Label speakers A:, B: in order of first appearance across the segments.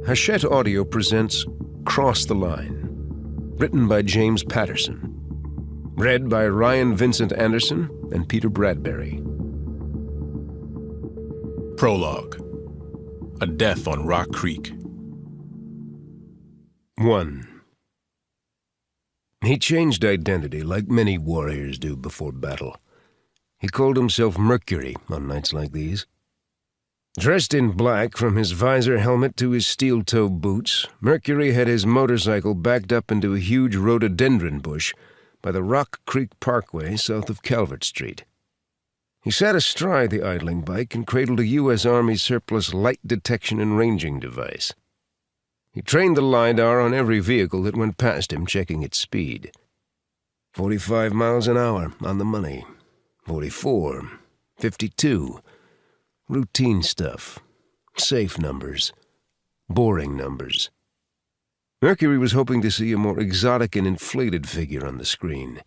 A: Hachette Audio presents Cross the Line, written by James Patterson, read by Ryan Vincent Anderson and Peter Bradbury.
B: Prologue. A Death on Rock Creek.
A: 1. He changed identity like many warriors do before battle. He called himself Mercury on nights like these. Dressed in black, from his visor helmet to his steel-toe boots, Mercury had his motorcycle backed up into a huge rhododendron bush by the Rock Creek Parkway south of Calvert Street. He sat astride the idling bike and cradled a U.S. Army surplus light detection and ranging device. He trained the LiDAR on every vehicle that went past him, checking its speed. 45 miles an hour, on the money. 44, 52. Routine stuff. Safe numbers. Boring numbers. Mercury was hoping to see a more exotic and inflated figure on the screen.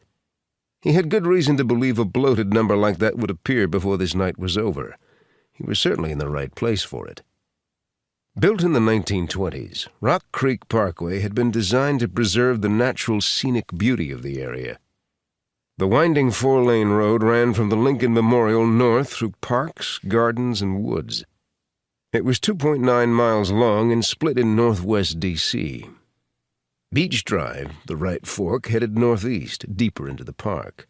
A: He had good reason to believe a bloated number like that would appear before this night was over. He was certainly in the right place for it. Built in the 1920s, Rock Creek Parkway had been designed to preserve the natural scenic beauty of the area. The winding four-lane road ran from the Lincoln Memorial north through parks, gardens, and woods. It was 2.9 miles long and split in northwest D.C. Beach Drive, the right fork, headed northeast, deeper into the park.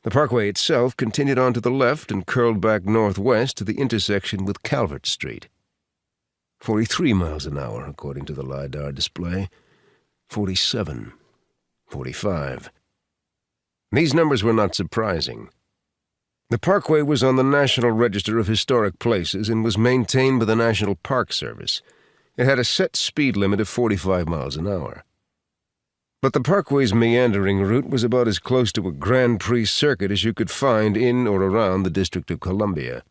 A: The parkway itself continued on to the left and curled back northwest to the intersection with Calvert Street. 43 miles an hour, according to the LiDAR display. 47. 45. These numbers were not surprising. The parkway was on the National Register of Historic Places and was maintained by the National Park Service. It had a set speed limit of 45 miles an hour. But the parkway's meandering route was about as close to a Grand Prix circuit as you could find in or around the District of Columbia.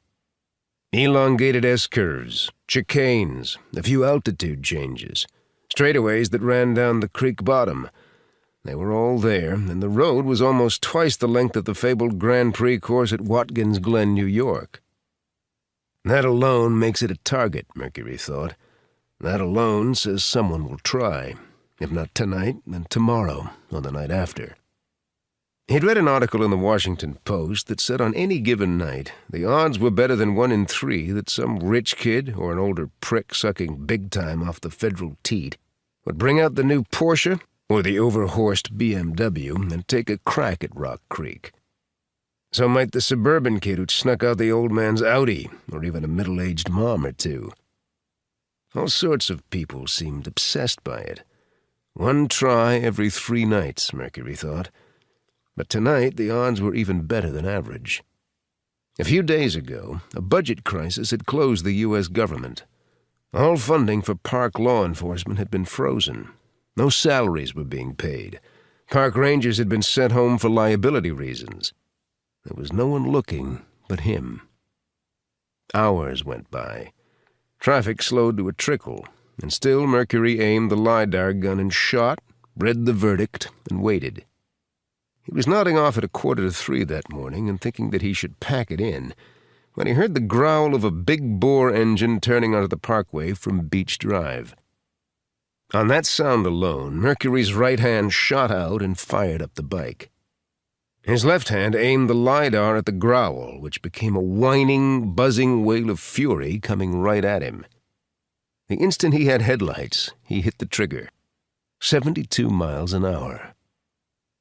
A: Elongated S-curves, chicanes, a few altitude changes, straightaways that ran down the creek bottom. They were all there, and the road was almost twice the length of the fabled Grand Prix course at Watkins Glen, New York. That alone makes it a target, Mercury thought. That alone says someone will try. If not tonight, then tomorrow, or the night after. He'd read an article in the Washington Post that said on any given night, the odds were better than 1 in 3 that some rich kid or an older prick sucking big time off the federal teat would bring out the new Porsche or the overhorsed BMW and take a crack at Rock Creek. So might the suburban kid who'd snuck out the old man's Audi, or even a middle-aged mom or two. All sorts of people seemed obsessed by it. 1 try every 3 nights, Mercury thought. But tonight the odds were even better than average. A few days ago, a budget crisis had closed the U.S. government. All funding for park law enforcement had been frozen. No salaries were being paid. Park rangers had been sent home for liability reasons. There was no one looking but him. Hours went by. Traffic slowed to a trickle, and still Mercury aimed the LiDAR gun and shot, read the verdict, and waited. He was nodding off at 2:45 that morning and thinking that he should pack it in, when he heard the growl of a big-bore engine turning onto the parkway from Beach Drive. On that sound alone, Mercury's right hand shot out and fired up the bike. His left hand aimed the LiDAR at the growl, which became a whining, buzzing wail of fury coming right at him. The instant he had headlights, he hit the trigger. 72 miles an hour.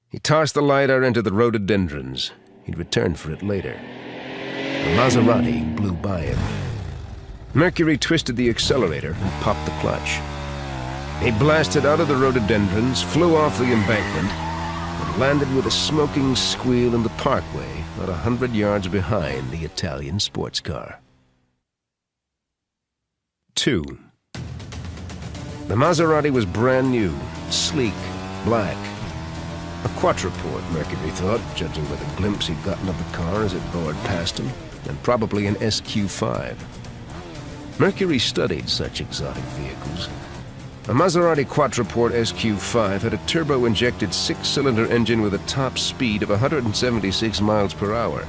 A: He tossed the LiDAR into the rhododendrons. He'd return for it later. The Maserati blew by him. Mercury twisted the accelerator and popped the clutch. He blasted out of the rhododendrons, flew off the embankment, and landed with a smoking squeal in the parkway about 100 yards behind the Italian sports car. 2. The Maserati was brand new, sleek, black. A quattraport, Mercury thought, judging by the glimpse he'd gotten of the car as it roared past him, and probably an SQ-5. Mercury studied such exotic vehicles. A Maserati Quattraport SQ-5 had a turbo-injected 6-cylinder engine with a top speed of 176 miles per hour,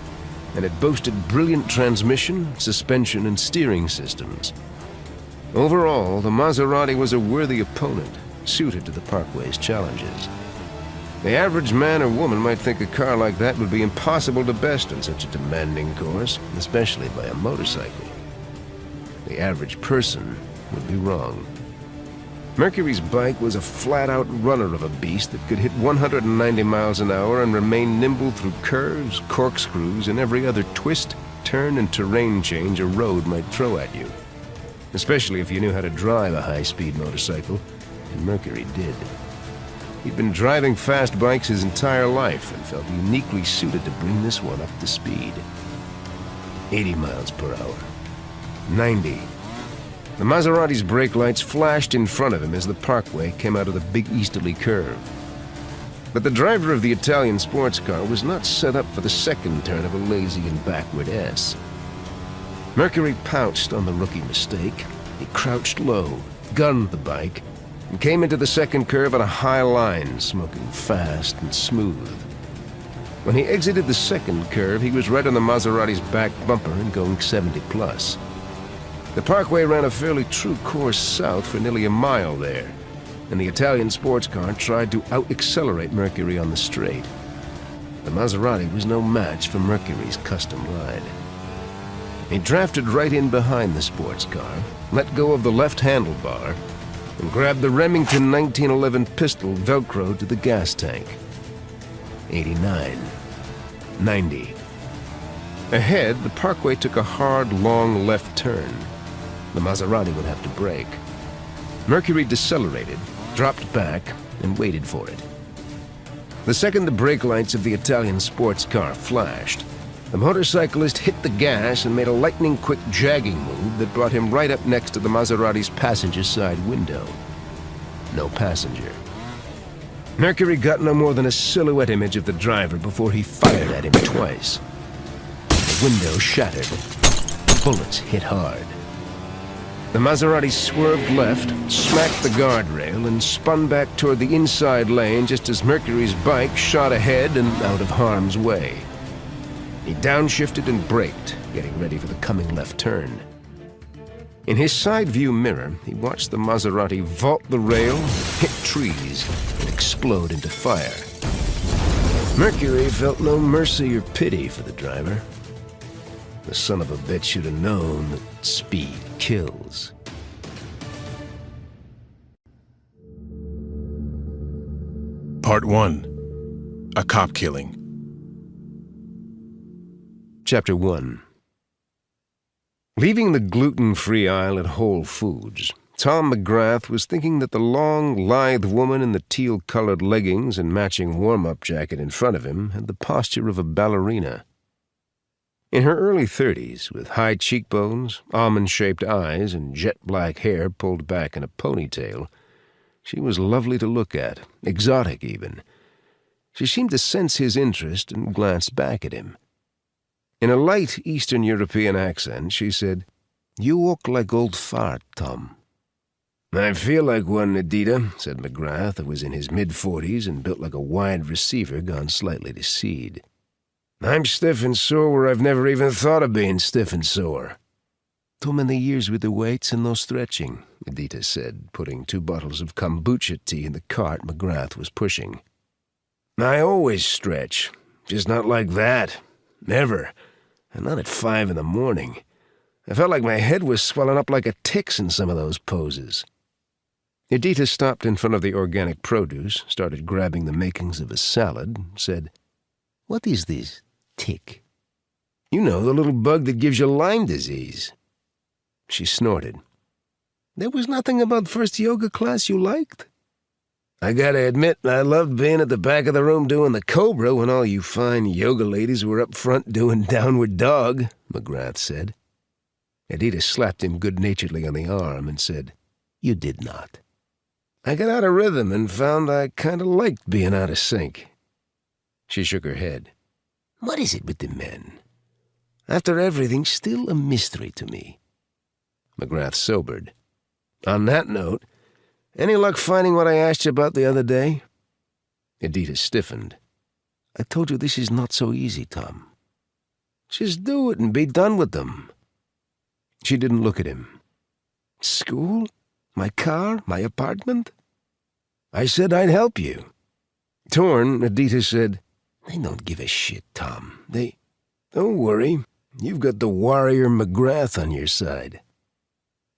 A: and it boasted brilliant transmission, suspension, and steering systems. Overall, the Maserati was a worthy opponent, suited to the Parkway's challenges. The average man or woman might think a car like that would be impossible to best on such a demanding course, especially by a motorcycle. The average person would be wrong. Mercury's bike was a flat-out runner of a beast that could hit 190 miles an hour and remain nimble through curves, corkscrews, and every other twist, turn, and terrain change a road might throw at you. Especially if you knew how to drive a high-speed motorcycle, and Mercury did. He'd been driving fast bikes his entire life and felt uniquely suited to bring this one up to speed. 80 miles per hour. 90. The Maserati's brake lights flashed in front of him as the Parkway came out of the big easterly curve. But the driver of the Italian sports car was not set up for the second turn of a lazy and backward S. Mercury pounced on the rookie mistake. He crouched low, gunned the bike, and came into the second curve on a high line, smoking fast and smooth. When he exited the second curve, he was right on the Maserati's back bumper and going 70 plus. The Parkway ran a fairly true course south for nearly a mile there, and the Italian sports car tried to out-accelerate Mercury on the straight. The Maserati was no match for Mercury's custom ride. He drafted right in behind the sports car, let go of the left handlebar, and grabbed the Remington 1911 pistol velcroed to the gas tank. 89. 90. Ahead, the Parkway took a hard, long left turn. The Maserati would have to brake. Mercury decelerated, dropped back, and waited for it. The second the brake lights of the Italian sports car flashed, the motorcyclist hit the gas and made a lightning-quick jagging move that brought him right up next to the Maserati's passenger side window. No passenger. Mercury got no more than a silhouette image of the driver before he fired at him twice. The window shattered. Bullets hit hard. The Maserati swerved left, smacked the guardrail, and spun back toward the inside lane just as Mercury's bike shot ahead and out of harm's way. He downshifted and braked, getting ready for the coming left turn. In his side view mirror, he watched the Maserati vault the rail, hit trees, and explode into fire. Mercury felt no mercy or pity for the driver. The son of a bitch should have known that speed kills.
B: Part 1. A Cop Killing.
A: Chapter 1. Leaving the gluten-free aisle at Whole Foods, Tom McGrath was thinking that the long, lithe woman in the teal-colored leggings and matching warm-up jacket in front of him had the posture of a ballerina. In her early 30s, with high cheekbones, almond-shaped eyes, and jet-black hair pulled back in a ponytail, she was lovely to look at, exotic even. She seemed to sense his interest and glanced back at him. In a light Eastern European accent, she said, "You walk like old fart, Tom." "I feel like one, Edita," said McGrath, who was in his mid-40s and built like a wide receiver gone slightly to seed. "I'm stiff and sore where I've never even thought of being stiff and sore." "Too many years with the weights and no stretching," Edita said, putting 2 bottles of kombucha tea in the cart McGrath was pushing. "I always stretch, just not like that. Never. And not at 5 in the morning. I felt like my head was swelling up like a tick's in some of those poses." Edita stopped in front of the organic produce, started grabbing the makings of a salad, said, "What is this, tick?" "You know, the little bug that gives you Lyme disease." She snorted. "There was nothing about first yoga class you liked?" "I gotta admit, I loved being at the back of the room doing the cobra when all you fine yoga ladies were up front doing downward dog," McGrath said. Edita slapped him good-naturedly on the arm and said, "You did not." "I got out of rhythm and found I kind of liked being out of sync." She shook her head. "What is it with the men? After everything, still a mystery to me." McGrath sobered. "On that note, any luck finding what I asked you about the other day?" Edita stiffened. "I told you this is not so easy, Tom." "Just do it and be done with them." She didn't look at him. School? My car? My apartment? I said I'd help you. Torn, Adita said, They don't give a shit, Tom. Don't worry. You've got the warrior McGrath on your side.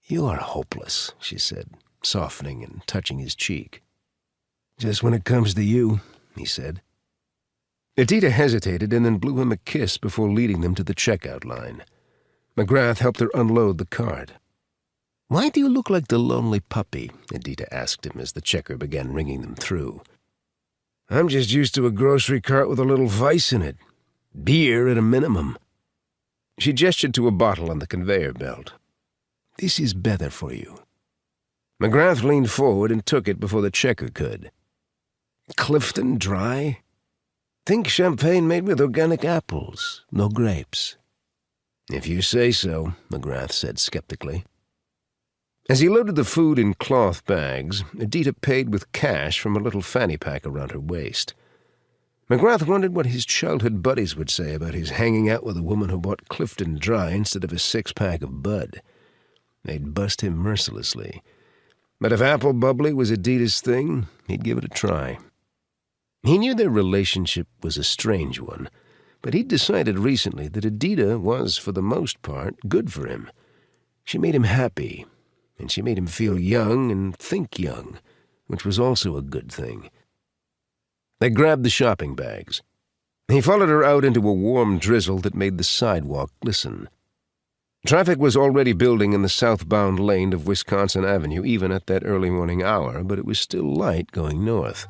A: You are hopeless, she said, softening and touching his cheek. Just when it comes to you, he said. Adita hesitated and then blew him a kiss before leading them to the checkout line. McGrath helped her unload the cart. Why do you look like the lonely puppy? Adita asked him as the checker began ringing them through. I'm just used to a grocery cart with a little vice in it. Beer at a minimum. She gestured to a bottle on the conveyor belt. This is better for you. McGrath leaned forward and took it before the checker could. Clifton Dry? Think champagne made with organic apples, no grapes. If you say so, McGrath said skeptically. As he loaded the food in cloth bags, Adita paid with cash from a little fanny pack around her waist. McGrath wondered what his childhood buddies would say about his hanging out with a woman who bought Clifton Dry instead of a six-pack of Bud. They'd bust him mercilessly. But if apple bubbly was Adita's thing, he'd give it a try. He knew their relationship was a strange one, but he'd decided recently that Adita was, for the most part, good for him. She made him happy, and she made him feel young and think young, which was also a good thing. They grabbed the shopping bags. He followed her out into a warm drizzle that made the sidewalk glisten. Traffic was already building in the southbound lane of Wisconsin Avenue, even at that early morning hour, but it was still light going north.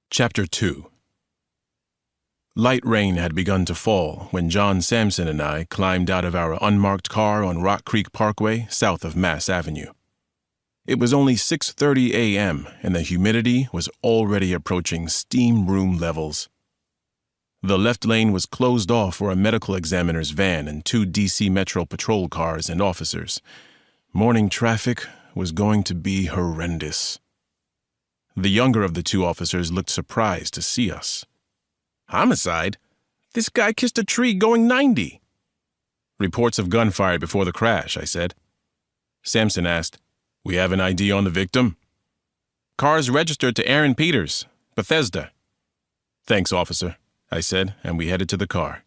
B: Chapter 2. Light rain had begun to fall when John Sampson and I climbed out of our unmarked car on Rock Creek Parkway, south of Mass Avenue. It was only 6:30 a.m., and the humidity was already approaching steam room levels. The left lane was closed off for a medical examiner's van and 2 D.C. Metro patrol cars and officers. Morning traffic was going to be horrendous. The younger of the 2 officers looked surprised to see us. Homicide? This guy kissed a tree going 90. Reports of gunfire before the crash, I said. Sampson asked, We have an ID on the victim? Car's registered to Aaron Peters, Bethesda. Thanks, officer, I said, and we headed to the car.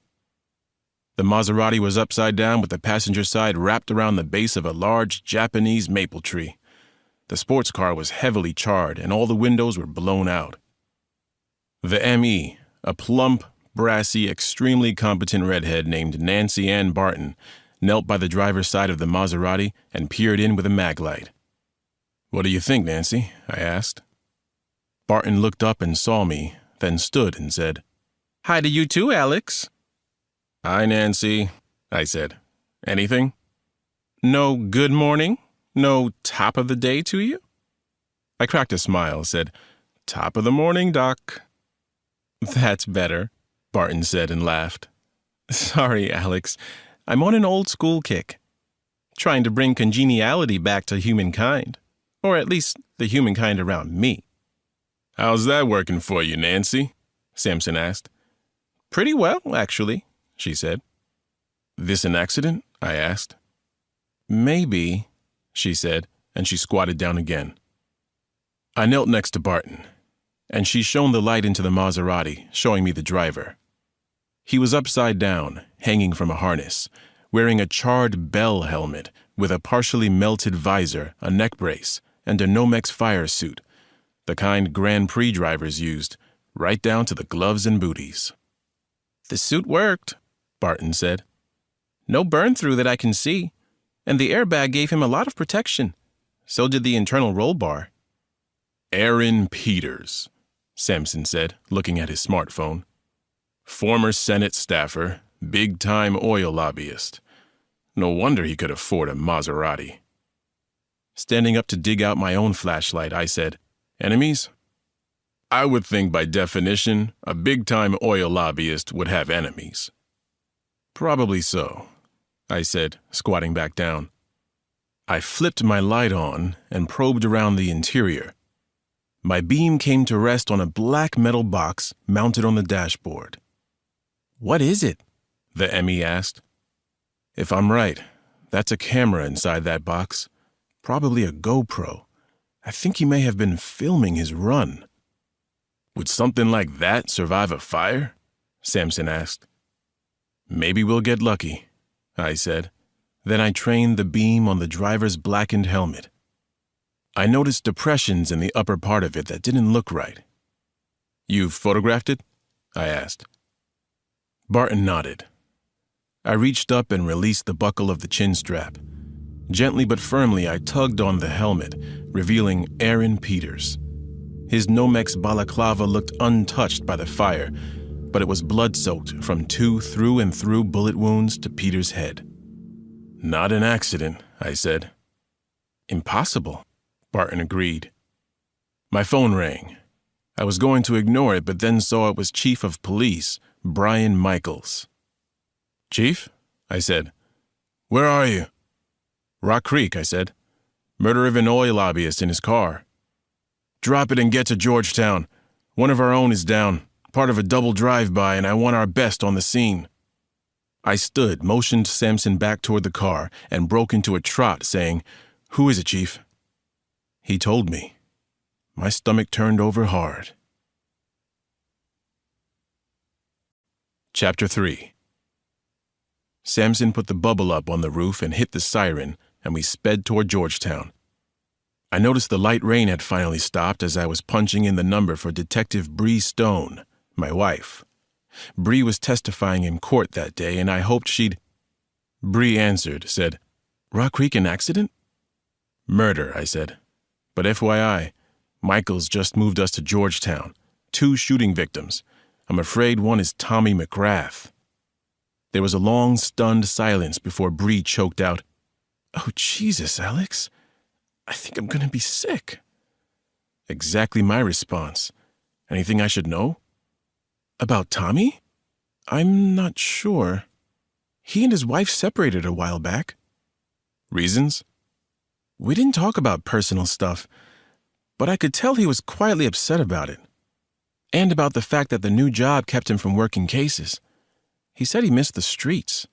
B: The Maserati was upside down with the passenger side wrapped around the base of a large Japanese maple tree. The sports car was heavily charred and all the windows were blown out. The M.E., a plump, brassy, extremely competent redhead named Nancy Ann Barton, knelt by the driver's side of the Maserati and peered in with a mag light. What do you think, Nancy? I asked. Barton looked up and saw me, then stood and said, Hi to you too, Alex. Hi, Nancy, I said. Anything? No good morning? No top of the day to you? I cracked a smile, said, Top of the morning, Doc. That's better, Barton said and laughed. Sorry, Alex. I'm on an old school kick. Trying to bring congeniality back to humankind. Or at least the humankind around me. How's that working for you, Nancy? Sampson asked. Pretty well, actually, she said. This an accident? I asked. Maybe, she said, and she squatted down again. I knelt next to Barton, and she shone the light into the Maserati, showing me the driver. He was upside down, hanging from a harness, wearing a charred Bell helmet with a partially melted visor, a neck brace, and a Nomex fire suit, the kind Grand Prix drivers used, right down to the gloves and booties. The suit worked, Barton said. No burn-through that I can see, and the airbag gave him a lot of protection. So did the internal roll bar. Aaron Peters, Sampson said, looking at his smartphone. Former Senate staffer, big-time oil lobbyist. No wonder he could afford a Maserati. Standing up to dig out my own flashlight, I said, Enemies? I would think by definition, a big-time oil lobbyist would have enemies. Probably so, I said, squatting back down. I flipped my light on and probed around the interior. My beam came to rest on a black metal box mounted on the dashboard. What is it? The ME asked. If I'm right, That's a camera inside that box. Probably a GoPro. I think he may have been filming his run. Would something like that survive a fire? Samson asked. Maybe we'll get lucky, I said. Then I trained the beam on the driver's blackened helmet. I noticed depressions in the upper part of it that didn't look right. You've photographed it? I asked. Barton nodded. I reached up and released the buckle of the chin strap. Gently but firmly, I tugged on the helmet, revealing Aaron Peters. His Nomex balaclava looked untouched by the fire, but it was blood-soaked from 2 through-and-through bullet wounds to Peters' head. Not an accident, I said. Impossible, Barton agreed. My phone rang. I was going to ignore it, but then saw it was Chief of Police, Brian Michaels. Chief? I said. Where are you? Rock Creek, I said. Murder of an oil lobbyist in his car. Drop it and get to Georgetown. One of our own is down, part of a double drive-by, and I want our best on the scene. I stood, motioned Samson back toward the car, and broke into a trot, saying, Who is it, Chief? He told me. My stomach turned over hard. Chapter 3. Samson put the bubble up on the roof and hit the siren, and we sped toward Georgetown. I noticed the light rain had finally stopped as I was punching in the number for Detective Bree Stone, my wife. Bree was testifying in court that day, and I hoped she'd... Bree answered, said, Rock Creek an accident? Murder, I said. But FYI, Michaels just moved us to Georgetown. 2 shooting victims. I'm afraid one is Tommy McGrath. There was a long, stunned silence before Bree choked out, Oh, Jesus, Alex. I think I'm going to be sick. Exactly my response. Anything I should know? About Tommy? I'm not sure. He and his wife separated a while back. Reasons? We didn't talk about personal stuff, but I could tell he was quietly upset about it. And about the fact that the new job kept him from working cases. He said he missed the streets.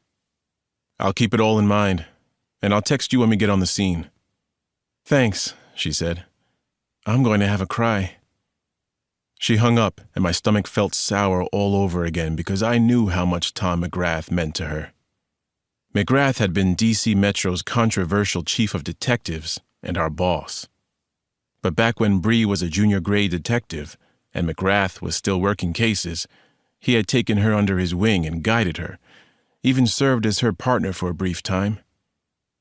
B: I'll keep it all in mind, and I'll text you when we get on the scene. Thanks, she said. I'm going to have a cry. She hung up, and my stomach felt sour all over again because I knew how much Tom McGrath meant to her. McGrath had been D.C. Metro's controversial chief of detectives and our boss. But back when Bree was a junior grade detective and McGrath was still working cases, he had taken her under his wing and guided her, even served as her partner for a brief time.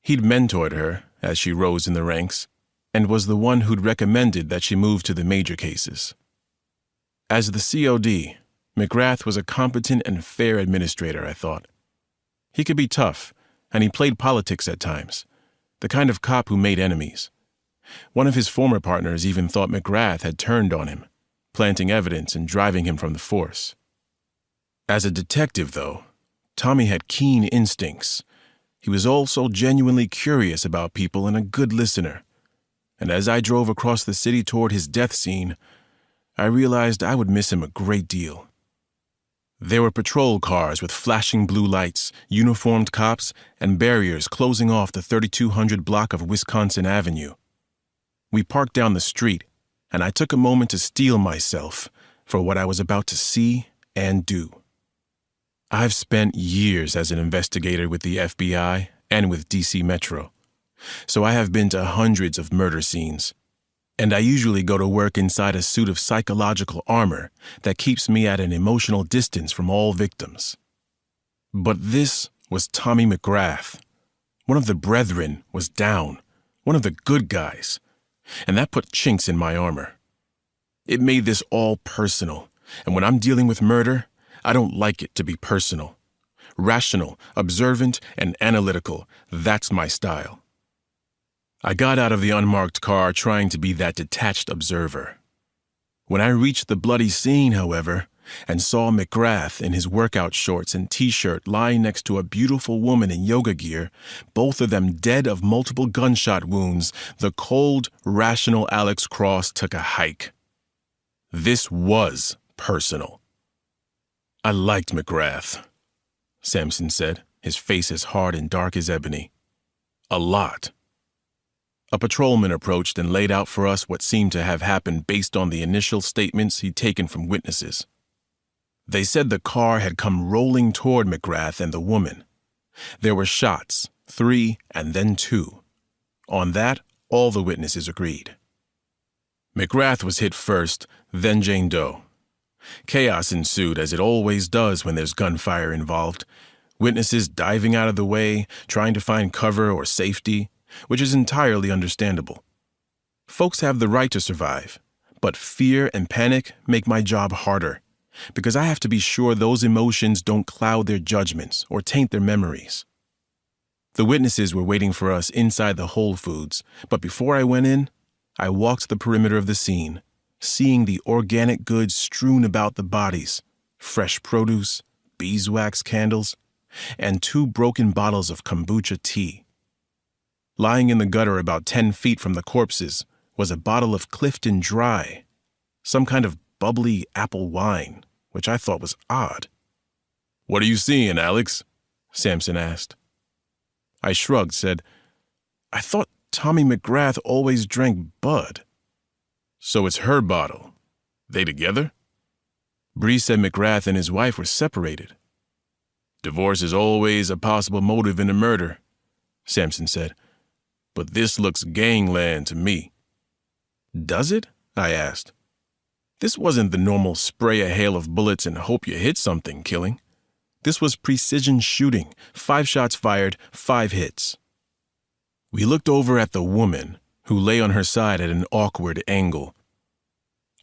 B: He'd mentored her as she rose in the ranks, and was the one who'd recommended that she move to the major cases. As the COD, McGrath was a competent and fair administrator, I thought. He could be tough, and he played politics at times, the kind of cop who made enemies. One of his former partners even thought McGrath had turned on him, planting evidence and driving him from the force. As a detective, though, Tommy had keen instincts. He was also genuinely curious about people and a good listener. And as I drove across the city toward his death scene, I realized I would miss him a great deal. There were patrol cars with flashing blue lights, uniformed cops, and barriers closing off the 3200 block of Wisconsin Avenue. We parked down the street, and I took a moment to steel myself for what I was about to see and do. I've spent years as an investigator with the FBI and with DC Metro, so I have been to hundreds of murder scenes, and I usually go to work inside a suit of psychological armor that keeps me at an emotional distance from all victims. But this was Tommy McGrath. One of the brethren was down, one of the good guys, and that put chinks in my armor. It made this all personal, and when I'm dealing with murder, I don't like it to be personal. Rational, observant, and analytical, that's my style. I got out of the unmarked car trying to be that detached observer. When I reached the bloody scene, however, and saw McGrath in his workout shorts and t-shirt lying next to a beautiful woman in yoga gear, both of them dead of multiple gunshot wounds, the cold, rational Alex Cross took a hike. This was personal. I liked McGrath, Samson said, his face as hard and dark as ebony. A lot. A patrolman approached and laid out for us what seemed to have happened based on the initial statements he'd taken from witnesses. They said the car had come rolling toward McGrath and the woman. There were shots, 3 and then 2. On that, all the witnesses agreed. McGrath was hit first, then Jane Doe. Chaos ensued, as it always does when there's gunfire involved. Witnesses diving out of the way, trying to find cover or safety, which is entirely understandable. Folks have the right to survive, but fear and panic make my job harder, because I have to be sure those emotions don't cloud their judgments or taint their memories. The witnesses were waiting for us inside the Whole Foods, but before I went in, I walked the perimeter of the scene, seeing the organic goods strewn about the bodies, fresh produce, beeswax candles, and 2 broken bottles of kombucha tea. Lying in the gutter about 10 feet from the corpses was a bottle of Clifton Dry, some kind of bubbly apple wine, which I thought was odd. "What are you seeing, Alex?" Sampson asked. I shrugged, said, "I thought Tommy McGrath always drank Bud." "So it's her bottle. They together?" Bree said McGrath and his wife were separated. "Divorce is always a possible motive in a murder," Sampson said. "But this looks gangland to me." "Does it?" I asked. This wasn't the normal spray a hail of bullets and hope you hit something killing. This was precision shooting, 5 shots fired, 5 hits. We looked over at the woman, who lay on her side at an awkward angle.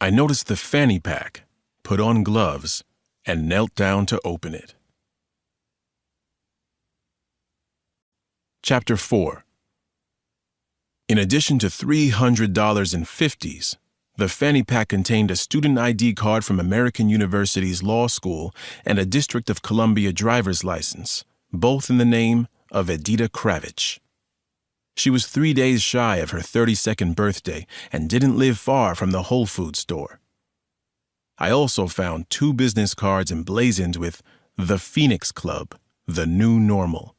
B: I noticed the fanny pack, put on gloves, and knelt down to open it. Chapter 4. In addition to $300 in 50s, the fanny pack contained a student ID card from American University's law school and a District of Columbia driver's license, both in the name of Edita Kravich. She was 3 days shy of her 32nd birthday and didn't live far from the Whole Foods store. I also found 2 business cards emblazoned with the Phoenix Club, the new normal,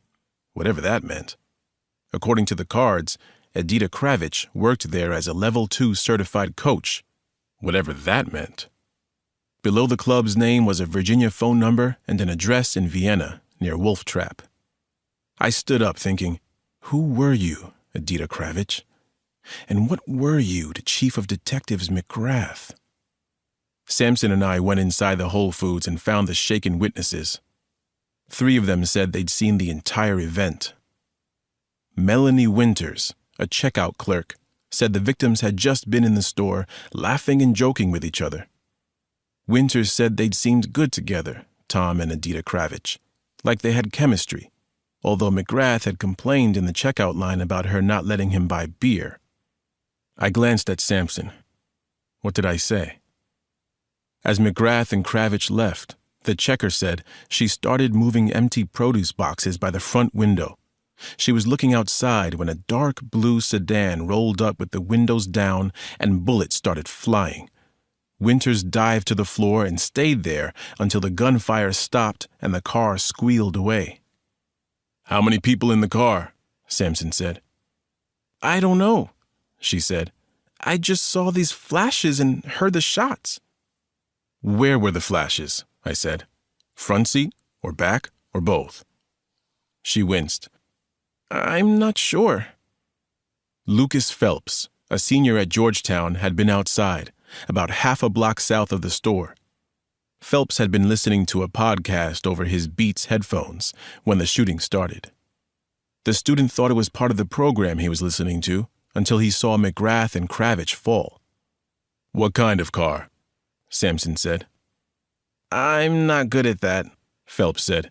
B: whatever that meant. According to the cards, Edita Kravich worked there as a Level 2 certified coach, whatever that meant. Below the club's name was a Virginia phone number and an address in Vienna, near Wolf Trap. I stood up thinking, who were you, Edita Kravich? And what were you to Chief of Detectives McGrath? Sampson and I went inside the Whole Foods and found the shaken witnesses. 3 of them said they'd seen the entire event. Melanie Winters, a checkout clerk, said the victims had just been in the store, laughing and joking with each other. Winters said they'd seemed good together, Tom and Edita Kravich, like they had chemistry, although McGrath had complained in the checkout line about her not letting him buy beer. I glanced at Sampson. What did I say? As McGrath and Kravich left, the checker said she started moving empty produce boxes by the front window. She was looking outside when a dark blue sedan rolled up with the windows down and bullets started flying. Winters dived to the floor and stayed there until the gunfire stopped and the car squealed away. "How many people in the car?" Sampson said. "I don't know," she said. "I just saw these flashes and heard the shots." "Where were the flashes?" I said. "Front seat or back or both?" She winced. "I'm not sure." Lucas Phelps, a senior at Georgetown, had been outside, about half a block south of the store. Phelps had been listening to a podcast over his Beats headphones when the shooting started. The student thought it was part of the program he was listening to until he saw McGrath and Kravich fall. "What kind of car?" Sampson said. "I'm not good at that," Phelps said.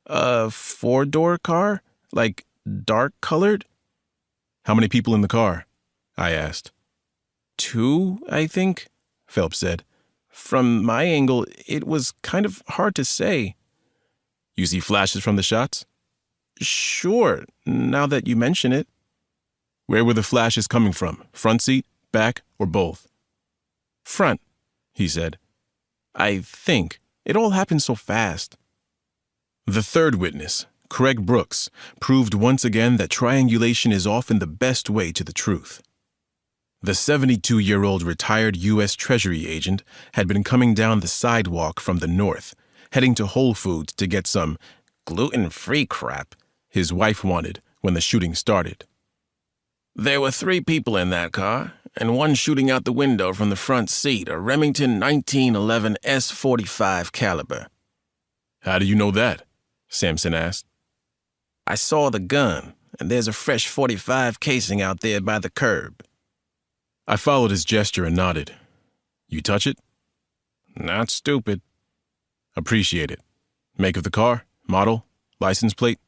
B: "A 4-door car? Like dark-colored?" "How many people in the car?" I asked. 2, I think," Phelps said. "From my angle, it was kind of hard to say." "You see flashes from the shots?" "Sure, now that you mention it." "Where were the flashes coming from? Front seat, back, or both?" "Front," he said. "I think. It all happened so fast." The third witness, Craig Brooks, proved once again that triangulation is often the best way to the truth. The 72-year-old retired U.S. Treasury agent had been coming down the sidewalk from the north, heading to Whole Foods to get some gluten-free crap his wife wanted when the shooting started. There were 3 people in that car, and one shooting out the window from the front seat, a Remington 1911 S45 caliber.
C: How do you know that? Sampson asked.
D: I saw the gun, and there's a fresh .45 casing out there by the curb.
B: I followed his gesture and nodded. You touch it?
D: Not stupid.
B: Appreciate it. Make of the car? Model? License plate?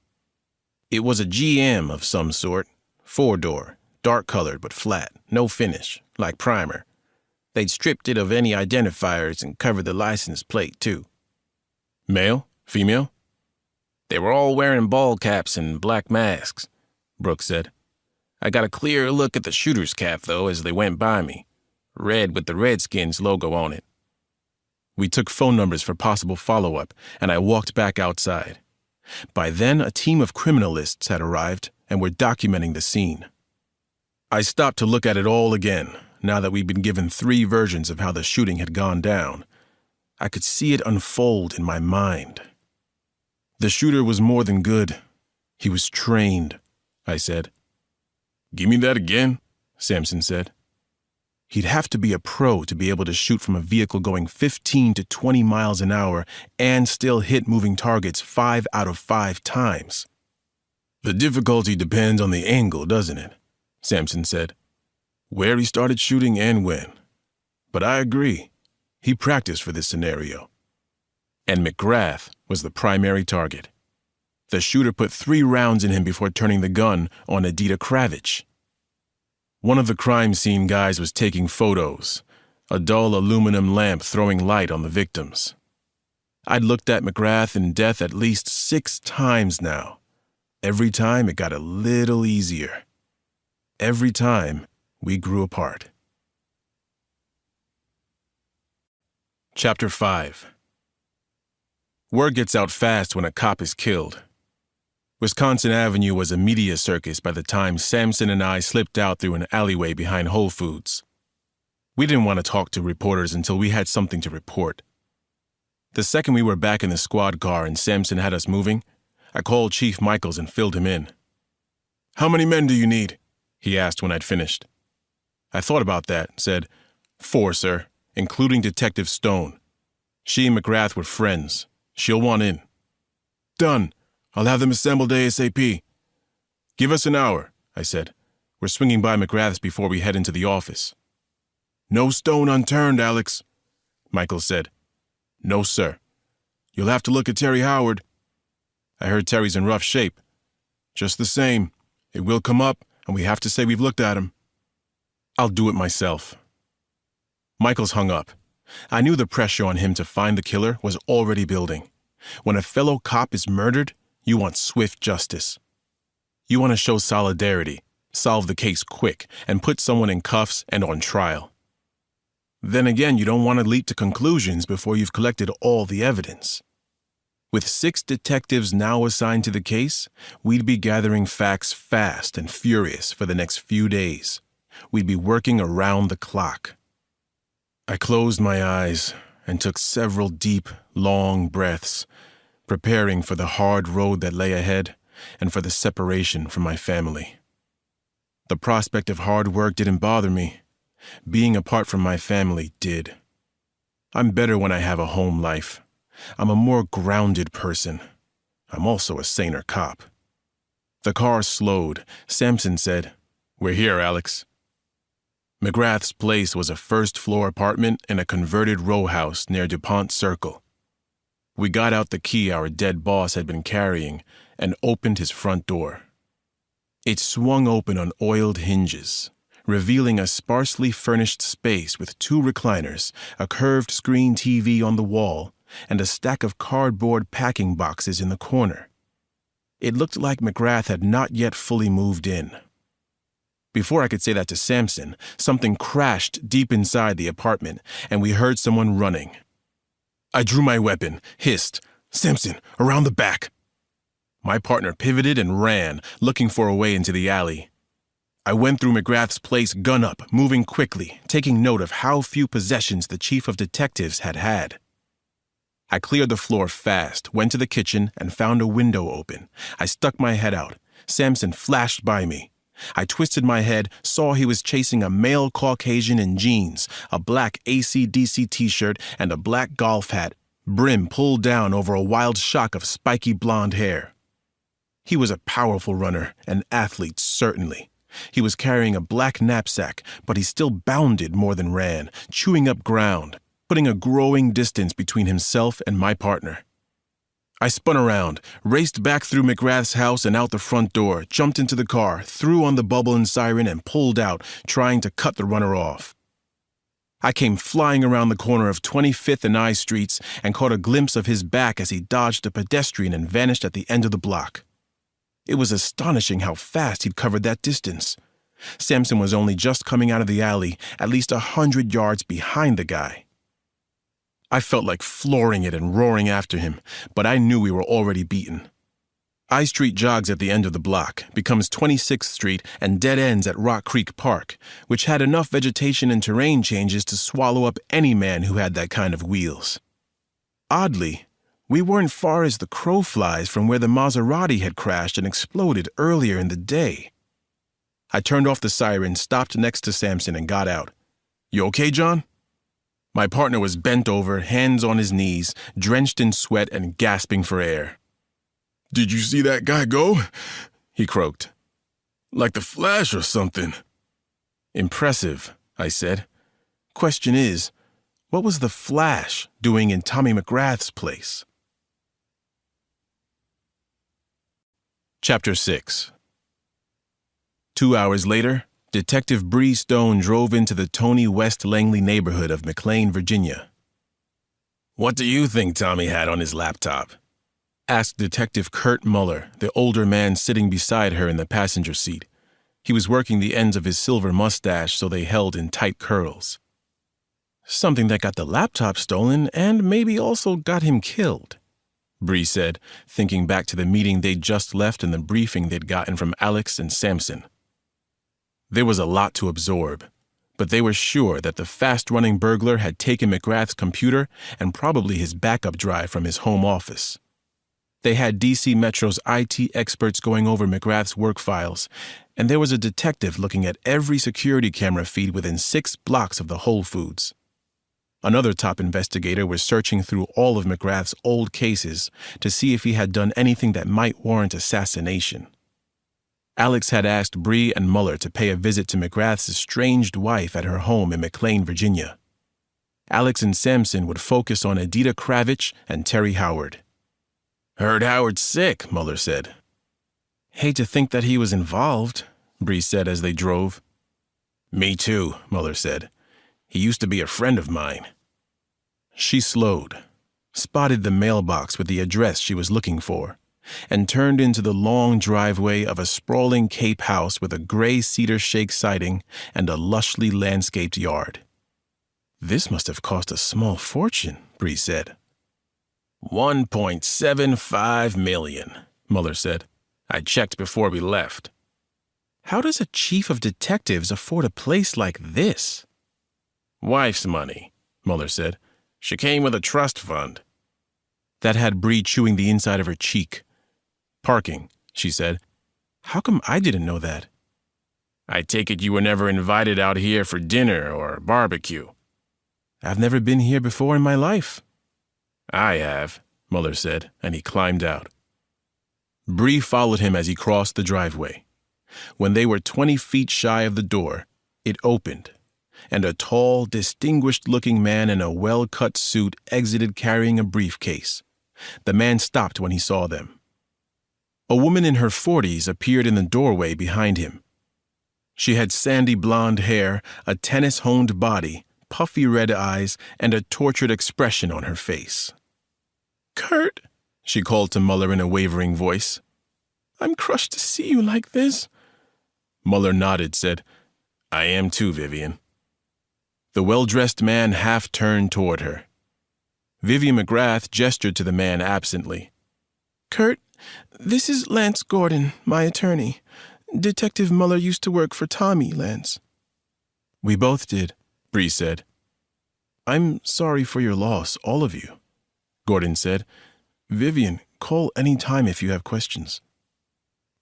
D: It was a GM of some sort. 4-door, dark-colored but flat, no finish, like primer. They'd stripped it of any identifiers and covered the license plate, too.
B: Male? Female?
D: They were all wearing ball caps and black masks, Brooks said. I got a clear look at the shooter's cap, though, as they went by me. Red with the Redskins logo on it.
B: We took phone numbers for possible follow-up, and I walked back outside. By then, a team of criminalists had arrived and were documenting the scene. I stopped to look at it all again, now that we'd been given 3 versions of how the shooting had gone down. I could see it unfold in my mind. The shooter was more than good. He was trained, I said.
C: Give me that again,
B: Sampson said. He'd have to be a pro to be able to shoot from a vehicle going 15 to 20 miles an hour and still hit moving targets 5 out of 5 times.
C: The difficulty depends on the angle, doesn't it? Sampson said. Where he started shooting and when. But I agree. He practiced for this scenario.
B: And McGrath was the primary target. The shooter put 3 rounds in him before turning the gun on Adita Kravich. One of the crime scene guys was taking photos, a dull aluminum lamp throwing light on the victims. I'd looked at McGrath in death at least 6 times now. Every time it got a little easier. Every time we grew apart. Chapter 5. Word gets out fast when a cop is killed. Wisconsin Avenue was a media circus by the time Sampson and I slipped out through an alleyway behind Whole Foods. We didn't want to talk to reporters until we had something to report. The second we were back in the squad car and Sampson had us moving, I called Chief Michaels and filled him in.
C: How many men do you need?
B: He asked when I'd finished. I thought about that and said, 4, sir, including Detective Stone. She and McGrath were friends. She'll want in.
C: Done. I'll have them assembled ASAP.
B: Give us an hour, I said. We're swinging by McGrath's before we head into the office.
C: No stone unturned, Alex,
B: Michaels said.
C: No, sir. You'll have to look at Terry Howard.
B: I heard Terry's in rough shape.
C: Just the same, it will come up, and we have to say we've looked at him.
B: I'll do it myself. Michaels hung up. I knew the pressure on him to find the killer was already building. When a fellow cop is murdered, you want swift justice. You want to show solidarity, solve the case quick, and put someone in cuffs and on trial. Then again, you don't want to leap to conclusions before you've collected all the evidence. With 6 detectives now assigned to the case, we'd be gathering facts fast and furious for the next few days. We'd be working around the clock. I closed my eyes and took several deep, long breaths, preparing for the hard road that lay ahead and for the separation from my family. The prospect of hard work didn't bother me. Being apart from my family did. I'm better when I have a home life. I'm a more grounded person. I'm also a saner cop. The car slowed. Sampson said, "We're here, Alex." McGrath's place was a first-floor apartment in a converted row house near DuPont Circle. We got out the key our dead boss had been carrying and opened his front door. It swung open on oiled hinges, revealing a sparsely furnished space with 2 recliners, a curved screen TV on the wall, and a stack of cardboard packing boxes in the corner. It looked like McGrath had not yet fully moved in. Before I could say that to Sampson, something crashed deep inside the apartment, and we heard someone running. I drew my weapon, hissed, "Sampson, around the back." My partner pivoted and ran, looking for a way into the alley. I went through McGrath's place gun up, moving quickly, taking note of how few possessions the chief of detectives had had. I cleared the floor fast, went to the kitchen, and found a window open. I stuck my head out. Sampson flashed by me. I twisted my head, saw he was chasing a male Caucasian in jeans, a black AC/DC t-shirt, and a black golf hat, brim pulled down over a wild shock of spiky blonde hair. He was a powerful runner, an athlete certainly. He was carrying a black knapsack, but he still bounded more than ran, chewing up ground, putting a growing distance between himself and my partner. I spun around, raced back through McGrath's house and out the front door, jumped into the car, threw on the bubble and siren, and pulled out, trying to cut the runner off. I came flying around the corner of 25th and I Streets and caught a glimpse of his back as he dodged a pedestrian and vanished at the end of the block. It was astonishing how fast he'd covered that distance. Sampson was only just coming out of the alley, at least 100 yards behind the guy. I felt like flooring it and roaring after him, but I knew we were already beaten. I Street jogs at the end of the block, becomes 26th Street, and dead ends at Rock Creek Park, which had enough vegetation and terrain changes to swallow up any man who had that kind of wheels. Oddly, we weren't far as the crow flies from where the Maserati had crashed and exploded earlier in the day. I turned off the siren, stopped next to Sampson, and got out. "You okay, John?" My partner was bent over, hands on his knees, drenched in sweat and gasping for air.
C: "Did you see that guy go?" he croaked. "Like the Flash or something."
B: "Impressive," I said. "Question is, what was the Flash doing in Tommy McGrath's place?" Chapter 6. 2 hours later, Detective Bree Stone drove into the Tony West Langley neighborhood of McLean, Virginia.
D: "What do you think Tommy had on his laptop?"
B: asked Detective Kurt Muller, the older man sitting beside her in the passenger seat. He was working the ends of his silver mustache so they held in tight curls. "Something that got the laptop stolen and maybe also got him killed," Bree said, thinking back to the meeting they'd just left and the briefing they'd gotten from Alex and Sampson. There was a lot to absorb, but they were sure that the fast-running burglar had taken McGrath's computer and probably his backup drive from his home office. They had DC Metro's IT experts going over McGrath's work files, and there was a detective looking at every security camera feed within 6 blocks of the Whole Foods. Another top investigator was searching through all of McGrath's old cases to see if he had done anything that might warrant assassination. Alex had asked Bree and Muller to pay a visit to McGrath's estranged wife at her home in McLean, Virginia. Alex and Sampson would focus on Edita Kravich and Terry Howard.
D: "Heard Howard's sick," Muller said.
B: "Hate to think that he was involved," Bree said as they drove.
D: "Me too," Muller said. "He used to be a friend of mine."
B: She slowed, spotted the mailbox with the address she was looking for, and turned into the long driveway of a sprawling Cape house with a gray cedar shake siding and a lushly landscaped yard. "This must have cost a small fortune," Bree said.
D: $1.75 million, Muller said. "I checked before we left."
B: "How does a chief of detectives afford a place like this?"
D: "Wife's money," Muller said. "She came with a trust fund."
B: That had Bree chewing the inside of her cheek. "Parking," she said. "How come I didn't know that?"
D: "I take it you were never invited out here for dinner or barbecue."
B: "I've never been here before in my life."
D: "I have," Muller said, and he climbed out.
B: Bree followed him as he crossed the driveway. When they were 20 feet shy of the door, it opened, and a tall, distinguished-looking man in a well-cut suit exited carrying a briefcase. The man stopped when he saw them. A woman in her 40s appeared in the doorway behind him. She had sandy blonde hair, a tennis-honed body, puffy red eyes, and a tortured expression on her face. "Kurt," she called to Muller in a wavering voice. "I'm crushed to see you like this." Muller nodded, said, "I am too, Vivian." The well-dressed man half turned toward her. Vivian McGrath gestured to the man absently. "Kurt,
C: This is Lance Gordon, my attorney. Detective Muller used to work for Tommy, Lance.
B: We both did, Bree said. I'm sorry for your loss, all of you, Gordon said. Vivian, call any time if you have questions.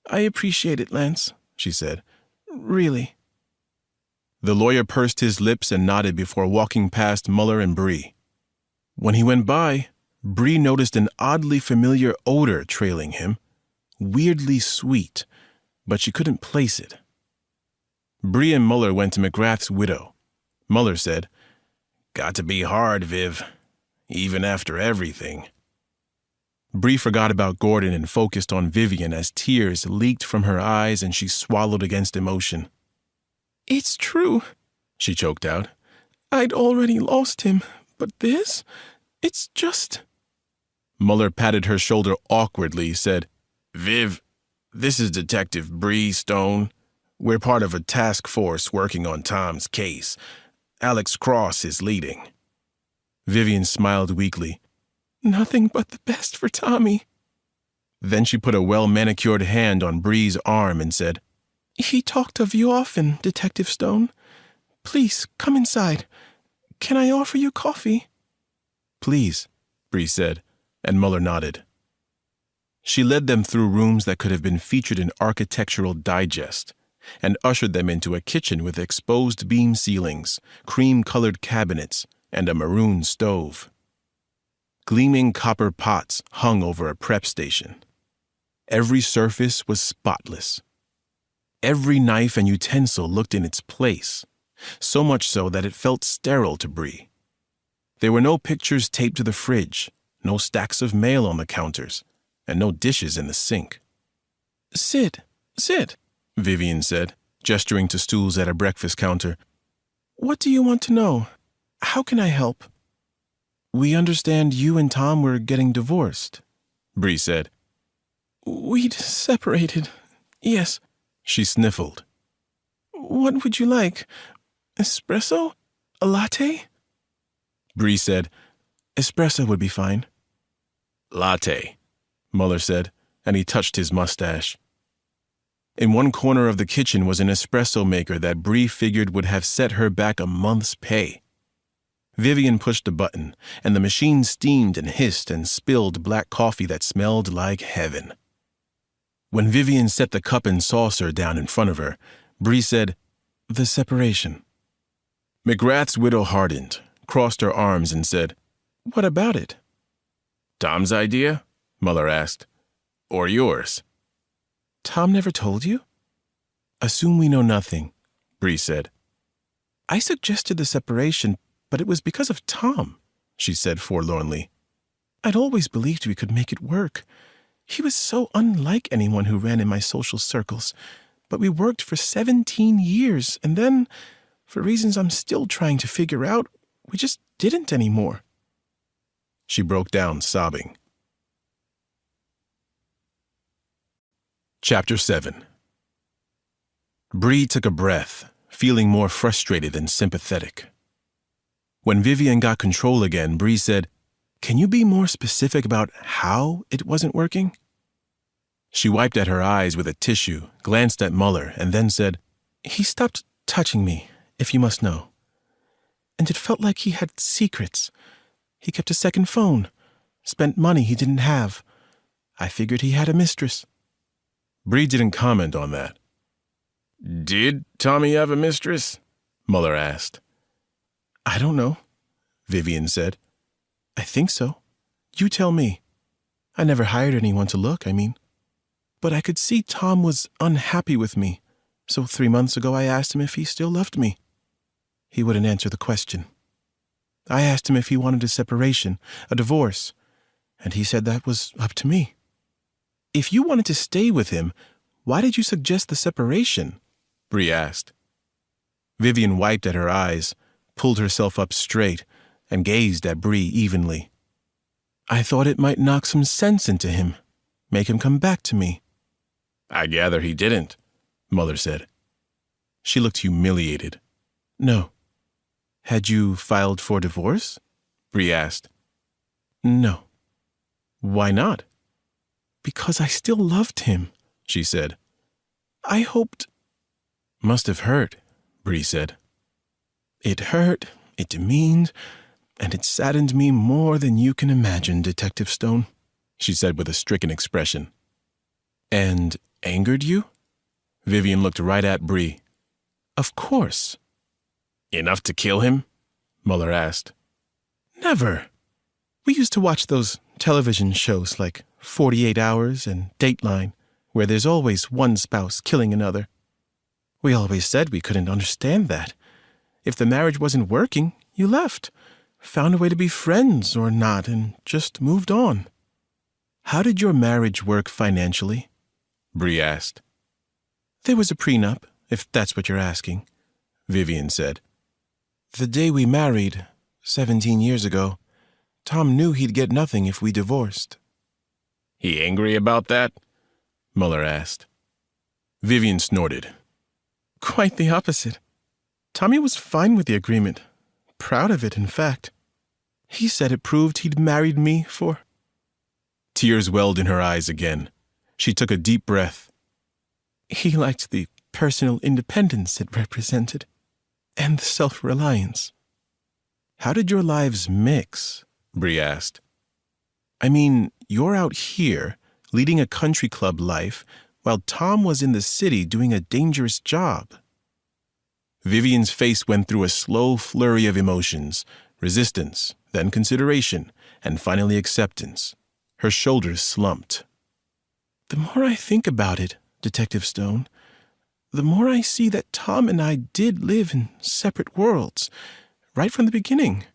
C: I appreciate it, Lance, she said. Really.
B: The lawyer pursed his lips and nodded before walking past Muller and Bree. When he went by, Bree noticed an oddly familiar odor trailing him, weirdly sweet, but she couldn't place it. Bree and Muller went to McGrath's widow. Muller said, "Got to be hard, Viv, even after everything." Bree forgot about Gordon and focused on Vivian as tears leaked from her eyes and she swallowed against emotion.
C: It's true, she choked out. I'd already lost him, but this, it's just...
B: Muller patted her shoulder awkwardly, said, "Viv, this is Detective Bree Stone. We're part of a task force working on Tom's case. Alex Cross is leading." Vivian smiled weakly.
C: Nothing but the best for Tommy.
B: Then she put a well-manicured hand on Bree's arm and said,
C: He talked of you often, Detective Stone. Please, come inside. Can I offer you coffee?
B: "Please," Bree said, and Muller nodded. She led them through rooms that could have been featured in Architectural Digest and ushered them into a kitchen with exposed beam ceilings, cream-colored cabinets, and a maroon stove. Gleaming copper pots hung over a prep station. Every surface was spotless. Every knife and utensil looked in its place, so much so that it felt sterile to Bree. There were no pictures taped to the fridge, no stacks of mail on the counters, and no dishes in the sink.
C: Sit,
B: Vivian said, gesturing to stools at a breakfast counter.
C: What do you want to know? How can I help?
B: We understand you and Tom were getting divorced, Bree said.
C: We'd separated, yes.
B: She sniffled.
C: What would you like? Espresso? A latte?
B: Bree said, "Espresso would be fine." "Latte," Muller said, and he touched his mustache. In one corner of the kitchen was an espresso maker that Bree figured would have set her back a month's pay. Vivian pushed a button, and the machine steamed and hissed and spilled black coffee that smelled like heaven. When Vivian set the cup and saucer down in front of her, Bree said, "The separation." McGrath's widow hardened, crossed her arms, and said, "What about it?" "Tom's idea?" Muller asked. "Or yours?"
C: Tom never told you?
B: "Assume we know nothing," Bree said.
C: I suggested the separation, but it was because of Tom,
B: she said forlornly.
C: I'd always believed we could make it work. He was so unlike anyone who ran in my social circles. But we worked for 17 years, and then, for reasons I'm still trying to figure out, we just didn't anymore.
B: She broke down, sobbing. Chapter 7. Bree took a breath, feeling more frustrated than sympathetic. When Vivian got control again, Bree said, "Can you be more specific about how it wasn't working?" She wiped at her eyes with a tissue, glanced at Muller, and then said,
C: He stopped touching me, if you must know. And it felt like he had secrets. He kept a second phone, spent money he didn't have. I figured he had a mistress.
B: Bree didn't comment on that. "Did Tommy have a mistress?" Muller asked.
C: I don't know, Vivian said. I think so. You tell me. I never hired anyone to look, I mean. But I could see Tom was unhappy with me, so 3 months ago I asked him if he still loved me. He wouldn't answer the question. I asked him if he wanted a separation, a divorce, and he said that was up to me. If you wanted to stay with him, why did you suggest the separation?
B: Bree asked. Vivian wiped at her eyes, pulled herself up straight, and gazed at Bree evenly.
C: I thought it might knock some sense into him, make him come back to me.
B: I gather he didn't, Muller said. She looked humiliated.
C: No.
B: Had you filed for divorce? Bree asked.
C: No.
B: Why not?
C: because I still loved him, she said. I hoped...
B: Must have hurt, Bree said.
C: It hurt, it demeaned, and it saddened me more than you can imagine, Detective Stone,
B: she said with a stricken expression. And angered you? Vivian looked right at Bree.
C: Of course.
B: Enough to kill him? Muller asked.
C: Never. We used to watch those television shows like 48 Hours and Dateline, where there's always one spouse killing another. We always said we couldn't understand that. If the marriage wasn't working, you left, found a way to be friends or not, and just moved on. How did your marriage work financially?
B: Bree asked.
C: There was a prenup, if that's what you're asking,
B: Vivian said.
C: The day we married, 17 years ago, Tom knew he'd get nothing if we divorced.
B: He angry about that? Muller asked. Vivian snorted.
C: Quite the opposite. Tommy was fine with the agreement. Proud of it, in fact. He said it proved he'd married me for...
B: Tears welled in her eyes again. She took a deep breath.
C: He liked the personal independence it represented, and the self-reliance.
B: How did your lives mix? Bree asked. I mean, you're out here, leading a country club life, while Tom was in the city doing a dangerous job. Vivian's face went through a slow flurry of emotions, resistance, then consideration, and finally acceptance. Her shoulders slumped.
C: The more I think about it, Detective Stone, the more I see that Tom and I did live in separate worlds, right from the beginning.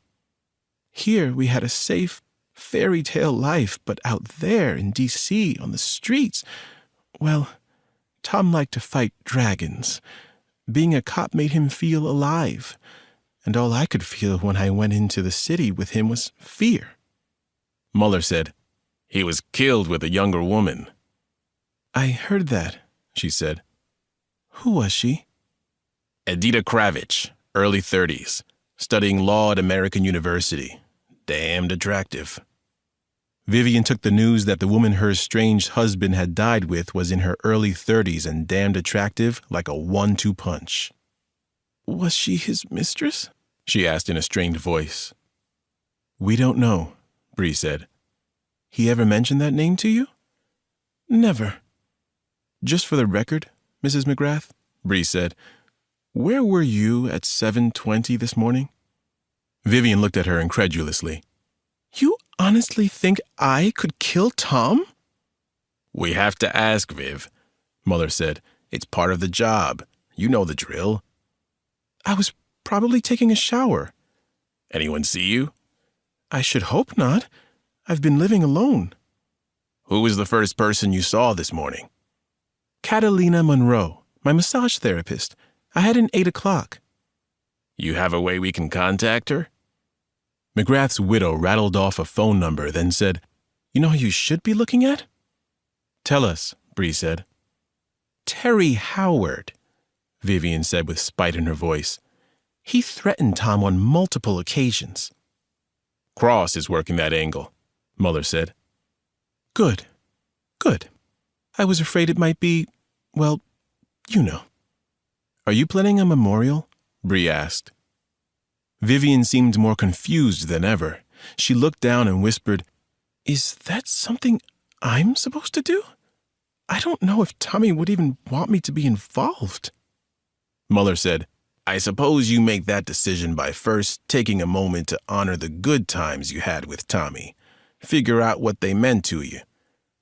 C: Here we had a safe, fairy tale life, but out there in D.C. on the streets, well, Tom liked to fight dragons. Being a cop made him feel alive, and all I could feel when I went into the city with him was fear.
B: Muller said, He was killed with a younger woman.
C: I heard that, she said. Who was she?
B: Edita Kravitch, early 30s, studying law at American University. Damned attractive. Vivian took the news that the woman her estranged husband had died with was in her early 30s and damned attractive like a 1-2 punch.
C: Was she his mistress?
B: She asked in a strained voice.
C: We don't know, Bree said. He ever mentioned that name to you? Never. Just for the record, Mrs. McGrath, Bree said, where were you at 7:20 this morning?
B: Vivian looked at her incredulously.
C: You honestly think I could kill Tom?
B: We have to ask, Viv, Muller said. It's part of the job. You know the drill.
C: I was probably taking a shower.
B: Anyone see you?
C: I should hope not. I've been living alone.
B: Who was the first person you saw this morning?
C: Catalina Monroe, my massage therapist. I had an 8 o'clock.
B: You have a way we can contact her? McGrath's widow rattled off a phone number, then said,
C: You know who you should be looking at?
B: Tell us, Bree said.
C: Terry Howard, Vivian said with spite in her voice. He threatened Tom on multiple occasions.
B: Cross is working that angle, Muller said.
C: Good. Good. I was afraid it might be, well, you know.
B: Are you planning a memorial? Bree asked. Vivian seemed more confused than ever. She looked down and whispered,
C: Is that something I'm supposed to do? I don't know if Tommy would even want me to be involved.
B: Muller said, I suppose you make that decision by first taking a moment to honor the good times you had with Tommy. Figure out what they meant to you.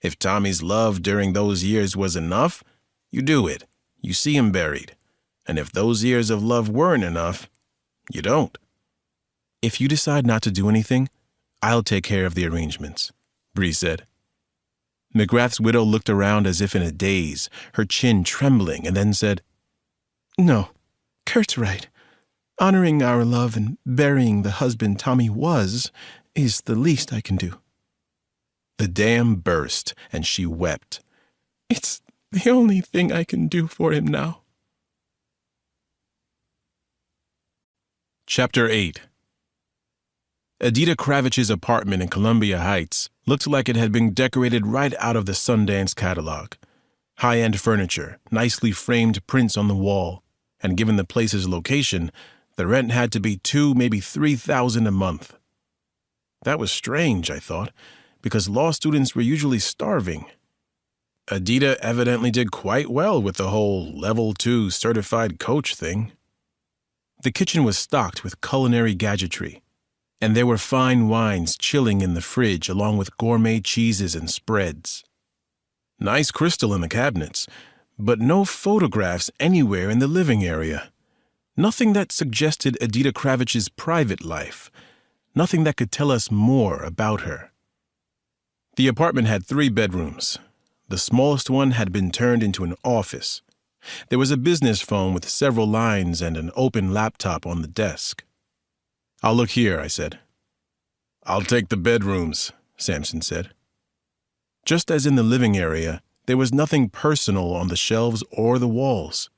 B: If Tommy's love during those years was enough, you do it. You see him buried. And if those years of love weren't enough, you don't.
C: If you decide not to do anything, I'll take care of the arrangements, Bree said.
B: McGrath's widow looked around as if in a daze, her chin trembling, and then said,
C: No, Kurt's right. Honoring our love and burying the husband Tommy was is the least I can do.
B: The dam burst, and she wept.
C: It's the only thing I can do for him now.
B: Chapter 8. Edita Kravich's apartment in Columbia Heights looked like it had been decorated right out of the Sundance catalog. High-end furniture, nicely framed prints on the wall, and given the place's location, the rent had to be $2,000, maybe $3,000 a month. That was strange, I thought, because law students were usually starving. Edita evidently did quite well with the whole Level 2 certified coach thing. The kitchen was stocked with culinary gadgetry, and there were fine wines chilling in the fridge along with gourmet cheeses and spreads. Nice crystal in the cabinets, but no photographs anywhere in the living area. Nothing that suggested Edita Kravich's private life. Nothing that could tell us more about her. The apartment had 3 bedrooms. The smallest one had been turned into an office. There was a business phone with several lines and an open laptop on the desk. "I'll look here," I said. "I'll take the bedrooms," Sampson said. Just as in the living area, there was nothing personal on the shelves or the walls.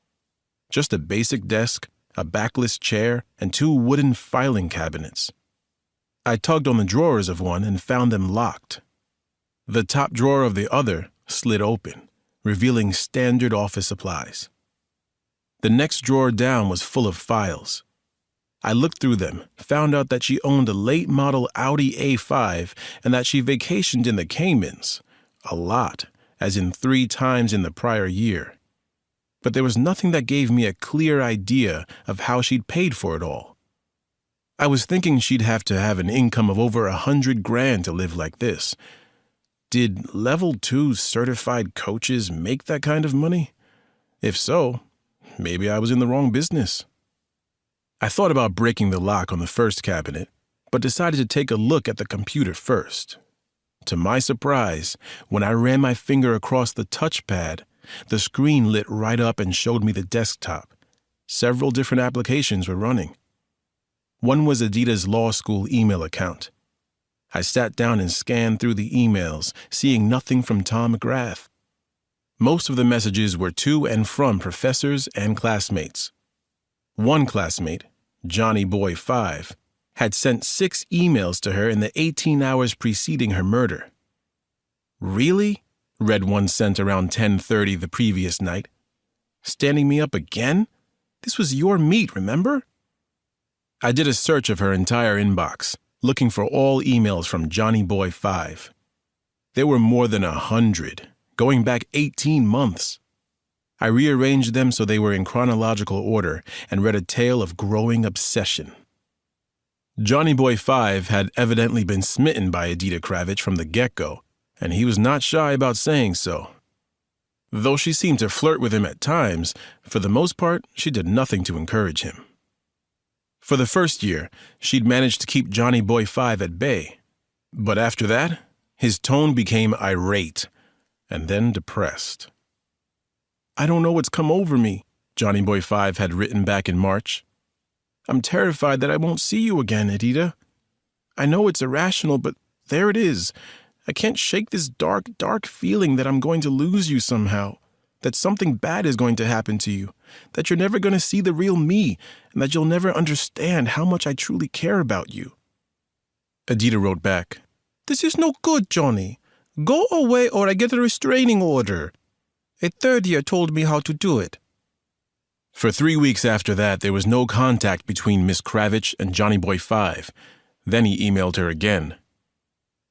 B: Just a basic desk, a backless chair, and 2 wooden filing cabinets. I tugged on the drawers of one and found them locked. The top drawer of the other slid open, revealing standard office supplies. The next drawer down was full of files. I looked through them, found out that she owned a late-model Audi A5 and that she vacationed in the Caymans. A lot, as in 3 times in the prior year. But there was nothing that gave me a clear idea of how she'd paid for it all. I was thinking she'd have to have an income of over $100,000 to live like this. Did Level 2 certified coaches make that kind of money? If so, maybe I was in the wrong business. I thought about breaking the lock on the first cabinet, but decided to take a look at the computer first. To my surprise, when I ran my finger across the touchpad, the screen lit right up and showed me the desktop. Several different applications were running. One was Edita's law school email account. I sat down and scanned through the emails, seeing nothing from Tom McGrath. Most of the messages were to and from professors and classmates. One classmate, Johnny Boy 5, had sent 6 emails to her in the 18 hours preceding her murder. "Really?" read one sent around 10:30 the previous night. "Standing me up again? This was your meat, remember?" I did a search of her entire inbox, looking for all emails from Johnny Boy 5. There were more than 100, going back 18 months. I rearranged them so they were in chronological order and read a tale of growing obsession. Johnny Boy 5 had evidently been smitten by Edita Kravich from the get-go, and he was not shy about saying so. Though she seemed to flirt with him at times, for the most part, she did nothing to encourage him. For the first year, she'd managed to keep Johnny Boy 5 at bay. But after that, his tone became irate, and then depressed. "I don't know what's come over me," Johnny Boy 5 had written back in March. "I'm terrified that I won't see you again, Edita. I know it's irrational, but there it is. I can't shake this dark feeling that I'm going to lose you somehow, that something bad is going to happen to you, that you're never going to see the real me, and that you'll never understand how much I truly care about you." Edita wrote back, "This is no good, Johnny. Go away or I get a restraining order. A third year told me how to do it." For 3 weeks after that, there was no contact between Miss Kravich and Johnny Boy 5. Then he emailed her again.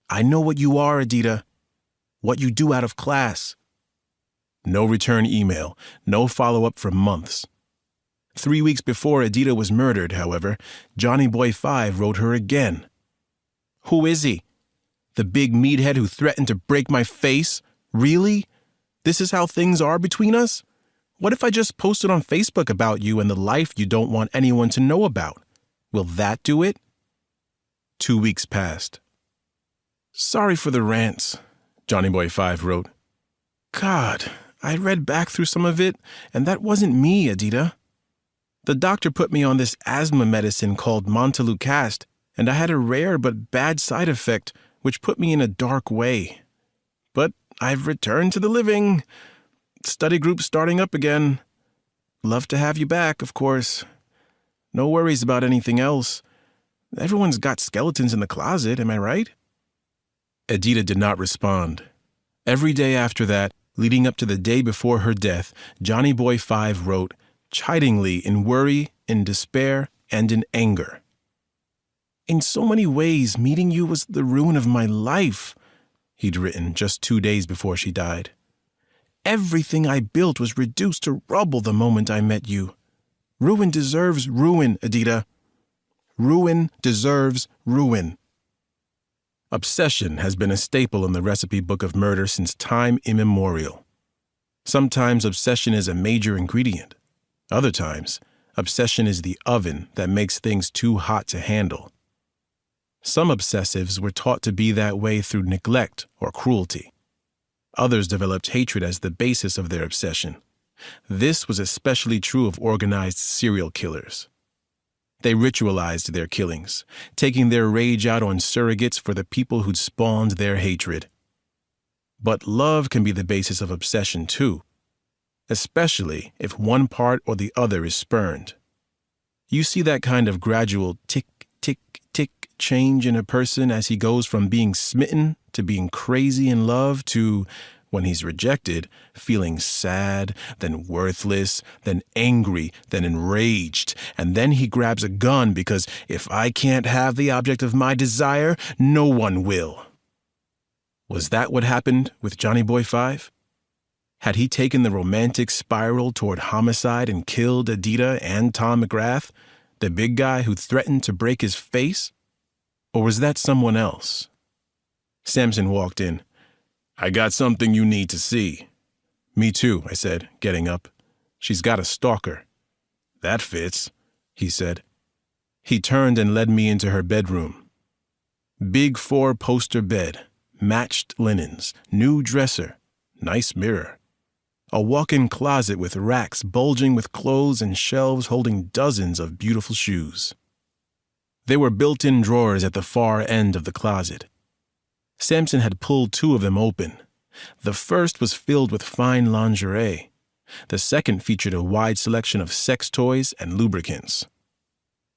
B: "I know what you are, Edita. What you do out of class." No return email, no follow-up for months. 3 weeks before Edita was murdered, however, Johnny Boy 5 wrote her again. "Who is he? The big meathead who threatened to break my face? Really? This is how things are between us? What if I just posted on Facebook about you and the life you don't want anyone to know about? Will that do it?" 2 weeks passed. "Sorry for the rants," Johnny Boy 5 wrote. "God, I read back through some of it, and that wasn't me, Edita. The doctor put me on this asthma medicine called Montelukast, and I had a rare but bad side effect, which put me in a dark way. But I've returned to the living. Study group starting up again. Love to have you back, of course. No worries about anything else.
C: Everyone's got skeletons in the closet, am I right?
B: Edita did not respond. Every day after that, leading up to the day before her death, Johnny Boy 5 wrote, chidingly in worry, in despair, and in anger.
C: In so many ways, meeting you was the ruin of my life,
B: he'd written just 2 days before she died.
C: Everything I built was reduced to rubble the moment I met you. Ruin deserves ruin, Edita. Ruin deserves ruin.
B: Obsession has been a staple in the recipe book of murder since time immemorial. Sometimes obsession is a major ingredient. Other times, obsession is the oven that makes things too hot to handle. Some obsessives were taught to be that way through neglect or cruelty. Others developed hatred as the basis of their obsession. This was especially true of organized serial killers. They ritualized their killings, taking their rage out on surrogates for the people who'd spawned their hatred. But love can be the basis of obsession too, especially if one part or the other is spurned. You see that kind of gradual tick, tick, tick change in a person as he goes from being smitten to being crazy in love to, when he's rejected, feeling sad, then worthless, then angry, then enraged, and then he grabs a gun because if I can't have the object of my desire, no one will. Was that what happened with Johnny Boy 5? Had he taken the romantic spiral toward homicide and killed Edita and Tom McGrath, the big guy who threatened to break his face? Or was that someone else? Samson walked in. I got something you need to see. Me too, I said, getting up. She's got a stalker. That fits, he said. He turned and led me into her bedroom. Big 4-poster bed, matched linens, new dresser, nice mirror. A walk-in closet with racks bulging with clothes and shelves holding dozens of beautiful shoes. There were built-in drawers at the far end of the closet. Samson had pulled 2 of them open. The first was filled with fine lingerie. The second featured a wide selection of sex toys and lubricants.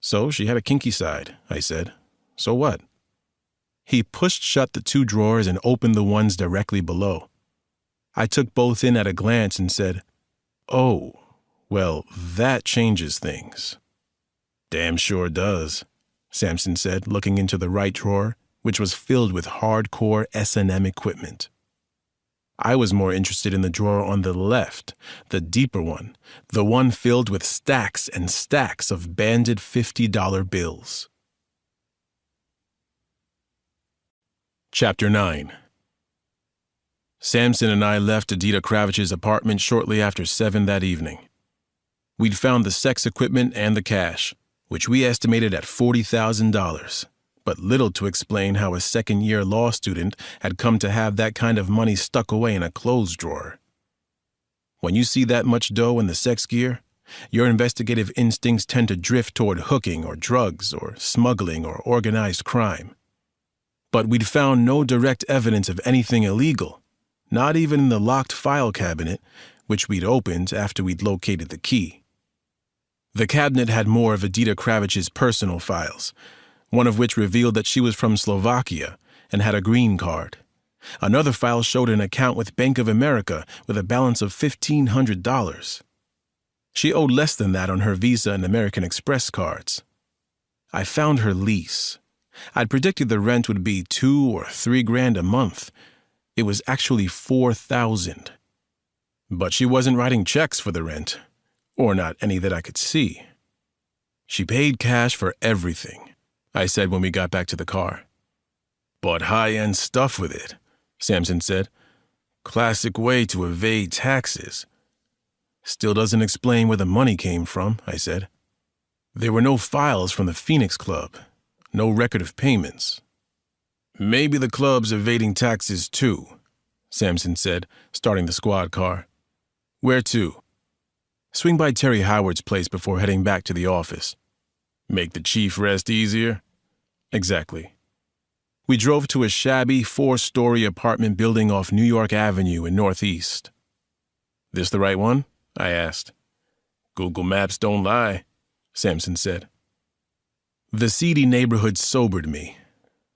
B: So she had a kinky side, I said. So what? He pushed shut the 2 drawers and opened the ones directly below. I took both in at a glance and said, "Oh, well, that changes things." "Damn sure does," Samson said, looking into the right drawer, which was filled with hardcore S&M equipment. I was more interested in the drawer on the left, the deeper one, the one filled with stacks and stacks of banded $50 bills. Chapter 9. Samson and I left Edita Kravich's apartment shortly after 7 that evening. We'd found the sex equipment and the cash, which we estimated at $40,000, but little to explain how a second-year law student had come to have that kind of money stuck away in a clothes drawer. When you see that much dough in the sex gear, your investigative instincts tend to drift toward hooking or drugs or smuggling or organized crime. But we'd found no direct evidence of anything illegal, not even in the locked file cabinet, which we'd opened after we'd located the key. The cabinet had more of Edita Kravich's personal files, one of which revealed that she was from Slovakia and had a green card. Another file showed an account with Bank of America with a balance of $1,500. She owed less than that on her Visa and American Express cards. I found her lease. I'd predicted the rent would be $2 or $3 grand a month. It was actually $4,000. But she wasn't writing checks for the rent, or not any that I could see. She paid cash for everything, I said when we got back to the car. Bought high-end stuff with it, Samson said. Classic way to evade taxes. Still doesn't explain where the money came from, I said. There were no files from the Phoenix Club, no record of payments. Maybe the club's evading taxes too, Samson said, starting the squad car. Where to? Swing by Terry Howard's place before heading back to the office. Make the chief rest easier? Exactly. We drove to a shabby 4-story apartment building off New York Avenue in Northeast. This the right one? I asked. Google Maps don't lie, Samson said. The seedy neighborhood sobered me,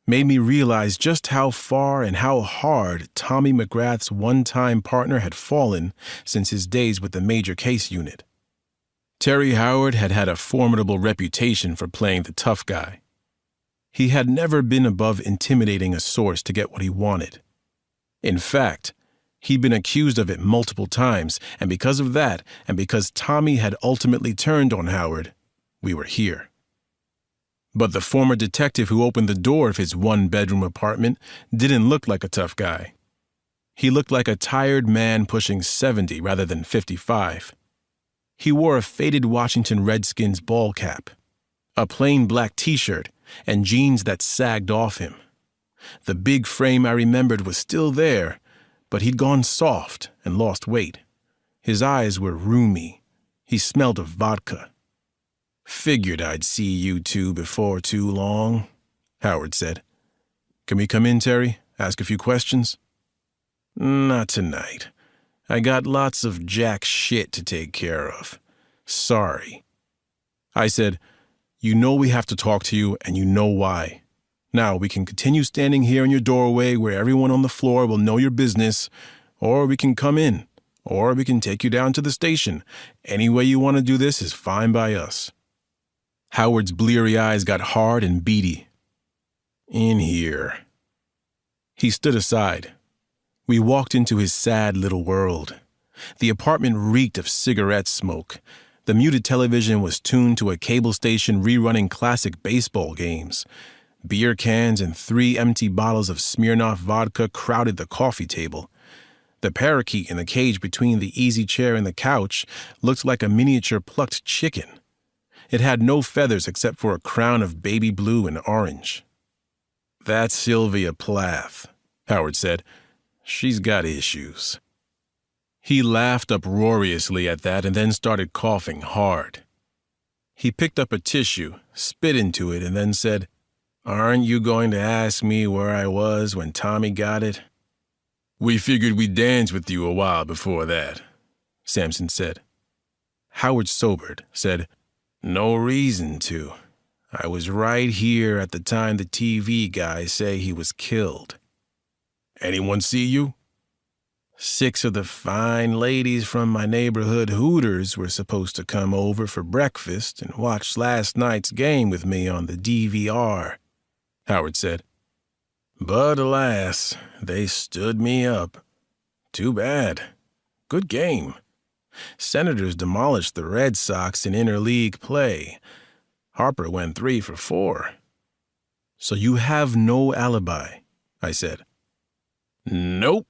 B: made me realize just how far and how hard Tommy McGrath's one-time partner had fallen since his days with the major case unit. Terry Howard had had a formidable reputation for playing the tough guy. He had never been above intimidating a source to get what he wanted. In fact, he'd been accused of it multiple times, and because of that, and because Tommy had ultimately turned on Howard, we were here. But the former detective who opened the door of his one-bedroom apartment didn't look like a tough guy. He looked like a tired man pushing 70 rather than 55. He wore a faded Washington Redskins ball cap, a plain black t-shirt, and jeans that sagged off him. The big frame I remembered was still there, but he'd gone soft and lost weight. His eyes were rheumy. He smelled of vodka. "Figured I'd see you two before too long," Howard said. "Can we come in, Terry? Ask a few questions?" "Not tonight. I got lots of jack shit to take care of. Sorry." I said, "You know we have to talk to you, and you know why. Now, we can continue standing here in your doorway where everyone on the floor will know your business, or we can come in, or we can take you down to the station. Any way you want to do this is fine by us." Howard's bleary eyes got hard and beady. "In here." He stood aside. We walked into his sad little world. The apartment reeked of cigarette smoke. The muted television was tuned to a cable station rerunning classic baseball games. Beer cans and 3 empty bottles of Smirnoff vodka crowded the coffee table. The parakeet in the cage between the easy chair and the couch looked like a miniature plucked chicken. It had no feathers except for a crown of baby blue and orange. "That's Sylvia Plath," Howard said. "She's got issues." He laughed uproariously at that and then started coughing hard. He picked up a tissue, spit into it, and then said, "Aren't you going to ask me where I was when Tommy got it?" "We figured we'd dance with you a while before that," Sampson said. Howard sobered, said, "No reason to. I was right here at the time the TV guys say he was killed." "Anyone see you?" "6 of the fine ladies from my neighborhood Hooters were supposed to come over for breakfast and watch last night's game with me on the DVR," Howard said. "But alas, they stood me up. Too bad. Good game. Senators demolished the Red Sox in interleague play. Harper went 3 for 4. "So you have no alibi," I said. "Nope,"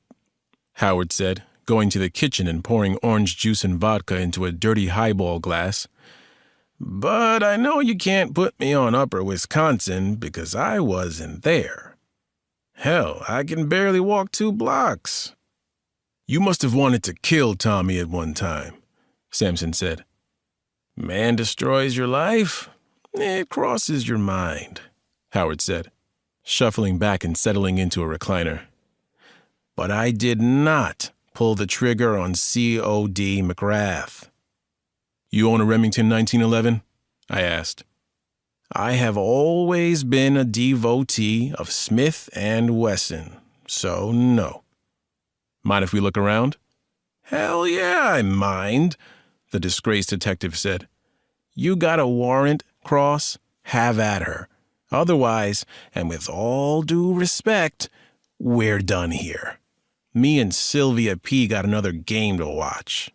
B: Howard said, going to the kitchen and pouring orange juice and vodka into a dirty highball glass. "But I know you can't put me on Upper Wisconsin because I wasn't there. Hell, I can barely walk 2 blocks. "You must have wanted to kill Tommy at one time," Sampson said. "Man destroys your life, it crosses your mind," Howard said, shuffling back and settling into a recliner. "But I did not pull the trigger on C.O.D. McGrath." "You own a Remington 1911? I asked. "I have always been a devotee of Smith & Wesson, so no." "Mind if we look around?" "Hell yeah, I mind," the disgraced detective said. "You got a warrant, Cross? Have at her. Otherwise, and with all due respect, we're done here. Me and Sylvia P. got another game to watch."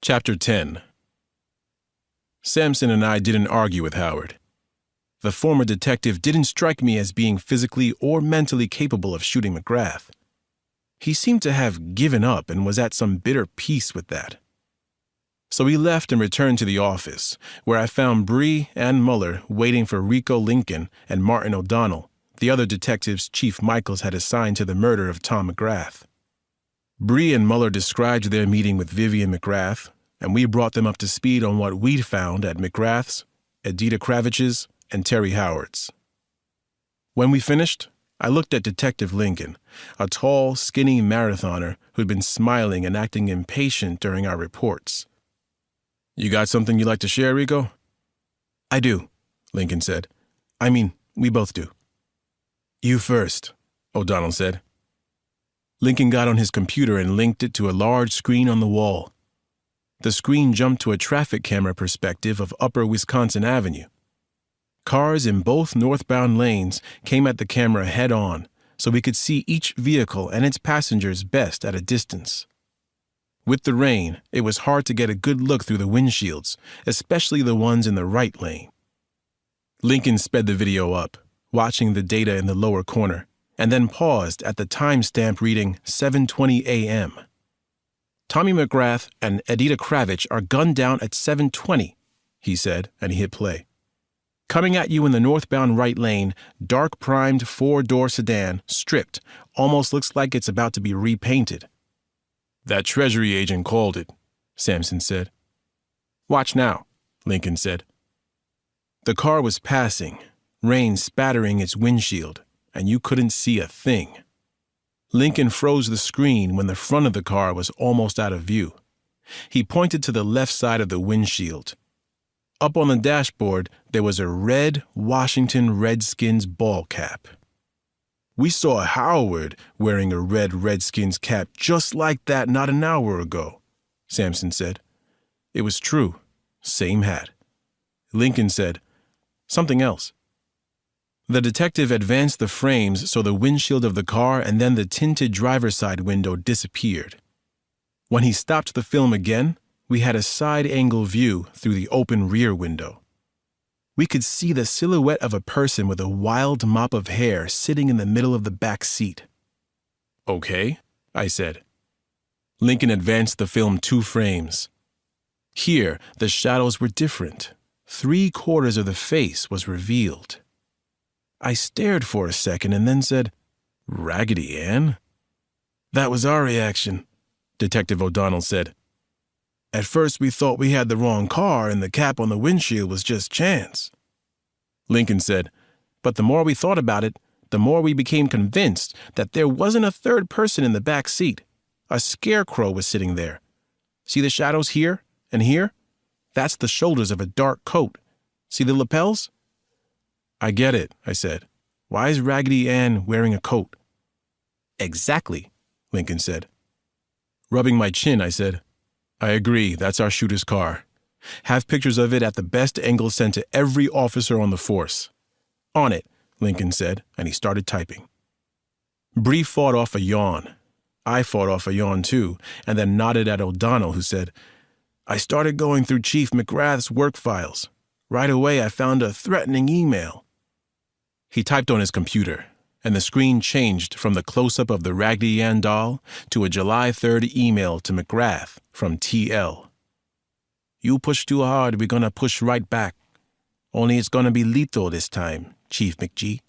B: Chapter 10. Sampson and I didn't argue with Howard. The former detective didn't strike me as being physically or mentally capable of shooting McGrath. He seemed to have given up and was at some bitter peace with that. So we left and returned to the office, where I found Bree and Muller waiting for Rico Lincoln and Martin O'Donnell, the other detectives Chief Michaels had assigned to the murder of Tom McGrath. Bree and Muller described their meeting with Vivian McGrath, and we brought them up to speed on what we'd found at McGrath's, Edita Kravich's, and Terry Howard's. When we finished, I looked at Detective Lincoln, a tall, skinny marathoner who'd been smiling and acting impatient during our reports. You got something you'd like to share, Rico?
C: I do, Lincoln said. I mean, we both do.
B: You first, O'Donnell said.
C: Lincoln got on his computer and linked it to a large screen on the wall. The screen jumped to a traffic camera perspective of Upper Wisconsin Avenue. Cars in both northbound lanes came at the camera head-on, so we could see each vehicle and its passengers best at a distance. With the rain, it was hard to get a good look through the windshields, especially the ones in the right lane. Lincoln sped the video up, watching the data in the lower corner, and then paused at the timestamp reading 7:20 a.m. Tommy McGrath and Edita Kravitch are gunned down at 7:20, he said, and he hit play. Coming at you in the northbound right lane, dark-primed four-door sedan, stripped, almost looks like it's about to be repainted.
B: That Treasury agent called it, Sampson said.
C: Watch now, Lincoln said. The car was passing, rain spattering its windshield, and you couldn't see a thing. Lincoln froze the screen when the front of the car was almost out of view. He pointed to the left side of the windshield. Up on the dashboard, there was a red Washington Redskins ball cap. We saw Howard wearing a red Redskins cap just like that not an hour ago, Sampson said. It was true. Same hat. Lincoln said, something else. The detective advanced the frames so the windshield of the car and then the tinted driver's side window disappeared. When he stopped the film again, we had a side-angle view through the open rear window. We could see the silhouette of a person with a wild mop of hair sitting in the middle of the back seat.
B: Okay, I said.
C: Lincoln advanced the film 2 frames. Here, the shadows were different. 3/4 of the face was revealed. I stared for a second and then said, Raggedy Ann? That was our reaction, Detective O'Donnell said. At first we thought we had the wrong car and the cap on the windshield was just chance. Lincoln said, but the more we thought about it, the more we became convinced that there wasn't a third person in the back seat. A scarecrow was sitting there. See the shadows here and here? That's the shoulders of a dark coat. See the lapels? I get it, I said. Why is Raggedy Ann wearing a coat? Exactly, Lincoln said. Rubbing my chin, I said, I agree, that's our shooter's car. Have pictures of it at the best angle sent to every officer on the force. On it, Lincoln said, and he started typing. Bree fought off a yawn. I fought off a yawn too, and then nodded at O'Donnell, who said, I started going through Chief McGrath's work files. Right away I found a threatening email. He typed on his computer, and the screen changed from the close-up of the Raggedy Ann doll to a July 3rd email to McGrath from TL. You push too hard, we're gonna push right back. Only it's gonna be lethal this time, Chief McGee.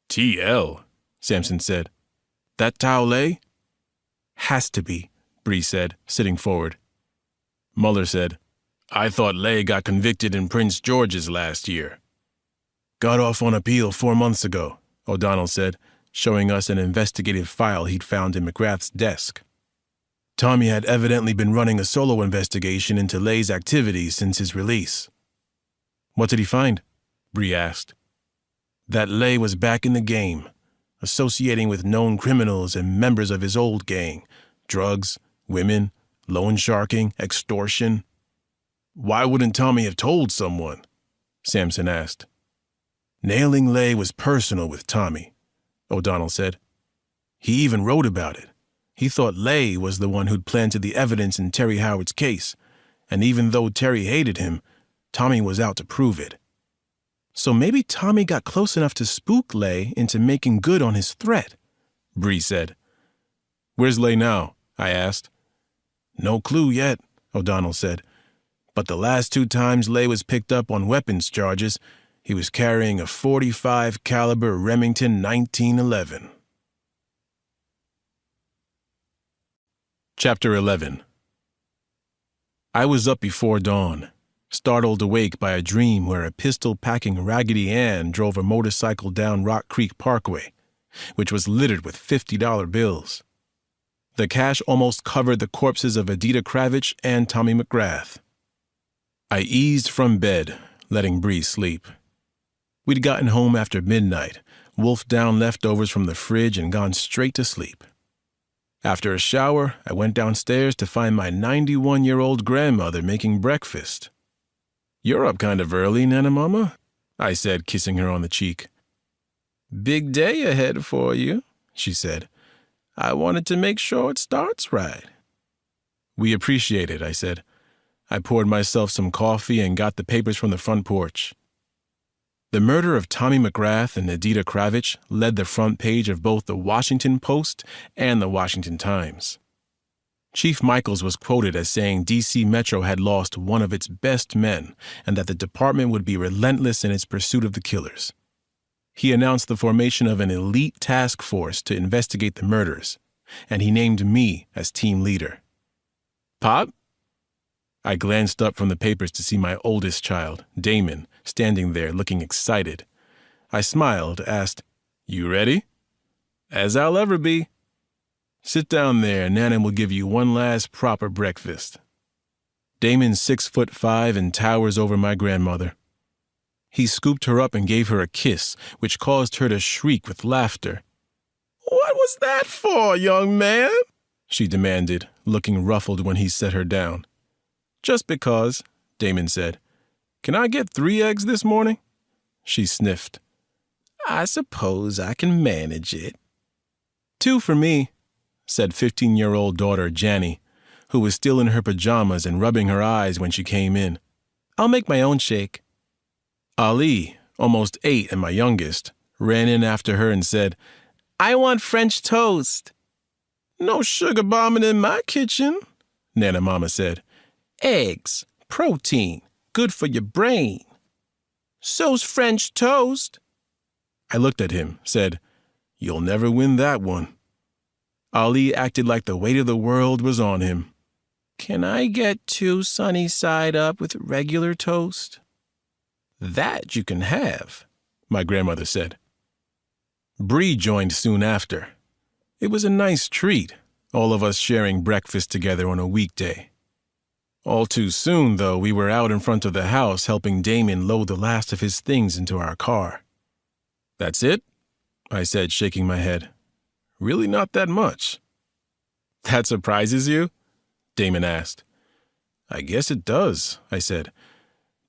B: TL, Sampson said.
C: That Taole? Has to be, Bree said, sitting forward.
B: Muller said, I thought Lay got convicted in Prince George's last year.
C: Got off on appeal 4 months ago, O'Donnell said, showing us an investigative file he'd found in McGrath's desk. Tommy had evidently been running a solo investigation into Lay's activities since his release. What did he find? Bree asked. That Lay was back in the game, associating with known criminals and members of his old gang, drugs, women, loan sharking, extortion. Why wouldn't Tommy have told someone? Sampson asked. Nailing Lay was personal with Tommy, O'Donnell said. He even wrote about it. He thought Lay was the one who'd planted the evidence in Terry Howard's case, and even though Terry hated him, Tommy was out to prove it. So maybe Tommy got close enough to spook Lay into making good on his threat, Bree said. Where's Lay now? I asked. No clue yet, O'Donnell said. But the last 2 times Lay was picked up on weapons charges, he was carrying a .45 caliber Remington 1911. Chapter 11. I was up before dawn, startled awake by a dream where a pistol-packing Raggedy Ann drove a motorcycle down Rock Creek Parkway, which was littered with $50 bills. The cash almost covered the corpses of Edita Kravitch and Tommy McGrath.
B: I eased from bed, letting Bree sleep. We'd gotten home after midnight, wolfed down leftovers from the fridge, and gone straight to sleep. After a shower, I went downstairs to find my 91-year-old grandmother making breakfast. "You're up kind of early, Nana Mama," I said, kissing her on the cheek. "Big day ahead for you," she said. "I wanted to make sure it starts right." "We appreciate it," I said. I poured myself some coffee and got the papers from the front porch. The murder of Tommy McGrath and Edita Kravitch led the front page of both the Washington Post and the Washington Times. Chief Michaels was quoted as saying D.C. Metro had lost one of its best men and that the department would be relentless in its pursuit of the killers. He announced the formation of an elite task force to investigate the murders, and he named me as team leader. "Pop?" I glanced up from the papers to see my oldest child, Damon, standing there looking excited. I smiled, asked, "You ready?" "As I'll ever be." "Sit down there, and Nana will give you one last proper breakfast." Damon's 6'5" and towers over my grandmother. He scooped her up and gave her a kiss, which caused her to shriek with laughter. "What was that for, young man?" she demanded, looking ruffled when he set her down. "Just because," Damon said. "Can I get 3 eggs this morning?" She sniffed. "I suppose I can manage it." "2 for me," said 15-year-old daughter Janny, who was still in her pajamas and rubbing her eyes when she came in. "I'll make my own shake." Ali, almost 8 and my youngest, ran in after her and said, "I want French toast." "No sugar bombing in my kitchen," Nana Mama said. "Eggs, protein, good for your brain. So's French toast." I looked at him, said, "You'll never win that one." Ali acted like the weight of the world was on him. "Can I get 2 sunny side up with regular toast?" "That you can have," my grandmother said. Bree joined soon after. It was a nice treat, all of us sharing breakfast together on a weekday. All too soon, though, we were out in front of the house helping Damon load the last of his things into our car. "That's it?" I said, shaking my head. "Really not that much." "That surprises you?" Damon asked. "I guess it does," I said.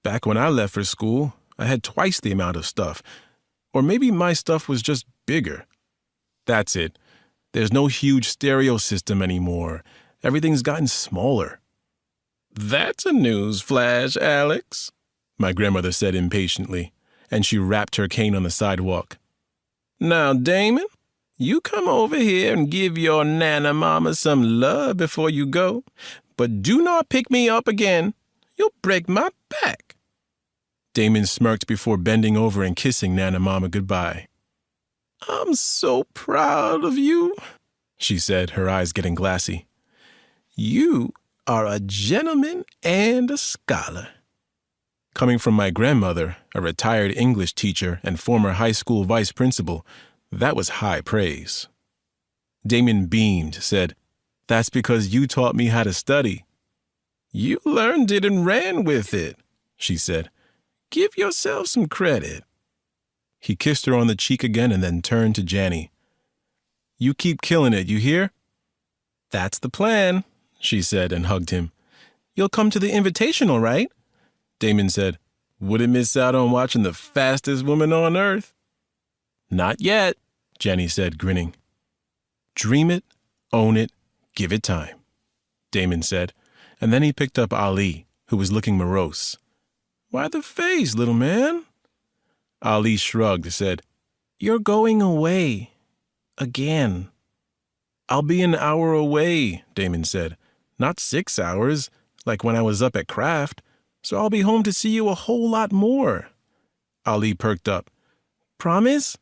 B: "Back when I left for school, I had twice the amount of stuff. Or maybe my stuff was just bigger." "That's it. There's no huge stereo system anymore. Everything's gotten smaller." "That's a news flash, Alex," my grandmother said impatiently, and she rapped her cane on the sidewalk. "Now, Damon, you come over here and give your Nana Mama some love before you go, but do not pick me up again. You'll break my back." Damon smirked before bending over and kissing Nana Mama goodbye. "I'm so proud of you," she said, her eyes getting glassy. "You are a gentleman and a scholar." Coming from my grandmother, a retired English teacher and former high school vice principal, that was high praise. Damon beamed, said, "That's because you taught me how to study." "You learned it and ran with it," she said. "Give yourself some credit." He kissed her on the cheek again and then turned to Janny. "You keep killing it, you hear?" "That's the plan," she said and hugged him. "You'll come to the invitational, right?" Damon said, "Wouldn't miss out on watching the fastest woman on earth." "Not yet," Janny said, grinning. "Dream it, own it, give it time," Damon said, and then he picked up Ali, who was looking morose. "Why the face, little man?" Ali shrugged, said, "You're going away. Again." "I'll be an hour away," Damon said. "Not 6 hours, like when I was up at Kraft. So I'll be home to see you a whole lot more." Ali perked up. "Promise?"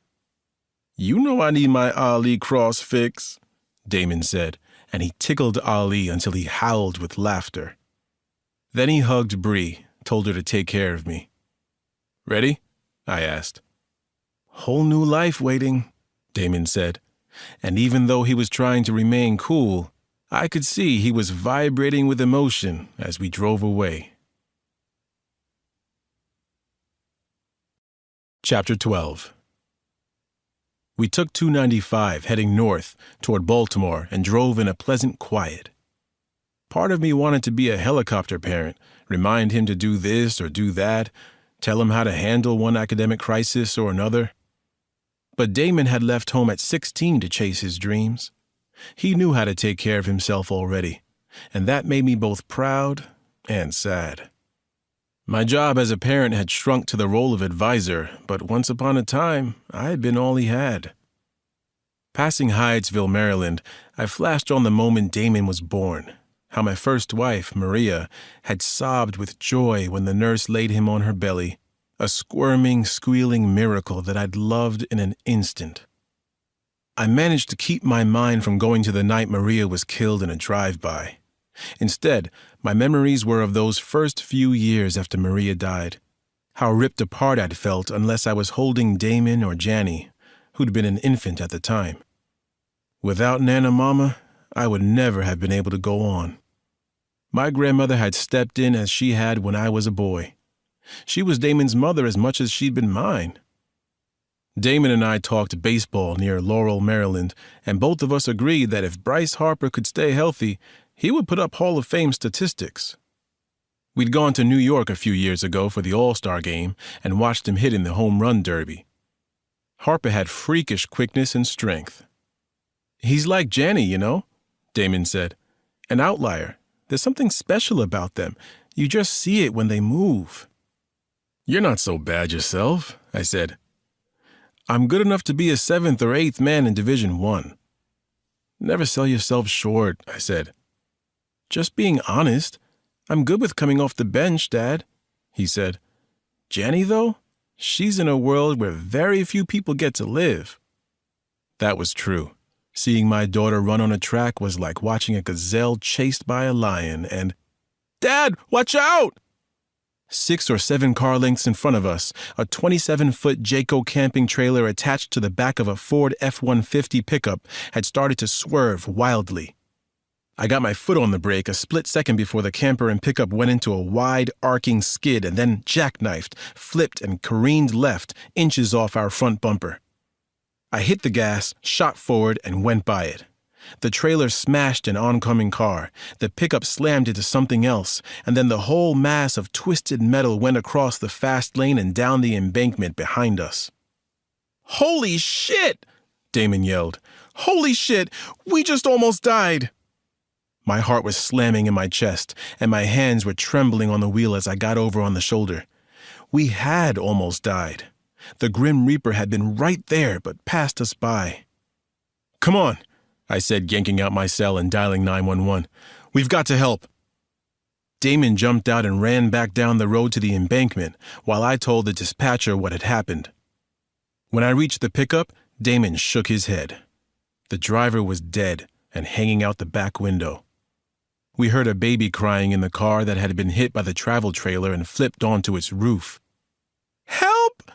B: "You know I need my Ali cross fix," Damon said, and he tickled Ali until he howled with laughter. Then he hugged Bree, told her to take care of me. "Ready?" I asked. "Whole new life waiting," Damon said, and even though he was trying to remain cool, I could see he was vibrating with emotion as we drove away. Chapter 12. We took 295 heading north toward Baltimore and drove in a pleasant quiet. Part of me wanted to be a helicopter parent, remind him to do this or do that, tell him how to handle one academic crisis or another. But Damon had left home at 16 to chase his dreams. He knew how to take care of himself already, and that made me both proud and sad. My job as a parent had shrunk to the role of advisor, but once upon a time, I had been all he had. Passing Hyattsville, Maryland, I flashed on the moment Damon was born, how my first wife, Maria, had sobbed with joy when the nurse laid him on her belly, a squirming, squealing miracle that I'd loved in an instant. I managed to keep my mind from going to the night Maria was killed in a drive-by. Instead, my memories were of those first few years after Maria died, how ripped apart I'd felt unless I was holding Damon or Janny, who'd been an infant at the time. Without Nana Mama, I would never have been able to go on. My grandmother had stepped in as she had when I was a boy. She was Damon's mother as much as she'd been mine. Damon and I talked baseball near Laurel, Maryland, and both of us agreed that if Bryce Harper could stay healthy, he would put up Hall of Fame statistics. We'd gone to New York a few years ago for the All-Star game and watched him hit in the home run derby. Harper had freakish quickness and strength. "He's like Janny, you know," Damon said. "An outlier. There's something special about them. You just see it when they move." "You're not so bad yourself," I said. "I'm good enough to be a 7th or 8th man in Division I." "Never sell yourself short," I said. "Just being honest. I'm good with coming off the bench, Dad," he said. "Janny, though, she's in a world where very few people get to live." That was true. Seeing my daughter run on a track was like watching a gazelle chased by a lion and, "Dad, watch out!" 6 or 7 car lengths in front of us, a 27-foot Jayco camping trailer attached to the back of a Ford F-150 pickup had started to swerve wildly. I got my foot on the brake a split second before the camper and pickup went into a wide, arcing skid and then jackknifed, flipped, and careened left, inches off our front bumper. I hit the gas, shot forward, and went by it. The trailer smashed an oncoming car, the pickup slammed into something else, and then the whole mass of twisted metal went across the fast lane and down the embankment behind us. "Holy shit!" Damon yelled. "Holy shit! We just almost died!" My heart was slamming in my chest, and my hands were trembling on the wheel as I got over on the shoulder. We had almost died. The Grim Reaper had been right there, but passed us by. "Come on," I said, yanking out my cell and dialing 911. "We've got to help." Damon jumped out and ran back down the road to the embankment, while I told the dispatcher what had happened. When I reached the pickup, Damon shook his head. The driver was dead and hanging out the back window. We heard a baby crying in the car that had been hit by the travel trailer and flipped onto its roof. "Help!"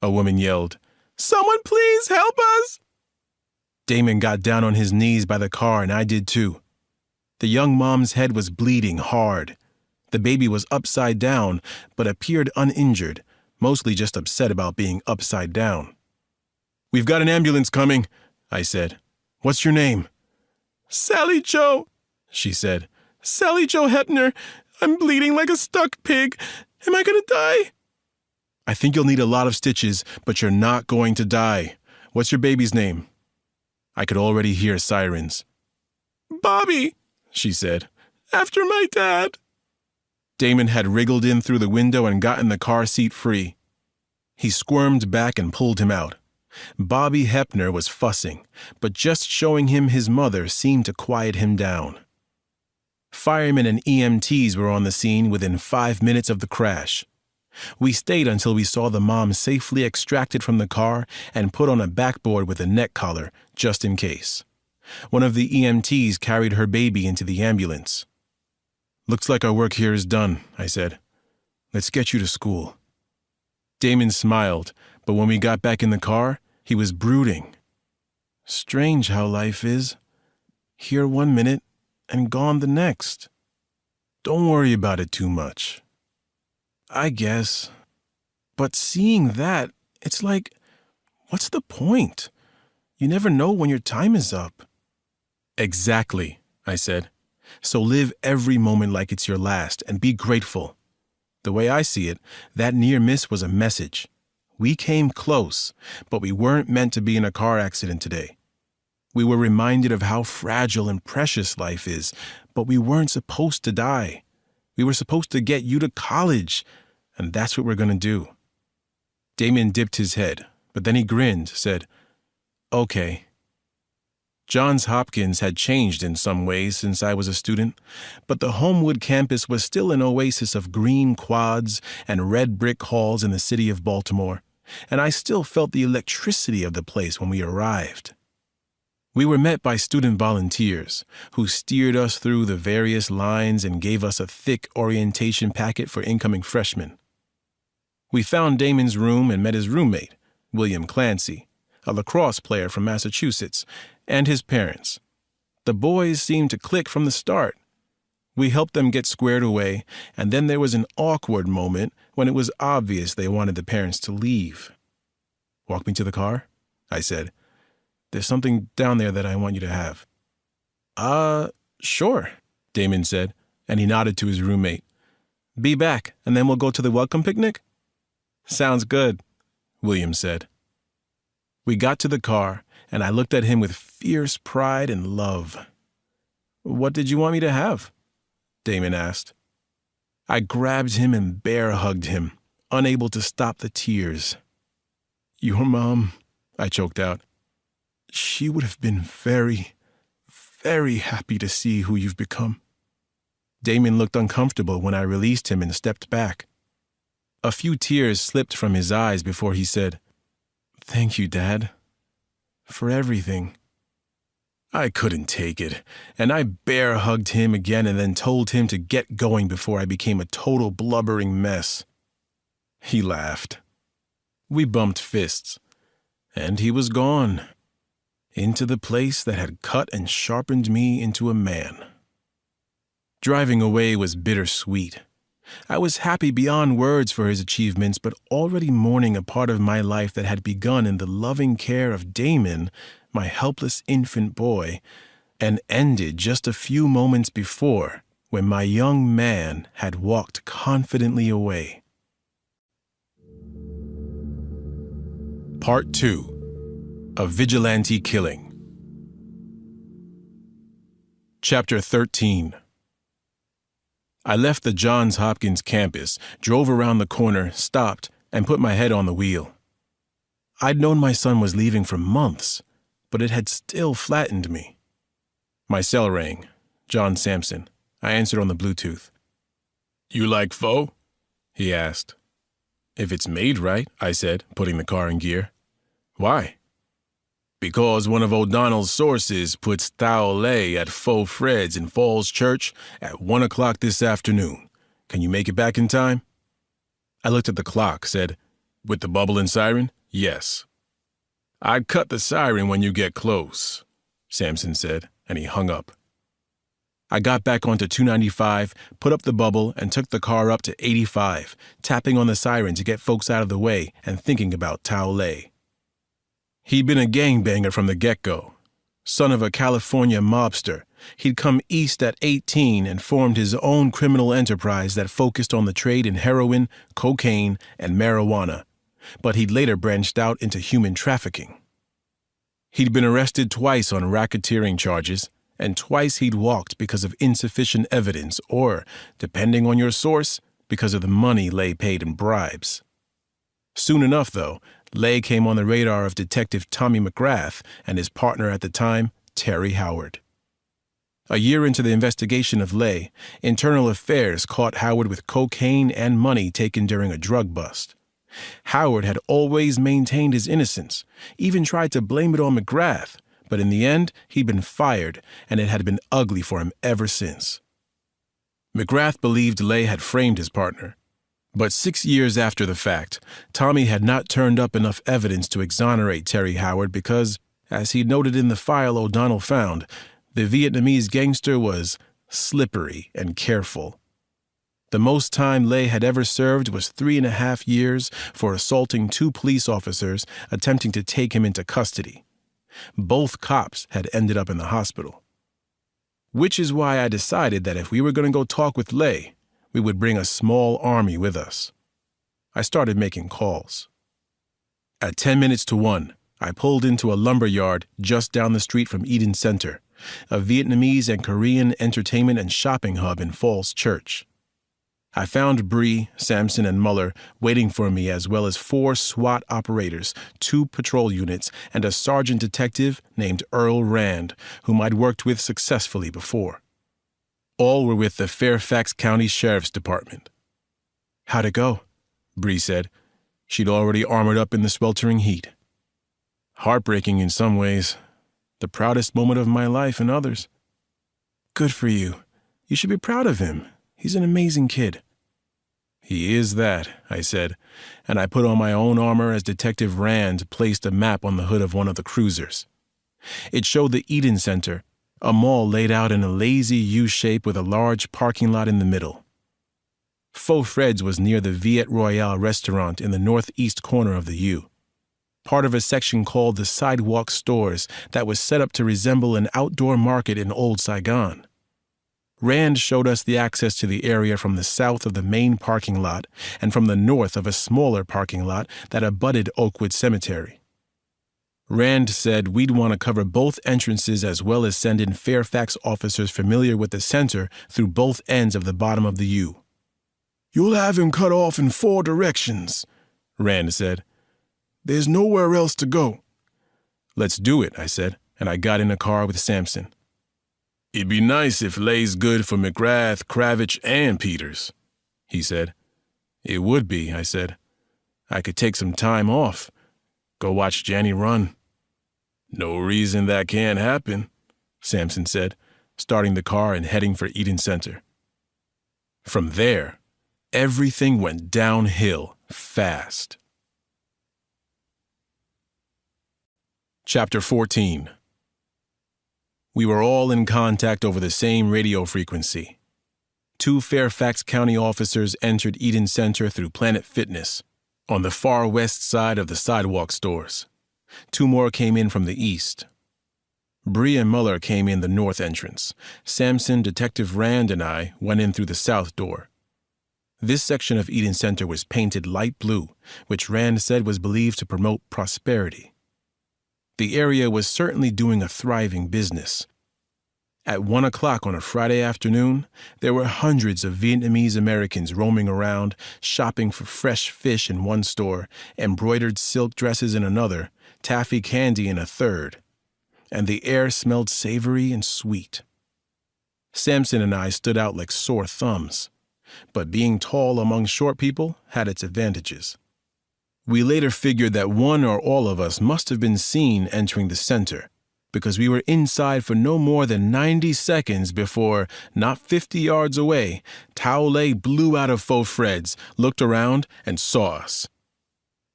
B: a woman yelled. "Someone please help us!" Damon got down on his knees by the car, and I did too. The young mom's head was bleeding hard. The baby was upside down, but appeared uninjured, mostly just upset about being upside down. "We've got an ambulance coming," I said. "What's your name?" "Sally Jo," she said. "Sally Jo Heppner. I'm bleeding like a stuck pig. Am I gonna die?" "I think you'll need a lot of stitches, but you're not going to die. What's your baby's name?" I could already hear sirens. "Bobby," she said. "After my dad." Damon had wriggled in through the window and gotten the car seat free. He squirmed back and pulled him out. Bobby Heppner was fussing, but just showing him his mother seemed to quiet him down. Firemen and EMTs were on the scene within 5 minutes of the crash. We stayed until we saw the mom safely extracted from the car and put on a backboard with a neck collar, just in case. One of the EMTs carried her baby into the ambulance. "Looks like our work here is done," I said. "Let's get you to school." Damon smiled, but when we got back in the car, he was brooding. "Strange how life is. Here 1 minute and gone the next. Don't worry about it too much." "I guess. But seeing that,
C: It's like, what's the point? You never know when your time is up.
B: Exactly, I said. So live every moment like it's your last and be grateful. The way I see it, that near miss was a message. We came close, but we weren't meant to be in a car accident today. We were reminded of how fragile and precious life is, but we weren't supposed to die. We were supposed to get you to college, and that's what we're going to do. Damon dipped his head, but then he grinned, said, "Okay." Johns Hopkins had changed in some ways since I was a student, but the Homewood campus was still an oasis of green quads and red brick halls in the city of Baltimore, and I still felt the electricity of the place when we arrived. We were met by student volunteers who steered us through the various lines and gave us a thick orientation packet for incoming freshmen. We found Damon's room and met his roommate, William Clancy, a lacrosse player from Massachusetts, and his parents. The boys seemed to click from the start. We helped them get squared away, and then there was an awkward moment when it was obvious they wanted the parents to leave. "Walk me to the car," I said. "There's something down there that I want you to have." Sure, Damon said, and he nodded to his roommate. "Be back, and then we'll go to the welcome picnic?" "Sounds good," William said. We got to the car, and I looked at him with fierce pride and love. "What did you want me to have?" Damon asked. I grabbed him and bear hugged him, unable to stop the tears. "Your mom," I choked out. "She would have been very, very happy to see who you've become." Damon looked uncomfortable when I released him and stepped back. A few tears slipped from his eyes before he said, "Thank you, Dad, for everything." I couldn't take it, and I bear hugged him again and then told him to get going before I became a total blubbering mess. He laughed. We bumped fists, and he was gone, into the place that had cut and sharpened me into a man. Driving away was bittersweet. I was happy beyond words for his achievements, but already mourning a part of my life that had begun in the loving care of Damon, my helpless infant boy, and ended just a few moments before, when my young man had walked confidently away. Part 2. A Vigilante Killing. Chapter 13. I left the Johns Hopkins campus, drove around the corner, stopped, and put my head on the wheel. I'd known my son was leaving for months, but it had still flattened me. My cell rang. John Sampson. I answered on the Bluetooth. "You like pho?" he asked. "If it's made right," I said, putting the car in gear. "Why?" "Because one of O'Donnell's sources puts Tao Lei at Faux Fred's in Falls Church at 1 o'clock this afternoon. Can you make it back in time?" I looked at the clock, said, "With the bubble and siren, yes." "I'd cut the siren when you get close," Sampson said, and he hung up. I got back onto 295, put up the bubble, and took the car up to 85, tapping on the siren to get folks out of the way and thinking about Tao Lei. He'd been a gangbanger from the get-go. Son of a California mobster, he'd come east at 18 and formed his own criminal enterprise that focused on the trade in heroin, cocaine, and marijuana, but he'd later branched out into human trafficking. He'd been arrested twice on racketeering charges, and twice he'd walked because of insufficient evidence or, depending on your source, because of the money Lei paid in bribes. Soon enough, though, Lei came on the radar of Detective Tommy McGrath and his partner at the time, Terry Howard. A year into the investigation of Lei, Internal Affairs caught Howard with cocaine and money taken during a drug bust. Howard had always maintained his innocence, even tried to blame it on McGrath, but in the end, he'd been fired, and it had been ugly for him ever since. McGrath believed Lei had framed his partner. But 6 years after the fact, Tommy had not turned up enough evidence to exonerate Terry Howard because, as he noted in the file O'Donnell found, the Vietnamese gangster was slippery and careful. The most time Lay had ever served was 3.5 years for assaulting 2 police officers attempting to take him into custody. Both cops had ended up in the hospital. Which is why I decided that if we were going to go talk with Lay, we would bring a small army with us. I started making calls. At 10 minutes to 1, I pulled into a lumber yard just down the street from Eden Center, a Vietnamese and Korean entertainment and shopping hub in Falls Church. I found Bree, Sampson, and Muller waiting for me, as well as 4 SWAT operators, 2 patrol units, and a sergeant detective named Earl Rand, whom I'd worked with successfully before. All were with the Fairfax County Sheriff's Department. "How'd it go?" Bree said. She'd already armored up in the sweltering heat. "Heartbreaking in some ways. The proudest moment of my life in others." "Good for you. You should be proud of him. He's an amazing kid." "He is that," I said, and I put on my own armor as Detective Rand placed a map on the hood of one of the cruisers. It showed the Eden Center, a mall laid out in a lazy U-shape with a large parking lot in the middle. Faux Fred's was near the Viet Royale restaurant in the northeast corner of the U, part of a section called the Sidewalk Stores that was set up to resemble an outdoor market in old Saigon. Rand showed us the access to the area from the south of the main parking lot and from the north of a smaller parking lot that abutted Oakwood Cemetery. Rand said we'd want to cover both entrances as well as send in Fairfax officers familiar with the center through both ends of the bottom of the U. "You'll have him cut off in 4 directions," Rand said. "There's nowhere else to go." "Let's do it," I said, and I got in a car with Sampson. "It'd be nice if Lay's good for McGrath, Kravitch, and Peters," he said. "It would be," I said. "I could take some time off. Go watch Janny run." "No reason that can't happen," Sampson said, starting the car and heading for Eden Center. From there, everything went downhill fast. Chapter 14. We were all in contact over the same radio frequency. 2 Fairfax County officers entered Eden Center through Planet Fitness, on the far west side of the Sidewalk Stores. 2 more came in from the east. Bree and Muller came in the north entrance. Sampson, Detective Rand, and I went in through the south door. This section of Eden Center was painted light blue, which Rand said was believed to promote prosperity. The area was certainly doing a thriving business. At 1 o'clock on a Friday afternoon, there were hundreds of Vietnamese Americans roaming around, shopping for fresh fish in one store, embroidered silk dresses in another, taffy candy in a third, and the air smelled savory and sweet. Sampson and I stood out like sore thumbs, but being tall among short people had its advantages. We later figured that one or all of us must have been seen entering the center, because we were inside for no more than 90 seconds before, not 50 yards away, Tao Lay blew out of Faux Fred's, looked around, and saw us.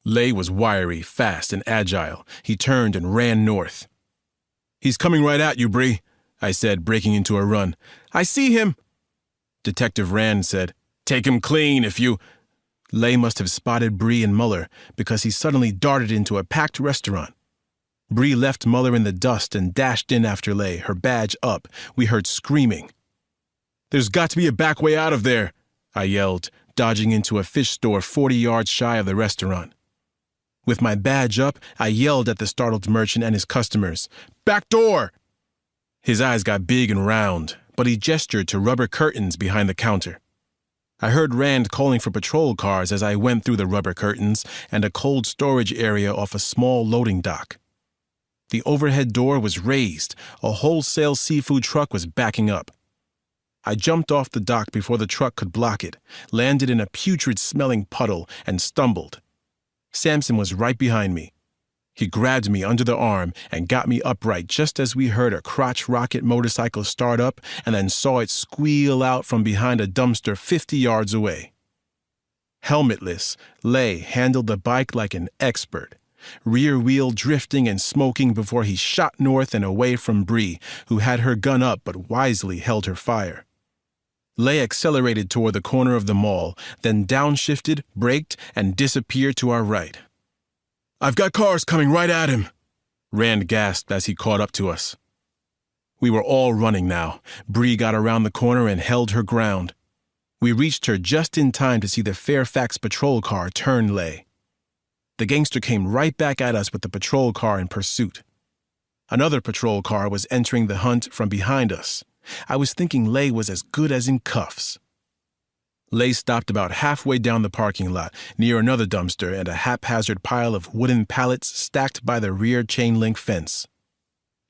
B: Lay was wiry, fast, and agile. He turned and ran north. "He's coming right at you, Bree," I said, breaking into a run. "I see him." Detective Rand said, "Take him clean if you—" Lay must have spotted Bree and Muller because he suddenly darted into a packed restaurant. Bree left Muller in the dust and dashed in after Lay, her badge up. We heard screaming. "There's got to be a back way out of there," I yelled, dodging into a fish store 40 yards shy of the restaurant. With my badge up, I yelled at the startled merchant and his customers, "Back door!" His eyes got big and round, but he gestured to rubber curtains behind the counter. I heard Rand calling for patrol cars as I went through the rubber curtains and a cold storage area off a small loading dock. The overhead door was raised. A wholesale seafood truck was backing up. I jumped off the dock before the truck could block it, landed in a putrid-smelling puddle, and stumbled. Sampson was right behind me. He grabbed me under the arm and got me upright just as we heard a crotch rocket motorcycle start up and then saw it squeal out from behind a dumpster 50 yards away. Helmetless, Lay handled the bike like an expert, rear wheel drifting and smoking before he shot north and away from Bree, who had her gun up but wisely held her fire. Lay accelerated toward the corner of the mall, then downshifted, braked, and disappeared to our right. "I've got cars coming right at him," Rand gasped as he caught up to us. We were all running now. Bree got around the corner and held her ground. We reached her just in time to see the Fairfax patrol car turn Lay. The gangster came right back at us with the patrol car in pursuit. Another patrol car was entering the hunt from behind us. I was thinking Lay was as good as in cuffs. Lay stopped about halfway down the parking lot, near another dumpster and a haphazard pile of wooden pallets stacked by the rear chain-link fence.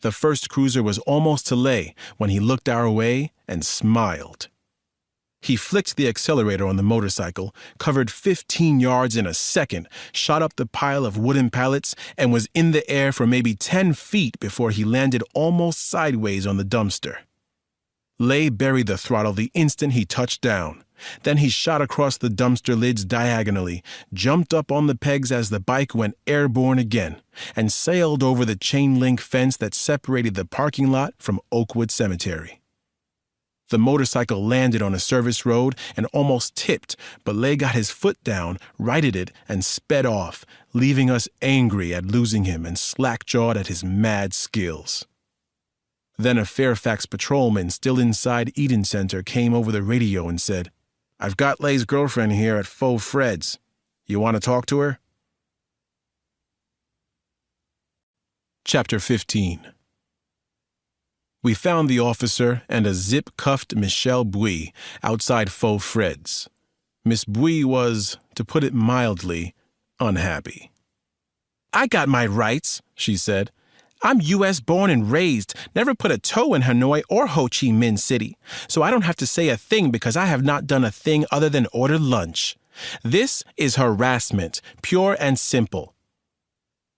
B: The first cruiser was almost to Lay when he looked our way and smiled. He flicked the accelerator on the motorcycle, covered 15 yards in a second, shot up the pile of wooden pallets, and was in the air for maybe 10 feet before he landed almost sideways on the dumpster. Lay buried the throttle the instant he touched down. Then he shot across the dumpster lids diagonally, jumped up on the pegs as the bike went airborne again, and sailed over the chain-link fence that separated the parking lot from Oakwood Cemetery. The motorcycle landed on a service road and almost tipped, but Lay got his foot down, righted it, and sped off, leaving us angry at losing him and slack-jawed at his mad skills. Then a Fairfax patrolman still inside Eden Center came over the radio and said, "I've got Lay's girlfriend here at Faux Fred's. You want to talk to her?" Chapter 15. We found the officer and a zip-cuffed Michelle Bouy outside Faux Fred's. Miss Bouy was, to put it mildly, unhappy. "I got my rights," she said. "I'm U.S. born and raised, never put a toe in Hanoi or Ho Chi Minh City, so I don't have to say a thing because I have not done a thing other than order lunch. This is harassment, pure and simple."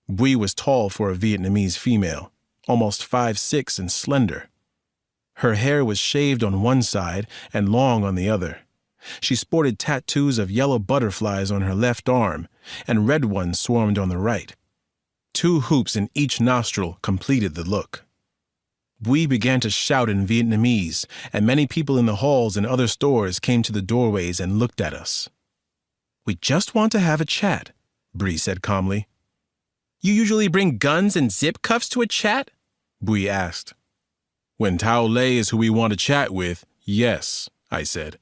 B: Bouy was tall for a Vietnamese female, almost 5'6" and slender. Her hair was shaved on one side and long on the other. She sported tattoos of yellow butterflies on her left arm, and red ones swarmed on the right. 2 hoops in each nostril completed the look. Bouy began to shout in Vietnamese, and many people in the halls and other stores came to the doorways and looked at us. "We just want to have a chat," Bree said calmly. "You usually bring guns and zip cuffs to a chat?" Bouy asked. "When Tao Lay is who we want to chat with, yes," I said.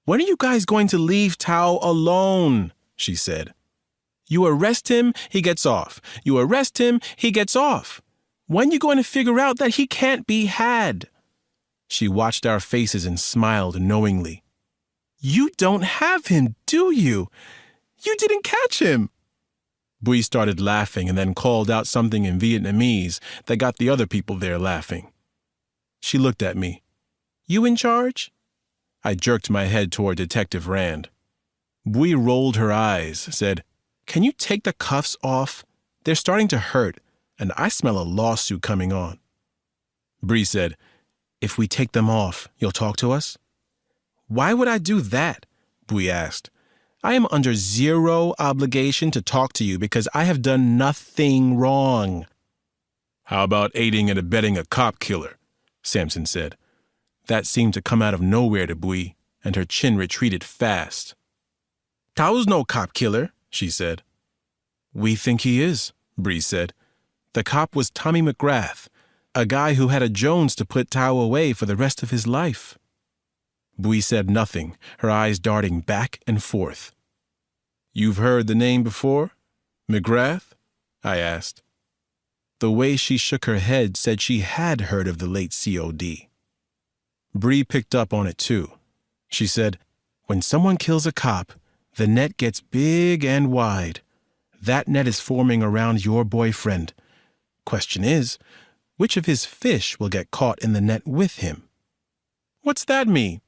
B: "When are you guys going to leave Tao alone?" she said. "You arrest him, he gets off. You arrest him, he gets off. When you going to figure out that he can't be had?" She watched our faces and smiled knowingly. "You don't have him, do you? You didn't catch him." Bouy started laughing and then called out something in Vietnamese that got the other people there laughing. She looked at me. "You in charge?" I jerked my head toward Detective Rand. Bouy rolled her eyes, said, "Can you take the cuffs off? They're starting to hurt, and I smell a lawsuit coming on." Bree said, "If we take them off, you'll talk to us?" "Why would I do that?" Bouy asked. "I am under zero obligation to talk to you because I have done nothing wrong." "How about aiding and abetting a cop killer?" Sampson said. That seemed to come out of nowhere to Bouy, and her chin retreated fast. "Tao's no cop killer," she said. "We think he is," Bree said. "The cop was Tommy McGrath, a guy who had a Jones to put Tao away for the rest of his life." Bouy said nothing, her eyes darting back and forth. "You've heard the name before? McGrath?" I asked. The way she shook her head said she had heard of the late COD. Bree picked up on it too. She said, "When someone kills a cop, the net gets big and wide. That net is forming around your boyfriend. Question is, which of his fish will get caught in the net with him?" "What's that mean?"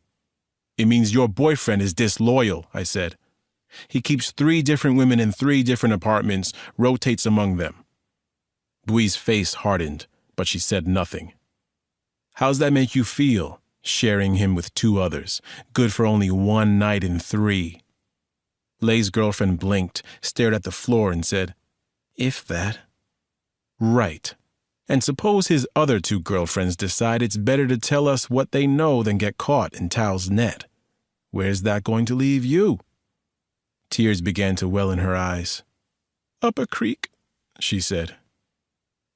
B: "It means your boyfriend is disloyal," I said. "He keeps 3 different women in 3 different apartments, rotates among them." Boui's face hardened, but she said nothing. "How's that make you feel, sharing him with 2 others, good for only 1 night in 3? Lay's girlfriend blinked, stared at the floor, and said, "If that." "Right. And suppose his other 2 girlfriends decide it's better to tell us what they know than get caught in Tal's net. Where's that going to leave you? Tears began to well in her eyes. Up a creek, she said.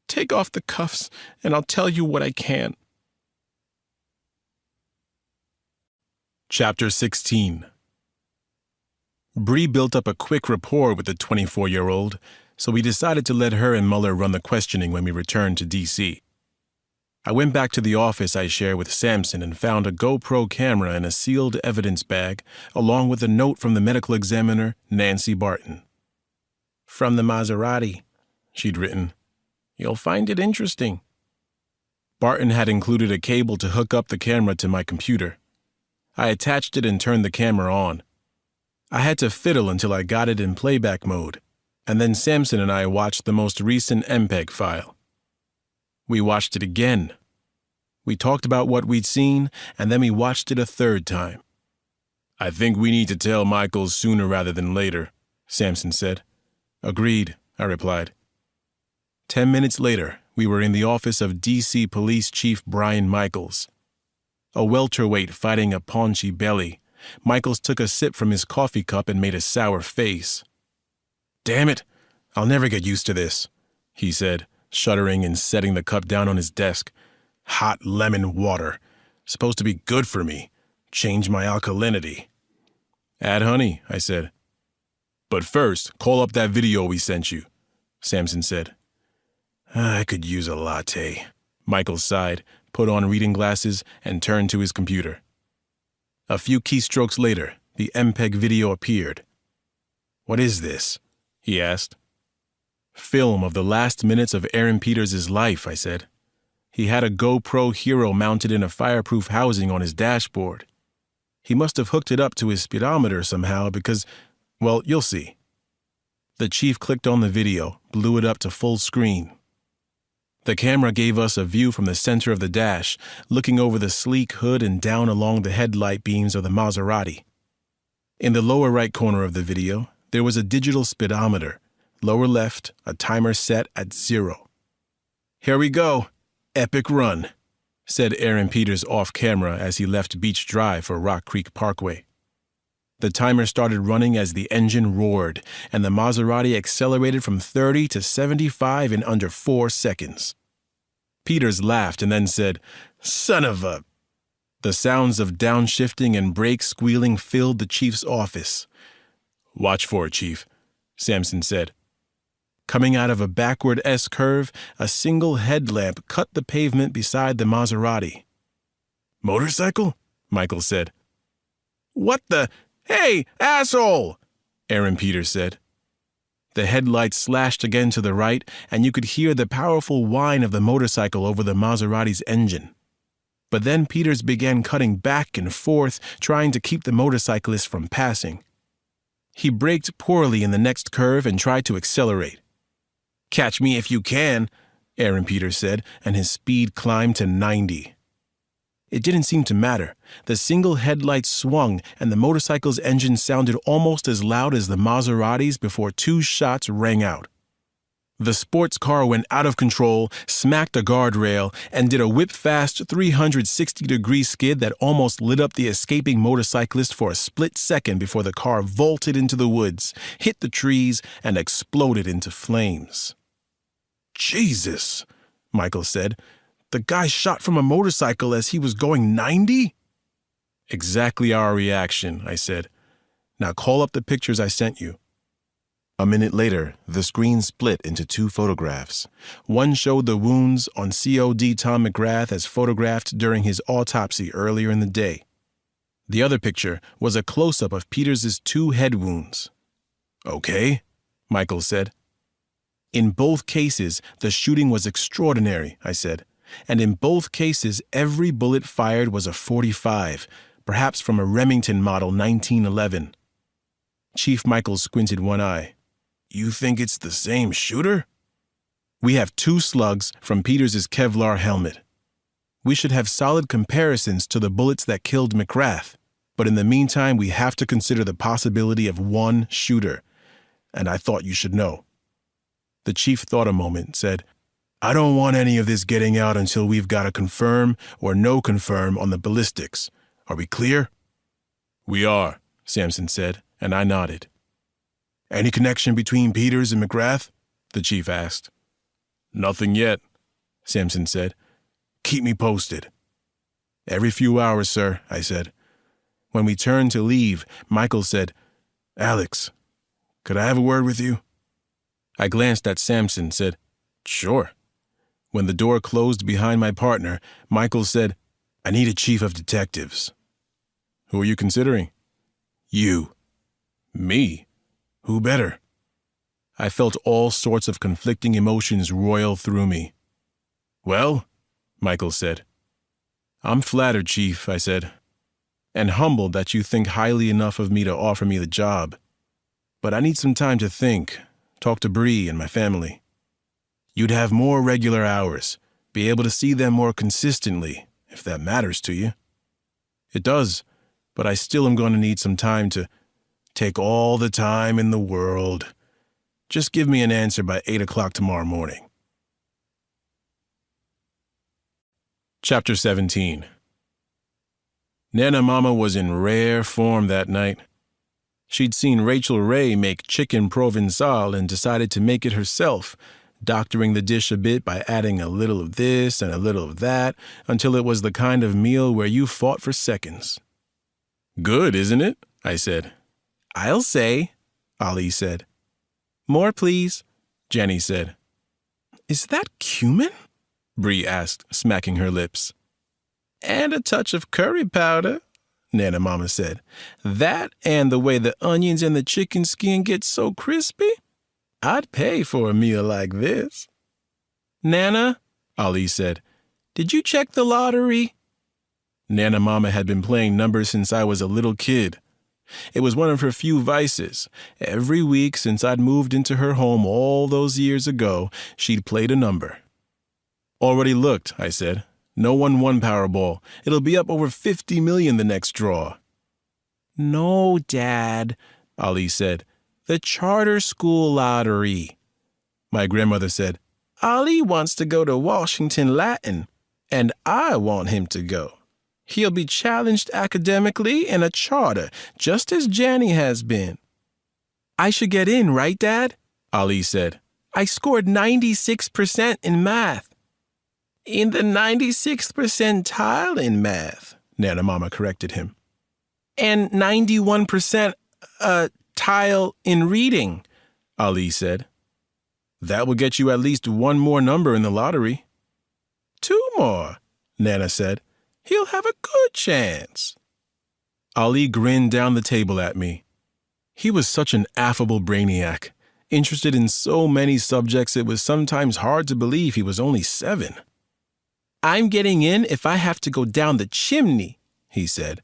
B: Take off the cuffs, and I'll tell you what I can. Chapter 16. Bree built up a quick rapport with the 24-year-old, so we decided to let her and Mueller run the questioning when we returned to D.C. I went back to the office I share with Sampson and found a GoPro camera in a sealed evidence bag, along with a note from the medical examiner, Nancy Barton. From the Maserati, she'd written. You'll find it interesting. Barton had included a cable to hook up the camera to my computer. I attached it and turned the camera on. I had to fiddle until I got it in playback mode, and then Sampson and I watched the most recent MPEG file. We watched it again. We talked about what we'd seen, and then we watched it a 3rd time. I think we need to tell Michaels sooner rather than later, Sampson said. Agreed, I replied. 10 minutes later, we were in the office of D.C. Police Chief Brian Michaels. A welterweight fighting a paunchy belly, Michaels took a sip from his coffee cup and made a sour face. Damn it, I'll never get used to this, he said, shuddering and setting the cup down on his desk. Hot lemon water. Supposed to be good for me. Change my alkalinity. Add honey, I said. But first, call up that video we sent you, Sampson said. I could use a latte. Michaels sighed, put on reading glasses, and turned to his computer. A few keystrokes later, the MPEG video appeared. What is this? He asked. Film of the last minutes of Aaron Peters' life, I said. He had a GoPro Hero mounted in a fireproof housing on his dashboard. He must have hooked it up to his speedometer somehow because, well, you'll see. The chief clicked on the video, blew it up to full screen. The camera gave us a view from the center of the dash, looking over the sleek hood and down along the headlight beams of the Maserati. In the lower right corner of the video, there was a digital speedometer. Lower left, a timer set at 0. Here we go. Epic run, said Aaron Peters off camera as he left Beach Drive for Rock Creek Parkway. The timer started running as the engine roared, and the Maserati accelerated from 30 to 75 in under 4 seconds. Peters laughed and then said, Son of a... The sounds of downshifting and brake squealing filled the chief's office. Watch for it, Chief, Sampson said. Coming out of a backward S-curve, a single headlamp cut the pavement beside the Maserati. Motorcycle? Michael said. What the... Hey, asshole! Aaron Peters said. The headlights slashed again to the right, and you could hear the powerful whine of the motorcycle over the Maserati's engine. But then Peters began cutting back and forth, trying to keep the motorcyclist from passing. He braked poorly in the next curve and tried to accelerate. Catch me if you can, Aaron Peters said, and his speed climbed to 90. It didn't seem to matter. The single headlight swung, and the motorcycle's engine sounded almost as loud as the Maserati's before 2 shots rang out. The sports car went out of control, smacked a guardrail, and did a whip-fast 360-degree skid that almost lit up the escaping motorcyclist for a split second before the car vaulted into the woods, hit the trees, and exploded into flames. Jesus, Michael said. The guy shot from a motorcycle as he was going 90? Exactly our reaction, I said. Now call up the pictures I sent you. A minute later, the screen split into 2 photographs. One showed the wounds on COD Tom McGrath as photographed during his autopsy earlier in the day. The other picture was a close-up of Peters' 2 head wounds. Okay, Michael said. In both cases, the shooting was extraordinary, I said. And in both cases, every bullet fired was a .45, perhaps from a Remington model 1911. Chief Michaels squinted one eye. You think it's the same shooter? We have 2 slugs from Peters' Kevlar helmet. We should have solid comparisons to the bullets that killed McGrath, but in the meantime, we have to consider the possibility of one shooter, and I thought you should know. The chief thought a moment, said,
C: I don't want any of this getting out until we've got a confirm or no confirm on the ballistics. Are we clear?
B: We are, Sampson said, and I nodded.
C: Any connection between Peters and McGrath?
B: The chief asked. Nothing yet, Sampson said.
C: Keep me posted.
B: Every few hours, sir, I said.
C: When we turned to leave, Michael said, Alex, could I have a word with you?
B: I glanced at Sampson, said, Sure. When the door closed behind my partner, Michael said,
C: I need a chief of detectives.
B: Who are you considering?
C: You.
B: Me?
C: Who better?
B: I felt all sorts of conflicting emotions roil through me.
C: Well,
B: Michael said. I'm flattered, Chief, I said, and humbled that you think highly enough of me to offer me the job. But I need some time to think, talk to Bree and my family.
C: You'd have more regular hours, be able to see them more consistently, if that matters to you.
B: It does, but I still am going to need some time to
C: take all the time in the world. Just give me an answer by 8 o'clock tomorrow morning.
B: Chapter 17. Nana Mama was in rare form that night. She'd seen Rachel Ray make chicken provençal and decided to make it herself, doctoring the dish a bit by adding a little of this and a little of that until it was the kind of meal where you fought for seconds.
D: Good, isn't it?
B: I said.
D: I'll say, Ali said. More, please,
B: Jenny said.
D: Is that cumin?
B: Bree asked, smacking her lips.
D: And a touch of curry powder, Nana Mama said. That and the way the onions and the chicken skin get so crispy. I'd pay for a meal like this. Nana, Ali said, did you check the lottery?
B: Nana Mama had been playing numbers since I was a little kid. It was one of her few vices. Every week since I'd moved into her home all those years ago, she'd played a number. Already looked, I said. No one won Powerball. It'll be up over 50 million the next draw.
D: No, Dad, Ali said. The charter school lottery.
B: My grandmother said,
D: Ali wants to go to Washington Latin, and I want him to go. He'll be challenged academically in a charter, just as Janny has been. I should get in, right, Dad?
B: Ali said.
D: I scored 96% in math. In the 96th percentile in math,
B: Nana Mama corrected him.
D: And 91% tile in reading,
B: Ali said. That will get you at least one more number in the lottery.
D: 2 more, Nana said. He'll have a good chance.
B: Ali grinned down the table at me. He was such an affable brainiac, interested in so many subjects it was sometimes hard to believe he was only 7.
D: I'm getting in if I have to go down the chimney, he said.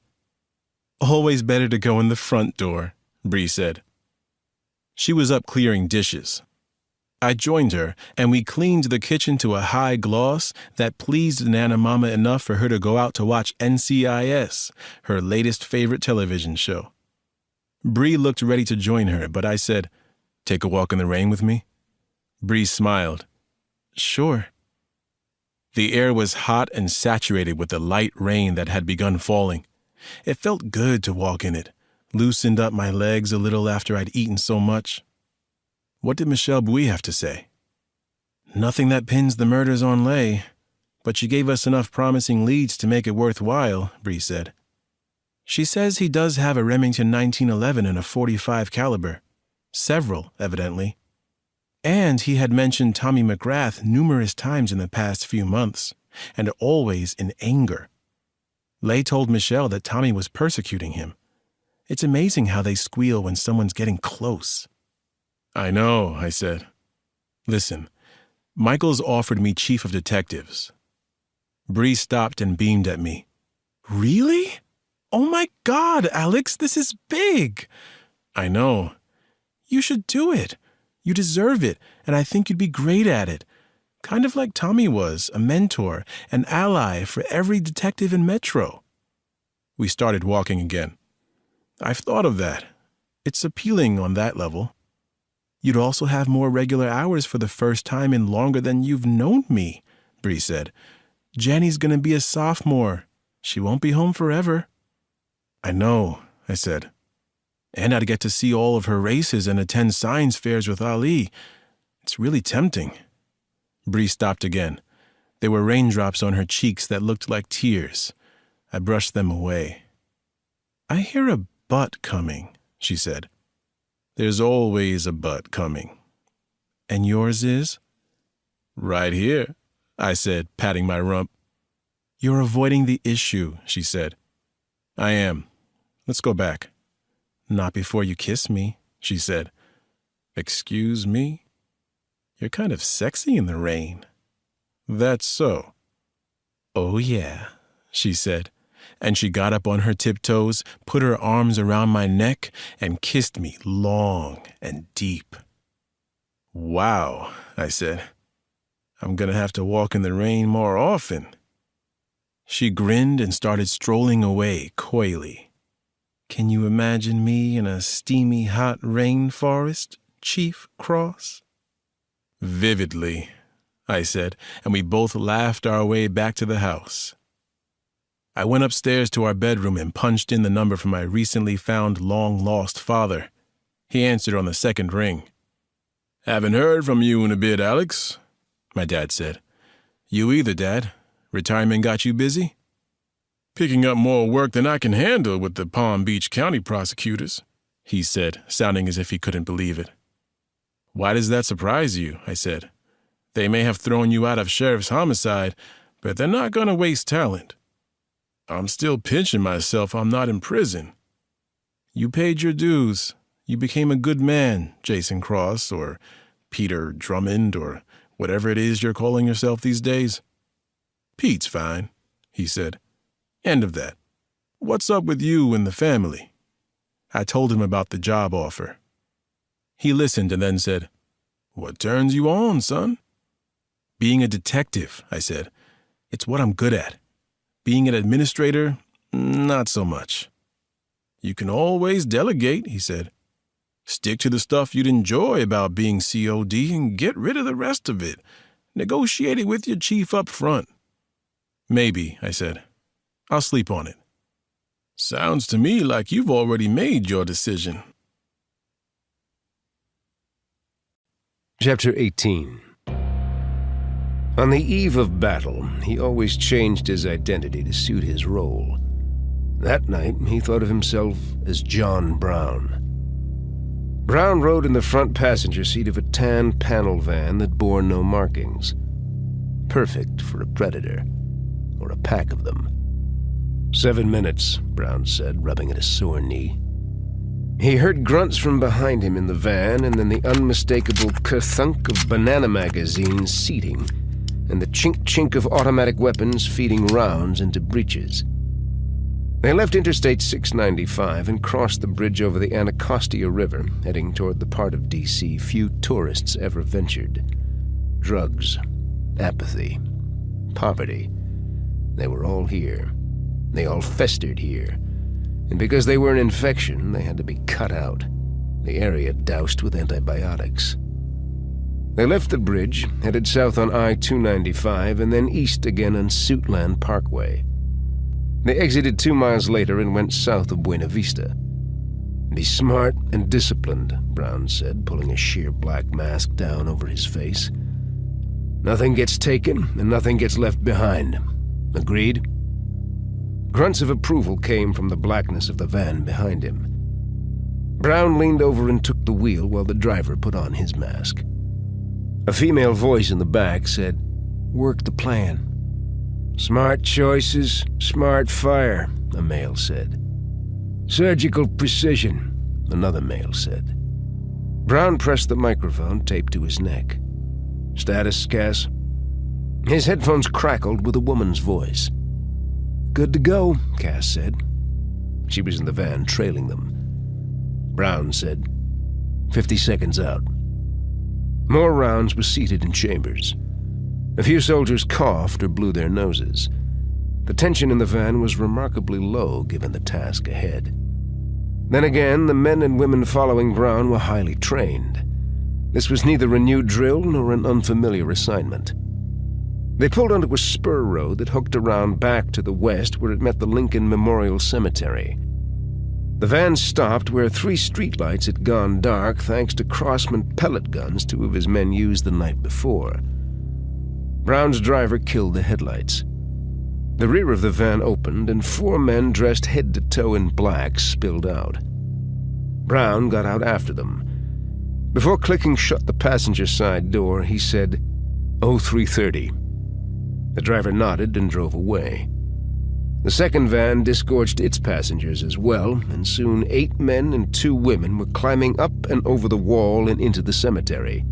B: Always better to go in the front door, Bree said. She was up clearing dishes. I joined her, and we cleaned the kitchen to a high gloss that pleased Nana Mama enough for her to go out to watch NCIS, her latest favorite television show. Bree looked ready to join her, but I said, "Take a walk in the rain with me?" Bree smiled. "Sure." The air was hot and saturated with the light rain that had begun falling. It felt good to walk in it, loosened up my legs a little after I'd eaten so much. What did Michelle Bouie have to say? Nothing that pins the murders on Lay, but she gave us enough promising leads to make it worthwhile, Bree said. She says he does have a Remington 1911 and a .45 caliber. Several, evidently. And he had mentioned Tommy McGrath numerous times in the past few months, and always in anger. Lay told Michelle that Tommy was persecuting him. It's amazing how they squeal when someone's getting close. I know, I said. Listen, Michael's offered me chief of detectives. Bree stopped and beamed at me. Really? Oh my God, Alex, this is big. I know. You should do it. You deserve it, and I think you'd be great at it. Kind of like Tommy was, a mentor, an ally for every detective in Metro. We started walking again. I've thought of that. It's appealing on that level.
C: You'd also have more regular hours for the first time in longer than you've known me, Bree said. Jenny's going to be a sophomore. She won't be home forever. I know, I said. And I'd get to see all of her races and attend science fairs with Ali. It's really tempting. Bree stopped again. There were raindrops on her cheeks that looked like tears. I brushed them away. I hear a but coming, she said. There's always a but coming. And yours is? Right here, I said, patting my rump. You're avoiding the issue, she said. I am. Let's go back. Not before you kiss me, she said. Excuse me? You're kind of sexy in the rain. That's so. Oh, yeah, she said, and she got up on her tiptoes, put her arms around my neck, and kissed me long and deep. Wow, I said. I'm going to have to walk in the rain more often. She grinned and started strolling away coyly. Can you imagine me in a steamy, hot rainforest, Chief Cross? Vividly, I said, and we both laughed our way back to the house. I went upstairs to our bedroom and punched in the number for my recently found long-lost father. He answered on the second ring. Haven't heard from you in a bit, Alex, my dad said. You either, Dad. Retirement got you busy? Picking up more work than I can handle with the Palm Beach County prosecutors, he said, sounding as if he couldn't believe it. Why does that surprise you? I said. They may have thrown you out of sheriff's homicide, but they're not going to waste talent. I'm still pinching myself I'm not in prison. You paid your dues. You became a good man, Jason Cross, or Peter Drummond, or whatever it is you're calling yourself these days. Pete's fine, he said. End of that. What's up with you and the family? I told him about the job offer. He listened and then said, What turns you on, son? Being a detective, I said. It's what I'm good at. Being an administrator, not so much. You can always delegate, he said. Stick to the stuff you'd enjoy about being COD and get rid of the rest of it. Negotiate it with your chief up front. Maybe, I said. I'll sleep on it. Sounds to me like you've already made your decision.
A: Chapter 18. On the eve of battle, he always changed his identity to suit his role. That night, he thought of himself as John Brown. Brown rode in the front passenger seat of a tan panel van that bore no markings. Perfect for a predator, or a pack of them. 7 minutes, Brown said, rubbing at a sore knee. He heard grunts from behind him in the van, and then the unmistakable kerthunk of banana magazines seating, and the chink-chink of automatic weapons feeding rounds into breeches. They left Interstate 695 and crossed the bridge over the Anacostia River, heading toward the part of D.C. few tourists ever ventured. Drugs, apathy, poverty. They were all here. They all festered here. And because they were an infection, they had to be cut out. The area doused with antibiotics. They left the bridge, headed south on I-295, and then east again on Suitland Parkway. They exited 2 miles later and went south of Buena Vista. Be smart and disciplined, Brown said, pulling a sheer black mask down over his face. Nothing gets taken and nothing gets left behind. Agreed? Grunts of approval came from the blackness of the van behind him. Brown leaned over and took the wheel while the driver put on his mask. A female voice in the back said, "Work the plan." "Smart choices, smart fire," a male said. "Surgical precision," another male said. Brown pressed the microphone taped to his neck. "Status, Cass?" His headphones crackled with a woman's voice. "Good to go," Cass said. She was in the van, trailing them. Brown said, 50 seconds out. More rounds were seated in chambers. A few soldiers coughed or blew their noses. The tension in the van was remarkably low given the task ahead. Then again, the men and women following Brown were highly trained. This was neither a new drill nor an unfamiliar assignment. They pulled onto a spur road that hooked around back to the west where it met the Lincoln Memorial Cemetery. The van stopped where 3 streetlights had gone dark thanks to Crossman pellet guns 2 of his men used the night before. Brown's driver killed the headlights. The rear of the van opened and 4 men dressed head to toe in black spilled out. Brown got out after them. Before clicking shut the passenger side door, he said, 0330. The driver nodded and drove away. The second van disgorged its passengers as well, and soon 8 men and 2 women were climbing up and over the wall and into the cemetery.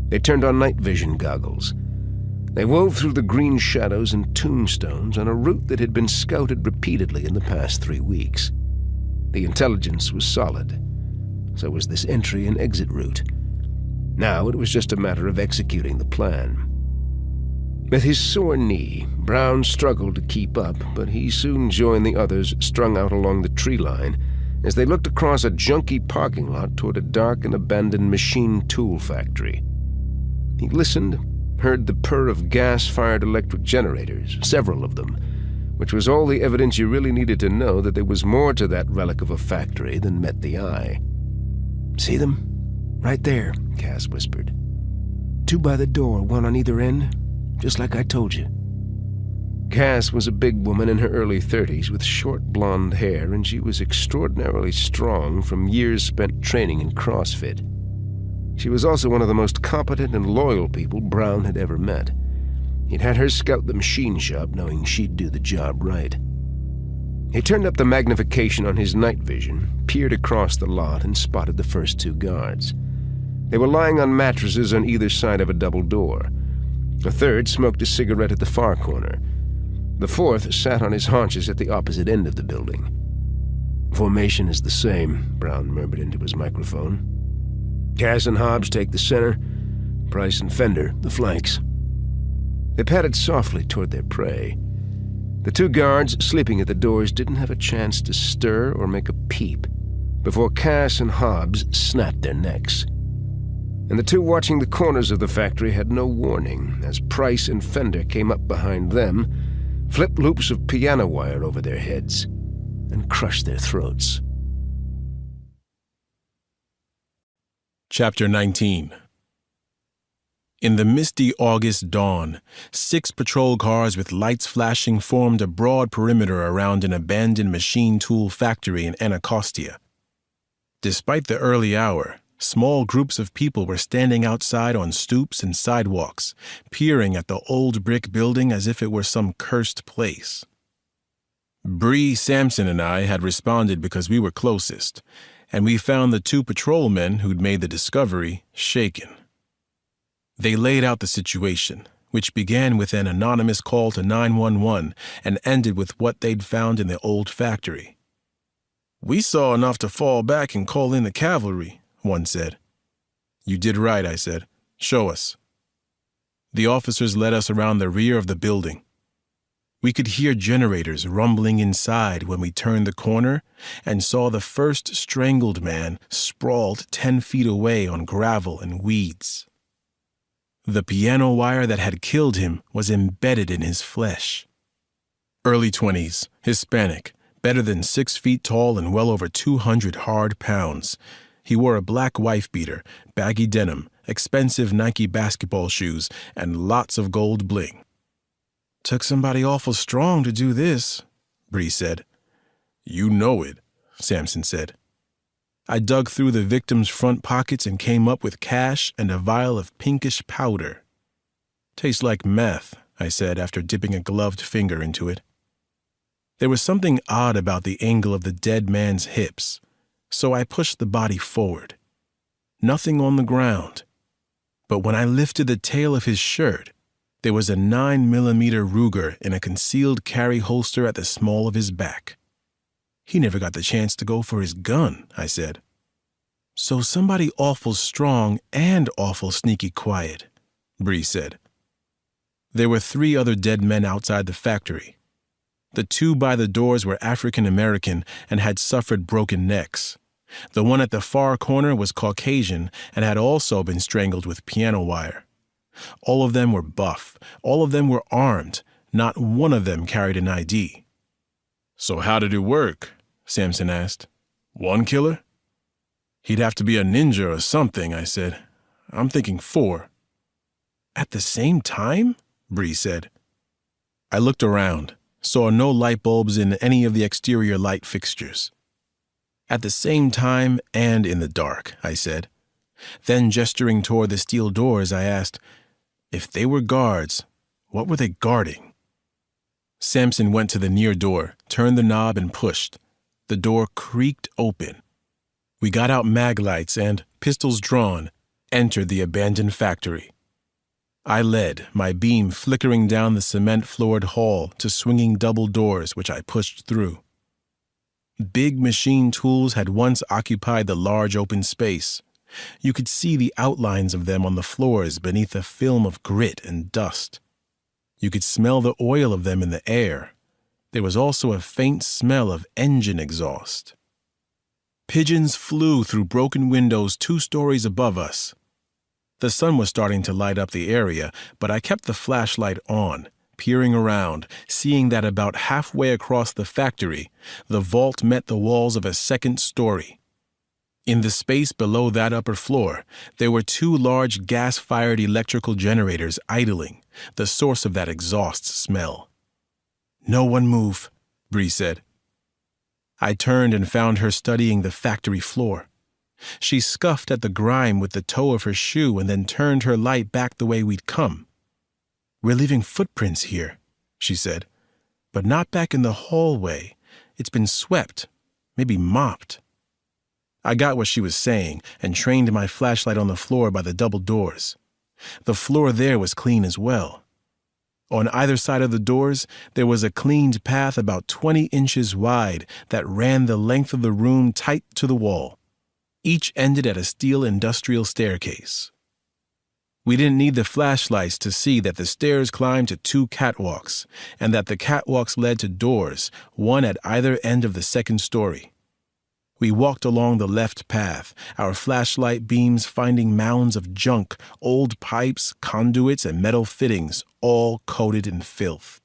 A: They turned on night vision goggles. They wove through the green shadows and tombstones on a route that had been scouted repeatedly in the past 3 weeks. The intelligence was solid. So was this entry and exit route. Now it was just a matter of executing the plan. With his sore knee, Brown struggled to keep up, but he soon joined the others strung out along the tree line as they looked across a junky parking lot toward a dark and abandoned machine tool factory. He listened, heard the purr of gas-fired electric generators, several of them, which was all the evidence you really needed to know that there was more to that relic of a factory than met the eye. "See them? Right there," Cass whispered. "2 by the door, 1 on either end, just like I told you." Cass was a big woman in her early 30s with short blonde hair, and she was extraordinarily strong from years spent training in CrossFit. She was also one of the most competent and loyal people Brown had ever met. He'd had her scout the machine shop, knowing she'd do the job right. He turned up the magnification on his night vision, peered across the lot, and spotted the first 2 guards. They were lying on mattresses on either side of a double door. A third smoked a cigarette at the far corner. The 4th sat on his haunches at the opposite end of the building. "Formation is the same," Brown murmured into his microphone. "Cass and Hobbs take the center, Price and Fender the flanks." They padded softly toward their prey. The 2 guards sleeping at the doors didn't have a chance to stir or make a peep before Cass and Hobbs snapped their necks. And the 2 watching the corners of the factory had no warning as Price and Fender came up behind them, flipped loops of piano wire over their heads, and crushed their throats.
B: Chapter 19. In the misty August dawn, 6 patrol cars with lights flashing formed a broad perimeter around an abandoned machine tool factory in Anacostia. Despite the early hour, small groups of people were standing outside on stoops and sidewalks, peering at the old brick building as if it were some cursed place. Bree, Sampson, and I had responded because we were closest, and we found the 2 patrolmen who'd made the discovery shaken. They laid out the situation, which began with an anonymous call to 911 and ended with what they'd found in the old factory. "We saw enough to fall back and call in the cavalry," one said. "You did right," I said. "Show us." The officers led us around the rear of the building. We could hear generators rumbling inside when we turned the corner and saw the first strangled man sprawled 10 feet away on gravel and weeds. The piano wire that had killed him was embedded in his flesh. Early 20s, Hispanic, better than 6 feet tall and well over 200 hard pounds. He wore a black wife-beater, baggy denim, expensive Nike basketball shoes, and lots of gold bling. "Took somebody awful strong to do this," Bree said. "You know it," Sampson said. I dug through the victim's front pockets and came up with cash and a vial of pinkish powder. "Tastes like meth," I said after dipping a gloved finger into it. There was something odd about the angle of the dead man's hips, so I pushed the body forward. Nothing on the ground. But when I lifted the tail of his shirt, there was a 9mm Ruger in a concealed carry holster at the small of his back. "He never got the chance to go for his gun," I said. "So somebody awful strong and awful sneaky quiet," Bree said. There were 3 other dead men outside the factory. The 2 by the doors were African American and had suffered broken necks. The one at the far corner was Caucasian and had also been strangled with piano wire. All of them were buff. All of them were armed. Not one of them carried an ID.
C: So how did it work? Sampson asked. One killer? He'd have to be a ninja or something, I said. I'm thinking 4.
B: At the same time? Bree said. I looked around, saw no light bulbs in any of the exterior light fixtures. At the same time and in the dark, I said. Then, gesturing toward the steel doors, I asked, if they were guards, what were they guarding? Sampson went to the near door, turned the knob, and pushed. The door creaked open. We got out mag lights and, pistols drawn, entered the abandoned factory. I led, my beam flickering down the cement-floored hall to swinging double doors, which I pushed through. Big machine tools had once occupied the large open space. You could see the outlines of them on the floors beneath a film of grit and dust. You could smell the oil of them in the air. There was also a faint smell of engine exhaust. Pigeons flew through broken windows 2 stories above us. The sun was starting to light up the area, but I kept the flashlight on, peering around, seeing that about halfway across the factory, the vault met the walls of a 2nd story. In the space below that upper floor, there were 2 large gas-fired electrical generators idling, the source of that exhaust smell. "No one move," Bree said. I turned and found her studying the factory floor. She scuffed at the grime with the toe of her shoe and then turned her light back the way we'd come. "We're leaving footprints here," she said, "but not back in the hallway. It's been swept, maybe mopped." I got what she was saying and trained my flashlight on the floor by the double doors. The floor there was clean as well. On either side of the doors, there was a cleaned path about 20 inches wide that ran the length of the room tight to the wall. Each ended at a steel industrial staircase. We didn't need the flashlights to see that the stairs climbed to 2 catwalks, and that the catwalks led to doors, one at either end of the 2nd story. We walked along the left path, our flashlight beams finding mounds of junk, old pipes, conduits, and metal fittings, all coated in filth.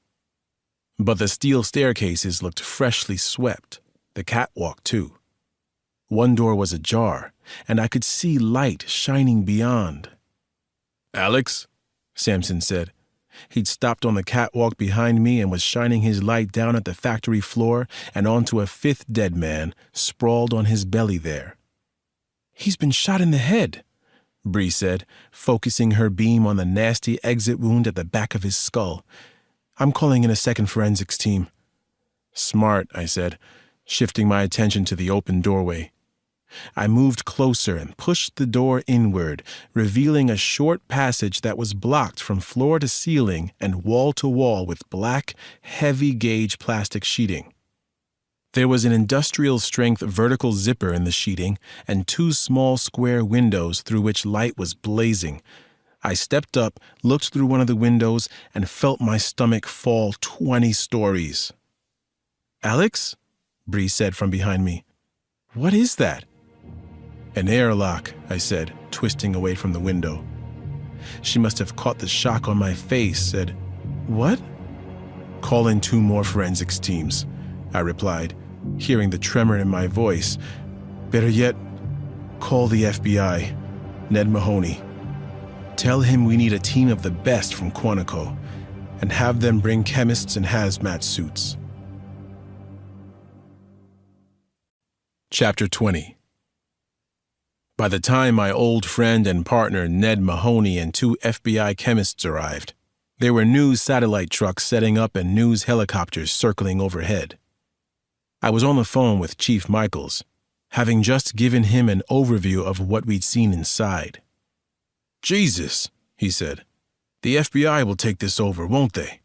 B: But the steel staircases looked freshly swept, the catwalk too. One door was ajar, and I could see light shining beyond.
C: "Alex?"
B: Sampson said. He'd stopped on the catwalk behind me and was shining his light down at the factory floor and onto a 5th dead man sprawled on his belly there. "He's been shot in the head," Bree said, focusing her beam on the nasty exit wound at the back of his skull. "I'm calling in a 2nd forensics team." "Smart," I said, shifting my attention to the open doorway. I moved closer and pushed the door inward, revealing a short passage that was blocked from floor to ceiling and wall to wall with black, heavy-gauge plastic sheeting. There was an industrial-strength vertical zipper in the sheeting and 2 small square windows through which light was blazing. I stepped up, looked through one of the windows, and felt my stomach fall 20 stories. "Alex?" Bree said from behind me. "What is that?" "An airlock," I said, twisting away from the window. She must have caught the shock on my face, said, "What?" "Call in 2 more forensics teams," I replied, hearing the tremor in my voice. "Better yet, call the FBI, Ned Mahoney. Tell him we need a team of the best from Quantico, and have them bring chemists in hazmat suits." Chapter 20. By the time my old friend and partner Ned Mahoney and 2 FBI chemists arrived, there were news satellite trucks setting up and news helicopters circling overhead. I was on the phone with Chief Michaels, having just given him an overview of what we'd seen inside. "Jesus," he said. "The FBI will take this over, won't they?"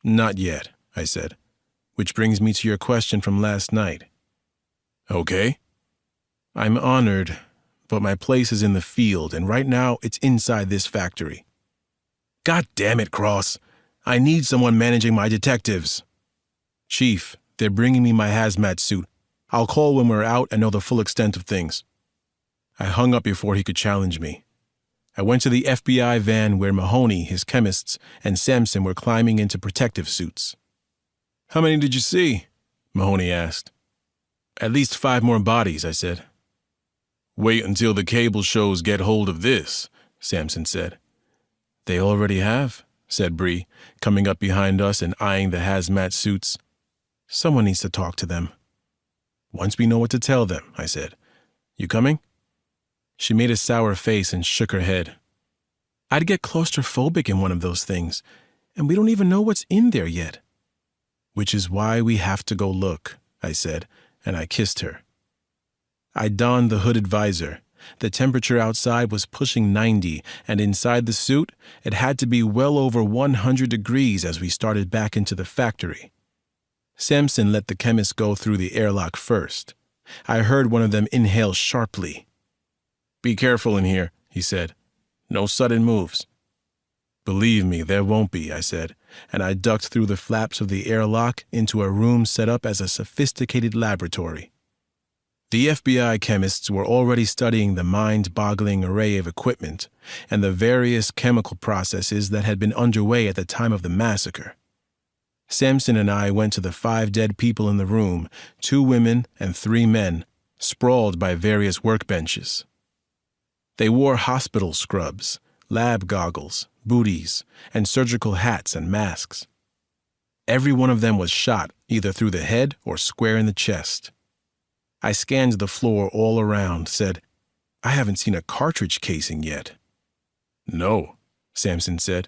B: "Not yet," I said, which brings me to your question from last night. "Okay." "I'm honored, but my place is in the field, and right now it's inside this factory." "God damn it, Cross. I need someone managing my detectives." "Chief, they're bringing me my hazmat suit. I'll call when we're out and know the full extent of things." I hung up before he could challenge me. I went to the FBI van where Mahoney, his chemists, and Sampson were climbing into protective suits. "How many did you see?" Mahoney asked. "At least 5 more bodies," I said. "Wait until the cable shows get hold of this," Sampson said. "They already have," said Bree, coming up behind us and eyeing the hazmat suits. "Someone needs to talk to them." "Once we know what to tell them," I said. "You coming?" She made a sour face and shook her head. "I'd get claustrophobic in one of those things, and we don't even know what's in there yet." "Which is why we have to go look," I said, and I kissed her. I donned the hooded visor. The temperature outside was pushing 90, and inside the suit, it had to be well over 100 degrees as we started back into the factory. Sampson let the chemist go through the airlock first. I heard one of them inhale sharply. "Be careful in here," he said. "No sudden moves." "Believe me, there won't be," I said, and I ducked through the flaps of the airlock into a room set up as a sophisticated laboratory. The FBI chemists were already studying the mind-boggling array of equipment and the various chemical processes that had been underway at the time of the massacre. Sampson and I went to the 5 dead people in the room, 2 women and 3 men, sprawled by various workbenches. They wore hospital scrubs, lab goggles, booties, and surgical hats and masks. Every one of them was shot either through the head or square in the chest. I scanned the floor all around, said, "I haven't seen a cartridge casing yet." "No," Sampson said.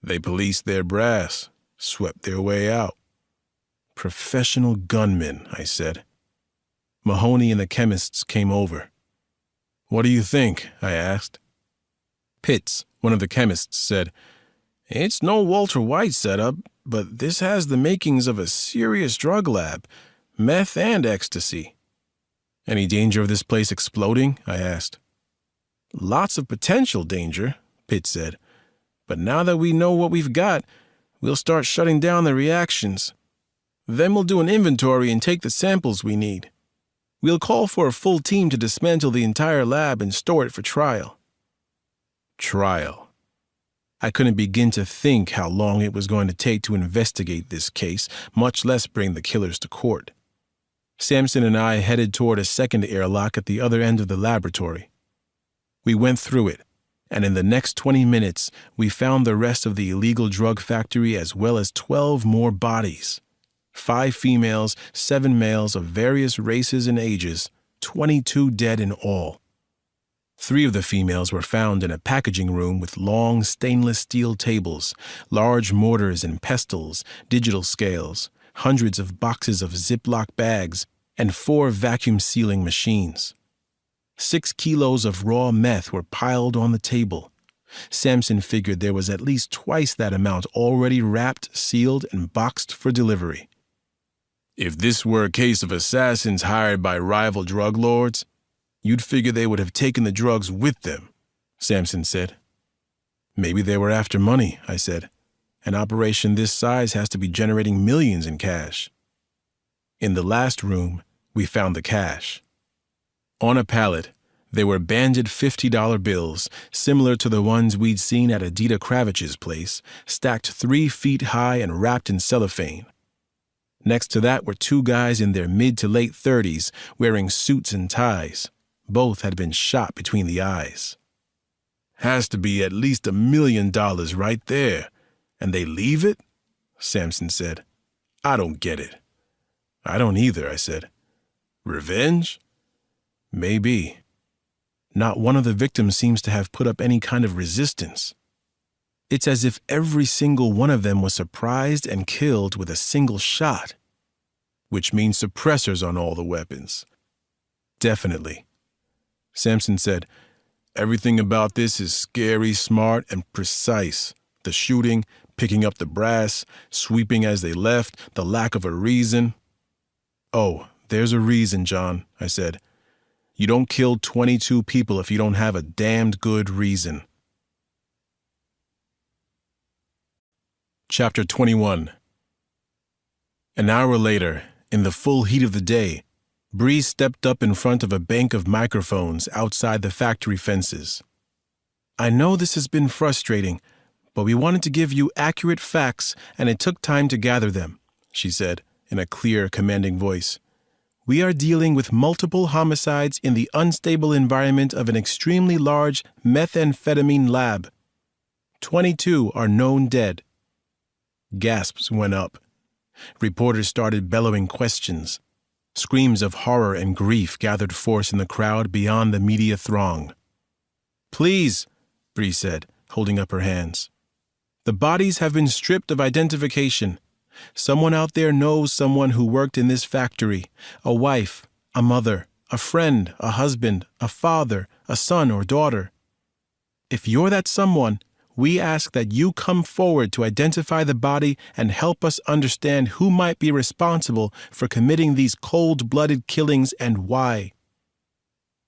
B: "They policed their brass, swept their way out." "Professional gunmen," I said. Mahoney and the chemists came over. "What do you think?" I asked. Pitts, one of the chemists, said, "It's no Walter White setup, but this has the makings of a serious drug lab. Meth and ecstasy." "Any danger of this place exploding?" I asked. "Lots of potential danger," Pitt said. "But now that we know what we've got, we'll start shutting down the reactions. Then we'll do an inventory and take the samples we need. We'll call for a full team to dismantle the entire lab and store it for trial." Trial. I couldn't begin to think how long it was going to take to investigate this case, much less bring the killers to court. Sampson and I headed toward a second airlock at the other end of the laboratory. We went through it, and in the next 20 minutes, we found the rest of the illegal drug factory as well as 12 more bodies. 5 females, 7 males of various races and ages, 22 dead in all. 3 of the females were found in a packaging room with long stainless steel tables, large mortars and pestles, digital scales, hundreds of boxes of Ziploc bags, and 4 vacuum sealing machines. 6 kilos of raw meth were piled on the table. Sampson figured there was at least twice that amount already wrapped, sealed, and boxed for delivery. "If this were a case of assassins hired by rival drug lords, you'd figure they would have taken the drugs with them," Sampson said. "Maybe they were after money," I said. "An operation this size has to be generating millions in cash." In the last room, we found the cash. On a pallet, there were banded $50 bills, similar to the ones we'd seen at Adita Kravich's place, stacked 3 feet high and wrapped in cellophane. Next to that were 2 guys in their mid to late 30s, wearing suits and ties. Both had been shot between the eyes. "Has to be at least $1 million right there. And they leave it?" Sampson said. "I don't get it." "I don't either," I said. "Revenge?" "Maybe. Not one of the victims seems to have put up any kind of resistance. It's as if every single one of them was surprised and killed with a single shot." "Which means suppressors on all the weapons." "Definitely." Sampson said, "Everything about this is scary, smart, and precise. The shooting, picking up the brass, sweeping as they left, the lack of a reason." "Oh, there's a reason, John," I said. "You don't kill 22 people if you don't have a damned good reason." Chapter 21. An hour later, in the full heat of the day, Bree stepped up in front of a bank of microphones outside the factory fences. I know this has been frustrating, but we wanted to give you accurate facts, and it took time to gather them, she said in a clear, commanding voice. We are dealing with multiple homicides in the unstable environment of an extremely large methamphetamine lab. 22 are known dead. Gasps went up. Reporters started bellowing questions. Screams of horror and grief gathered force in the crowd beyond the media throng. Please, Bree said, holding up her hands. The bodies have been stripped of identification. Someone out there knows someone who worked in this factory, a wife, a mother, a friend, a husband, a father, a son or daughter. If you're that someone, we ask that you come forward to identify the body and help us understand who might be responsible for committing these cold-blooded killings and why.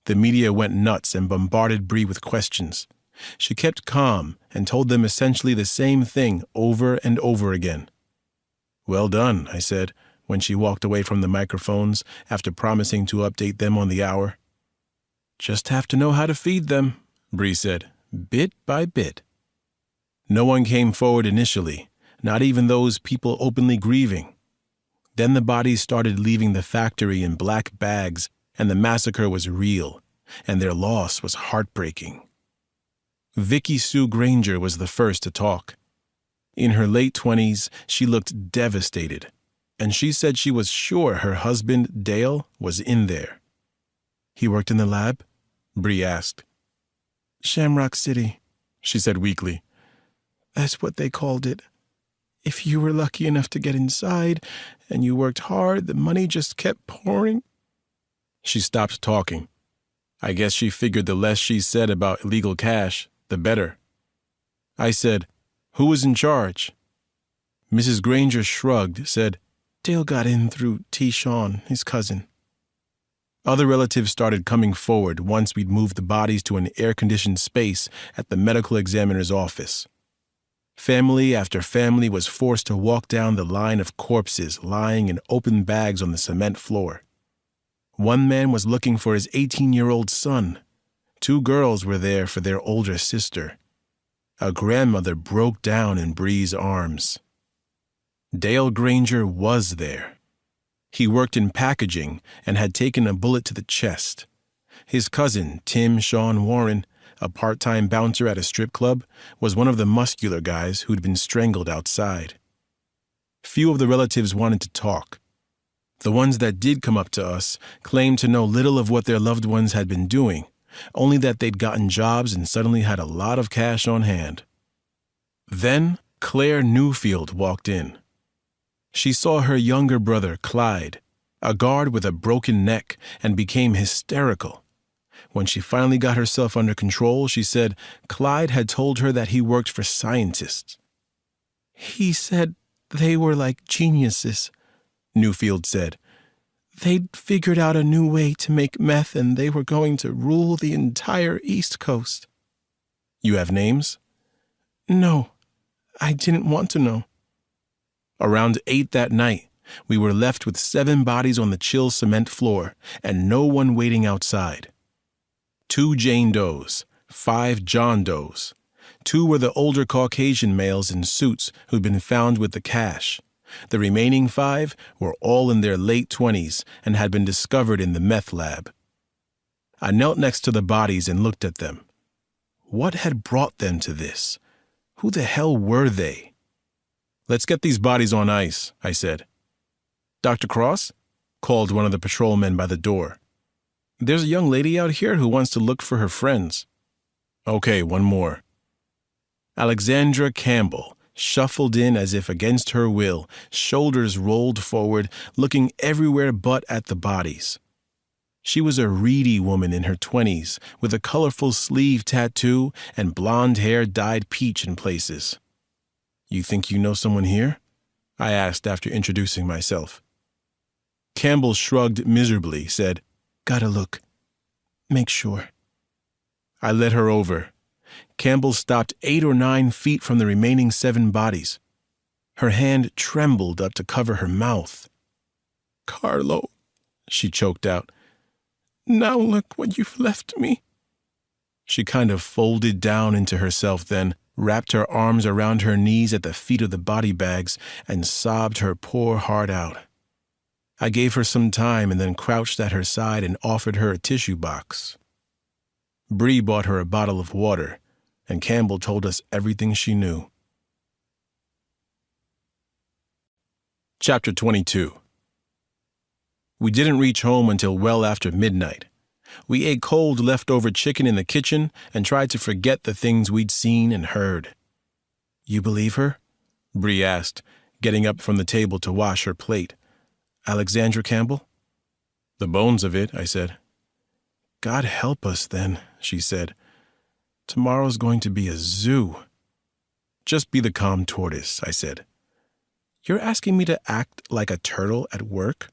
B: The media went nuts and bombarded Bree with questions. She kept calm and told them essentially the same thing over and over again. Well done, I said, when she walked away from the microphones after promising to update them on the hour. Just have to know how to feed them, Bree said, bit by bit. No one came forward initially, not even those people openly grieving. Then the bodies started leaving the factory in black bags, and the massacre was real, and their loss was heartbreaking. Vicky Sue Granger was the first to talk. In her late 20s, she looked devastated, and she said she was sure her husband, Dale, was in there. He worked in the lab? Bree asked. Shamrock City, she said weakly. That's what they called it. If you were lucky enough to get inside, and you worked hard, the money just kept pouring. She stopped talking. I guess she figured the less she said about illegal cash, the better. I said, Who was in charge? Mrs. Granger shrugged, said, Dale got in through T. Sean, his cousin. Other relatives started coming forward once we'd moved the bodies to an air-conditioned space at the medical examiner's office. Family after family was forced to walk down the line of corpses lying in open bags on the cement floor. One man was looking for his 18-year-old son. 2 girls were there for their older sister. A grandmother broke down in Bree's arms. Dale Granger was there. He worked in packaging and had taken a bullet to the chest. His cousin, Tim Sean Warren, a part-time bouncer at a strip club, was one of the muscular guys who'd been strangled outside. Few of the relatives wanted to talk. The ones that did come up to us claimed to know little of what their loved ones had been doing, only that they'd gotten jobs and suddenly had a lot of cash on hand. Then Claire Newfield walked in. She saw her younger brother, Clyde, a guard with a broken neck, and became hysterical. When she finally got herself under control, she said Clyde had told her that he worked for scientists. He said they were like geniuses, Newfield said. They'd figured out a new way to make meth, and they were going to rule the entire East Coast. You have names? No, I didn't want to know. Around 8 that night, we were left with 7 bodies on the chill cement floor and no one waiting outside. 2 Jane Does, 5 John Does. 2 were the older Caucasian males in suits who'd been found with the cash. The remaining 5 were all in their late 20s and had been discovered in the meth lab. I knelt next to the bodies and looked at them. What had brought them to this? Who the hell were they? Let's get these bodies on ice, I said. Dr. Cross? Called one of the patrolmen by the door. There's a young lady out here who wants to look for her friends. Okay, one more. Alexandra Campbell shuffled in as if against her will, shoulders rolled forward, looking everywhere but at the bodies. She was a reedy woman in her 20s, with a colorful sleeve tattoo and blonde hair dyed peach in places. You think you know someone here? I asked after introducing myself. Campbell shrugged miserably, said, Gotta look. Make sure. I led her over. Campbell stopped 8 or 9 feet from the remaining 7 bodies. Her hand trembled up to cover her mouth. Carlo, she choked out. "Now look what you've left me." She kind of folded down into herself then, wrapped her arms around her knees at the feet of the body bags, and sobbed her poor heart out. I gave her some time and then crouched at her side and offered her a tissue box. Bree bought her a bottle of water, and Campbell told us everything she knew. Chapter 22. We didn't reach home until well after midnight. We ate cold leftover chicken in the kitchen and tried to forget the things we'd seen and heard. "You believe her?" Bree asked, getting up from the table to wash her plate. "Alexandra Campbell?" "The bones of it," I said. "God help us, then," she said. "Tomorrow's going to be a zoo." "Just be the calm tortoise," I said. "You're asking me to act like a turtle at work?"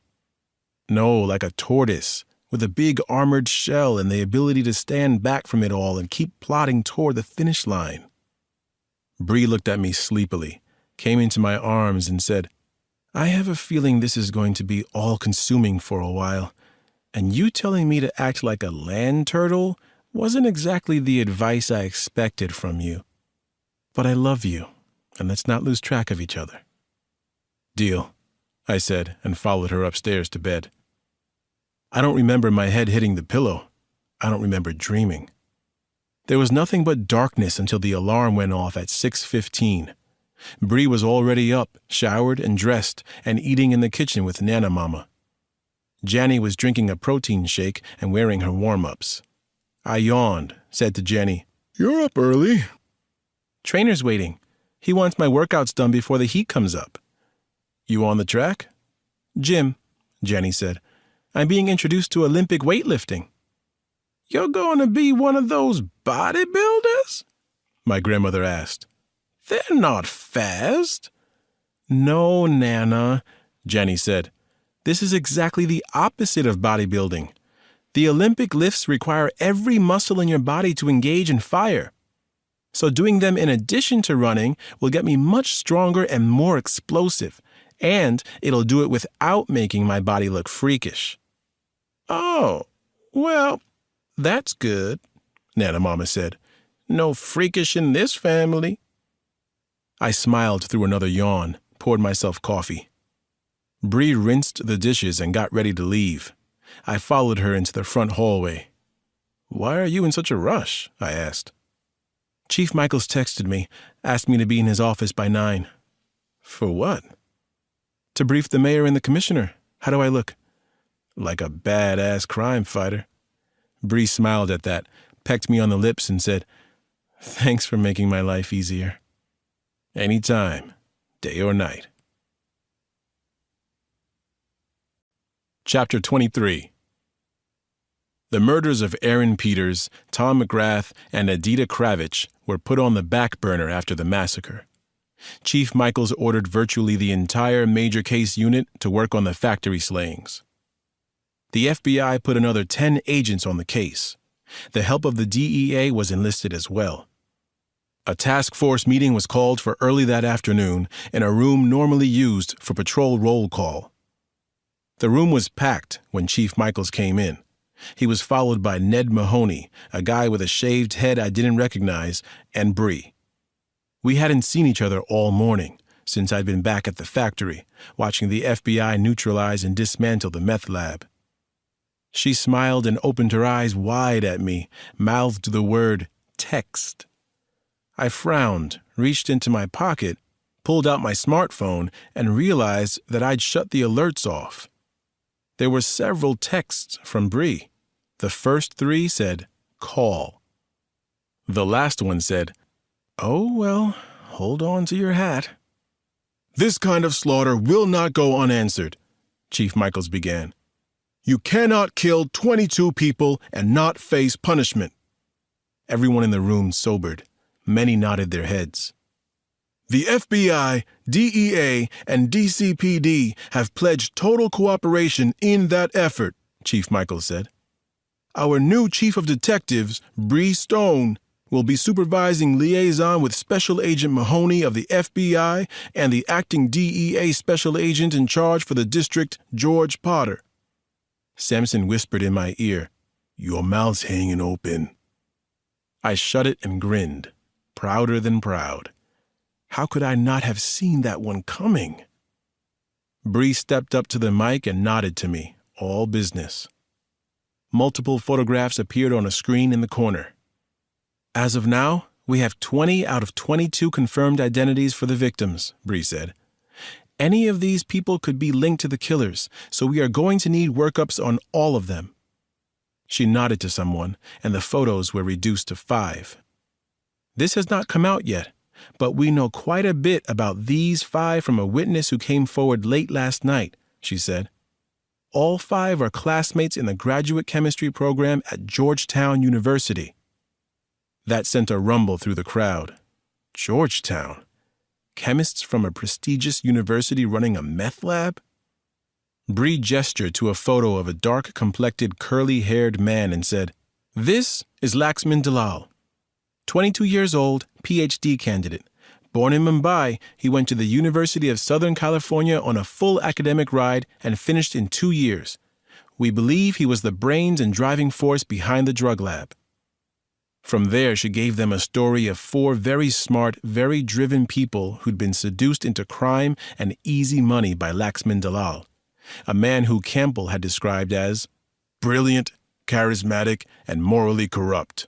B: "No, like a tortoise, with a big armored shell and the ability to stand back from it all and keep plodding toward the finish line." Bree looked at me sleepily, came into my arms and said, "I have a feeling this is going to be all-consuming for a while, and you telling me to act like a land turtle wasn't exactly the advice I expected from you. But I love you, and let's not lose track of each other." "Deal," I said, and followed her upstairs to bed. I don't remember my head hitting the pillow. I don't remember dreaming. There was nothing but darkness until the alarm went off at 6:15. Bree was already up, showered and dressed, and eating in the kitchen with Nana Mama. Janny was drinking a protein shake and wearing her warm-ups. I yawned, said to Janny, "You're up early." "Trainer's waiting. He wants my workouts done before the heat comes up." "You on the track?" "Gym," Janny said. "I'm being introduced to Olympic weightlifting." "You're going to be one of those bodybuilders?" my grandmother asked. "They're not fast." "No, Nana," Janny said. "This is exactly the opposite of bodybuilding. The Olympic lifts require every muscle in your body to engage and fire. So doing them in addition to running will get me much stronger and more explosive, and it'll do it without making my body look freakish." "Oh, well, that's good," Nana Mama said. "No freakish in this family." I smiled through another yawn, poured myself coffee. Bree rinsed the dishes and got ready to leave. I followed her into the front hallway. "Why are you in such a rush?" I asked. "Chief Michaels texted me, asked me to be in his office by 9. "For what?" "To brief the mayor and the commissioner. How do I look?" "Like a badass crime fighter." Bree smiled at that, pecked me on the lips and said, "Thanks for making my life easier." "Anytime, day or night." Chapter 23. The murders of Aaron Peters, Tom McGrath, and Adita Kravich were put on the back burner after the massacre. Chief Michaels ordered virtually the entire major case unit to work on the factory slayings. The FBI put another 10 agents on the case. The help of the DEA was enlisted as well. A task force meeting was called for early that afternoon in a room normally used for patrol roll call. The room was packed when Chief Michaels came in. He was followed by Ned Mahoney, a guy with a shaved head I didn't recognize, and Bree. We hadn't seen each other all morning, since I'd been back at the factory, watching the FBI neutralize and dismantle the meth lab. She smiled and opened her eyes wide at me, mouthed the word text. I frowned, reached into my pocket, pulled out my smartphone, and realized that I'd shut the alerts off. There were several texts from Bree. The first 3 said, "Call." The last one said, "Oh, well, hold on to your hat." "This kind of slaughter will not go unanswered," Chief Michaels began. "You cannot kill 22 people and not face punishment." Everyone in the room sobered. Many nodded their heads. "The FBI, DEA, and DCPD have pledged total cooperation in that effort," Chief Michaels said. "Our new Chief of Detectives, Bree Stone, will be supervising liaison with Special Agent Mahoney of the FBI and the acting DEA Special Agent in charge for the district, George Potter. Sampson whispered in my ear, "Your mouth's hanging open." I shut it and grinned, prouder than proud. How could I not have seen that one coming? Bree stepped up to the mic and nodded to me, all business. Multiple photographs appeared on a screen in the corner. As of now, we have 20 out of 22 confirmed identities for the victims, Bree said. Any of these people could be linked to the killers, so we are going to need workups on all of them. She nodded to someone, and the photos were reduced to 5. This has not come out yet, but we know quite a bit about these 5 from a witness who came forward late last night, she said. All 5 are classmates in the graduate chemistry program at Georgetown University. That sent a rumble through the crowd. Georgetown? Chemists from a prestigious university running a meth lab? Bree gestured to a photo of a dark-complected, curly-haired man and said, "This is Laxman Dalal. 22 years old, PhD candidate. Born in Mumbai, he went to the University of Southern California on a full academic ride and finished in 2 years. We believe he was the brains and driving force behind the drug lab." From there, she gave them a story of 4 very smart, very driven people who'd been seduced into crime and easy money by Laxman Dalal, a man who Campbell had described as brilliant, charismatic, and morally corrupt.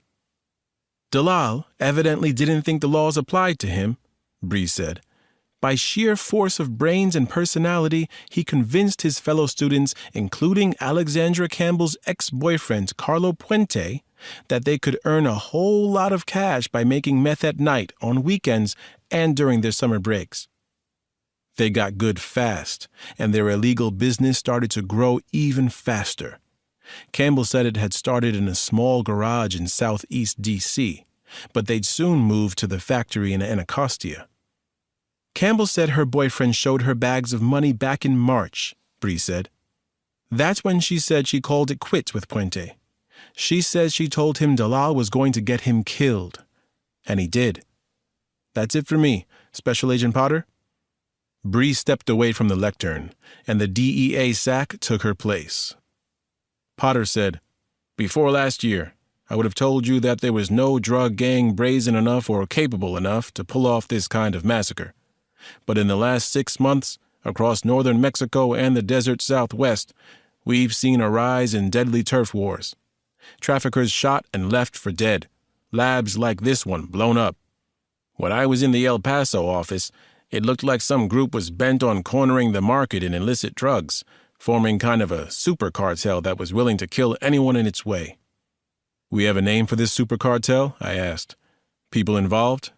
B: Dalal evidently didn't think the laws applied to him, Bree said. By sheer force of brains and personality, he convinced his fellow students, including Alexandra Campbell's ex-boyfriend, Carlo Puente, that they could earn a whole lot of cash by making meth at night, on weekends, and during their summer breaks. They got good fast, and their illegal business started to grow even faster. Campbell said it had started in a small garage in southeast D.C., but they'd soon moved to the factory in Anacostia. Campbell said her boyfriend showed her bags of money back in March, Bree said. That's when she said she called it quits with Puente. She says she told him Dalal was going to get him killed. And he did. That's it for me, Special Agent Potter. Bree stepped away from the lectern, and the DEA SAC took her place. Potter said, "Before last year, I would have told you that there was no drug gang brazen enough or capable enough to pull off this kind of massacre. But in the last 6 months, across northern Mexico and the desert southwest, we've seen a rise in deadly turf wars. Traffickers shot and left for dead. Labs like this one blown up. When I was in the El Paso office, it looked like some group was bent on cornering the market in illicit drugs, forming kind of a super cartel that was willing to kill anyone in its way." "We have a name for this super cartel?" I asked. "People involved?"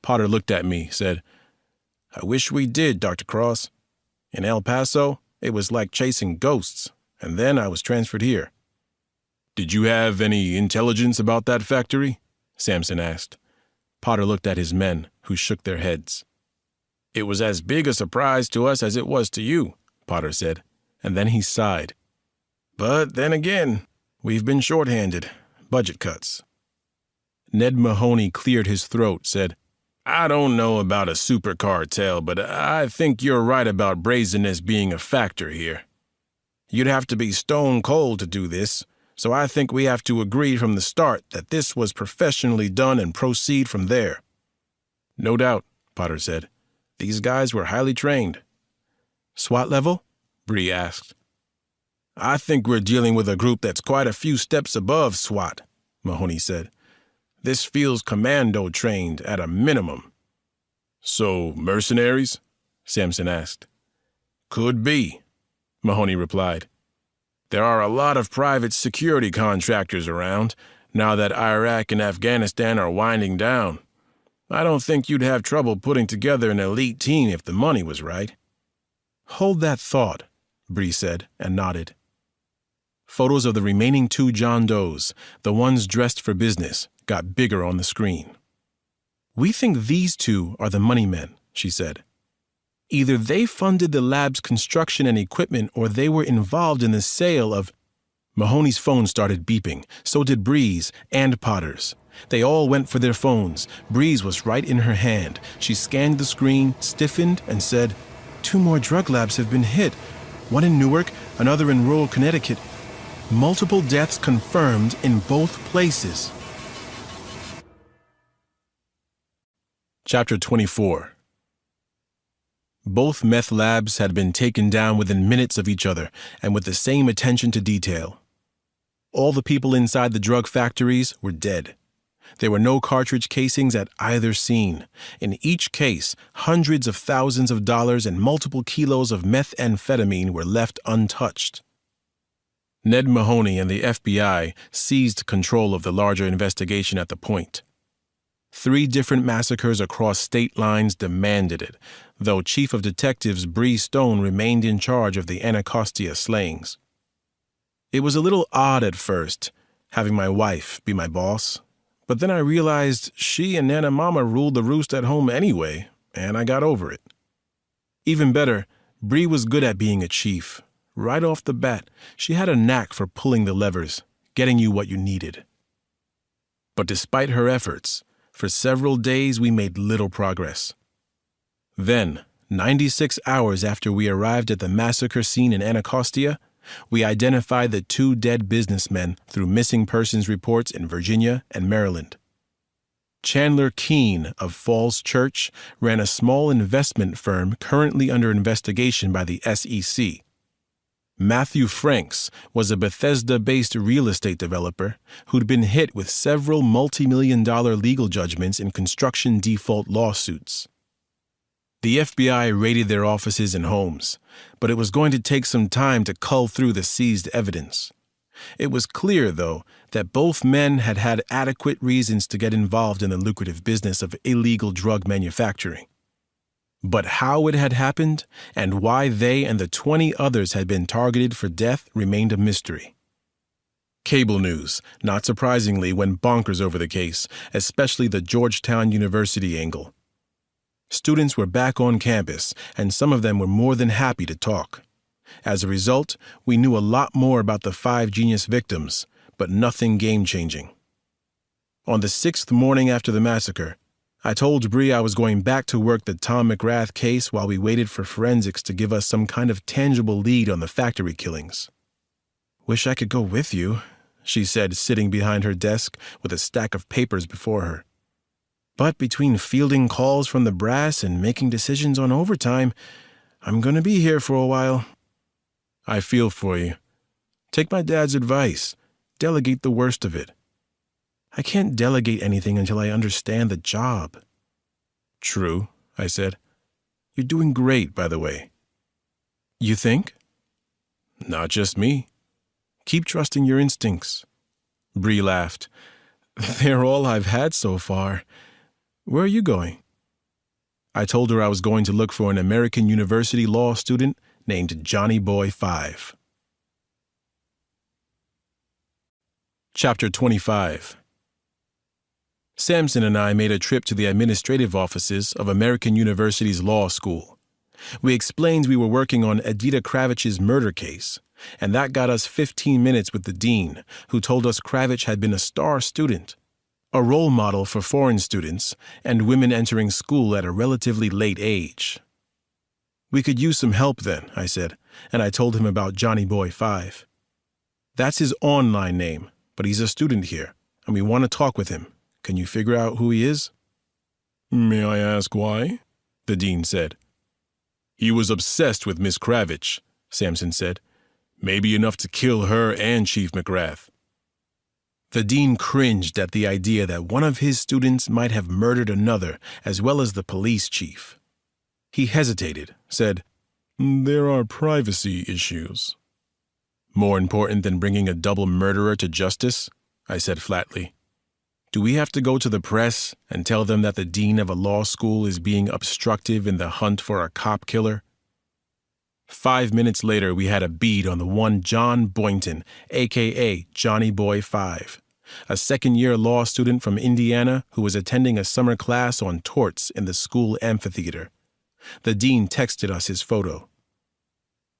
B: Potter looked at me, said, "I wish we did, Dr. Cross. In El Paso, it was like chasing ghosts, and then I was transferred here." "Did you have any intelligence about that factory?" Sampson asked. Potter looked at his men, who shook their heads. "It was as big a surprise to us as it was to you," Potter said, and then he sighed. "But then again, we've been shorthanded. Budget cuts." Ned Mahoney cleared his throat, said, "I don't know about a super cartel, but I think you're right about brazenness being a factor here. You'd have to be stone cold to do this, so I think we have to agree from the start that this was professionally done and proceed from there." "No doubt," Potter said. "These guys were highly trained." "SWAT level?" Bree asked. "I think we're dealing with a group that's quite a few steps above SWAT," Mahoney said. "This feels commando trained at a minimum." "So, mercenaries?" Sampson asked. "Could be," Mahoney replied. "There are a lot of private security contractors around, now that Iraq and Afghanistan are winding down. I don't think you'd have trouble putting together an elite team if the money was right." "Hold that thought," Bree said, and nodded. Photos of the remaining 2 John Does, the ones dressed for business, got bigger on the screen. "We think these 2 are the money men," she said. "Either they funded the lab's construction and equipment or they were involved in the sale of—" Mahoney's phone started beeping. So did Bree's and Potter's. They all went for their phones. Bree's was right in her hand. She scanned the screen, stiffened, and said, 2 more drug labs have been hit. One in Newark, another in rural Connecticut,
C: Multiple deaths confirmed in both places.
B: Chapter 24. Both meth labs had been taken down within minutes of each other and with the same attention to detail. All the people inside the drug factories were dead. There were no cartridge casings at either scene. In each case, hundreds of thousands of dollars and multiple kilos of methamphetamine were left untouched. Ned Mahoney and the FBI seized control of the larger investigation at the point. 3 different massacres across state lines demanded it, though Chief of Detectives Bree Stone remained in charge of the Anacostia slayings. It was a little odd at first, having my wife be my boss, but then I realized she and Nana Mama ruled the roost at home anyway, and I got over it. Even better, Bree was good at being a chief. Right off the bat, she had a knack for pulling the levers, getting you what you needed. But despite her efforts, for several days we made little progress. Then, 96 hours after we arrived at the massacre scene in Anacostia, we identified the 2 dead businessmen through missing persons reports in Virginia and Maryland. Chandler Keene of Falls Church ran a small investment firm currently under investigation by the SEC. Matthew Franks was a Bethesda-based real estate developer who'd been hit with several multi-million-dollar legal judgments in construction default lawsuits. The FBI raided their offices and homes, but it was going to take some time to cull through the seized evidence. It was clear, though, that both men had had adequate reasons to get involved in the lucrative business of illegal drug manufacturing. But how it had happened and why they and the 20 others had been targeted for death remained a mystery. Cable news, not surprisingly, went bonkers over the case, especially the Georgetown University angle. Students were back on campus, and some of them were more than happy to talk. As a result, we knew a lot more about the 5 genius victims, but nothing game-changing. On the 6th morning after the massacre, I told Bree I was going back to work the Tom McGrath case while we waited for forensics to give us some kind of tangible lead on the factory killings. "Wish I could go with you," she said, sitting behind her desk with a stack of papers before her. "But between fielding calls from the brass and making decisions on overtime, I'm going to be here for a while." "I feel for you. Take my dad's advice. Delegate the worst of it." "I can't delegate anything until I understand the job." "True," I said. "You're doing great, by the way." "You think?" "Not just me. Keep trusting your instincts." Bree laughed. "They're all I've had so far. Where are you going?" I told her I was going to look for an American University law student named Johnny Boy 5. Chapter 25. Samson and I made a trip to the administrative offices of American University's law school. We explained we were working on Edita Kravich's murder case, and that got us 15 minutes with the dean, who told us Kravich had been a star student, a role model for foreign students and women entering school at a relatively late age. "We could use some help then," I said, and I told him about Johnny Boy 5. "That's his online name, but he's a student here, and we want to talk with him. Can you figure out who he is?" "May I ask why?" the dean said. "He was obsessed with Miss Kravich," Samson said. "Maybe enough to kill her and Chief McGrath." The dean cringed at the idea that one of his students might have murdered another, as well as the police chief. He hesitated, said, "There are privacy issues." "More important than bringing a double murderer to justice?" I said flatly. "Do we have to go to the press and tell them that the dean of a law school is being obstructive in the hunt for a cop killer?" 5 minutes later, we had a bead on the one John Boynton, a.k.a. Johnny Boy 5, a second-year law student from Indiana who was attending a summer class on torts in the school amphitheater. The dean texted us his photo.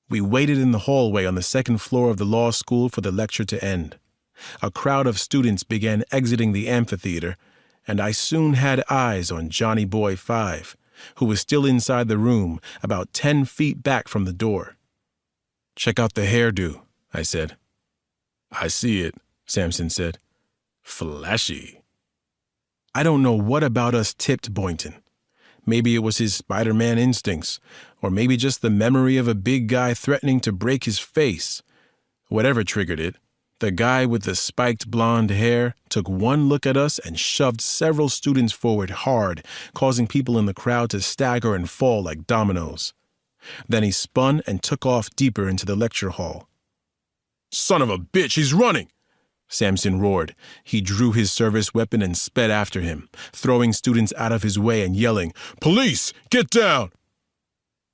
B: We waited in the hallway on the second floor of the law school for the lecture to end. A crowd of students began exiting the amphitheater, and I soon had eyes on Johnny Boy 5, who was still inside the room, about 10 feet back from the door. "Check out the hairdo," I said. I see it, Samson said. Flashy. I don't know what about us tipped Boynton. Maybe it was his Spider-Man instincts, or maybe just the memory of a big guy threatening to break his face. Whatever triggered it, the guy with the spiked blonde hair took one look at us and shoved several students forward hard, causing people in the crowd to stagger and fall like dominoes. Then he spun and took off deeper into the lecture hall. "Son of a bitch, he's running!" Samson roared. He drew his service weapon and sped after him, throwing students out of his way and yelling, "Police, get down!"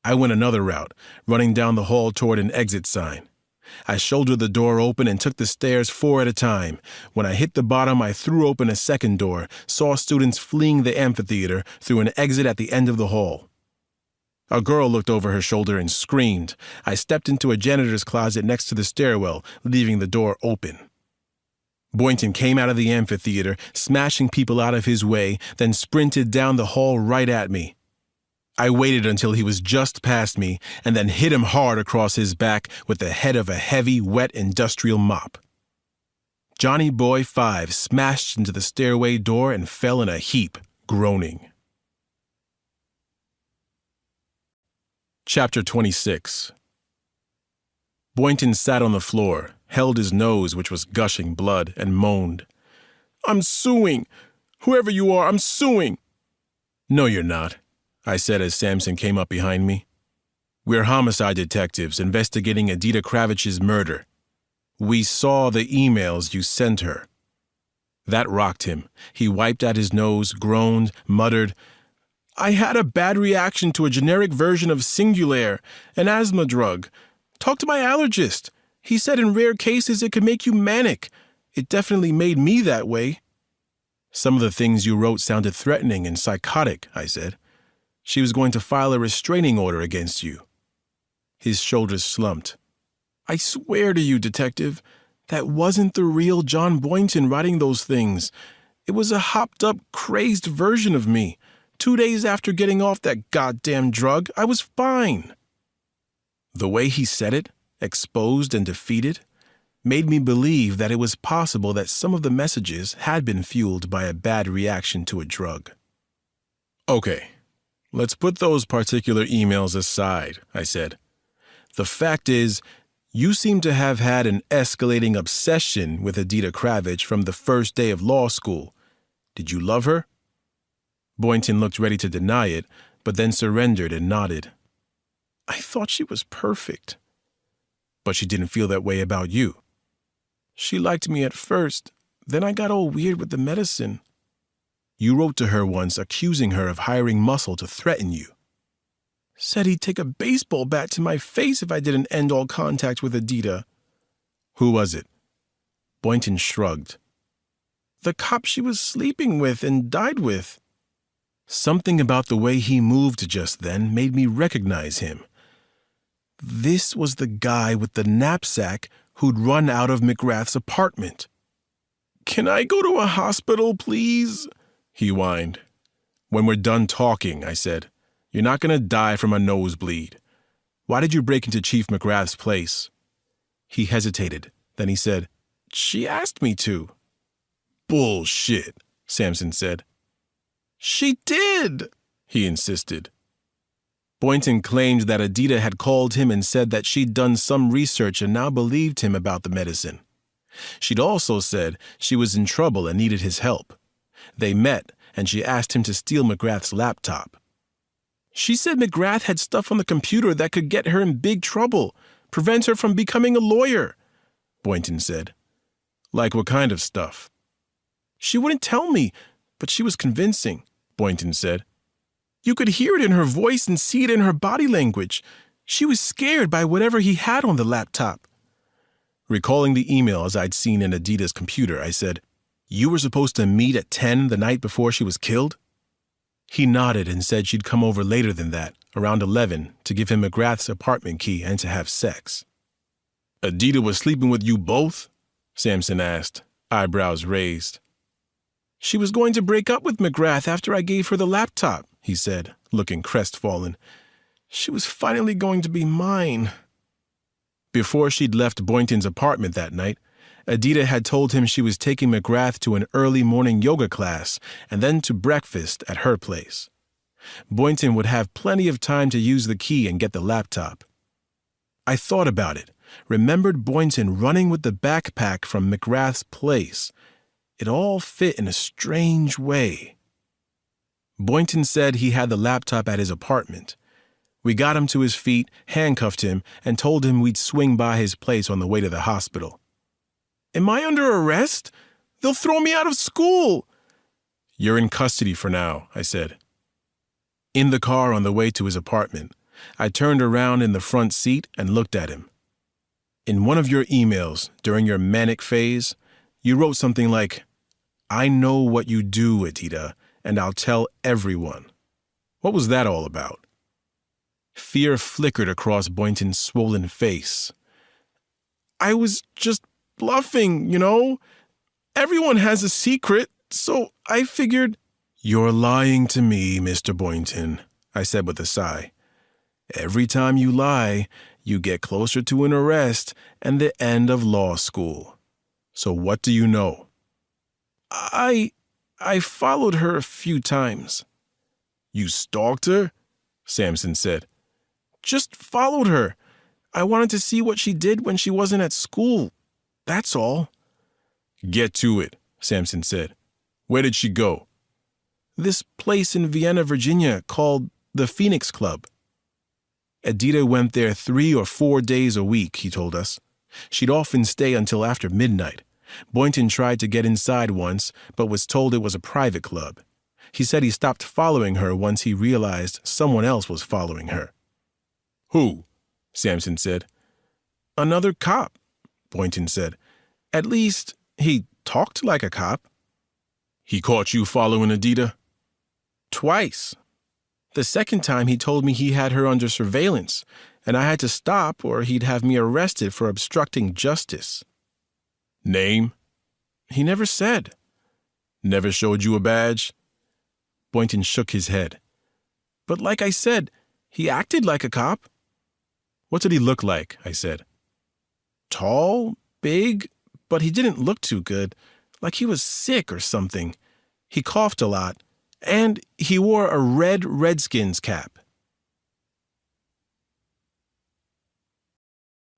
B: I went another route, running down the hall toward an exit sign. I shouldered the door open and took the stairs 4 at a time. When I hit the bottom, I threw open a second door, saw students fleeing the amphitheater through an exit at the end of the hall. A girl looked over her shoulder and screamed. I stepped into a janitor's closet next to the stairwell, leaving the door open. Boynton came out of the amphitheater, smashing people out of his way, then sprinted down the hall right at me. I waited until he was just past me and then hit him hard across his back with the head of a heavy, wet industrial mop. Johnny Boy 5 smashed into the stairway door and fell in a heap, groaning. Chapter 26. Boynton sat on the floor, held his nose, which was gushing blood, and moaned. "I'm suing! Whoever you are, I'm suing!" "No, you're not," I said as Samson came up behind me. "We're homicide detectives investigating Adita Kravich's murder. We saw the emails you sent her." That rocked him. He wiped at his nose, groaned, muttered, "I had a bad reaction to a generic version of Singulair, an asthma drug. Talk to my allergist. He said in rare cases it could make you manic. It definitely made me that way." "Some of the things you wrote sounded threatening and psychotic," I said. "She was going to file a restraining order against you." His shoulders slumped. "I swear to you, Detective, that wasn't the real John Boynton writing those things. It was a hopped-up, crazed version of me. 2 days after getting off that goddamn drug, I was fine." The way he said it, exposed and defeated, made me believe that it was possible that some of the messages had been fueled by a bad reaction to a drug. "Okay, let's put those particular emails aside," I said. "The fact is, you seem to have had an escalating obsession with Adita Kravich from the first day of law school. Did you love her?" Boynton looked ready to deny it, but then surrendered and nodded. "I thought she was perfect." "But she didn't feel that way about you." "She liked me at first, then I got all weird with the medicine." "You wrote to her once accusing her of hiring Muscle to threaten you." "Said he'd take a baseball bat to my face if I didn't end all contact with Adita." "Who was it?" Boynton shrugged. "The cop she was sleeping with and died with." Something about the way he moved just then made me recognize him. This was the guy with the knapsack who'd run out of McGrath's apartment. "Can I go to a hospital, please?" he whined. "When we're done talking," I said. "You're not going to die from a nosebleed. Why did you break into Chief McGrath's place?" He hesitated. Then he said, "She asked me to." "Bullshit," Samson said. "She did," he insisted. Boynton claimed that Adita had called him and said that she'd done some research and now believed him about the medicine. She'd also said she was in trouble and needed his help. They met, and she asked him to steal McGrath's laptop. "She said McGrath had stuff on the computer that could get her in big trouble, prevent her from becoming a lawyer," Boynton said. "Like what kind of stuff?" "She wouldn't tell me, but she was convincing," Boynton said. "You could hear it in her voice and see it in her body language. She was scared by whatever he had on the laptop." Recalling the emails I'd seen in Adita's computer, I said, "You were supposed to meet at 10 the night before she was killed?" He nodded and said she'd come over later than that, around 11, to give him McGrath's apartment key and to have sex. "Adita was sleeping with you both?" Samson asked, eyebrows raised. "She was going to break up with McGrath after I gave her the laptop," he said, looking crestfallen. "She was finally going to be mine." Before she'd left Boynton's apartment that night, Adita had told him she was taking McGrath to an early morning yoga class and then to breakfast at her place. Boynton would have plenty of time to use the key and get the laptop. I thought about it, remembered Boynton running with the backpack from McGrath's place. It all fit in a strange way. Boynton said he had the laptop at his apartment. We got him to his feet, handcuffed him, and told him we'd swing by his place on the way to the hospital. "Am I under arrest? They'll throw me out of school." "You're in custody for now," I said. In the car on the way to his apartment, I turned around in the front seat and looked at him. "In one of your emails during your manic phase, you wrote something like, 'I know what you do, Adita, and I'll tell everyone.' What was that all about?" Fear flickered across Boynton's swollen face. "I was just bluffing, you know? Everyone has a secret, so I figured—" "You're lying to me, Mr. Boynton," I said with a sigh. "Every time you lie, you get closer to an arrest and the end of law school. So what do you know?" I followed her a few times." "You stalked her?" Samson said. "Just followed her. I wanted to see what she did when she wasn't at school. That's all." "Get to it," Samson said. "Where did she go?" "This place in Vienna, Virginia, called the Phoenix Club." Adita went there 3 or 4 days a week, he told us. She'd often stay until after midnight. Boynton tried to get inside once, but was told it was a private club. He said he stopped following her once he realized someone else was following her. "Who?" Samson said. "Another cop," Boynton said. "At least, he talked like a cop." "He caught you following Adita?" "Twice. The second time he told me he had her under surveillance, and I had to stop or he'd have me arrested for obstructing justice." "Name?" "He never said." "Never showed you a badge?" Boynton shook his head. "But like I said, he acted like a cop." "What did he look like?" I said. "Tall, big, but he didn't look too good, like he was sick or something. He coughed a lot, and he wore a red Redskins cap."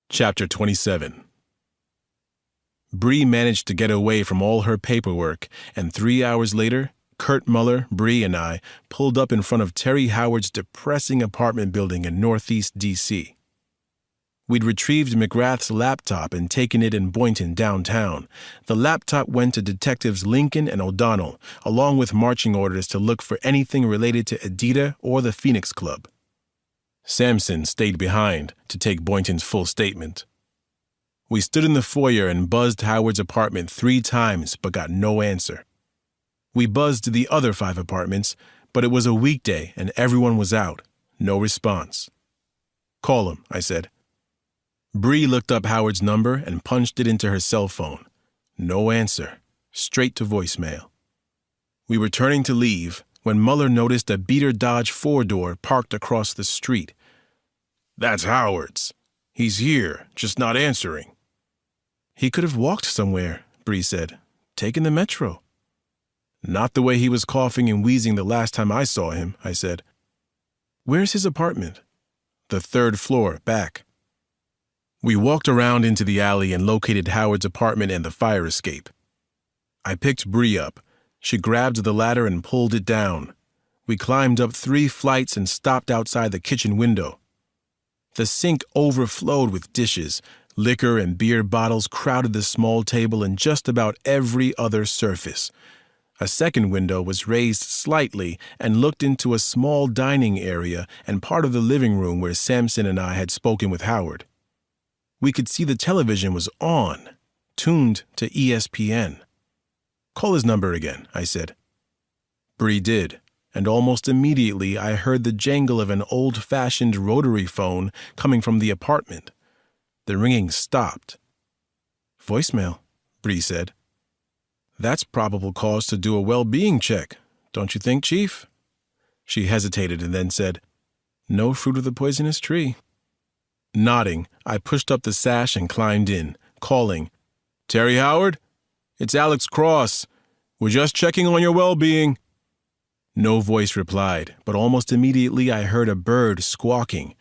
B: Chapter 27. Bree managed to get away from all her paperwork, and 3 hours later, Kurt Muller, Bree, and I pulled up in front of Terry Howard's depressing apartment building in Northeast D.C. We'd retrieved McGrath's laptop and taken it in Boynton downtown. The laptop went to Detectives Lincoln and O'Donnell, along with marching orders to look for anything related to Adita or the Phoenix Club. Samson stayed behind to take Boynton's full statement. We stood in the foyer and buzzed Howard's apartment 3 times but got no answer. We buzzed the other 5 apartments, but it was a weekday and everyone was out. No response. "Call him," I said. Bree looked up Howard's number and punched it into her cell phone. No answer. Straight to voicemail. We were turning to leave when Muller noticed a beater Dodge 4-door parked across the street. "That's Howard's. He's here, just not answering." "He could have walked somewhere," Bree said. "Taken the metro." "Not the way he was coughing and wheezing the last time I saw him," I said. "Where's his apartment?" "The 3rd floor, back." We walked around into the alley and located Howard's apartment and the fire escape. I picked Bree up. She grabbed the ladder and pulled it down. We climbed up 3 flights and stopped outside the kitchen window. The sink overflowed with dishes. Liquor and beer bottles crowded the small table and just about every other surface. A second window was raised slightly and looked into a small dining area and part of the living room where Samson and I had spoken with Howard. We could see the television was on, tuned to ESPN. "Call his number again," I said. Bree did, and almost immediately I heard the jangle of an old-fashioned rotary phone coming from the apartment. The ringing stopped. "Voicemail," Bree said. "That's probable cause to do a well-being check, don't you think, Chief?" She hesitated and then said, "No fruit of the poisonous tree." Nodding, I pushed up the sash and climbed in, calling, Terry Howard? It's Alex Cross. We're just checking on your well-being. No voice replied, but almost immediately I heard a bird squawking.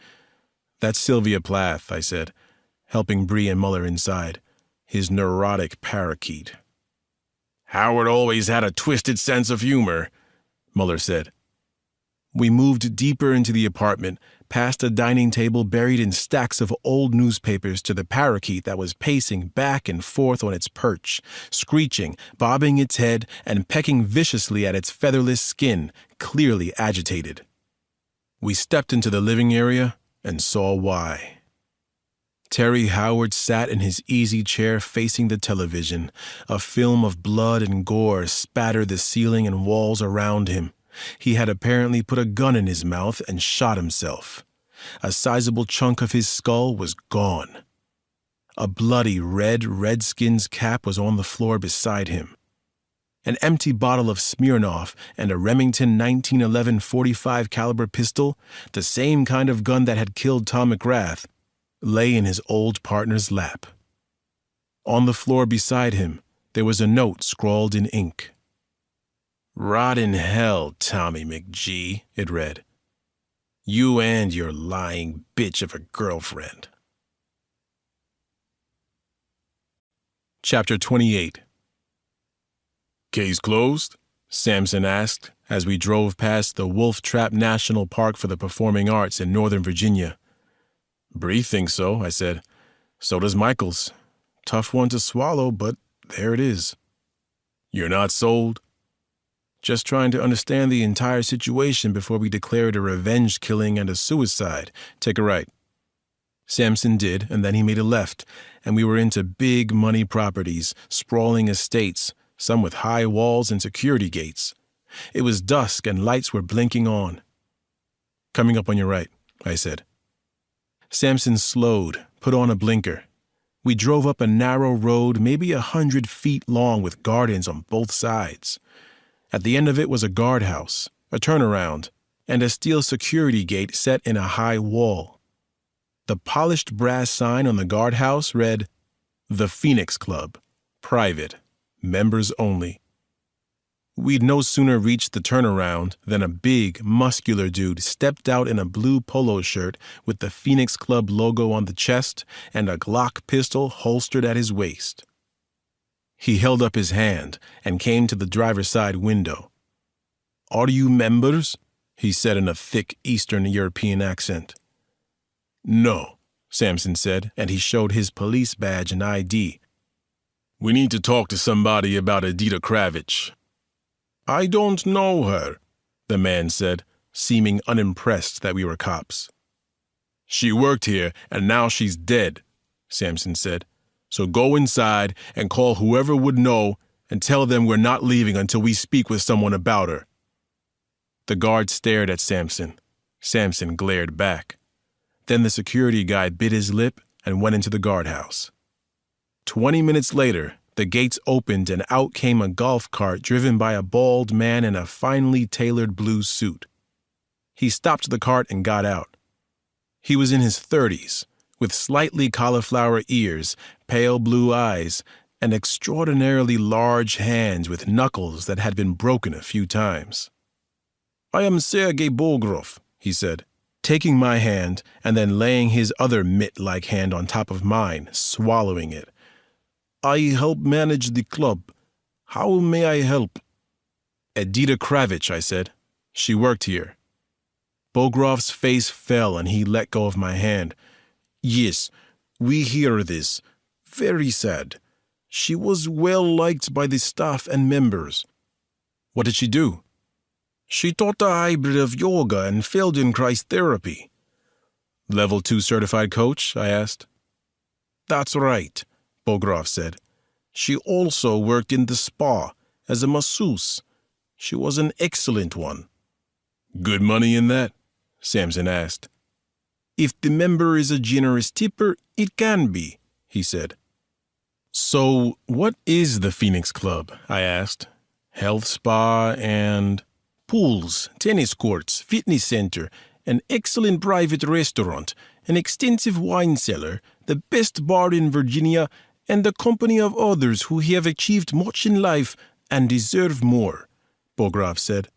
B: That's Sylvia Plath, I said, helping Bree and Muller inside. His neurotic parakeet. Howard always had a twisted sense of humor, Muller said. We moved deeper into the apartment, past a dining table buried in stacks of old newspapers to the parakeet that was pacing back and forth on its perch, screeching, bobbing its head, and pecking viciously at its featherless skin, clearly agitated. We stepped into the living area and saw why. Terry Howard sat in his easy chair facing the television. A film of blood and gore spattered the ceiling and walls around him. He had apparently put a gun in his mouth and shot himself. A sizable chunk of his skull was gone. A bloody red Redskins cap was on the floor beside him. An empty bottle of Smirnoff and a Remington 1911 .45 caliber pistol, the same kind of gun that had killed Tom McGrath, lay in his old partner's lap. On the floor beside him, there was a note scrawled in ink. Rot in hell, Tommy McGee, it read. You and your lying bitch of a girlfriend. Chapter 28. Case closed? Sampson asked as we drove past the Wolf Trap National Park for the Performing Arts in Northern Virginia. Bree thinks so, I said. So does Michaels. Tough one to swallow, but there it is. You're not sold? Just trying to understand the entire situation before we declare it a revenge killing and a suicide. Take a right. Sampson did, and then he made a left, and we were into big money properties, sprawling estates, some with high walls and security gates. It was dusk and lights were blinking on. Coming up on your right, I said. Sampson slowed, put on a blinker. We drove up a narrow road, maybe 100 feet long with gardens on both sides. At the end of it was a guardhouse, a turnaround, and a steel security gate set in a high wall. The polished brass sign on the guardhouse read, The Phoenix Club, Private, Members Only. We'd no sooner reached the turnaround than a big, muscular dude stepped out in a blue polo shirt with the Phoenix Club logo on the chest and a Glock pistol holstered at his waist. He held up his hand and came to the driver's side window. Are you members? He said in a thick Eastern European accent. No, Sampson said, and he showed his police badge and ID. We need to talk to somebody about Edita Kravitz. I don't know her, the man said, seeming unimpressed that we were cops. She worked here, and now she's dead, Sampson said. So go inside and call whoever would know and tell them we're not leaving until we speak with someone about her. The guard stared at Sampson. Sampson glared back. Then the security guy bit his lip and went into the guardhouse. 20 minutes later, the gates opened and out came a golf cart driven by a bald man in a finely tailored blue suit. He stopped the cart and got out. He was in his 30s, with slightly cauliflower ears, pale blue eyes, and extraordinarily large hands with knuckles that had been broken a few times. I am Sergei Bogrov, he said, taking my hand and then laying his other mitt-like hand on top of mine, swallowing it. I help manage the club. How may I help? Edita Kravitz, I said. She worked here. Bogrov's face fell and he let go of my hand. Yes, we hear this. Very sad. She was well liked by the staff and members. What did she do? She taught a hybrid of yoga and Feldenkrais therapy. Level 2 certified coach? I asked. That's right, Bogrov said. She also worked in the spa as a masseuse. She was an excellent one. Good money in that? Sampson asked. If the member is a generous tipper, it can be, he said. So, what is the Phoenix Club? I asked. Health spa and... Pools, tennis courts, fitness center, an excellent private restaurant, an extensive wine cellar, the best bar in Virginia,
C: and the company of others who have achieved much in life and deserve more, Bogrov said.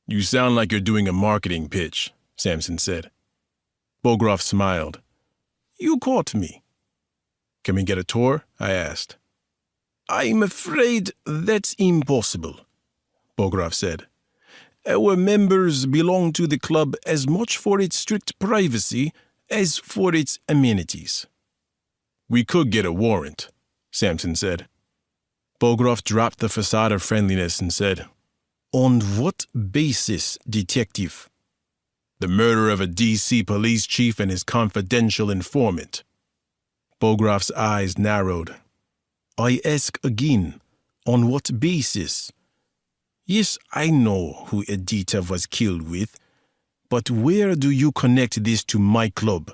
B: You sound like you're doing a marketing pitch, Samson said.
C: Bogrov smiled. You caught me.
B: Can we get a tour? I asked.
C: I'm afraid that's impossible, Bogrov said. Our members belong to the club as much for its strict privacy as for its amenities.
B: We could get a warrant, Samson said.
C: Bogrov dropped the facade of friendliness and said, On what basis, detective?
B: The murder of a D.C. police chief and his confidential informant.
C: Bogrov's eyes narrowed. I ask again, on what basis? Yes, I know who Edita was killed with, but where do you connect this to my club?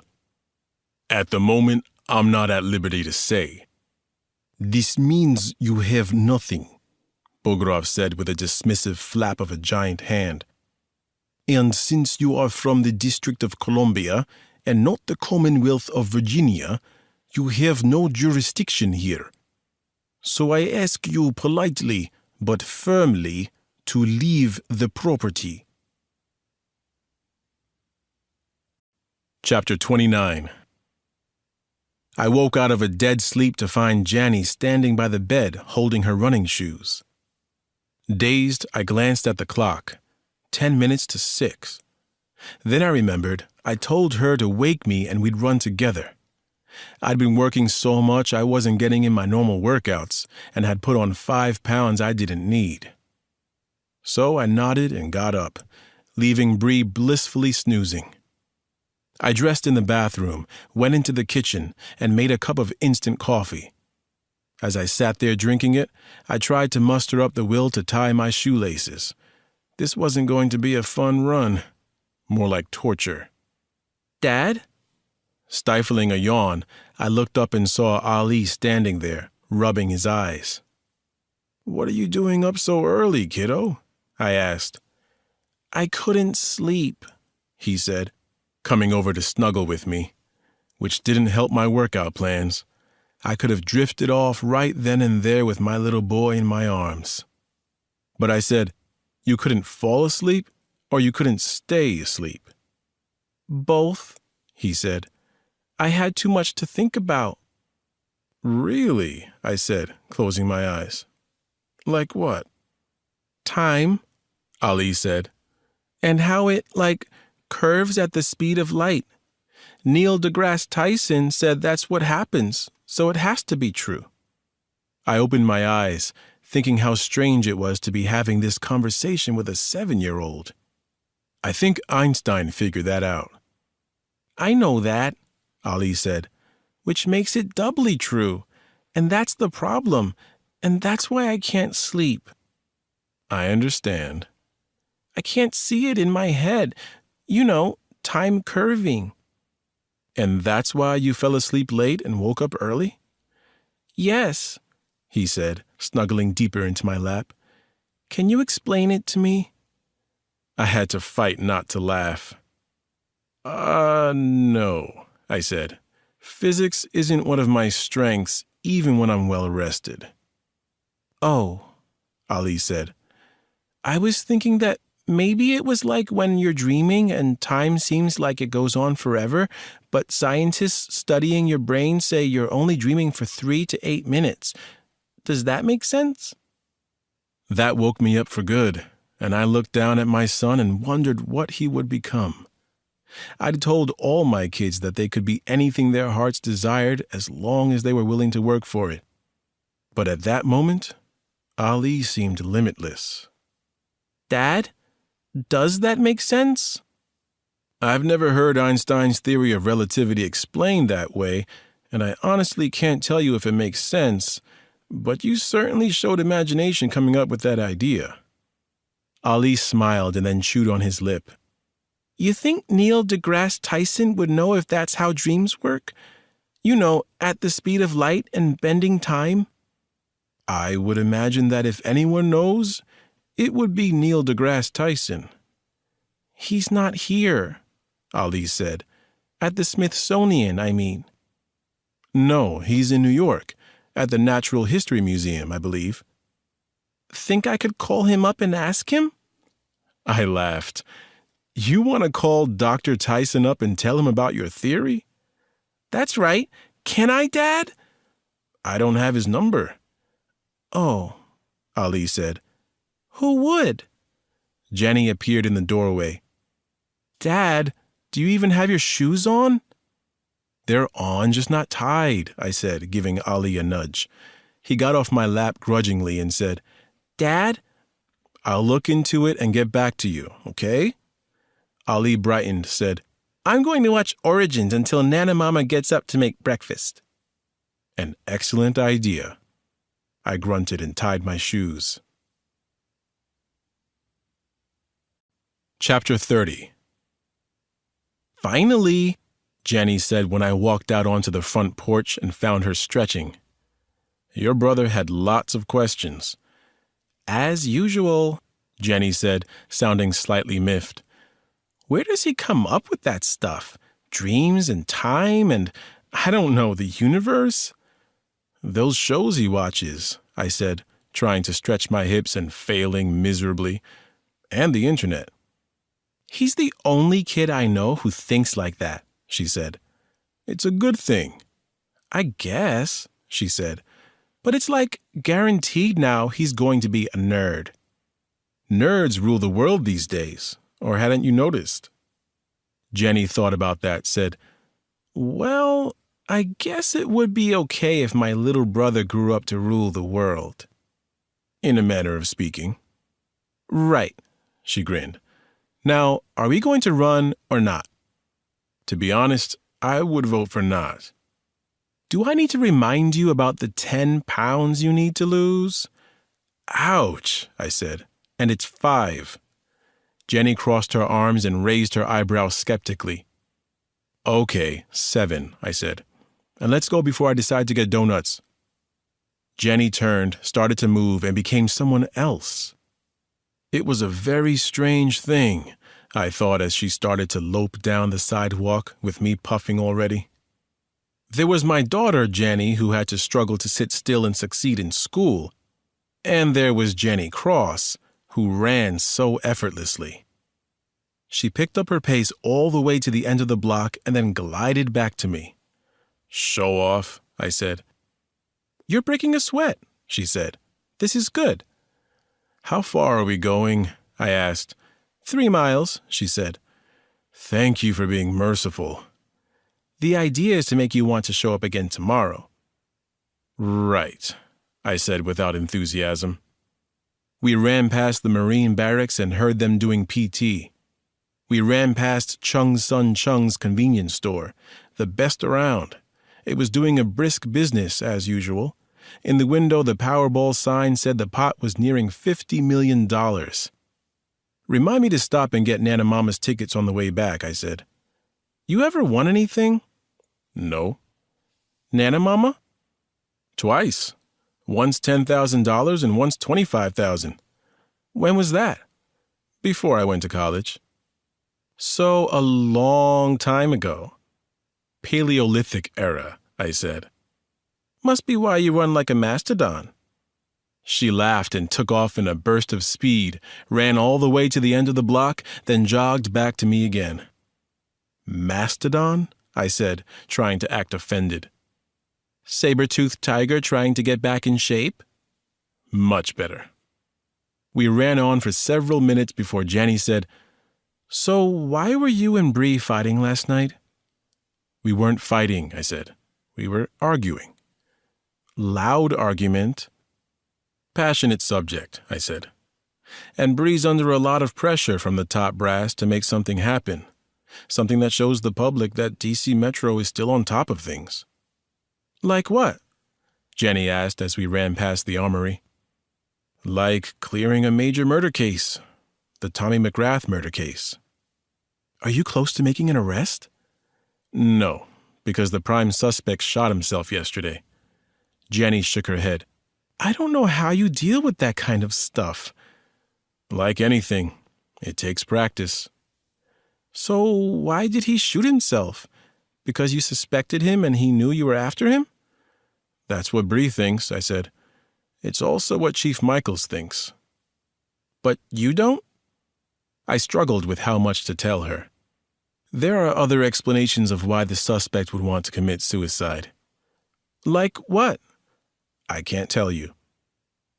B: At the moment, I'm not at liberty to say.
C: This means you have nothing, Bogrov said with a dismissive flap of a giant hand. And since you are from the District of Columbia and not the Commonwealth of Virginia, you have no jurisdiction here. So I ask you politely but firmly to leave the property.
B: Chapter 29. I woke out of a dead sleep to find Janny standing by the bed holding her running shoes. Dazed, I glanced at the clock. 10 minutes to 6. Then I remembered I told her to wake me and we'd run together. I'd been working so much I wasn't getting in my normal workouts and had put on 5 pounds I didn't need. So I nodded and got up, leaving Bree blissfully snoozing. I dressed in the bathroom, went into the kitchen, and made a cup of instant coffee. As I sat there drinking it, I tried to muster up the will to tie my shoelaces. This wasn't going to be a fun run, more like torture.
C: Dad?
B: Stifling a yawn, I looked up and saw Ali standing there, rubbing his eyes.
C: What are you doing up so early, kiddo? I asked.
D: I couldn't sleep, he said,
B: coming over to snuggle with me, which didn't help my workout plans. I could have drifted off right then and there with my little boy in my arms. But I said, you couldn't fall asleep, or you couldn't stay asleep?
D: Both, he said. I had too much to think about.
B: Really? I said, closing my eyes. Like what?
D: Time,
B: Ali said.
D: And how it, curves at the speed of light. Neil deGrasse Tyson said that's what happens, so it has to be true.
B: I opened my eyes, thinking how strange it was to be having this conversation with a 7-year-old. I think Einstein figured that out.
D: I know that, Ali said, which makes it doubly true. And that's the problem, and that's why I can't sleep.
B: I understand.
D: I can't see it in my head. You know, time curving.
B: And that's why you fell asleep late and woke up early?
D: Yes,
B: he said, snuggling deeper into my lap.
D: Can you explain it to me?
B: I had to fight not to laugh. No, I said. Physics isn't one of my strengths, even when I'm well rested.
D: Oh,
B: Ali said.
D: I was thinking that maybe it was like when you're dreaming and time seems like it goes on forever, but scientists studying your brain say you're only dreaming for 3 to 8 minutes. Does that make sense?
B: That woke me up for good, and I looked down at my son and wondered what he would become. I'd told all my kids that they could be anything their hearts desired as long as they were willing to work for it. But at that moment, Ali seemed limitless.
D: Dad, does that make sense?
B: I've never heard Einstein's theory of relativity explained that way, and I honestly can't tell you if it makes sense, but you certainly showed imagination coming up with that idea.
C: Ali smiled and then chewed on his lip.
D: You think Neil deGrasse Tyson would know if that's how dreams work? You know, at the speed of light and bending time?
B: I would imagine that if anyone knows, it would be Neil deGrasse Tyson.
D: He's not here, Ali said. At the Smithsonian, I mean.
B: No, he's in New York, at the Natural History Museum, I believe.
C: Think I could call him up and ask him?
B: I laughed. You want to call Dr. Tyson up and tell him about your theory?
C: That's right. Can I, Dad?
B: I don't have his number.
C: Oh,
B: Ali said.
C: Who would?
B: Jenny appeared in the doorway.
C: Dad, do you even have your shoes on?
B: They're on, just not tied, I said, giving Ali a nudge. He got off my lap grudgingly and said,
C: Dad?
B: I'll look into it and get back to you, okay? Ali brightened, said,
C: I'm going to watch Origins until Nana Mama gets up to make breakfast.
B: An excellent idea. I grunted and tied my shoes. Chapter 30.
C: Finally,
B: Jenny said when I walked out onto the front porch and found her stretching. Your brother had lots of questions.
C: As usual,
B: Jenny said, sounding slightly miffed.
C: Where does he come up with that stuff? Dreams and time and, I don't know, the universe?
B: Those shows he watches, I said, trying to stretch my hips and failing miserably. And the internet.
C: He's the only kid I know who thinks like that, she said.
B: It's a good thing.
C: I guess, she said. But it's like guaranteed now he's going to be a nerd.
B: Nerds rule the world these days, or hadn't you noticed? Jenny thought about that, said,
C: Well, I guess it would be okay if my little brother grew up to rule the world.
B: In a manner of speaking.
C: Right,
B: she grinned. Now, are we going to run or not? To be honest, I would vote for not.
C: Do I need to remind you about the 10 pounds you need to lose?
B: Ouch, I said. And it's 5. Jenny crossed her arms and raised her eyebrows skeptically. Okay, 7, I said. And let's go before I decide to get donuts. Jenny turned, started to move, and became someone else. It was a very strange thing, I thought as she started to lope down the sidewalk with me puffing already. There was my daughter, Jenny, who had to struggle to sit still and succeed in school. And there was Jenny Cross, who ran so effortlessly. She picked up her pace all the way to the end of the block and then glided back to me. Show off, I said.
C: You're breaking a sweat, she said. This is good.
B: How far are we going? I asked.
C: 3 miles, she said.
B: Thank you for being merciful.
C: The idea is to make you want to show up again tomorrow.
B: Right, I said without enthusiasm. We ran past the Marine barracks and heard them doing PT. We ran past Chung's Son Chung's convenience store, the best around. It was doing a brisk business, as usual. In the window, the Powerball sign said the pot was nearing $50 million. Remind me to stop and get Nana Mama's tickets on the way back, I said.
C: You ever won anything?
B: No.
C: Nana Mama?
B: Twice. Once $10,000 and once $25,000.
C: When was that?
B: Before I went to college.
C: So a long time ago.
B: Paleolithic era, I said.
C: Must be why you run like a mastodon.
B: She laughed and took off in a burst of speed, ran all the way to the end of the block, then jogged back to me again. Mastodon? I said, trying to act offended.
C: Saber-toothed tiger trying to get back in shape?
B: Much better. We ran on for several minutes before Jenny said,
C: So why were you and Bree fighting last night?
B: We weren't fighting, I said. We were arguing.
C: Loud argument.
B: Passionate subject, I said. And Bree's under a lot of pressure from the top brass to make something happen. Something that shows the public that DC Metro is still on top of things.
C: Like what?
B: Jenny asked as we ran past the armory. Like clearing a major murder case. The Tommy McGrath murder case.
C: Are you close to making an arrest?
B: No, because the prime suspect shot himself yesterday. Jenny shook her head.
C: I don't know how you deal with that kind of stuff.
B: Like anything, it takes practice.
C: So why did he shoot himself? Because you suspected him and he knew you were after him?
B: That's what Bree thinks, I said. It's also what Chief Michaels thinks. But you don't? I struggled with how much to tell her. There are other explanations of why the suspect would want to commit suicide. Like what? I can't tell you.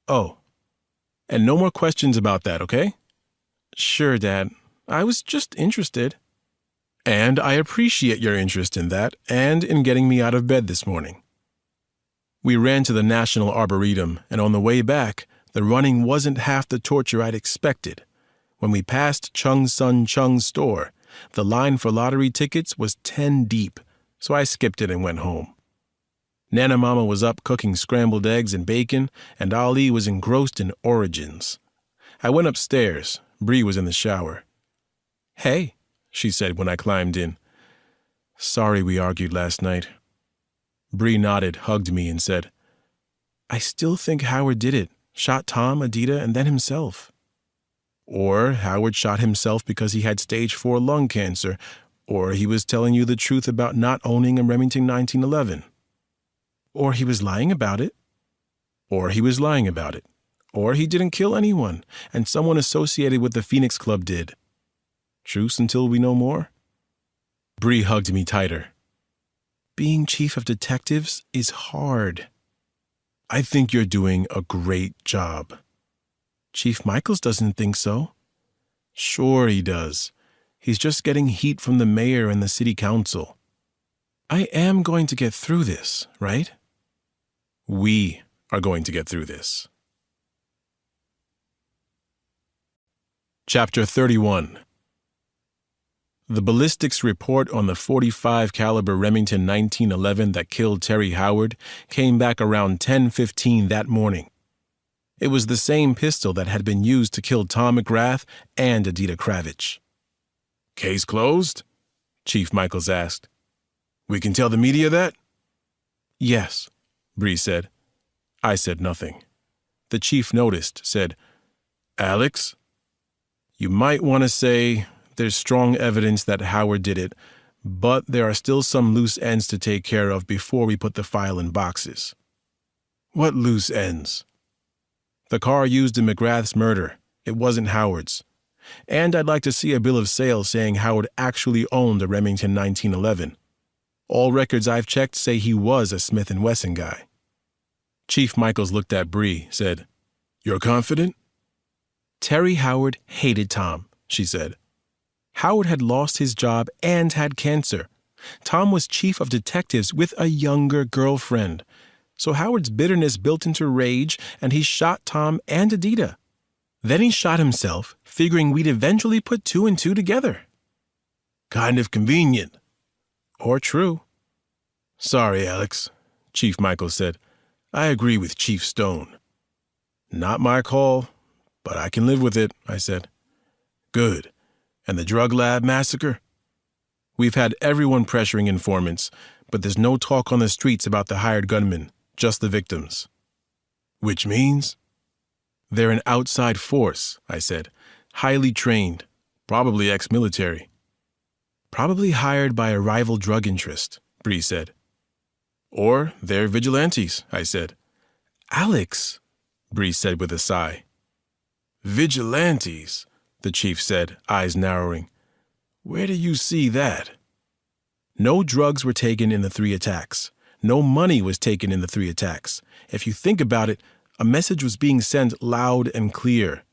B: Oh. And no more questions about that, okay? Sure, Dad. I was just interested. And I appreciate your interest in that and in getting me out of bed this morning. We ran to the National Arboretum, and on the way back, the running wasn't half the torture I'd expected. When we passed Chung Sun Chung's store, the line for lottery tickets was 10 deep, so I skipped it and went home. Nana Mama was up cooking scrambled eggs and bacon, and Ali was engrossed in origins. I went upstairs. Bree was in the shower. Hey, she said when I climbed in. Sorry we argued last night. Bree nodded, hugged me, and said, I still think Howard did it. Shot Tom, Adita, and then himself. Or Howard shot himself because he had stage 4 lung cancer, or he was telling you the truth about not owning a Remington 1911. Or he was lying about it. Or he was lying about it. Or he didn't kill anyone, and someone associated with the Phoenix Club did. Truce until we know more? Bree hugged me tighter. Being chief of detectives is hard. I think you're doing a great job. Chief Michaels doesn't think so. Sure he does. He's just getting heat from the mayor and the city council. I am going to get through this, right? We are going to get through this. Chapter 31. The ballistics report on the .45 caliber Remington 1911 that killed Terry Howard came back around 10:15 that morning. It was the same pistol that had been used to kill Tom McGrath and Adita Kravitz. Case closed? Chief Michaels asked. We can tell the media that? Yes, Bree said. I said nothing. The chief noticed, said, Alex, you might want to say there's strong evidence that Howard did it, but there are still some loose ends to take care of before we put the file in boxes. What loose ends? The car used in McGrath's murder. It wasn't Howard's. And I'd like to see a bill of sale saying Howard actually owned a Remington 1911. All records I've checked say he was a Smith & Wesson guy. Chief Michaels looked at Bree, said, You're confident? Terry Howard hated Tom, she said. Howard had lost his job and had cancer. Tom was chief of detectives with a younger girlfriend. So Howard's bitterness built into rage, and he shot Tom and Adita. Then he shot himself, figuring we'd eventually put 2 and 2 together. Kind of convenient. Or true. Sorry, Alex, Chief Michaels said. I agree with Chief Stone. Not my call, but I can live with it, I said. Good. And the drug lab massacre? We've had everyone pressuring informants, but there's no talk on the streets about the hired gunmen, just the victims. Which means? They're an outside force, I said. Highly trained, probably ex-military. Probably hired by a rival drug interest, Bree said. Or they're vigilantes, I said. Alex, Bree said with a sigh. Vigilantes, the chief said, eyes narrowing. Where do you see that? No drugs were taken in the 3 attacks. No money was taken in the 3 attacks. If you think about it, a message was being sent loud and clear.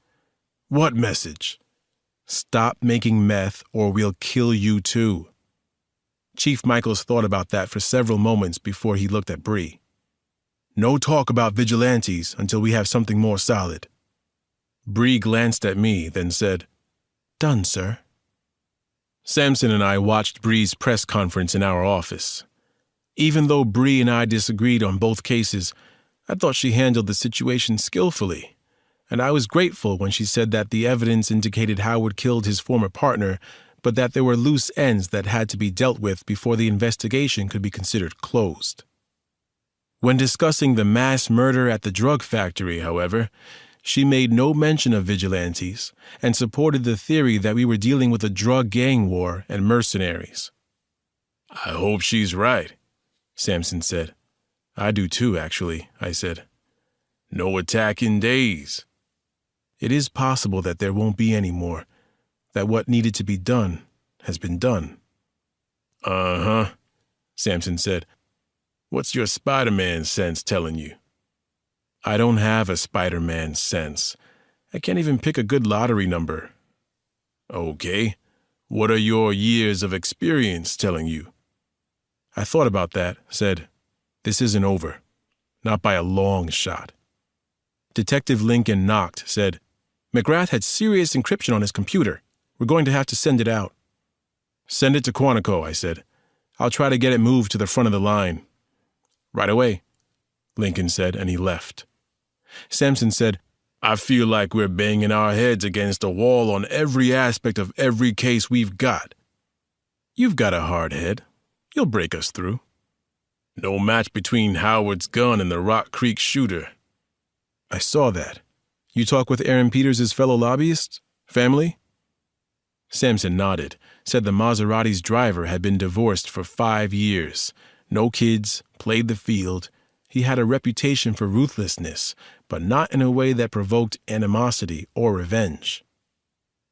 B: What message? Stop making meth or we'll kill you too. Chief Michaels thought about that for several moments before he looked at Bree. No talk about vigilantes until we have something more solid. Bree glanced at me, then said, Done, sir. Samson and I watched Bree's press conference in our office. Even though Bree and I disagreed on both cases, I thought she handled the situation skillfully, and I was grateful when she said that the evidence indicated Howard killed his former partner, but that there were loose ends that had to be dealt with before the investigation could be considered closed. When discussing the mass murder at the drug factory, however, she made no mention of vigilantes and supported the theory that we were dealing with a drug gang war and mercenaries. I hope she's right, Samson said. I do too, actually, I said. No attack in days.
C: It is possible that there won't be any more, that what needed to be done has been done.
B: Uh-huh, Samson said. What's your Spider-Man sense telling you?
C: I don't have a Spider-Man sense. I can't even pick a good lottery number.
B: Okay. What are your years of experience telling you?
C: I thought about that, said, this isn't over. Not by a long shot. Detective Lincoln knocked, said, McGrath had serious encryption on his computer. We're going to have to send it out. Send it to Quantico, I said. I'll try to get it moved to the front of the line. Right away, Lincoln said, and he left. Samson said,
B: I feel like we're banging our heads against a wall on every aspect of every case we've got.
C: You've got a hard head. You'll break us through.
B: No match between Howard's gun and the Rock Creek shooter.
C: I saw that. You talk with Aaron Peters' fellow lobbyists? Family? Samson nodded, said the Maserati's driver had been divorced for 5 years. No kids, played the field. He had a reputation for ruthlessness, but not in a way that provoked animosity or revenge.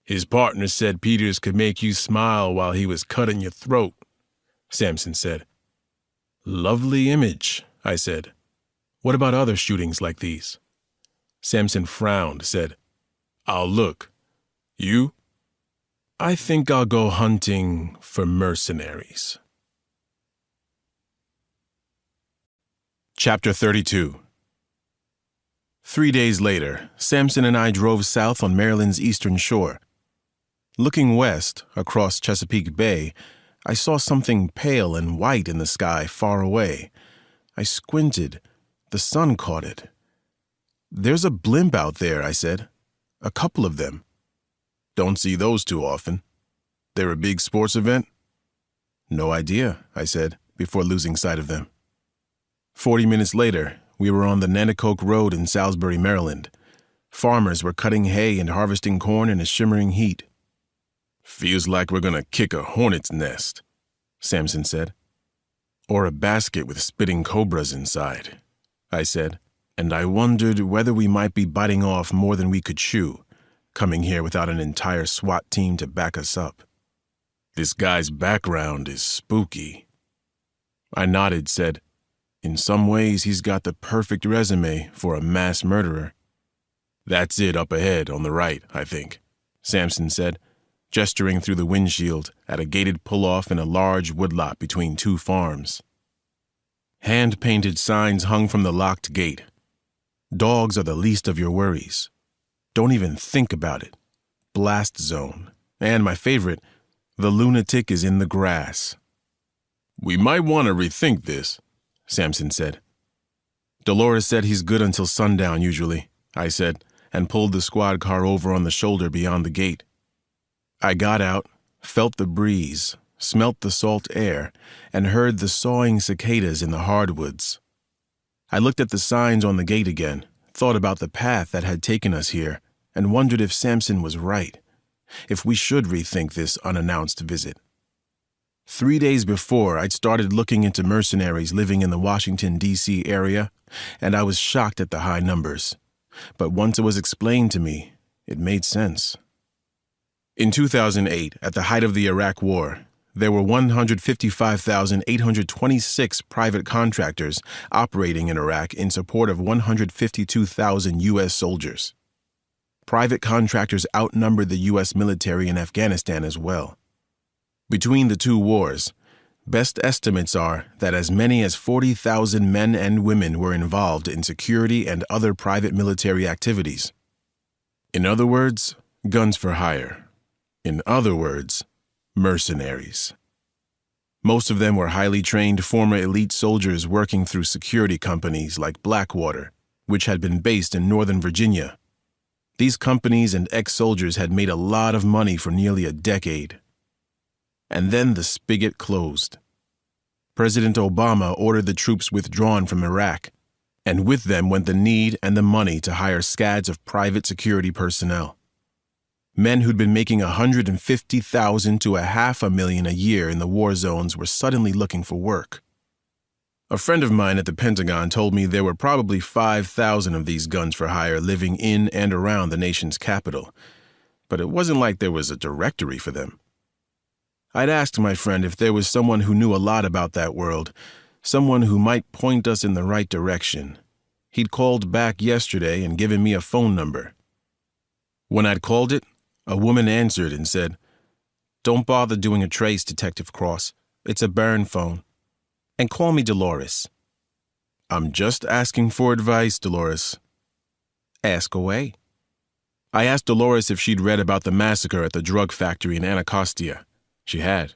B: His partner said Peters could make you smile while he was cutting your throat, Samson said.
C: Lovely image, I said. What about other shootings like these? Samson frowned, said,
B: I'll look. You?
C: I think I'll go hunting for mercenaries.
B: Chapter 32.
C: 3 days later, Samson and I drove south on Maryland's eastern shore. Looking west, across Chesapeake Bay, I saw something pale and white in the sky far away. I squinted. The sun caught it. There's a blimp out there, I said. A couple of them.
B: Don't see those too often. They're a big sports event?
C: No idea, I said, before losing sight of them. 40 minutes later, we were on the Nanticoke Road in Salisbury, Maryland. Farmers were cutting hay and harvesting corn in a shimmering heat.
B: Feels like we're gonna kick a hornet's nest, Samson said.
C: Or a basket with spitting cobras inside, I said, and I wondered whether we might be biting off more than we could chew, coming here without an entire SWAT team to back us up.
B: This guy's background is spooky.
C: I nodded, said, in some ways he's got the perfect resume for a mass murderer.
B: That's it up ahead on the right, I think, Samson said, gesturing through the windshield at a gated pull-off in a large woodlot between two farms.
C: Hand-painted signs hung from the locked gate. Dogs are the least of your worries. Don't even think about it. Blast zone. And my favorite, the lunatic is in the grass.
B: We might want to rethink this, Samson said.
C: Dolores said he's good until sundown usually, I said, and pulled the squad car over on the shoulder beyond the gate. I got out, felt the breeze, smelt the salt air, and heard the sawing cicadas in the hardwoods. I looked at the signs on the gate again, thought about the path that had taken us here, and wondered if Samson was right, if we should rethink this unannounced visit. 3 days before, I'd started looking into mercenaries living in the Washington, D.C. area, and I was shocked at the high numbers. But once it was explained to me, it made sense. In 2008, at the height of the Iraq War, there were 155,826 private contractors operating in Iraq in support of 152,000 U.S. soldiers. Private contractors outnumbered the U.S. military in Afghanistan as well. Between the two wars, best estimates are that as many as 40,000 men and women were involved in security and other private military activities. In other words, guns for hire. In other words, mercenaries. Most of them were highly trained former elite soldiers working through security companies like Blackwater, which had been based in Northern Virginia. These companies and ex-soldiers had made a lot of money for nearly a decade. And then the spigot closed. President Obama ordered the troops withdrawn from Iraq, and with them went the need and the money to hire scads of private security personnel. Men who'd been making $150,000 to $500,000 a year in the war zones were suddenly looking for work.
B: A friend of mine at the Pentagon told me there were probably 5,000 of these guns for hire living in and around the nation's capital, but it wasn't like there was a directory for them. I'd asked my friend if there was someone who knew a lot about that world, someone who might point us in the right direction. He'd called back yesterday and given me a phone number. When I'd called it, a woman answered and said, "Don't bother doing a trace, Detective Cross. It's a burn phone. And call me Dolores." "I'm just asking for advice, Dolores." "Ask away." I asked Dolores if she'd read about the massacre at the drug factory in Anacostia. She had.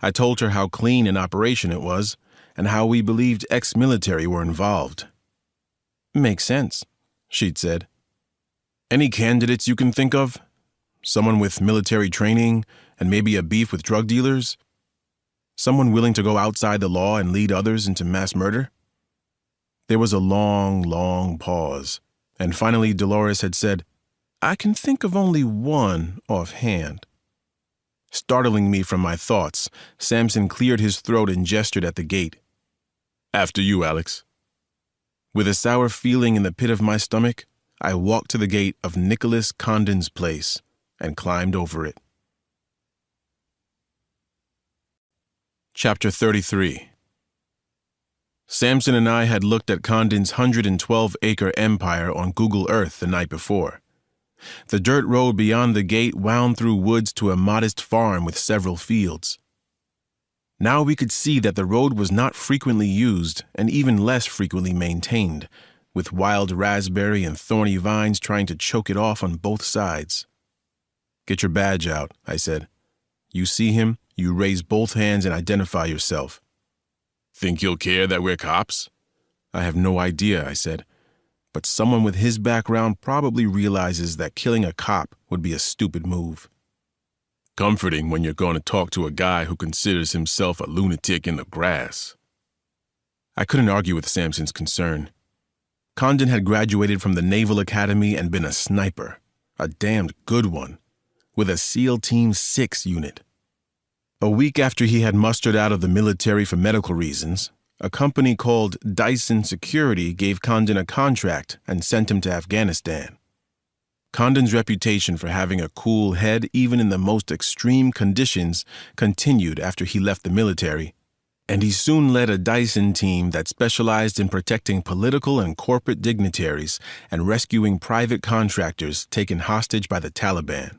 B: I told her how clean an operation it was, and how we believed ex-military were involved. "Makes sense," she'd said. "Any candidates you can think of? Someone with military training and maybe a beef with drug dealers? Someone willing to go outside the law and lead others into mass murder?" There was a long, long pause, and finally Dolores had said, "I can think of only one offhand." Startling me from my thoughts, Samson cleared his throat and gestured at the gate. "After you, Alex." With a sour feeling in the pit of my stomach, I walked to the gate of Nicholas Condon's place and climbed over it. Chapter 33. Samson and I had looked at Condon's 112-acre empire on Google Earth the night before. The dirt road beyond the gate wound through woods to a modest farm with several fields. Now we could see that the road was not frequently used and even less frequently maintained, with wild raspberry and thorny vines trying to choke it off on both sides. "Get your badge out," I said. "You see him, you raise both hands and identify yourself." "Think he'll care that we're cops?" "I have no idea," I said. "But someone with his background probably realizes that killing a cop would be a stupid move." "Comforting when you're going to talk to a guy who considers himself a lunatic in the grass." I couldn't argue with Samson's concern. Condon had graduated from the Naval Academy and been a sniper, a damned good one, with a SEAL Team 6 unit. A week after he had mustered out of the military for medical reasons, a company called Dyson Security gave Condon a contract and sent him to Afghanistan. Condon's reputation for having a cool head even in the most extreme conditions continued after he left the military, and he soon led a Dyson team that specialized in protecting political and corporate dignitaries and rescuing private contractors taken hostage by the Taliban.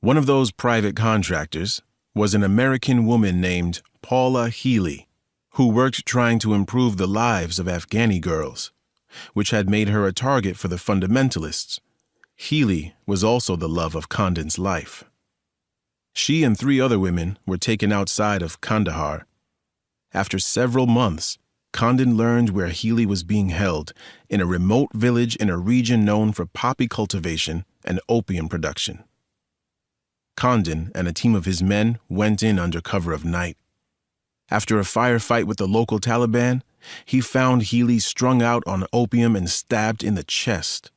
B: One of those private contractors was an American woman named Paula Healy, who worked trying to improve the lives of Afghani girls, which had made her a target for the fundamentalists. Healy was also the love of Condon's life. She and 3 other women were taken outside of Kandahar. After several months, Condon learned where Healy was being held, in a remote village in a region known for poppy cultivation and opium production. Condon and a team of his men went in under cover of night. After a firefight with the local Taliban, he found Healy strung out on opium and stabbed in the chest.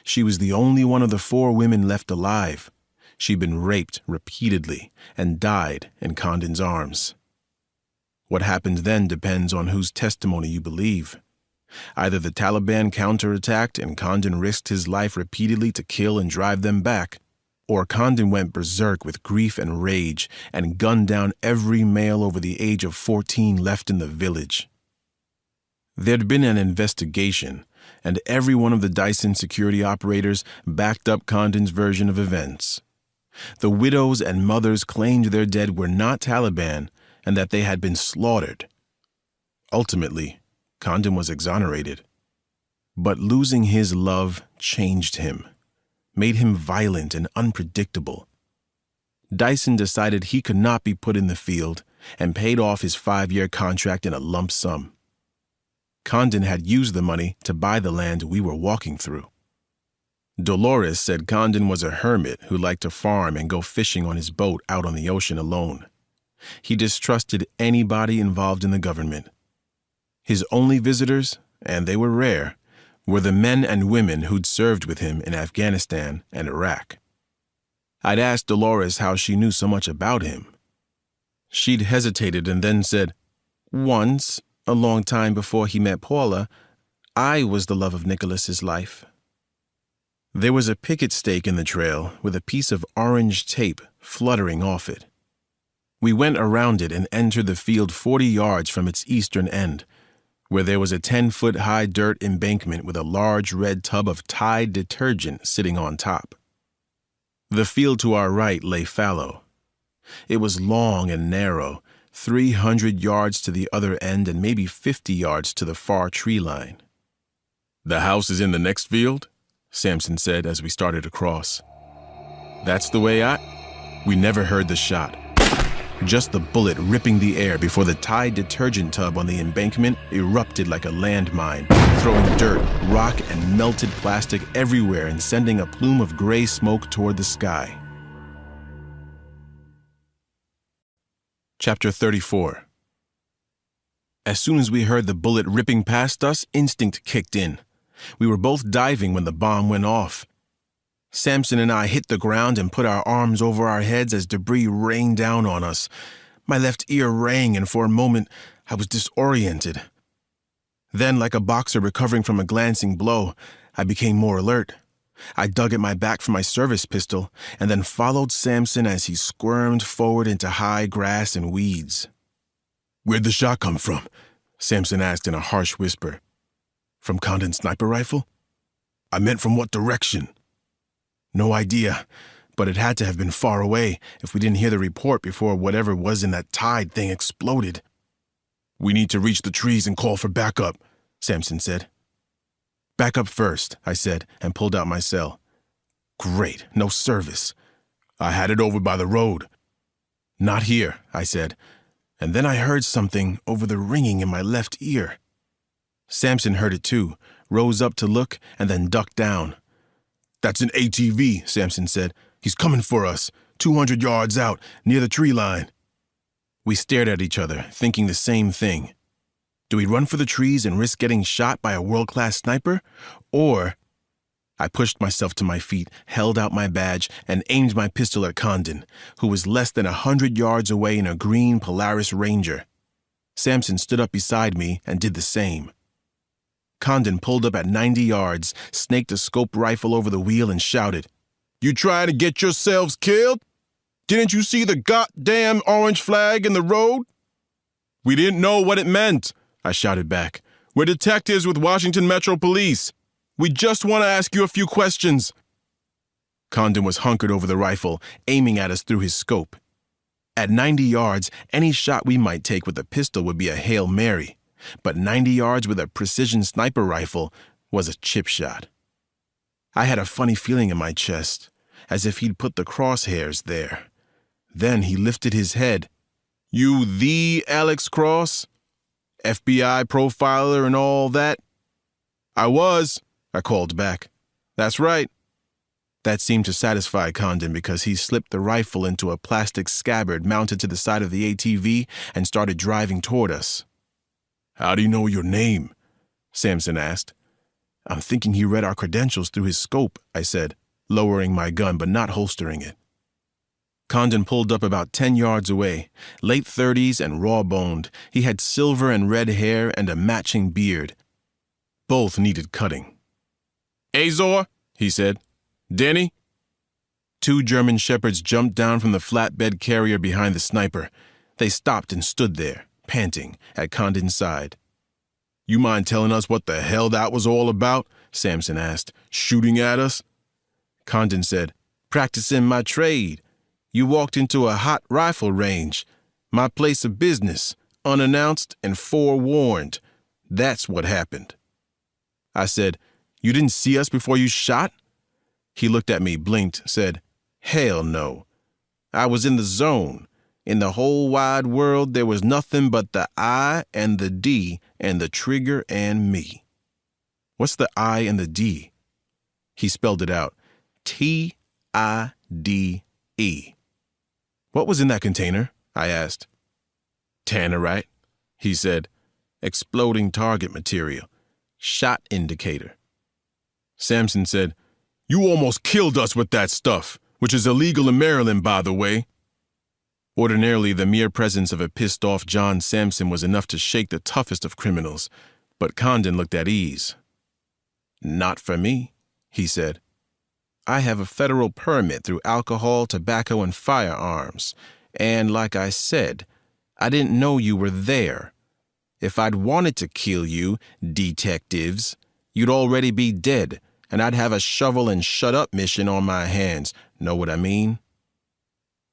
B: She was the only one of the 4 women left alive. She'd been raped repeatedly and died in Condon's arms. What happened then depends on whose testimony you believe. Either the Taliban counterattacked and Condon risked his life repeatedly to kill and drive them back, or Condon went berserk with grief and rage and gunned down every male over the age of 14 left in the village. There'd been an investigation, and every one of the Dyson security operators backed up Condon's version of events. The widows and mothers claimed their dead were not Taliban and that they had been slaughtered. Ultimately, Condon was exonerated. But losing his love changed him, made him violent and unpredictable. Dyson decided he could not be put in the field and paid off his 5-year contract in a lump sum. Condon had used the money to buy the land we were walking through. Dolores said Condon was a hermit who liked to farm and go fishing on his boat out on the ocean alone. He distrusted anybody involved in the government. His only visitors, and they were rare, were the men and women who'd served with him in Afghanistan and Iraq. I'd asked Dolores how she knew so much about him. She'd hesitated and then said,
C: Once, a long time before he met Paula, I was the love of Nicholas's life. There was a picket stake in the trail with a piece of orange tape fluttering off it. We went around it and entered the field 40 yards from its eastern end, where there was a 10-foot-high dirt embankment with a large red tub of Tide detergent sitting on top. The field to our right lay fallow. It was long and narrow, 300 yards to the other end and maybe 50 yards to the far tree line.
B: "The house is in the next field?" Samson said as we started across.
C: That's the way We never heard the shot. Just the bullet ripping the air before the Tide detergent tub on the embankment erupted like a landmine, throwing dirt, rock, and melted plastic everywhere and sending a plume of gray smoke toward the sky. Chapter 34. As soon as we heard the bullet ripping past us, instinct kicked in. We were both diving when the bomb went off. Samson and I hit the ground and put our arms over our heads as debris rained down on us. My left ear rang, and for a moment I was disoriented. Then, like a boxer recovering from a glancing blow, I became more alert. I dug at my back for my service pistol and then followed Samson as he squirmed forward into high grass and weeds. "Where'd the shot come from?" Samson asked in a harsh whisper. "From Condon's sniper rifle?" "I meant from what direction?" "No idea, but it had to have been far away if we didn't hear the report before whatever was in that Tide thing exploded." "We need to reach the trees and call for backup," Samson said. "Back up first," I said, and pulled out my cell. "Great, no service." "I had it over by the road." "Not here," I said, and then I heard something over the ringing in my left ear. Samson heard it too, rose up to look, and then ducked down. "That's an ATV," Samson said. "He's coming for us, 200 yards out, near the tree line." We stared at each other, thinking the same thing. Do we run for the trees and risk getting shot by a world-class sniper? Or... I pushed myself to my feet, held out my badge, and aimed my pistol at Condon, who was less than 100 yards away in a green Polaris Ranger. Samson stood up beside me and did the same. Condon pulled up at 90 yards, snaked a scope rifle over the wheel, and shouted, "You trying to get yourselves killed? Didn't you see the goddamn orange flag in the road?" "We didn't know what it meant," I shouted back. "We're detectives with Washington Metro Police. We just want to ask you a few questions." Condon was hunkered over the rifle, aiming at us through his scope. At 90 yards, any shot we might take with a pistol would be a Hail Mary, but 90 yards with a precision sniper rifle was a chip shot. I had a funny feeling in my chest, as if he'd put the crosshairs there. Then he lifted his head. "You the Alex Cross? FBI profiler and all that?" "I was," I called back. "That's right." That seemed to satisfy Condon because he slipped the rifle into a plastic scabbard mounted to the side of the ATV and started driving toward us. "How do you know your name?" Samson asked. "I'm thinking he read our credentials through his scope," I said, lowering my gun but not holstering it. Condon pulled up about 10 yards away, late 30s and raw-boned. He had silver and red hair and a matching beard. Both needed cutting. "Azor," he said. "Denny?" 2 German shepherds jumped down from the flatbed carrier behind the sniper. They stopped and stood there, panting, at Condon's side. "You mind telling us what the hell that was all about?" Samson asked. "Shooting at us?" Condon said, "Practicing my trade. You walked into a hot rifle range. My place of business, unannounced and forewarned. That's what happened." I said, "You didn't see us before you shot?" He looked at me, blinked, said, "Hell no. I was in the zone. In the whole wide world, there was nothing but the I and the D and the trigger and me." "What's the I and the D?" He spelled it out. T-I-D-E. "What was in that container?" I asked. "Tannerite," he said. "Exploding target material. Shot indicator." Samson said, "You almost killed us with that stuff, which is illegal in Maryland, by the way."
B: Ordinarily, the mere presence of a pissed-off John Sampson was enough to shake the toughest of criminals, but Condon looked at ease. "Not for me," he said. "I have a federal permit through alcohol, tobacco, and firearms, and like I said, I didn't know you were there. If I'd wanted to kill you, detectives, you'd already be dead, and I'd have a shovel and shut up mission on my hands. Know what I mean?"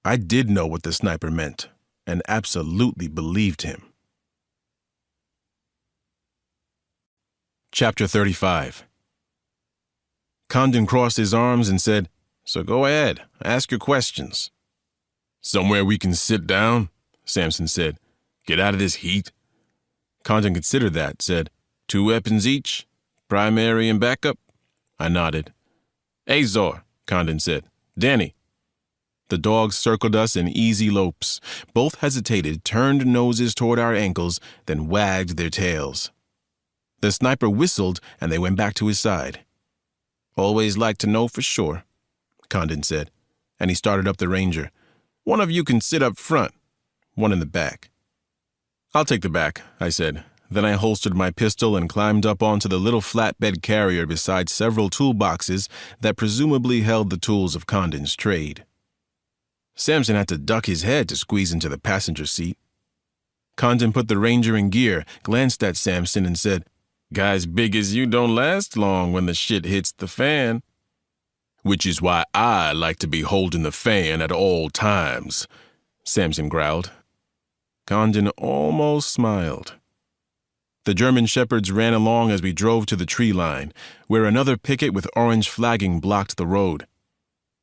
B: I did know what the sniper meant, and absolutely believed him. Chapter 35. Condon crossed his arms and said, "So go ahead, ask your questions." "Somewhere we can sit down?" Sampson said. "Get out of this heat?" Condon considered that, said, "2 weapons each, primary and backup?" I nodded. "Azor," Condon said. "Danny." The dogs circled us in easy lopes. Both hesitated, turned noses toward our ankles, then wagged their tails. The sniper whistled, and they went back to his side. "Always like to know for sure," Condon said, and he started up the Ranger. "One of you can sit up front, one in the back." "I'll take the back," I said. Then I holstered my pistol and climbed up onto the little flatbed carrier beside several toolboxes that presumably held the tools of Condon's trade. Sampson had to duck his head to squeeze into the passenger seat. Condon put the Ranger in gear, glanced at Sampson, and said, "Guys big as you don't last long when the shit hits the fan." "Which is why I like to be holding the fan at all times," Sampson growled. Condon almost smiled. The German shepherds ran along as we drove to the tree line, where another picket with orange flagging blocked the road.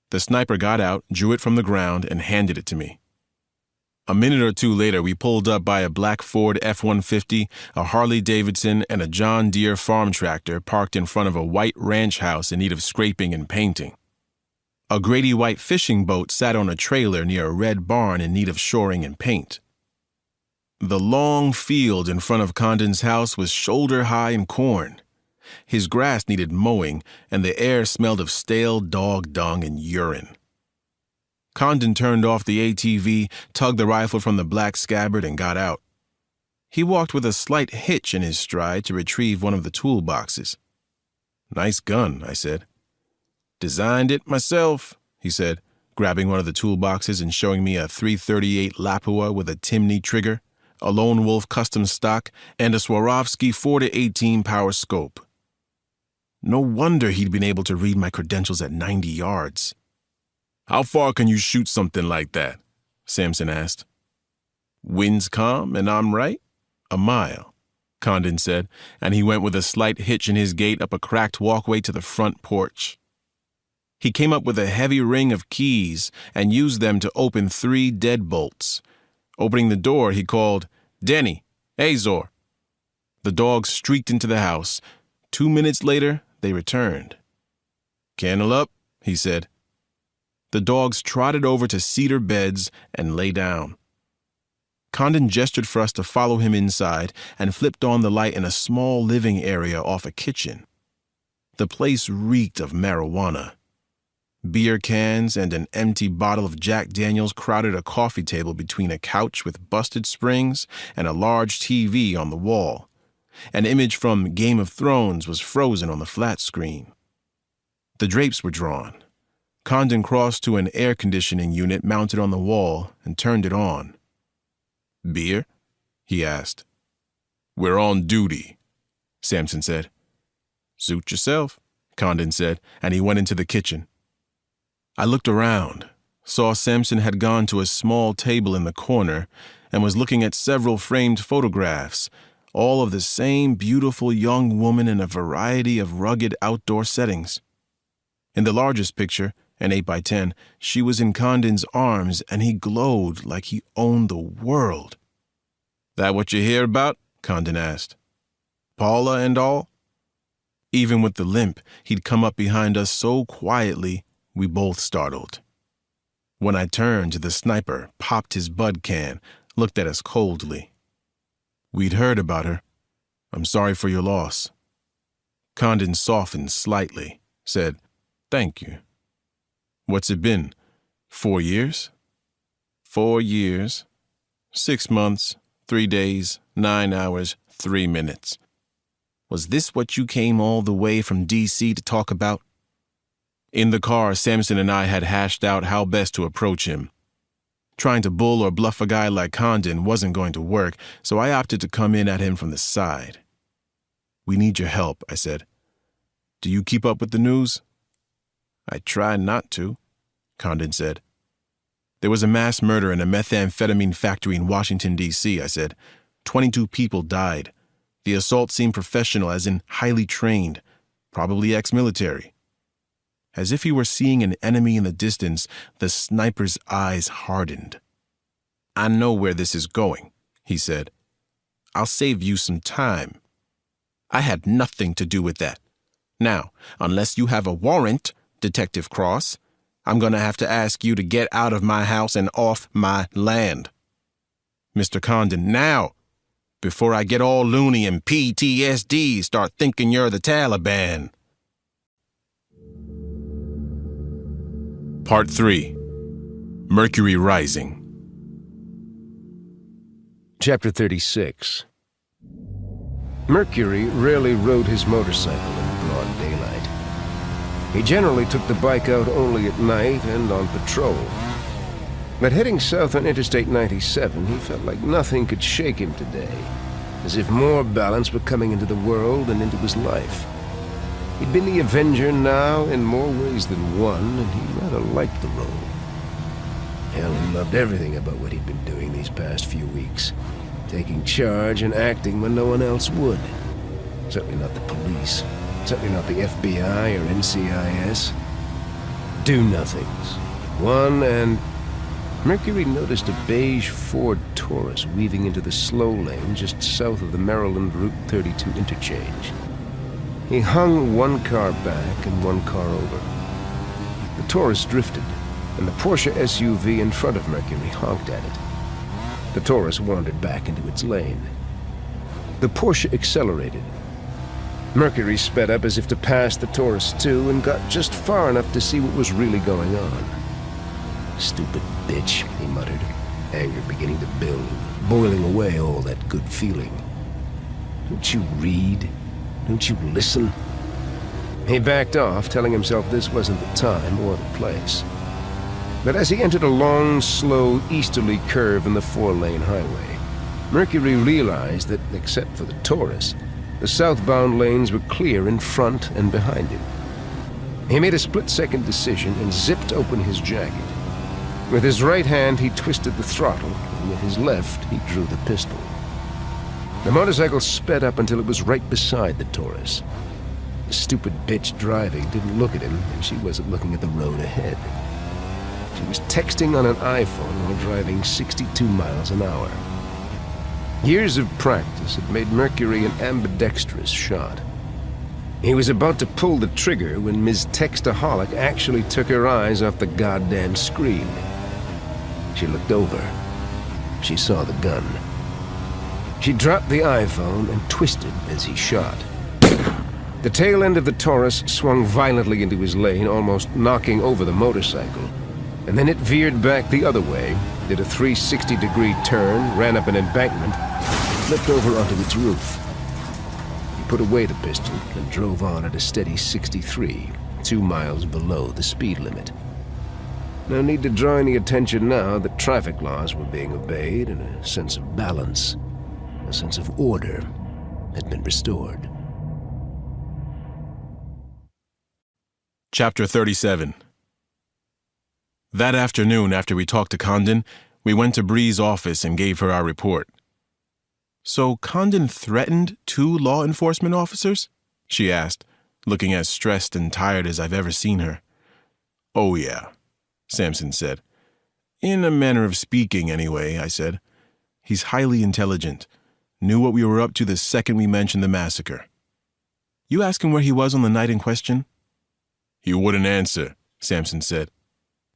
B: The sniper got out, drew it from the ground, and handed it to me. A minute or two later, we pulled up by a black Ford F-150, a Harley-Davidson, and a John Deere farm tractor parked in front of a white ranch house in need of scraping and painting. A Grady white fishing boat sat on a trailer near a red barn in need of shoring and paint. The long field in front of Condon's house was shoulder-high in corn. His grass needed mowing, and the air smelled of stale dog dung and urine. Condon turned off the ATV, tugged the rifle from the black scabbard, and got out. He walked with a slight hitch in his stride to retrieve one of the toolboxes. "Nice gun," I said. "Designed it myself," he said, grabbing one of the toolboxes and showing me a .338 Lapua with a Timney trigger, a Lone Wolf custom stock, and a Swarovski 4-18 power scope. No wonder he'd been able to read my credentials at 90 yards. "How far can you shoot something like that?" Sampson asked. "Wind's calm and I'm right? A mile," Condon said, and he went with a slight hitch in his gait up a cracked walkway to the front porch. He came up with a heavy ring of keys and used them to open 3 deadbolts. Opening the door, he called, "Denny, Azor." The dogs streaked into the house. 2 minutes later, they returned. "Kennel up," he said. The dogs trotted over to cedar beds and lay down. Condon gestured for us to follow him inside and flipped on the light in a small living area off a kitchen. The place reeked of marijuana. Beer cans and an empty bottle of Jack Daniels crowded a coffee table between a couch with busted springs and a large TV on the wall. An image from Game of Thrones was frozen on the flat screen. The drapes were drawn. Condon crossed to an air conditioning unit mounted on the wall and turned it on. "Beer?" he asked. "We're on duty," Sampson said. "Suit yourself," Condon said, and he went into the kitchen. I looked around, saw Sampson had gone to a small table in the corner and was looking at several framed photographs, all of the same beautiful young woman in a variety of rugged outdoor settings. In the largest picture, an 8x10, she was in Condon's arms and he glowed like he owned the world. "That what you hear about?" Condon asked. "Paula and all?" Even with the limp, he'd come up behind us so quietly, we both startled. When I turned, the sniper popped his bud can, looked at us coldly. "We'd heard about her. I'm sorry for your loss." Condon softened slightly, said, "Thank you." "What's it been? 4 years?" 4 years, 6 months, 3 days, 9 hours, 3 minutes. Was this what you came all the way from D.C. to talk about? In the car, Sampson and I had hashed out how best to approach him. Trying to bull or bluff a guy like Condon wasn't going to work, so I opted to come in at him from the side. "We need your help," I said. "Do you keep up with the news?" "I try not to," Condon said. "There was a mass murder in a methamphetamine factory in Washington, D.C., I said. 22 people died. The assault seemed professional, as in highly trained, probably ex-military." As if he were seeing an enemy in the distance, the sniper's eyes hardened. "I know where this is going," he said. "I'll save you some time. I had nothing to do with that. Now, unless you have a warrant, Detective Cross, I'm going to have to ask you to get out of my house and off my land. Mr. Condon, now, before I get all loony and PTSD start thinking you're the Taliban." Part 3. Mercury Rising.
A: Chapter 36. Mercury rarely rode his motorcycle in broad daylight. He generally took the bike out only at night and on patrol. But heading south on Interstate 97, he felt like nothing could shake him today, as if more balance were coming into the world and into his life. He'd been the Avenger now in more ways than one, and he rather liked the role. Hell, he loved everything about what he'd been doing these past few weeks, taking charge and acting when no one else would. Certainly not the police, certainly not the FBI or NCIS. Do-nothings. One, and Mercury noticed a beige Ford Taurus weaving into the slow lane just south of the Maryland Route 32 interchange. He hung one car back and one car over. The Taurus drifted, and the Porsche SUV in front of Mercury honked at it. The Taurus wandered back into its lane. The Porsche accelerated. Mercury sped up as if to pass the Taurus too, and got just far enough to see what was really going on. "Stupid bitch," he muttered, anger beginning to build, boiling away all that good feeling. "Don't you read? Don't you listen?" He backed off, telling himself this wasn't the time or the place. But as he entered a long, slow, easterly curve in the 4-lane highway, Mercury realized that, except for the Taurus, the southbound lanes were clear in front and behind him. He made a split-second decision and zipped open his jacket. With his right hand, he twisted the throttle, and with his left, he drew the pistol. The motorcycle sped up until it was right beside the Taurus. The stupid bitch driving didn't look at him, and she wasn't looking at the road ahead. She was texting on an iPhone while driving 62 miles an hour. Years of practice had made Mercury an ambidextrous shot. He was about to pull the trigger when Ms. Textaholic actually took her eyes off the goddamn screen. She looked over. She saw the gun. She dropped the iPhone and twisted as he shot. The tail end of the Taurus swung violently into his lane, almost knocking over the motorcycle, and then it veered back the other way, did a 360-degree turn, ran up an embankment, and flipped over onto its roof. He put away the pistol and drove on at a steady 63, 2 miles below the speed limit. No need to draw any attention now that traffic laws were being obeyed and a sense of balance, a sense of order, had been restored.
B: Chapter 37. That afternoon, after we talked to Condon, we went to Bree's office and gave her our report. "So Condon threatened 2 law enforcement officers?" she asked, looking as stressed and tired as I've ever seen her. "Oh, yeah," Sampson said. "In a manner of speaking, anyway," I said. "He's highly intelligent. Knew what we were up to the second we mentioned the massacre." "You ask him where he was on the night in question?" "He wouldn't answer," Sampson said.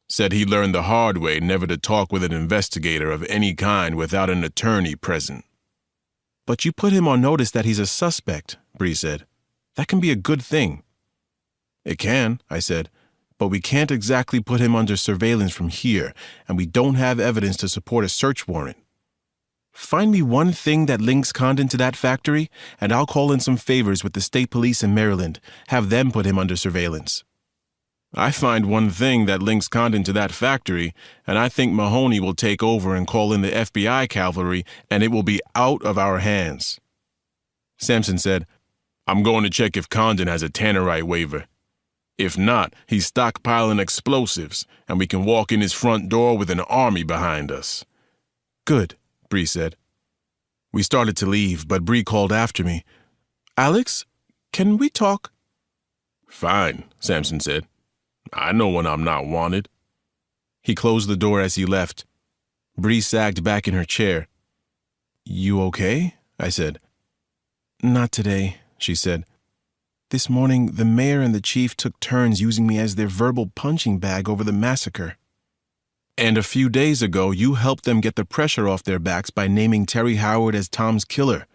B: "Said he learned the hard way never to talk with an investigator of any kind without an attorney present." "But you put him on notice that he's a suspect," Bree said. "That can be a good thing." "It can," I said, but we can't exactly put him under surveillance from here, and we don't have evidence to support a search warrant. Find me one thing that links Condon to that factory, and I'll call in some favors with the state police in Maryland, have them put him under surveillance. I find one thing that links Condon to that factory, and I think Mahoney will take over and call in the FBI cavalry, and it will be out of our hands. Sampson said, I'm going to check if Condon has a Tannerite waiver. If not, he's stockpiling explosives, and we can walk in his front door with an army behind us. Good, Bree said. We started to leave, but Bree called after me. Alex, can we talk? Fine, Sampson said. I know when I'm not wanted. He closed the door as he left. Bree sagged back in her chair. You okay? I said. Not today, she said. This morning, the mayor and the chief took turns using me as their verbal punching bag over the massacre. And a few days ago, you helped them get the pressure off their backs by naming Terry Howard as Tom's killer.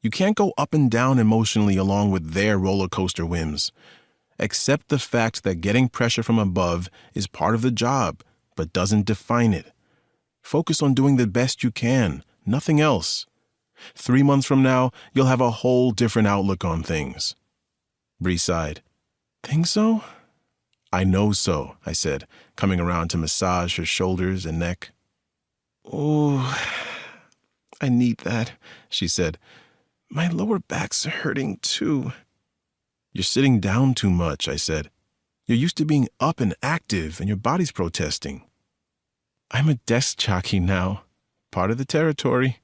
B: You can't go up and down emotionally along with their roller coaster whims. Accept the fact that getting pressure from above is part of the job, but doesn't define it. Focus on doing the best you can, nothing else. 3 months from now, you'll have a whole different outlook on things. Bree sighed. Think so? I know so, I said, coming around to massage her shoulders and neck. Oh, I need that, she said. My lower back's hurting too. You're sitting down too much, I said. You're used to being up and active, and your body's protesting. I'm a desk jockey now, part of the territory.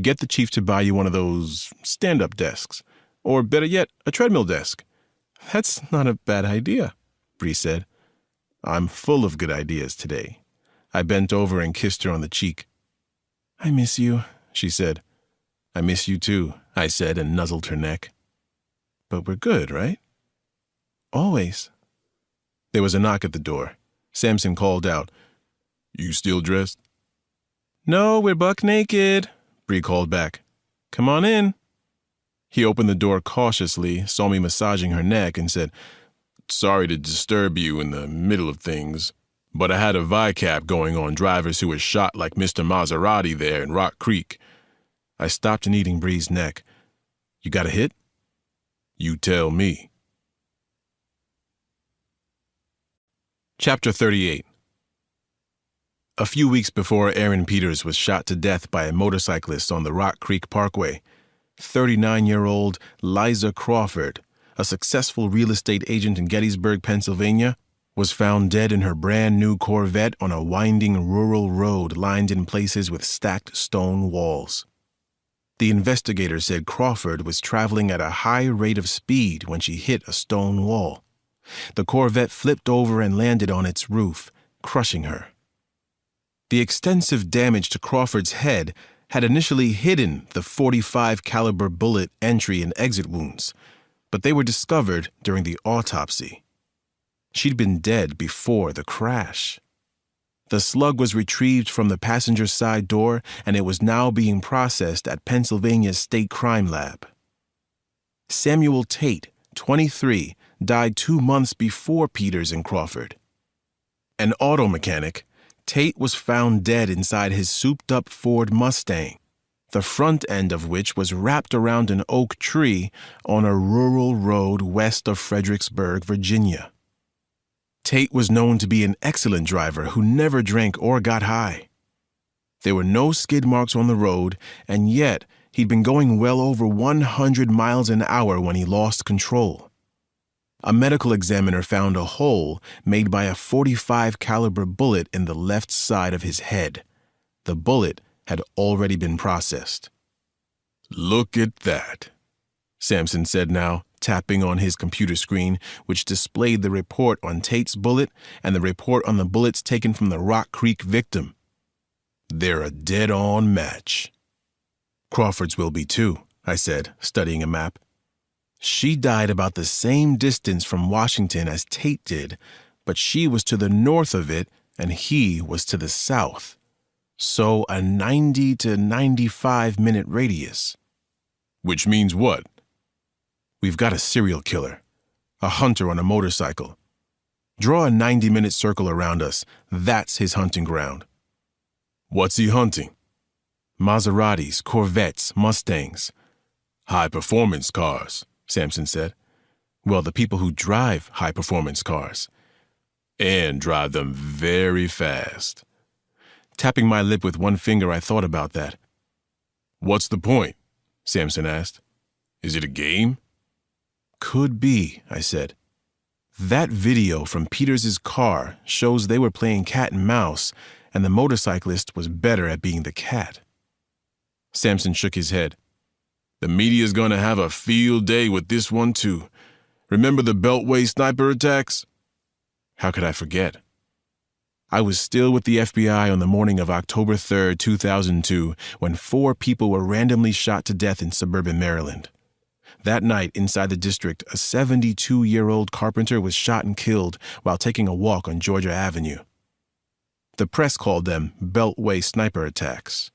B: Get the chief to buy you one of those stand-up desks, or better yet, a treadmill desk. That's not a bad idea, Bree said. I'm full of good ideas today. I bent over and kissed her on the cheek. I miss you, she said. I miss you too, I said, and nuzzled her neck. But we're good, right? Always. There was a knock at the door. Sampson called out, You still dressed? No, we're buck naked, Bree called back. Come on in. He opened the door cautiously, saw me massaging her neck, and said, Sorry to disturb you in the middle of things, but I had a VICAP going on drivers who were shot like Mr. Maserati there in Rock Creek. I stopped kneading Bree's neck. You got a hit? You tell me. Chapter 38. A few weeks before Aaron Peters was shot to death by a motorcyclist on the Rock Creek Parkway, 39-year-old Liza Crawford, a successful real estate agent in Gettysburg, Pennsylvania, was found dead in her brand-new Corvette on a winding rural road lined in places with stacked stone walls. The investigator said Crawford was traveling at a high rate of speed when she hit a stone wall. The Corvette flipped over and landed on its roof, crushing her. The extensive damage to Crawford's head had initially hidden the .45 caliber bullet entry and exit wounds, but they were discovered during the autopsy. She'd been dead before the crash. The slug was retrieved from the passenger side door, and it was now being processed at Pennsylvania's State Crime Lab. Samuel Tate, 23, died 2 months before Peters and Crawford. An auto mechanic, Tate was found dead inside his souped-up Ford Mustang, the front end of which was wrapped around an oak tree on a rural road west of Fredericksburg, Virginia. Tate was known to be an excellent driver who never drank or got high. There were no skid marks on the road, and yet he'd been going well over 100 miles an hour when he lost control. A medical examiner found a hole made by a .45 caliber bullet in the left side of his head. The bullet had already been processed. Look at that, Sampson said now, tapping on his computer screen, which displayed the report on Tate's bullet and the report on the bullets taken from the Rock Creek victim. They're a dead-on match. Crawford's will be too, I said, studying a map. She died about the same distance from Washington as Tate did, but she was to the north of it and he was to the south. So a 90 to 95-minute radius. Which means what? We've got a serial killer, a hunter on a motorcycle. Draw a 90-minute circle around us. That's his hunting ground. What's he hunting? Maseratis, Corvettes, Mustangs. High-performance cars, Sampson said. Well, the people who drive high-performance cars. And drive them very fast. Tapping my lip with one finger, I thought about that. What's the point? Sampson asked. Is it a game? Could be, I said. That video from Peters's car shows they were playing cat and mouse, and the motorcyclist was better at being the cat. Sampson shook his head. The media's gonna have a field day with this one too. Remember the Beltway sniper attacks? How could I forget? I was still with the FBI on the morning of October 3rd, 2002, when 4 people were randomly shot to death in suburban Maryland. That night, inside the district, a 72-year-old carpenter was shot and killed while taking a walk on Georgia Avenue. The press called them Beltway sniper attacks.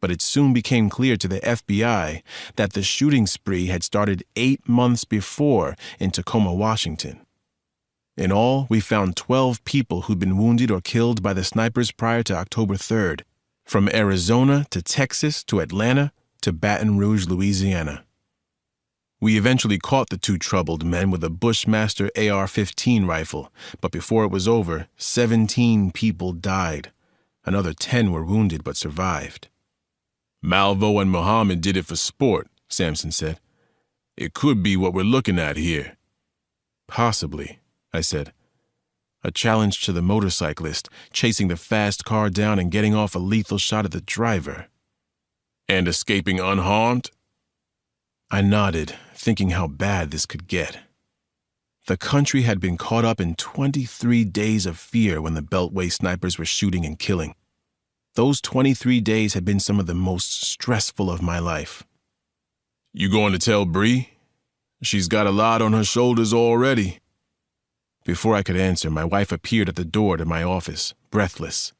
B: But it soon became clear to the FBI that the shooting spree had started 8 months before in Tacoma, Washington. In all, we found 12 people who'd been wounded or killed by the snipers prior to October 3rd, from Arizona to Texas to Atlanta to Baton Rouge, Louisiana. We eventually caught the 2 troubled men with a Bushmaster AR-15 rifle, but before it was over, 17 people died. Another 10 were wounded but survived. Malvo and Muhammad did it for sport, Sampson said. It could be what we're looking at here. Possibly, I said. A challenge to the motorcyclist, chasing the fast car down and getting off a lethal shot at the driver. And escaping unharmed? I nodded, thinking how bad this could get. The country had been caught up in 23 days of fear when the Beltway snipers were shooting and killing. Those 23 days had been some of the most stressful of my life. You going to tell Bree? She's got a lot on her shoulders already. Before I could answer, my wife appeared at the door to my office, breathless.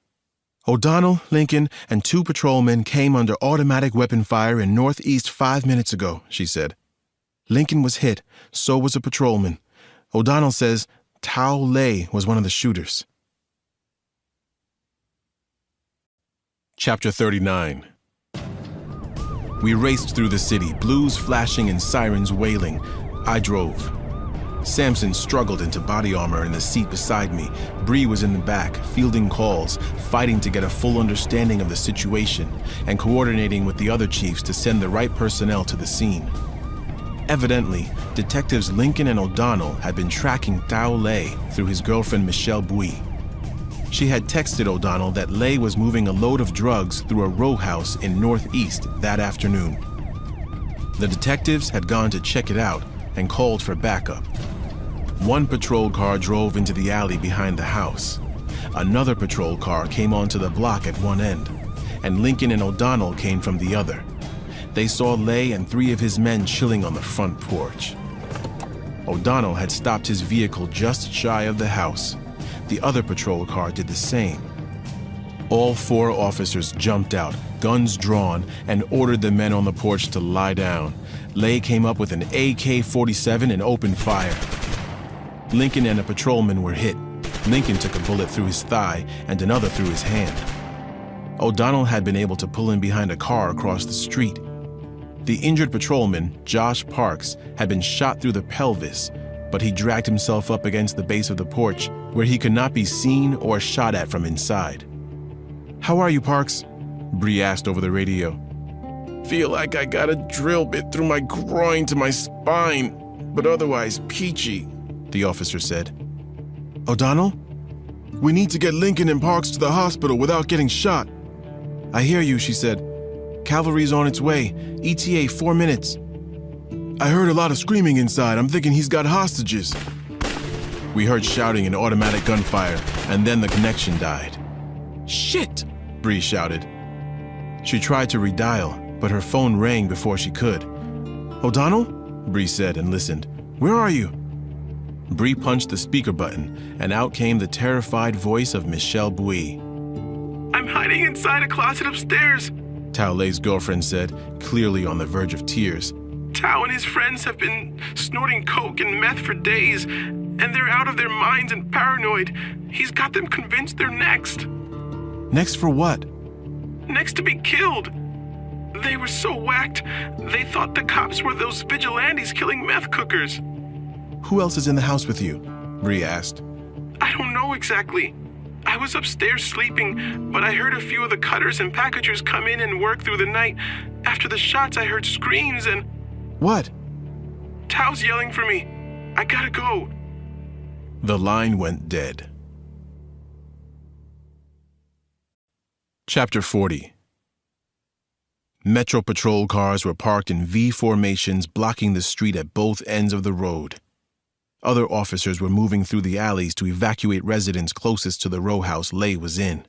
B: O'Donnell, Lincoln, and 2 patrolmen came under automatic weapon fire in Northeast 5 minutes ago, she said. Lincoln was hit, so was a patrolman. O'Donnell says Tao Lei was one of the shooters. Chapter 39. We raced through the city, blues flashing and sirens wailing. I drove. Sampson struggled into body armor in the seat beside me. Bree was in the back, fielding calls, fighting to get a full understanding of the situation, and coordinating with the other chiefs to send the right personnel to the scene. Evidently, detectives Lincoln and O'Donnell had been tracking Tao Lei through his girlfriend Michelle Bui. She had texted O'Donnell that Lei was moving a load of drugs through a row house in Northeast that afternoon. The detectives had gone to check it out and called for backup. One patrol car drove into the alley behind the house. Another patrol car came onto the block at one end, and Lincoln and O'Donnell came from the other. They saw Lei and 3 of his men chilling on the front porch. O'Donnell had stopped his vehicle just shy of the house. The other patrol car did the same. All 4 officers jumped out, guns drawn, and ordered the men on the porch to lie down. Lei came up with an AK-47 and opened fire. Lincoln and a patrolman were hit. Lincoln took a bullet through his thigh and another through his hand. O'Donnell had been able to pull in behind a car across the street. The injured patrolman, Josh Parks, had been shot through the pelvis, but he dragged himself up against the base of the porch where he could not be seen or shot at from inside. "How are you, Parks?" Bree asked over the radio. "Feel like I got a drill bit through my groin to my spine, but otherwise peachy," the officer said. "O'Donnell? We need to get Lincoln and Parks to the hospital without getting shot." "I hear you," she said. "Cavalry's on its way. ETA 4 minutes. I heard a lot of screaming inside. I'm thinking he's got hostages." We heard shouting and automatic gunfire, and then the connection died. "Shit!" Bree shouted. She tried to redial, but her phone rang before she could. "O'Donnell?" Bree said and listened. "Where are you?" Bree punched the speaker button, and out came the terrified voice of Michelle Bui. "I'm hiding inside a closet upstairs," Tao Lei's girlfriend said, clearly on the verge of tears. "Tao and his friends have been snorting coke and meth for days,
C: and they're out of their minds and paranoid. He's got them convinced they're next.
B: Next for what?
C: Next to be killed. They were so whacked, they thought the cops were those vigilantes killing meth cookers.
B: Who else is in the house with you? Bree asked.
C: I don't know exactly. I was upstairs sleeping, but I heard a few of the cutters and packagers come in and work through the night. After the shots, I heard screams and...
B: What?
C: Tao's yelling for me. I gotta go.
B: The line went dead. Chapter 40. Metro Patrol cars were parked in V formations blocking the street at both ends of the road. Other officers were moving through the alleys to evacuate residents closest to the row house Lay was in.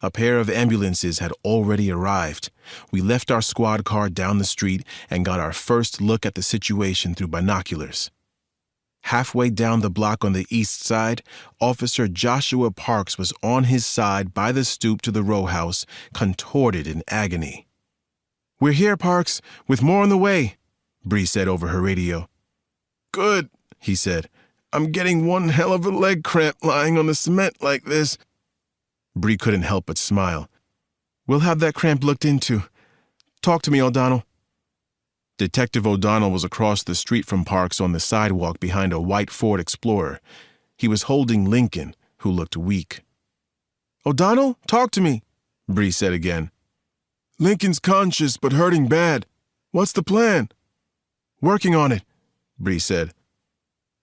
B: A pair of ambulances had already arrived. We left our squad car down the street and got our first look at the situation through binoculars. Halfway down the block on the east side, Officer Joshua Parks was on his side by the stoop to the row house, contorted in agony. "We're here, Parks, with more on the way," Bree said over her radio.
C: Good, he said. I'm getting one hell of a leg cramp lying on the cement like this.
B: Bree couldn't help but smile. "We'll have that cramp looked into. Talk to me, O'Donnell." Detective O'Donnell was across the street from Parks on the sidewalk behind a white Ford Explorer. He was holding Lincoln, who looked weak. "O'Donnell, talk to me," Bree said again.
C: Lincoln's conscious but hurting bad. What's the plan?
B: "Working on it," Bree said.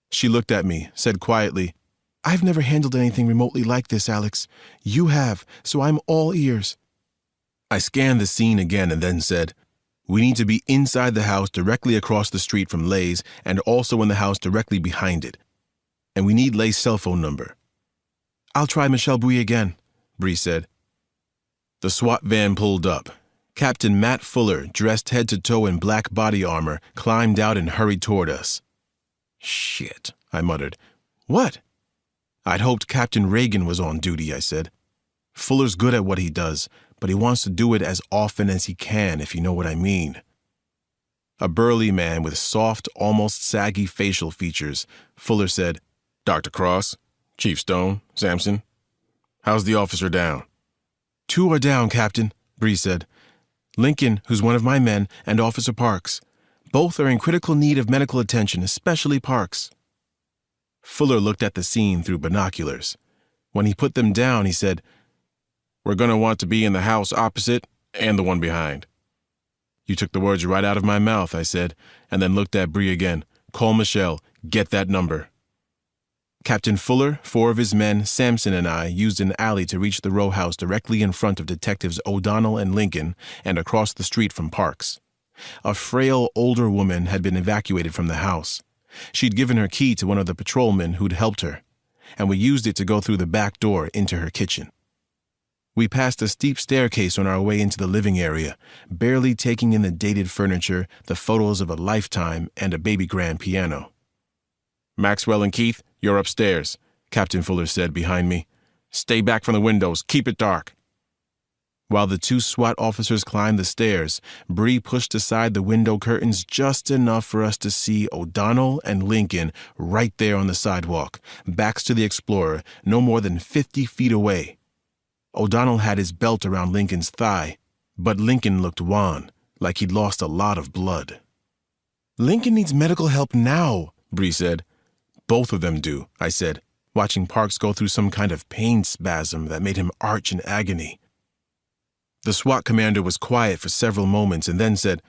B: She looked at me, said quietly, "I've never handled anything remotely like this, Alex. You have, so I'm all ears." I scanned the scene again and then said, "We need to be inside the house directly across the street from Lay's and also in the house directly behind it. And we need Lay's cell phone number." "I'll try Michelle Bouie again," Bree said. The SWAT van pulled up. Captain Matt Fuller, dressed head to toe in black body armor, climbed out and hurried toward us. "Shit," I muttered. "What?" "I'd hoped Captain Reagan was on duty," I said. "Fuller's good at what he does, but he wants to do it as often as he can, if you know what I mean." A burly man with soft, almost saggy facial features, Fuller said, "Dr. Cross, Chief Stone, Sampson, how's the officer down?" "Two are down, Captain," Bree said. "Lincoln, who's one of my men, and Officer Parks. Both are in critical need of medical attention, especially Parks." Fuller looked at the scene through binoculars. When he put them down, he said, "We're going to want to be in the house opposite and the one behind." "You took the words right out of my mouth," I said, and then looked at Bree again. "Call Michelle. Get that number." Captain Fuller, 4 of his men, Sampson, and I used an alley to reach the row house directly in front of Detectives O'Donnell and Lincoln and across the street from Parks. A frail, older woman had been evacuated from the house. She'd given her key to one of the patrolmen who'd helped her, and we used it to go through the back door into her kitchen. We passed a steep staircase on our way into the living area, barely taking in the dated furniture, the photos of a lifetime, and a baby grand piano. "Maxwell and Keith, you're upstairs," Captain Fuller said behind me. "Stay back from the windows. Keep it dark." While the 2 SWAT officers climbed the stairs, Bree pushed aside the window curtains just enough for us to see O'Donnell and Lincoln right there on the sidewalk, backs to the Explorer, no more than 50 feet away. O'Donnell had his belt around Lincoln's thigh, but Lincoln looked wan, like he'd lost a lot of blood. "Lincoln needs medical help now," Bree said. "Both of them do," I said, watching Parks go through some kind of pain spasm that made him arch in agony. The SWAT commander was quiet for several moments and then said,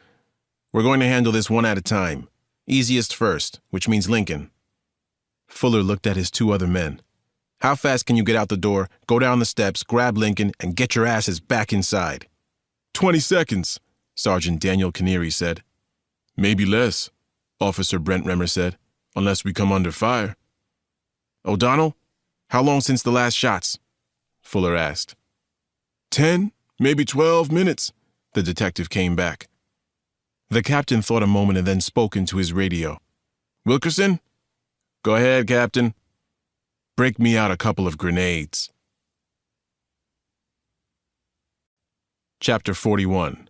B: "We're going to handle this one at a time. Easiest first, which means Lincoln." Fuller looked at his 2 other men. "How fast can you get out the door, go down the steps, grab Lincoln, and get your asses back inside?"
C: 20 seconds,
B: Sergeant Daniel Canary said.
C: Maybe less, Officer Brent Remmer said, unless we come under fire.
B: "O'Donnell, how long since the last shots?" Fuller asked.
C: 10, maybe 12 minutes,
B: the detective came back. The captain thought a moment and then spoke into his radio. "Wilkerson?" "Go ahead, Captain." "Break me out a couple of grenades." Chapter 41.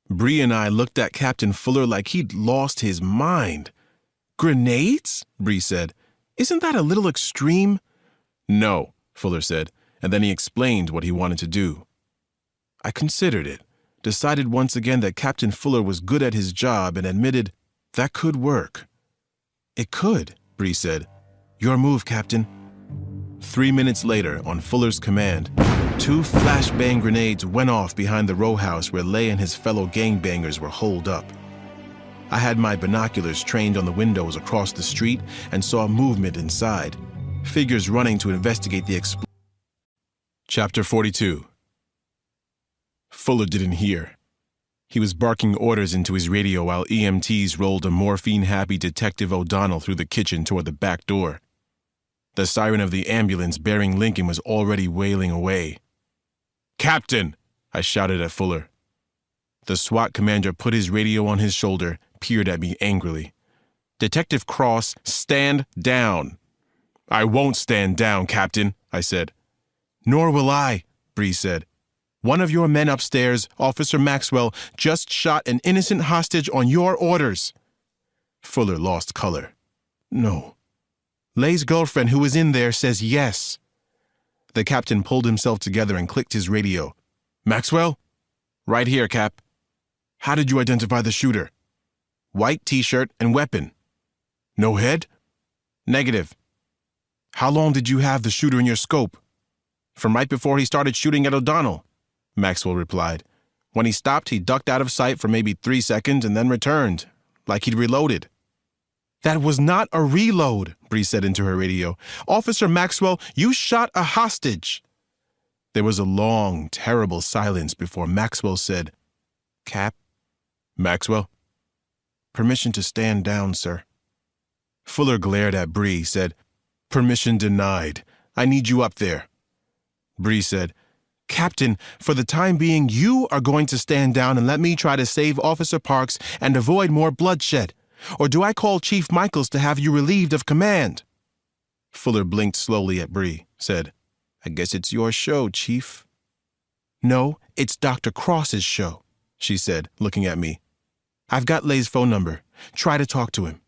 B: Bree and I looked at Captain Fuller like he'd lost his mind.
C: Grenades? Bree said. Isn't that a little extreme?
B: No, Fuller said, and then he explained what he wanted to do.
C: I considered it, decided once again that Captain Fuller was good at his job, and admitted that could work. It could, Bree said. Your move, Captain. 3 minutes later, on Fuller's command, 2 flashbang grenades went off behind the row house where Lay and his fellow gangbangers were holed up. I had my binoculars trained on the windows across the street and saw movement inside, figures running to investigate the explosion.
B: Chapter 42. Fuller didn't hear. He was barking orders into his radio while EMTs rolled a morphine-happy Detective O'Donnell through the kitchen toward the back door. The siren of the ambulance bearing Lincoln was already wailing away. "Captain!" I shouted at Fuller. The SWAT commander put his radio on his shoulder, peered at me angrily. "Detective Cross, stand down." "I won't stand down, Captain," I said. "Nor will I," Bree said. "One of your men upstairs, Officer Maxwell, just shot an innocent hostage on your orders." Fuller lost color. "No." "Lay's girlfriend, who was in there, says yes." The captain pulled himself together and clicked his radio. "Maxwell?" "Right here, Cap." "How did you identify the shooter?" "White t-shirt and weapon." "No head?" "Negative." "How long did you have the shooter in your scope?" "From right before he started shooting at O'Donnell," Maxwell replied. "When he stopped, he ducked out of sight for maybe 3 seconds and then returned, like he'd reloaded." "That was not a reload," Bree said into her radio. "Officer Maxwell, you shot a hostage." There was a long, terrible silence before Maxwell said, "Cap?" "Maxwell?" "Permission to stand down, sir." Fuller glared at Bree, said, "Permission denied. I need you up there." Bree said, "Captain, for the time being, you are going to stand down and let me try to save Officer Parks and avoid more bloodshed. Or do I call Chief Michaels to have you relieved of command?" Fuller blinked slowly at Bree, said, "I guess it's your show, Chief." "No, it's Dr. Cross's show," she said, looking at me. "I've got Lay's phone number. Try to talk to him."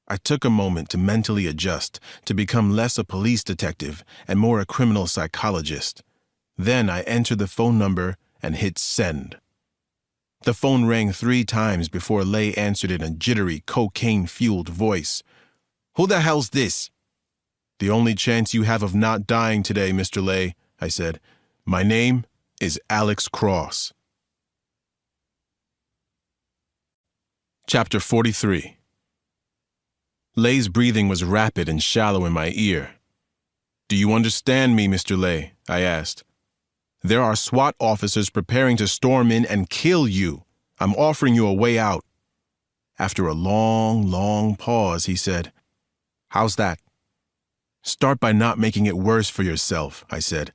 B: I took a moment to mentally adjust, to become less a police detective and more a criminal psychologist. Then I entered the phone number and hit send. The phone rang 3 times before Lay answered in a jittery, cocaine-fueled voice. "Who the hell's this?" "The only chance you have of not dying today, Mr. Lay," I said. "My name is Alex Cross." Chapter 43. Lay's breathing was rapid and shallow in my ear. "Do you understand me, Mr. Lay?" I asked. "There are SWAT officers preparing to storm in and kill you. I'm offering you a way out." After a long, long pause, he said, "How's that?" "Start by not making it worse for yourself," I said.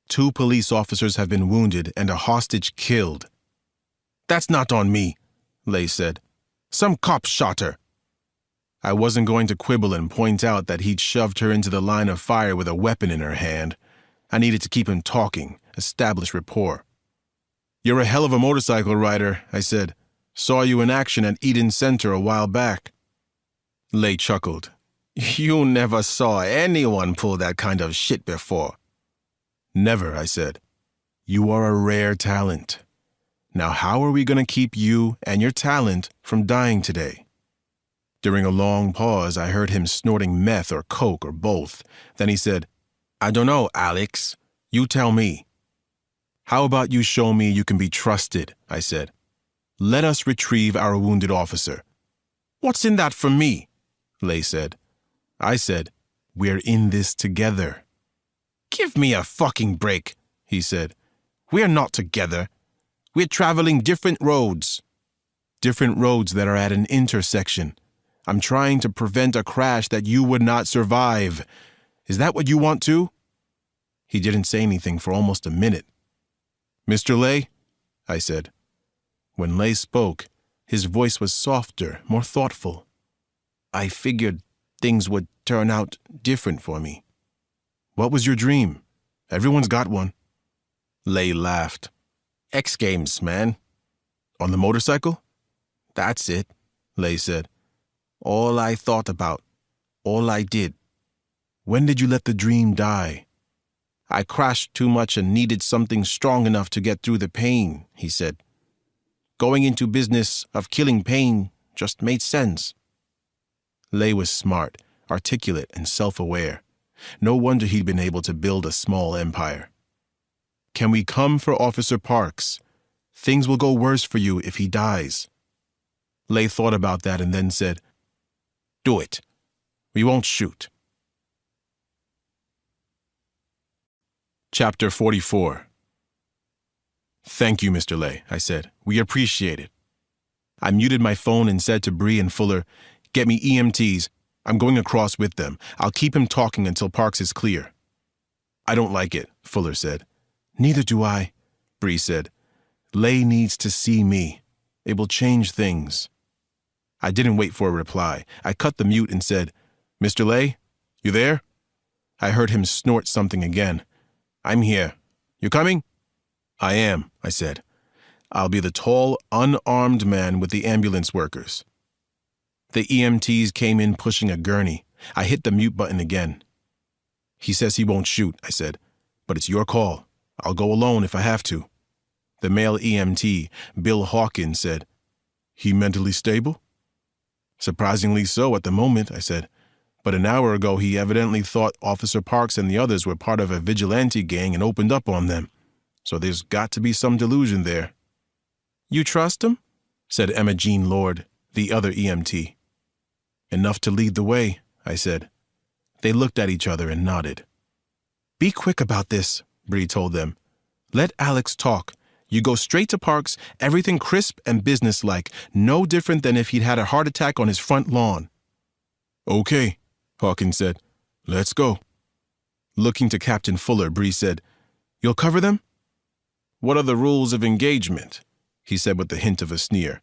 B: 2 police officers have been wounded and a hostage killed." "That's not on me," Lay said. "Some cop shot her." I wasn't going to quibble and point out that he'd shoved her into the line of fire with a weapon in her hand. I needed to keep him talking, establish rapport. "You're a hell of a motorcycle rider," I said. "Saw you in action at Eden Center a while back." Lay chuckled. "You never saw anyone pull that kind of shit before." "Never," I said. "You are a rare talent. Now how are we going to keep you and your talent from dying today?" During a long pause, I heard him snorting meth or coke or both. Then he said, "I don't know, Alex. You tell me." "How about you show me you can be trusted?" I said. "Let us retrieve our wounded officer." "What's in that for me?" Lay said. I said, "We're in this together." "Give me a fucking break," he said. "We're not together. We're traveling different roads." "Different roads that are at an intersection. I'm trying to prevent a crash that you would not survive. Is that what you want to?" He didn't say anything for almost a minute. "Mr. Lay?" I said. When Lay spoke, his voice was softer, more thoughtful. "I figured things would turn out different for me." "What was your dream? Everyone's got one." Lay laughed. "X Games, man." "On the motorcycle?" "That's it," Lay said.
D: All I thought about. All I did.
B: When did you let the dream die?
D: I crashed too much and needed something strong enough to get through the pain, he said. Going into business of killing pain just made sense.
B: Lay was smart, articulate, and self-aware. No wonder he'd been able to build a small empire. Can we come for Officer Parks? Things will go worse for you if he dies. Lay thought about that and then said,
D: Do it. We won't shoot.
B: Chapter 44. Thank you, Mr. Lay, I said. We appreciate it. I muted my phone and said to Bree and Fuller, Get me EMTs. I'm going across with them. I'll keep him talking until Parks is clear. I don't like it, Fuller said. Neither do I, Bree said. Lay needs to see me. It will change things. I didn't wait for a reply. I cut the mute and said, Mr. Lay, you there? I heard him snort something again. I'm here. You coming? I am, I said. I'll be the tall, unarmed man with the ambulance workers. The EMTs came in pushing a gurney. I hit the mute button again. He says he won't shoot, I said, but it's your call. I'll go alone if I have to. The male EMT, Bill Hawkins, said, He mentally stable? Surprisingly so at the moment, I said, but an hour ago he evidently thought Officer Parks and the others were part of a vigilante gang and opened up on them. So there's got to be some delusion there. You trust him? Said Emma Jean Lord, the other EMT. Enough to lead the way, I said. They looked at each other and nodded. Be quick about this, Bree told them. Let Alex talk. You go straight to Parks, everything crisp and businesslike, no different than if he'd had a heart attack on his front lawn. Okay, Hawkins said. Let's go. Looking to Captain Fuller, Bree said, You'll cover them? What are the rules of engagement? He said with the hint of a sneer.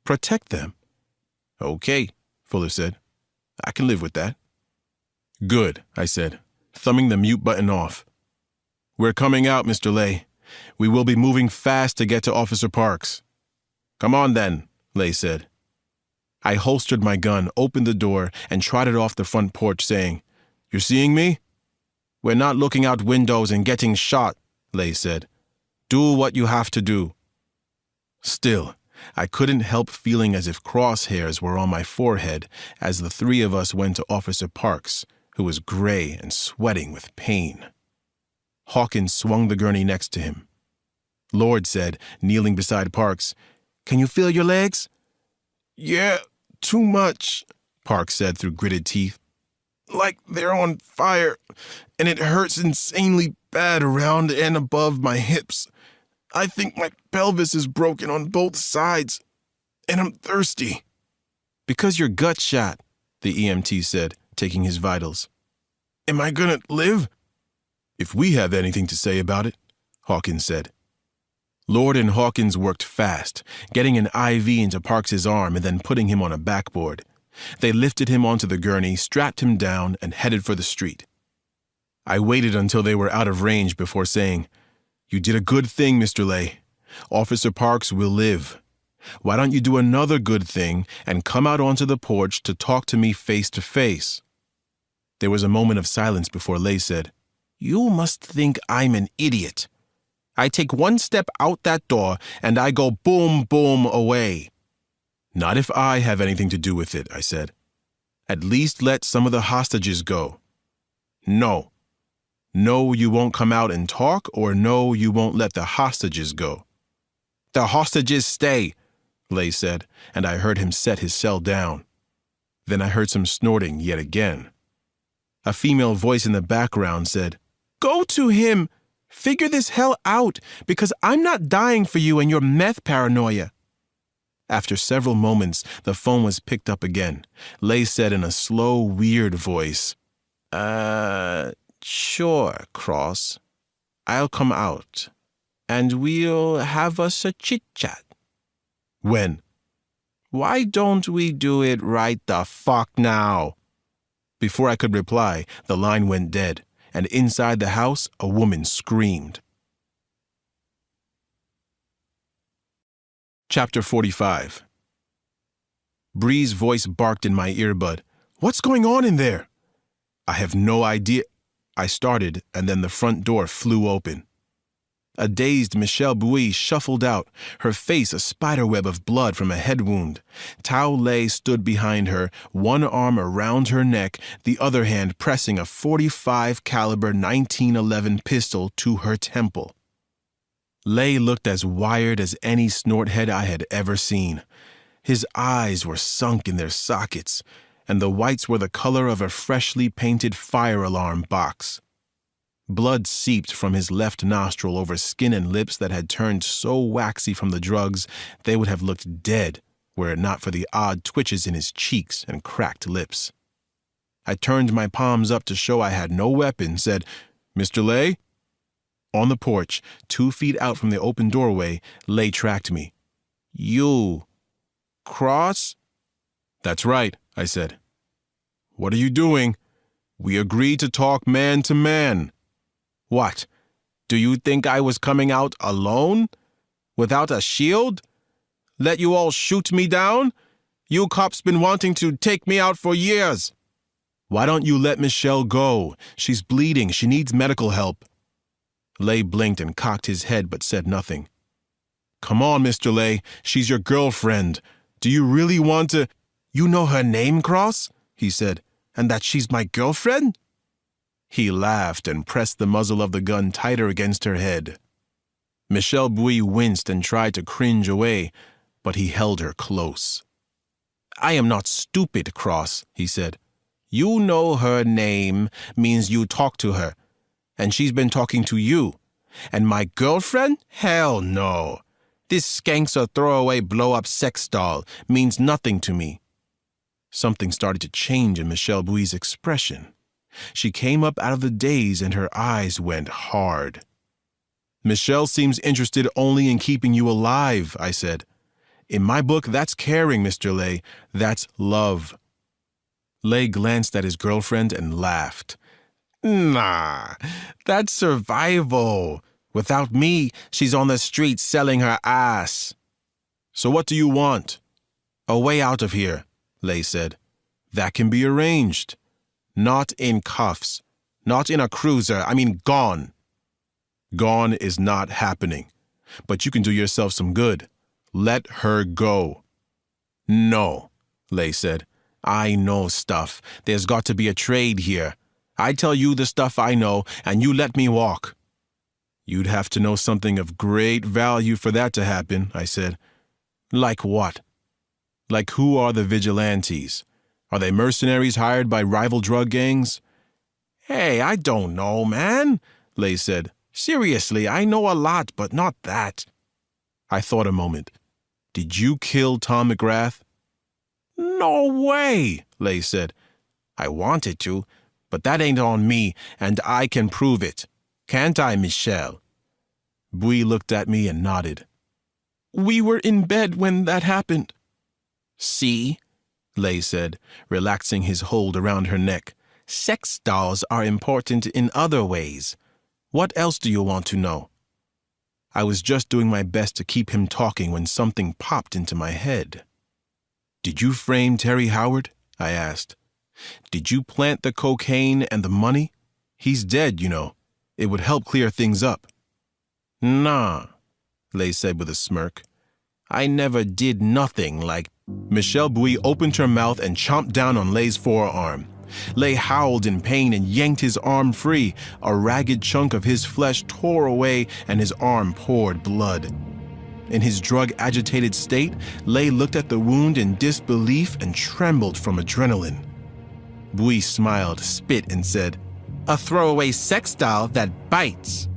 B: Protect them. Okay, Fuller said. I can live with that. Good, I said, thumbing the mute button off. We're coming out, Mr. Lay. We will be moving fast to get to Officer Parks. Come on then, Lay said. I holstered my gun, opened the door, and trotted off the front porch saying, You're seeing me? We're not looking out windows and getting shot, Lay said. Do what you have to do. Still, I couldn't help feeling as if crosshairs were on my forehead as the three of us went to Officer Parks, who was gray and sweating with pain. Hawkins swung the gurney next to him. Lord said, kneeling beside Parks, Can you feel your legs? Yeah, too much, Parks said through gritted teeth. Like they're on fire, and it hurts insanely bad around and above my hips. I think my pelvis is broken on both sides, and I'm thirsty. Because your gut shot, the EMT said, taking his vitals. Am I gonna live? If we have anything to say about it, Hawkins said. Lord and Hawkins worked fast, getting an IV into Parks's arm and then putting him on a backboard. They lifted him onto the gurney, strapped him down, and headed for the street. I waited until they were out of range before saying, You did a good thing, Mr. Lay. Officer Parks will live. Why don't you do another good thing and come out onto the porch to talk to me face to face? There was a moment of silence before Lay said, You must think I'm an idiot. I take one step out that door and I go boom, boom away. Not if I have anything to do with it, I said. At least let some of the hostages go. No. No, you won't come out and talk, or no, you won't let the hostages go. The hostages stay, Lay said, and I heard him set his cell down. Then I heard some snorting yet again. A female voice in the background said, Go to him! Figure this hell out, because I'm not dying for you and your meth paranoia. After several moments, the phone was picked up again. Lay said in a slow, weird voice, Sure, Cross. I'll come out, and we'll have us a chit-chat. When? Why don't we do it right the fuck now? Before I could reply, the line went dead, and inside the house, a woman screamed. Chapter 45. Bree's voice barked in my earbud. "What's going on in there?" "I have no idea." I started, and then the front door flew open. A dazed Michelle Bouis shuffled out, her face a spiderweb of blood from a head wound. Tao Lei stood behind her, one arm around her neck, the other hand pressing a .45 caliber 1911 pistol to her temple. Lei looked as wired as any snorthead I had ever seen. His eyes were sunk in their sockets, and the whites were the color of a freshly painted fire alarm box. Blood seeped from his left nostril over skin and lips that had turned so waxy from the drugs they would have looked dead were it not for the odd twitches in his cheeks and cracked lips. I turned my palms up to show I had no weapon, said, "Mr. Lei?" On the porch, 2 feet out from the open doorway, Lei tracked me. "You, Cross?" "That's right," I said. "What are you doing?" "We agreed to talk man to man." "What? Do you think I was coming out alone? Without a shield? Let you all shoot me down? You cops been wanting to take me out for years." "Why don't you let Michelle go? She's bleeding. She needs medical help." Lei blinked and cocked his head but said nothing. "Come on, Mr. Lei. She's your girlfriend. Do you really want to—" "You know her name, Cross?" he said, "and that she's my girlfriend?" He laughed and pressed the muzzle of the gun tighter against her head. Michelle Bouis winced and tried to cringe away, but he held her close. "I am not stupid, Cross," he said. "You know her name means you talk to her, and she's been talking to you. And my girlfriend? Hell no. This skank's a throwaway blow-up sex doll means nothing to me." Something started to change in Michelle Bouis' expression. She came up out of the daze and her eyes went hard. "Michelle seems interested only in keeping you alive," I said. "In my book, that's caring, Mr. Lei. That's love." Lei glanced at his girlfriend and laughed. "Nah, that's survival. Without me, she's on the street selling her ass." "So what do you want?" "A way out of here," Lei said. "That can be arranged." "Not in cuffs. Not in a cruiser. I mean gone." "Gone is not happening. But you can do yourself some good. Let her go." "No," Lei said. "I know stuff. There's got to be a trade here. I tell you the stuff I know, and you let me walk." "You'd have to know something of great value for that to happen," I said. "Like what?" "Like who are the vigilantes? Are they mercenaries hired by rival drug gangs?" "Hey, I don't know, man," Lei said. "Seriously, I know a lot, but not that." I thought a moment. "Did you kill Tom McGrath?" "No way," Lei said. "I wanted to, but that ain't on me, and I can prove it. Can't I, Michelle?" Bouis looked at me and nodded. "We were in bed when that happened." "See?" Lei said, relaxing his hold around her neck. "Sex dolls are important in other ways. What else do you want to know?" I was just doing my best to keep him talking when something popped into my head. "Did you frame Terry Howard?" I asked. "Did you plant the cocaine and the money? He's dead, you know. It would help clear things up." "Nah," Lei said with a smirk. "I never did nothing like—" Michelle Bouis opened her mouth and chomped down on Lei's forearm. Lei howled in pain and yanked his arm free. A ragged chunk of his flesh tore away and his arm poured blood. In his drug-agitated state, Lei looked at the wound in disbelief and trembled from adrenaline. Bouis smiled, spit, and said, "A throwaway sex doll that bites."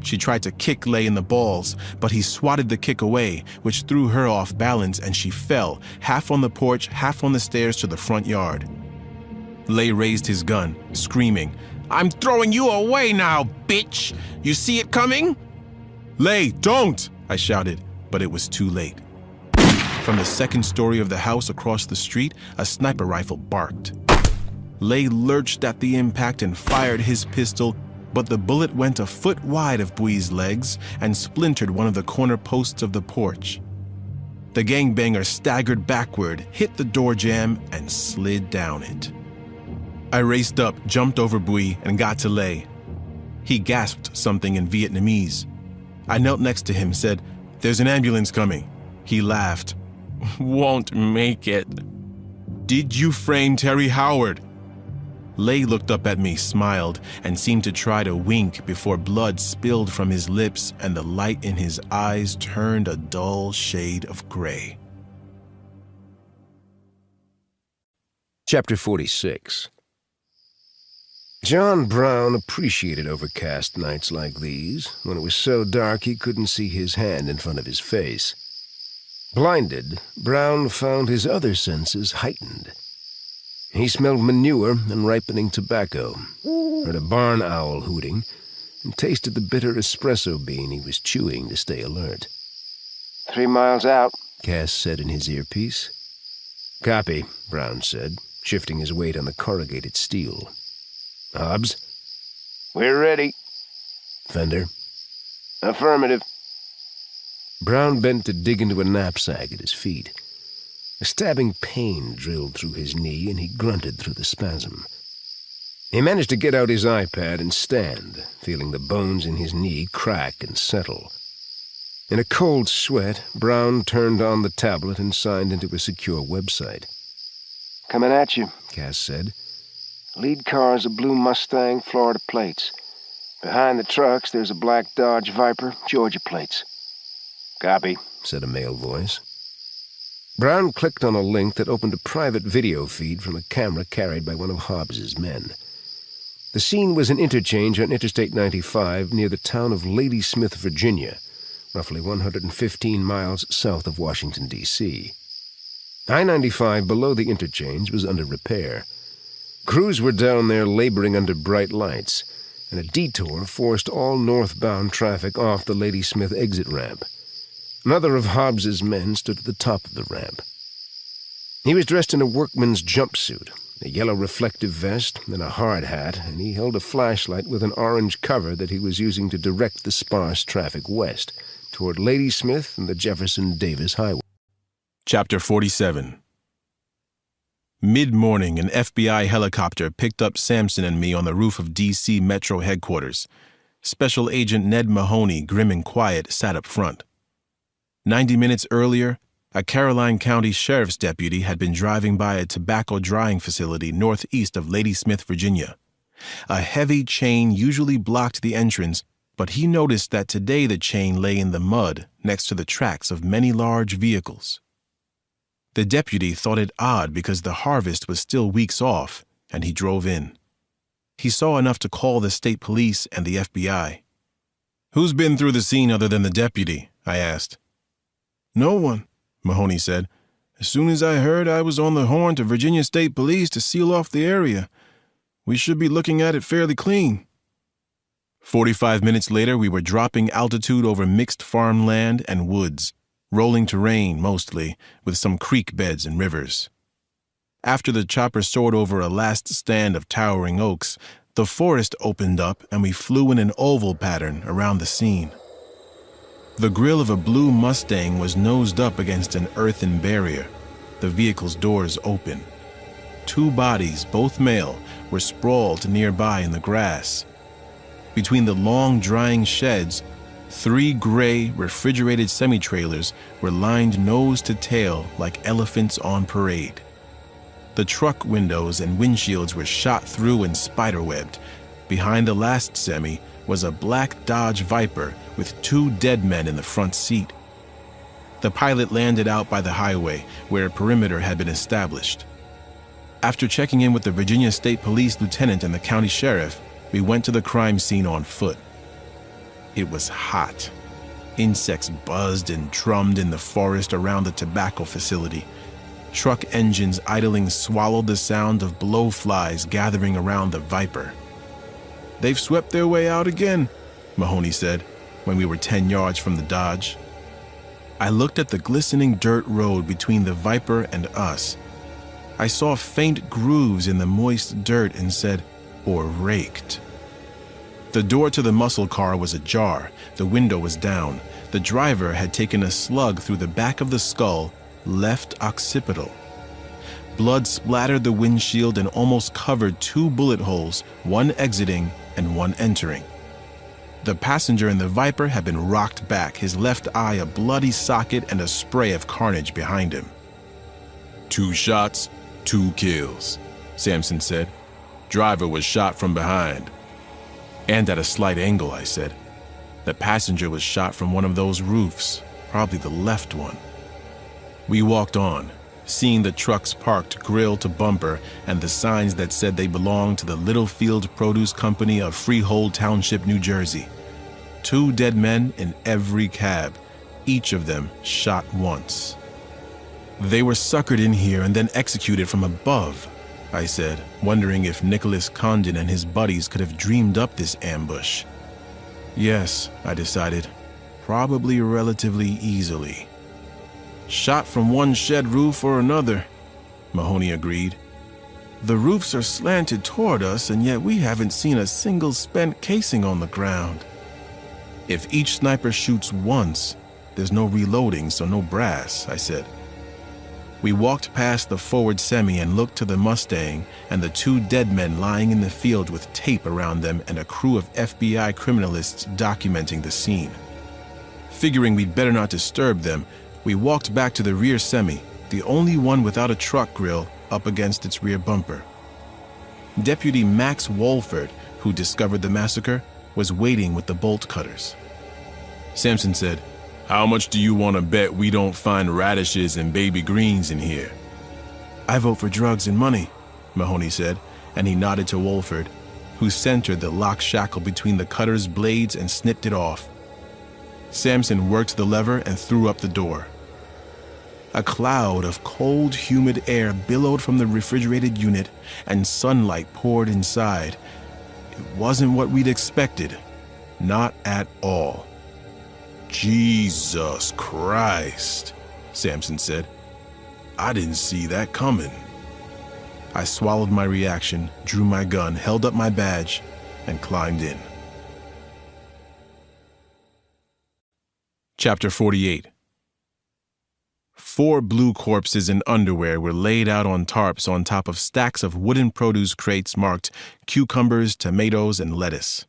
B: She tried to kick Lei in the balls, but he swatted the kick away, which threw her off balance, and she fell, half on the porch, half on the stairs to the front yard. Lei raised his gun, screaming, "I'm throwing you away now, bitch! You see it coming?" "Lei, don't!" I shouted, but it was too late. From the second story of the house across the street, a sniper rifle barked. Lei lurched at the impact and fired his pistol, but the bullet went a foot wide of Bouis' legs and splintered one of the corner posts of the porch. The gangbanger staggered backward, hit the door jamb, and slid down it. I raced up, jumped over Bui, and got to Lay. He gasped something in Vietnamese. I knelt next to him, said, "There's an ambulance coming." He laughed. "Won't make it." "Did you frame Terry Howard?" Lay looked up at me, smiled, and seemed to try to wink before blood spilled from his lips and the light in his eyes turned a dull shade of gray.
A: Chapter 46. John Brown appreciated overcast nights like these, when it was so dark he couldn't see his hand in front of his face. Blinded, Brown found his other senses heightened. He smelled manure and ripening tobacco, heard a barn owl hooting, and tasted the bitter espresso bean he was chewing to stay alert. 3 miles out, Cass said in his earpiece. Copy, Brown said, shifting his weight on the corrugated steel. Hobbs? We're ready. Fender? Affirmative. Brown bent to dig into a knapsack at his feet. A stabbing pain drilled through his knee, and he grunted through the spasm. He managed to get out his iPad and stand, feeling the bones in his knee crack and settle. In a cold sweat, Brown turned on the tablet and signed into a secure website. Coming at you, Cass said. Lead car's a blue Mustang, Florida plates. Behind the trucks, there's a black Dodge Viper, Georgia plates. Copy, said a male voice. Brown clicked on a link that opened a private video feed from a camera carried by one of Hobbs's men. The scene was an interchange on Interstate 95 near the town of Ladysmith, Virginia, roughly 115 miles south of Washington, D.C. I-95 below the interchange was under repair. Crews were down there laboring under bright lights, and a detour forced all northbound traffic off the Ladysmith exit ramp. Another of Hobbs's men stood at the top of the ramp. He was dressed in a workman's jumpsuit, a yellow reflective vest, and a hard hat, and he held a flashlight with an orange cover that he was using to direct the sparse traffic west, toward Ladysmith and the Jefferson-Davis Highway.
B: Chapter 47. Mid-morning, an FBI helicopter picked up Sampson and me on the roof of D.C. Metro headquarters. Special Agent Ned Mahoney, grim and quiet, sat up front. 90 minutes earlier, a Caroline County Sheriff's deputy had been driving by a tobacco drying facility northeast of Ladysmith, Virginia. A heavy chain usually blocked the entrance, but he noticed that today the chain lay in the mud next to the tracks of many large vehicles. The deputy thought it odd because the harvest was still weeks off, and he drove in. He saw enough to call the state police and the FBI. "Who's been through the scene other than the deputy?" I asked. "No one," Mahoney said. "As soon as I heard, I was on the horn to Virginia State Police to seal off the area. We should be looking at it fairly clean." 45 minutes later, we were dropping altitude over mixed farmland and woods, rolling terrain mostly, with some creek beds and rivers. After the chopper soared over a last stand of towering oaks, the forest opened up and we flew in an oval pattern around the scene. The grill of a blue Mustang was nosed up against an earthen barrier, the vehicle's doors open. 2 bodies, both male, were sprawled nearby in the grass. Between the long drying sheds, 3 gray, refrigerated semi-trailers were lined nose to tail like elephants on parade. The truck windows and windshields were shot through and spiderwebbed. Behind the last semi was a black Dodge Viper with 2 dead men in the front seat. The pilot landed out by the highway, where a perimeter had been established. After checking in with the Virginia State Police lieutenant and the county sheriff, we went to the crime scene on foot. It was hot. Insects buzzed and drummed in the forest around the tobacco facility. Truck engines idling swallowed the sound of blowflies gathering around the Viper. "They've swept their way out again," Mahoney said, when we were 10 yards from the Dodge. I looked at the glistening dirt road between the Viper and us. I saw faint grooves in the moist dirt and said, "or raked." The door to the muscle car was ajar, the window was down, The driver had taken a slug through the back of the skull, left occipital. Blood splattered the windshield and almost covered 2 bullet holes, one exiting and one entering. The passenger in the Viper had been rocked back, his left eye a bloody socket and a spray of carnage behind him.
C: 2 shots, 2 kills, Sampson said. Driver was shot from behind.
B: And at a slight angle, I said. The passenger was shot from one of those roofs, probably the left one. We walked on, seeing the trucks parked grill to bumper and the signs that said they belonged to the Littlefield Produce Company of Freehold Township, New Jersey. 2 dead men in every cab, each of them shot once. They were suckered in here and then executed from above, I said, wondering if Nicholas Condon and his buddies could have dreamed up this ambush. Yes, I decided, probably relatively easily. Shot from one shed roof or another, Mahoney agreed. The roofs are slanted toward us, and yet we haven't seen a single spent casing on the ground. If each sniper shoots once, there's no reloading, so no brass, I said. We walked past the forward semi and looked to the Mustang and the 2 dead men lying in the field with tape around them and a crew of FBI criminalists documenting the scene. Figuring we'd better not disturb them, we walked back to the rear semi, the only one without a truck grill up against its rear bumper. Deputy Max Wolford, who discovered the massacre, was waiting with the bolt cutters. Sampson said,
C: How much do you want to bet we don't find radishes and baby greens in here?
B: I vote for drugs and money, Mahoney said, and he nodded to Wolford, who centered the lock shackle between the cutter's blades and snipped it off. Sampson worked the lever and threw up the door. A cloud of cold, humid air billowed from the refrigerated unit, and sunlight poured inside. It wasn't what we'd expected. Not at all.
C: Jesus Christ, Sampson said. I didn't see that coming.
B: I swallowed my reaction, drew my gun, held up my badge, and climbed in. Chapter 48. 4 blue corpses in underwear were laid out on tarps on top of stacks of wooden produce crates marked cucumbers, tomatoes, and lettuce.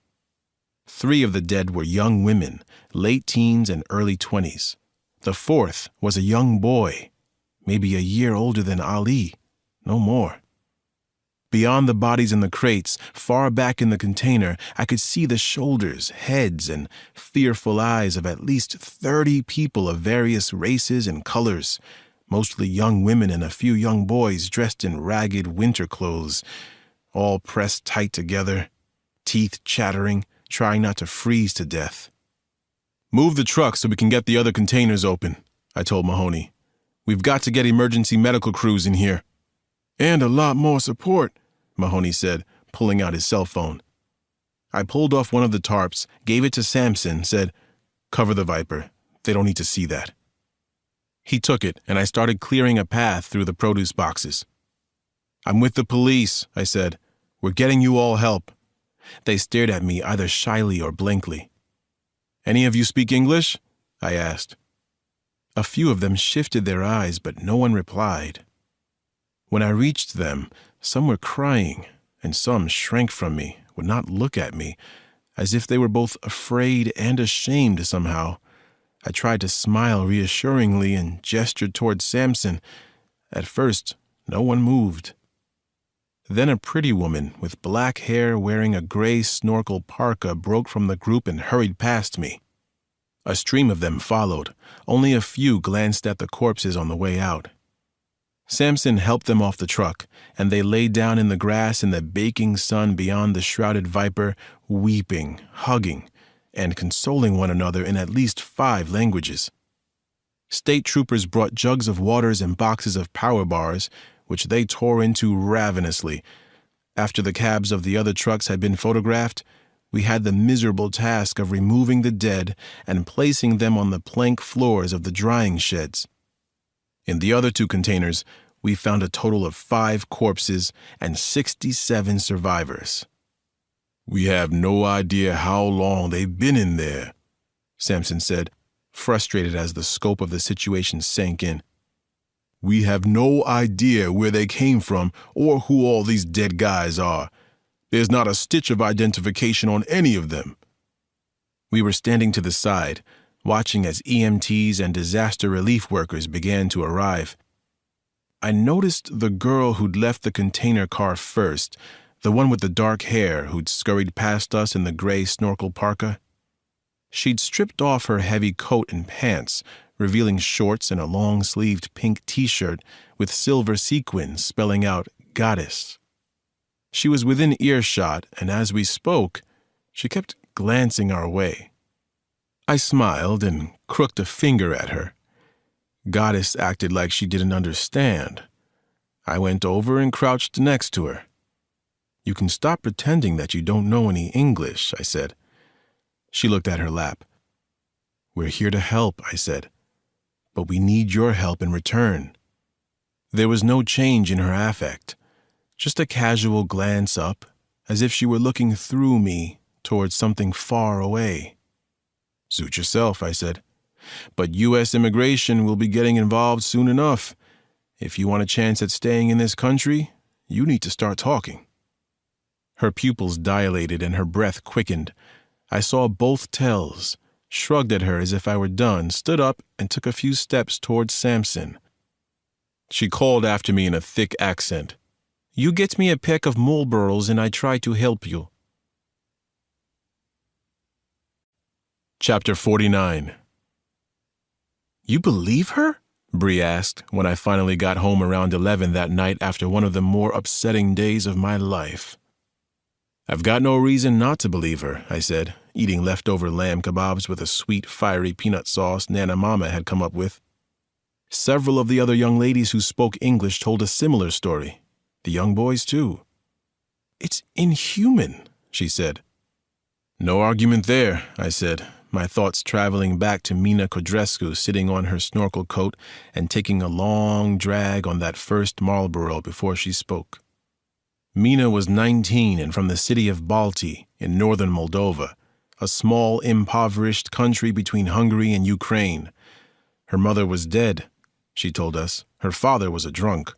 B: 3 of the dead were young women, late teens and early 20s. The 4th was a young boy, maybe a year older than Ali, no more. Beyond the bodies in the crates, far back in the container, I could see the shoulders, heads, and fearful eyes of at least 30 people of various races and colors, mostly young women and a few young boys dressed in ragged winter clothes, all pressed tight together, teeth chattering, trying not to freeze to death. Move the truck so we can get the other containers open, I told Mahoney. We've got to get emergency medical crews in here. And a lot more support, Mahoney said, pulling out his cell phone. I pulled off one of the tarps, gave it to Sampson, said, Cover the Viper. They don't need to see that. He took it, and I started clearing a path through the produce boxes. I'm with the police, I said. We're getting you all help. They stared at me either shyly or blankly. Any of you speak English? I asked. A few of them shifted their eyes, but no one replied. When I reached them, some were crying, and some shrank from me, would not look at me, as if they were both afraid and ashamed somehow. I tried to smile reassuringly and gestured toward Sampson. At first, no one moved. Then a pretty woman with black hair wearing a gray snorkel parka broke from the group and hurried past me. A stream of them followed. Only a few glanced at the corpses on the way out. Sampson helped them off the truck, and they lay down in the grass in the baking sun beyond the shrouded Viper, weeping, hugging, and consoling one another in at least 5 languages. State troopers brought jugs of waters and boxes of power bars, which they tore into ravenously. After the cabs of the other trucks had been photographed, we had the miserable task of removing the dead and placing them on the plank floors of the drying sheds. In the other 2 containers, we found a total of 5 corpses and 67 survivors.
C: We have no idea how long they've been in there,
B: Sampson said. frustrated as the scope of the situation sank in. "We have no idea where they came from or who all these dead guys are. There's not a stitch of identification on any of them." We were standing to the side, watching as EMTs and disaster relief workers began to arrive. I noticed the girl who'd left the container car first, the one with the dark hair who'd scurried past us in the gray snorkel parka. She'd stripped off her heavy coat and pants, revealing shorts and a long-sleeved pink t-shirt with silver sequins spelling out "Goddess." She was within earshot, and as we spoke, she kept glancing our way. I smiled and crooked a finger at her. Goddess acted like she didn't understand. I went over and crouched next to her. "You can stop pretending that you don't know any English," I said. She looked at her lap. "We're here to help," I said, "but we need your help in return." There was no change in her affect, just a casual glance up, as if she were looking through me towards something far away. "Suit yourself," I said, "but U.S. immigration will be getting involved soon enough. If you want a chance at staying in this country, you need to start talking." Her pupils dilated and her breath quickened. I saw both tells, shrugged at her as if I were done, stood up, and took a few steps towards Samson. She called after me in a thick accent, "You get me a pack of Marlboros and I try to help you." Chapter 49. "You believe her?" Bree asked when I finally got home around 11 that night after one of the more upsetting days of my life. "I've got no reason not to believe her," I said, eating leftover lamb kebabs with a sweet, fiery peanut sauce Nana Mama had come up with. Several of the other young ladies who spoke English told a similar story. The young boys, too. "It's inhuman," she said. "No argument there," I said, my thoughts traveling back to Mina Kodrescu sitting on her snorkel coat and taking a long drag on that first Marlboro before she spoke. Mina was 19 and from the city of Balti in northern Moldova, a small, impoverished country between Hungary and Ukraine. Her mother was dead, she told us. Her father was a drunk.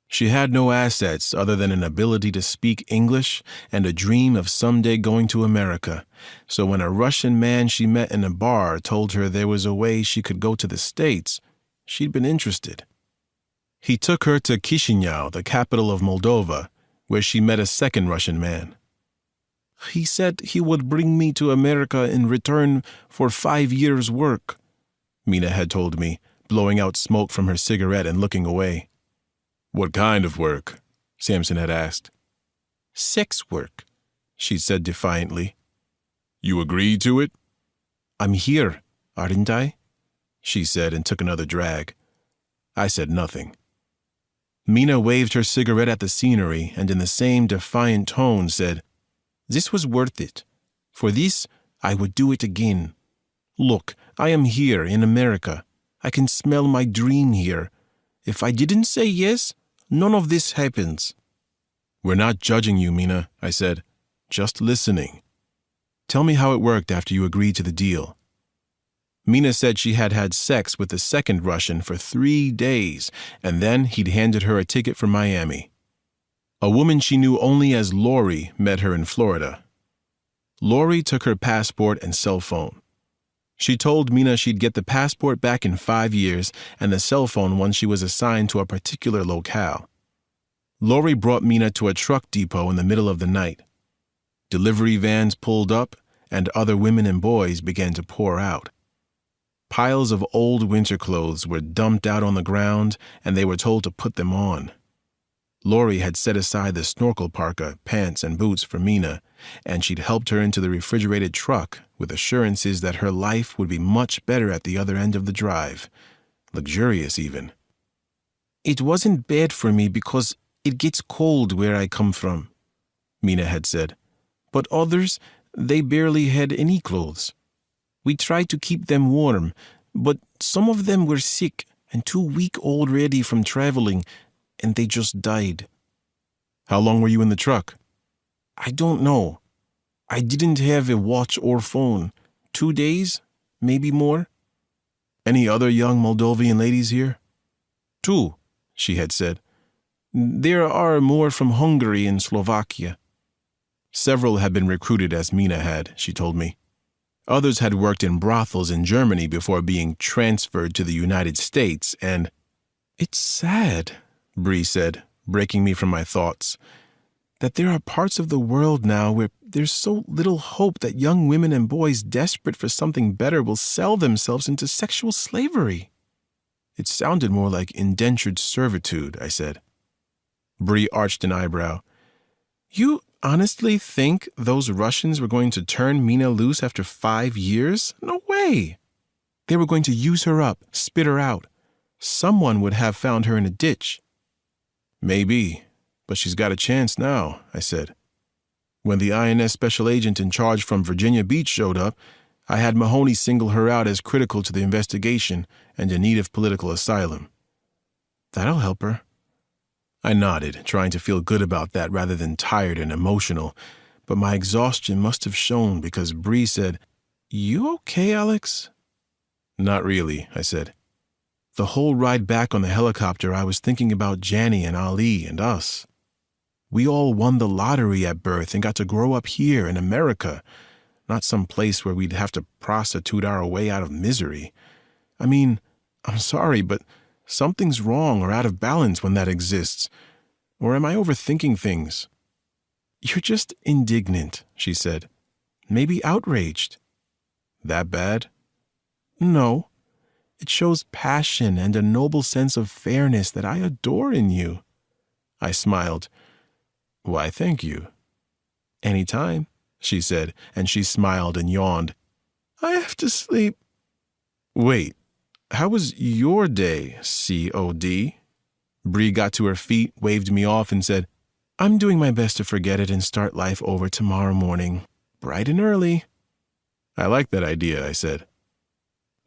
B: She had no assets other than an ability to speak English and a dream of someday going to America. So when a Russian man she met in a bar told her there was a way she could go to the States, she'd been interested. He took her to Chisinau, the capital of Moldova, where she met a second Russian man. "He said he would bring me to America in return for 5 years' work," Mina had told me, blowing out smoke from her cigarette and looking away. "What kind of work?" Samson had asked. "Sex work," she said defiantly. "You agreed to it?" "I'm here, aren't I?" she said and took another drag. I said nothing. Mina waved her cigarette at the scenery and in the same defiant tone said, "This was worth it. For this, I would do it again. Look, I am here in America. I can smell my dream here. If I didn't say yes, none of this happens." "We're not judging you, Mina," I said. "Just listening. Tell me how it worked after you agreed to the deal." Mina said she had had sex with the second Russian for 3 days, and then he'd handed her a ticket for Miami. A woman she knew only as Lori met her in Florida. Lori took her passport and cell phone. She told Mina she'd get the passport back in 5 years and the cell phone once she was assigned to a particular locale. Lori brought Mina to a truck depot in the middle of the night. Delivery vans pulled up, and other women and boys began to pour out. Piles of old winter clothes were dumped out on the ground, and they were told to put them on. Lori had set aside the snorkel parka, pants, and boots for Mina, and she'd helped her into the refrigerated truck with assurances that her life would be much better at the other end of the drive, luxurious even. "It wasn't bad for me because it gets cold where I come from," Mina had said. "But others, they barely had any clothes. We tried to keep them warm, but some of them were sick and too weak already from traveling, and they just died." "How long were you in the truck?" "I don't know. I didn't have a watch or phone. 2 days, maybe more."
C: Any other young Moldovan ladies here?
B: Two, she had said. There are more from Hungary and Slovakia. Several had been recruited as Mina had, she told me. Others had worked in brothels in Germany before being transferred to the United States, and
C: It's sad, Bree said, breaking me from my thoughts, that there are parts of the world now where there's so little hope that young women and boys desperate for something better will sell themselves into sexual slavery. It sounded more like indentured servitude, I said. Bree arched an eyebrow. You honestly think those Russians were going to turn Mina loose after 5 years? No way! They were going to use her up, spit her out. Someone would have found her in a ditch. Maybe, but she's got a chance now, I said. When the INS special agent in charge from Virginia Beach showed up, I had Mahoney single her out as critical to the investigation and in need of political asylum. That'll help her. I nodded, trying to feel good about that rather than tired and emotional, but my exhaustion must have shown because Bree said, You okay, Alex? Not really, I said. The whole ride back on the helicopter, I was thinking about Janny and Ali and us. We all won the lottery at birth and got to grow up here in America, not some place where we'd have to prostitute our way out of misery. I mean, I'm sorry, but something's wrong or out of balance when that exists. Or am I overthinking things? You're just indignant, she said. Maybe outraged. That bad? No. It shows passion and a noble sense of fairness that I adore in you. I smiled. Why, thank you. Anytime, she said, and she smiled and yawned. I have to sleep. Wait, how was your day, COD? Bree got to her feet, waved me off, and said, I'm doing my best to forget it and start life over tomorrow morning, bright and early. I like that idea, I said.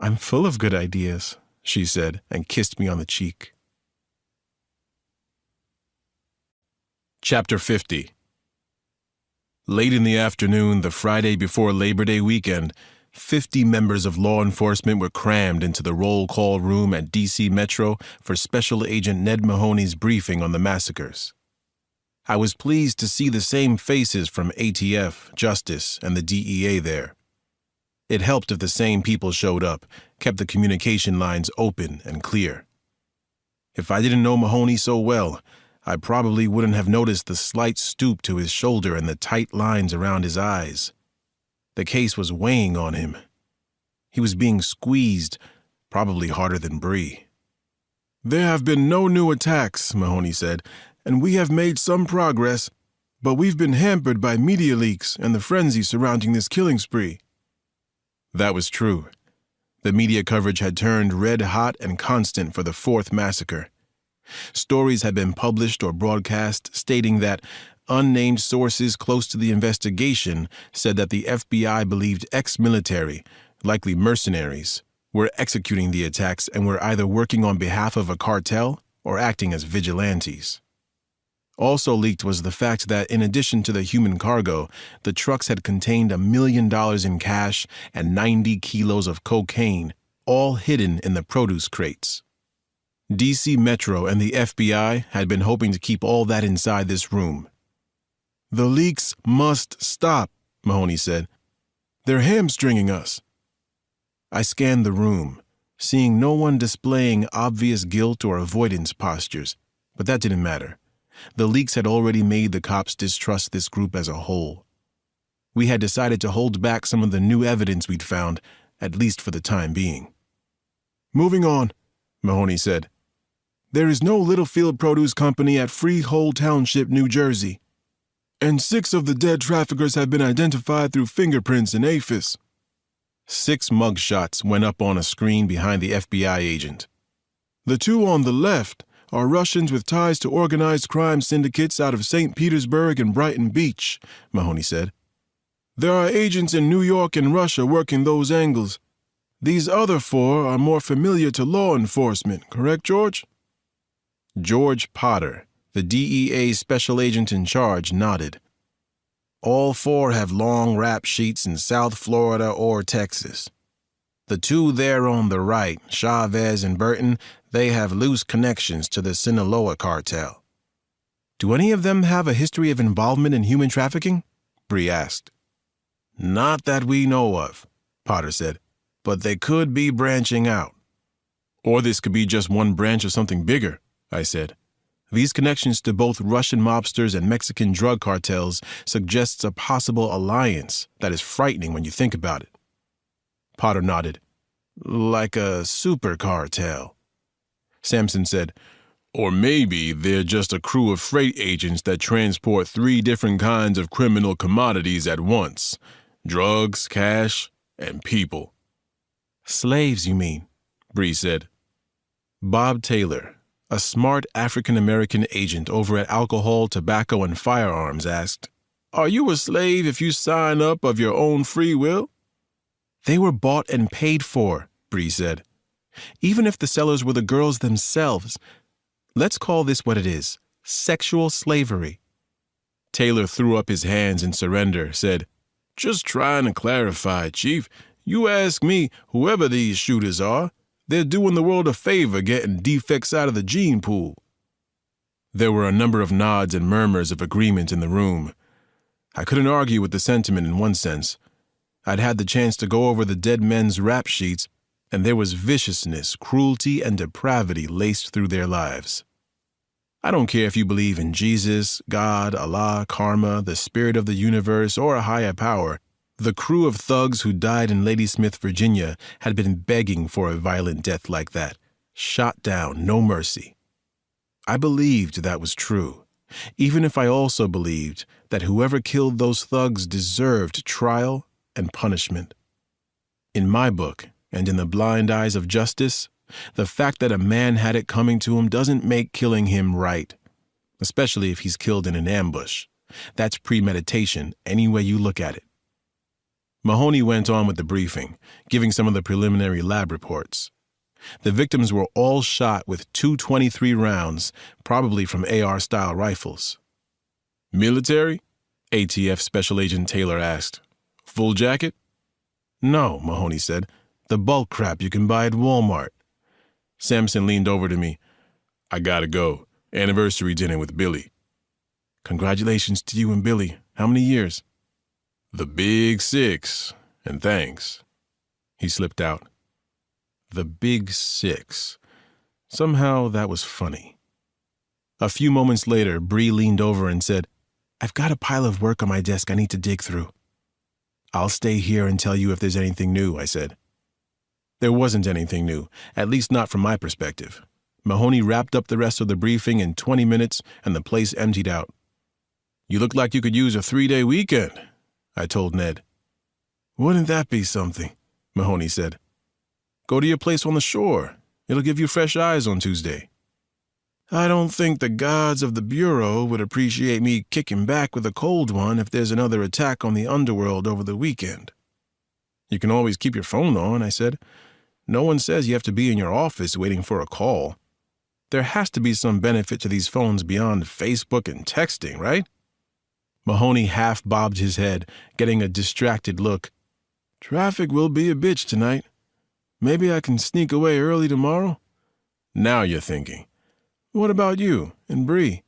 C: I'm full of good ideas, she said, and kissed me on the cheek. Chapter 50. Late in the afternoon, the Friday before Labor Day weekend, 50 members of law enforcement were crammed into the roll call room at D.C. Metro for Special Agent Ned Mahoney's briefing on the massacres. I was pleased to see the same faces from ATF, Justice, and the DEA there. It helped if the same people showed up, kept the communication lines open and clear. If I didn't know Mahoney so well, I probably wouldn't have noticed the slight stoop to his shoulder and the tight lines around his eyes. The case was weighing on him. He was being squeezed, probably harder than Bree. There have been no new attacks, Mahoney said, and we have made some progress, but we've been hampered by media leaks and the frenzy surrounding this killing spree. That was true. The media coverage had turned red-hot and constant for the 4th massacre. Stories had been published or broadcast stating that unnamed sources close to the investigation said that the FBI believed ex-military, likely mercenaries, were executing the attacks and were either working on behalf of a cartel or acting as vigilantes. Also leaked was the fact that in addition to the human cargo, the trucks had contained $1 million in cash and 90 kilos of cocaine, all hidden in the produce crates. D.C. Metro and the FBI had been hoping to keep all that inside this room. The leaks must stop, Mahoney said. They're hamstringing us. I scanned the room, seeing no one displaying obvious guilt or avoidance postures, but that didn't matter. The leaks had already made the cops distrust this group as a whole. We had decided to hold back some of the new evidence we'd found, at least for the time being. Moving on, Mahoney said. There is no Littlefield Produce Company at Freehold Township, New Jersey, and 6 of the dead traffickers have been identified through fingerprints and AFIS. 6 mugshots went up on a screen behind the FBI agent. The 2 on the left are Russians with ties to organized crime syndicates out of St. Petersburg and Brighton Beach, Mahoney said. There are agents in New York and Russia working those angles. These other 4 are more familiar to law enforcement, correct, George? George Potter, the DEA special agent in charge, nodded. All 4 have long rap sheets in South Florida or Texas.
D: The two there on the right, Chavez and Burton, they have loose connections to the Sinaloa cartel.
B: Do any of them have a history of involvement in human trafficking? Bree asked.
D: Not that we know of, Potter said, but they could be branching out.
B: Or this could be just one branch of something bigger, I said. These connections to both Russian mobsters and Mexican drug cartels suggests a possible alliance that is frightening when you think about it. Potter nodded.
D: Like a super cartel.
B: Sampson said, or maybe they're just a crew of freight agents that transport 3 different kinds of criminal commodities at once. Drugs, cash, and people.
D: Slaves, you mean? Bree said.
B: Bob Taylor, a smart African-American agent over at Alcohol, Tobacco, and Firearms, asked,
D: Are you a slave if you sign up of your own free will?
B: They were bought and paid for, Bree said. Even if the sellers were the girls themselves. Let's call this what it is, sexual slavery. Taylor threw up his hands in surrender, said,
D: Just trying to clarify, Chief. You ask me, whoever these shooters are, they're doing the world a favor getting defects out of the gene pool.
B: There were a number of nods and murmurs of agreement in the room. I couldn't argue with the sentiment in one sense. I'd had the chance to go over the dead men's rap sheets, and there was viciousness, cruelty, and depravity laced through their lives. I don't care if you believe in Jesus, God, Allah, karma, the spirit of the universe, or a higher power. The crew of thugs who died in Ladysmith, Virginia, had been begging for a violent death like that. Shot down, no mercy. I believed that was true, even if I also believed that whoever killed those thugs deserved trial and punishment. In my book, and in the blind eyes of justice, the fact that a man had it coming to him doesn't make killing him right, especially if he's killed in an ambush. That's premeditation, any way you look at it. Mahoney went on with the briefing, giving some of the preliminary lab reports. The victims were all shot with .223 rounds, probably from AR-style rifles.
D: Military?
B: ATF Special Agent Taylor asked.
D: Full jacket?
B: No, Mahoney said. The bulk crap you can buy at Walmart.
D: Sampson leaned over to me. I gotta go. Anniversary dinner with Billy.
B: Congratulations to you and Billy. How many years?
D: The big 6, and thanks.
B: He slipped out. The big 6. Somehow that was funny. A few moments later, Bree leaned over and said, I've got a pile of work on my desk I need to dig through. I'll stay here and tell you if there's anything new, I said. There wasn't anything new, at least not from my perspective. Mahoney wrapped up the rest of the briefing in 20 minutes and the place emptied out.
D: You look like you could use a 3-day weekend, I told Ned.
B: Wouldn't that be something? Mahoney said.
D: Go to your place on the shore. It'll give you fresh eyes on Tuesday.
B: I don't think the gods of the Bureau would appreciate me kicking back with a cold one if there's another attack on the underworld over the weekend.
D: You can always keep your phone on, I said. No one says you have to be in your office waiting for a call. There has to be some benefit to these phones beyond Facebook and texting, right?
B: Mahoney half bobbed his head, getting a distracted look. Traffic will be a bitch tonight. Maybe I can sneak away early tomorrow?
D: Now you're thinking.
B: What about you and Bree?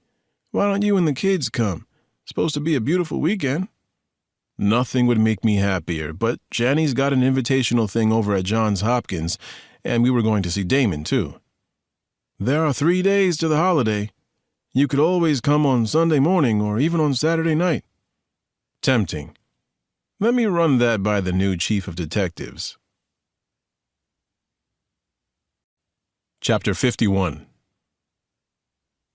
B: Why don't you and the kids come? Supposed to be a beautiful weekend.
D: Nothing would make me happier, but Janny's got an invitational thing over at Johns Hopkins, and we were going to see Damon, too.
B: There are 3 days to the holiday. You could always come on Sunday morning or even on Saturday night.
D: Tempting. Let me run that by the new chief of detectives. Chapter 51.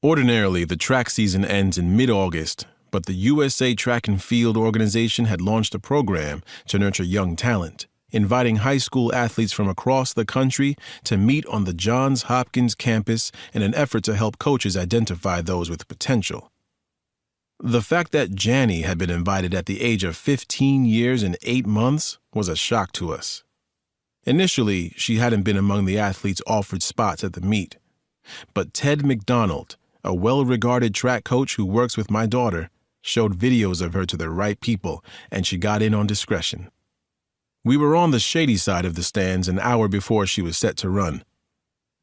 D: Ordinarily, the track season ends in mid-August, but the USA Track and Field Organization had launched a program to nurture young talent, inviting high school athletes from across the country to meet on the Johns Hopkins campus in an effort to help coaches identify those with potential. The fact that Janny had been invited at the age of 15 years and 8 months was a shock to us. Initially, she hadn't been among the athletes offered spots at the meet. But Ted McDonald, a well-regarded track coach who works with my daughter, showed videos of her to the right people, and she got in on discretion.
B: We were on the shady side of the stands an hour before she was set to run.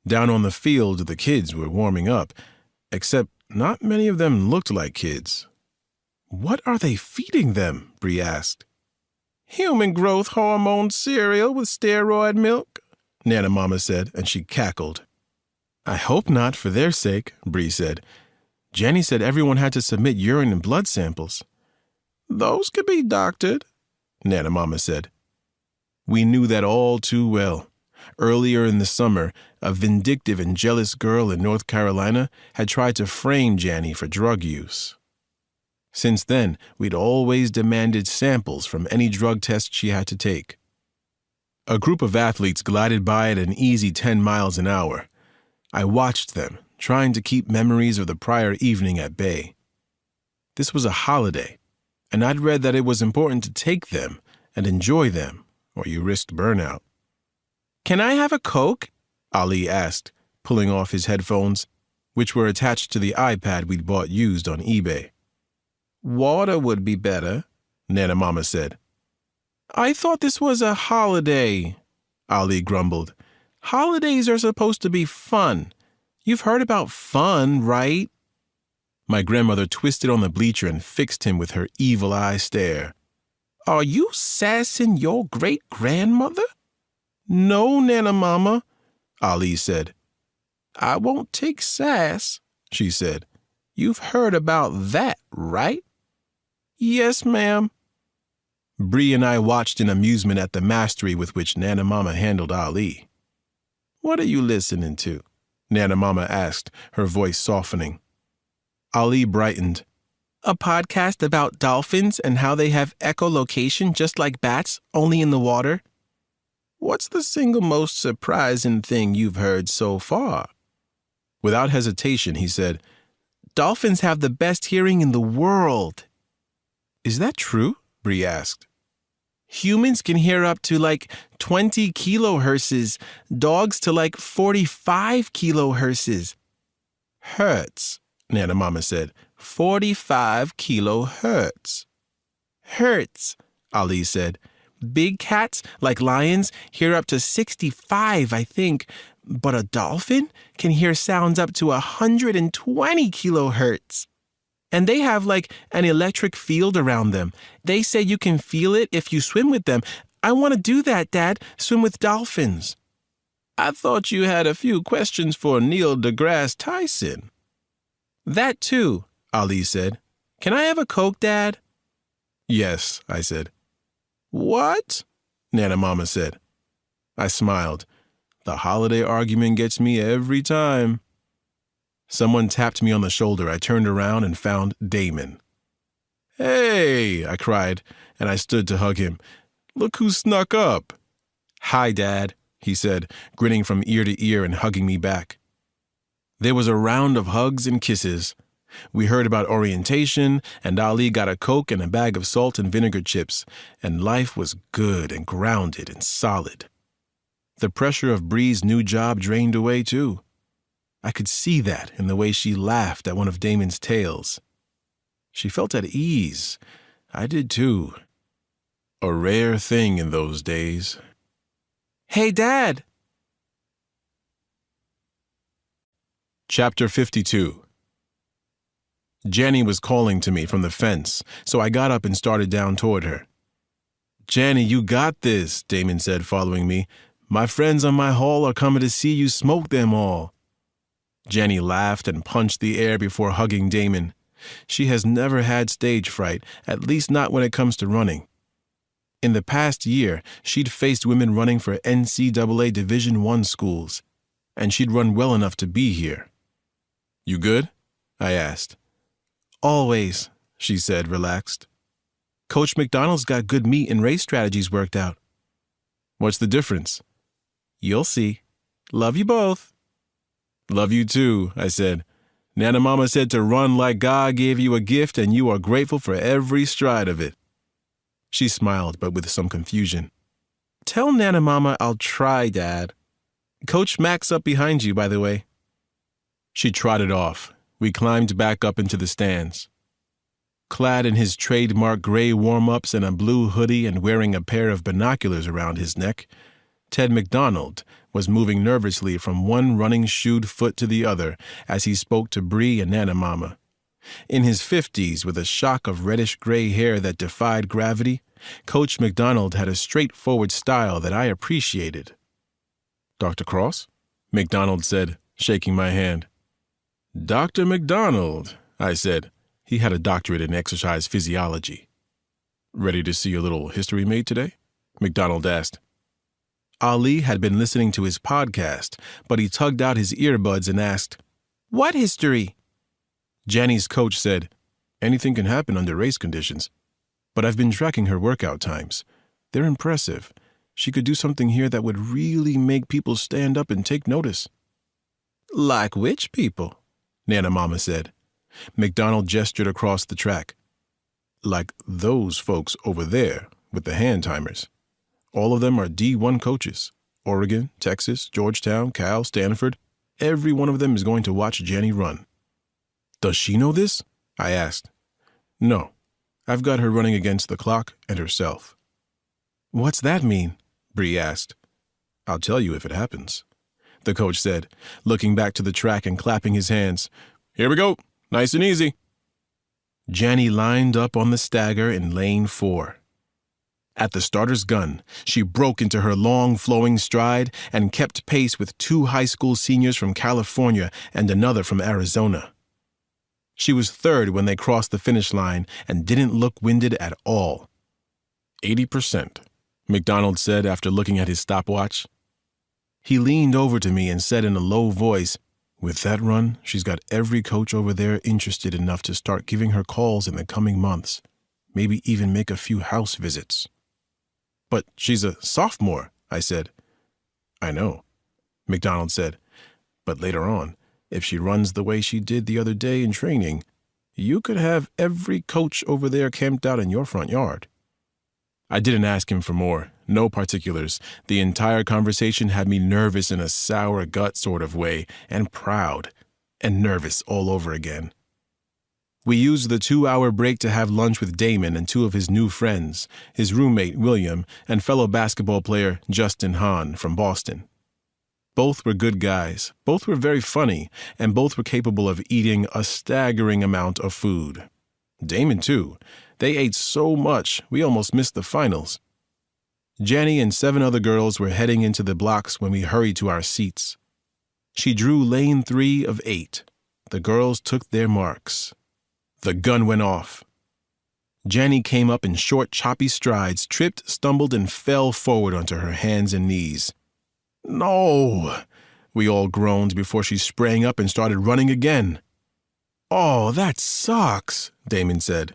B: Down on the field, the kids were warming up, except not many of them looked like kids. "What are they feeding them?" Bree asked. "Human growth hormone cereal with steroid milk," Nana Mama said, and she cackled. "I hope not, for their sake," Bree said. "Jenny said everyone had to submit urine and blood samples." "Those could be doctored," Nana Mama said. We knew that all too well. Earlier in the summer, a vindictive and jealous girl in North Carolina had tried to frame Janny for drug use. Since then, we'd always demanded samples from any drug test she had to take. A group of athletes glided by at an easy 10 miles an hour. I watched them, trying to keep memories of the prior evening at bay. This was a holiday, and I'd read that it was important to take them and enjoy them, or you risked burnout. "Can I have a Coke?" Ali asked, pulling off his headphones, which were attached to the iPad we'd bought used on eBay. "Water would be better," Nana Mama said. "I thought this was a holiday," Ali grumbled. "Holidays are supposed to be fun. You've heard about fun, right?" My grandmother twisted on the bleacher and fixed him with her evil eye stare. "Are you sassing your great-grandmother?" "No, Nana Mama," Ali said. "I won't take sass," she said. "You've heard about that, right?" "Yes, ma'am." Bree and I watched in amusement at the mastery with which Nana Mama handled Ali. "What are you listening to?" Nana Mama asked, her voice softening. Ali brightened. "A podcast about dolphins and how they have echolocation just like bats, only in the water." "What's the single most surprising thing you've heard so far?" Without hesitation, he said, "Dolphins have the best hearing in the world." "Is that true?" Bree asked. "Humans can hear up to like 20 kilohertzes, dogs to like 45 kilohertzes." "Hertz," Nana Mama said. 45 kilohertz. "Hertz," Ali said. "Big cats, like lions, hear up to 65, I think, but a dolphin can hear sounds up to 120 kilohertz. And they have like an electric field around them. They say you can feel it if you swim with them. I want to do that, Dad, swim with dolphins." "I thought you had a few questions for Neil deGrasse Tyson." "That too," Ali said. "Can I have a Coke, Dad?" "Yes," I said. "What?" Nana Mama said. I smiled. The holiday argument gets me every time. Someone tapped me on the shoulder. I turned around and found Damon. "Hey!" I cried, and I stood to hug him. "Look who snuck up." "Hi, Dad," he said, grinning from ear to ear and hugging me back. There was a round of hugs and kisses. We heard about orientation, and Ali got a Coke and a bag of salt and vinegar chips, and life was good and grounded and solid. The pressure of Bree's new job drained away, too. I could see that in the way she laughed at one of Damon's tales. She felt at ease. I did, too. A rare thing in those days. "Hey, Dad!" Chapter 52. Janny was calling to me from the fence, so I got up and started down toward her. "Janny, you got this," Damon said, following me. "My friends on my hall are coming to see you smoke them all." Janny laughed and punched the air before hugging Damon. She has never had stage fright, at least not when it comes to running. In the past year, she'd faced women running for NCAA Division I schools, and she'd run well enough to be here. "You good?" I asked. "Always," she said, relaxed. "Coach McDonald's got good meet and race strategies worked out." "What's the difference?" "You'll see. Love you both." "Love you too," I said. "Nana Mama said to run like God gave you a gift and you are grateful for every stride of it." She smiled, but with some confusion. "Tell Nana Mama I'll try, Dad. Coach Mac's up behind you, by the way." She trotted off. We climbed back up into the stands. Clad in his trademark gray warm-ups and a blue hoodie and wearing a pair of binoculars around his neck, Ted McDonald was moving nervously from one running-shoed foot to the other as he spoke to Bree and Nana Mama. In his 50s, with a shock of reddish-gray hair that defied gravity, Coach McDonald had a straightforward style that I appreciated. "Dr. Cross?" McDonald said, shaking my hand. "Dr. McDonald," I said. He had a doctorate in exercise physiology. "Ready to see a little history made today?" McDonald asked. Ali had been listening to his podcast, but he tugged out his earbuds and asked, "What history?" Janny's coach said, "Anything can happen under race conditions. But I've been tracking her workout times. They're impressive. She could do something here that would really make people stand up and take notice." "Like which people?" Nana Mama said. McDonald gestured across the track. "Like those folks over there with the hand timers. All of them are D1 coaches. Oregon, Texas, Georgetown, Cal, Stanford. Every one of them is going to watch Janny run." "Does she know this?" I asked. "No. I've got her running against the clock and herself." "What's that mean?" Bree asked. "I'll tell you if it happens," the coach said, looking back to the track and clapping his hands. "Here we go. Nice and easy." Janny lined up on the stagger in lane 4. At the starter's gun, she broke into her long, flowing stride and kept pace with 2 high school seniors from California and another from Arizona. She was 3rd when they crossed the finish line and didn't look winded at all. 80%, McDonald said after looking at his stopwatch. He leaned over to me and said in a low voice, "With that run, she's got every coach over there interested enough to start giving her calls in the coming months, maybe even make a few house visits." "But she's a sophomore," I said. "I know," McDonald said, "but later on, if she runs the way she did the other day in training, you could have every coach over there camped out in your front yard." I didn't ask him for more, no particulars. The entire conversation had me nervous in a sour gut sort of way, and proud, and nervous all over again. We used the 2-hour break to have lunch with Damon and 2 of his new friends, his roommate William and fellow basketball player Justin Hahn from Boston. Both were good guys, both were very funny, and both were capable of eating a staggering amount of food. Damon, too. They ate so much, we almost missed the finals. Janny and 7 other girls were heading into the blocks when we hurried to our seats. She drew lane 3 of 8. The girls took their marks. The gun went off. Janny came up in short, choppy strides, tripped, stumbled, and fell forward onto her hands and knees. "No!" we all groaned before she sprang up and started running again. "Oh, that sucks," Damon said.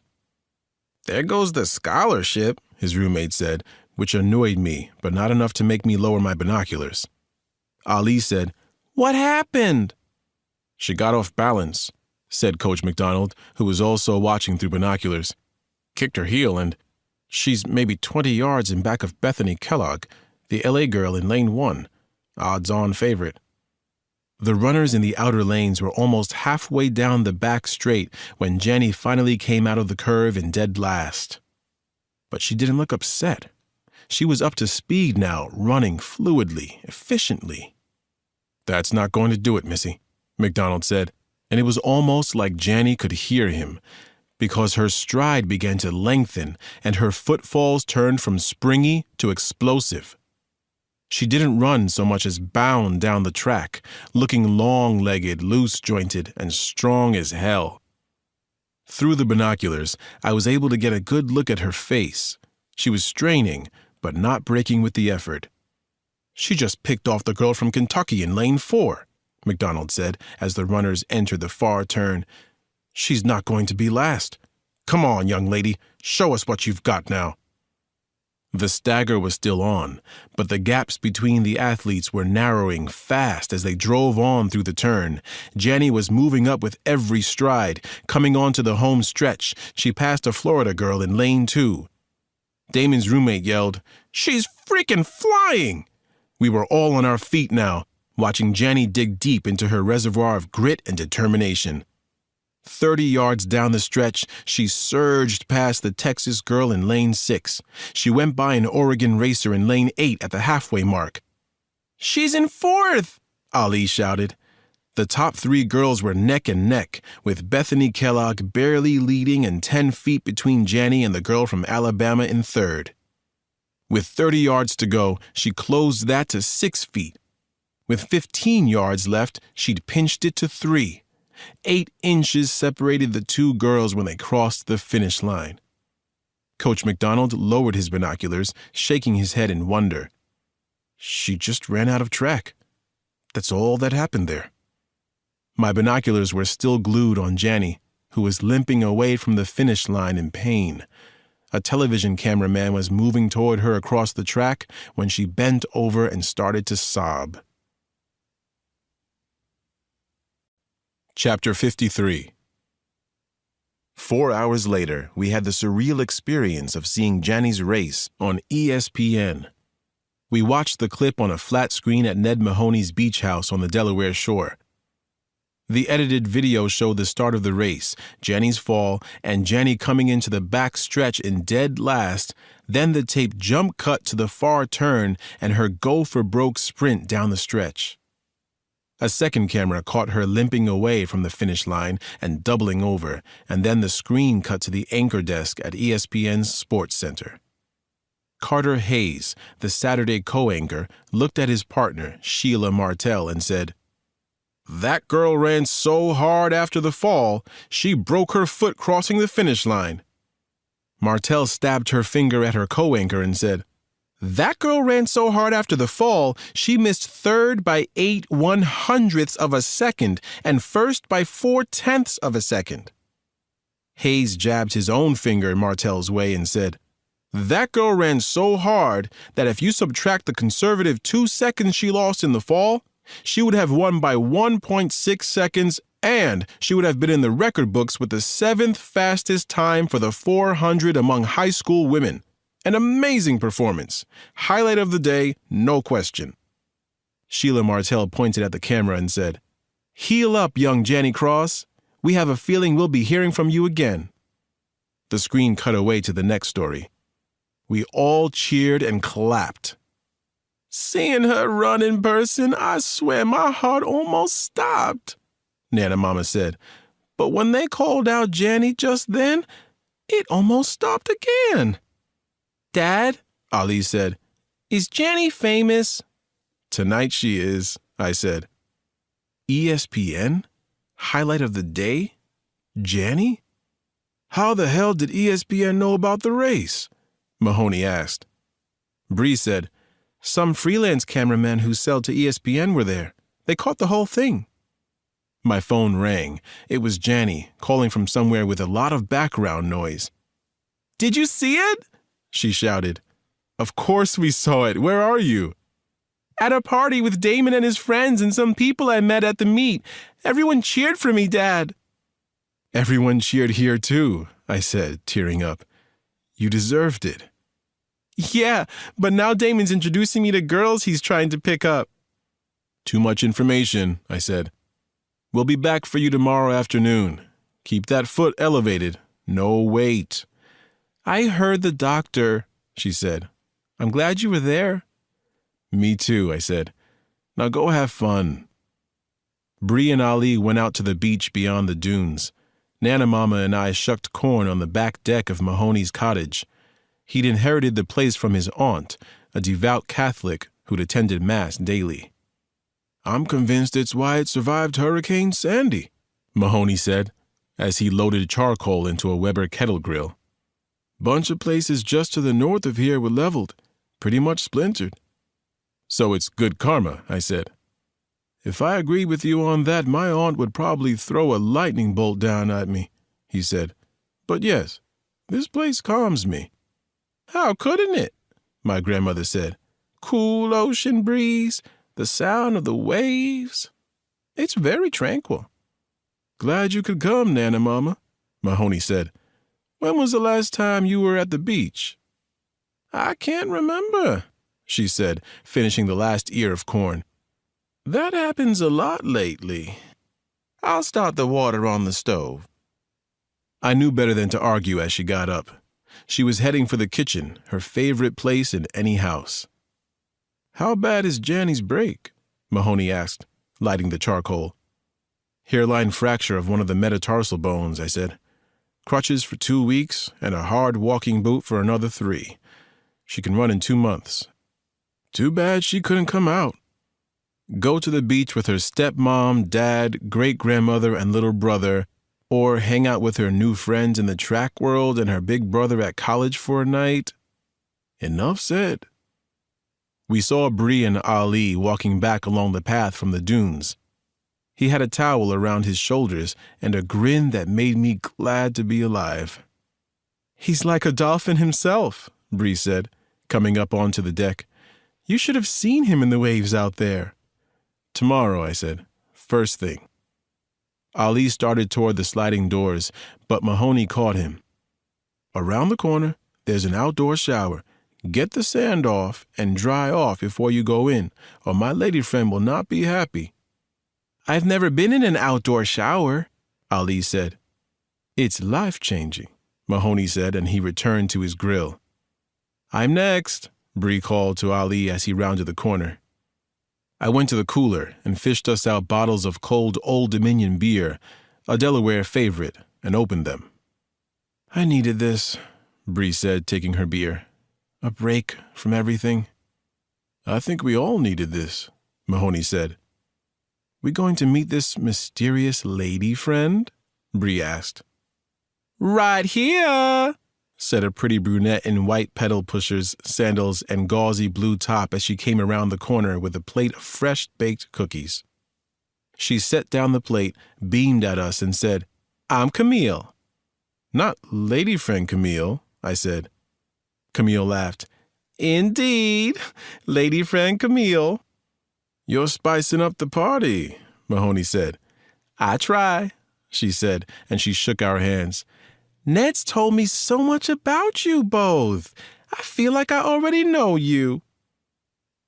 B: "There goes the scholarship," his roommate said, which annoyed me, but not enough to make me lower my binoculars. Ali said, "What happened?" "She got off balance," said Coach McDonald, who was also watching through binoculars. "Kicked her heel and she's maybe 20 yards in back of Bethany Kellogg, the LA girl in lane 1, odds-on favorite." The runners in the outer lanes were almost halfway down the back straight when Janny finally came out of the curve in dead last. But she didn't look upset. She was up to speed now, running fluidly, efficiently. "That's not going to do it, Missy," McDonald said, and it was almost like Janny could hear him, because her stride began to lengthen and her footfalls turned from springy to explosive. She didn't run so much as bound down the track, looking long-legged, loose-jointed, and strong as hell. Through the binoculars, I was able to get a good look at her face. She was straining, but not breaking with the effort. "She just picked off the girl from Kentucky in lane 4, McDonald said as the runners entered the far turn. "She's not going to be last. Come on, young lady, show us what you've got now." The stagger was still on, but the gaps between the athletes were narrowing fast as they drove on through the turn. Janny was moving up with every stride. Coming onto the home stretch, she passed a Florida girl in lane 2. Damon's roommate yelled, "She's freaking flying!" We were all on our feet now, watching Janny dig deep into her reservoir of grit and determination. 30 yards down the stretch, she surged past the Texas girl in lane 6. She went by an Oregon racer in lane 8 at the halfway mark. "She's in 4th!" Ali shouted. The top 3 girls were neck and neck, with Bethany Kellogg barely leading and 10 feet between Janny and the girl from Alabama in 3rd. With 30 yards to go, she closed that to 6 feet. With 15 yards left, she'd pinched it to 3. 8 inches separated the 2 girls when they crossed the finish line. Coach McDonald lowered his binoculars, shaking his head in wonder. She just ran out of track. That's all that happened there. My binoculars were still glued on Janny, who was limping away from the finish line in pain. A television cameraman was moving toward her across the track when she bent over and started to sob. Chapter 53. 4 hours later, we had the surreal experience of seeing Janny's race on ESPN. We watched the clip on a flat screen at Ned Mahoney's beach house on the Delaware shore. The edited video showed the start of the race, Janny's fall, and Janny coming into the back stretch in dead last, then the tape jump cut to the far turn and her go-for-broke sprint down the stretch. A second camera caught her limping away from the finish line and doubling over, and then the screen cut to the anchor desk at ESPN's Sports Center. Carter Hayes, the Saturday co-anchor, looked at his partner, Sheila Martell, and said, "That girl ran so hard after the fall, she broke her foot crossing the finish line." Martell stabbed her finger at her co-anchor and said, "That girl ran so hard after the fall, she missed 3rd by 8/100ths of a second and 1st by 4/10ths of a second." Hayes jabbed his own finger Martell's way and said, "That girl ran so hard that if you subtract the conservative 2 seconds she lost in the fall, she would have won by 1.6 seconds, and she would have been in the record books with the 7th fastest time for the 400 among high school women. An amazing performance. Highlight of the day, no question." Sheila Martell pointed at the camera and said, "Heal up, young Janny Cross. We have a feeling we'll be hearing from you again." The screen cut away to the next story. We all cheered and clapped. "Seeing her run in person, I swear my heart almost stopped," Nana Mama said. "But when they called out Janny just then, it almost stopped again." "Dad," Ali said, "is Janny famous?" "Tonight she is," I said. ESPN? Highlight of the day? Janny? How the hell did ESPN know about the race? Mahoney asked. Bree said, "Some freelance cameramen who sell to ESPN were there. They caught the whole thing." My phone rang. It was Janny, calling from somewhere with a lot of background noise. "Did you see it?" she shouted. "Of course we saw it. Where are you?" "At a party with Damon and his friends and some people I met at the meet. Everyone cheered for me, Dad." "Everyone cheered here too," I said, tearing up. "You deserved it." "Yeah, but now Damon's introducing me to girls he's trying to pick up." "Too much information," I said. "We'll be back for you tomorrow afternoon. Keep that foot elevated. No weight." "I heard the doctor," she said. "I'm glad you were there." "Me too," I said. "Now go have fun." Bree and Ali went out to the beach beyond the dunes. Nana Mama and I shucked corn on the back deck of Mahoney's cottage. He'd inherited the place from his aunt, a devout Catholic who'd attended Mass daily. "I'm convinced it's why it survived Hurricane Sandy," Mahoney said, as he loaded charcoal into a Weber kettle grill. "Bunch of places just to the north of here were leveled, pretty much splintered." "So it's good karma," I said. "If I agreed with you on that, my aunt would probably throw a lightning bolt down at me," he said. "But yes, this place calms me." "How couldn't it?" my grandmother said. "Cool ocean breeze, the sound of the waves. It's very tranquil." "Glad you could come, Nana Mama," Mahoney said. "When was the last time you were at the beach?" "I can't remember," she said, finishing the last ear of corn. "That happens a lot lately. I'll start the water on the stove. I knew better than to argue as she got up. She was heading for the kitchen, her favorite place in any house. "How bad is Janny's break?" Mahoney asked, lighting the charcoal. "Hairline fracture of one of the metatarsal bones," I said. "Crutches for 2 weeks and a hard walking boot for another 3. She can run in 2 months. Too bad she couldn't come out. Go to the beach with her stepmom, dad, great-grandmother, and little brother, or hang out with her new friends in the track world and her big brother at college for a night. Enough said." We saw Bree and Ali walking back along the path from the dunes. He had a towel around his shoulders and a grin that made me glad to be alive. "He's like a dolphin himself," Bree said, coming up onto the deck. "You should have seen him in the waves out there." "Tomorrow," I said. "First thing." Ali started toward the sliding doors, but Mahoney caught him. "Around the corner, there's an outdoor shower. Get the sand off and dry off before you go in, or my lady friend will not be happy." "I've never been in an outdoor shower," Ali said. "It's life-changing," Mahoney said, and he returned to his grill. "I'm next," Bree called to Ali as he rounded the corner. I went to the cooler and fished us out bottles of cold Old Dominion beer, a Delaware favorite, and opened them. "I needed this," Bree said, taking her beer. "A break from everything." "I think we all needed this," Mahoney said. "We going to meet this mysterious lady friend?" Bree asked. "Right here," said a pretty brunette in white pedal pushers, sandals, and gauzy blue top as she came around the corner with a plate of fresh-baked cookies. She set down the plate, beamed at us, and said, "I'm Camille." "Not lady friend Camille," I said. Camille laughed. "Indeed, lady friend Camille." "You're spicing up the party," Mahoney said. "I try," she said, and she shook our hands. "Ned's told me so much about you both. I feel like I already know you."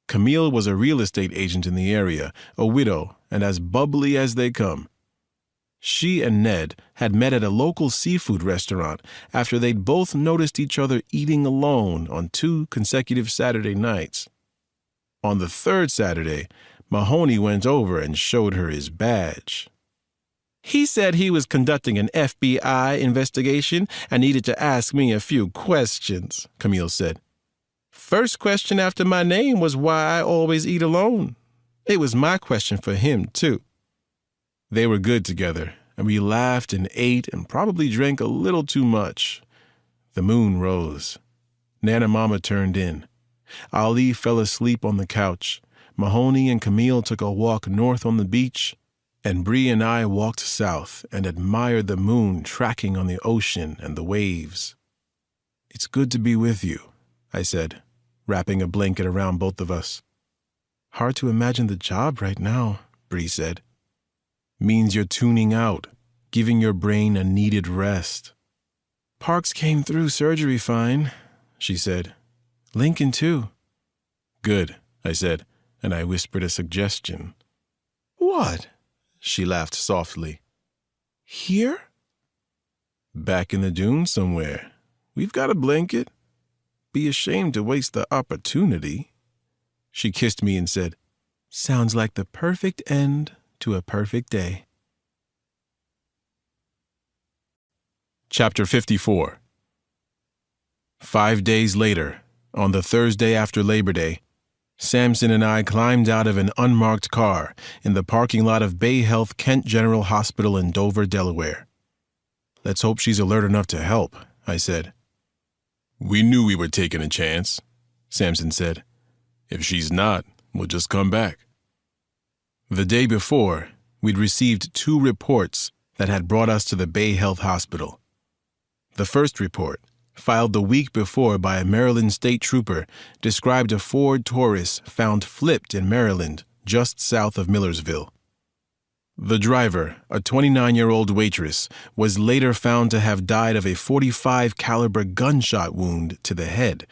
B: Camille was a real estate agent in the area, a widow, and as bubbly as they come. She and Ned had met at a local seafood restaurant after they'd both noticed each other eating alone on 2 consecutive Saturday nights. On the 3rd Saturday, Mahoney went over and showed her his badge. "He said he was conducting an FBI investigation and needed to ask me a few questions," Camille said. "First question after my name was why I always eat alone. It was my question for him, too." They were good together, and we laughed and ate and probably drank a little too much. The moon rose. Nana Mama turned in. Ali fell asleep on the couch. Mahoney and Camille took a walk north on the beach, and Bree and I walked south and admired the moon tracking on the ocean and the waves. "It's good to be with you," I said, wrapping a blanket around both of us. "Hard to imagine the job right now," Bree said. "Means you're tuning out, giving your brain a needed rest." "Parks came through surgery fine," she said. "Lincoln, too." "Good," I said, and I whispered a suggestion. "What?" She laughed softly. "Here?" "Back in the dunes somewhere. We've got a blanket. Be ashamed to waste the opportunity." She kissed me and said, "Sounds like the perfect end to a perfect day." Chapter 54. 5 days later, on the Thursday after Labor Day, Samson and I climbed out of an unmarked car in the parking lot of Bay Health Kent General Hospital in Dover, Delaware. "Let's hope she's alert enough to help," I said. "We knew we were taking a chance," Samson said. "If she's not, we'll just come back." The day before, we'd received 2 reports that had brought us to the Bay Health Hospital. The first report, filed the week before by a Maryland state trooper, described a Ford Taurus found flipped in Maryland, just south of Millersville. The driver, a 29-year-old waitress, was later found to have died of a .45 caliber gunshot wound to the head.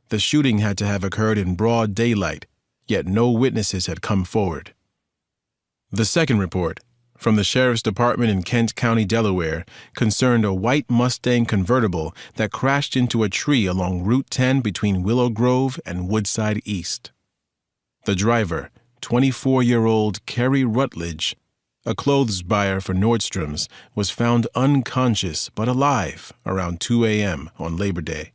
B: The shooting had to have occurred in broad daylight, yet no witnesses had come forward. The second report, from the Sheriff's Department in Kent County, Delaware, concerned a white Mustang convertible that crashed into a tree along Route 10 between Willow Grove and Woodside East. The driver, 24-year-old Kerry Rutledge, a clothes buyer for Nordstrom's, was found unconscious but alive around 2 a.m. on Labor Day.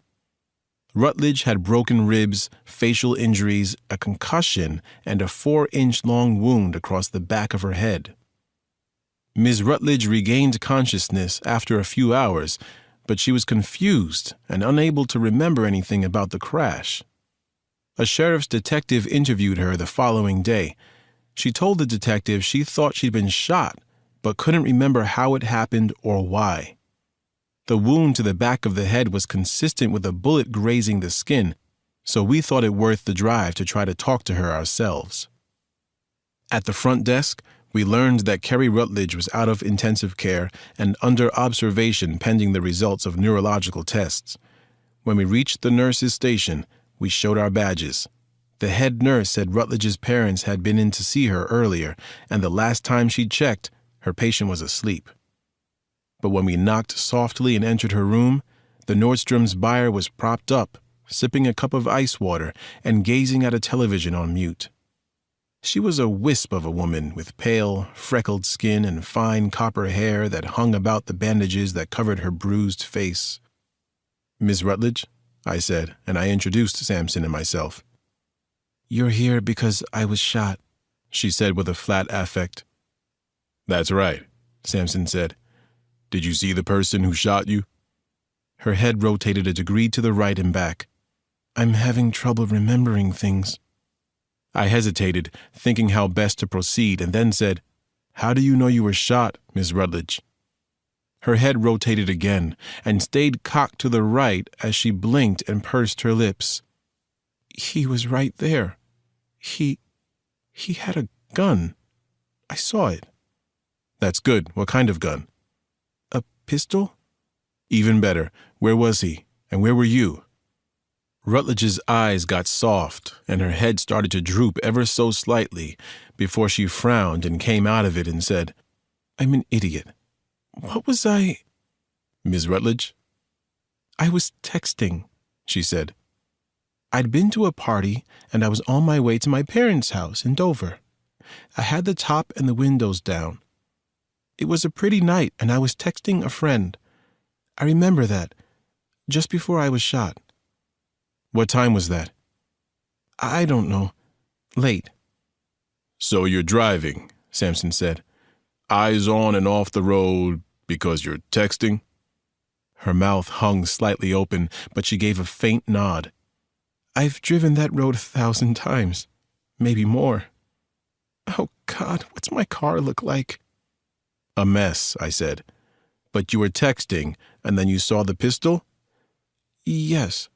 B: Rutledge had broken ribs, facial injuries, a concussion, and a 4-inch-long wound across the back of her head. Ms. Rutledge regained consciousness after a few hours, but she was confused and unable to remember anything about the crash. A sheriff's detective interviewed her the following day. She told the detective she thought she'd been shot, but couldn't remember how it happened or why. The wound to the back of the head was consistent with a bullet grazing the skin, so we thought it worth the drive to try to talk to her ourselves. At the front desk, we learned that Kerry Rutledge was out of intensive care and under observation pending the results of neurological tests. When we reached the nurse's station, we showed our badges. The head nurse said Rutledge's parents had been in to see her earlier, and the last time she checked, her patient was asleep. But when we knocked softly and entered her room, the Nordstrom's buyer was propped up, sipping a cup of ice water and gazing at a television on mute. She was a wisp of a woman with pale, freckled skin and fine copper hair that hung about the bandages that covered her bruised face. "Miss Rutledge," I said, and I introduced Sampson and myself. "You're here because I was shot," she said with a flat affect. "That's right," Sampson said. "Did you see the person who shot you?" Her head rotated a degree to the right and back. "I'm having trouble remembering things." I hesitated, thinking how best to proceed, and then said, "How do you know you were shot, Miss Rutledge?" Her head rotated again and stayed cocked to the right as she blinked and pursed her lips. "He was right there. He had a gun. I saw it." "That's good. What kind of gun?" "A pistol." "Even better. Where was he? And where were you?" Rutledge's eyes got soft, and her head started to droop ever so slightly before she frowned and came out of it and said, "I'm an idiot. What was I—" "Miss Rutledge?" "I was texting," she said. "I'd been to a party, and I was on my way to my parents' house in Dover. I had the top and the windows down. It was a pretty night, and I was texting a friend. I remember that, just before I was shot." "What time was that?" "I don't know. Late." "So you're driving," Sampson said. "Eyes on and off the road because you're texting?" Her mouth hung slightly open, but she gave a faint nod. "I've driven that road 1,000 times, maybe more. Oh, God, what's my car look like?" "A mess," I said. "But you were texting, and then you saw the pistol?" "Yes.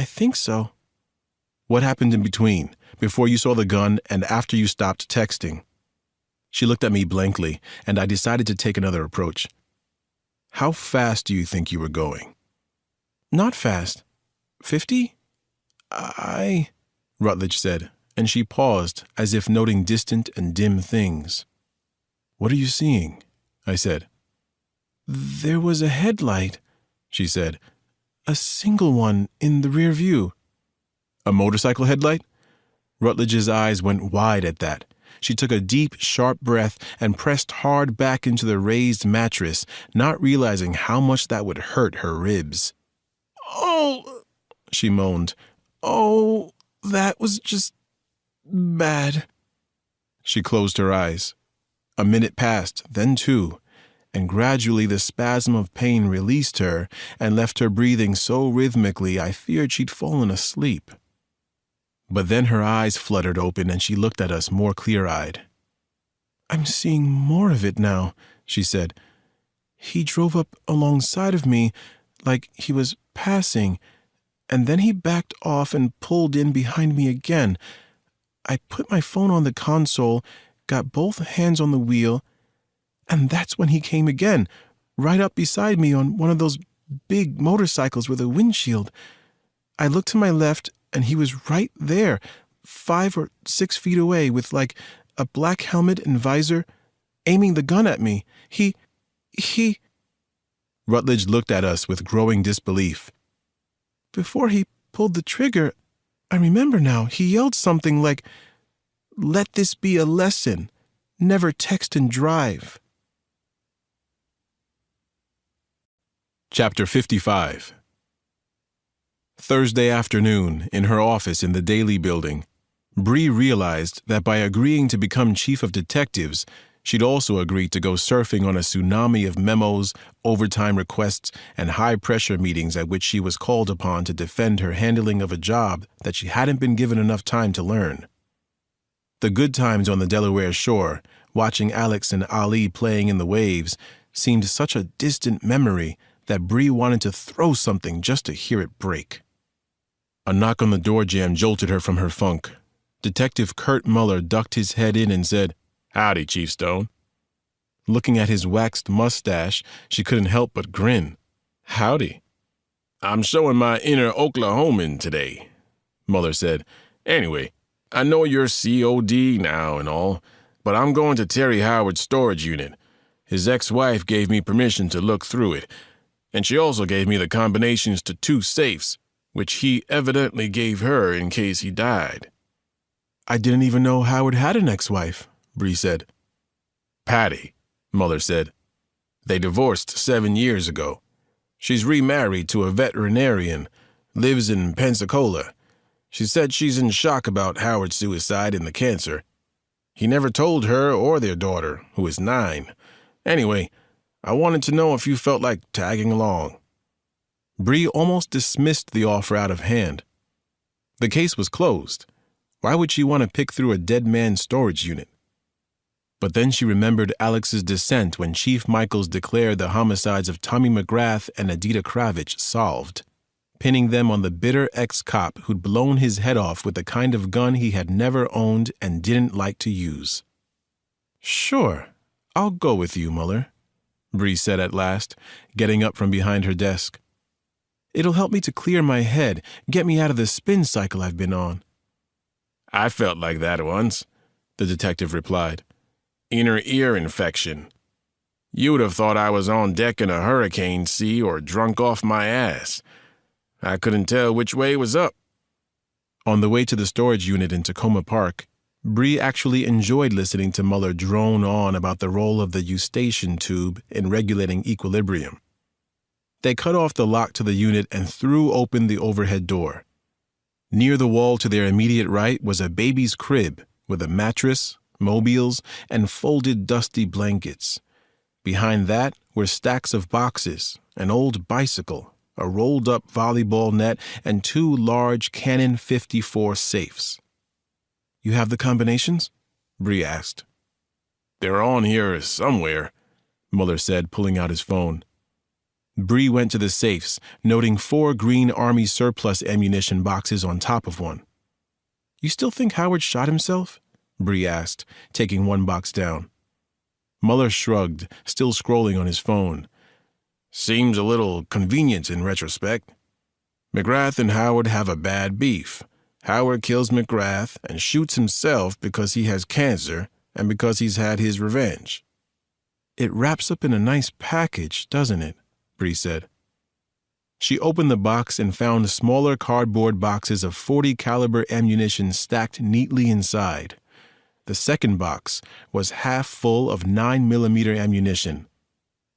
B: I think so." "What happened in between, before you saw the gun and after you stopped texting?" She looked at me blankly, and I decided to take another approach. "How fast do you think you were going?" "Not fast. 50? Rutledge said, and she paused as if noting distant and dim things. "What are you seeing?" I said. "There was a headlight," she said. "A single one in the rear view." "A motorcycle headlight?" Rutledge's eyes went wide at that. She took a deep, sharp breath and pressed hard back into the raised mattress, not realizing how much that would hurt her ribs. "Oh," she moaned. "Oh, that was just bad." She closed her eyes. A minute passed, then 2, and gradually the spasm of pain released her and left her breathing so rhythmically I feared she'd fallen asleep. But then her eyes fluttered open and she looked at us more clear-eyed. "I'm seeing more of it now," she said. "He drove up alongside of me like he was passing, and then he backed off and pulled in behind me again. I put my phone on the console, got both hands on the wheel, and that's when he came again, right up beside me on one of those big motorcycles with a windshield. I looked to my left, and he was right there, 5 or 6 feet away, with like a black helmet and visor,
C: aiming the gun at me. He... Rutledge looked at us with growing disbelief. Before he pulled the trigger, I remember now, he yelled something like, "Let this be a lesson. Never text and drive."
B: Chapter 55. Thursday afternoon, in her office in the Daily Building, Bree realized that by agreeing to become chief of detectives, she'd also agreed to go surfing on a tsunami of memos, overtime requests, and high-pressure meetings at which she was called upon to defend her handling of a job that she hadn't been given enough time to learn. The good times on the Delaware shore, watching Alex and Ali playing in the waves, seemed such a distant memory that Bree wanted to throw something just to hear it break. A knock on the door jamb jolted her from her funk. Detective Kurt Muller ducked his head in and said, "Howdy, Chief Stone." Looking at his waxed mustache, she couldn't help but grin. "Howdy." "I'm showing my inner Oklahoman today," Muller said. "Anyway, I know you're COD now and all, but I'm going to Terry Howard's storage unit. His ex-wife gave me permission to look through it, and she also gave me the combinations to 2 safes, which he evidently gave her in case he died."
C: "I didn't even know Howard had an ex-wife," Bree said.
B: "Patty," Muller said. "They divorced 7 years ago. She's remarried to a veterinarian, lives in Pensacola. She said she's in shock about Howard's suicide and the cancer. He never told her or their daughter, who is 9. Anyway, I wanted to know if you felt like tagging along."
C: Bree almost dismissed the offer out of hand. The case was closed. Why would she want to pick through a dead man's storage unit? But then she remembered Alex's dissent when Chief Michaels declared the homicides of Tommy McGrath and Adita Kravitch solved, pinning them on the bitter ex-cop who'd blown his head off with the kind of gun he had never owned and didn't like to use. "Sure, I'll go with you, Muller," Bree said at last, getting up from behind her desk. "It'll help me to clear my head, get me out of the spin cycle I've been on."
B: "I felt like that once," the detective replied. "Inner ear infection. You would have thought I was on deck in a hurricane sea or drunk off my ass. I couldn't tell which way was up."
C: On the way to the storage unit in Tacoma Park, Bree actually enjoyed listening to Muller drone on about the role of the eustachian tube in regulating equilibrium. They cut off the lock to the unit and threw open the overhead door. Near the wall to their immediate right was a baby's crib with a mattress, mobiles, and folded dusty blankets. Behind that were stacks of boxes, an old bicycle, a rolled-up volleyball net, and 2 large Canon 54 safes. "You have the combinations?" Bree asked.
B: "They're on here somewhere," Muller said, pulling out his phone.
C: Bree went to the safes, noting 4 green Army surplus ammunition boxes on top of one. "You still think Howard shot himself?" Bree asked, taking one box down. Muller shrugged, still scrolling on his phone.
B: "Seems a little convenient in retrospect. McGrath and Howard have a bad beef. Howard kills McGrath and shoots himself because he has cancer and because he's had his revenge."
C: "It wraps up in a nice package, doesn't it?" Bree said. She opened the box and found smaller cardboard boxes of .40 caliber ammunition stacked neatly inside. The second box was half full of 9mm ammunition.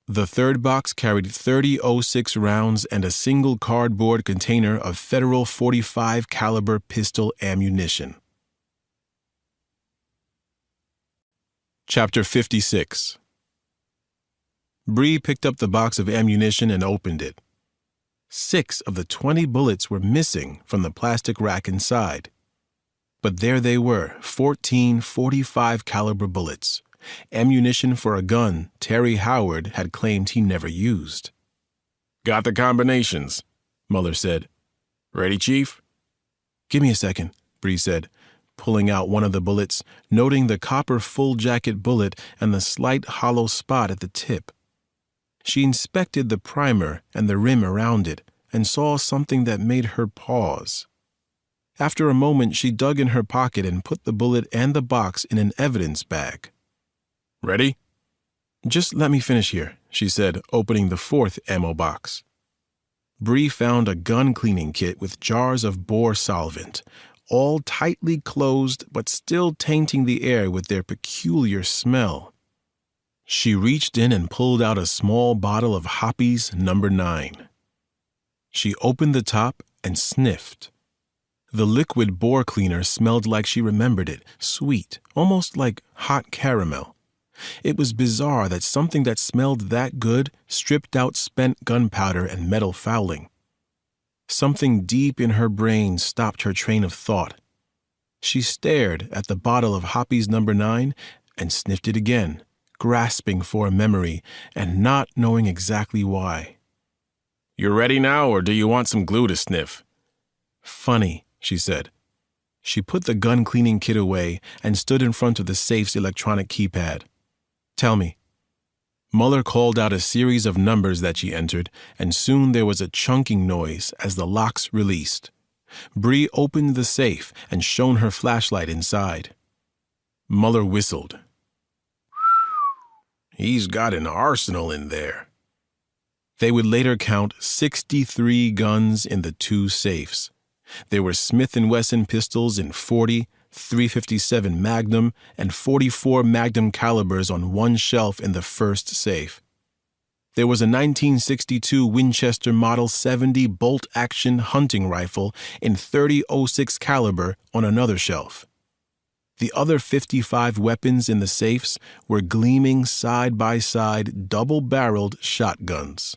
C: The third box carried 30.06 rounds and a single cardboard container of Federal .45 caliber pistol ammunition. Chapter 56. Bree picked up the box of ammunition and opened it. 6 of the 20 bullets were missing from the plastic rack inside. But there they were, 14 .45 caliber bullets, ammunition for a gun Terry Howard had claimed he never used.
B: "Got the combinations," Muller said. "Ready, Chief?"
C: "Give me a second," Bree said, pulling out one of the bullets, noting the copper full jacket bullet and the slight hollow spot at the tip. She inspected the primer and the rim around it and saw something that made her pause. After a moment, she dug in her pocket and put the bullet and the box in an evidence bag.
B: "Ready?" Just let me finish here, she said, opening the fourth ammo box. Bree found a gun cleaning kit with jars of bore solvent, all tightly closed but still tainting the air with their peculiar smell. She reached in and pulled out a small bottle of Hoppy's No. 9. She opened the top and sniffed. The liquid bore cleaner smelled like she remembered it, sweet, almost like hot caramel. It was bizarre that something that smelled that good stripped out spent gunpowder and metal fouling. Something deep in her brain stopped her train of thought. She stared at the bottle of Hoppy's No. 9 and sniffed it again, grasping for a memory and not knowing exactly why. "You're ready now, or do you want some glue to sniff?" "Funny," she said. She put the gun cleaning kit away and stood in front of the safe's electronic keypad. "Tell me." Muller called out a series of numbers that she entered, and soon there was a chunking noise as the locks released. Bree opened the safe and shone her flashlight inside. Muller whistled. "He's got an arsenal in there." They would later count 63 guns in the two safes. There were Smith & Wesson pistols in .40, .357 Magnum, and .44 Magnum calibers on one shelf in the first safe. There was a 1962 Winchester Model 70 bolt-action hunting rifle in .30-06 caliber on another shelf. The other 55 weapons in the safes were gleaming side-by-side double-barreled shotguns.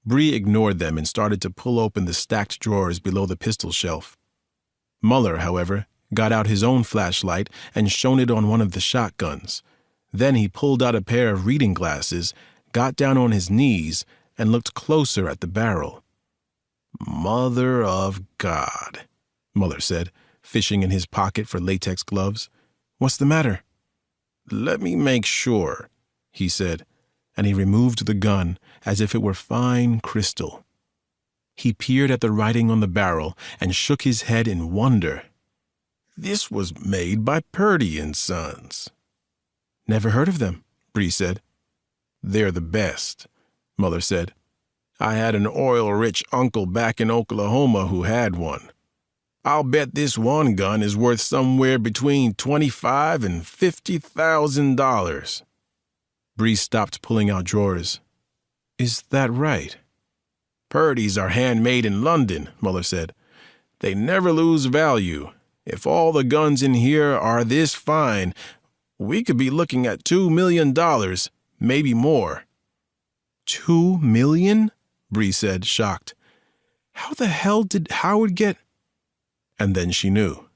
B: Bree ignored them and started to pull open the stacked drawers below the pistol shelf. Muller, however, got out his own flashlight and shone it on one of the shotguns. Then he pulled out a pair of reading glasses, got down on his knees, and looked closer at the barrel. "Mother of God," Muller said, fishing in his pocket for latex gloves. "What's the matter?" "Let me make sure," he said, and he removed the gun as if it were fine crystal. He peered at the writing on the barrel and shook his head in wonder. "This was made by Purdy & Sons." "Never heard of them," Bree said. "They're the best," Muller said. "I had an oil-rich uncle back in Oklahoma who had one. I'll bet this one gun is worth somewhere between $25,000 and $50,000. Bree stopped pulling out drawers. "Is that right?" "Purdy's are handmade in London," Muller said. "They never lose value. If all the guns in here are this fine, we could be looking at $2 million, maybe more." $2 million? Bree said, shocked. How the hell did Howard get... And then she knew.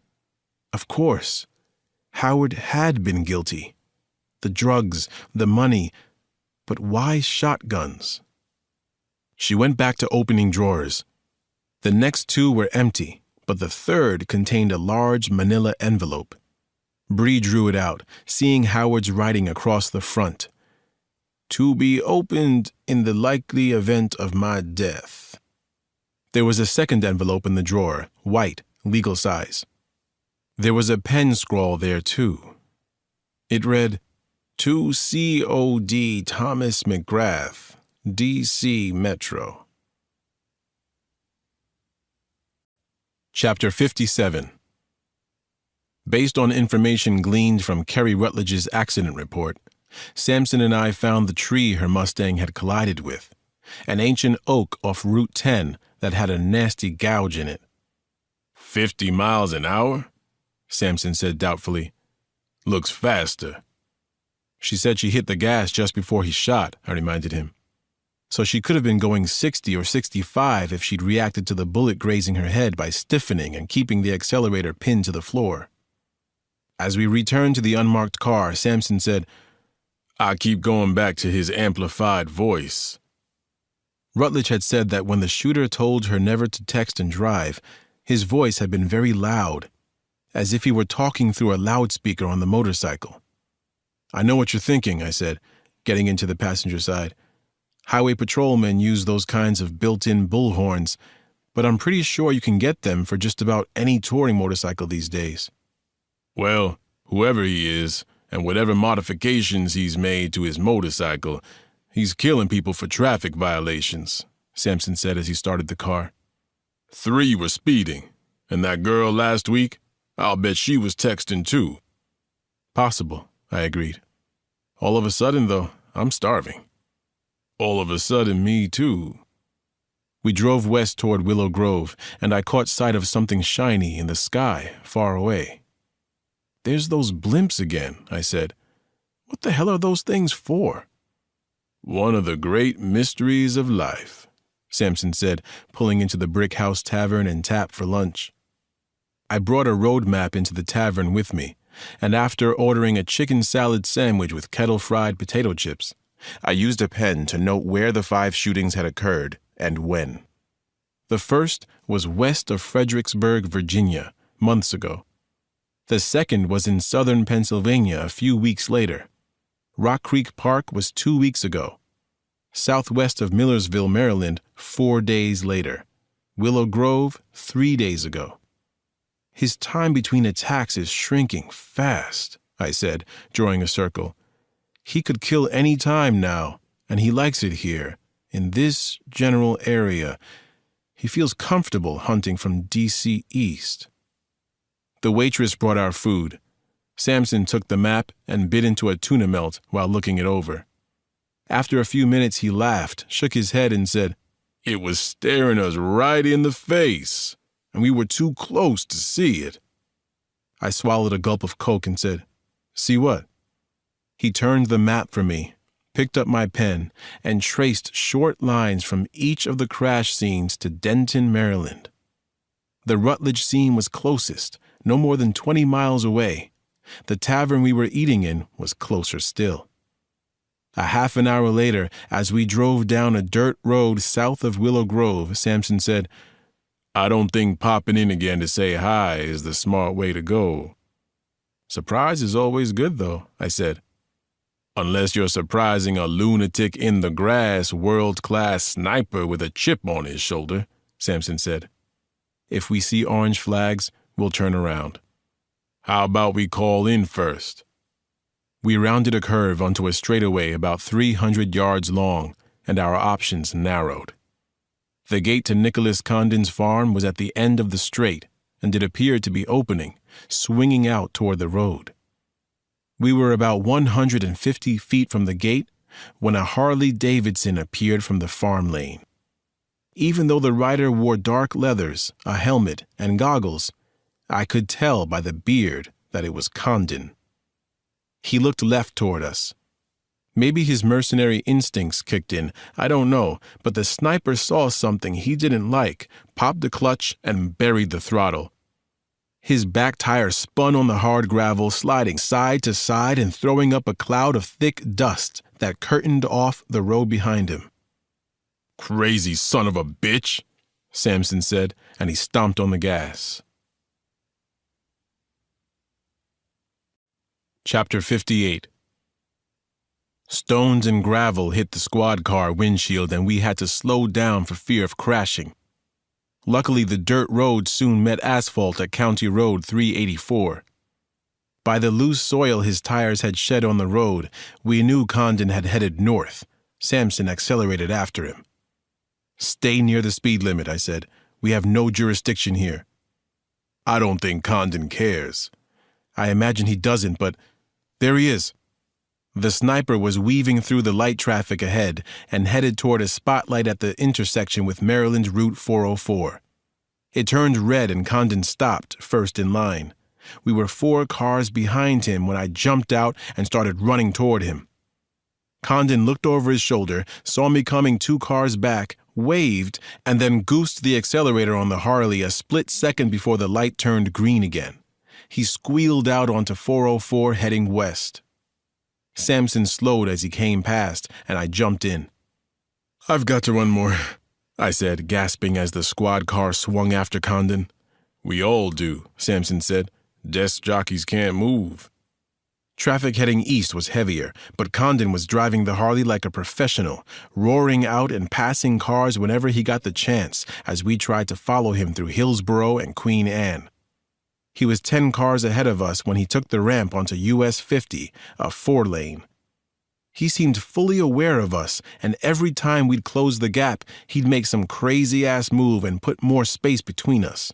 B: Of course. Howard had been guilty. The drugs, the money, but why shotguns? She went back to opening drawers. The next two were empty, but the third contained a large manila envelope. Bree drew it out, seeing Howard's writing across the front. "To be opened in the likely event of my death." There was a second envelope in the drawer, white, legal size. There was a pen scrawl there, too. It read, "To C.O.D. Thomas McGrath, D.C. Metro." Chapter 57. Based on information gleaned from Kerry Rutledge's accident report, Sampson and I found the tree her Mustang had collided with, an ancient oak off Route 10 that had a nasty gouge in it. 50 miles an hour? Sampson said doubtfully. Looks faster. She said she hit the gas just before he shot, I reminded him. So she could have been going 60 or 65 if she'd reacted to the bullet grazing her head by stiffening and keeping the accelerator pinned to the floor. As we returned to the unmarked car, Sampson said, "I keep going back to his amplified voice." Rutledge had said that when the shooter told her never to text and drive, his voice had been very loud, as if he were talking through a loudspeaker on the motorcycle. "I know what you're thinking," I said, getting into the passenger side. "Highway patrolmen use those kinds of built-in bullhorns, but I'm pretty sure you can get them for just about any touring motorcycle these days." "Well, whoever he is, And whatever modifications he's made to his motorcycle, he's killing people for traffic violations, Sampson said as he started the car. 3 were speeding, and that girl last week, I'll bet she was texting too.
C: Possible, I agreed. All of a sudden, though, I'm starving.
B: All of a sudden, me too.
C: We drove west toward Willow Grove, and I caught sight of something shiny in the sky far away. There's those blimps again, I said. What the hell are those things for?
B: One of the great mysteries of life, Sampson said, pulling into the Brick House Tavern and tapped for lunch.
C: I brought a road map into the tavern with me, and after ordering a chicken salad sandwich with kettle-fried potato chips, I used a pen to note where the 5 shootings had occurred and when. The first was west of Fredericksburg, Virginia, months ago. The second was in southern Pennsylvania a few weeks later. Rock Creek Park was 2 weeks ago. Southwest of Millersville, Maryland, 4 days later. Willow Grove, 3 days ago. His time between attacks is shrinking fast, I said, drawing a circle. He could kill any time now, and he likes it here, in this general area. He feels comfortable hunting from D.C. East. The waitress brought our food. Sampson took the map and bit into a tuna melt while looking it over. After a few minutes, he laughed, shook his head, and said,
B: "It was staring us right in the face, and we were too close to see it."
C: I swallowed a gulp of Coke and said, "See what?" He turned the map for me, picked up my pen, and traced short lines from each of the crash scenes to Denton, Maryland. The Rutledge scene was closest, no more than 20 miles away. The tavern we were eating in was closer still. A half an hour later, as we drove down a dirt road south of Willow Grove, Sampson said,
B: "I don't think popping in again to say hi is the smart way to go."
C: "Surprise is always good, though," I said.
B: "Unless you're surprising a lunatic in the grass world-class sniper with a chip on his shoulder," Sampson said.
C: "If we see orange flags, we'll turn around."
B: "How about we call in first?"
C: We rounded a curve onto a straightaway about 300 yards long, and our options narrowed. The gate to Nicholas Condon's farm was at the end of the straight, and it appeared to be opening, swinging out toward the road. We were about 150 feet from the gate when a Harley-Davidson appeared from the farm lane. Even though the rider wore dark leathers, a helmet, and goggles, I could tell by the beard that it was Condon. He looked left toward us. Maybe his mercenary instincts kicked in, I don't know, but the sniper saw something he didn't like, popped the clutch, and buried the throttle. His back tire spun on the hard gravel, sliding side to side and throwing up a cloud of thick dust that curtained off the road behind him.
B: "Crazy son of a bitch,"
C: Sampson said, and he stomped on the gas. Chapter 58. Stones and gravel hit the squad car windshield, and we had to slow down for fear of crashing. Luckily, the dirt road soon met asphalt at County Road 384. By the loose soil his tires had shed on the road, we knew Condon had headed north. Sampson accelerated after him. "Stay near the speed limit," I said. "We have no jurisdiction here."
B: "I don't think Condon cares."
C: "I imagine he doesn't, but there he is." The sniper was weaving through the light traffic ahead and headed toward a spotlight at the intersection with Maryland Route 404. It turned red and Condon stopped, first in line. We were 4 cars behind him when I jumped out and started running toward him. Condon looked over his shoulder, saw me coming 2 cars back, waved, and then goosed the accelerator on the Harley a split second before the light turned green again. He squealed out onto 404 heading west. Sampson slowed as he came past, and I jumped in.
B: "I've got to run more," I said, gasping as the squad car swung after Condon. "We all do," Sampson said. "Desk jockeys can't move."
C: Traffic heading east was heavier, but Condon was driving the Harley like a professional, roaring out and passing cars whenever he got the chance as we tried to follow him through Hillsborough and Queen Anne.
B: He was 10 cars ahead of us when he took the ramp onto US 50, a 4-lane. He seemed fully aware of us, and every time we'd close the gap, he'd make some crazy-ass move and put more space between us.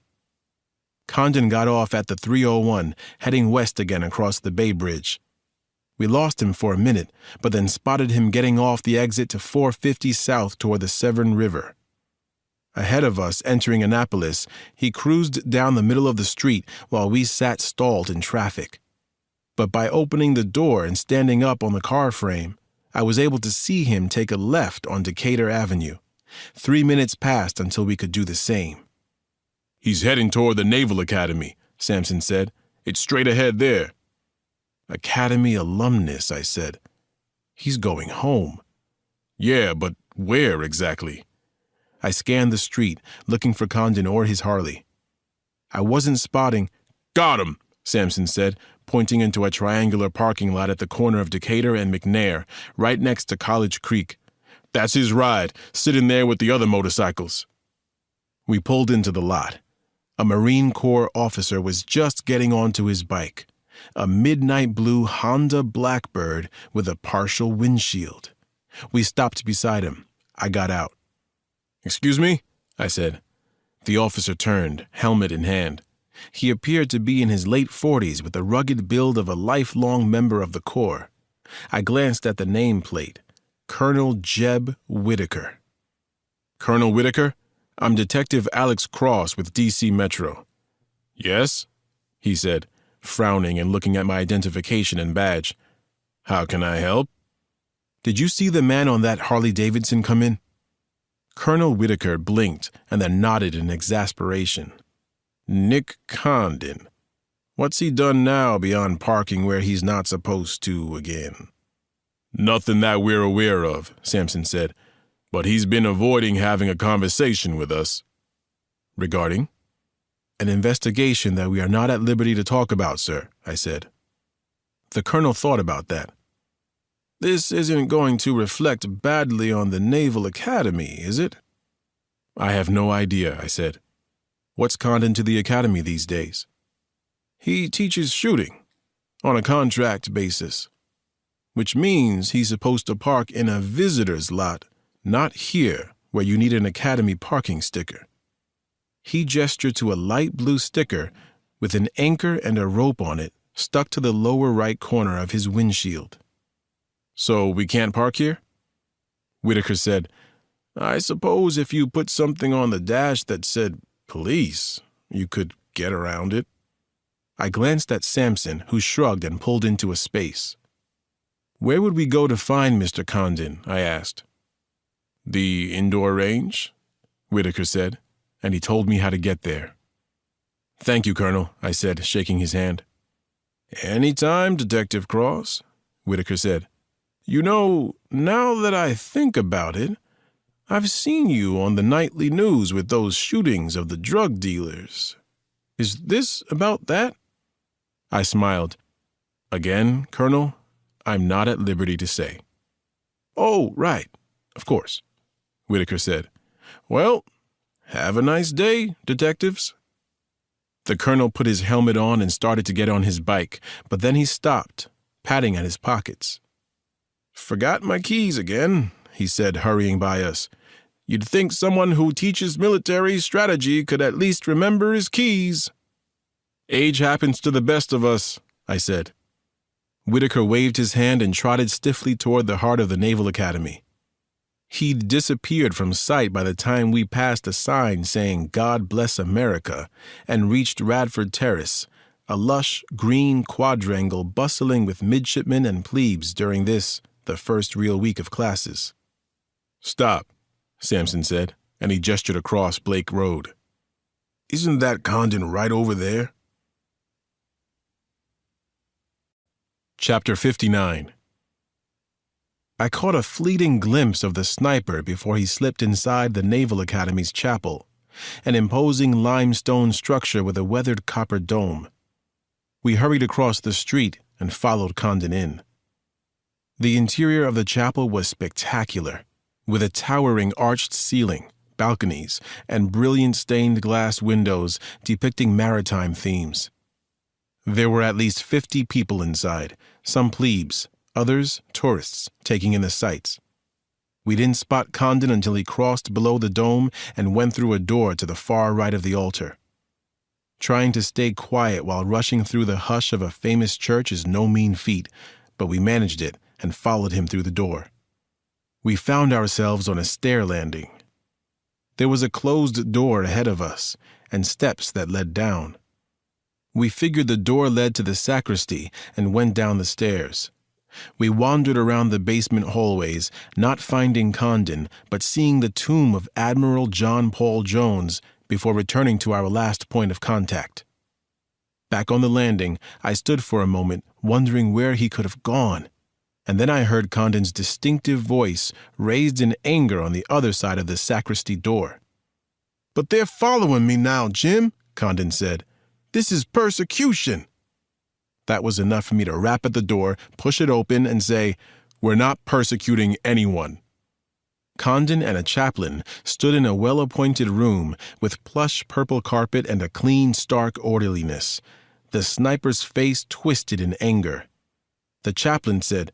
B: Condon got off at the 301, heading west again across the Bay Bridge. We lost him for a minute, but then spotted him getting off the exit to 450 south toward the Severn River. Ahead of us, entering Annapolis, he cruised down the middle of the street while we sat stalled in traffic. But by opening the door and standing up on the car frame, I was able to see him take a left on Decatur Avenue. 3 minutes passed until we could do the same.
C: "He's heading toward the Naval Academy," Sampson said. "It's straight ahead there."
B: "Academy alumnus," I said. "He's going home."
C: "Yeah, but where exactly?"
B: I scanned the street, looking for Condon or his Harley. I wasn't spotting.
C: "Got him,"
B: Sampson said, pointing into a triangular parking lot at the corner of Decatur and McNair, right next to College Creek.
C: "That's his ride, sitting there with the other motorcycles."
B: We pulled into the lot. A Marine Corps officer was just getting onto his bike, a midnight blue Honda Blackbird with a partial windshield. We stopped beside him. I got out.
C: "Excuse me?"
B: I said. The officer turned, helmet in hand. He appeared to be in his late 40s with the rugged build of a lifelong member of the Corps. I glanced at the nameplate. Colonel Jeb Whitaker.
C: "Colonel Whitaker?
B: I'm Detective Alex Cross with D.C. Metro."
C: "Yes?"
B: he said, frowning and looking at my identification and badge.
C: "How can I help?"
B: "Did you see the man on that Harley-Davidson come in?" Colonel Whitaker blinked and then nodded in exasperation.
C: "Nick Condon. What's he done now beyond parking where he's not supposed to again?"
B: "Nothing that we're aware of," Sampson said,
C: "but he's been avoiding having a conversation with us."
B: "Regarding?" "An investigation that we are not at liberty to talk about, sir," I said. The colonel thought about that.
C: "This isn't going to reflect badly on the Naval Academy, is it?"
B: "I have no idea," I said. "What's Condon to the academy these days?"
C: "He teaches shooting, on a contract basis, which means he's supposed to park in a visitor's lot, not here, where you need an academy parking sticker."
B: He gestured to a light blue sticker with an anchor and a rope on it stuck to the lower right corner of his windshield.
C: "So we can't park here?"
B: Whitaker said,
C: "I suppose if you put something on the dash that said police, you could get around it."
B: I glanced at Sampson, who shrugged and pulled into a space. "Where would we go to find Mr. Condon?" I asked.
C: "The indoor range,"
B: Whitaker said, and he told me how to get there. "Thank you, Colonel," I said, shaking his hand.
C: "Any time, Detective Cross," Whitaker said. "You know, now that I think about it, I've seen you on the nightly news with those shootings of the drug dealers. Is this about that?"
B: I smiled. "Again, Colonel, I'm not at liberty to say."
C: "Oh, right, of course," Whitaker said. "Well, have a nice day, detectives."
B: The colonel put his helmet on and started to get on his bike, but then he stopped, patting at his pockets.
C: "Forgot my keys again," he said, hurrying by us. "You'd think someone who teaches military strategy could at least remember his keys."
B: "Age happens to the best of us," I said. Whitaker waved his hand and trotted stiffly toward the heart of the Naval Academy. He'd disappeared from sight by the time we passed a sign saying "God Bless America" and reached Radford Terrace, a lush, green quadrangle bustling with midshipmen and plebes during this, the first real week of classes.
C: "Stop,"
B: Sampson said, and he gestured across Blake Road.
C: "Isn't that Condon right over there?"
B: Chapter 59. I caught a fleeting glimpse of the sniper before he slipped inside the Naval Academy's chapel, an imposing limestone structure with a weathered copper dome. We hurried across the street and followed Condon in. The interior of the chapel was spectacular, with a towering arched ceiling, balconies, and brilliant stained glass windows depicting maritime themes. There were at least 50 people inside, some plebes, others tourists taking in the sights. We didn't spot Condon until he crossed below the dome and went through a door to the far right of the altar. Trying to stay quiet while rushing through the hush of a famous church is no mean feat, but we managed it and followed him through the door. We found ourselves on a stair landing. There was a closed door ahead of us and steps that led down. We figured the door led to the sacristy and went down the stairs. We wandered around the basement hallways, not finding Condon, but seeing the tomb of Admiral John Paul Jones before returning to our last point of contact. Back on the landing, I stood for a moment, wondering where he could have gone, and then I heard Condon's distinctive voice raised in anger on the other side of the sacristy door.
C: "But they're following me now, Jim," Condon said. "This is persecution."
B: That was enough for me to rap at the door, push it open, and say, "We're not persecuting anyone." Condon and a chaplain stood in a well-appointed room with plush purple carpet and a clean, stark orderliness. The sniper's face twisted in anger. The chaplain said,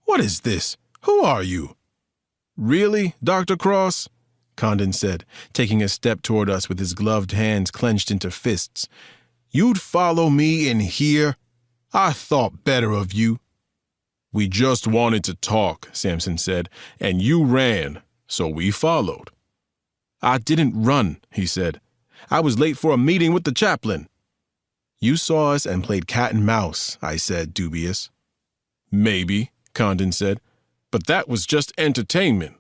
B: "What is this? Who are you?" "Really, Dr. Cross?" Condon said, taking a step toward us with his gloved hands clenched into fists. "You'd follow me in here? I thought better of you." "We just wanted to talk," Samson said, "and you ran, so we followed." "I didn't run," he said. "I was late for a meeting with the chaplain." "You saw us and played cat and mouse," I said, dubious. "Maybe," Condon said, "but that was just entertainment."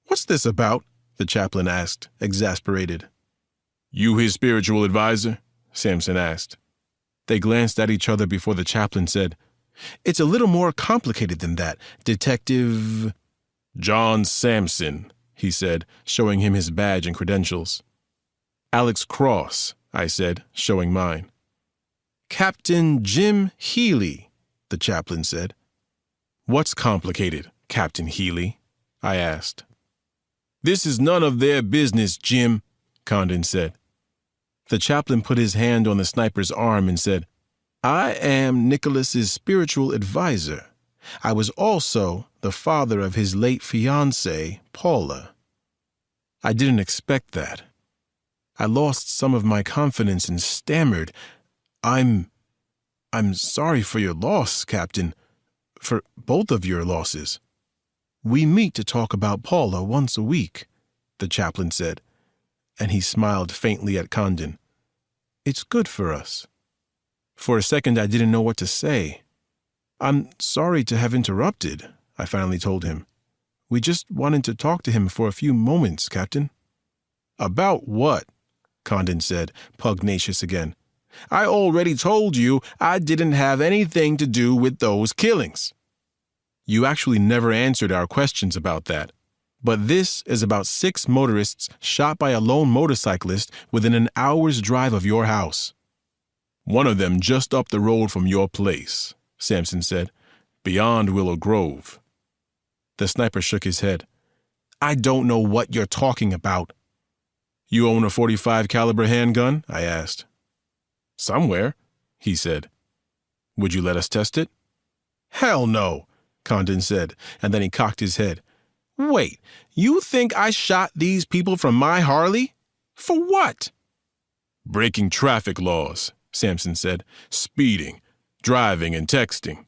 B: "What's this about?" the chaplain asked, exasperated. "You his spiritual advisor?" Samson asked. They glanced at each other before the chaplain said, "It's a little more complicated than that, Detective—" "John Samson," he said, showing him his badge and credentials. "Alex Cross," I said, showing mine. "Captain Jim Healy," the chaplain said. "What's complicated, Captain Healy?" I asked. "This is none of their business, Jim," Condon said. The chaplain put his hand on the sniper's arm and said, "I am Nicholas's spiritual advisor. I was also the father of his late fiancée, Paula." I didn't expect that. I lost some of my confidence and stammered, I'm sorry for your loss, Captain. For both of your losses." "We meet to talk about Paula once a week," the chaplain said, and he smiled faintly at Condon. "It's good for us." For a second, I didn't know what to say. "I'm sorry to have interrupted," I finally told him. "We just wanted to talk to him for a few moments, Captain." "About what?" Condon said, pugnacious again. "I already told you I didn't have anything to do with those killings." "You actually never answered our questions about that. But this is about 6 motorists shot by a lone motorcyclist within an hour's drive of your house." "One of them just up the road from your place," Samson said, "beyond Willow Grove." The sniper shook his head. "I don't know what you're talking about." "You own a .45 caliber handgun?" I asked. "Somewhere," he said. "Would you let us test it?" "Hell no," Condon said, and then he cocked his head. "Wait, you think I shot these people from my Harley? For what?" "Breaking traffic laws," Samson said. "Speeding, driving, and texting."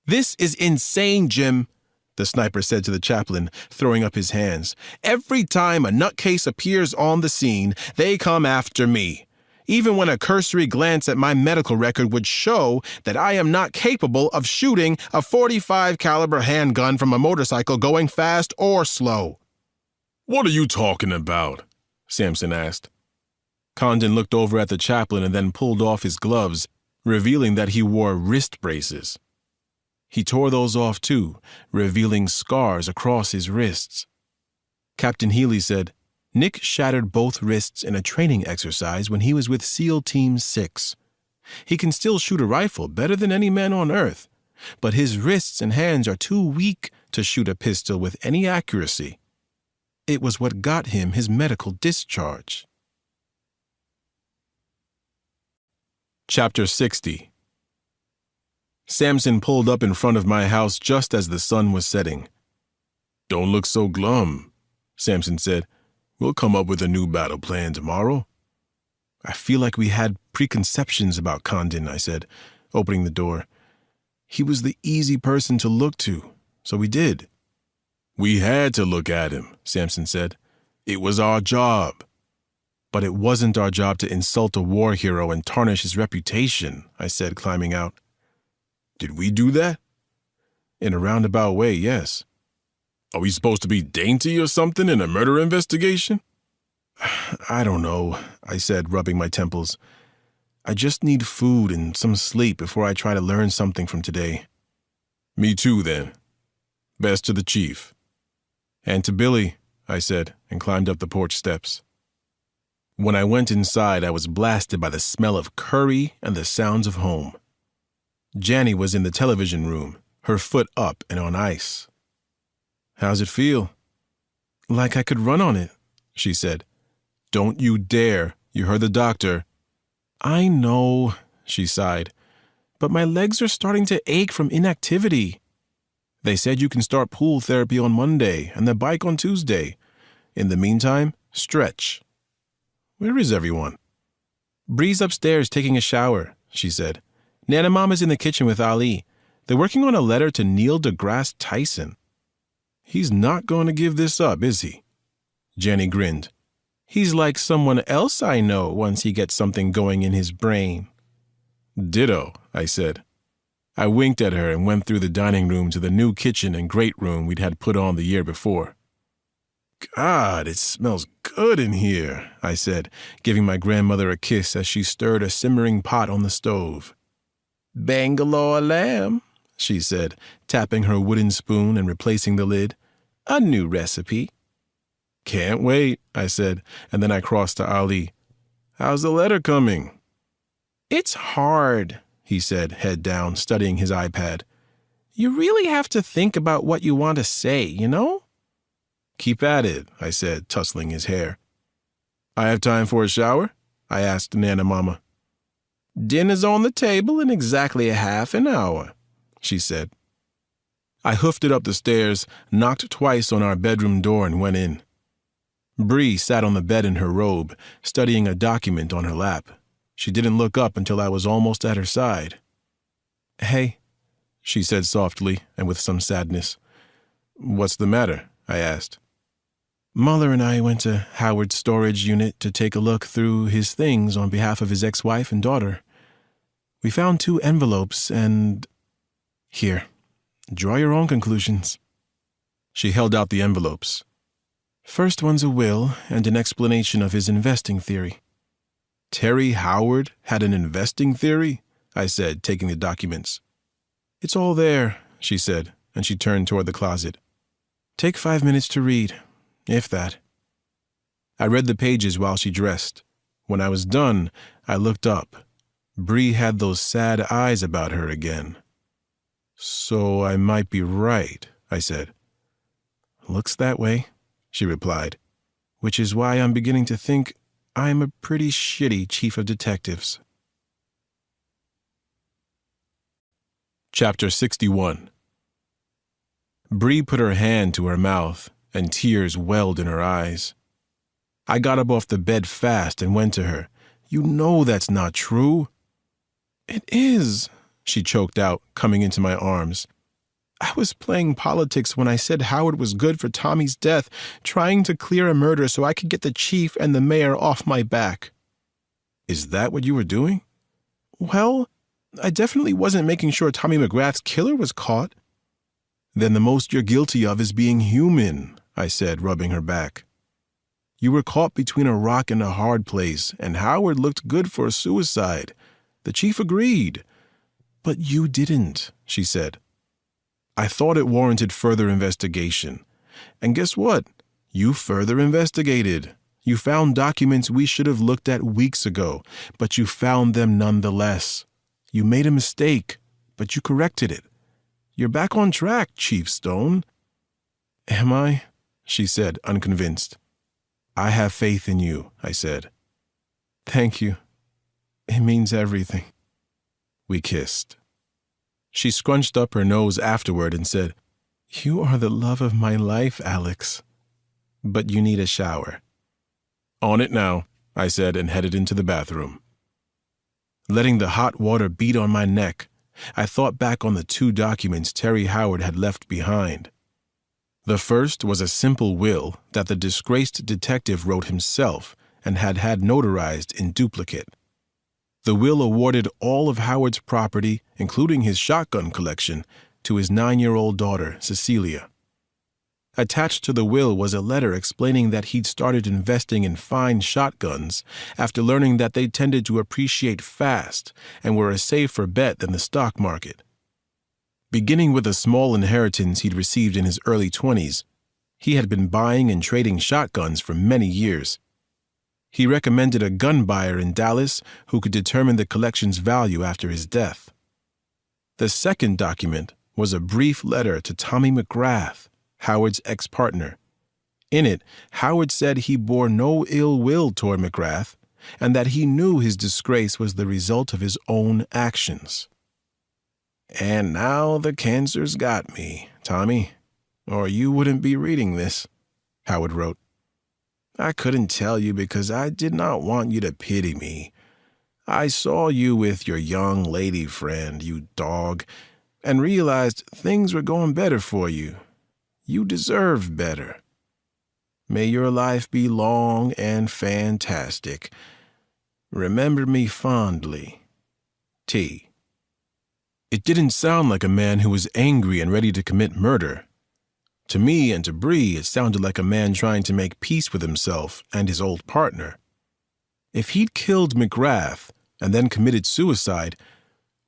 B: "This is insane, Jim," the sniper said to the chaplain, throwing up his hands. "Every time a nutcase appears on the scene, they come after me. Even when a cursory glance at my medical record would show that I am not capable of shooting a .45 caliber handgun from a motorcycle going fast or slow." "What are you talking about?" Samson asked. Condon looked over at the chaplain and then pulled off his gloves, revealing that he wore wrist braces. He tore those off too, revealing scars across his wrists. Captain Healy said, "Nick shattered both wrists in a training exercise when he was with SEAL Team 6. He can still shoot a rifle better than any man on earth, but his wrists and hands are too weak to shoot a pistol with any accuracy. It was what got him his medical discharge." Chapter 60. Samson pulled up in front of my house just as the sun was setting. "Don't look so glum," Samson said. "We'll come up with a new battle plan tomorrow." "I feel like we had preconceptions about Condon," I said, opening the door. "He was the easy person to look to, so we did." "We had to look at him," Samson said. "It was our job." "But it wasn't our job to insult a war hero and tarnish his reputation," I said, climbing out. "Did we do that?" "In a roundabout way, yes." "Are we supposed to be dainty or something in a murder investigation?" "I don't know," I said, rubbing my temples. "I just need food and some sleep before I try to learn something from today." "Me too, then. Best to the chief." "And to Billy," I said, and climbed up the porch steps. When I went inside, I was blasted by the smell of curry and the sounds of home. Janny was in the television room, her foot up and on ice. "How's it feel?" "Like I could run on it," she said. "Don't you dare. You heard the doctor." "I know," she sighed, "but my legs are starting to ache from inactivity. They said you can start pool therapy on Monday and the bike on Tuesday. In the meantime, stretch." "Where is everyone?" "Bree's upstairs taking a shower," she said. "Nana Mama's in the kitchen with Ali. They're working on a letter to Neil deGrasse Tyson." "He's not going to give this up, is he?" Jenny grinned. "He's like someone else I know once he gets something going in his brain." "Ditto," I said. I winked at her and went through the dining room to the new kitchen and great room we'd had put on the year before. "God, it smells good in here," I said, giving my grandmother a kiss as she stirred a simmering pot on the stove. "Bangalore lamb," she said, tapping her wooden spoon and replacing the lid. "A new recipe." "Can't wait," I said, and then I crossed to Ali. "How's the letter coming?" "It's hard," he said, head down, studying his iPad. "You really have to think about what you want to say, you know?" "Keep at it," I said, tussling his hair. "I have time for a shower?" I asked Nana Mama. "Dinner's on the table in exactly a half an hour," she said. I hoofed it up the stairs, knocked twice on our bedroom door, and went in. Bree sat on the bed in her robe, studying a document on her lap. She didn't look up until I was almost at her side. "Hey," she said softly and with some sadness. "What's the matter?" I asked. "Muller and I went to Howard's storage unit to take a look through his things on behalf of his ex-wife and daughter. We found 2 envelopes and... Here, draw your own conclusions." She held out the envelopes. "First one's a will and an explanation of his investing theory." "Terry Howard had an investing theory?" I said, taking the documents. "It's all there," she said, and she turned toward the closet. "Take 5 minutes to read, if that." I read the pages while she dressed. When I was done, I looked up. Bree had those sad eyes about her again. "So I might be right," I said. "Looks that way," she replied, "which is why I'm beginning to think I'm a pretty shitty chief of detectives." Chapter 61. Bree put her hand to her mouth, and tears welled in her eyes. I got up off the bed fast and went to her. "You know that's not true." "It is," she choked out, coming into my arms. "I was playing politics when I said Howard was good for Tommy's death, trying to clear a murder so I could get the chief and the mayor off my back." "Is that what you were doing?" "Well, I definitely wasn't making sure Tommy McGrath's killer was caught." "Then the most you're guilty of is being human," I said, rubbing her back. "You were caught between a rock and a hard place, and Howard looked good for a suicide. The chief agreed." "But you didn't," she said. "I thought it warranted further investigation. And guess what? You further investigated. You found documents we should have looked at weeks ago, but you found them nonetheless. You made a mistake, but you corrected it. You're back on track, Chief Stone." "Am I?" she said, unconvinced. "I have faith in you," I said. "Thank you. It means everything." We kissed. She scrunched up her nose afterward and said, "You are the love of my life, Alex. But you need a shower." "On it now," I said, and headed into the bathroom. Letting the hot water beat on my neck, I thought back on the 2 documents Terry Howard had left behind. The first was a simple will that the disgraced detective wrote himself and had notarized in duplicate. The will awarded all of Howard's property, including his shotgun collection, to his 9-year-old daughter, Cecilia. Attached to the will was a letter explaining that he'd started investing in fine shotguns after learning that they tended to appreciate fast and were a safer bet than the stock market. Beginning with a small inheritance he'd received in his early 20s, he had been buying and trading shotguns for many years. He recommended a gun buyer in Dallas who could determine the collection's value after his death. The second document was a brief letter to Tommy McGrath, Howard's ex-partner. In it, Howard said he bore no ill will toward McGrath and that he knew his disgrace was the result of his own actions. "And now the cancer's got me, Tommy, or you wouldn't be reading this," Howard wrote. "I couldn't tell you because I did not want you to pity me. I saw you with your young lady friend, you dog, and realized things were going better for you. You deserve better. May your life be long and fantastic. Remember me fondly. T." It didn't sound like a man who was angry and ready to commit murder. To me and to Bree, it sounded like a man trying to make peace with himself and his old partner. If he'd killed McGrath and then committed suicide,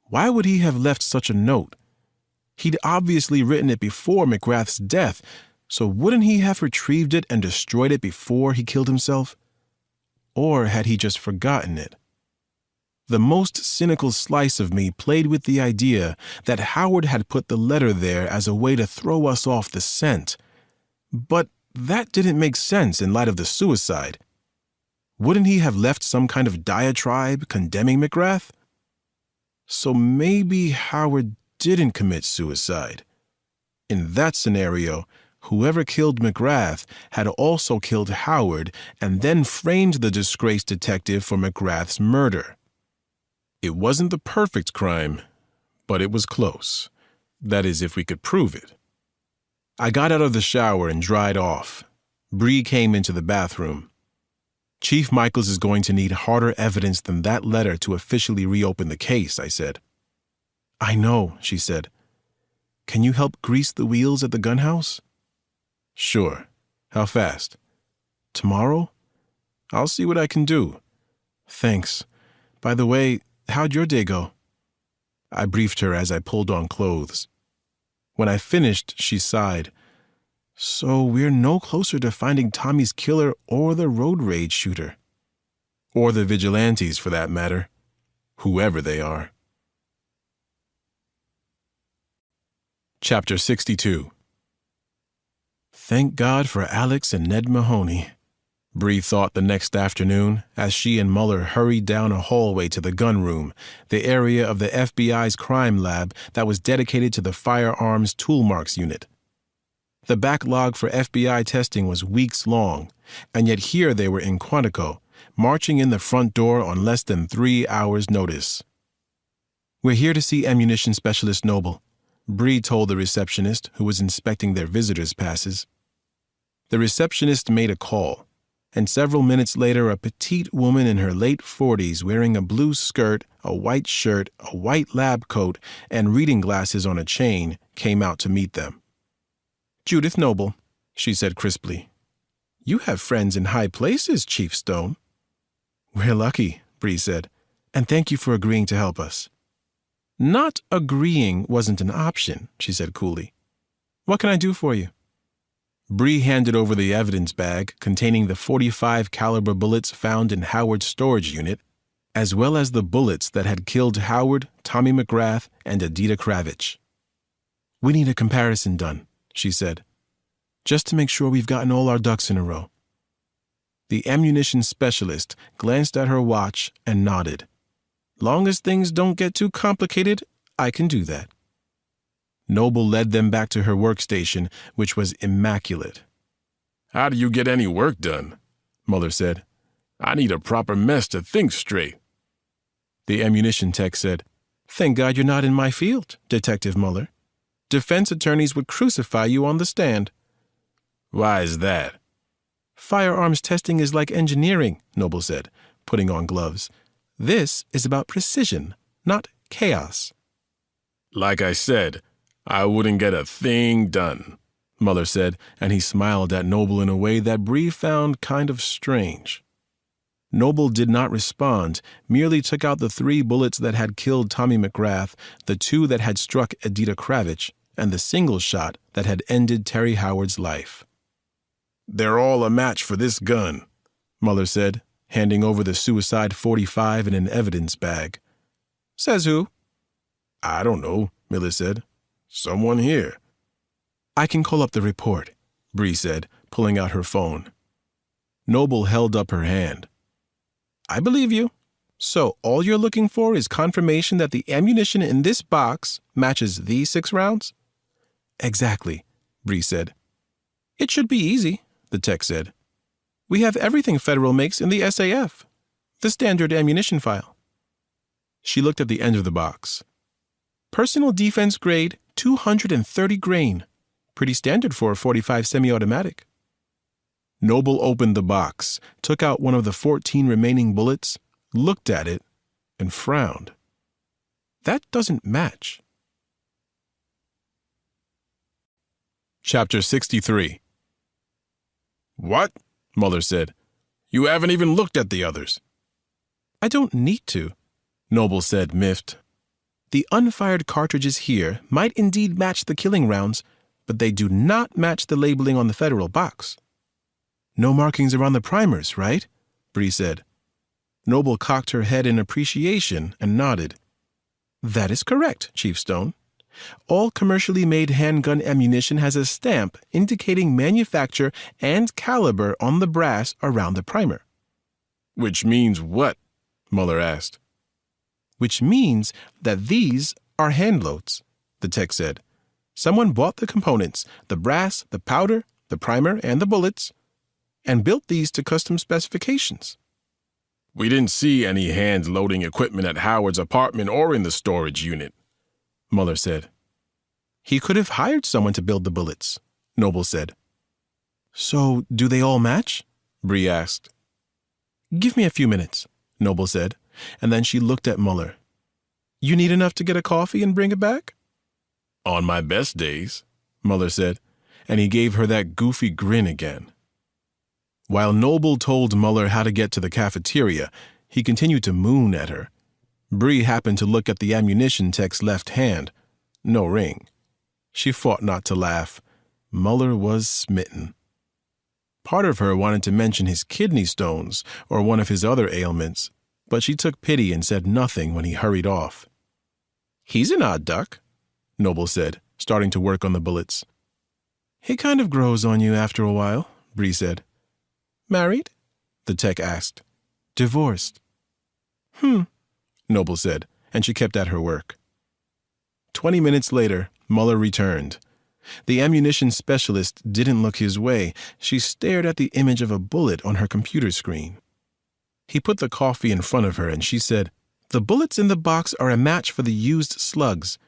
B: why would he have left such a note? He'd obviously written it before McGrath's death, so wouldn't he have retrieved it and destroyed it before he killed himself? Or had he just forgotten it? The most cynical slice of me played with the idea that Howard had put the letter there as a way to throw us off the scent. But that didn't make sense in light of the suicide. Wouldn't he have left some kind of diatribe condemning McGrath? So maybe Howard didn't commit suicide. In that scenario, whoever killed McGrath had also killed Howard and then framed the disgraced detective for McGrath's murder. It wasn't the perfect crime, but it was close. That is, if we could prove it. I got out of the shower and dried off. Bree came into the bathroom. "Chief Michaels is going to need harder evidence than that letter to officially reopen the case," I said. "I know," she said. "Can you help grease the wheels at the gun house?" "Sure. How fast?" "Tomorrow?" "I'll see what I can do." "Thanks. By the way, how'd your day go?" I briefed her as I pulled on clothes. When I finished, she sighed. "So we're no closer to finding Tommy's killer or the road rage shooter. Or the vigilantes, for that matter. Whoever they are." Chapter 62. "Thank God for Alex and Ned Mahoney," Bree thought the next afternoon as she and Mueller hurried down a hallway to the gun room, the area of the FBI's crime lab that was dedicated to the Firearms Toolmarks Unit. The backlog for FBI testing was weeks long, and yet here they were in Quantico, marching in the front door on less than 3 hours' notice. "We're here to see ammunition specialist Noble," Bree told the receptionist who was inspecting their visitors' passes. The receptionist made a call, and several minutes later a petite woman in her late 40s wearing a blue skirt, a white shirt, a white lab coat, and reading glasses on a chain came out to meet them. "Judith Noble," she said crisply. "You have friends in high places, Chief Stone." "We're lucky," Bree said, "and thank you for agreeing to help us." "Not agreeing wasn't an option," she said coolly. "What can I do for you?" Bree handed over the evidence bag containing the .45 caliber bullets found in Howard's storage unit, as well as the bullets that had killed Howard, Tommy McGrath, and Adita Kravich. "We need a comparison done," she said, "just to make sure we've gotten all our ducks in a row." The ammunition specialist glanced at her watch and nodded.
C: Long as things don't get too complicated, I can do that. Noble led them back to her workstation, which was immaculate.
B: How do you get any work done? Muller said. I need a proper mess to think straight.
C: The ammunition tech said, Thank God you're not in my field, Detective Muller. Defense attorneys would crucify you on the stand.
B: Why is that?
C: Firearms testing is like engineering, Noble said, putting on gloves. This is about precision, not chaos.
B: Like I said, I wouldn't get a thing done, Muller said, and he smiled at Noble in a way that Bree found kind of strange. Noble did not respond, merely took out the 3 bullets that had killed Tommy McGrath, the 2 that had struck Edita Kravitch, and the single shot that had ended Terry Howard's life. They're all a match for this gun, Muller said, handing over the suicide .45 in an evidence bag.
C: Says who?
B: I don't know, Miller said. Someone here.
C: I can call up the report, Bree said, pulling out her phone. Noble held up her hand. I believe you. So all you're looking for is confirmation that the ammunition in this box matches these 6 rounds? Exactly, Bree said. It should be easy, the tech said. We have everything Federal makes in the SAF, the standard ammunition file. She looked at the end of the box. Personal defense grade, 230 grain. Pretty standard for a .45 semi-automatic. Noble opened the box, took out one of the 14 remaining bullets, looked at it, and frowned. That doesn't match.
B: Chapter 63. What? Muller said. You haven't even looked at the others.
C: I don't need to, Noble said, miffed. The unfired cartridges here might indeed match the killing rounds, but they do not match the labeling on the Federal box. No markings around the primers, right? Bree said. Noble cocked her head in appreciation and nodded. That is correct, Chief Stone. All commercially made handgun ammunition has a stamp indicating manufacture and caliber on the brass around the primer.
B: Which means what? Muller asked.
C: Which means that these are handloads, the tech said. Someone bought the components, the brass, the powder, the primer, and the bullets, and built these to custom specifications.
B: We didn't see any hand-loading equipment at Howard's apartment or in the storage unit, Muller said.
C: He could have hired someone to build the bullets, Noble said. So, do they all match? Bree asked. Give me a few minutes, Noble said, and then she looked at Muller. You need enough to get a coffee and bring it back?
B: On my best days, Muller said, and he gave her that goofy grin again. While Noble told Muller how to get to the cafeteria, he continued to moon at her. Bree happened to look at the ammunition tech's left hand. No ring. She fought not to laugh. Muller was smitten. Part of her wanted to mention his kidney stones or one of his other ailments, but she took pity and said nothing when he hurried off. He's an odd duck, Noble said, starting to work on the bullets. He kind of grows on you after a while, Bree said. Married? The tech asked. Divorced. Noble said, and she kept at her work. 20 minutes later, Muller returned. The ammunition specialist didn't look his way. She stared at the image of a bullet on her computer screen. He put the coffee in front of her and she said, The bullets in the box are a match for the used slugs.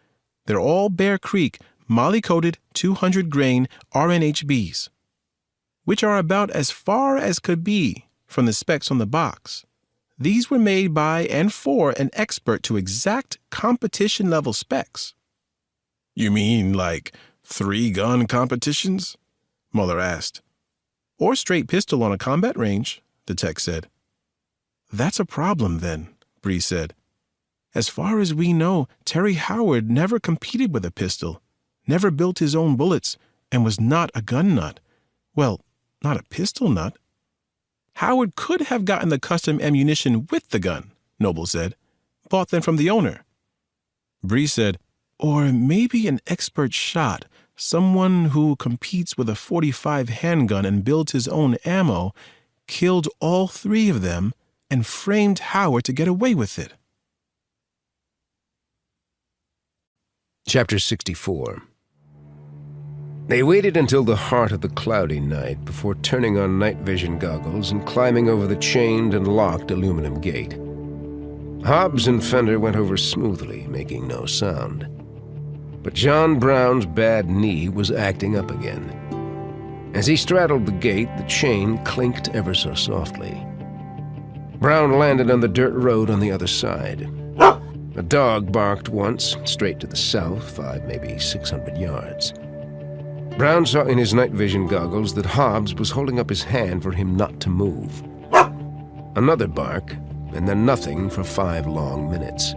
B: They're all Bear Creek, molly-coated, 200 grain RNHBs, which are about as far as could be from the specs on the box. These were made by and for an expert to exact competition-level specs. You mean like 3-gun competitions? Muller asked.
C: Or straight pistol on a combat range, the tech said. That's a problem then, Bree said. As far as we know, Terry Howard never competed with a pistol, never built his own bullets, and was not a gun nut. Well, not a pistol nut. Howard could have gotten the custom ammunition with the gun, Noble said. Bought them from the owner. Bree said, or maybe an expert shot, someone who competes with a .45 handgun and builds his own ammo, killed all 3 of them and framed Howard to get away with it.
A: Chapter 64. They waited until the heart of the cloudy night before turning on night vision goggles and climbing over the chained and locked aluminum gate. Hobbs and Fender went over smoothly, making no sound. But John Brown's bad knee was acting up again. As he straddled the gate, the chain clinked ever so softly. Brown landed on the dirt road on the other side. A dog barked once, straight to the south, 5, maybe 600 yards. Brown saw in his night vision goggles that Hobbs was holding up his hand for him not to move. Another bark, and then nothing for 5 long minutes.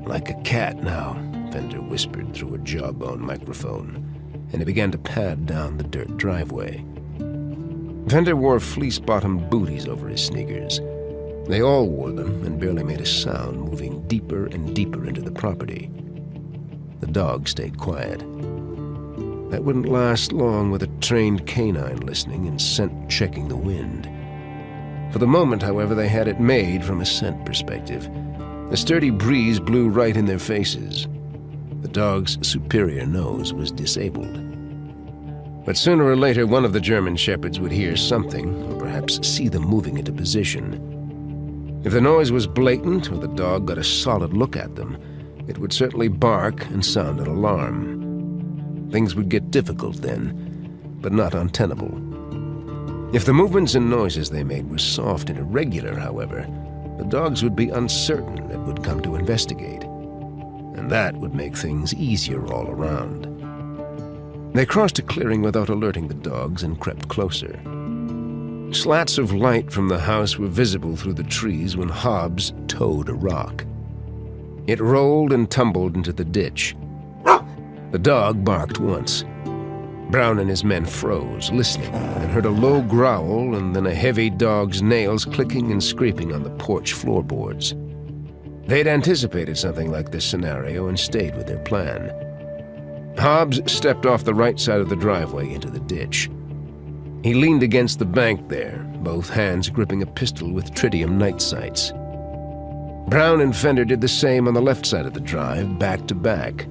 A: "Like a cat now," Fender whispered through a jawbone microphone, and he began to pad down the dirt driveway. Fender wore fleece-bottomed booties over his sneakers. They all wore them and barely made a sound, moving deeper and deeper into the property. The dog stayed quiet. That wouldn't last long with a trained canine listening and scent checking the wind. For the moment, however, they had it made from a scent perspective. A sturdy breeze blew right in their faces. The dog's superior nose was disabled. But sooner or later, one of the German shepherds would hear something, or perhaps see them moving into position. If the noise was blatant, or the dog got a solid look at them, it would certainly bark and sound an alarm. Things would get difficult then, but not untenable. If the movements and noises they made were soft and irregular, however, the dogs would be uncertain and would come to investigate. And that would make things easier all around. They crossed a clearing without alerting the dogs and crept closer. Slats of light from the house were visible through the trees when Hobbs towed a rock. It rolled and tumbled into the ditch. The dog barked once. Brown and his men froze, listening, and heard a low growl and then a heavy dog's nails clicking and scraping on the porch floorboards. They'd anticipated something like this scenario and stayed with their plan. Hobbs stepped off the right side of the driveway into the ditch. He leaned against the bank there, both hands gripping a pistol with tritium night sights. Brown and Fender did the same on the left side of the drive, back to back,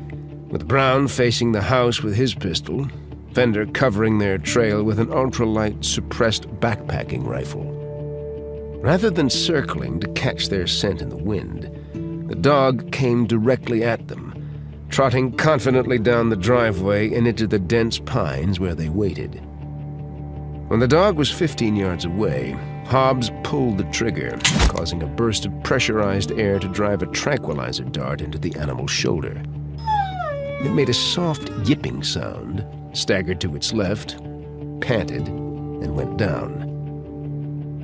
A: with Brown facing the house with his pistol, Fender covering their trail with an ultralight suppressed backpacking rifle. Rather than circling to catch their scent in the wind, the dog came directly at them, trotting confidently down the driveway and into the dense pines where they waited. When the dog was 15 yards away, Hobbs pulled the trigger, causing a burst of pressurized air to drive a tranquilizer dart into the animal's shoulder. It made a soft yipping sound, staggered to its left, panted, and went down.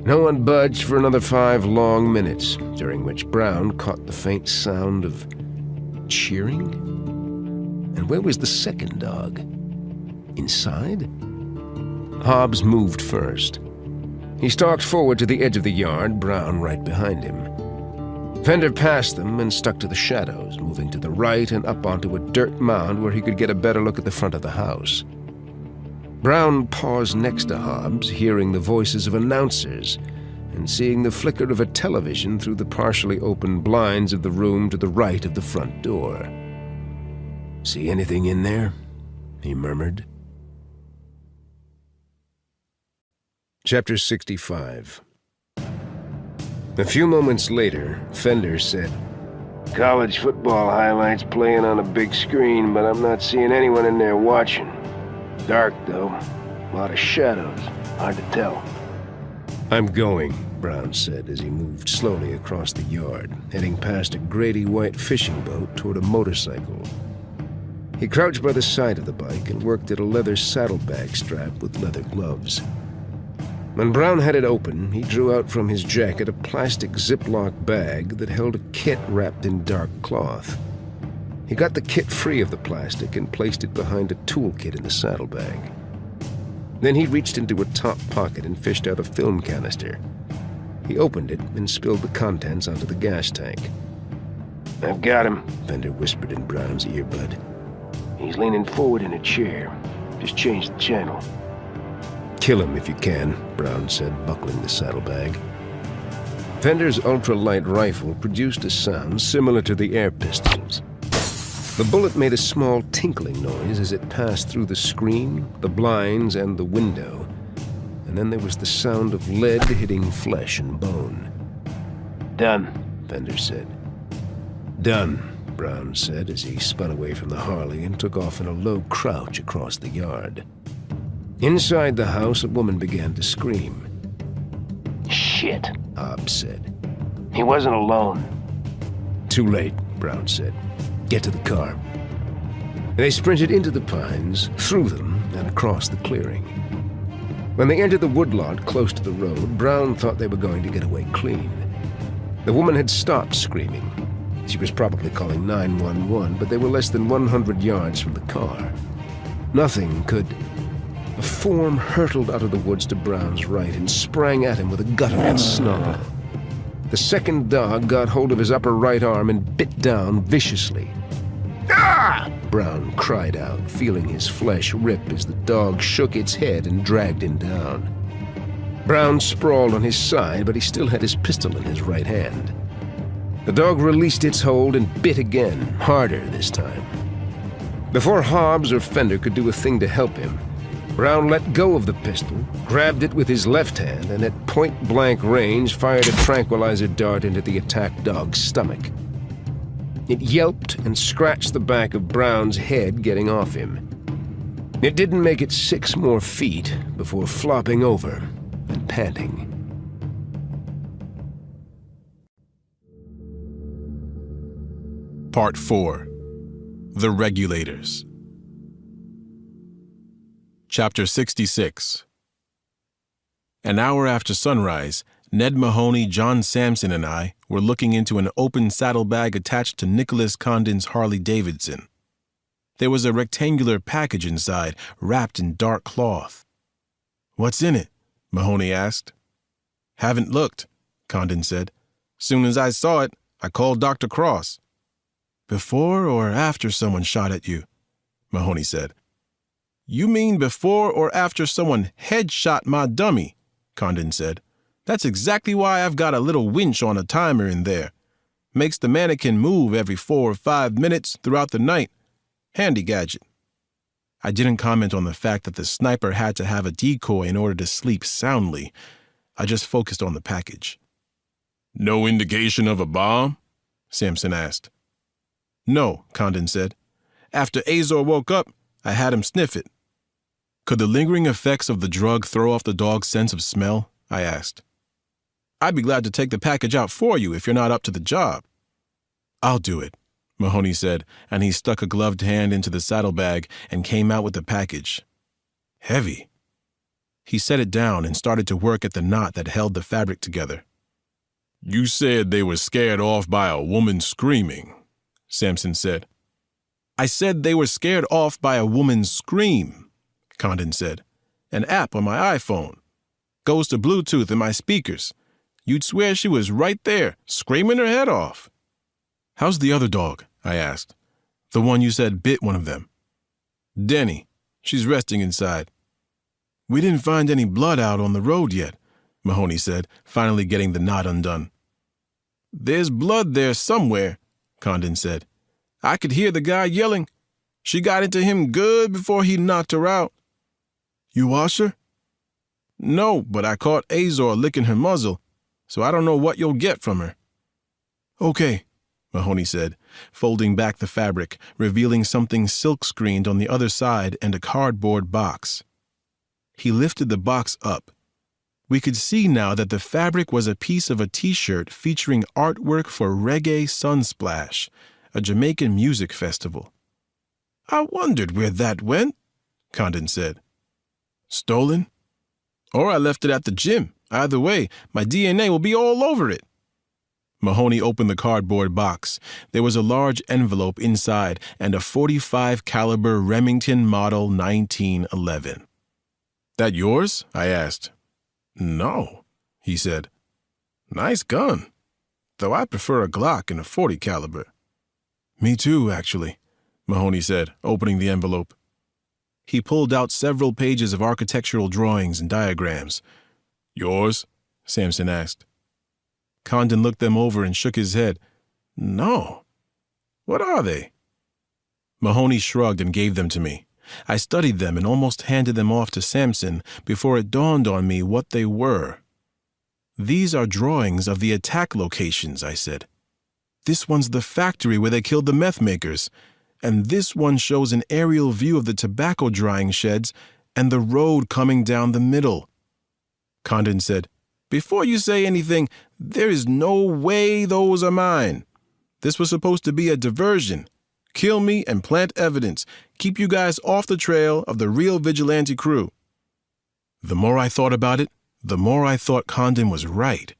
A: No one budged for another 5 long minutes, during which Brown caught the faint sound of cheering. And where was the second dog? Inside? Hobbs moved first. He stalked forward to the edge of the yard, Brown right behind him. Fender passed them and stuck to the shadows, moving to the right and up onto a dirt mound where he could get a better look at the front of the house. Brown paused next to Hobbs, hearing the voices of announcers and seeing the flicker of a television through the partially open blinds of the room to the right of the front door. "See anything in there?" he murmured. Chapter 65. A few moments later, Fender said, "College football highlights playing on a big screen, but I'm not seeing anyone in there watching. Dark, though. A lot of shadows. Hard to tell." "I'm going," Brown said as he moved slowly across the yard, heading past a grady-white fishing boat toward a motorcycle. He crouched by the side of the bike and worked at a leather saddlebag strap with leather gloves. When Brown had it open, he drew out from his jacket a plastic Ziploc bag that held a kit wrapped in dark cloth. He got the kit free of the plastic and placed it behind a toolkit in the saddlebag. Then he reached into a top pocket and fished out a film canister. He opened it and spilled the contents onto the gas tank. "I've got him," Fender whispered in Brown's earbud. "He's leaning forward in a chair. Just change the channel." "Kill him if you can," Brown said, buckling the saddlebag. Fender's ultralight rifle produced a sound similar to the air pistols. The bullet made a small tinkling noise as it passed through the screen, the blinds, and the window, and then there was the sound of lead hitting flesh and bone. "Done," Fender said. "Done," Brown said as he spun away from the Harley and took off in a low crouch across the yard. Inside the house, a woman began to scream. "Shit," Hobbs said. "He wasn't alone." "Too late," Brown said. "Get to the car." They sprinted into the pines, through them, and across the clearing. When they entered the woodlot close to the road, Brown thought they were going to get away clean. The woman had stopped screaming. She was probably calling 911, but they were less than 100 yards from the car. Nothing could... A form hurtled out of the woods to Brown's right and sprang at him with a guttural snarl. The second dog got hold of his upper right arm and bit down viciously. "Ah!" Brown cried out, feeling his flesh rip as the dog shook its head and dragged him down. Brown sprawled on his side, but he still had his pistol in his right hand. The dog released its hold and bit again, harder this time. Before Hobbs or Fender could do a thing to help him, Brown let go of the pistol, grabbed it with his left hand, and at point-blank range fired a tranquilizer dart into the attacked dog's stomach. It yelped and scratched the back of Brown's head, getting off him. It didn't make it 6 more feet before flopping over and panting.
B: Part 4. The Regulators. Chapter 66. An hour after sunrise, Ned Mahoney, John Sampson, and I were looking into an open saddlebag attached to Nicholas Condon's Harley-Davidson. There was a rectangular package inside, wrapped in dark cloth. "What's in it?" Mahoney asked. "Haven't looked," Condon said. "Soon as I saw it, I called Dr. Cross." "Before or after someone shot at you?" Mahoney said. "You mean before or after someone headshot my dummy?" Condon said. "That's exactly why I've got a little winch on a timer in there. Makes the mannequin move every 4 or 5 minutes throughout the night. Handy gadget." I didn't comment on the fact that the sniper had to have a decoy in order to sleep soundly. I just focused on the package. "No indication of a bomb?" Sampson asked. "No," Condon said. "After Azor woke up, I had him sniff it." "Could the lingering effects of the drug throw off the dog's sense of smell?" I asked. "I'd be glad to take the package out for you if you're not up to the job." "I'll do it," Mahoney said, and he stuck a gloved hand into the saddlebag and came out with the package. Heavy. He set it down and started to work at the knot that held the fabric together. "You said they were scared off by a woman screaming," Sampson said. "I said they were scared off by a woman's scream," Condon said. "An app on my iPhone. Goes to Bluetooth in my speakers. You'd swear she was right there, screaming her head off." "How's the other dog?" I asked. "The one you said bit one of them." "Denny. She's resting inside." "We didn't find any blood out on the road yet," Mahoney said, finally getting the knot undone. "There's blood there somewhere," Condon said. "I could hear the guy yelling. She got into him good before he knocked her out." "You wash her?" "No, but I caught Azor licking her muzzle, so I don't know what you'll get from her." "Okay," Mahoney said, folding back the fabric, revealing something silk-screened on the other side and a cardboard box. He lifted the box up. We could see now that the fabric was a piece of a T-shirt featuring artwork for Reggae Sunsplash, a Jamaican music festival. "I wondered where that went," Condon said. "Stolen? Or I left it at the gym. Either way, my DNA will be all over it." Mahoney opened the cardboard box. There was a large envelope inside and a .45 caliber Remington Model 1911. "That yours?" I asked. "No," he said. "Nice gun, though I prefer a Glock and a .40 caliber." "Me too, actually," Mahoney said, opening the envelope. He pulled out several pages of architectural drawings and diagrams. "Yours?" Sampson asked. Condon looked them over and shook his head. "No. What are they?" Mahoney shrugged and gave them to me. I studied them and almost handed them off to Sampson before it dawned on me what they were. "These are drawings of the attack locations," I said. "This one's the factory where they killed the meth makers, and this one shows an aerial view of the tobacco drying sheds and the road coming down the middle." Condon said, "Before you say anything, there is no way those are mine. This was supposed to be a diversion. Kill me and plant evidence. Keep you guys off the trail of the real vigilante crew." The more I thought about it, the more I thought Condon was right.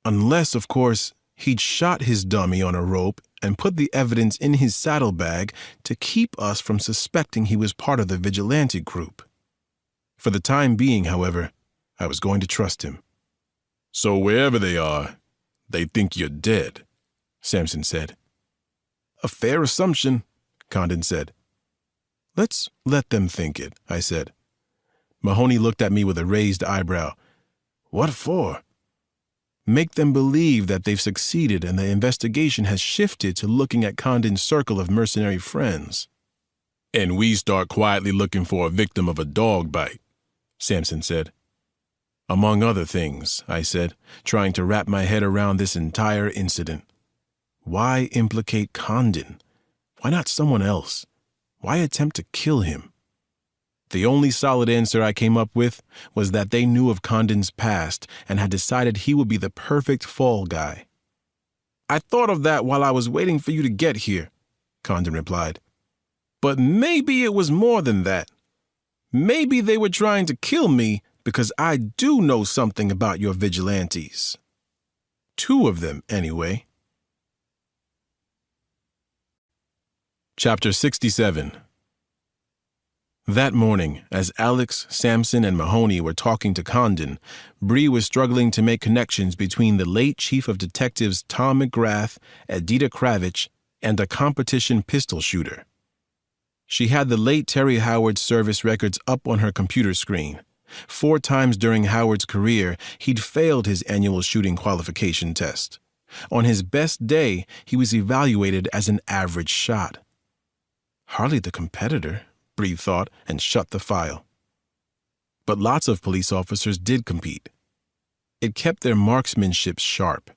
B: Unless, of course, he'd shot his dummy on a rope and put the evidence in his saddlebag to keep us from suspecting he was part of the vigilante group. For the time being, however, I was going to trust him. "So wherever they are, they think you're dead," Sampson said. "A fair assumption," Condon said. "Let's let them think it," I said. Mahoney looked at me with a raised eyebrow. "What for?" "Make them believe that they've succeeded and the investigation has shifted to looking at Condon's circle of mercenary friends." "And we start quietly looking for a victim of a dog bite," Sampson said. "Among other things," I said, trying to wrap my head around this entire incident. Why implicate Condon? Why not someone else? Why attempt to kill him? The only solid answer I came up with was that they knew of Condon's past and had decided he would be the perfect fall guy. "I thought of that while I was waiting for you to get here," Condon replied. "But maybe it was more than that. Maybe they were trying to kill me because I do know something about your vigilantes. 2 of them, anyway." Chapter 67. That morning, as Alex, Sampson, and Mahoney were talking to Condon, Bree was struggling to make connections between the late chief of detectives Tom McGrath, Edita Kravitch, and a competition pistol shooter. She had the late Terry Howard's service records up on her computer screen. 4 times during Howard's career, he'd failed his annual shooting qualification test. On his best day, he was evaluated as an average shot. Hardly the competitor, Bree thought, and shut the file. But lots of police officers did compete. It kept their marksmanship sharp,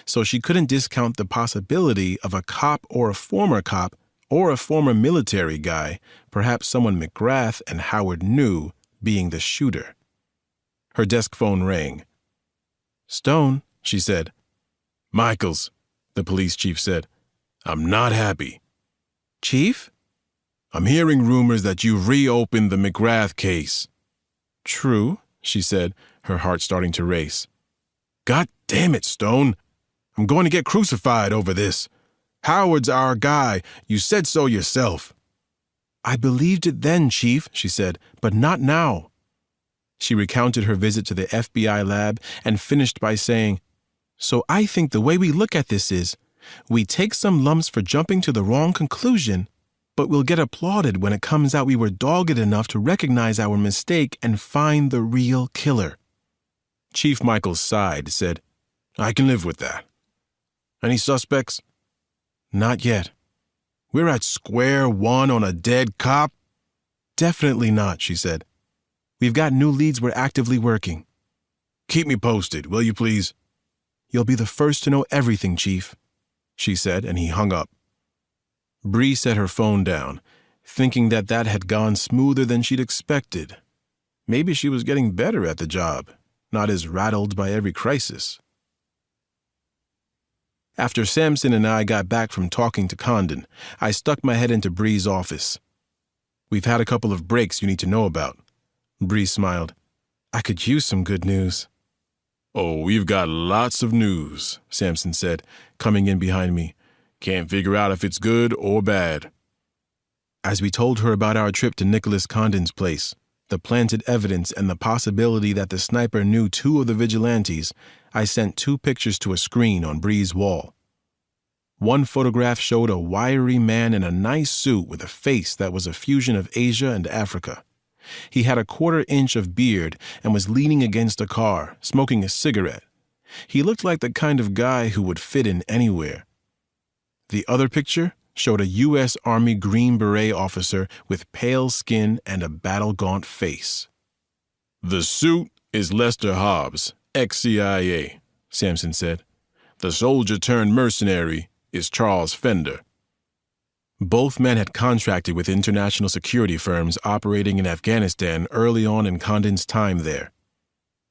B: so she couldn't discount the possibility of a cop or a former military guy, perhaps someone McGrath and Howard knew, being the shooter. Her desk phone rang. "Stone," she said. "Michaels," the police chief said. "I'm not happy." "Chief?" "I'm hearing rumors that you've reopened the McGrath case." "True," she said, her heart starting to race. "God damn it, Stone. I'm going to get crucified over this. Howard's our guy. You said so yourself." "I believed it then, Chief," she said, "but not now." She recounted her visit to the FBI lab and finished by saying, "So I think the way we look at this is, we take some lumps for jumping to the wrong conclusion, but we'll get applauded when it comes out we were dogged enough to recognize our mistake and find the real killer." Chief Michaels sighed, said, "I can live with that. Any suspects?" "Not yet." "We're at square one on a dead cop?" "Definitely not," she said. "We've got new leads we're actively working." "Keep me posted, will you please?" "You'll be the first to know everything, Chief," she said, and he hung up. Bree set her phone down, thinking that had gone smoother than she'd expected. Maybe she was getting better at the job, not as rattled by every crisis. After Sampson and I got back from talking to Condon, I stuck my head into Bree's office. "We've had a couple of breaks you need to know about." Bree smiled. "I could use some good news." "Oh, we've got lots of news," Sampson said, coming in behind me. "Can't figure out if it's good or bad." As we told her about our trip to Nicholas Condon's place, the planted evidence and the possibility that the sniper knew 2 of the vigilantes, I sent 2 pictures to a screen on Bree's wall. One photograph showed a wiry man in a nice suit with a face that was a fusion of Asia and Africa. He had a 1/4 inch of beard and was leaning against a car, smoking a cigarette. He looked like the kind of guy who would fit in anywhere. The other picture showed a U.S. Army Green Beret officer with pale skin and a battle-gaunt face. "The suit is Lester Hobbs, ex-CIA," Sampson said. "The soldier-turned-mercenary is Charles Fender." Both men had contracted with international security firms operating in Afghanistan early on in Condon's time there.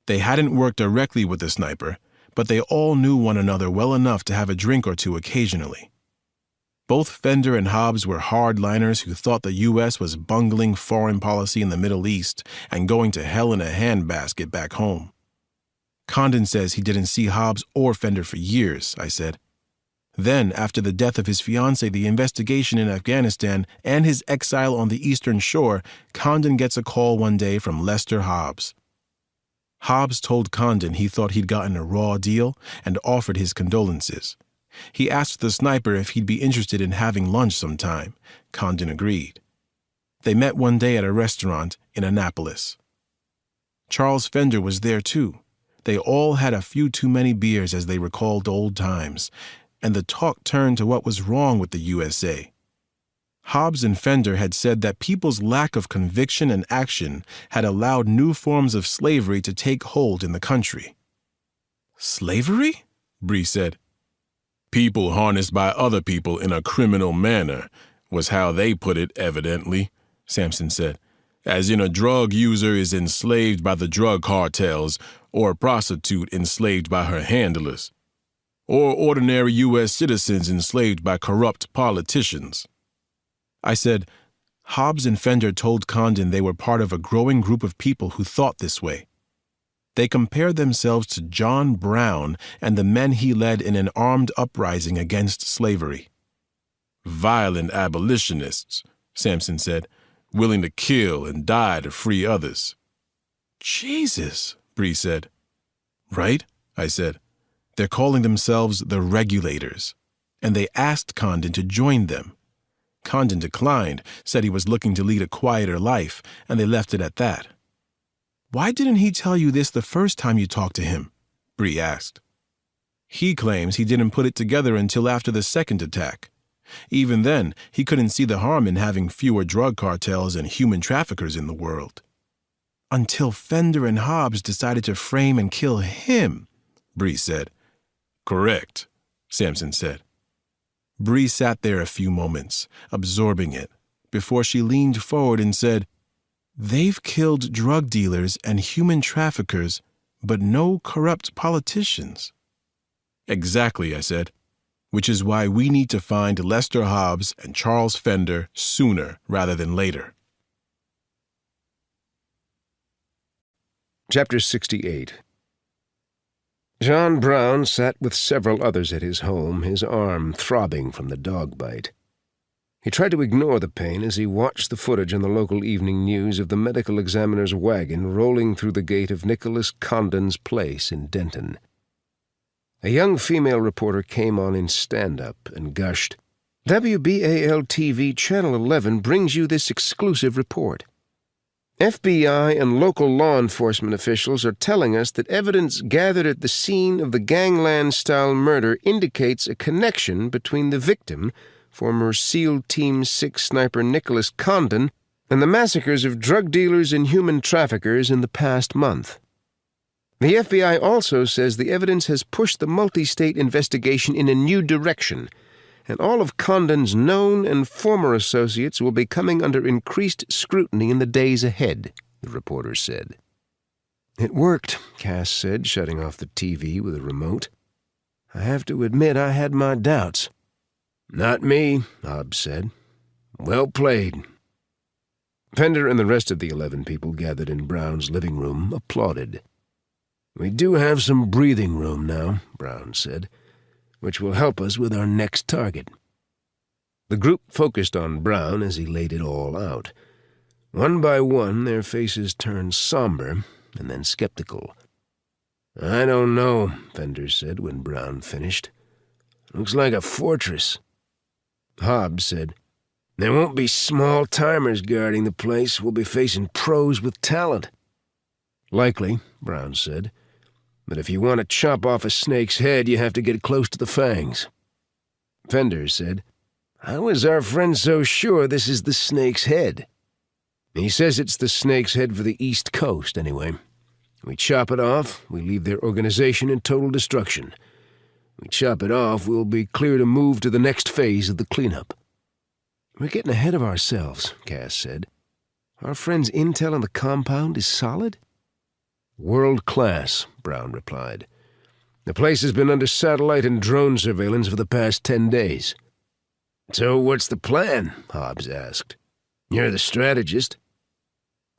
B: They hadn't worked directly with the sniper, but they all knew one another well enough to have a drink or two occasionally. Both Fender and Hobbs were hardliners who thought the U.S. was bungling foreign policy in the Middle East and going to hell in a handbasket back home. "Condon says he didn't see Hobbs or Fender for years," I said. Then, after the death of his fiancée, the investigation in Afghanistan, and his exile on the Eastern Shore, Condon gets a call one day from Lester Hobbs. Hobbs told Condon he thought he'd gotten a raw deal and offered his condolences. He asked the sniper if he'd be interested in having lunch sometime. Condon agreed. They met one day at a restaurant in Annapolis. Charles Fender was there too. They all had a few too many beers as they recalled old times, and the talk turned to what was wrong with the USA. Hobbs and Fender had said that people's lack of conviction and action had allowed new forms of slavery to take hold in the country. "Slavery?" Bree said. "People harnessed by other people in a criminal manner," was how they put it, evidently, Sampson said. "As in a drug user is enslaved by the drug cartels, or a prostitute enslaved by her handlers, or ordinary U.S. citizens enslaved by corrupt politicians." I said, Hobbs and Fender told Condon they were part of a growing group of people who thought this way. They compared themselves to John Brown and the men he led in an armed uprising against slavery. "Violent abolitionists," Sampson said, "willing to kill and die to free others." "Jesus," Bree said. "Right," I said. "They're calling themselves the Regulators," and they asked Condon to join them. Condon declined, said he was looking to lead a quieter life, and they left it at that. "Why didn't he tell you this the first time you talked to him?" Bree asked. "He claims he didn't put it together until after the second attack. Even then, he couldn't see the harm in having fewer drug cartels and human traffickers in the world." "Until Fender and Hobbs decided to frame and kill him," Bree said. "Correct," Sampson said. Bree sat there a few moments, absorbing it, before she leaned forward and said, "They've killed drug dealers and human traffickers, but no corrupt politicians." "Exactly," I said, "which is why we need to find Lester Hobbs and Charles Fender sooner rather than later."
A: Chapter 68. John Brown sat with several others at his home, his arm throbbing from the dog bite. He tried to ignore the pain as he watched the footage on the local evening news of the medical examiner's wagon rolling through the gate of Nicholas Condon's place in Denton. A young female reporter came on in stand-up and gushed, "WBAL-TV Channel 11 brings you this exclusive report. FBI and local law enforcement officials are telling us that evidence gathered at the scene of the gangland-style murder indicates a connection between the victim, former SEAL Team 6 sniper Nicholas Condon, and the massacres of drug dealers and human traffickers in the past month. The FBI also says the evidence has pushed the multi-state investigation in a new direction, and all of Condon's known and former associates will be coming under increased scrutiny in the days ahead," the reporter said. "It worked," Cass said, shutting off the TV with a remote. "I have to admit I had my doubts." "Not me," Hobbs said. "Well played." Fender and the rest of the 11 people gathered in Brown's living room applauded. "We do have some breathing room now," Brown said, "which will help us with our next target." The group focused on Brown as he laid it all out. One by one, their faces turned somber and then skeptical. "I don't know," Fender said when Brown finished. "Looks like a fortress." Hobbs said, "There won't be small-timers guarding the place. We'll be facing pros with talent." "Likely," Brown said. "But if you want to chop off a snake's head, you have to get close to the fangs." Fender said, How is our friend so sure this is the Snake's Head? He says it's the Snake's Head for the East Coast, anyway. We chop it off, we leave their organization in total destruction. We chop it off, we'll be clear to move to the next phase of the cleanup. We're getting ahead of ourselves, Cass said. Our friend's intel on the compound is solid? World class, Brown replied. The place has been under satellite and drone surveillance for the past 10 days. So what's the plan? Hobbs asked. You're the strategist.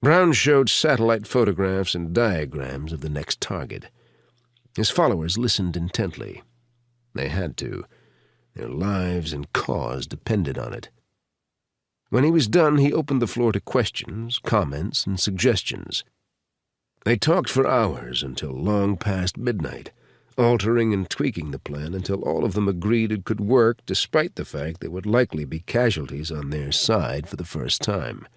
A: Brown showed satellite photographs and diagrams of the next target. His followers listened intently. They had to. Their lives and cause depended on it. When he was done, he opened the floor to questions, comments, and suggestions. They talked for hours until long past midnight, altering and tweaking the plan until all of them agreed it could work despite the fact there would likely be casualties on their side for the first time.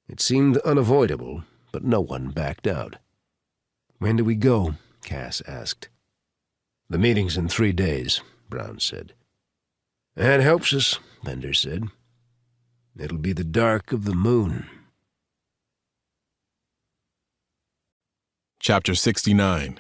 A: It seemed unavoidable, but no one backed out. When do we go? Cass asked. The meeting's in 3 days, Brown said. That helps us, Bender said. It'll be the dark of the moon.
B: Chapter 69.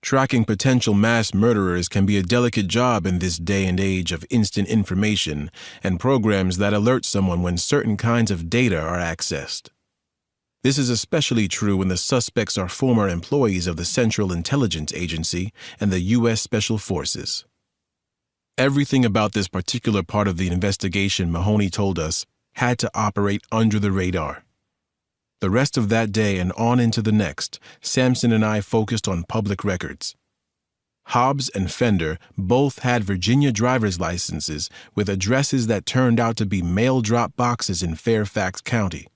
B: Tracking potential mass murderers can be a delicate job in this day and age of instant information and programs that alert someone when certain kinds of data are accessed. This is especially true when the suspects are former employees of the Central Intelligence Agency and the U.S. Special Forces. Everything about this particular part of the investigation, Mahoney told us, had to operate under the radar. The rest of that day and on into the next, Sampson and I focused on public records. Hobbs and Fender both had Virginia driver's licenses with addresses that turned out to be mail drop boxes in Fairfax County.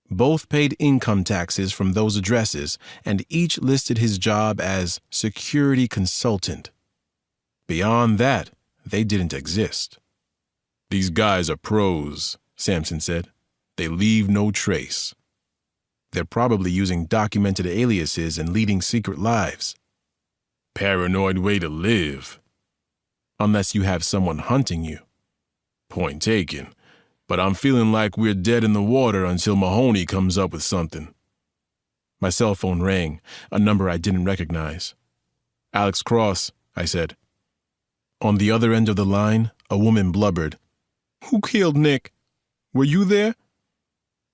B: Both paid income taxes from those addresses, and each listed his job as security consultant. Beyond that, they didn't exist. "These guys are pros," Sampson said. "They leave no trace. They're probably using documented aliases and leading secret lives. Paranoid way to live. Unless you have someone hunting you. Point taken. But I'm feeling like we're dead in the water until Mahoney comes up with something." My cell phone rang, a number I didn't recognize. "Alex Cross," I said. On the other end of the line, a woman blubbered. "Who killed Nick? Were you there?"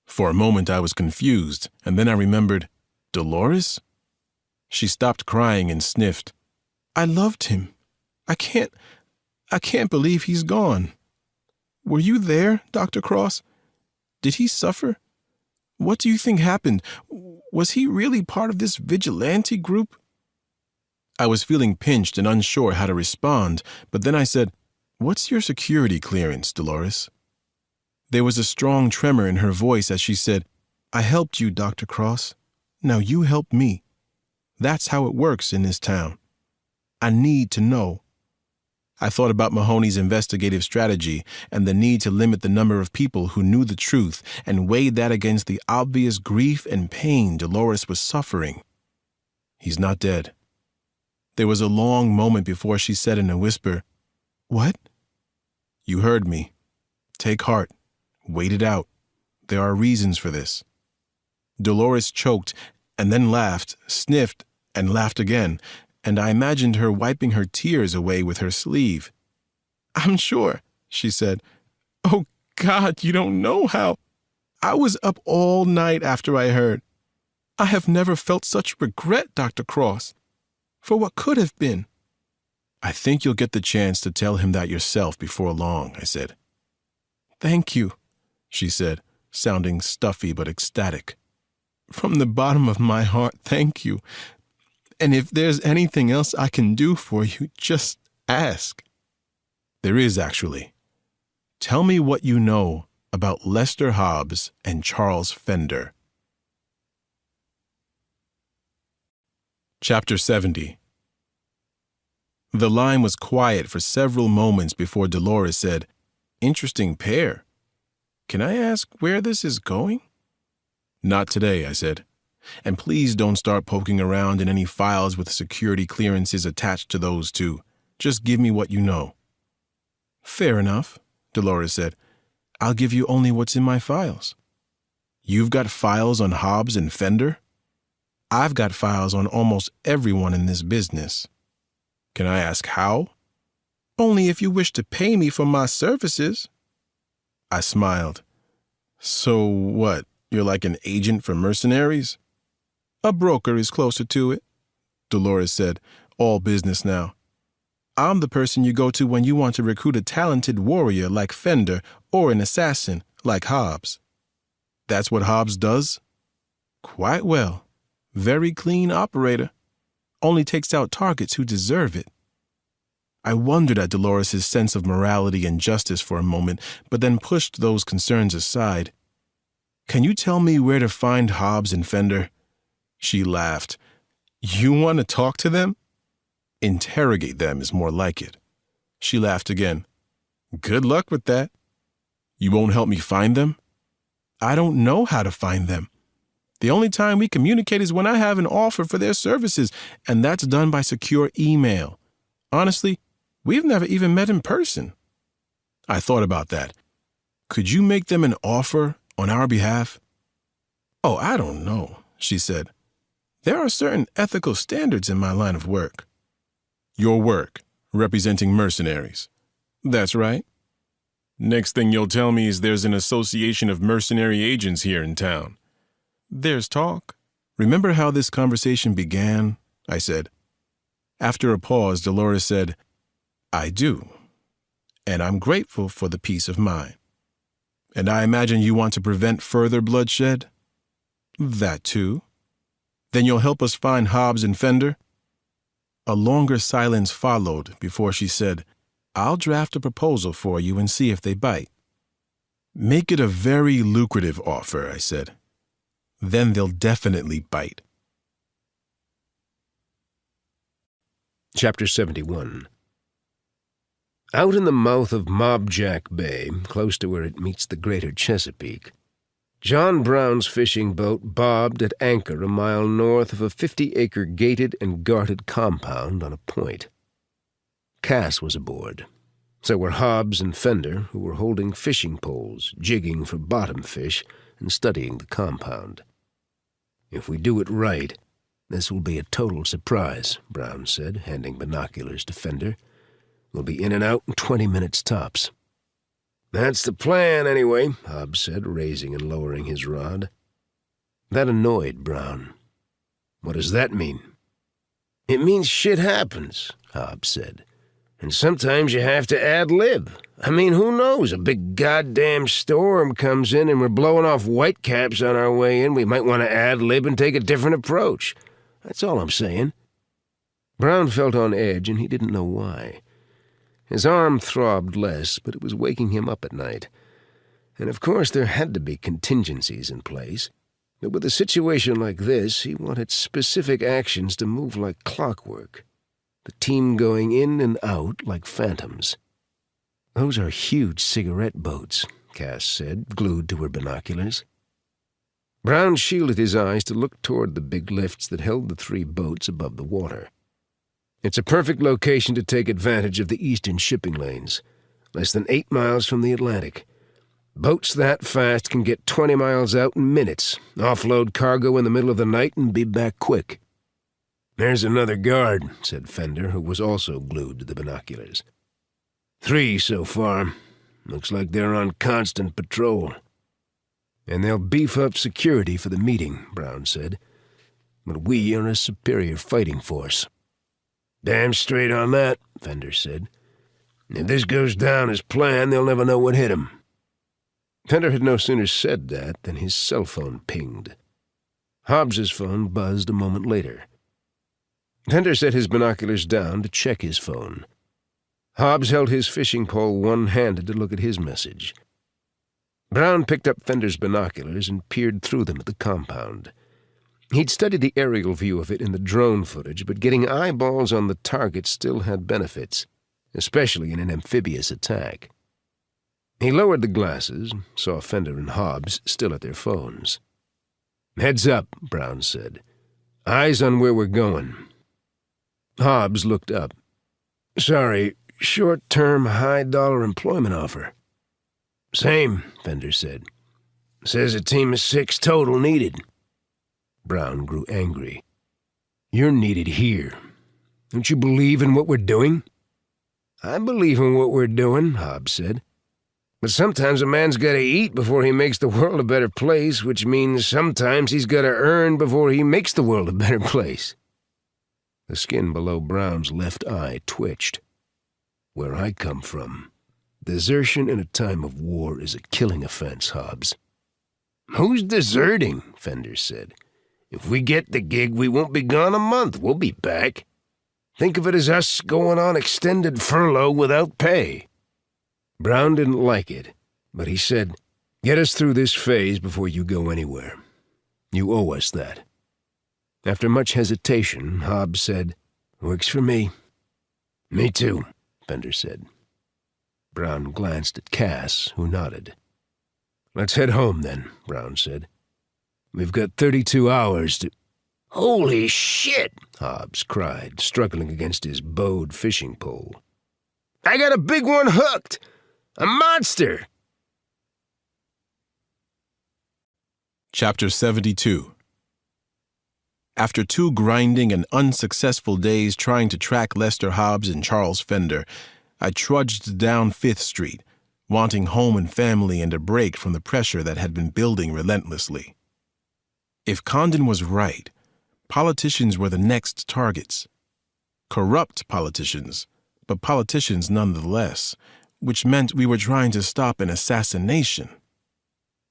B: For a moment I was confused, and then I remembered, Dolores? She stopped crying and sniffed. "I loved him. I can't believe he's gone. Were you there, Dr. Cross? Did he suffer? What do you think happened? Was he really part of this vigilante group?" I was feeling pinched and unsure how to respond, but then I said, "What's your security clearance, Dolores?" There was a strong tremor in her voice as she said, "I helped you, Dr. Cross. Now you help me. That's how it works in this town. I need to know." I thought about Mahoney's investigative strategy and the need to limit the number of people who knew the truth and weighed that against the obvious grief and pain Dolores was suffering. "He's not dead." There was a long moment before she said in a whisper, "What?" "You heard me. Take heart. Wait it out. There are reasons for this." Dolores choked and then laughed, sniffed, and laughed again, and I imagined her wiping her tears away with her sleeve. "I'm sure," she said. "Oh, God, you don't know how. I was up all night after I heard. I have never felt such regret, Dr. Cross, for what could have been." "I think you'll get the chance to tell him that yourself before long," I said. "Thank you," she said, sounding stuffy but ecstatic. "From the bottom of my heart, thank you. And if there's anything else I can do for you, just ask." "There is, actually. Tell me what you know about Lester Hobbs and Charles Fender." Chapter 70. The line was quiet for several moments before Dolores said, "Interesting pair. Can I ask where this is going?" "Not today," I said. "And please don't start poking around in any files with security clearances attached to those two. Just give me what you know."
C: Fair enough, Dolores said. I'll give you only what's in my files. You've got files on Hobbs and Fender? I've got files on almost everyone in this business. Can I ask how? Only if you wish to pay me for my services. I smiled. So what, you're like an agent for mercenaries? A broker is closer to it, Dolores said, all business now. I'm the person you go to when you want to recruit a talented warrior like Fender or an assassin like Hobbs. That's what Hobbs does? Quite well. Very clean operator. Only takes out targets who deserve it. I wondered at Dolores' sense of morality and justice for a moment, but then pushed those concerns aside. Can you tell me where to find Hobbs and Fender? She laughed. You want to talk to them? Interrogate them is more like it. She laughed again. Good luck with that. You won't help me find them? I don't know how to find them. The only time we communicate is when I have an offer for their services, and that's done by secure email. Honestly, we've never even met in person. I thought about that. Could you make them an offer on our behalf? Oh, I don't know, she said. There are certain ethical standards in my line of work. Your work, representing mercenaries. That's right. Next thing you'll tell me is there's an association of mercenary agents here in town. There's talk. Remember how this conversation began? I said. After a pause, Dolores said, I do. And I'm grateful for the peace of mind. And I imagine you want to prevent further bloodshed? That too. Then you'll help us find Hobbs and Fender? A longer silence followed before she said, I'll draft a proposal for you and see if they bite. Make it a very lucrative offer, I said. Then they'll definitely bite.
A: Chapter 71. Out in the mouth of Mobjack Bay, close to where it meets the greater Chesapeake, John Brown's fishing boat bobbed at anchor a mile north of a 50-acre gated and guarded compound on a point. Cass was aboard. So were Hobbs and Fender, who were holding fishing poles, jigging for bottom fish, and studying the compound. If we do it right, this will be a total surprise, Brown said, handing binoculars to Fender. We'll be in and out in 20 minutes tops. That's the plan, anyway, Hobbs said, raising and lowering his rod. That annoyed Brown. What does that mean? It means shit happens, Hobbs said. And sometimes you have to ad-lib. I mean, who knows? A big goddamn storm comes in and we're blowing off whitecaps on our way in. We might want to ad-lib and take a different approach. That's all I'm saying. Brown felt on edge, and he didn't know why. His arm throbbed less, but it was waking him up at night. And of course there had to be contingencies in place. But with a situation like this, he wanted specific actions to move like clockwork. The team going in and out like phantoms. Those are huge cigarette boats, Cass said, glued to her binoculars. Brown shielded his eyes to look toward the big lifts that held the 3 boats above the water. It's a perfect location to take advantage of the eastern shipping lanes, less than 8 miles from the Atlantic. Boats that fast can get 20 miles out in minutes, offload cargo in the middle of the night, and be back quick. There's another guard, said Fender, who was also glued to the binoculars. 3 so far. Looks like they're on constant patrol. And they'll beef up security for the meeting, Brown said. But we are a superior fighting force. Damn straight on that, Fender said. If this goes down as planned, they'll never know what hit 'em. Fender had no sooner said that than his cell phone pinged. Hobbs's phone buzzed a moment later. Fender set his binoculars down to check his phone. Hobbs held his fishing pole one-handed to look at his message. Brown picked up Fender's binoculars and peered through them at the compound. He'd studied the aerial view of it in the drone footage, but getting eyeballs on the target still had benefits, especially in an amphibious attack. He lowered the glasses, saw Fender and Hobbs still at their phones. Heads up, Brown said. Eyes on where we're going. Hobbs looked up. Sorry, short-term, high-dollar employment offer. Same, Fender said. Says a team of 6 total needed. Brown grew angry. You're needed here. Don't you believe in what we're doing? I believe in what we're doing, Hobbs said. But sometimes a man's got to eat before he makes the world a better place, which means sometimes he's got to earn before he makes the world a better place. The skin below Brown's left eye twitched. Where I come from, desertion in a time of war is a killing offense, Hobbs. Who's deserting? Fender said. If we get the gig, we won't be gone a month. We'll be back. Think of it as us going on extended furlough without pay. Brown didn't like it, but he said, Get us through this phase before you go anywhere. You owe us that. After much hesitation, Hobbs said, Works for me. Me too, Fender said. Brown glanced at Cass, who nodded. Let's head home, then, Brown said. We've got 32 hours to... Holy shit, Hobbs cried, struggling against his bowed fishing pole. I got a big one hooked! A monster!
B: Chapter 72. After 2 grinding and unsuccessful days trying to track Lester Hobbs and Charles Fender, I trudged down 5th Street, wanting home and family and a break from the pressure that had been building relentlessly. If Condon was right, politicians were the next targets. Corrupt politicians, but politicians nonetheless, which meant we were trying to stop an assassination.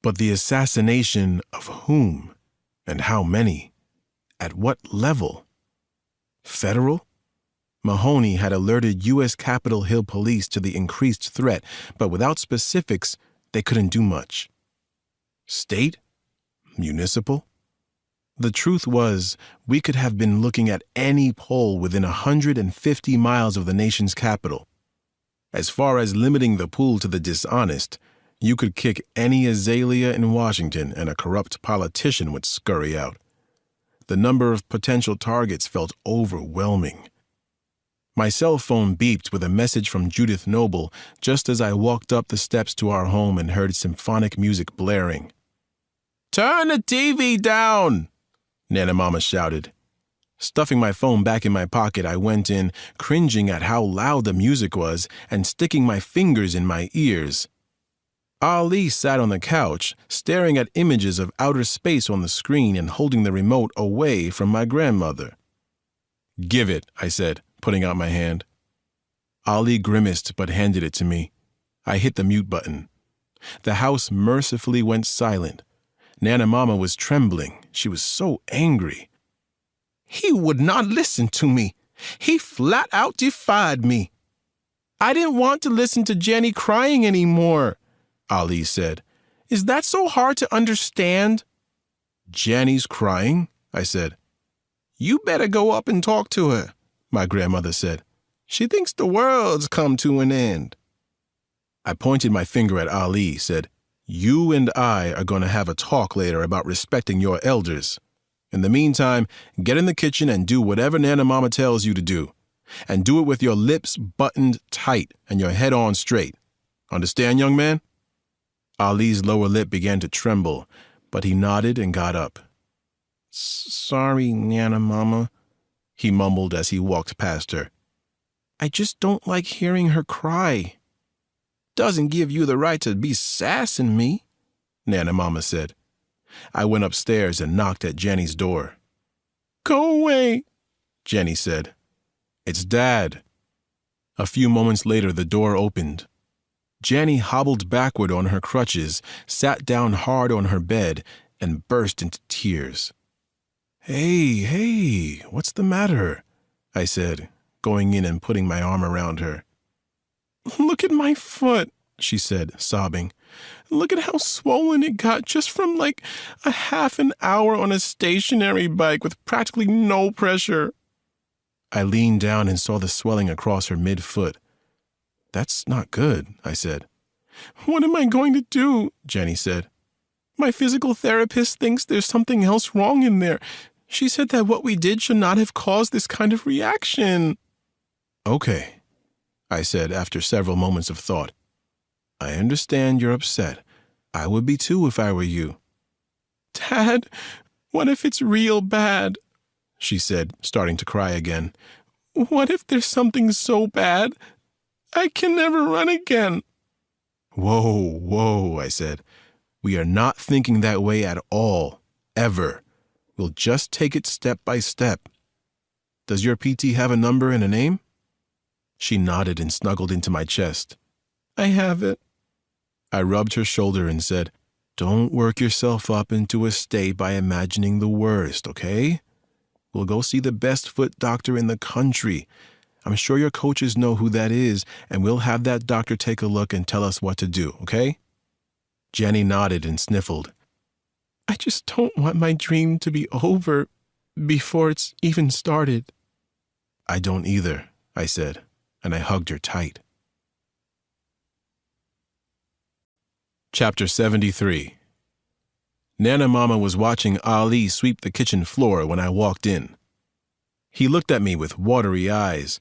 B: But the assassination of whom and how many? At what level? Federal? Mahoney had alerted U.S. Capitol Hill police to the increased threat, but without specifics, they couldn't do much. State? Municipal? The truth was, we could have been looking at any poll within 150 miles of the nation's capital. As far as limiting the pool to the dishonest, you could kick any azalea in Washington and a corrupt politician would scurry out. The number of potential targets felt overwhelming. My cell phone beeped with a message from Judith Noble just as I walked up the steps to our home and heard symphonic music blaring. "Turn the TV down!" Nana Mama shouted. Stuffing my phone back in my pocket, I went in, cringing at how loud the music was and sticking my fingers in my ears. Ali sat on the couch, staring at images of outer space on the screen and holding the remote away from my grandmother. "Give it," I said, putting out my hand. Ali grimaced but handed it to me. I hit the mute button. The house mercifully went silent. Nana Mama was trembling. She was so angry. "He would not listen to me. He flat out defied me. I didn't want to listen to Jenny crying anymore," Ali said. "Is that so hard to understand?" "Jenny's crying?" I said. "You better go up and talk to her," my grandmother said. "She thinks the world's come to an end." I pointed my finger at Ali, said, "You and I are going to have a talk later about respecting your elders. In the meantime, get in the kitchen and do whatever Nana Mama tells you to do. And do it with your lips buttoned tight and your head on straight. Understand, young man?" Ali's lower lip began to tremble, but he nodded and got up. "Sorry, Nana Mama," he mumbled as he walked past her. "I just don't like hearing her cry." "Doesn't give you the right to be sassing me," Nana Mama said. I went upstairs and knocked at Jenny's door. "Go away," Jenny said. "It's Dad." A few moments later, the door opened. Jenny hobbled backward on her crutches, sat down hard on her bed, and burst into tears. Hey, what's the matter?" I said, going in and putting my arm around her. "Look at my foot," she said, sobbing. "Look at how swollen it got just from like a half an hour on a stationary bike with practically no pressure." I leaned down and saw the swelling across her midfoot. "That's not good," I said. "What am I going to do?" Jenny said. "My physical therapist thinks there's something else wrong in there. She said that what we did should not have caused this kind of reaction." "Okay." I said after several moments of thought. I understand you're upset. I would be too if I were you.
C: Dad, what if it's real bad? She said, starting to cry again. What if there's something so bad I can never run again?
B: Whoa, I said. We are not thinking that way at all, ever. We'll just take it step by step. Does your PT have a number and a name? She nodded and snuggled into my chest.
C: I have it.
B: I rubbed her shoulder and said, Don't work yourself up into a state by imagining the worst, okay? We'll go see the best foot doctor in the country. I'm sure your coaches know who that is, and we'll have that doctor take a look and tell us what to do, okay? Jenny nodded and sniffled.
C: I just don't want my dream to be over before it's even started.
B: I don't either, I said, and I hugged her tight. Chapter 73. Nana Mama was watching Ali sweep the kitchen floor when I walked in. He looked at me with watery eyes.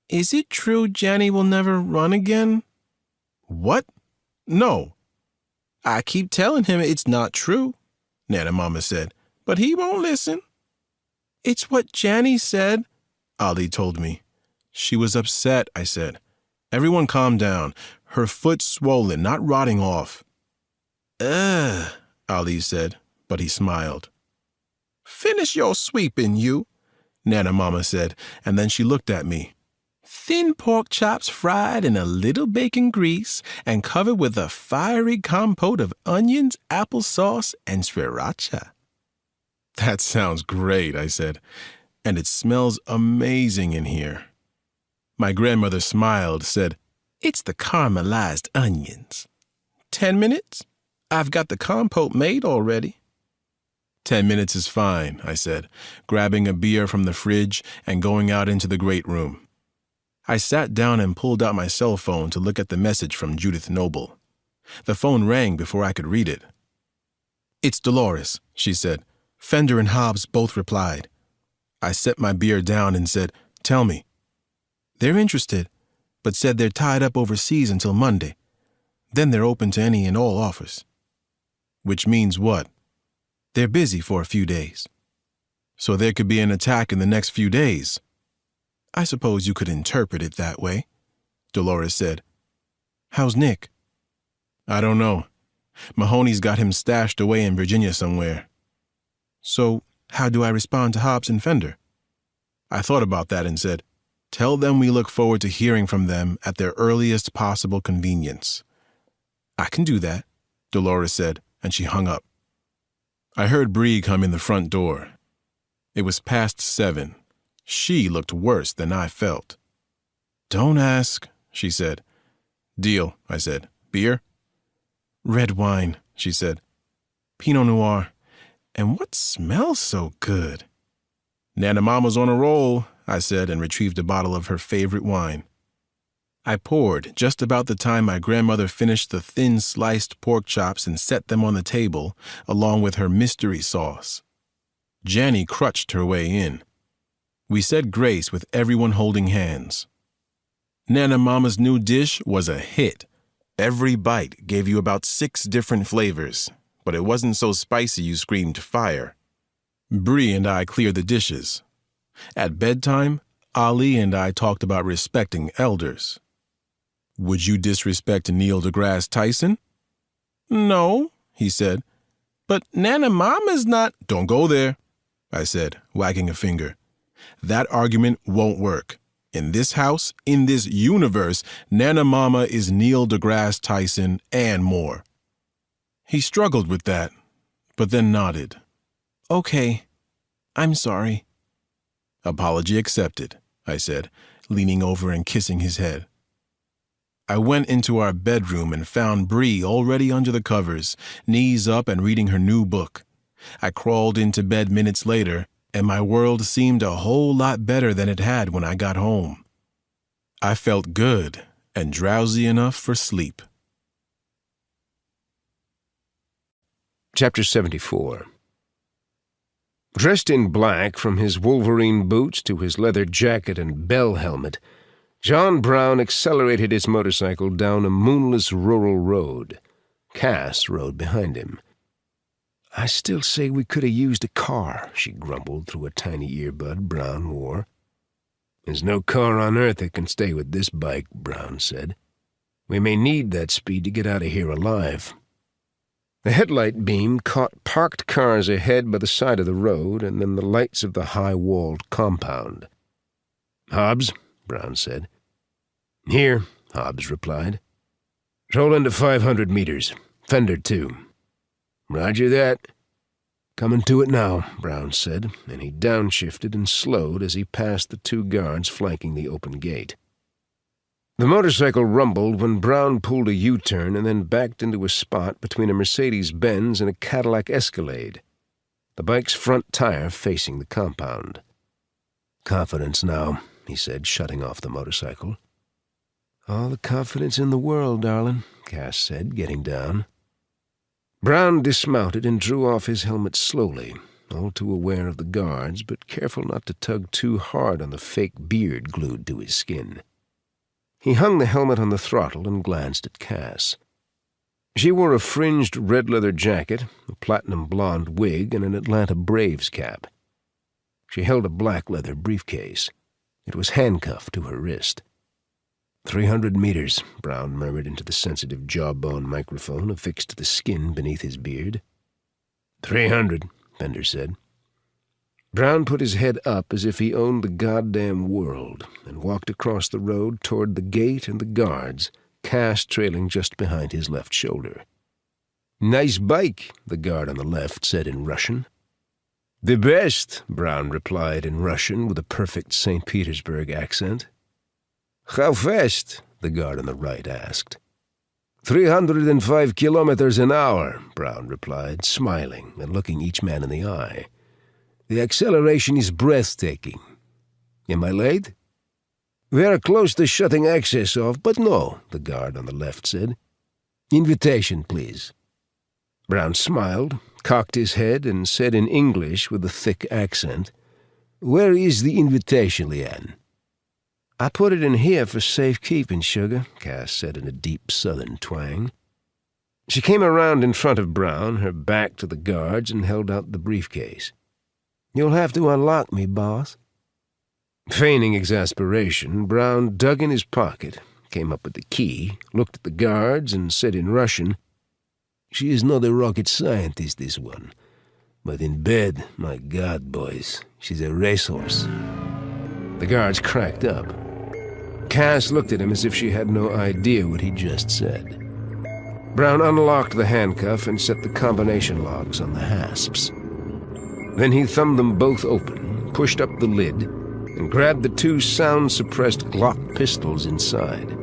C: Is it true Jenny will never run again?
B: What? No.
C: I keep telling him it's not true, Nana Mama said, but he won't listen. It's what Jenny said,
B: Ali told me. She was upset, I said. Everyone calm down. Her foot's swollen, not rotting off.
C: Ugh,
B: Ali said, but he smiled.
C: Finish your sweeping, you,
B: Nana Mama said, and then she looked at me.
C: Thin pork chops fried in a little bacon grease and covered with a fiery compote of onions, applesauce, and sriracha.
B: That sounds great, I said, and it smells amazing in here. My grandmother smiled, said,
C: It's the caramelized onions. 10 minutes? I've got the compote made already.
B: 10 minutes is fine, I said, grabbing a beer from the fridge and going out into the great room. I sat down and pulled out my cell phone to look at the message from Judith Noble. The phone rang before I could read it.
C: It's Dolores, she said. Fender and Hobbs both replied.
B: I set my beer down and said, Tell me.
C: They're interested, but said they're tied up overseas until Monday. Then they're open to any and all offers.
B: Which means what?
C: They're busy for a few days.
B: So there could be an attack in the next few days.
C: I suppose you could interpret it that way, Dolores said. How's Nick?
B: I don't know. Mahoney's got him stashed away in Virginia somewhere.
C: So how do I respond to Hobbs and Fender?
B: I thought about that and said, Tell them we look forward to hearing from them at their earliest possible convenience.
C: I can do that,
B: Dolores said, and she hung up. I heard Bree come in the front door. It was past 7. She looked worse than I felt.
C: Don't ask,
B: she said. Deal, I said. Beer?
C: Red wine, she said. Pinot Noir. And what smells so good?
B: Nana Mama's on a roll, I said, and retrieved a bottle of her favorite wine. I poured just about the time my grandmother finished the thin sliced pork chops and set them on the table, along with her mystery sauce. Janny crutched her way in. We said grace with everyone holding hands. Nana Mama's new dish was a hit. Every bite gave you about 6 different flavors, but it wasn't so spicy you screamed fire. Bree and I cleared the dishes. At bedtime, Ali and I talked about respecting elders. Would you disrespect Neil deGrasse Tyson?
C: No, he said. But Nana Mama's not.
B: Don't go there, I said, wagging a finger. That argument won't work. In this house, in this universe, Nana Mama is Neil deGrasse Tyson and more. He struggled with that, but then nodded.
C: Okay, I'm sorry.
B: Apology accepted, I said, leaning over and kissing his head. I went into our bedroom and found Bree already under the covers, knees up and reading her new book. I crawled into bed minutes later, and my world seemed a whole lot better than it had when I got home. I felt good and drowsy enough for sleep.
A: Chapter 74. Dressed in black from his Wolverine boots to his leather jacket and bell helmet, John Brown accelerated his motorcycle down a moonless rural road. Cass rode behind him. "I still say we could have used a car," she grumbled through a tiny earbud Brown wore. "There's no car on earth that can stay with this bike," Brown said. "We may need that speed to get out of here alive." The headlight beam caught parked cars ahead by the side of the road and then the lights of the high-walled compound. "Hobbs," Brown said. "Here," Hobbs replied. "Roll into 500 meters. Fender, too." "Roger that." "Coming to it now," Brown said, and he downshifted and slowed as he passed the two guards flanking the open gate. The motorcycle rumbled when Brown pulled a U-turn and then backed into a spot between a Mercedes-Benz and a Cadillac Escalade, the bike's front tire facing the compound. "Confidence now," he said, shutting off the motorcycle. "All the confidence in the world, darling," Cass said, getting down. Brown dismounted and drew off his helmet slowly, all too aware of the guards, but careful not to tug too hard on the fake beard glued to his skin. He hung the helmet on the throttle and glanced at Cass. She wore a fringed red leather jacket, a platinum blonde wig, and an Atlanta Braves cap. She held a black leather briefcase. It was handcuffed to her wrist. 300 meters, Brown murmured into the sensitive jawbone microphone affixed to the skin beneath his beard. 300, Fender said. Brown put his head up as if he owned the goddamn world and walked across the road toward the gate and the guards, Cass trailing just behind his left shoulder. "Nice bike," the guard on the left said in Russian. "The best," Brown replied in Russian with a perfect St. Petersburg accent. "How fast?" the guard on the right asked. 305 kilometers an hour, Brown replied, smiling and looking each man in the eye. "The acceleration is breathtaking. Am I late?" "We are close to shutting access off, but no," the guard on the left said. "Invitation, please." Brown smiled, cocked his head, and said in English with a thick accent, "Where is the invitation, Leanne?" "I put it in here for safekeeping, sugar," Cass said in a deep southern twang. She came around in front of Brown, her back to the guards, and held out the briefcase. "You'll have to unlock me, boss." Feigning exasperation, Brown dug in his pocket, came up with the key, looked at the guards, and said in Russian, "She is not a rocket scientist, this one. But in bed, my God, boys, she's a racehorse." The guards cracked up. Cass looked at him as if she had no idea what he just said. Brown unlocked the handcuff and set the combination locks on the hasps. Then he thumbed them both open, pushed up the lid, and grabbed the two sound-suppressed Glock pistols inside.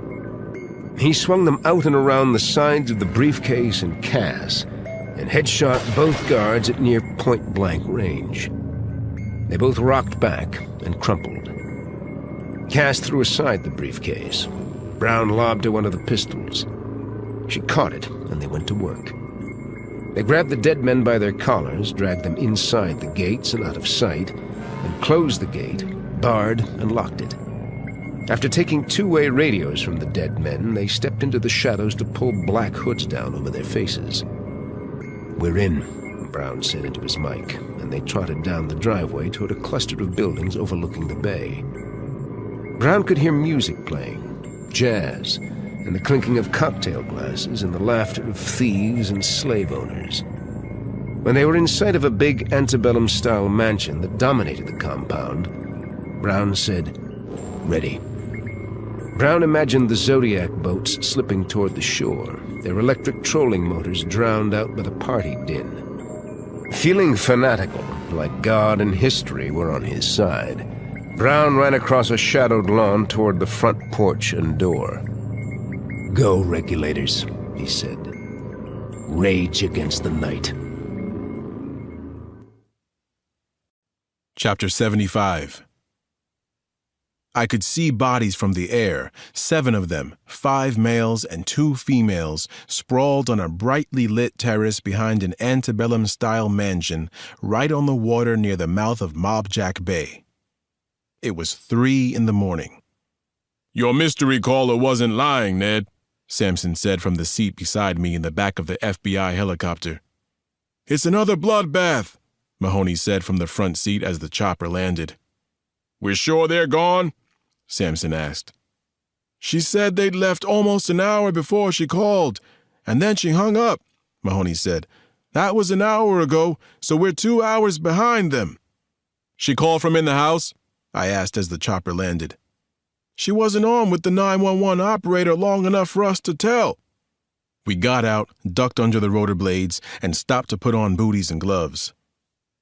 A: He swung them out and around the sides of the briefcase and Cass, and headshot both guards at near point-blank range. They both rocked back and crumpled. Cass threw aside the briefcase. Brown lobbed her one of the pistols. She caught it, and they went to work. They grabbed the dead men by their collars, dragged them inside the gates and out of sight, and closed the gate, barred and locked it. After taking two-way radios from the dead men, they stepped into the shadows to pull black hoods down over their faces. "We're in," Brown said into his mic, and they trotted down the driveway toward a cluster of buildings overlooking the bay. Brown could hear music playing, jazz, and the clinking of cocktail glasses and the laughter of thieves and slave owners. When they were in sight of a big antebellum-style mansion that dominated the compound, Brown said, "Ready." Brown imagined the Zodiac boats slipping toward the shore, their electric trolling motors drowned out by the party din. Feeling fanatical, like God and history were on his side, Brown ran across a shadowed lawn toward the front porch and door. "Go, regulators," he said. "Rage against the night."
B: Chapter 75. I could see bodies from the air, 7 of them, 5 males and 2 females, sprawled on a brightly lit terrace behind an antebellum-style mansion right on the water near the mouth of Mobjack Bay. It was 3 in the morning. Your mystery caller wasn't lying, Ned, Sampson said from the seat beside me in the back of the FBI helicopter. It's another bloodbath, Mahoney said from the front seat as the chopper landed. We're sure they're gone? Sampson asked. She said they'd left almost an hour before she called, and then she hung up, Mahoney said. That was an hour ago, so we're 2 hours behind them. She called from in the house? I asked as the chopper landed. She wasn't on with the 911 operator long enough for us to tell. We got out, ducked under the rotor blades, and stopped to put on booties and gloves.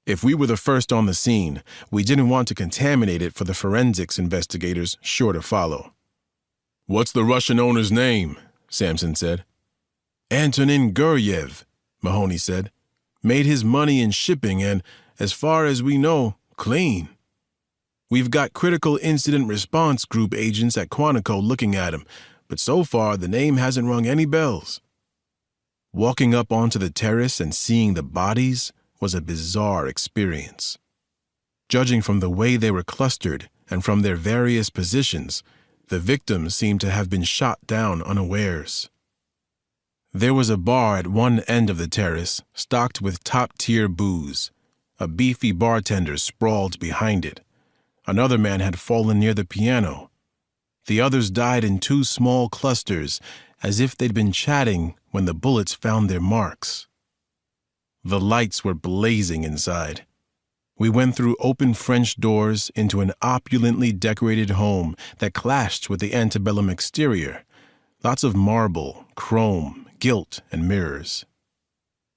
B: If we were the first on the scene, we didn't want to contaminate it for the forensics investigators sure to follow. What's the Russian owner's name? Sampson said. Antonin Guryev, Mahoney said. Made his money in shipping and, as far as we know, clean. We've got critical incident response group agents at Quantico looking at him, but so far the name hasn't rung any bells. Walking up onto the terrace and seeing the bodies was a bizarre experience. Judging from the way they were clustered and from their various positions, the victims seemed to have been shot down unawares. There was a bar at one end of the terrace, stocked with top-tier booze. A beefy bartender sprawled behind it. Another man had fallen near the piano. The others died in 2 small clusters, as if they'd been chatting when the bullets found their marks. The lights were blazing inside. We went through open French doors into an opulently decorated home that clashed with the antebellum exterior. Lots of marble, chrome, gilt, and mirrors.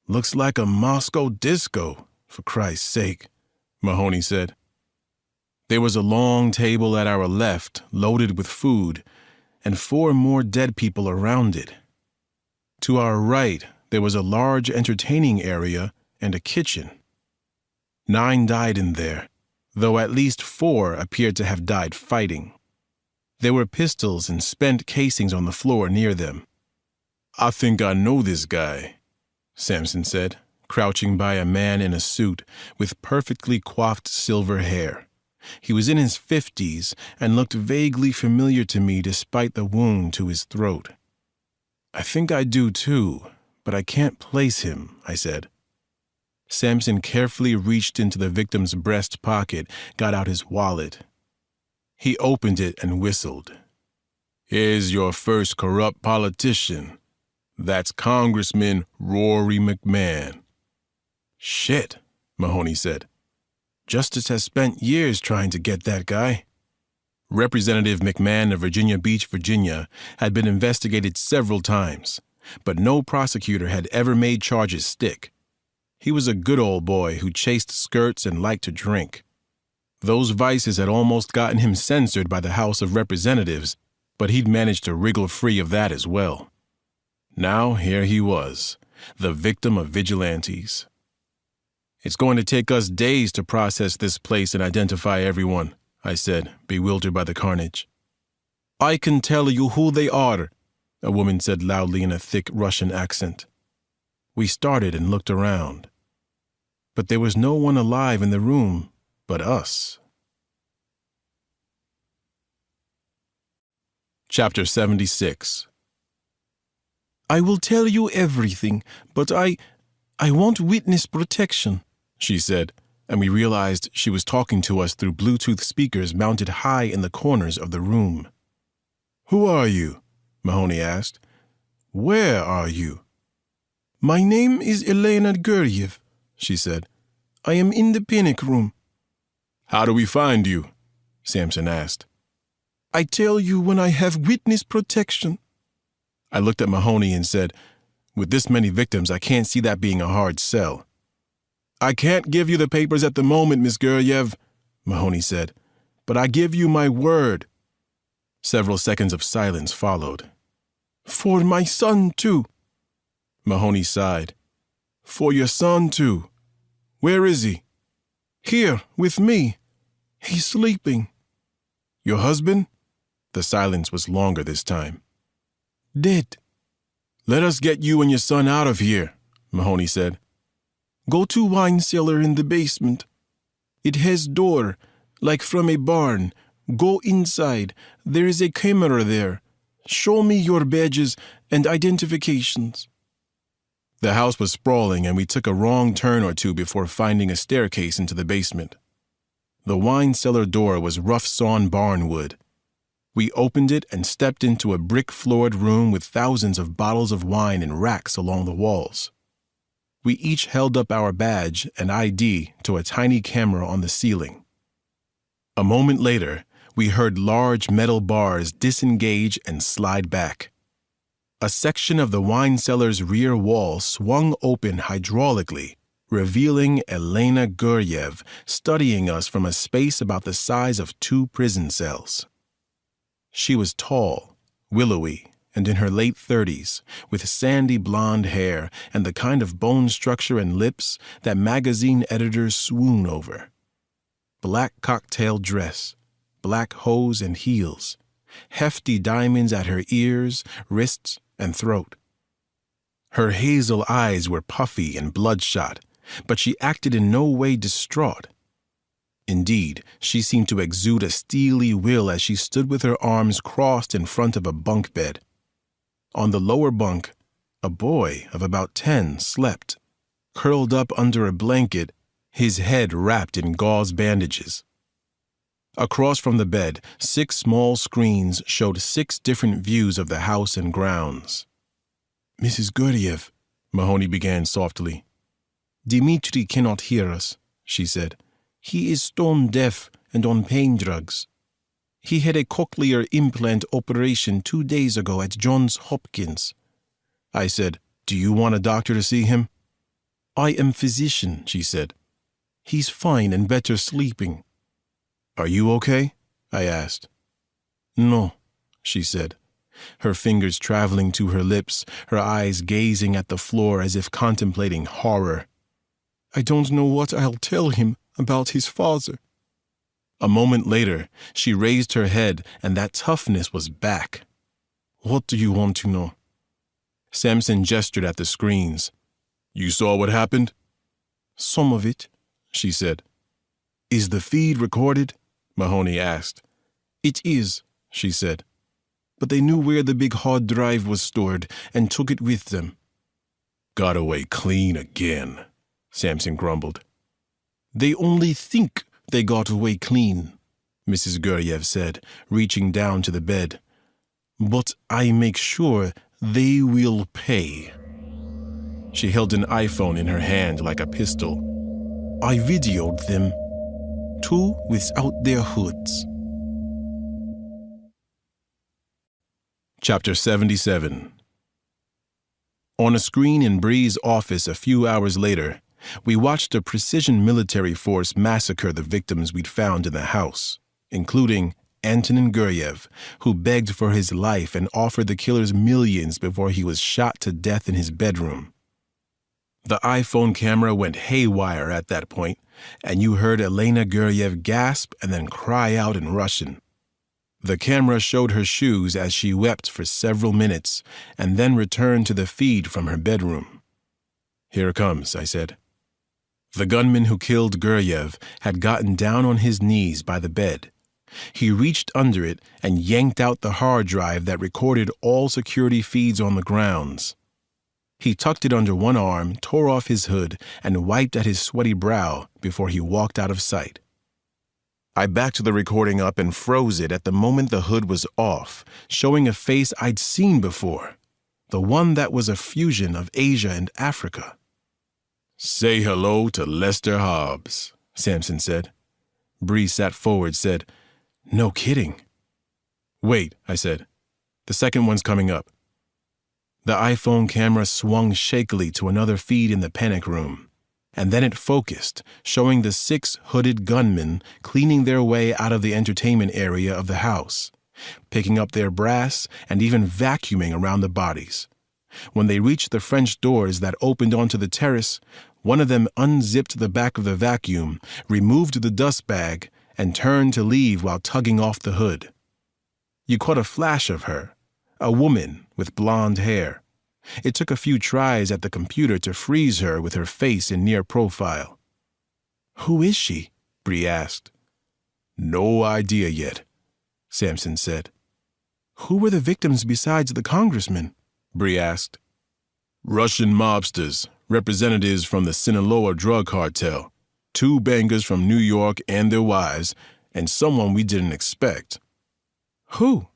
B: Looks like a Moscow disco, for Christ's sake, Mahoney said. There was a long table at our left, loaded with food, and 4 more dead people around it. To our right, there was a large entertaining area and a kitchen. 9 died in there, though at least 4 appeared to have died fighting. There were pistols and spent casings on the floor near them. I think I know this guy, Sampson said, crouching by a man in a suit with perfectly coiffed silver hair. He was in his 50s and looked vaguely familiar to me despite the wound to his throat. I think I do too, but I can't place him, I said. Sampson carefully reached into the victim's breast pocket, got out his wallet. He opened it and whistled. Here's your first corrupt politician. That's Congressman Rory McMahon. Shit, Mahoney said. Justice has spent years trying to get that guy. Representative McMahon of Virginia Beach, Virginia, had been investigated several times, but no prosecutor had ever made charges stick. He was a good old boy who chased skirts and liked to drink. Those vices had almost gotten him censored by the House of Representatives, but he'd managed to wriggle free of that as well. Now here he was, the victim of vigilantes. It's going to take us days to process this place and identify everyone, I said, bewildered by the carnage. I can tell you who they are, a woman said loudly in a thick Russian accent. We started and looked around. But there was no one alive in the room but us. Chapter 76. I will tell you everything, but I want witness protection, she said, and we realized she was talking to us through Bluetooth speakers mounted high in the corners of the room. Who are you? Mahoney asked. Where are you? My name is Elena Guryev, she said. I am in the panic room. How do we find you? Sampson asked. I tell you when I have witness protection. I looked at Mahoney and said, with this many victims, I can't see that being a hard sell. I can't give you the papers at the moment, Miss Guryev, Mahoney said, but I give you my word. Several seconds of silence followed. For my son, too. Mahoney sighed. For your son, too. Where is he? Here, with me. He's sleeping. Your husband? The silence was longer this time. Dead. Let us get you and your son out of here, Mahoney said. Go to wine cellar in the basement. It has door, like from a barn,
C: Go inside. There is a camera there. Show me your badges and identifications.
B: The house was sprawling, and we took a wrong turn or two before finding a staircase into the basement. The wine cellar door was rough-sawn barnwood. We opened it and stepped into a brick-floored room with thousands of bottles of wine in racks along the walls. We each held up our badge and ID to a tiny camera on the ceiling. A moment later, we heard large metal bars disengage and slide back. A section of the wine cellar's rear wall swung open hydraulically, revealing Elena Guryev studying us from a space about the size of 2 prison cells. She was tall, willowy, and in her late 30s, with sandy blonde hair and the kind of bone structure and lips that magazine editors swoon over. Black cocktail dress, black hose and heels, hefty diamonds at her ears, wrists, and throat. Her hazel eyes were puffy and bloodshot, but she acted in no way distraught. Indeed, she seemed to exude a steely will as she stood with her arms crossed in front of a bunk bed. On the lower bunk, a boy of about 10 slept, curled up under a blanket, his head wrapped in gauze bandages. Across from the bed, 6 small screens showed 6 different views of the house and grounds.
C: Mrs. Guryev,
B: Mahoney began softly.
C: Dmitri cannot hear us, she said. He is stone deaf and on pain drugs. He had a cochlear implant operation 2 days ago at Johns Hopkins.
B: I said, "Do you want a doctor to see him?"
C: I am physician, she said. He's fine and better sleeping.
B: Are you okay? I asked.
C: No, she said, her fingers traveling to her lips, her eyes gazing at the floor as if contemplating horror. I don't know what I'll tell him about his father.
B: A moment later, she raised her head, and that toughness was back.
C: What do you want to know?
B: Samson gestured at the screens. You saw what happened?
C: Some of it, she said.
B: Is the feed recorded? Mahoney asked.
C: It is, she said. But they knew where the big hard drive was stored and took it with them.
B: Got away clean again, Samson grumbled.
C: They only think they got away clean, Mrs. Guryev said, reaching down to the bed. But I make sure they will pay.
B: She held an iPhone in her hand like a pistol.
C: I videoed them. 2 without their hoods.
B: Chapter 77. On a screen in Bree's office a few hours later, we watched a precision military force massacre the victims we'd found in the house, including Antonin Guryev, who begged for his life and offered the killers millions before he was shot to death in his bedroom. The iPhone camera went haywire at that point, and you heard Elena Guryev gasp and then cry out in Russian. The camera showed her shoes as she wept for several minutes and then returned to the feed from her bedroom. Here it comes, I said. The gunman who killed Guryev had gotten down on his knees by the bed. He reached under it and yanked out the hard drive that recorded all security feeds on the grounds. He tucked it under one arm, tore off his hood, and wiped at his sweaty brow before he walked out of sight. I backed the recording up and froze it at the moment the hood was off, showing a face I'd seen before, the one that was a fusion of Asia and Africa.
A: Say hello to Lester Hobbs, Samson said.
B: Bree sat forward, said, No kidding. Wait, I said. The second one's coming up. The iPhone camera swung shakily to another feed in the panic room, and then it focused, showing the 6 hooded gunmen cleaning their way out of the entertainment area of the house, picking up their brass and even vacuuming around the bodies. When they reached the French doors that opened onto the terrace, one of them unzipped the back of the vacuum, removed the dust bag, and turned to leave while tugging off the hood. You caught a flash of her, a woman with blonde hair. It took a few tries at the computer to freeze her with her face in near profile.
C: Who is she? Bree asked.
A: No idea yet,
C: Sampson said. Who were the victims besides the congressman? Bree asked.
B: Russian mobsters, representatives from the Sinaloa drug cartel, 2 bangers from New York and their wives, and someone we didn't expect.
C: Who?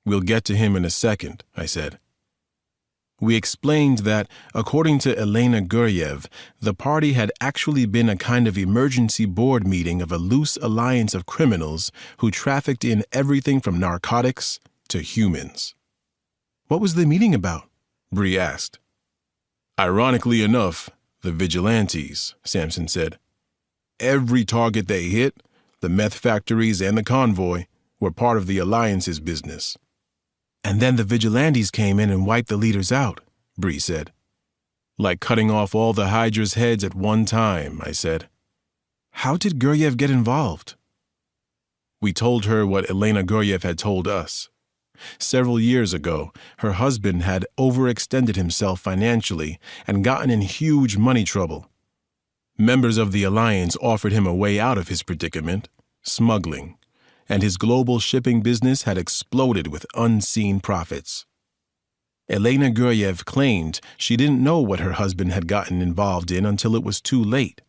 B: We'll get to him in a second, I said. We explained that, according to Elena Guryev, the party had actually been a kind of emergency board meeting of a loose alliance of criminals who trafficked in everything from narcotics to humans.
C: What was the meeting about?
B: Bree asked. Ironically enough, the vigilantes, Sampson said. Every target they hit, the meth factories and the convoy, were part of the alliance's business.
C: And then the vigilantes came in and wiped the leaders out, Bree said.
B: Like cutting off all the Hydra's heads at one time, I said.
C: How did Guryev get involved?
B: We told her what Elena Guryev had told us. Several years ago, her husband had overextended himself financially and gotten in huge money trouble. Members of the alliance offered him a way out of his predicament, smuggling, and his global shipping business had exploded with unseen profits. Elena Guryev claimed she didn't know what her husband had gotten involved in until it was too late.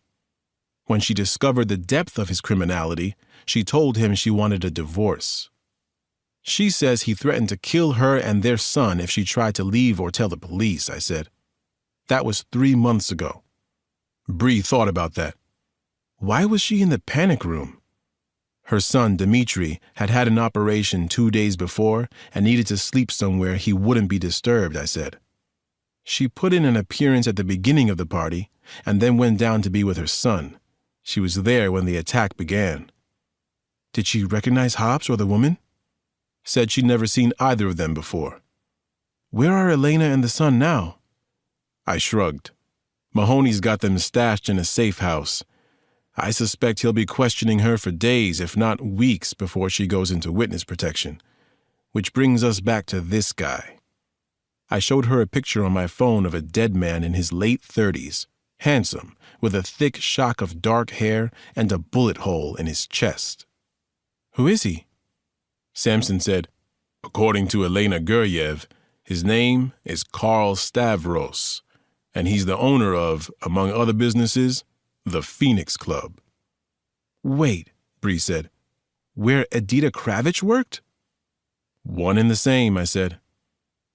B: When she discovered the depth of his criminality, she told him she wanted a divorce. She says he threatened to kill her and their son if she tried to leave or tell the police, I said. That was 3 months ago. Bree thought about that.
C: Why was she in the panic room?
B: Her son, Dmitri, had had an operation 2 days before and needed to sleep somewhere he wouldn't be disturbed, I said. She put in an appearance at the beginning of the party and then went down to be with her son. She was there when the attack began.
C: Did she recognize Hobbs or the woman?
B: Said she'd never seen either of them before.
C: Where are Elena and the son now?
B: I shrugged. Mahoney's got them stashed in a safe house. I suspect he'll be questioning her for days, if not weeks, before she goes into witness protection. Which brings us back to this guy. I showed her a picture on my phone of a dead man in his late 30s, handsome, with a thick shock of dark hair and a bullet hole in his chest.
C: Who is he?
B: Sampson said, according to Elena Guryev, his name is Karl Stavros, and he's the owner of, among other businesses, the Phoenix Club.
C: Wait, Bree said. Where Edita Kravitch worked?
B: One and the same, I said.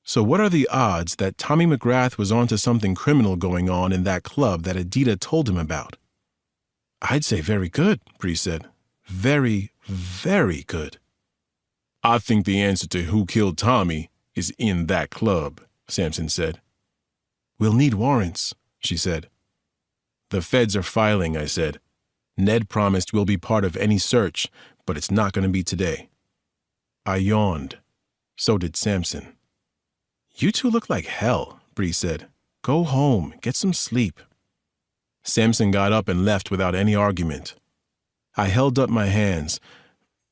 C: So what are the odds that Tommy McGrath was onto something criminal going on in that club that Edita told him about?
B: I'd say very good, Bree said. Very, very good. I think the answer to who killed Tommy is in that club, Sampson said.
C: We'll need warrants, she said.
B: The feds are filing, I said. Ned promised we'll be part of any search, but it's not going to be today. I yawned. So did Sampson.
C: You two look like hell, Bree said. Go home, get some sleep.
B: Sampson got up and left without any argument. I held up my hands.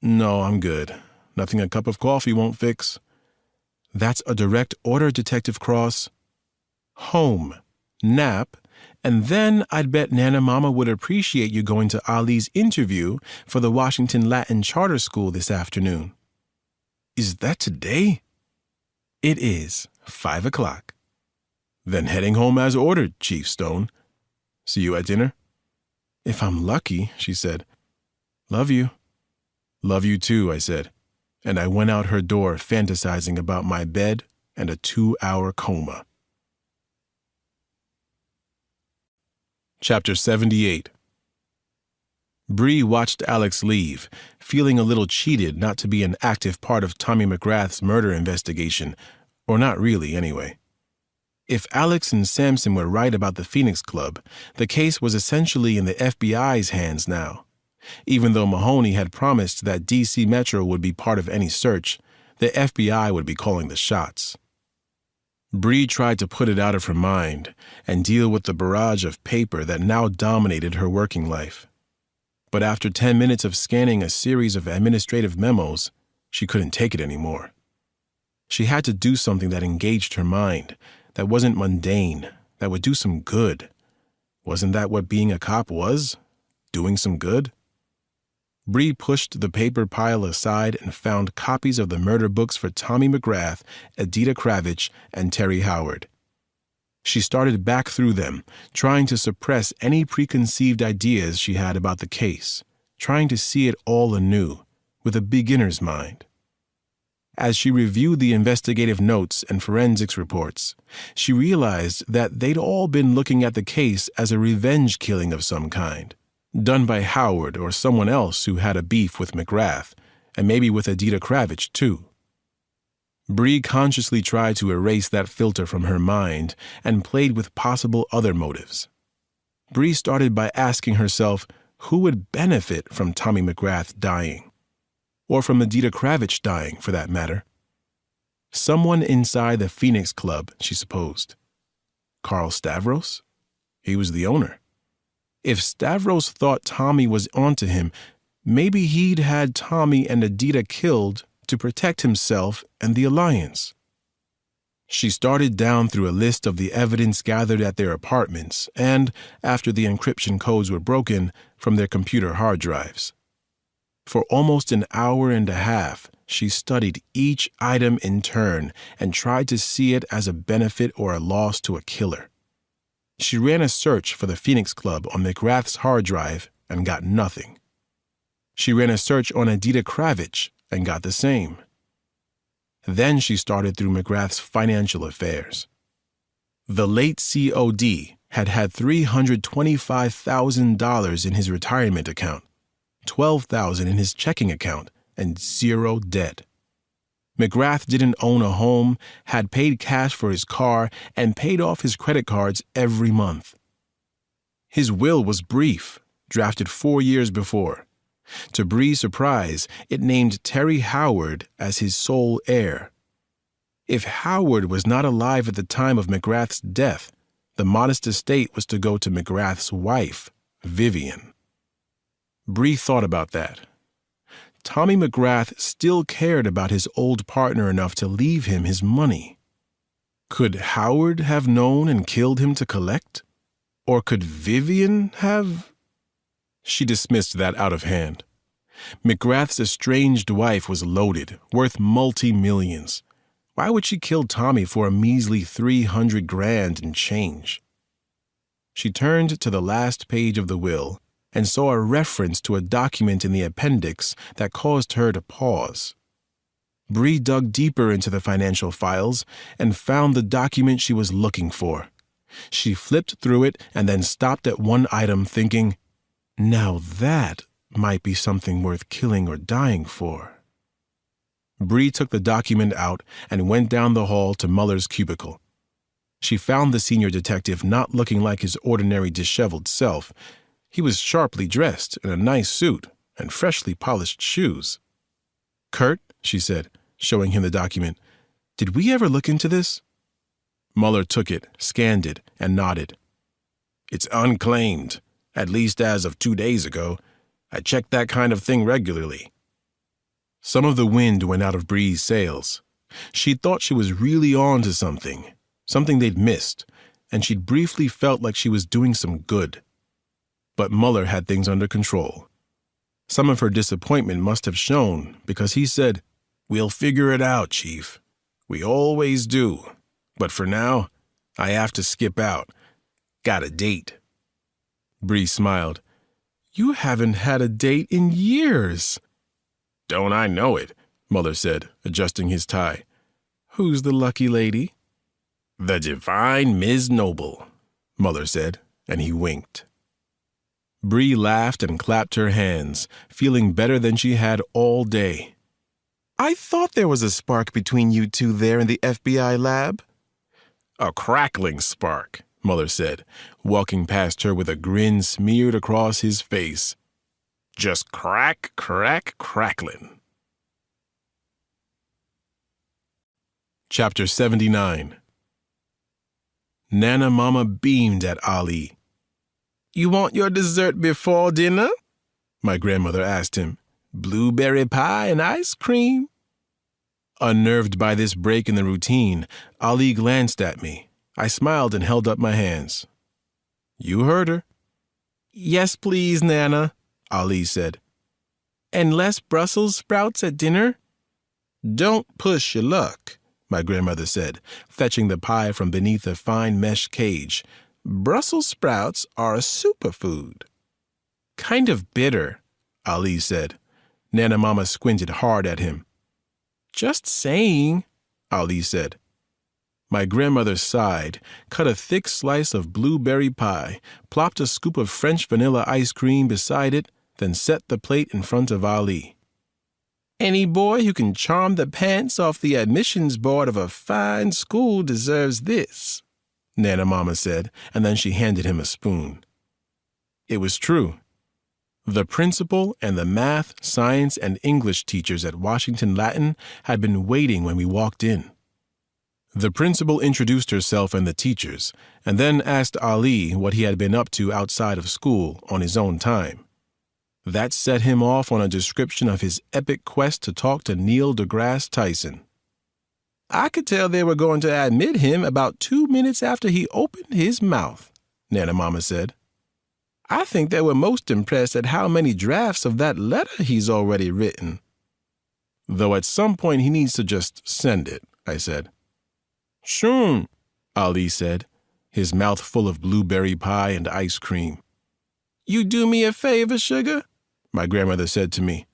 B: No, I'm good. Nothing a cup of coffee won't fix.
C: That's a direct order, Detective Cross. Home, nap, and then I'd bet Nana Mama would appreciate you going to Ali's interview for the Washington Latin Charter School this afternoon.
B: Is that today?
C: It is, 5 o'clock.
B: Then heading home as ordered, Chief Stone. See you at dinner?
C: If I'm lucky, she said. Love you.
B: Love you too, I said, and I went out her door fantasizing about my bed and a 2-hour coma. Chapter 78. Bree watched Alex leave, feeling a little cheated not to be an active part of Tommy McGrath's murder investigation, or not really anyway. If Alex and Sampson were right about the Phoenix Club, the case was essentially in the FBI's hands now. Even though Mahoney had promised that D.C. Metro would be part of any search, the FBI would be calling the shots. Bree tried to put it out of her mind and deal with the barrage of paper that now dominated her working life. But after 10 minutes of scanning a series of administrative memos, she couldn't take it anymore. She had to do something that engaged her mind, that wasn't mundane, that would do some good. Wasn't that what being a cop was? Doing some good? Bree pushed the paper pile aside and found copies of the murder books for Tommy McGrath, Edita Kravitch, and Terry Howard. She started back through them, trying to suppress any preconceived ideas she had about the case, trying to see it all anew, with a beginner's mind. As she reviewed the investigative notes and forensics reports, she realized that they'd all been looking at the case as a revenge killing of some kind, done by Howard or someone else who had a beef with McGrath, and maybe with Edita Kravitch, too. Bree consciously tried to erase that filter from her mind and played with possible other motives. Bree started by asking herself who would benefit from Tommy McGrath dying, or from Edita Kravitch dying, for that matter. Someone inside the Phoenix Club, she supposed. Carl Stavros? He was the owner. If Stavros thought Tommy was onto him, maybe he'd had Tommy and Edita killed to protect himself and the Alliance. She started down through a list of the evidence gathered at their apartments and, after the encryption codes were broken, from their computer hard drives. For almost an hour and a half, she studied each item in turn and tried to see it as a benefit or a loss to a killer. She ran a search for the Phoenix Club on McGrath's hard drive and got nothing. She ran a search on Edita Kravitch and got the same. Then she started through McGrath's financial affairs. The late COD had $325,000 in his retirement account, $12,000 in his checking account, and zero debt. McGrath didn't own a home, had paid cash for his car, and paid off his credit cards every month. His will was brief, drafted 4 years before. To Bree's surprise, it named Terry Howard as his sole heir. If Howard was not alive at the time of McGrath's death, the modest estate was to go to McGrath's wife, Vivian. Bree thought about that. Tommy McGrath still cared about his old partner enough to leave him his money. Could Howard have known and killed him to collect? Or could Vivian have? She dismissed that out of hand. McGrath's estranged wife was loaded, worth multi-millions. Why would she kill Tommy for a measly $300,000 and change? She turned to the last page of the will and saw a reference to a document in the appendix that caused her to pause. Bree dug deeper into the financial files and found the document she was looking for. She flipped through it and then stopped at one item, thinking, now that might be something worth killing or dying for. Bree took the document out and went down the hall to Muller's cubicle. She found the senior detective not looking like his ordinary disheveled self. He was sharply dressed in a nice suit and freshly polished shoes. "Kurt," she said, showing him the document, "did we ever look into this?" Muller took it, scanned it, and nodded. "It's unclaimed, at least as of 2 days ago. I check that kind of thing regularly." Some of the wind went out of Bree's sails. She'd thought she was really on to something they'd missed, and she'd briefly felt like she was doing some good. But Muller had things under control. Some of her disappointment must have shown because he said, "We'll figure it out, Chief. We always do. But for now, I have to skip out. Got a date." Bree smiled. "You haven't had a date in years." "Don't I know it?" Muller said, adjusting his tie. "Who's the lucky lady?" "The divine Ms. Noble," Muller said, and he winked. Bree laughed and clapped her hands, feeling better than she had all day. "I thought there was a spark between you two there in the FBI lab." "A crackling spark," Muller said, walking past her with a grin smeared across his face. "Just cracklin'. Chapter 79. Nana Mama beamed at Ali. "You want your dessert before dinner?" my grandmother asked him. "Blueberry pie and ice cream?" Unnerved by this break in the routine, Ali glanced at me. I smiled and held up my hands. "You heard her." "Yes, please, Nana," Ali said.
C: And less Brussels sprouts at dinner?
D: Don't push your luck, my grandmother said, fetching the pie from beneath a fine mesh cage. Brussels sprouts are a superfood.
C: Kind of bitter, Ali said. Nana Mama squinted hard at him. Just saying, Ali said. My grandmother sighed, cut a thick slice of blueberry pie, plopped a scoop of French vanilla ice cream beside it, then set the plate in front of Ali.
D: Any boy who can charm the pants off the admissions board of a fine school deserves this, Nana Mama said, and then she handed him a spoon.
C: It was true. The principal and the math, science, and English teachers at Washington Latin had been waiting when we walked in. The principal introduced herself and the teachers, and then asked Ali what he had been up to outside of school on his own time. That set him off on a description of his epic quest to talk to Neil deGrasse Tyson.
D: I could tell they were going to admit him about 2 minutes after he opened his mouth, Nana Mama said. I think they were most impressed at how many drafts of that letter he's already written.
C: Though at some point he needs to just send it, I said.
D: Sure,
C: Ali said, his mouth full of blueberry pie and ice cream.
D: You do me a favor, sugar?
C: My grandmother said to me.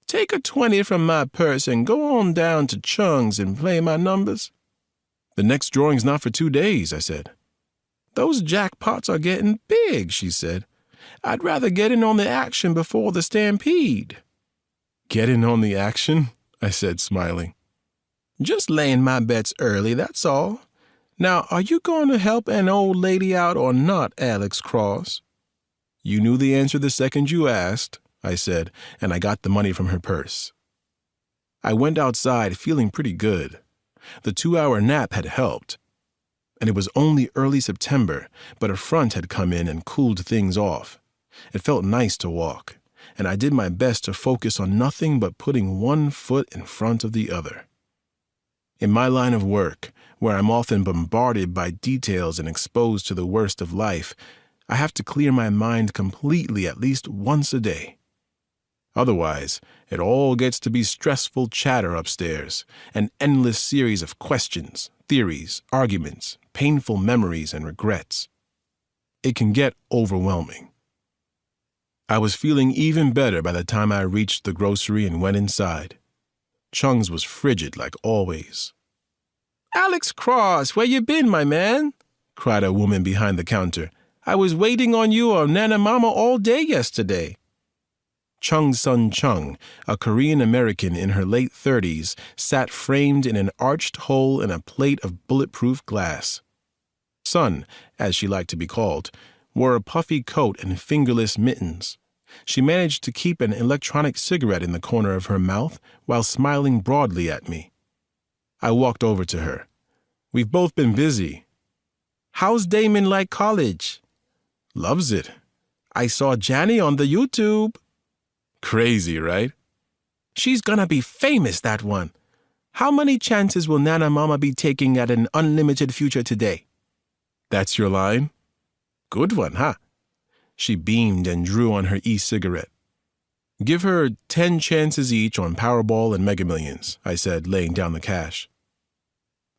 D: Take a 20 from my purse and go on down to Chung's and play my numbers.
C: The next drawing's not for 2 days, I said.
D: Those jackpots are getting big, she said. I'd rather get in on the action before the stampede.
C: Get in on the action? I said, smiling.
D: Just laying my bets early, that's all. Now, are you going to help an old lady out or not, Alex Cross?
C: You knew the answer the second you asked, I said, and I got the money from her purse. I went outside feeling pretty good. The 2-hour nap had helped. And it was only early September, but a front had come in and cooled things off. It felt nice to walk, and I did my best to focus on nothing but putting one foot in front of the other. In my line of work, where I'm often bombarded by details and exposed to the worst of life, I have to clear my mind completely at least once a day. Otherwise, it all gets to be stressful chatter upstairs, an endless series of questions, theories, arguments, painful memories, and regrets. It can get overwhelming. I was feeling even better by the time I reached the grocery and went inside. Chung's was frigid like always.
D: Alex Cross, where you been, my man? Cried a woman behind the counter. I was waiting on you or Nana Mama all day yesterday.
C: Chung's son Chung, a Korean-American in her late 30s, sat framed in an arched hole in a plate of bulletproof glass. Sun, as she liked to be called, wore a puffy coat and fingerless mittens. She managed to keep an electronic cigarette in the corner of her mouth while smiling broadly at me. I walked over to her. We've both been busy.
D: How's Damon like college?
C: Loves it.
D: I saw Janny on the YouTube.
C: Crazy, right?
D: She's gonna be famous, that one. How many chances will Nana Mama be taking at an unlimited future today?
C: That's your line? Good one, huh? She beamed and drew on her e-cigarette. Give her 10 chances each on Powerball and Mega Millions, I said, laying down the cash.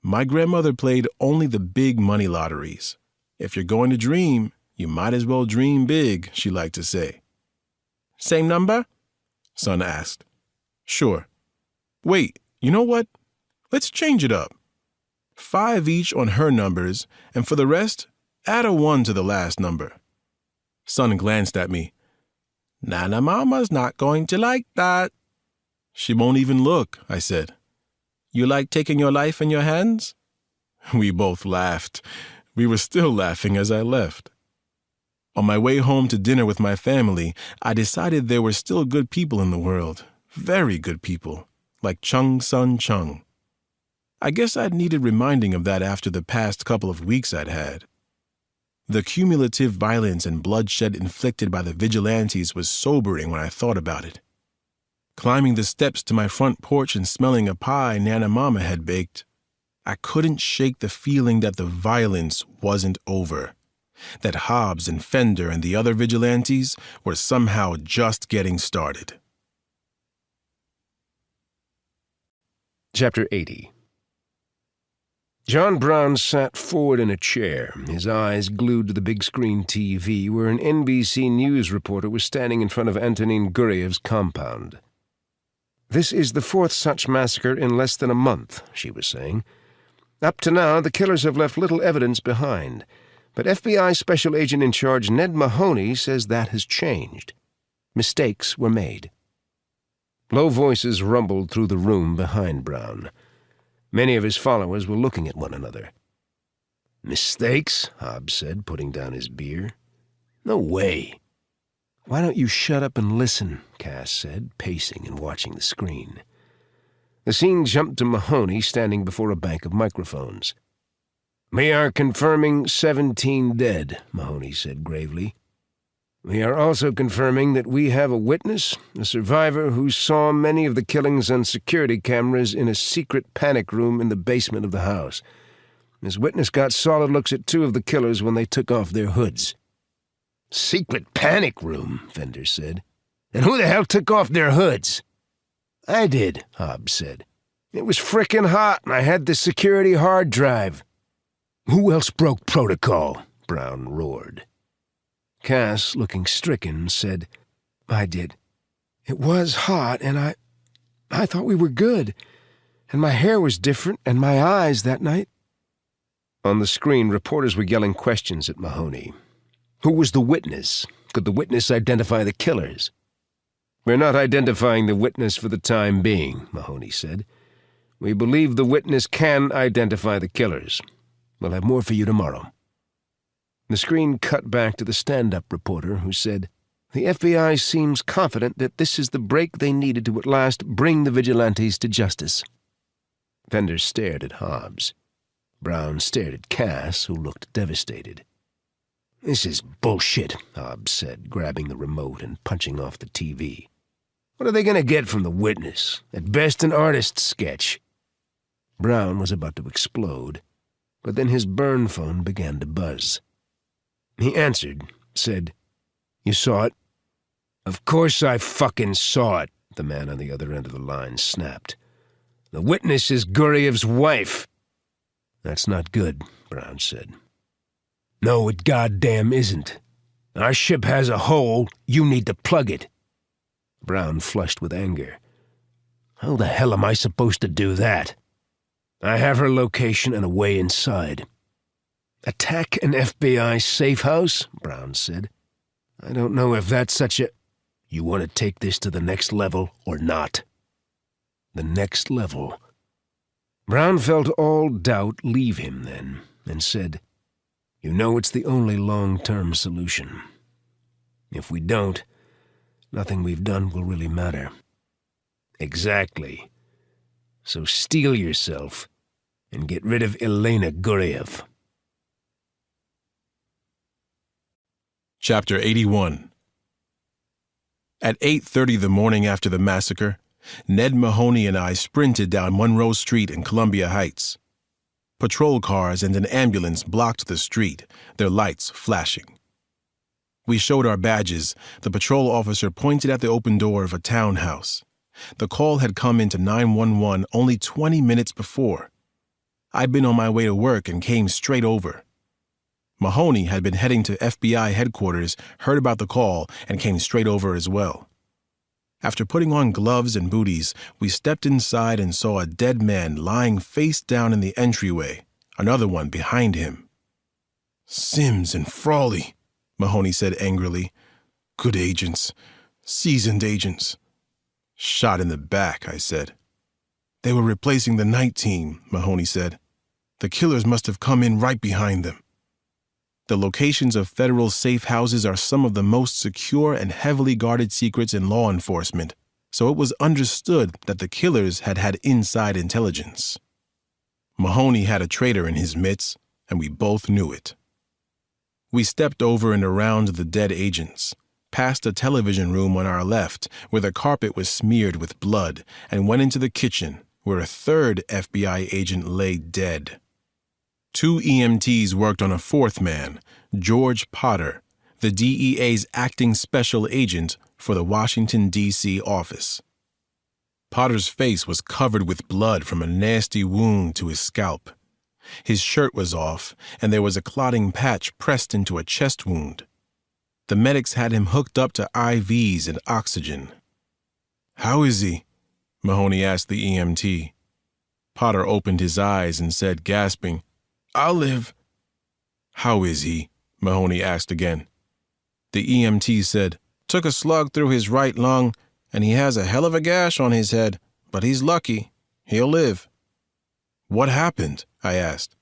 C: My grandmother played only the big money lotteries. If you're going to dream, you might as well dream big, she liked to say.
D: Same number?
C: Son asked. Sure. Wait, you know what? Let's change it up. 5 each on her numbers, and for the rest, add a 1 to the last number. Son glanced at me.
D: Nana Mama's not going to like that.
C: She won't even look, I said.
D: You like taking your life in your hands?
C: We both laughed. We were still laughing as I left. On my way home to dinner with my family, I decided there were still good people in the world. Very good people, like Chung's son Chung. I guess I'd needed reminding of that after the past couple of weeks I'd had. The cumulative violence and bloodshed inflicted by the vigilantes was sobering when I thought about it. Climbing the steps to my front porch and smelling a pie Nana Mama had baked, I couldn't shake the feeling that the violence wasn't over, that Hobbs and Fender and the other vigilantes were somehow just getting started.
A: Chapter 80. John Brown sat forward in a chair, his eyes glued to the big-screen TV where an NBC News reporter was standing in front of Antonin Guriev's compound. "This is the fourth such massacre in less than a month," she was saying. "Up to now, the killers have left little evidence behind, but FBI Special Agent in Charge Ned Mahoney says that has changed. Mistakes were made." Low voices rumbled through the room behind Brown. Many of his followers were looking at one another. "Mistakes?" Hobbs said, putting down his beer. "No way." "Why don't you shut up and listen?" Cass said, pacing and watching the screen. The scene jumped to Mahoney standing before a bank of microphones. "We are confirming 17 dead," Mahoney said gravely. "We are also confirming that we have a witness, a survivor who saw many of the killings on security cameras in a secret panic room in the basement of the house. This witness got solid looks at 2 of the killers when they took off their hoods." "Secret panic room," Fender said. "And who the hell took off their hoods?" "I did," Hobbs said. "It was frickin' hot, and I had the security hard drive." "Who else broke protocol?" Brown roared. Cass, looking stricken, said, "I did. It was hot, and I thought we were good. And my hair was different, and my eyes that night." On the screen, reporters were yelling questions at Mahoney. Who was the witness? Could the witness identify the killers? "We're not identifying the witness for the time being," Mahoney said. "We believe the witness can identify the killers. We'll have more for you tomorrow." The screen cut back to the stand-up reporter, who said, "The FBI seems confident that this is the break they needed to at last bring the vigilantes to justice." Fender stared at Hobbs. Brown stared at Cass, who looked devastated. "This is bullshit," Hobbs said, grabbing the remote and punching off the TV. "What are they going to get from the witness? At best, an artist's sketch." Brown was about to explode, but then his burn phone began to buzz. He answered, said, "You saw it?" "Of course I fucking saw it," the man on the other end of the line snapped. "The witness is Guriev's wife." "That's not good," Brown said. "No, it goddamn isn't. Our ship has a hole. You need to plug it." Brown flushed with anger. "How the hell am I supposed to do that?" "I have her location and a way inside." "Attack an FBI safe house?" Brown said. "I don't know if that's such a—" "You want to take this to the next level or not?" The next level. Brown felt all doubt leave him then, and said, "You know it's the only long-term solution. If we don't, nothing we've done will really matter." "Exactly. So steel yourself and get rid of Elena Guriev."
B: Chapter 81. At 8:30 the morning after the massacre, Ned Mahoney and I sprinted down Monroe Street in Columbia Heights. Patrol cars and an ambulance blocked the street, their lights flashing. We showed our badges. The patrol officer pointed at the open door of a townhouse. The call had come into 911 only 20 minutes before. I'd been on my way to work and came straight over. Mahoney had been heading to FBI headquarters, heard about the call, and came straight over as well. After putting on gloves and booties, we stepped inside and saw a dead man lying face down in the entryway, another one behind him. "Sims and Frawley," Mahoney said angrily. "Good agents. Seasoned agents." "Shot in the back," I said. "They were replacing the night team," Mahoney said. "The killers must have come in right behind them." The locations of federal safe houses are some of the most secure and heavily guarded secrets in law enforcement, so it was understood that the killers had had inside intelligence. Mahoney had a traitor in his midst, and we both knew it. We stepped over and around the dead agents, past a television room on our left where the carpet was smeared with blood, and went into the kitchen where a third FBI agent lay dead. 2 EMTs worked on a fourth man, George Potter, the DEA's acting special agent for the Washington, D.C. office. Potter's face was covered with blood from a nasty wound to his scalp. His shirt was off, and there was a clotting patch pressed into a chest wound. The medics had him hooked up to IVs and oxygen. "How is he?" Mahoney asked the EMT. Potter opened his eyes and said, gasping, "I'll live." "How is he?" Mahoney asked again. The EMT said, "Took a slug through his right lung, and he has a hell of a gash on his head, but he's lucky. He'll live." "What happened?" I asked.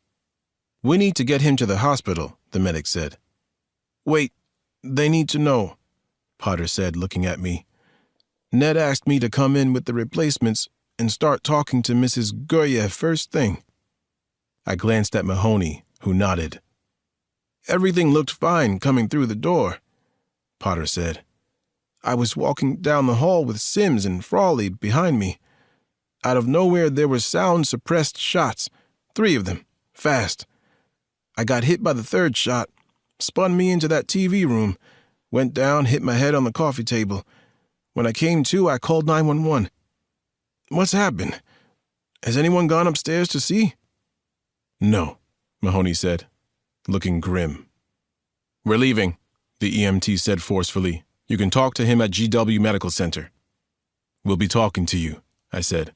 B: "We need to get him to the hospital," the medic said. "Wait, they need to know," Potter said, looking at me. "Ned asked me to come in with the replacements and start talking to Mrs. Guryev first thing." I glanced at Mahoney, who nodded. "Everything looked fine coming through the door," Potter said. "I was walking down the hall with Sims and Frawley behind me. Out of nowhere there were sound-suppressed shots, 3 of them, fast. I got hit by the 3rd shot, spun me into that TV room, went down, hit my head on the coffee table. When I came to, I called 911. What's happened? Has anyone gone upstairs to see?" "No," Mahoney said, looking grim. "We're leaving," the EMT said forcefully. "You can talk to him at GW Medical Center." "We'll be talking to you," I said.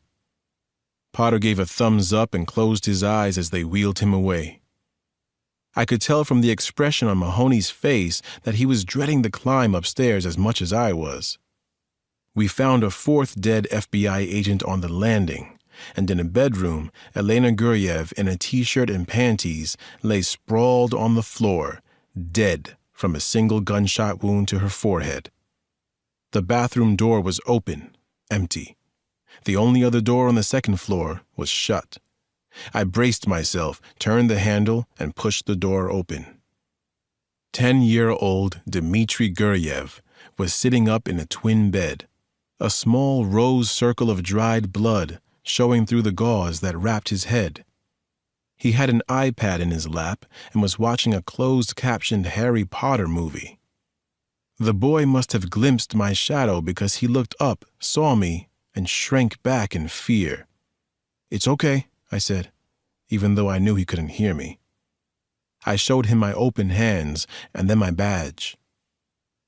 B: Potter gave a thumbs up and closed his eyes as they wheeled him away. I could tell from the expression on Mahoney's face that he was dreading the climb upstairs as much as I was. We found a 4th dead FBI agent on the landing, and in a bedroom, Elena Guryev in a t-shirt and panties lay sprawled on the floor, dead from a single gunshot wound to her forehead. The bathroom door was open, empty. The only other door on the 2nd floor was shut. I braced myself, turned the handle, and pushed the door open. 10-year-old Dmitry Guryev was sitting up in a twin bed, a small rose circle of dried blood showing through the gauze that wrapped his head. He had an iPad in his lap and was watching a closed-captioned Harry Potter movie. The boy must have glimpsed my shadow because he looked up, saw me, and shrank back in fear. "It's okay," I said, even though I knew he couldn't hear me. I showed him my open hands and then my badge.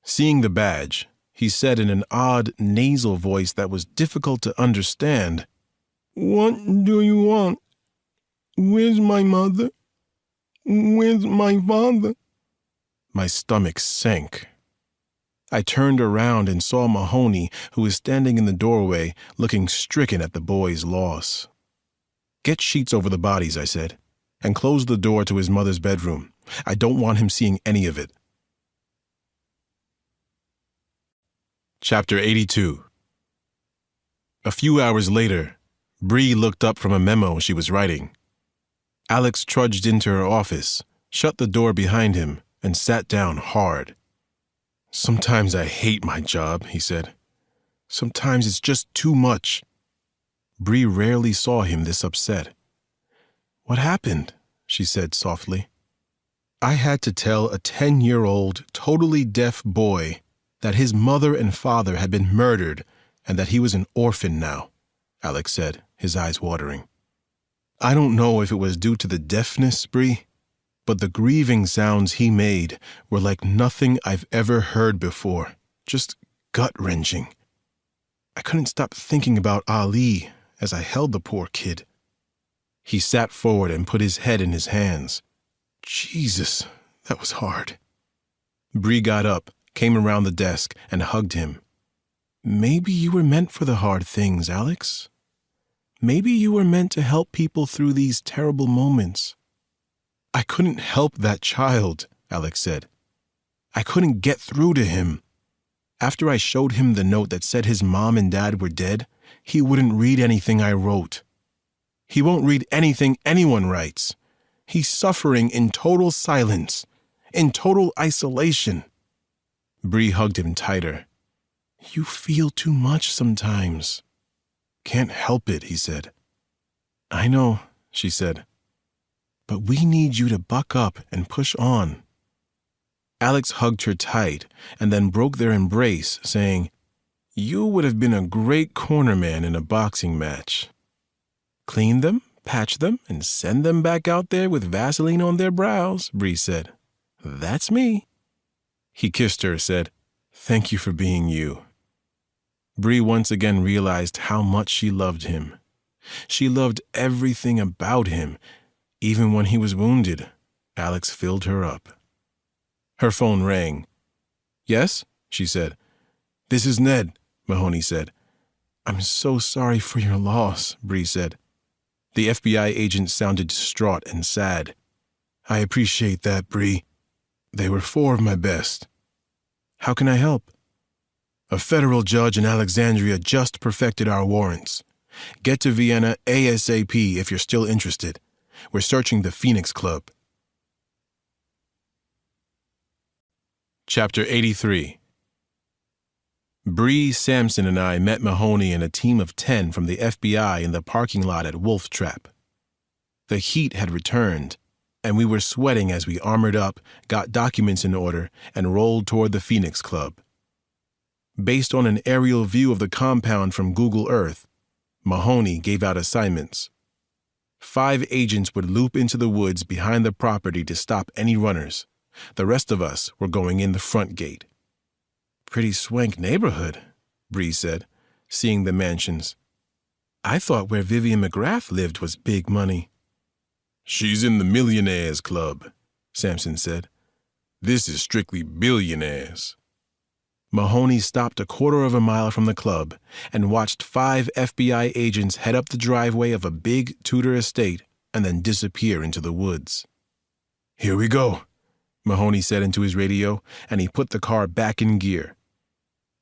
B: Seeing the badge, he said in an odd, nasal voice that was difficult to understand, "What do you want? Where's my mother? Where's my father?" My stomach sank. I turned around and saw Mahoney, who was standing in the doorway, looking stricken at the boy's loss. "Get sheets over the bodies," I said, "and close the door to his mother's bedroom. I don't want him seeing any of it." Chapter 82. A few hours later, Bree looked up from a memo she was writing. Alex trudged into her office, shut the door behind him, and sat down hard. "Sometimes I hate my job," he said. "Sometimes it's just too much." Bree rarely saw him this upset. "What happened?" she said softly. "I had to tell a 10-year-old, totally deaf boy that his mother and father had been murdered and that he was an orphan now," Alex said, his eyes watering. "I don't know if it was due to the deafness, Bree, but the grieving sounds he made were like nothing I've ever heard before, just gut-wrenching. I couldn't stop thinking about Ali as I held the poor kid." He sat forward and put his head in his hands. "Jesus, that was hard." Bree got up, came around the desk, and hugged him. "Maybe you were meant for the hard things, Alex. Maybe you were meant to help people through these terrible moments." "I couldn't help that child," Alex said. "I couldn't get through to him. After I showed him the note that said his mom and dad were dead, he wouldn't read anything I wrote. He won't read anything anyone writes. He's suffering in total silence, in total isolation." Bree hugged him tighter. "You feel too much sometimes." "Can't help it," he said. "I know," she said. "But we need you to buck up and push on." Alex hugged her tight and then broke their embrace, saying,
C: You would have been a great cornerman in a boxing match. Clean them, patch them, and send them back out there with Vaseline on their brows, Bree said. That's me. He kissed her, said, Thank you for being you. Bree once again realized how much she loved him. She loved everything about him. Even when he was wounded, Alex filled her up. Her phone rang. Yes, she said. This is Ned, Mahoney said. I'm so sorry for your loss, Bree said. The FBI agent sounded distraught and sad. I appreciate that, Bree. They were 4 of my best. How can I help? A federal judge in Alexandria just perfected our warrants. Get to Vienna ASAP if you're still interested. We're searching the Phoenix Club. Chapter 83. Bree, Sampson, and I met Mahoney and a team of 10 from the FBI in the parking lot at Wolf Trap. The heat had returned, and we were sweating as we armored up, got documents in order, and rolled toward the Phoenix Club. Based on an aerial view of the compound from Google Earth, Mahoney gave out assignments. 5 agents would loop into the woods behind the property to stop any runners. The rest of us were going in the front gate. Pretty swank neighborhood, Bree said, seeing the mansions. I thought where Vivian McGrath lived was big money. She's in the Millionaires Club, Sampson said. This is strictly billionaires. Mahoney stopped a quarter of a mile from the club and watched 5 FBI agents head up the driveway of a big Tudor estate and then disappear into the woods. Here we go, Mahoney said into his radio, and he put the car back in gear.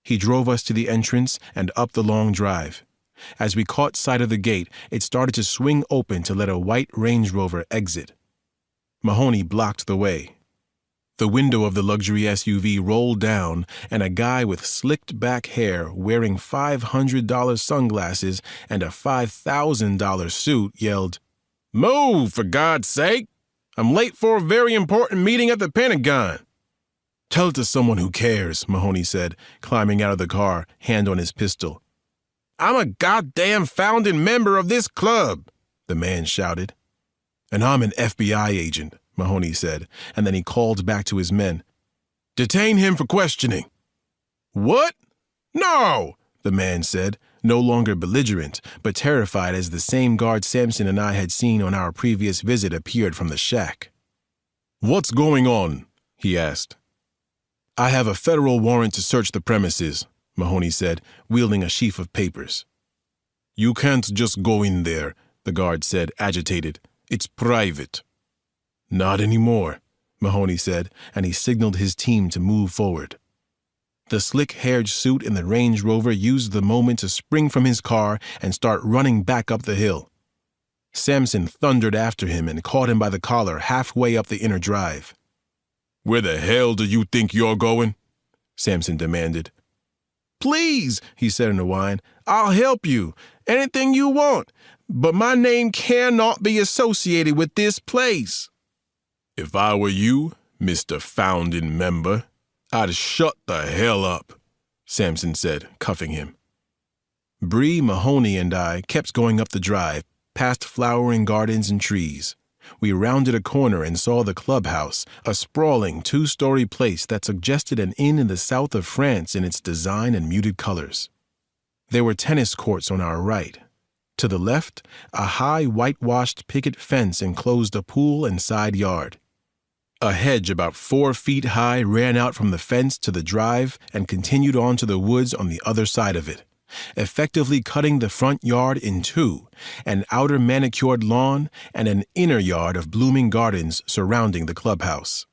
C: He drove us to the entrance and up the long drive. As we caught sight of the gate, it started to swing open to let a white Range Rover exit. Mahoney blocked the way. The window of the luxury SUV rolled down, and a guy with slicked back hair wearing $500 sunglasses and a $5,000 suit yelled, "Move, for God's sake! I'm late for a very important meeting at the Pentagon." Tell it to someone who cares, Mahoney said, climbing out of the car, hand on his pistol. I'm a goddamn founding member of this club, the man shouted. And I'm an FBI agent, Mahoney said, and then he called back to his men. Detain him for questioning. What? No, the man said, no longer belligerent, but terrified as the same guard Sampson and I had seen on our previous visit appeared from the shack. What's going on? He asked. I have a federal warrant to search the premises, Mahoney said, wielding a sheaf of papers. You can't just go in there, the guard said, agitated. It's private. Not anymore, Mahoney said, and he signaled his team to move forward. The slick-haired suit in the Range Rover used the moment to spring from his car and start running back up the hill. Sampson thundered after him and caught him by the collar halfway up the inner drive. Where the hell do you think you're going? Sampson demanded. Please, he said in a whine, I'll help you. Anything you want. But my name cannot be associated with this place. If I were you, Mr. Founding Member, I'd shut the hell up, Sampson said, cuffing him. Bree, Mahoney, and I kept going up the drive, past flowering gardens and trees. We rounded a corner and saw the clubhouse, a sprawling 2-story place that suggested an inn in the south of France in its design and muted colors. There were tennis courts on our right. To the left, a high whitewashed picket fence enclosed a pool and side yard. A hedge about 4 feet high ran out from the fence to the drive and continued on to the woods on the other side of it, effectively cutting the front yard in 2, an outer manicured lawn and an inner yard of blooming gardens surrounding the clubhouse.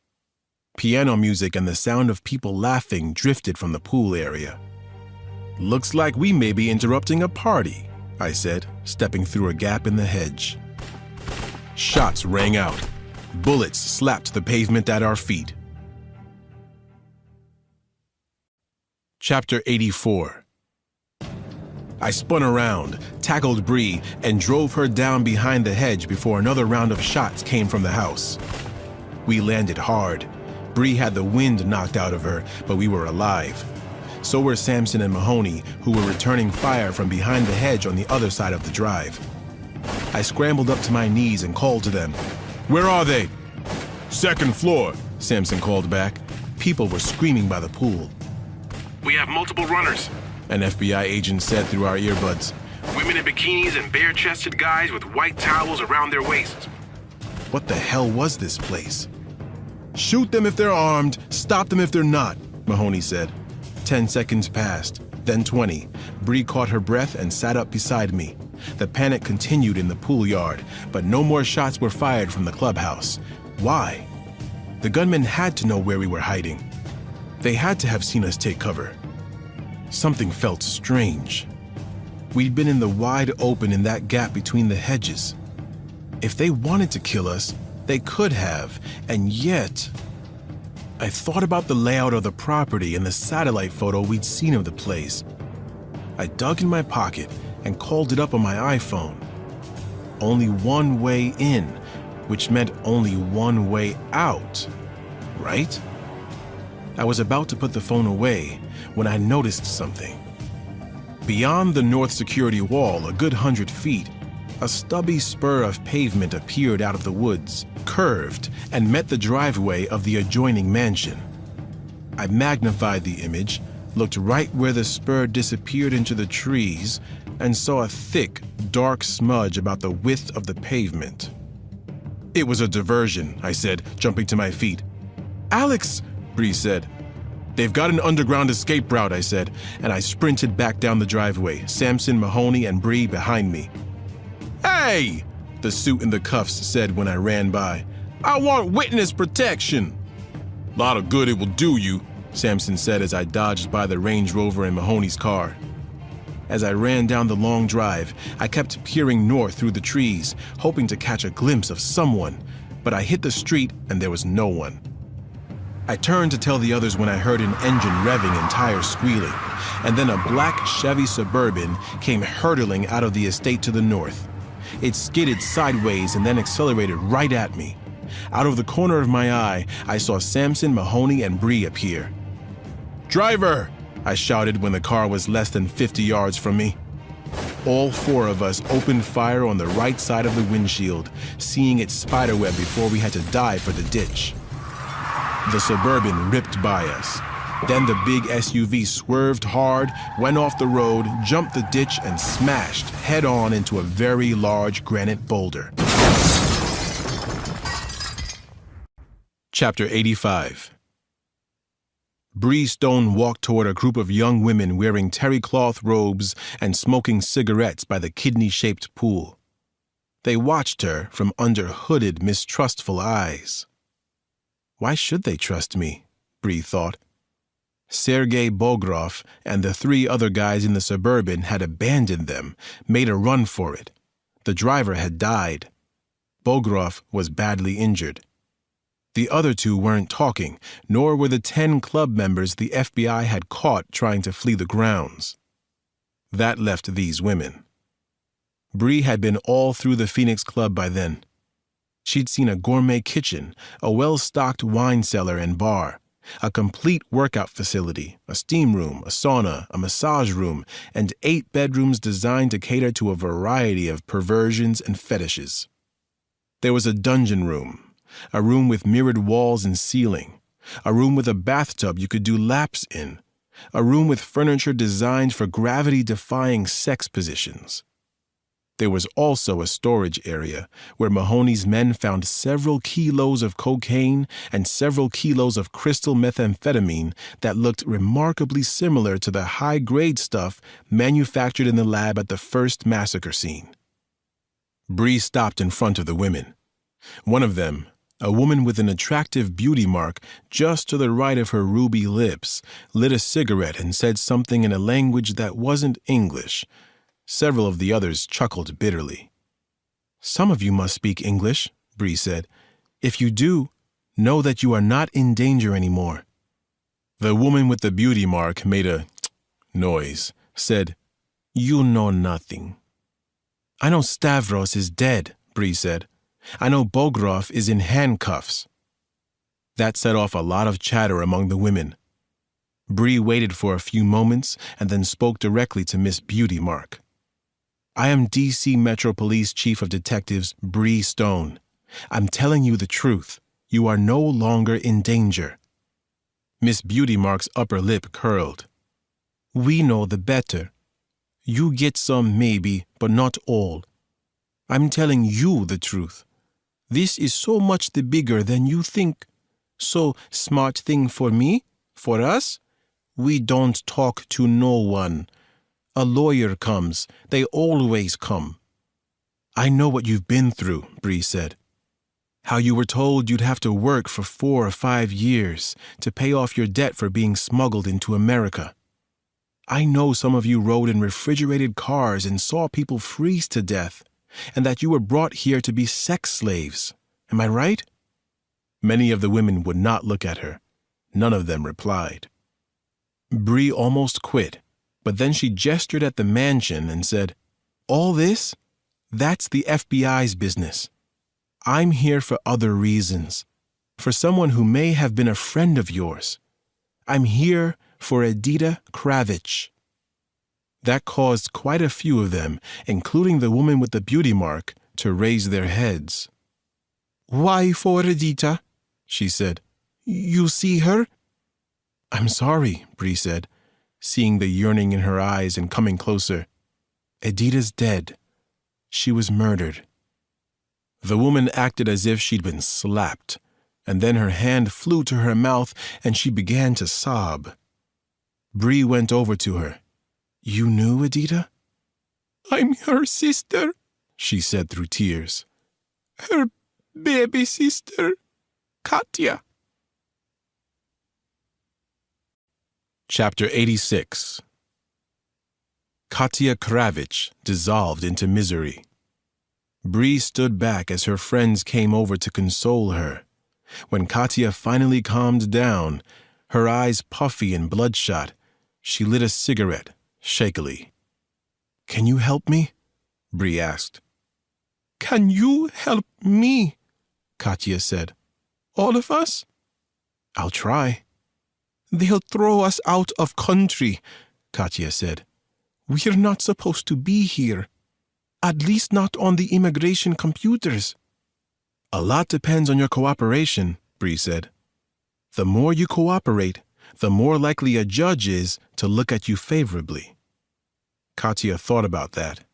C: Piano music and the sound of people laughing drifted from the pool area. Looks like we may be interrupting a party, I said, stepping through a gap in the hedge. Shots rang out. Bullets slapped the pavement at our feet. Chapter 84. I spun around, tackled Bree, and drove her down behind the hedge before another round of shots came from the house. We landed hard. Bree had the wind knocked out of her, but we were alive.
B: So were Sampson and Mahoney, who were returning fire from behind the hedge on the other side of the drive. I scrambled up to my knees and called to them. "Where are they?" "Second floor," Sampson called back. People were screaming by the pool.
C: "We have multiple runners,"
B: an FBI agent said through our earbuds.
C: "Women in bikinis and bare-chested guys with white towels around their waists."
B: What the hell was this place? "Shoot them if they're armed, stop them if they're not," Mahoney said. 10 seconds passed, then 20. Bree caught her breath and sat up beside me. The panic continued in the pool yard, but no more shots were fired from the clubhouse. Why? The gunmen had to know where we were hiding. They had to have seen us take cover. Something felt strange. We'd been in the wide open in that gap between the hedges. If they wanted to kill us, they could have, and yet... I thought about the layout of the property and the satellite photo we'd seen of the place. I dug in my pocket and called it up on my iPhone. Only one way in, which meant only one way out, right? I was about to put the phone away when I noticed something. Beyond the north security wall, a good 100 feet, a stubby spur of pavement appeared out of the woods, curved, and met the driveway of the adjoining mansion. I magnified the image, looked right where the spur disappeared into the trees, and saw a thick, dark smudge about the width of the pavement. "It was a diversion," I said, jumping to my feet. "Alex," Bree said. "They've got an underground escape route," I said, and I sprinted back down the driveway, Sampson, Mahoney, and Bree behind me. "Hey!" the suit in the cuffs said when I ran by. "I want witness protection." "Lot of good it will do you," Sampson said as I dodged by the Range Rover and Mahoney's car. As I ran down the long drive, I kept peering north through the trees, hoping to catch a glimpse of someone, but I hit the street and there was no one. I turned to tell the others when I heard an engine revving and tires squealing, and then a black Chevy Suburban came hurtling out of the estate to the north. It skidded sideways and then accelerated right at me. Out of the corner of my eye, I saw Sampson, Mahoney, and Bree appear. "Driver!" I shouted when the car was less than 50 yards from me. All four of us opened fire on the right side of the windshield, seeing its spiderweb before we had to dive for the ditch. The Suburban ripped by us. Then the big SUV swerved hard, went off the road, jumped the ditch, and smashed head-on into a very large granite boulder. Chapter 85. Bree Stone walked toward a group of young women wearing terry-cloth robes and smoking cigarettes by the kidney-shaped pool. They watched her from under hooded, mistrustful eyes. Why should they trust me? Bree thought. Sergei Bogrov and the 3 other guys in the Suburban had abandoned them, made a run for it. The driver had died. Bogrov was badly injured. The other 2 weren't talking, nor were the 10 club members the FBI had caught trying to flee the grounds. That left these women. Bree had been all through the Phoenix Club by then. She'd seen a gourmet kitchen, a well-stocked wine cellar and bar, a complete workout facility, a steam room, a sauna, a massage room, and 8 bedrooms designed to cater to a variety of perversions and fetishes. There was a dungeon room, a room with mirrored walls and ceiling, a room with a bathtub you could do laps in, a room with furniture designed for gravity-defying sex positions. There was also a storage area where Mahoney's men found several kilos of cocaine and several kilos of crystal methamphetamine that looked remarkably similar to the high-grade stuff manufactured in the lab at the first massacre scene. Bree stopped in front of the women. One of them, a woman with an attractive beauty mark just to the right of her ruby lips, lit a cigarette and said something in a language that wasn't English. Several of the others chuckled bitterly. "Some of you must speak English," Bree said. "If you do, know that you are not in danger anymore." The woman with the beauty mark made a noise, said, "You know nothing." "I know Stavros is dead," Bree said. "I know Bogrov is in handcuffs." That set off a lot of chatter among the women. Bree waited for a few moments and then spoke directly to Miss Beauty Mark. "I am D.C. Metro Police Chief of Detectives Bree Stone. I'm telling you the truth. You are no longer in danger." Miss Beauty Mark's upper lip curled. "We know the better. You get some maybe, but not all. I'm telling you the truth. This is so much the bigger than you think. So smart thing for me, for us, we don't talk to no one. A lawyer comes. They always come." "I know what you've been through," Bree said. "How you were told you'd have to work for 4 or 5 years to pay off your debt for being smuggled into America. I know some of you rode in refrigerated cars and saw people freeze to death, and that you were brought here to be sex slaves. Am I right?" Many of the women would not look at her. None of them replied. Bree almost quit, but then she gestured at the mansion and said, "All this? That's the FBI's business. I'm here for other reasons, for someone who may have been a friend of yours. I'm here for Edita Kravich." That caused quite a few of them, including the woman with the beauty mark, to raise their heads. "Why for Edita?" she said. "You see her?" "I'm sorry," Bree said, seeing the yearning in her eyes and coming closer. "Edita's dead. She was murdered." The woman acted as if she'd been slapped, and then her hand flew to her mouth and she began to sob. Bree went over to her. "You knew Edita?" "I'm her sister," she said through tears. "Her baby sister, Katya." Chapter 86. Katya Kravich dissolved into misery. Bree stood back as her friends came over to console her. When Katya finally calmed down, her eyes puffy and bloodshot, she lit a cigarette, shakily. "Can you help me?" Bree asked. "Can you help me?" Katya said. "All of us?" "I'll try." "They'll throw us out of country," Katya said. "We're not supposed to be here. At least not on the immigration computers." "A lot depends on your cooperation," Bree said. "The more you cooperate, the more likely a judge is to look at you favorably." Katya thought about that,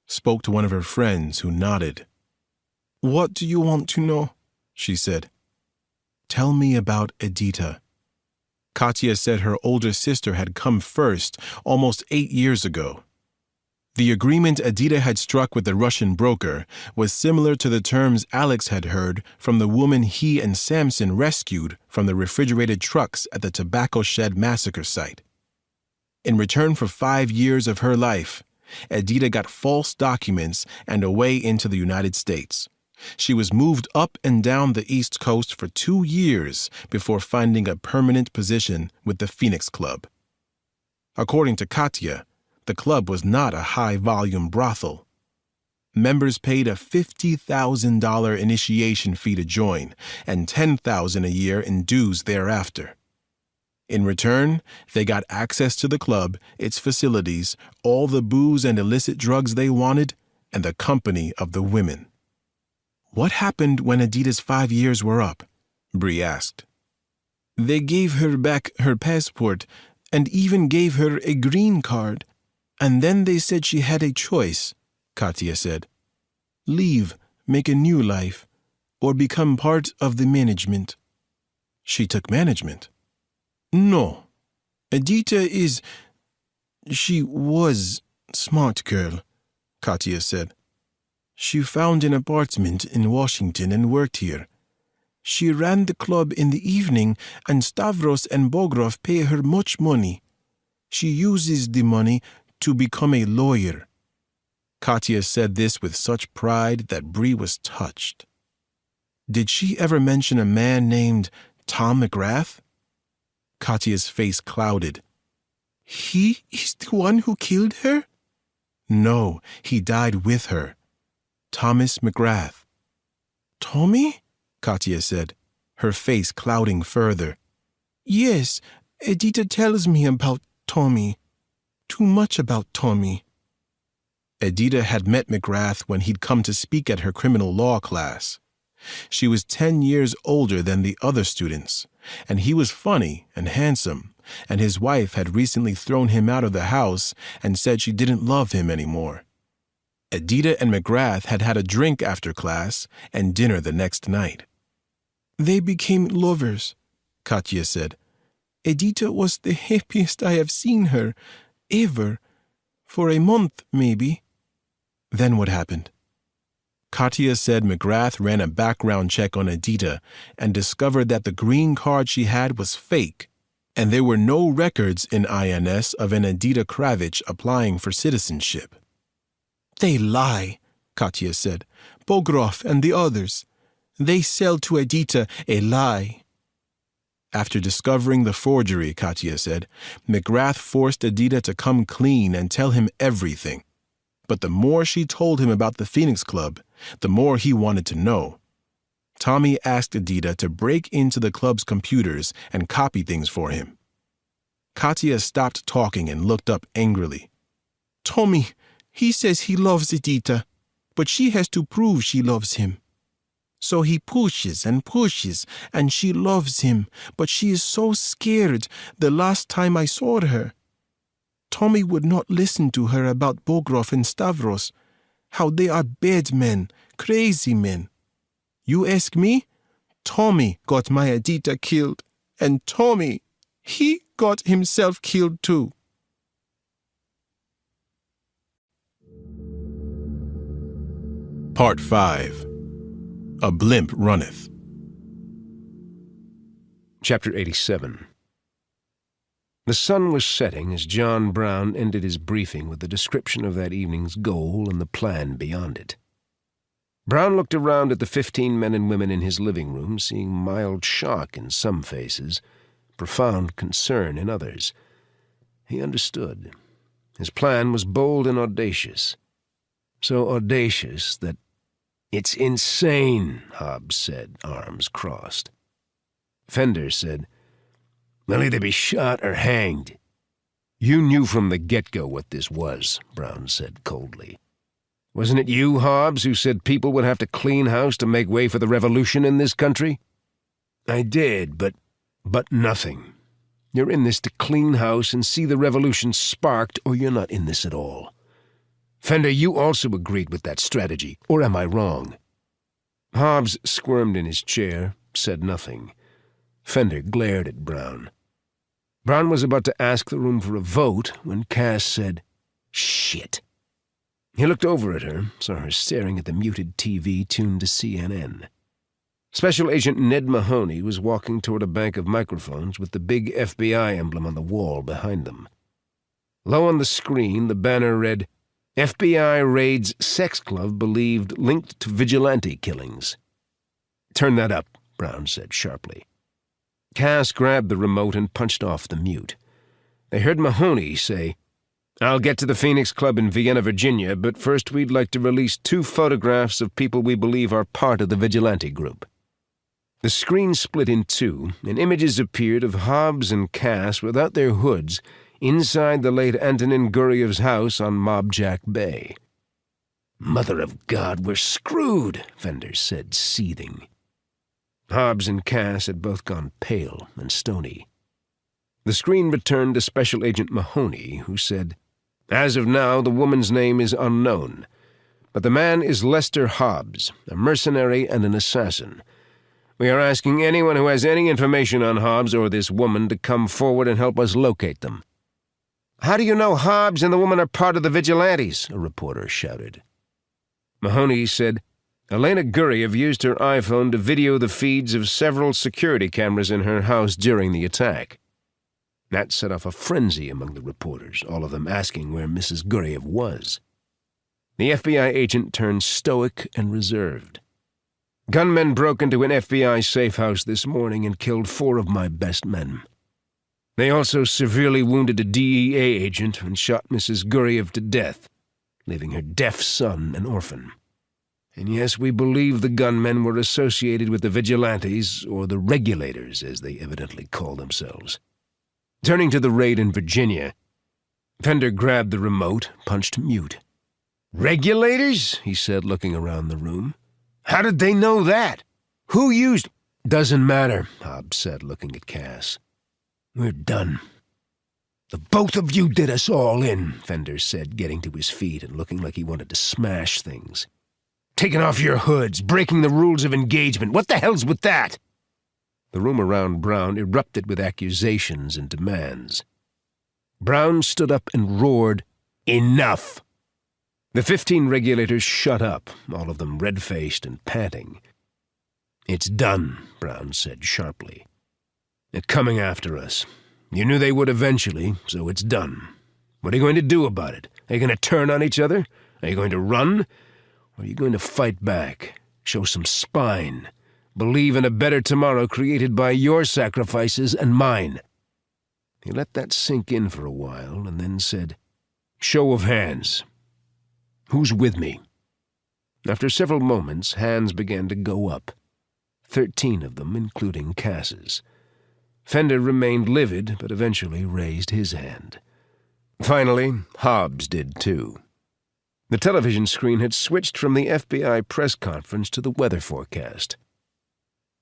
B: spoke to one of her friends who nodded. "What do you want to know?" she said. "Tell me about Edita." Katya said her older sister had come first almost 8 years ago. The agreement Edita had struck with the Russian broker was similar to the terms Alex had heard from the woman he and Samson rescued from the refrigerated trucks at the Tobacco Shed massacre site. In return for 5 years of her life, Edita got false documents and a way into the United States. She was moved up and down the East Coast for 2 years before finding a permanent position with the Phoenix Club. According to Katya, the club was not a high-volume brothel. Members paid a $50,000 initiation fee to join and $10,000 a year in dues thereafter. In return, they got access to the club, its facilities, all the booze and illicit drugs they wanted, and the company of the women. "What happened when Edita's 5 years were up?" Bree asked. "They gave her back her passport and even gave her a green card. And then they said she had a choice," Katya said. "Leave, make a new life, or become part of the management." "She took management?" "No. Edita she was smart girl," Katya said. "She found an apartment in Washington and worked here. She ran the club in the evening, and Stavros and Bogrov pay her much money. She uses the money to become a lawyer." Katya said this with such pride that Bree was touched. "Did she ever mention a man named Tom McGrath?" Katya's face clouded. "He is the one who killed her?" "No, he died with her. Thomas McGrath." "Tommy?" Katya said, her face clouding further. "Yes,
C: Edita tells me about Tommy. Too much about Tommy. Edita had met McGrath when he'd come to speak at her criminal law class. She was 10 years older than the other students, and he was funny and handsome, and his wife had recently thrown him out of the house and said she didn't love him anymore. Edita and McGrath had had a drink after class and dinner the next night. They became lovers, Katya said. Edita was the happiest I have seen her, ever. For a month, maybe. Then what happened? Katya said McGrath ran a background check on Edita and discovered that the green card she had was fake, and there were no records in INS of an Edita Kravich applying for citizenship. They lie, Katya said. Bogrov and the others. They sell to Edita a lie. After discovering the forgery, Katya said, McGrath forced Edita to come clean and tell him everything. But the more she told him about the Phoenix Club, the more he wanted to know. Tommy asked Edita to break into the club's computers and copy things for him. Katya stopped talking and looked up angrily. Tommy, he says he loves Edita, but she has to prove she loves him. So he pushes, and she loves him, but she is so scared the last time I saw her. Tommy would not listen to her about Bogrov and Stavros, how they are bad men, crazy men. You ask me? Tommy got my Edita killed, and Tommy, he got himself killed too.
B: Part 5. A Blimp Runneth.
A: Chapter 87. The sun was setting as John Brown ended his briefing with a description of that evening's goal and the plan beyond it. Brown looked around at the 15 men and women in his living room, seeing mild shock in some faces, profound concern in others. He understood. His plan was bold and audacious. So audacious that, "It's insane," Hobbs said, arms crossed. Fender said, "They'll either be shot or hanged." "You knew from the get-go what this was," Brown said coldly. "Wasn't it you, Hobbs, who said people would have to clean house to make way for the revolution in this country?" "I did, but nothing. You're in this to clean house and see the revolution sparked, or you're not in this at all. Fender, you also agreed with that strategy, or am I wrong?" Hobbs squirmed in his chair, said nothing. Fender glared at Brown. Brown was about to ask the room for a vote when Cass said, "Shit." He looked over at her, saw her staring at the muted TV tuned to CNN. Special Agent Ned Mahoney was walking toward a bank of microphones with the big FBI emblem on the wall behind them. Low on the screen, the banner read, "FBI raids sex club believed linked to vigilante killings." "Turn that up," Brown said sharply. Cass grabbed the remote and punched off the mute. They heard Mahoney say, "I'll get to the Phoenix Club in Vienna, Virginia, but first we'd like to release 2 photographs of people we believe are part of the vigilante group." The screen split in 2, and images appeared of Hobbs and Cass without their hoods inside the late Antonin Guryev's house on Mobjack Bay. "Mother of God, we're screwed," Fender said, seething. Hobbs and Cass had both gone pale and stony. The screen returned to Special Agent Mahoney, who said, "As of now, the woman's name is unknown, but the man is Lester Hobbs, a mercenary and an assassin. We are asking anyone who has any information on Hobbs or this woman to come forward and help us locate them." "How do you know Hobbs and the woman are part of the vigilantes?" a reporter shouted. Mahoney said, "Elena Guryev used her iPhone to video the feeds of several security cameras in her house during the attack." That set off a frenzy among the reporters, all of them asking where Mrs. Guryev was. The FBI agent turned stoic and reserved. "Gunmen broke into an FBI safe house this morning and killed 4 of my best men. They also severely wounded a DEA agent and shot Mrs. Guryev to death, leaving her deaf son an orphan. And yes, we believe the gunmen were associated with the vigilantes, or the regulators, as they evidently call themselves." Turning to the raid in Virginia, Fender grabbed the remote, punched mute. "Regulators?" he said, looking around the room. "How did they know that? Who used—" "Doesn't matter," Hobbs said, looking at Cass. "We're done." "The both of you did us all in," Fender said, getting to his feet and looking like he wanted to smash things. "Taking off your hoods, breaking the rules of engagement. What the hell's with that?" The room around Brown erupted with accusations and demands. Brown stood up and roared, "Enough!" The 15 regulators shut up, all of them red-faced and panting. "It's done," Brown said sharply. "They're coming after us. You knew they would eventually, so it's done. What are you going to do about it? Are you going to turn on each other? Are you going to run? Or are you going to fight back, show some spine, believe in a better tomorrow created by your sacrifices and mine?" He let that sink in for a while and then said, "Show of hands. Who's with me?" After several moments, hands began to go up. 13 of them, including Cass's. Fender remained livid, but eventually raised his hand. Finally, Hobbs did too. The television screen had switched from the FBI press conference to the weather forecast.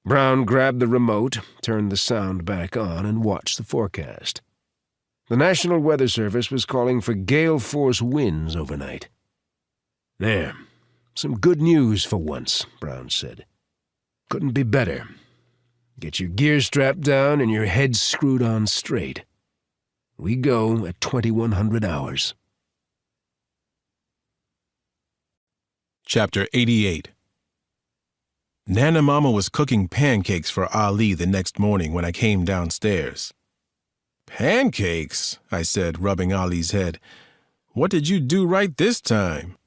A: Brown grabbed the remote, turned the sound back on, and watched the forecast. The National Weather Service was calling for gale-force winds overnight. "There, some good news for once," Brown said. "Couldn't be better. Get your gear strapped down and your head screwed on straight. We go at 2100 hours.
B: Chapter 88. Nana Mama was cooking pancakes for Ali the next morning when I came downstairs. "Pancakes?" I said, rubbing Ali's head. "What did you do right this time?"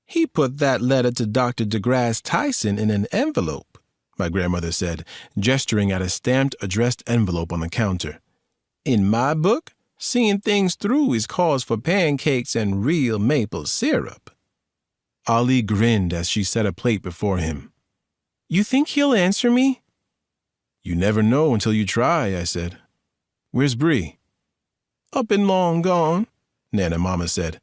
B: "He put that letter to Dr. DeGrasse Tyson in an envelope," my grandmother said, gesturing at a stamped, addressed envelope on the counter. "In my book, seeing things through is cause for pancakes and real maple syrup." Ali grinned as she set a plate before him. "You think he'll answer me?" "You never know until you try," I said. "Where's Bree?" "Up and long gone," Nana Mama said.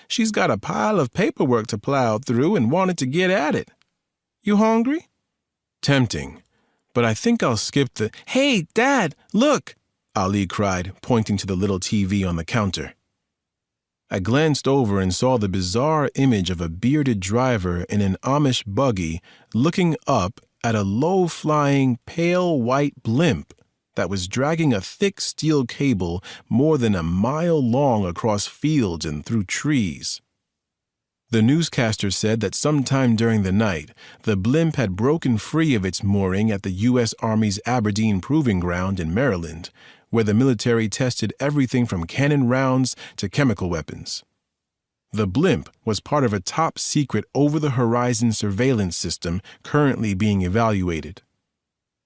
B: "She's got a pile of paperwork to plow through and wanted to get at it. You hungry?" "Tempting, but I think I'll skip the—" "Hey, Dad, look!" Ali cried, pointing to the little TV on the counter. I glanced over and saw the bizarre image of a bearded driver in an Amish buggy looking up at a low-flying, pale white blimp that was dragging a thick steel cable more than a mile long across fields and through trees. The newscaster said that sometime during the night, the blimp had broken free of its mooring at the U.S. Army's Aberdeen Proving Ground in Maryland, where the military tested everything from cannon rounds to chemical weapons. The blimp was part of a top-secret over-the-horizon surveillance system currently being evaluated.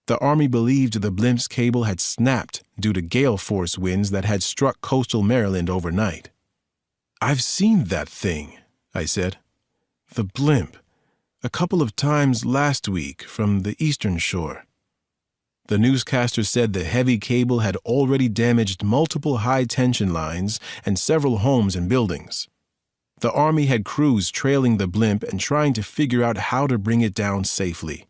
B: The Army believed the blimp's cable had snapped due to gale-force winds that had struck coastal Maryland overnight. "I've seen that thing," I said. "The blimp. A couple of times last week from the eastern shore." The newscaster said the heavy cable had already damaged multiple high-tension lines and several homes and buildings. The Army had crews trailing the blimp and trying to figure out how to bring it down safely.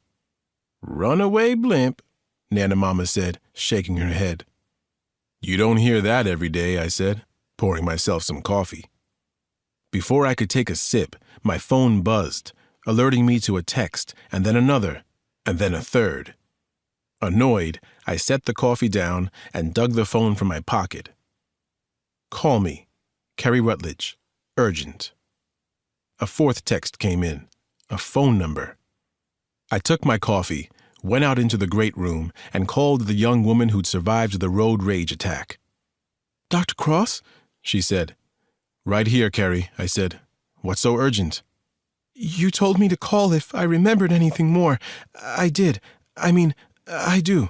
B: "Runaway blimp," Nana Mama said, shaking her head. "You don't hear that every day," I said, pouring myself some coffee. Before I could take a sip, my phone buzzed, alerting me to a text, and then another, and then a third. Annoyed, I set the coffee down and dug the phone from my pocket. "Call me. Kerry Rutledge. Urgent." A fourth text came in. A phone number. I took my coffee, went out into the great room, and called the young woman who'd survived the road rage attack. "Dr. Cross?" she said. "Right here, Kerry," I said. "What's so urgent?" "You told me to call if I remembered anything more. I did. I do."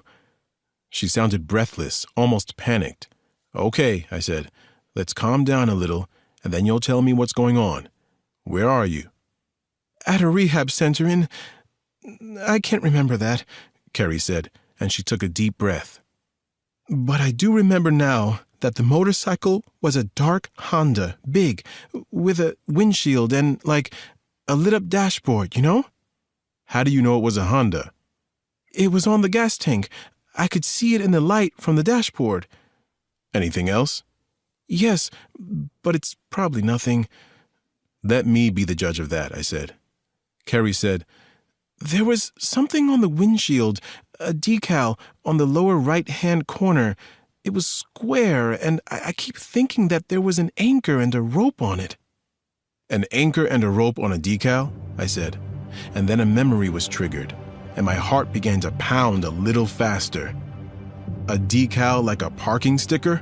B: She sounded breathless, almost panicked. "Okay," I said. "Let's calm down a little, and then you'll tell me what's going on. Where are you?" "At a rehab center in... I can't remember that," Kerry said, and she took a deep breath.
C: But I do remember now that the motorcycle was a dark Honda, big, with a windshield and, like, a lit-up dashboard, you know?
B: How do you know it was a Honda?
C: It was on the gas tank. I could see it in the light from the dashboard.
B: Anything else?
C: Yes, but it's probably nothing.
B: Let me be the judge of that, I said. Carrie said,
C: There was something on the windshield, a decal on the lower right-hand corner. It was square, and I keep thinking that there was an anchor and a rope on it.
B: An anchor and a rope on a decal? I said. And then a memory was triggered, and my heart began to pound a little faster. A decal like a parking sticker?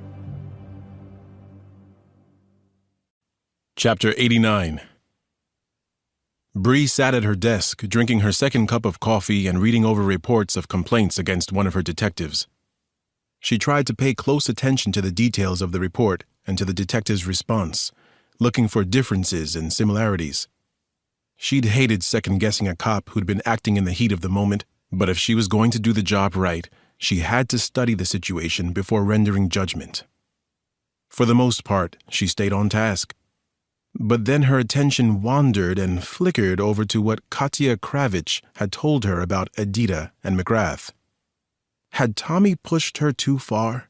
B: Chapter 89. Bree sat at her desk, drinking her second cup of coffee and reading over reports of complaints against one of her detectives. She tried to pay close attention to the details of the report and to the detective's response, looking for differences and similarities. She'd hated second-guessing a cop who'd been acting in the heat of the moment, but if she was going to do the job right, she had to study the situation before rendering judgment. For the most part, she stayed on task. But then her attention wandered and flickered over to what Katya Kravich had told her about Edita and McGrath. Had Tommy pushed her too far?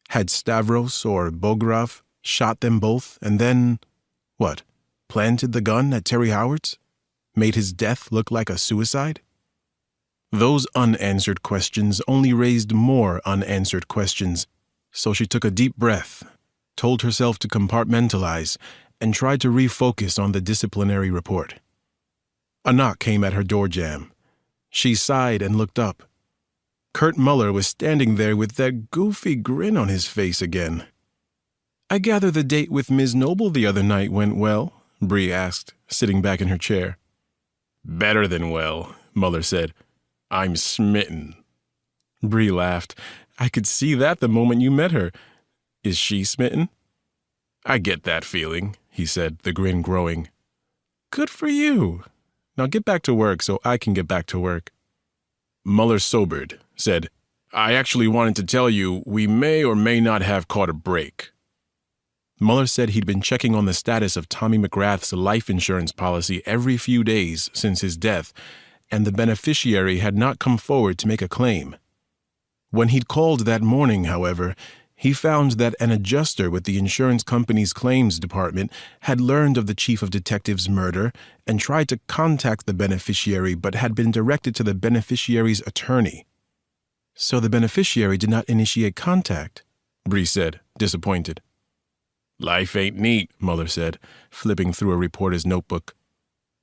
B: Had Stavros or Bogrov shot them both and then, planted the gun at Terry Howard's? Made his death look like a suicide? Those unanswered questions only raised more unanswered questions, so she took a deep breath, told herself to compartmentalize, and tried to refocus on the disciplinary report. A knock came at her door jamb. She sighed and looked up. Kurt Muller was standing there with that goofy grin on his face again. "I gather the date with Ms. Noble the other night went well?" Bree asked, sitting back in her chair. "Better than well," Muller said. "I'm smitten." Bree laughed. "I could see that the moment you met her. Is she smitten?" "I get that feeling," he said, the grin growing. "Good for you. Now get back to work so I can get back to work." Muller sobered, said, "I actually wanted to tell you we may or may not have caught a break." Muller said he'd been checking on the status of Tommy McGrath's life insurance policy every few days since his death, and the beneficiary had not come forward to make a claim. When he'd called that morning, however, he found that an adjuster with the insurance company's claims department had learned of the chief of detectives' murder and tried to contact the beneficiary but had been directed to the beneficiary's attorney. "So the beneficiary did not initiate contact," Bree said, disappointed. "Life ain't neat," Muller said, flipping through a reporter's notebook.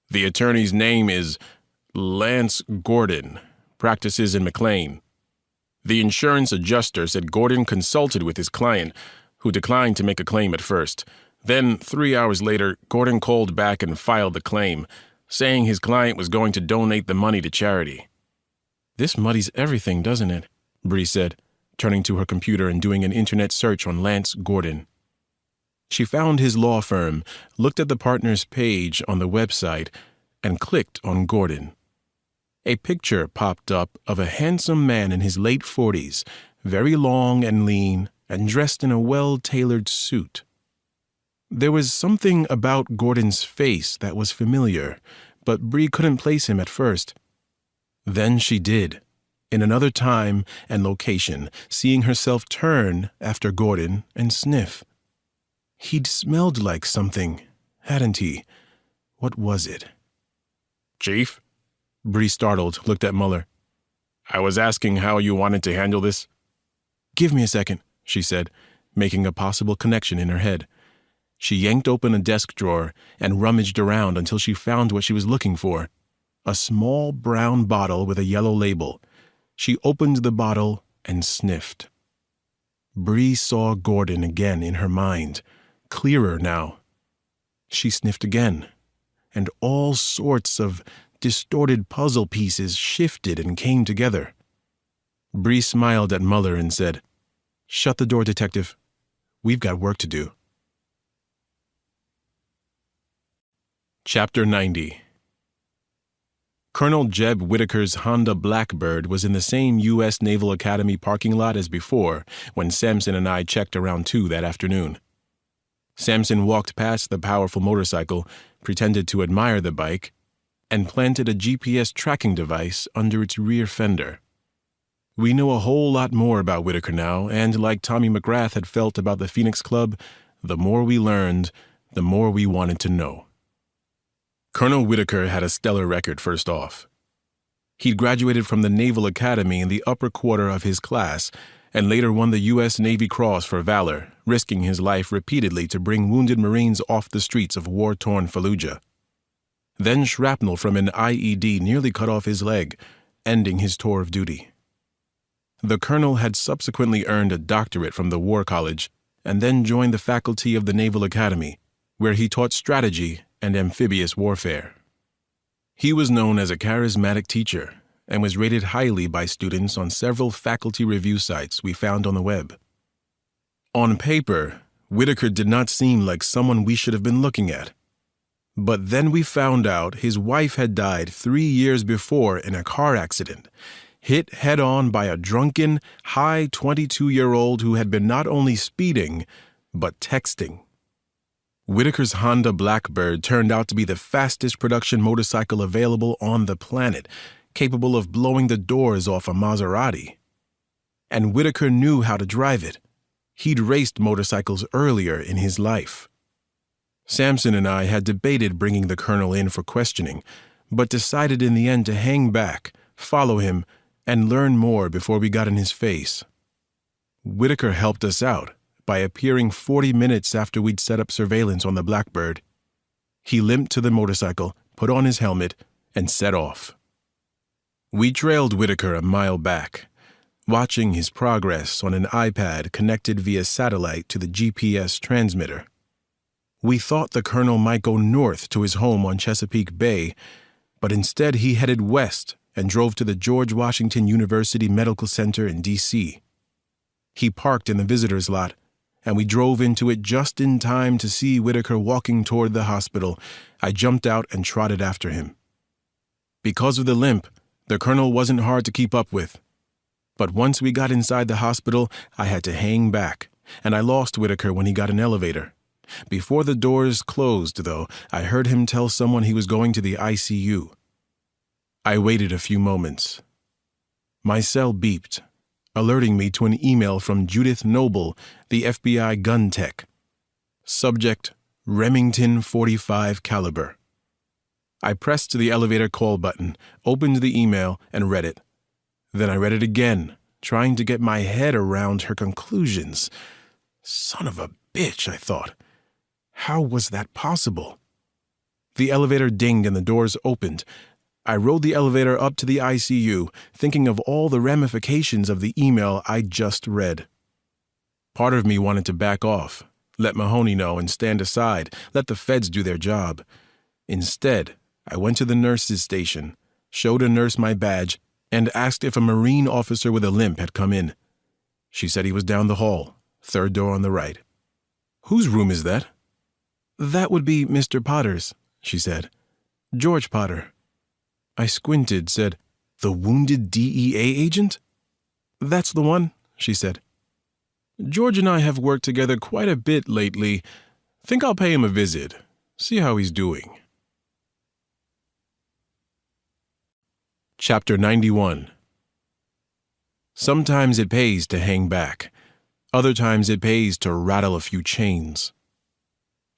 B: "The attorney's name is Lance Gordon, practices in McLean. The insurance adjuster said Gordon consulted with his client, who declined to make a claim at first. Then, 3 hours later, Gordon called back and filed the claim, saying his client was going to donate the money to charity." "This muddies everything, doesn't it?" Bree said, turning to her computer and doing an internet search on Lance Gordon. She found his law firm, looked at the partner's page on the website, and clicked on Gordon. A picture popped up of a handsome man in his late 40s, very long and lean, and dressed in a well-tailored suit. There was something about Gordon's face that was familiar, but Bree couldn't place him at first. Then she did, in another time and location, seeing herself turn after Gordon and sniff. He'd smelled like something, hadn't he? What was it? "Chief?" Bree, startled, looked at Muller. "I was asking how you wanted to handle this." "Give me a second," she said, making a possible connection in her head. She yanked open a desk drawer and rummaged around until she found what she was looking for. A small brown bottle with a yellow label. She opened the bottle and sniffed. Bree saw Gordon again in her mind, clearer now. She sniffed again, and all sorts of distorted puzzle pieces shifted and came together. Bree smiled at Muller and said, "Shut the door, detective. We've got work to do." Chapter 90. Colonel Jeb Whitaker's Honda Blackbird was in the same U.S. Naval Academy parking lot as before when Sampson and I checked around 2 that afternoon. Sampson walked past the powerful motorcycle, pretended to admire the bike, and planted a GPS tracking device under its rear fender. We knew a whole lot more about Whitaker now, and like Tommy McGrath had felt about the Phoenix Club, the more we learned, the more we wanted to know. Colonel Whitaker had a stellar record first off. He'd graduated from the Naval Academy in the upper quarter of his class and later won the U.S. Navy Cross for valor, risking his life repeatedly to bring wounded Marines off the streets of war-torn Fallujah. Then shrapnel from an IED nearly cut off his leg, ending his tour of duty. The colonel had subsequently earned a doctorate from the War College and then joined the faculty of the Naval Academy, where he taught strategy and amphibious warfare. He was known as a charismatic teacher and was rated highly by students on several faculty review sites we found on the web. On paper, Whitaker did not seem like someone we should have been looking at. But then we found out his wife had died 3 years before in a car accident, hit head-on by a drunken, high 22-year-old who had been not only speeding, but texting. Whitaker's Honda Blackbird turned out to be the fastest production motorcycle available on the planet, capable of blowing the doors off a Maserati. And Whitaker knew how to drive it. He'd raced motorcycles earlier in his life. Sampson and I had debated bringing the colonel in for questioning, but decided in the end to hang back, follow him, and learn more before we got in his face. Whitaker helped us out by appearing 40 minutes after we'd set up surveillance on the Blackbird. He limped to the motorcycle, put on his helmet, and set off. We trailed Whitaker a mile back, watching his progress on an iPad connected via satellite to the GPS transmitter. We thought the colonel might go north to his home on Chesapeake Bay, but instead he headed west and drove to the George Washington University Medical Center in D.C. He parked in the visitor's lot, and we drove into it just in time to see Whitaker walking toward the hospital. I jumped out and trotted after him. Because of the limp, the colonel wasn't hard to keep up with. But once we got inside the hospital, I had to hang back, and I lost Whitaker when he got an elevator. Before the doors closed, though, I heard him tell someone he was going to the ICU. I waited a few moments. My cell beeped, alerting me to an email from Judith Noble, the FBI gun tech. Subject, Remington .45 caliber. I pressed the elevator call button, opened the email, and read it. Then I read it again, trying to get my head around her conclusions. Son of a bitch, I thought. How was that possible? The elevator dinged and the doors opened. I rode the elevator up to the ICU, thinking of all the ramifications of the email I'd just read. Part of me wanted to back off, let Mahoney know and stand aside, let the feds do their job. Instead, I went to the nurse's station, showed a nurse my badge, and asked if a Marine officer with a limp had come in. She said he was down the hall, third door on the right. Whose room is that? That would be Mr. Potter's, she said. George Potter. I squinted, said, The wounded DEA agent? That's the one, she said. George and I have worked together quite a bit lately. Think I'll pay him a visit, see how he's doing. Chapter 91. Sometimes it pays to hang back. Other times it pays to rattle a few chains.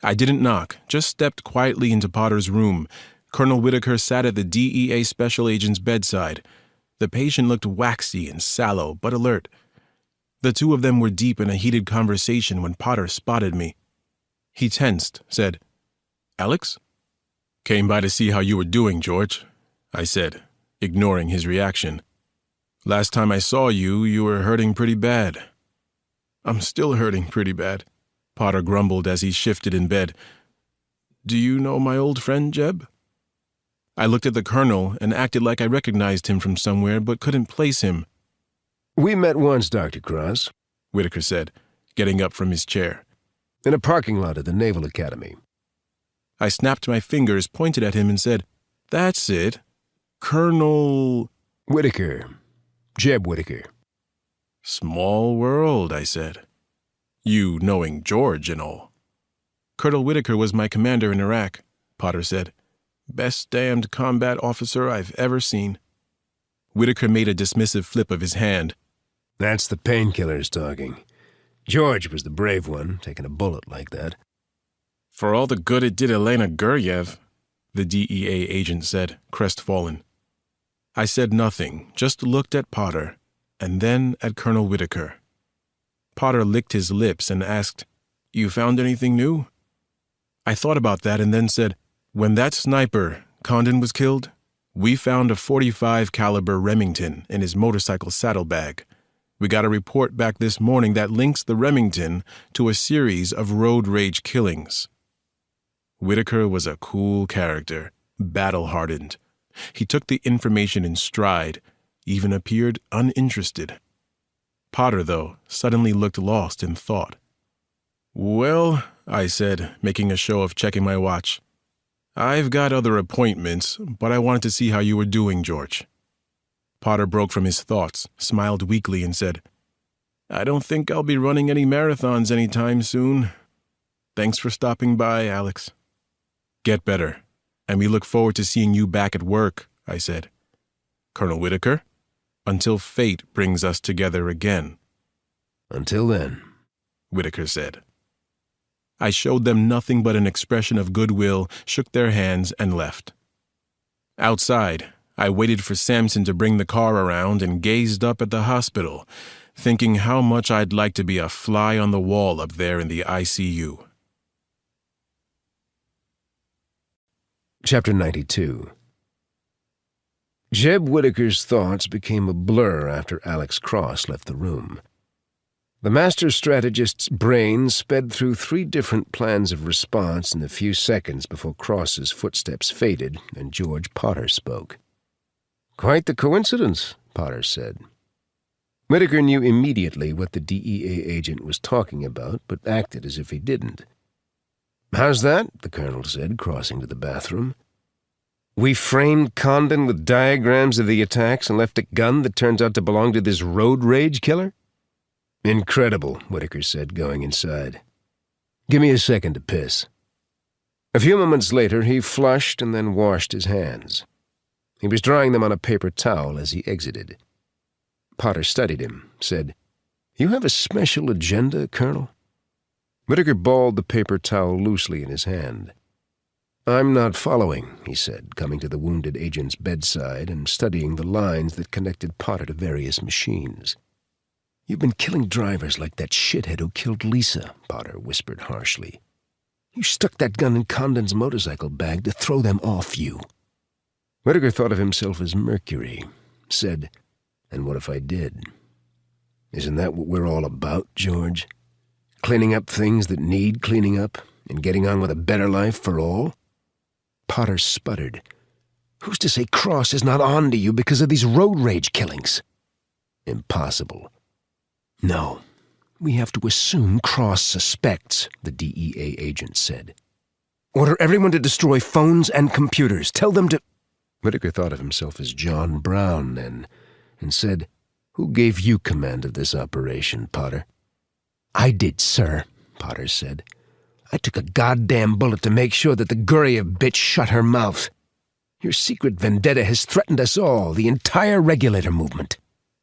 B: I didn't knock, just stepped quietly into Potter's room. Colonel Whitaker sat at the DEA special agent's bedside. The patient looked waxy and sallow, but alert. The two of them were deep in a heated conversation when Potter spotted me. He tensed, said, Alex? Came by to see how you were doing, George, I said, ignoring his reaction. Last time I saw you, you were hurting pretty bad. I'm still hurting pretty bad, Potter grumbled as he shifted in bed. Do you know my old friend, Jeb? I looked at the colonel and acted like I recognized him from somewhere but couldn't place him.
A: We met once, Dr. Cross,
B: Whitaker said, getting up from his chair.
A: In a parking lot at the Naval Academy.
B: I snapped my fingers, pointed at him, and said, That's it. Colonel...
A: Whitaker. Jeb Whitaker.
B: Small world, I said. You knowing George and all.
C: Colonel Whitaker was my commander in Iraq, Potter said. Best damned combat officer I've ever seen. Whitaker made a dismissive flip of his hand.
A: That's the painkillers talking. George was the brave one, taking a bullet like that.
B: For all the good it did Elena Guryev, the DEA agent said, crestfallen. I said nothing, just looked at Potter, and then at Colonel Whitaker. Potter licked his lips and asked, "You found anything new?" I thought about that and then said, "When that sniper, Condon, was killed, we found a .45 caliber Remington in his motorcycle saddlebag. We got a report back this morning that links the Remington to a series of road rage killings." Whitaker was a cool character, battle-hardened. He took the information in stride, even appeared uninterested. Potter, though, suddenly looked lost in thought. "Well," I said, making a show of checking my watch, "I've got other appointments, but I wanted to see how you were doing, George." Potter broke from his thoughts, smiled weakly, and said, "I don't think I'll be running any marathons anytime soon. Thanks for stopping by, Alex." "Get better, and we look forward to seeing you back at work," I said. "Colonel Whitaker, until fate brings us together again."
A: Until then,
C: Whitaker said. I showed them nothing but an expression of goodwill, shook their hands, and left. Outside, I waited for Samson to bring the car around and gazed up at the hospital, thinking how much I'd like to be a fly on the wall up there in the ICU.
A: Chapter 92. Jeb Whitaker's thoughts became a blur after Alex Cross left the room. The master strategist's brain sped through 3 different plans of response in the few seconds before Cross's footsteps faded and George Potter spoke. "Quite the coincidence," Potter said. Whitaker knew immediately what the DEA agent was talking about, but acted as if he didn't. "How's that?" the colonel said, crossing to the bathroom. "We framed Condon with diagrams of the attacks and left a gun that turns out to belong to this road rage killer?" "Incredible," Whitaker said, going inside. "Give me a second to piss." A few moments later, he flushed and then washed his hands. He was drying them on a paper towel as he exited. Potter studied him, said, "You have a special agenda, Colonel?" Whitaker balled the paper towel loosely in his hand. "I'm not following," he said, coming to the wounded agent's bedside and studying the lines that connected Potter to various machines. "You've been killing drivers like that shithead who killed Lisa," Potter whispered harshly. "You stuck that gun in Condon's motorcycle bag to throw them off you." Whitaker thought of himself as Mercury, said, "And what if I did? Isn't that what we're all about, George? Cleaning up things that need cleaning up and getting on with a better life for all?" Potter sputtered. "Who's to say Cross is not on to you because of these road rage killings?" "Impossible." "No, we have to assume Cross suspects," the DEA agent said. "Order everyone to destroy phones and computers. Tell them to—" Whitaker thought of himself as John Brown then, and said, "Who gave you command of this operation, Potter?" "I did, sir," Potter said. "I took a goddamn bullet to make sure that the Guryev bitch shut her mouth. Your secret vendetta has threatened us all, the entire regulator movement.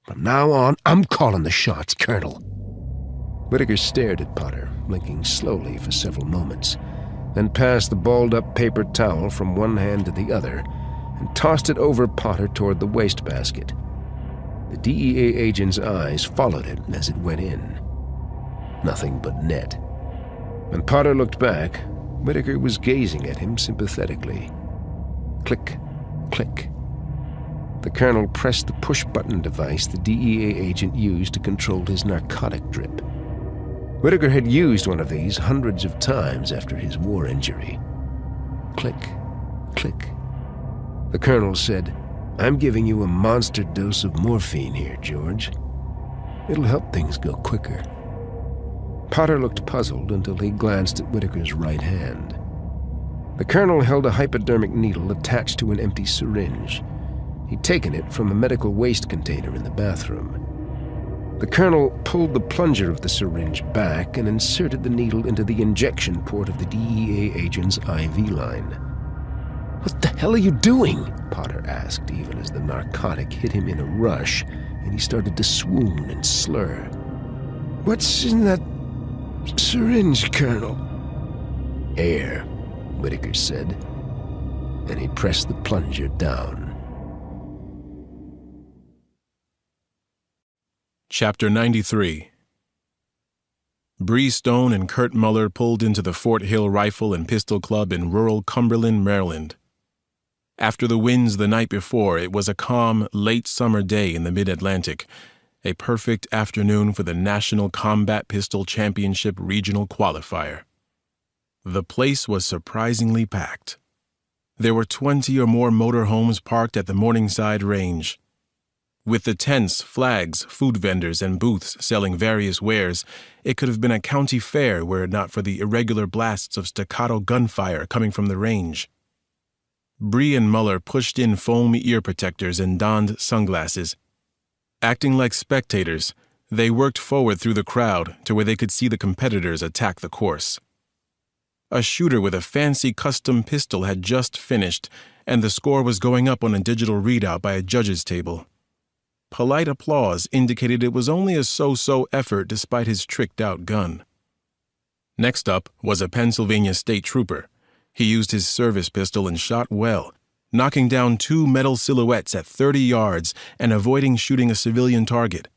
A: From now on, I'm calling the shots, Colonel." Whitaker stared at Potter, blinking slowly for several moments, then passed the balled-up paper towel from one hand to the other and tossed it over Potter toward the wastebasket. The DEA agent's eyes followed it as it went in. Nothing but net. When Potter looked back, Whitaker was gazing at him sympathetically. Click, click. The colonel pressed the push-button device the DEA agent used to control his narcotic drip. Whitaker had used one of these hundreds of times after his war injury. Click, click. The colonel said, "I'm giving you a monster dose of morphine here, George. It'll help things go quicker." Potter looked puzzled until he glanced at Whitaker's right hand. The colonel held a hypodermic needle attached to an empty syringe. He'd taken it from a medical waste container in the bathroom. The colonel pulled the plunger of the syringe back and inserted the needle into the injection port of the DEA agent's IV line. "What the hell are you doing?" Potter asked, even as the narcotic hit him in a rush, and he started to swoon and slur. "What's in that syringe, Colonel?" "Air," Whitaker said, and he pressed the plunger down.
B: Chapter 93. Bree Stone and Kurt Muller pulled into the Fort Hill Rifle and Pistol Club in rural Cumberland, Maryland. After the winds the night before, it was a calm, late summer day in the mid-Atlantic, a perfect afternoon for the National Combat Pistol Championship Regional Qualifier. The place was surprisingly packed. There were 20 or more motorhomes parked at the Morningside Range. With the tents, flags, food vendors, and booths selling various wares, it could have been a county fair were it not for the irregular blasts of staccato gunfire coming from the range. Bree and Muller pushed in foam ear protectors and donned sunglasses. Acting like spectators, they worked forward through the crowd to where they could see the competitors attack the course. A shooter with a fancy custom pistol had just finished, and the score was going up on a digital readout by a judge's table. Polite applause indicated it was only a so-so effort despite his tricked-out gun. Next up was a Pennsylvania state trooper. He used his service pistol and shot well, knocking down 2 metal silhouettes at 30 yards and avoiding shooting a civilian target.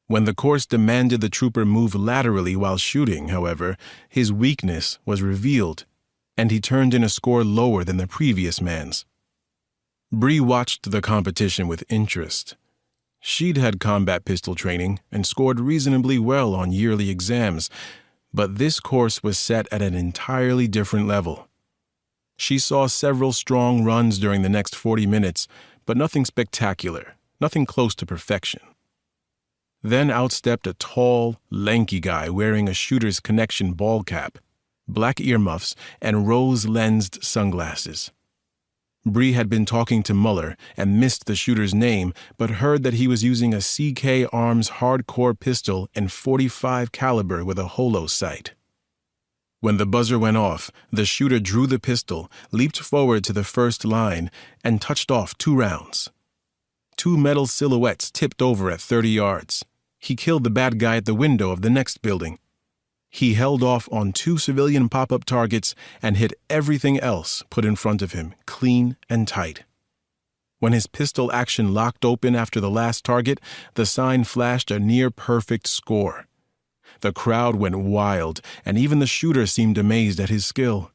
B: When the course demanded the trooper move laterally while shooting, however, his weakness was revealed, and he turned in a score lower than the previous man's. Bree watched the competition with interest. She'd had combat pistol training and scored reasonably well on yearly exams, but this course was set at an entirely different level. She saw several strong runs during the next 40 minutes, but nothing spectacular, nothing close to perfection. Then outstepped a tall, lanky guy wearing a shooter's connection ball cap, black earmuffs, and rose-lensed sunglasses. Bree had been talking to Muller and missed the shooter's name, but heard that he was using a CK Arms hardcore pistol and .45 caliber with a holo sight. When the buzzer went off, the shooter drew the pistol, leaped forward to the first line, and touched off 2 rounds. 2 metal silhouettes tipped over at 30 yards. He killed the bad guy at the window of the next building. He held off on 2 civilian pop-up targets and hit everything else put in front of him, clean and tight. When his pistol action locked open after the last target, the sign flashed a near-perfect score. The crowd went wild, and even the shooter seemed amazed at his skill.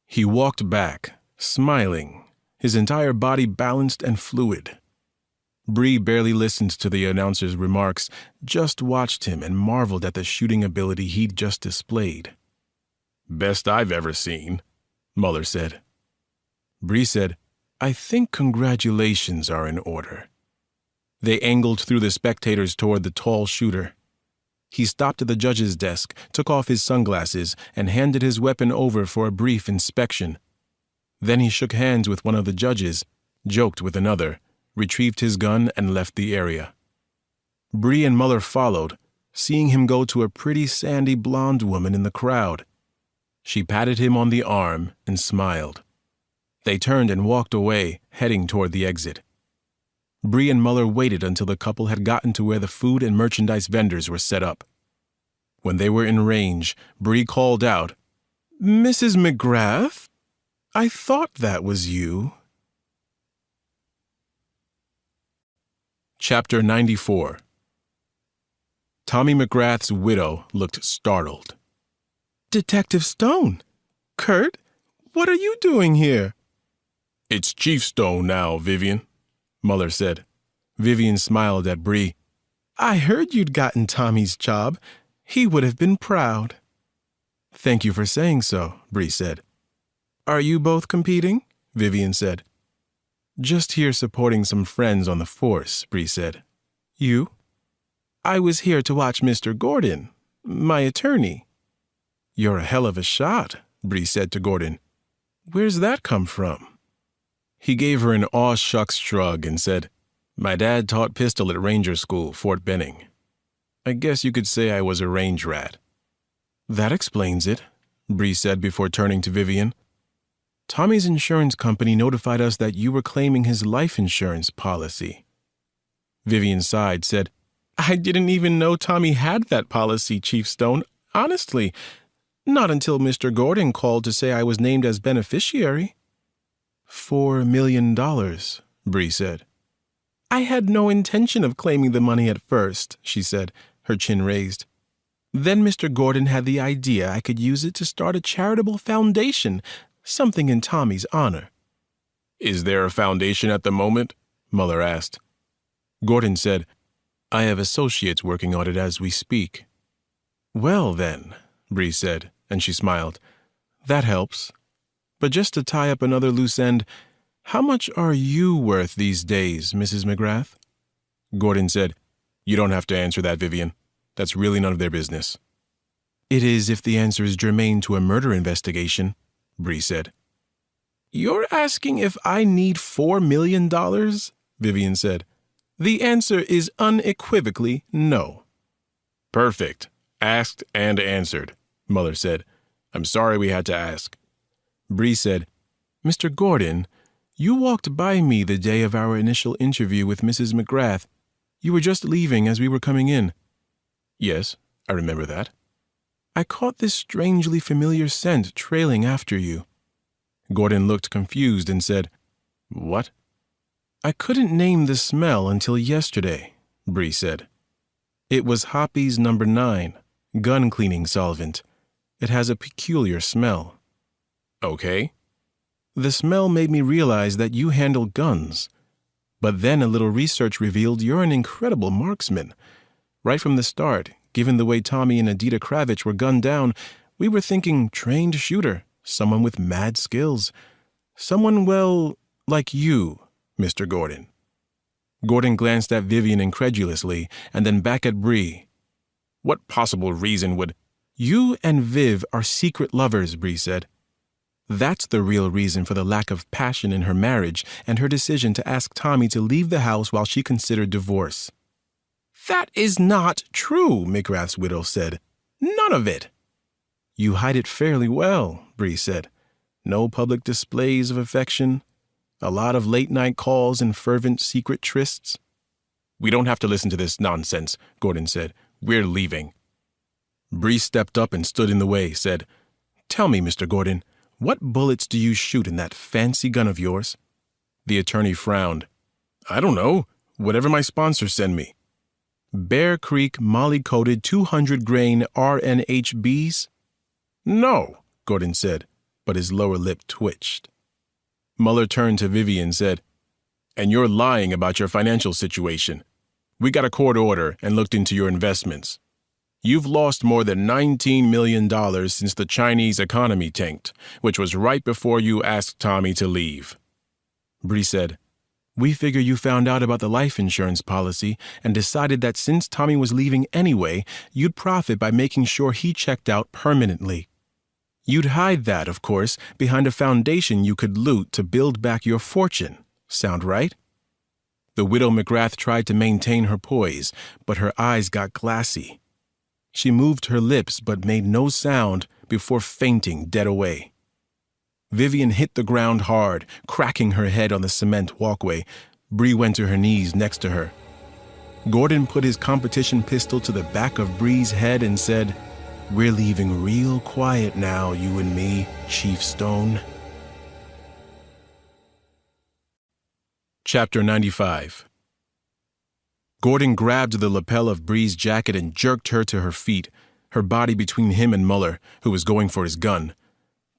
B: He walked back, smiling, his entire body balanced and fluid. Bree barely listened to the announcer's remarks, just watched him and marveled at the shooting ability he'd just displayed. "Best I've ever seen," Muller said. Bree said, "I think congratulations are in order." They angled through the spectators toward the tall shooter. He stopped at the judge's desk, took off his sunglasses, and handed his weapon over for a brief inspection. Then he shook hands with one of the judges, joked with another, retrieved his gun, and left the area. Bree and Muller followed, seeing him go to a pretty sandy blonde woman in the crowd. She patted him on the arm and smiled. They turned and walked away, heading toward the exit. Bree and Muller waited until the couple had gotten to where the food and merchandise vendors were set up. When they were in range, Bree called out, "Mrs. McGrath? I thought that was you." Chapter 94. Tommy McGrath's widow looked startled. "Detective Stone! Kurt, what are you doing here?" "It's Chief Stone now, Vivian," Muller said. Vivian smiled at Bree. "I heard you'd gotten Tommy's job. He would have been proud." "Thank you for saying so," Bree said. "Are you both competing?" Vivian said. "Just here supporting some friends on the force," Bree said. "You?" "I was here to watch Mr. Gordon, my attorney." "You're a hell of a shot," Bree said to Gordon. "Where's that come from?" He gave her an aw-shucks shrug and said, "My dad taught pistol at Ranger School, Fort Benning. I guess you could say I was a range rat."
C: "That explains it," Bree said before turning to Vivian. "Tommy's insurance company notified us that you were claiming his life insurance policy." Vivian sighed, said, "I didn't even know Tommy had that policy, Chief Stone. Honestly, not until Mr. Gordon called to say I was named as beneficiary." $4 million, Bree said. "I had no intention of claiming the money at first," she said, her chin raised. "Then Mr. Gordon had the idea I could use it to start a charitable foundation, something in Tommy's honor."
B: "Is there a foundation at the moment?" Muller asked.
C: Gordon said, "I have associates working on it as we speak." "Well, then," Bree said, and she smiled, "that helps. But just to tie up another loose end, how much are you worth these days, Mrs. McGrath?"
B: Gordon said, "You don't have to answer that, Vivian. That's really none of their business."
C: "It is if the answer is germane to a murder investigation," Bree said. "You're asking if I need $4 million?" Vivian said. "The answer is unequivocally no."
B: "Perfect. Asked and answered," Muller said. "I'm sorry we had to ask."
C: Bree said, "Mr. Gordon, you walked by me the day of our initial interview with Mrs. McGrath. You were just leaving as we were coming in."
B: "Yes, I remember that."
C: "I caught this strangely familiar scent trailing after you." Gordon looked confused and said,
B: "What?"
C: "I couldn't name the smell until yesterday," Bree said. "It was Hoppy's No. 9, gun cleaning solvent. It has a peculiar smell."
B: "Okay."
C: "The smell made me realize that you handle guns. But then a little research revealed you're an incredible marksman. Right from the start, given the way Tommy and Adita Kravitch were gunned down, we were thinking trained shooter, someone with mad skills. Someone, well, like you, Mr. Gordon." Gordon glanced at Vivian incredulously and then back at Bree.
B: "What possible reason would—"
C: "You and Viv are secret lovers," Bree said. "That's the real reason for the lack of passion in her marriage and her decision to ask Tommy to leave the house while she considered divorce." "That is not true," McGrath's widow said. "None of it." "You hide it fairly well," Bree said. "No public displays of affection. A lot of late-night calls and fervent secret trysts."
B: "We don't have to listen to this nonsense," Gordon said. "We're leaving."
C: Bree stepped up and stood in the way, said, "Tell me, Mr. Gordon, what bullets do you shoot in that fancy gun of yours?"
B: The attorney frowned. "I don't know. Whatever my sponsors send me."
C: "Bear Creek molly-coated 200-grain RNHBs?"
B: "No,"
C: Gordon said, but his lower lip twitched. Muller turned to Vivian and said,
B: "And you're lying about your financial situation. We got a court order and looked into your investments. You've lost more than $19 million since the Chinese economy tanked, which was right before you asked Tommy to leave."
C: Bree said, "We figure you found out about the life insurance policy and decided that since Tommy was leaving anyway, you'd profit by making sure he checked out permanently. You'd hide that, of course, behind a foundation you could loot to build back your fortune. Sound right?" The widow McGrath tried to maintain her poise, but her eyes got glassy. She moved her lips but made no sound before fainting dead away. Vivian hit the ground hard, cracking her head on the cement walkway. Bree went to her knees next to her. Gordon put his competition pistol to the back of Bree's head and said, "We're leaving real quiet now, you and me, Chief Stone." Chapter 95. Gordon grabbed the lapel of Bree's jacket and jerked her to her feet, her body between him and Muller, who was going for his gun.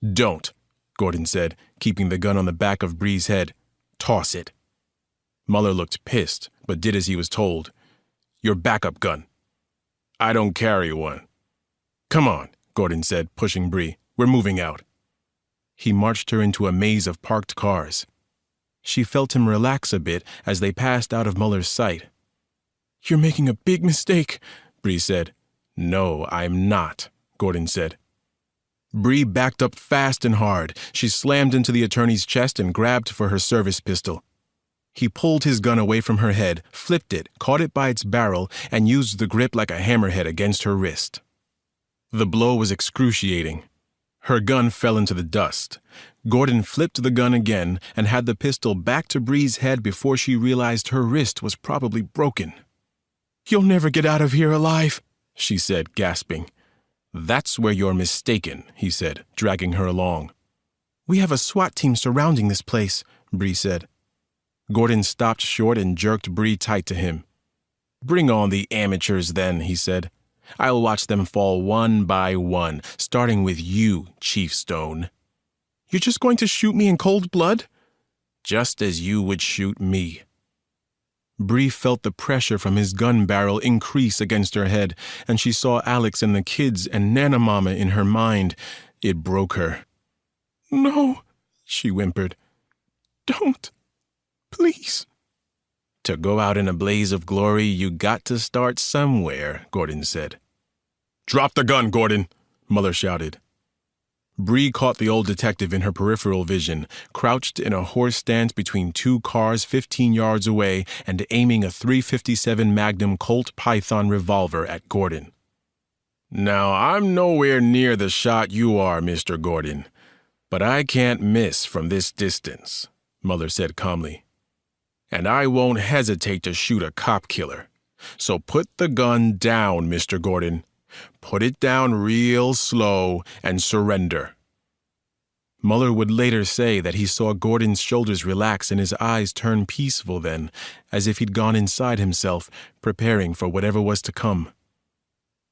C: "Don't," Gordon said, keeping the gun on the back of Bree's head. "Toss it." Muller looked pissed, but did as he was told. "Your backup gun."
B: "I don't carry one."
C: "Come on," Gordon said, pushing Bree. "We're moving out." He marched her into a maze of parked cars. She felt him relax a bit as they passed out of Muller's sight. "You're making a big mistake," Bree said. "No, I'm not," Gordon said.
B: Bree backed up fast and hard. She slammed into the attorney's chest and grabbed for her service pistol. He pulled his gun away from her head, flipped it, caught it by its barrel, and used the grip like a hammerhead against her wrist. The blow was excruciating. Her gun fell into the dust. Gordon flipped the gun again and had the pistol back to Bree's head before she realized her wrist was probably broken. "You'll never get out of here alive," she said, gasping. "That's where you're mistaken," he said, dragging her along. "We have a SWAT team surrounding this place," Bree said. Gordon stopped short and jerked Bree tight to him. "Bring on the amateurs then," he said. "I'll watch them fall one by one, starting with you, Chief Stone." "You're just going to shoot me in cold blood?" "Just as you would shoot me." Bree felt the pressure from his gun barrel increase against her head, and she saw Alex and the kids and Nana Mama in her mind. It broke her. "No," she whimpered. "Don't. Please." "To go out in a blaze of glory, you got to start somewhere," Gordon said. "Drop the gun, Gordon," Muller shouted. Bree caught the old detective in her peripheral vision, crouched in a horse stance between two cars 15 yards away and aiming a .357 Magnum Colt Python revolver at Gordon. "Now, I'm nowhere near the shot you are, Mr. Gordon, but I can't miss from this distance," Muller said calmly. "And I won't hesitate to shoot a cop killer. So put the gun down, Mr. Gordon. Put it down real slow and surrender." Muller would later say that he saw Gordon's shoulders relax and his eyes turn peaceful then, as if he'd gone inside himself, preparing for whatever was to come.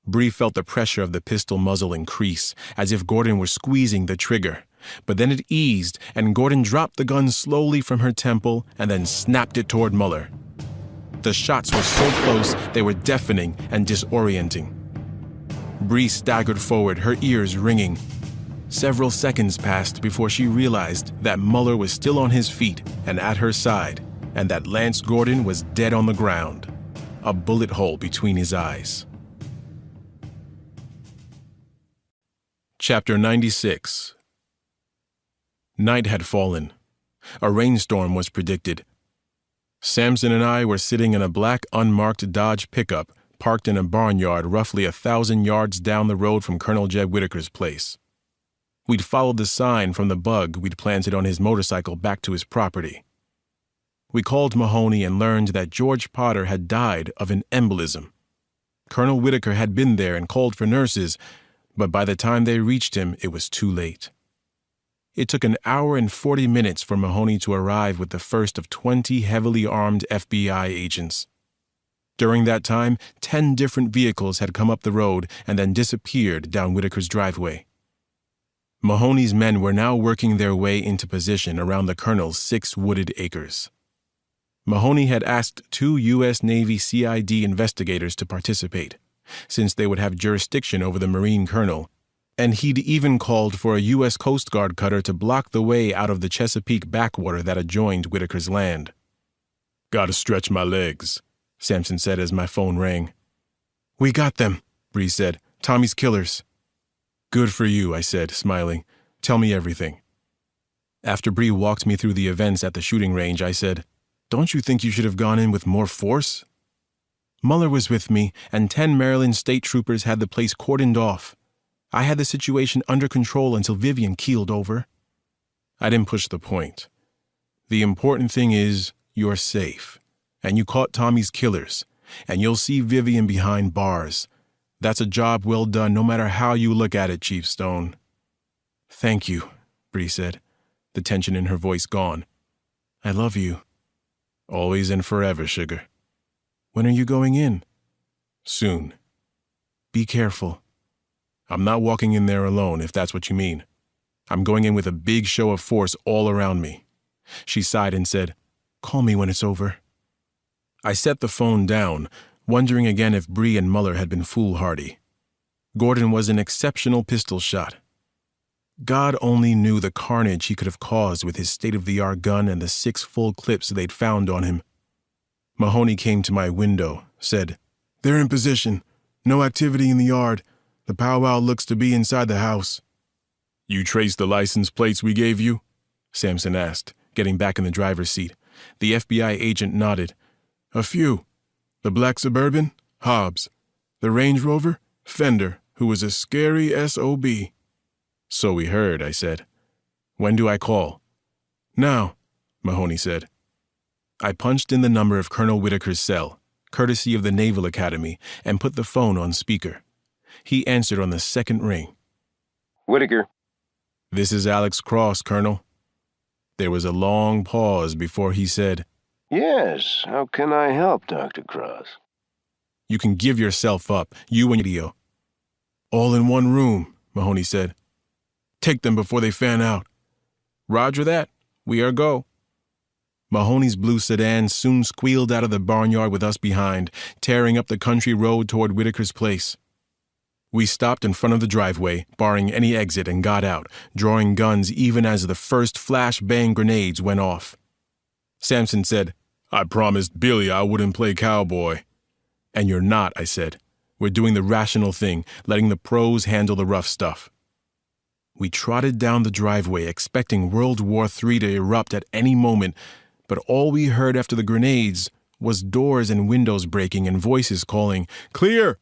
B: Bree felt the pressure of the pistol muzzle increase, as if Gordon were squeezing the trigger. But then it eased, and Gordon dropped the gun slowly from her temple and then snapped it toward Muller. The shots were so close they were deafening and disorienting. Bree staggered forward, her ears ringing. Several seconds passed before she realized that Muller was still on his feet and at her side, and that Lance Gordon was dead on the ground, a bullet hole between his eyes. Chapter 96. Night had fallen. A rainstorm was predicted. Samson and I were sitting in a black, unmarked Dodge pickup parked in a barnyard roughly 1,000 yards down the road from Colonel Jeb Whitaker's place. We'd followed the sign from the bug we'd planted on his motorcycle back to his property. We called Mahoney and learned that George Potter had died of an embolism. Colonel Whitaker had been there and called for nurses, but by the time they reached him, it was too late. It took an hour and 40 minutes for Mahoney to arrive with the first of 20 heavily armed FBI agents. During that time, 10 different vehicles had come up the road and then disappeared down Whitaker's driveway. Mahoney's men were now working their way into position around the colonel's 6 wooded acres. Mahoney had asked 2 U.S. Navy CID investigators to participate, since they would have jurisdiction over the Marine colonel, and he'd even called for a U.S. Coast Guard cutter to block the way out of the Chesapeake backwater that adjoined Whitaker's land. "Gotta stretch my legs," Samson said as my phone rang. "We got them," Bree said. "Tommy's killers." "Good for you," I said, smiling. "Tell me everything." After Bree walked me through the events at the shooting range, I said, "Don't you think you should have gone in with more force?" "Muller was with me, and 10 Maryland state troopers had the place cordoned off. I had the situation under control until Vivian keeled over." I didn't push the point. The important thing is you're safe, and you caught Tommy's killers, and you'll see Vivian behind bars. That's a job well done no matter how you look at it, Chief Stone. "Thank you," Bree said, the tension in her voice gone. "I love you." "Always and forever, sugar." "When are you going in?" "Soon." "Be careful." "I'm not walking in there alone, if that's what you mean. I'm going in with a big show of force all around me." She sighed and said, "Call me when it's over." I set the phone down, wondering again if Bree and Muller had been foolhardy. Gordon was an exceptional pistol shot. God only knew the carnage he could have caused with his state-of-the-art gun and the 6 full clips they'd found on him. Mahoney came to my window, said, "They're in position. No activity in the yard. The powwow looks to be inside the house." You traced the license plates we gave you? Sampson asked, getting back in the driver's seat. The FBI agent nodded. A few. The black Suburban, Hobbs. The Range Rover, Fender, who was a scary SOB. So we heard, I said. When do I call? Now, Mahoney said. I punched in the number of Colonel Whitaker's cell, courtesy of the Naval Academy, and put the phone on speaker. He answered on the second ring.
A: Whitaker.
B: This is Alex Cross, Colonel. There was a long pause before he said,
A: Yes, how can I help, Dr. Cross?
B: You can give yourself up, you and Dio. All in one room, Mahoney said. Take them before they fan out. Roger that. We are go. Mahoney's blue sedan soon squealed out of the barnyard with us behind, tearing up the country road toward Whitaker's place. We stopped in front of the driveway, barring any exit, and got out, drawing guns even as the first flash-bang grenades went off. Sampson said, I promised Billy I wouldn't play cowboy. And you're not, I said. We're doing the rational thing, letting the pros handle the rough stuff. We trotted down the driveway, expecting World War III to erupt at any moment, but all we heard after the grenades was doors and windows breaking and voices calling, Clear!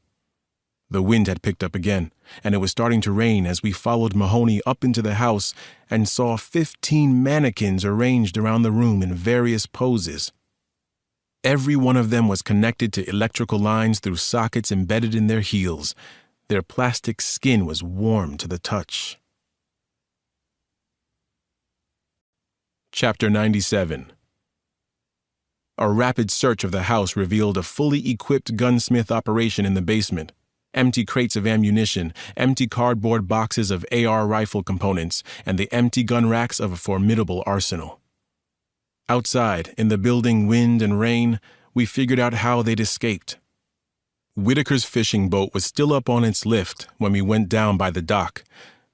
B: The wind had picked up again, and it was starting to rain as we followed Mahoney up into the house and saw 15 mannequins arranged around the room in various poses. Every one of them was connected to electrical lines through sockets embedded in their heels. Their plastic skin was warm to the touch. Chapter 97. A rapid search of the house revealed a fully equipped gunsmith operation in the basement. Empty crates of ammunition, empty cardboard boxes of AR rifle components, and the empty gun racks of a formidable arsenal. Outside, in the building wind and rain, we figured out how they'd escaped. Whitaker's fishing boat was still up on its lift when we went down by the dock,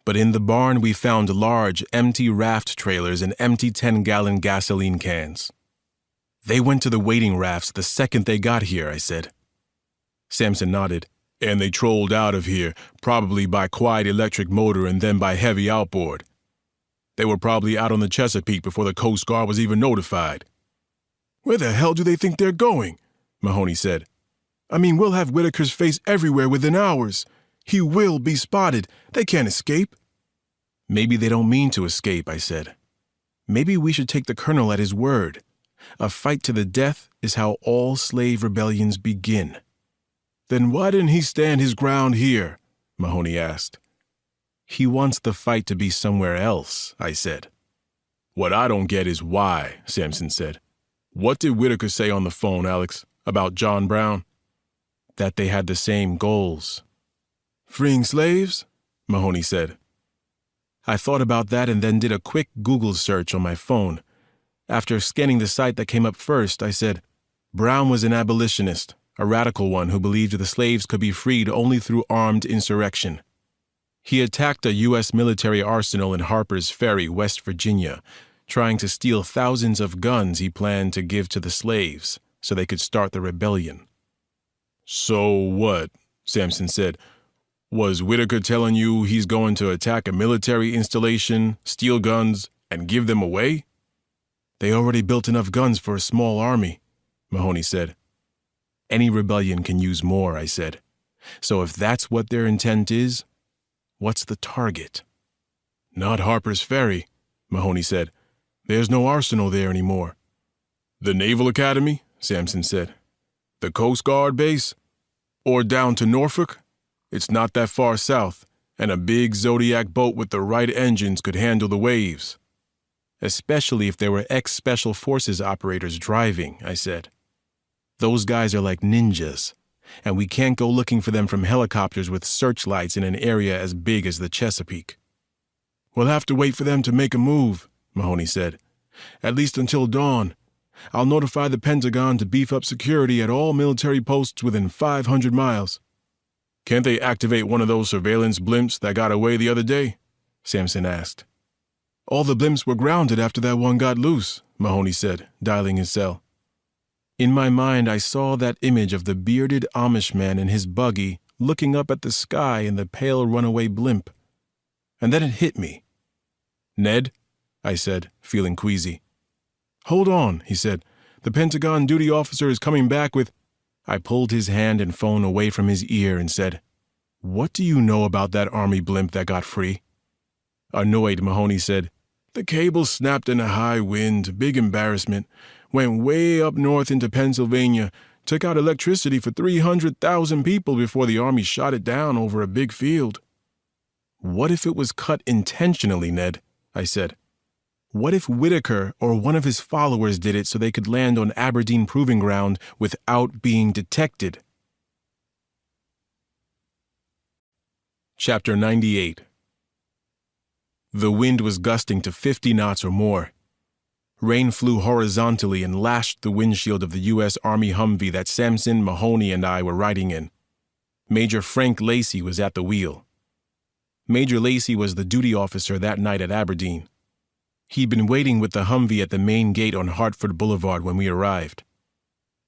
B: but in the barn we found large, empty raft trailers and empty 10-gallon gasoline cans. They went to the waiting rafts the second they got here, I said. Sampson nodded. And they trolled out of here, probably by quiet electric motor and then by heavy outboard. They were probably out on the Chesapeake before the Coast Guard was even notified. Where the hell do they think they're going? Mahoney said. I mean, we'll have Whitaker's face everywhere within hours. He will be spotted. They can't escape. Maybe they don't mean to escape, I said. Maybe we should take the colonel at his word. A fight to the death is how all slave rebellions begin. Then why didn't he stand his ground here? Mahoney asked. He wants the fight to be somewhere else, I said. What I don't get is why, Sampson said. What did Whitaker say on the phone, Alex, about John Brown? That they had the same goals. Freeing slaves? Mahoney said. I thought about that and then did a quick Google search on my phone. After scanning the site that came up first, I said, Brown was an abolitionist. A radical one who believed the slaves could be freed only through armed insurrection. He attacked a U.S. military arsenal in Harper's Ferry, West Virginia, trying to steal thousands of guns he planned to give to the slaves so they could start the rebellion. So what? Sampson said. Was Whitaker telling you he's going to attack a military installation, steal guns, and give them away? They already built enough guns for a small army, Mahoney said. Any rebellion can use more, I said. So if that's what their intent is, what's the target? Not Harper's Ferry, Mahoney said. There's no arsenal there anymore. The Naval Academy, Sampson said. The Coast Guard base? Or down to Norfolk? It's not that far south, and a big Zodiac boat with the right engines could handle the waves. Especially if there were ex-Special Forces operators driving, I said. Those guys are like ninjas, and we can't go looking for them from helicopters with searchlights in an area as big as the Chesapeake. We'll have to wait for them to make a move, Mahoney said. At least until dawn. I'll notify the Pentagon to beef up security at all military posts within 500 miles. Can't they activate one of those surveillance blimps that got away the other day? Sampson asked. All the blimps were grounded after that one got loose, Mahoney said, dialing his cell. In my mind, I saw that image of the bearded Amish man in his buggy looking up at the sky in the pale runaway blimp. and then it hit me. "Ned," I said, feeling queasy. "Hold on," he said. "The Pentagon duty officer is coming back with—" I pulled his hand and phone away from his ear and said, "What do you know about that Army blimp that got free?" Annoyed, Mahoney said, "The cable snapped in a high wind, big embarrassment, went way up north into Pennsylvania, took out electricity for 300,000 people before the Army shot it down over a big field." "What if it was cut intentionally, Ned?" I said. "What if Whitaker or one of his followers did it so they could land on Aberdeen Proving Ground without being detected?" Chapter 98. The wind was gusting to 50 knots or more. Rain flew horizontally and lashed the windshield of the U.S. Army Humvee that Sampson, Mahoney, and I were riding in. Major Frank Lacey was at the wheel. Major Lacey was the duty officer that night at Aberdeen. He'd been waiting with the Humvee at the main gate on Hartford Boulevard when we arrived.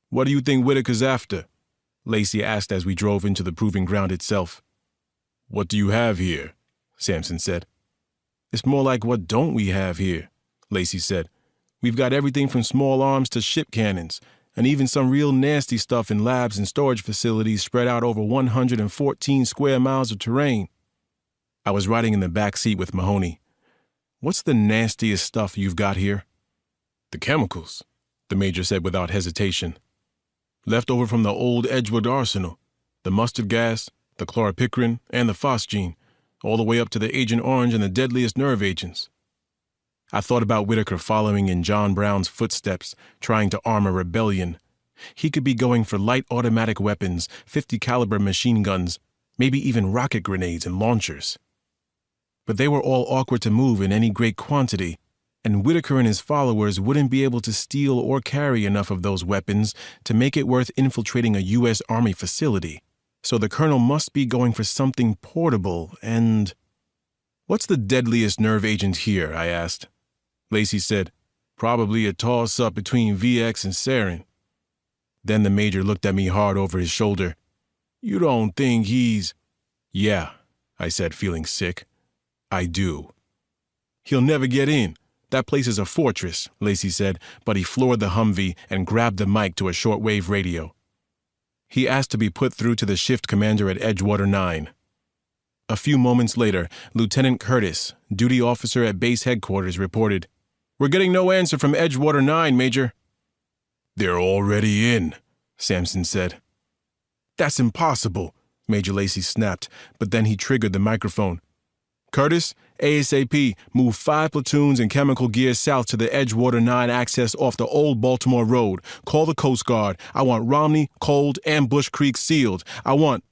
B: "What do you think Whitaker's after?" Lacey asked as we drove into the proving ground itself. "What do you have here?" Sampson said. "It's more like what don't we have here," Lacey said. "We've got everything from small arms to ship cannons, and even some real nasty stuff in labs and storage facilities spread out over 114 square miles of terrain." I was riding in the back seat with Mahoney. "What's the nastiest stuff you've got here?" "The chemicals," the major said without hesitation. "Left over from the old Edgewood arsenal. The mustard gas, the chlorpicrin, and the phosgene, all the way up to the Agent Orange and the deadliest nerve agents." I thought about Whitaker following in John Brown's footsteps, trying to arm a rebellion. He could be going for light automatic weapons, 50 caliber machine guns, maybe even rocket grenades and launchers. But they were all awkward to move in any great quantity, and Whitaker and his followers wouldn't be able to steal or carry enough of those weapons to make it worth infiltrating a U.S. Army facility. So the colonel must be going for something portable and... "What's the deadliest nerve agent here?" I asked. Lacey said, "Probably a toss-up between VX and sarin." Then the major looked at me hard over his shoulder. "You don't think he's—" "Yeah," I said, feeling sick. "I do." "He'll never get in. That place is a fortress," Lacey said, but he floored the Humvee and grabbed the mic to a shortwave radio. He asked to be put through to the shift commander at Edgewater 9. A few moments later, Lieutenant Curtis, duty officer at base headquarters, reported, "We're getting no answer from Edgewater 9, Major." "They're already in," Sampson said. "That's impossible," Major Lacey snapped, but then he triggered the microphone. "Curtis, ASAP, move 5 platoons and chemical gear south to the Edgewater 9 access off the old Baltimore Road. Call the Coast Guard. I want Romney, Cold, and Bush Creek sealed. I want—"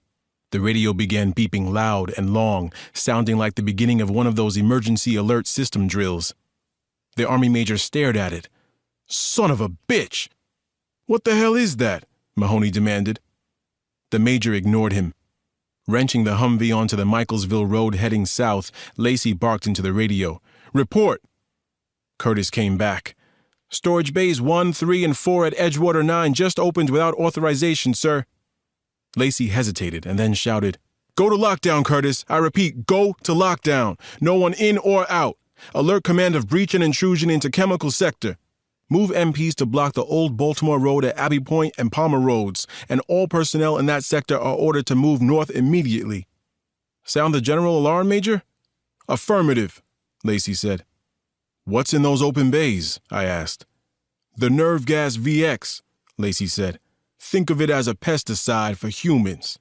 B: The radio began beeping loud and long, sounding like the beginning of one of those emergency alert system drills. The Army major stared at it. "Son of a bitch!" "What the hell is that?" Mahoney demanded. The major ignored him. Wrenching the Humvee onto the Michaelsville Road heading south, Lacey barked into the radio. "Report!" Curtis came back. "Storage bays 1, 3, and 4 at Edgewater 9 just opened without authorization, sir." Lacey hesitated and then shouted, "Go to lockdown, Curtis. I repeat, go to lockdown. No one in or out. Alert command of breach and intrusion into chemical sector. Move MPs to block the old Baltimore Road at Abbey Point and Palmer Roads, and all personnel in that sector are ordered to move north immediately." "Sound the general alarm, Major?" "Affirmative," Lacey said. "What's in those open bays?" I asked. "The nerve gas VX," Lacey said. "Think of it as a pesticide for humans."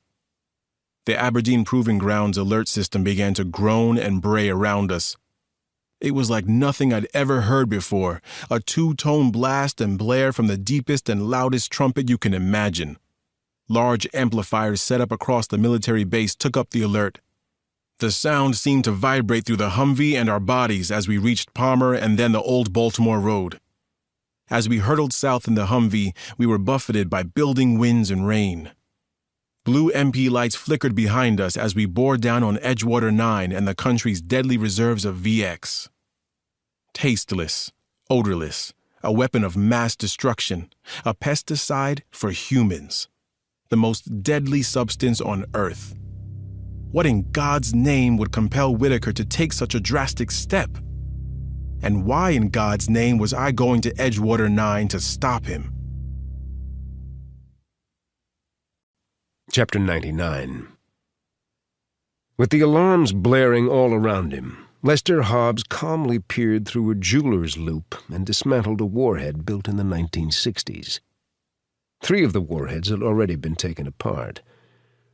B: The Aberdeen Proving Grounds alert system began to groan and bray around us. It was like nothing I'd ever heard before, a 2-tone blast and blare from the deepest and loudest trumpet you can imagine. Large amplifiers set up across the military base took up the alert. The sound seemed to vibrate through the Humvee and our bodies as we reached Palmer and then the old Baltimore Road. As we hurtled south in the Humvee, we were buffeted by building winds and rain. Blue MP lights flickered behind us as we bore down on Edgewater 9 and the country's deadly reserves of VX. Tasteless, odorless, a weapon of mass destruction, a pesticide for humans, the most deadly substance on Earth.
C: What in God's name would compel Whitaker to take such a drastic step? And why in God's name was I going to Edgewater 9 to stop him?
A: Chapter 99. With the alarms blaring all around him, Lester Hobbs calmly peered through a jeweler's loop and dismantled a warhead built in the 1960s. 3 of the warheads had already been taken apart.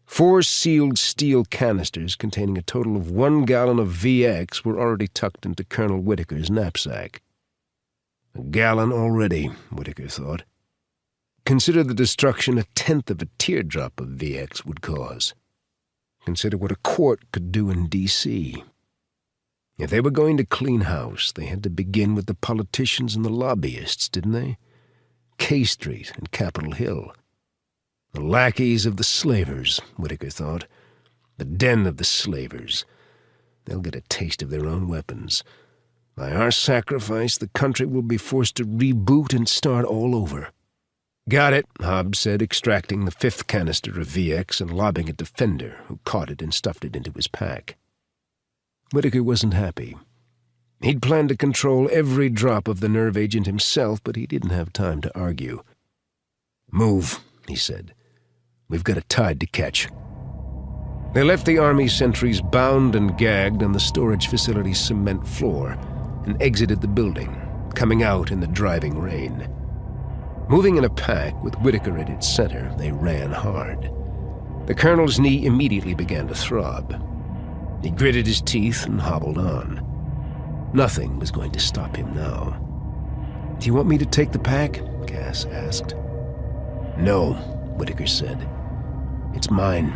A: 4 sealed steel canisters containing a total of 1 gallon of VX were already tucked into Colonel Whitaker's knapsack. A gallon already, Whitaker thought. Consider the destruction a tenth of a teardrop of VX would cause. Consider what a quart could do in D.C. If they were going to clean house, they had to begin with the politicians and the lobbyists, didn't they? K Street and Capitol Hill. The lackeys of the slavers, Whitaker thought. The den of the slavers. They'll get a taste of their own weapons. By our sacrifice, the country will be forced to reboot and start all over. Got it, Hobbs said, extracting the 5th canister of VX and lobbing it to Fender, who caught it and stuffed it into his pack. Whitaker wasn't happy. He'd planned to control every drop of the nerve agent himself, but he didn't have time to argue. Move, he said. We've got a tide to catch. They left the Army sentries bound and gagged on the storage facility's cement floor and exited the building, coming out in the driving rain. Moving in a pack with Whitaker at its center, they ran hard. The colonel's knee immediately began to throb. He gritted his teeth and hobbled on. Nothing was going to stop him now. "Do you want me to take the pack?" Cass asked. "No," Whitaker said. "It's mine."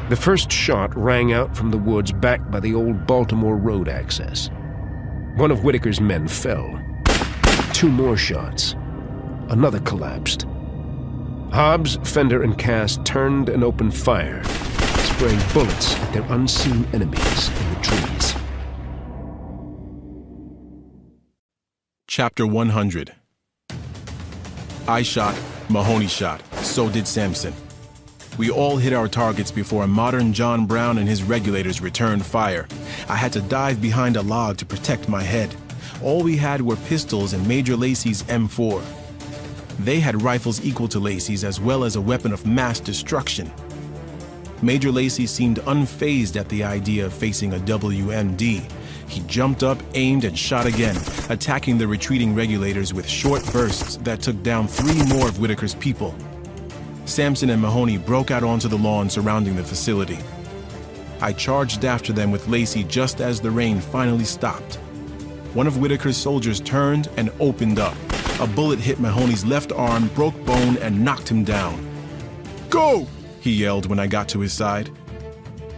A: The first shot rang out from the woods back by the old Baltimore road access. One of Whitaker's men fell. 2 more shots. Another collapsed. Hobbs, Fender, and Cass turned and opened fire, spraying bullets at their unseen enemies in the trees.
B: Chapter 100. I shot, Mahoney shot, so did Sampson. We all hit our targets before a modern John Brown and his regulators returned fire. I had to dive behind a log to protect my head. All we had were pistols and Major Lacey's M4. They had rifles equal to Lacey's as well as a weapon of mass destruction. Major Lacey seemed unfazed at the idea of facing a WMD. He jumped up, aimed, and shot again, attacking the retreating regulators with short bursts that took down 3 more of Whitaker's people. Sampson and Mahoney broke out onto the lawn surrounding the facility. I charged after them with Lacey just as the rain finally stopped. One of Whitaker's soldiers turned and opened up. A bullet hit Mahoney's left arm, broke bone, and knocked him down. "Go!" he yelled when I got to his side.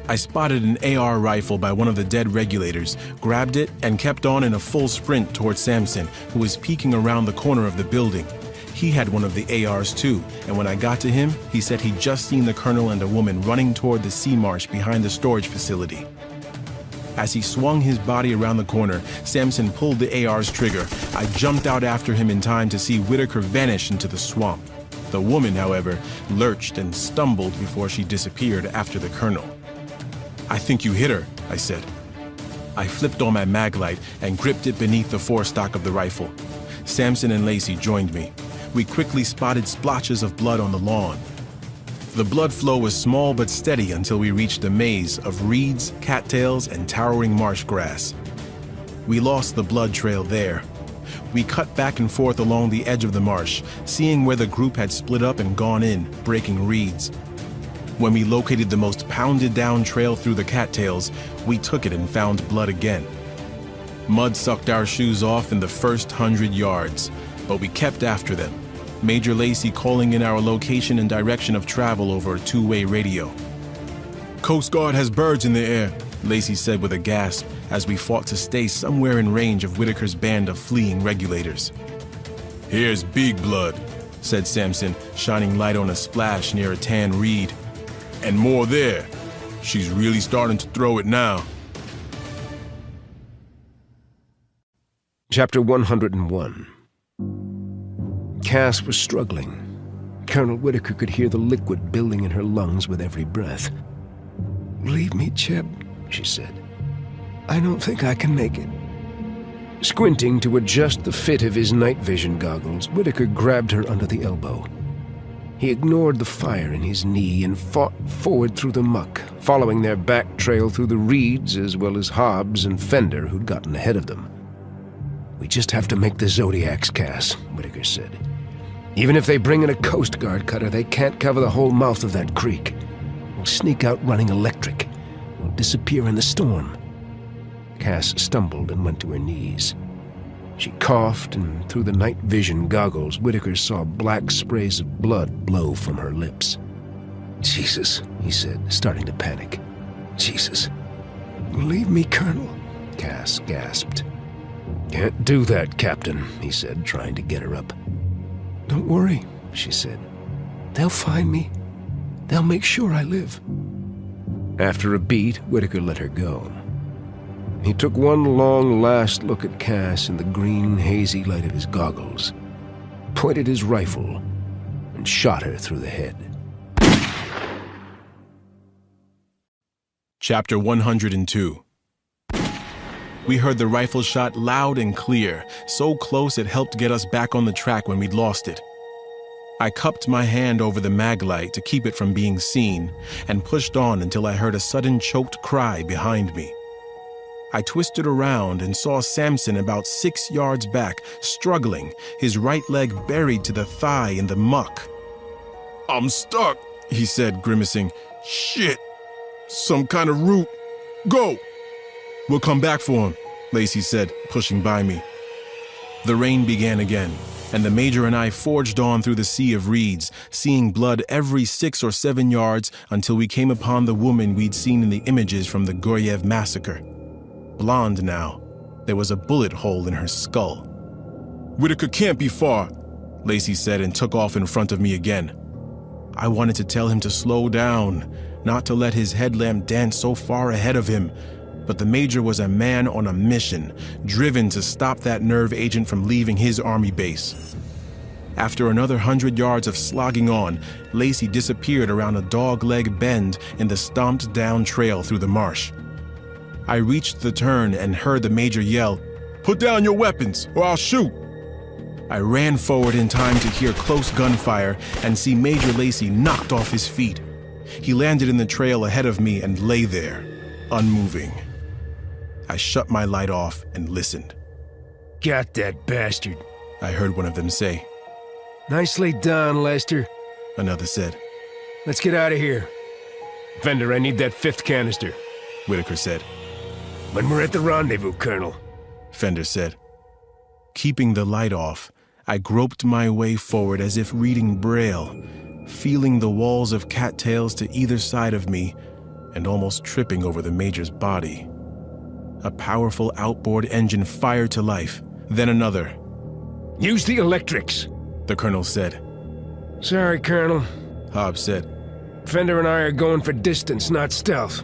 B: I spotted an AR rifle by one of the dead regulators, grabbed it, and kept on in a full sprint toward Sampson, who was peeking around the corner of the building. He had one of the ARs too, and when I got to him, he said he'd just seen the colonel and a woman running toward the sea marsh behind the storage facility. As he swung his body around the corner, Sampson pulled the AR's trigger. I jumped out after him in time to see Whitaker vanish into the swamp. The woman, however, lurched and stumbled before she disappeared after the colonel. "I think you hit her," I said. I flipped on my maglite and gripped it beneath the forestock of the rifle. Sampson and Lacey joined me. We quickly spotted splotches of blood on the lawn. The blood flow was small but steady until we reached a maze of reeds, cattails, and towering marsh grass. We lost the blood trail there. We cut back and forth along the edge of the marsh, seeing where the group had split up and gone in, breaking reeds. When we located the most pounded-down trail through the cattails, we took it and found blood again. Mud sucked our shoes off in the first 100 yards, but we kept after them. Major Lacey calling in our location and direction of travel over a 2-way radio. "Coast Guard has birds in the air," Lacey said with a gasp as we fought to stay somewhere in range of Whitaker's band of fleeing regulators. "Here's Big Blood," said Sampson, shining light on a splash near a tan reed. "And more there. She's really starting to throw it now."
A: Chapter 101. Cass was struggling. Colonel Whitaker could hear the liquid building in her lungs with every breath. "Leave me, Chip," she said. "I don't think I can make it." Squinting to adjust the fit of his night vision goggles, Whitaker grabbed her under the elbow. He ignored the fire in his knee and fought forward through the muck, following their back trail through the reeds as well as Hobbs and Fender, who'd gotten ahead of them. "We just have to make the Zodiacs, Cass," Whitaker said. "Even if they bring in a Coast Guard cutter, they can't cover the whole mouth of that creek. We'll sneak out running electric. We'll disappear in the storm." Cass stumbled and went to her knees. She coughed, and through the night vision goggles, Whitaker saw black sprays of blood blow from her lips. "Jesus," he said, starting to panic. "Jesus." "Leave me, Colonel," Cass gasped. "Can't do that, Captain," he said, trying to get her up. "Don't worry," she said. "They'll find me. They'll make sure I live." After a beat, Whitaker let her go. He took one long last look at Cass in the green, hazy light of his goggles, pointed his rifle, and shot her through the head.
B: Chapter 102. We heard the rifle shot loud and clear, so close it helped get us back on the track when we'd lost it. I cupped my hand over the mag light to keep it from being seen, and pushed on until I heard a sudden choked cry behind me. I twisted around and saw Samson about 6 yards back, struggling, his right leg buried to the thigh in the muck.
C: "I'm stuck," he said, grimacing. "Shit! Some kind of root. Go!"
B: "We'll come back for him," Lacey said, pushing by me. The rain began again, and the Major and I forged on through the sea of reeds, seeing blood every 6 or 7 yards until we came upon the woman we'd seen in the images from the Goryev massacre. Blonde now, there was a bullet hole in her skull.
C: "Whitaker can't be far,"
B: Lacey said and took off in front of me again. I wanted to tell him to slow down, not to let his headlamp dance so far ahead of him, but the Major was a man on a mission, driven to stop that nerve agent from leaving his army base. After another 100 yards of slogging on, Lacey disappeared around a dog-leg bend in the stomped-down trail through the marsh. I reached the turn and heard the Major yell, "Put down your weapons, or I'll shoot!" I ran forward in time to hear close gunfire and see Major Lacey knocked off his feet. He landed in the trail ahead of me and lay there, unmoving. I shut my light off and listened.
A: "Got that bastard,"
B: I heard one of them say.
A: "Nicely done, Lester,"
B: another said.
A: "Let's get out of here." "Fender, I need that 5th canister,"
B: Whitaker said.
A: "When we're at the rendezvous, Colonel,"
B: Fender said. Keeping the light off, I groped my way forward as if reading Braille, feeling the walls of cattails to either side of me and almost tripping over the Major's body. A powerful outboard engine fired to life, then another.
A: "Use the electrics,"
B: the Colonel said.
A: "Sorry, Colonel.
B: Hobbs said.
A: Fender and I are going for distance, not stealth.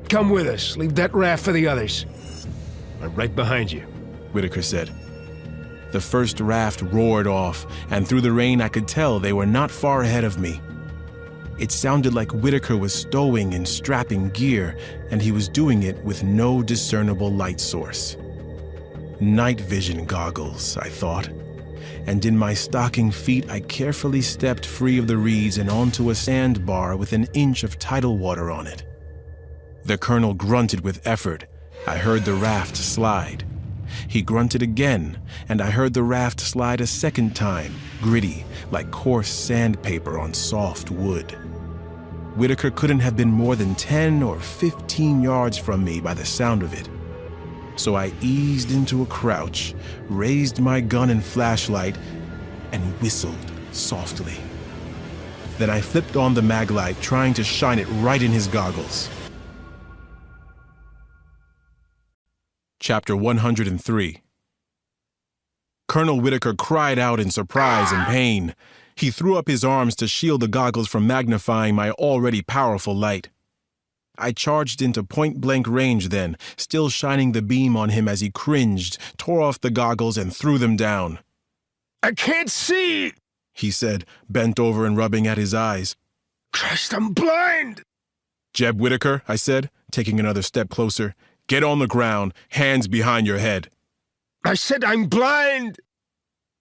A: Come with us. Leave that raft for the others." "I'm right behind you,"
B: Whitaker said. The first raft roared off, and through the rain I could tell they were not far ahead of me. It sounded like Whitaker was stowing and strapping gear, and he was doing it with no discernible light source. Night vision goggles, I thought. And in my stocking feet, I carefully stepped free of the reeds and onto a sandbar with an inch of tidal water on it. The Colonel grunted with effort. I heard the raft slide. He grunted again, and I heard the raft slide a second time, gritty, like coarse sandpaper on soft wood. Whitaker couldn't have been more than 10 or 15 yards from me by the sound of it. So I eased into a crouch, raised my gun and flashlight, and whistled softly. Then I flipped on the maglite, trying to shine it right in his goggles. Chapter 103. Colonel Whitaker cried out in surprise and pain. He threw up his arms to shield the goggles from magnifying my already powerful light. I charged into point-blank range then, still shining the beam on him as he cringed, tore off the goggles, and threw them down.
A: "I can't see,"
B: he said, bent over and rubbing at his eyes.
A: "Christ, I'm blind."
B: "Jeb Whitaker," I said, taking another step closer, "get on the ground, hands behind your head."
A: I said I'm blind!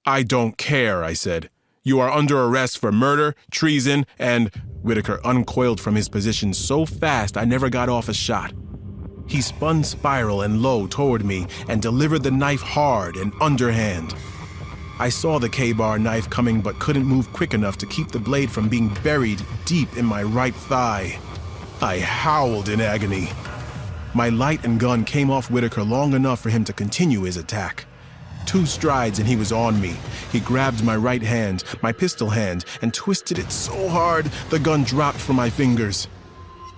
B: "I don't care," I said. "You are under arrest for murder, treason, and—" Whitaker uncoiled from his position so fast I never got off a shot. He spun spiral and low toward me and delivered the knife hard and underhand. I saw the K-bar knife coming but couldn't move quick enough to keep the blade from being buried deep in my right thigh. I howled in agony. My light and gun came off Whitaker long enough for him to continue his attack. 2 strides and he was on me. He grabbed my right hand, my pistol hand, and twisted it so hard the gun dropped from my fingers.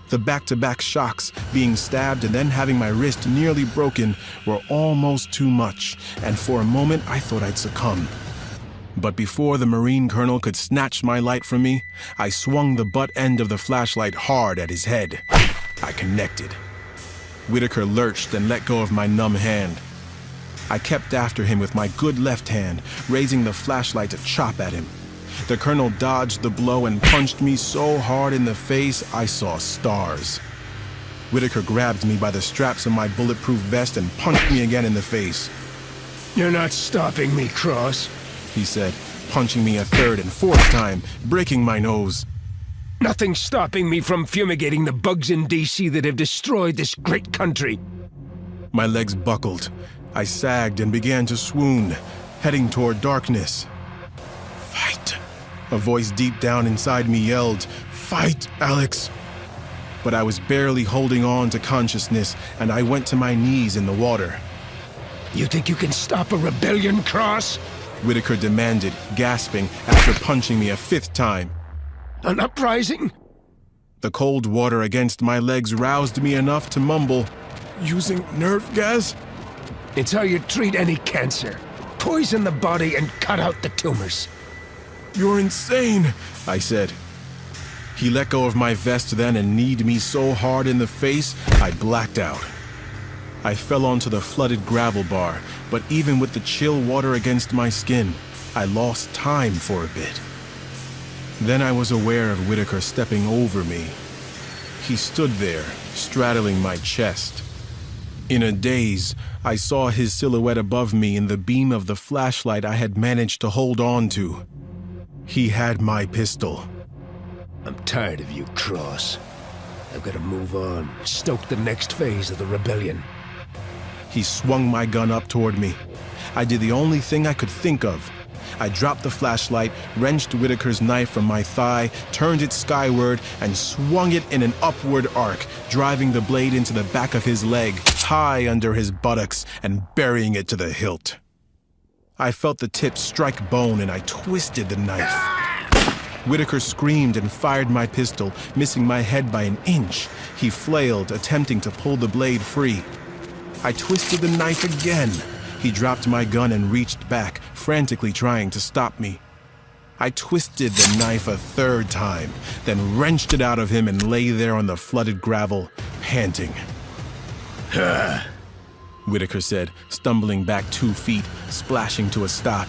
B: The back-to-back shocks, being stabbed and then having my wrist nearly broken, were almost too much, and for a moment I thought I'd succumb. But before the Marine Colonel could snatch my light from me, I swung the butt end of the flashlight hard at his head. I connected. Whitaker lurched and let go of my numb hand. I kept after him with my good left hand, raising the flashlight to chop at him. The Colonel dodged the blow and punched me so hard in the face I saw stars. Whitaker grabbed me by the straps of my bulletproof vest and punched me again in the face.
A: You're not stopping me, Cross,
B: he said, punching me a 3rd and 4th time, breaking my nose.
A: Nothing's stopping me from fumigating the bugs in D.C. that have destroyed this great country.
B: My legs buckled. I sagged and began to swoon, heading toward darkness. "Fight!" A voice deep down inside me yelled, "Fight, Alex!" But I was barely holding on to consciousness, and I went to my knees in the water.
A: You think you can stop a rebellion, Cross?
B: Whitaker demanded, gasping, after punching me a 5th time.
A: An uprising?
B: The cold water against my legs roused me enough to mumble, "Using nerve gas?"
A: It's how you treat any cancer. Poison the body and cut out the tumors.
B: "You're insane," I said. He let go of my vest then and kneed me so hard in the face, I blacked out. I fell onto the flooded gravel bar, but even with the chill water against my skin, I lost time for a bit. Then I was aware of Whitaker stepping over me. He stood there, straddling my chest. In a daze, I saw his silhouette above me in the beam of the flashlight I had managed to hold on to. He had my pistol.
A: I'm tired of you, Cross. I've got to move on, stoke the next phase of the rebellion.
B: He swung my gun up toward me. I did the only thing I could think of. I dropped the flashlight, wrenched Whitaker's knife from my thigh, turned it skyward, and swung it in an upward arc, driving the blade into the back of his leg, high under his buttocks, and burying it to the hilt. I felt the tip strike bone, and I twisted the knife. Whitaker screamed and fired my pistol, missing my head by an inch. He flailed, attempting to pull the blade free. I twisted the knife again. He dropped my gun and reached back, frantically trying to stop me. I twisted the knife a 3rd time, then wrenched it out of him and lay there on the flooded gravel, panting. Whitaker said, stumbling back 2 feet, splashing to a stop.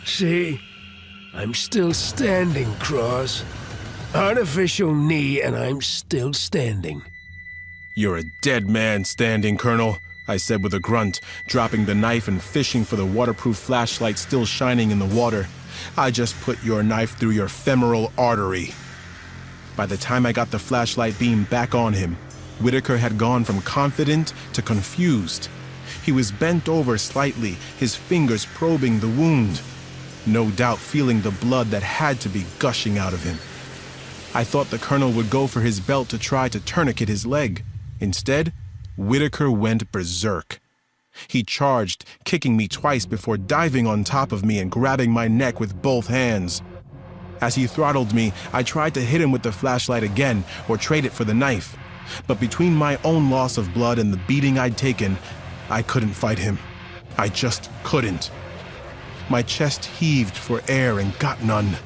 A: See? I'm still standing, Cross. Artificial knee, and I'm still standing.
B: "You're a dead man standing, Colonel," I said with a grunt, dropping the knife and fishing for the waterproof flashlight still shining in the water. "I just put your knife through your femoral artery." By the time I got the flashlight beam back on him, Whitaker had gone from confident to confused. He was bent over slightly, his fingers probing the wound, no doubt feeling the blood that had to be gushing out of him. I thought the Colonel would go for his belt to try to tourniquet his leg. Instead, Whitaker went berserk. He charged, kicking me twice before diving on top of me and grabbing my neck with both hands. As he throttled me, I tried to hit him with the flashlight again or trade it for the knife. But between my own loss of blood and the beating I'd taken, I couldn't fight him. I just couldn't. My chest heaved for air and got none.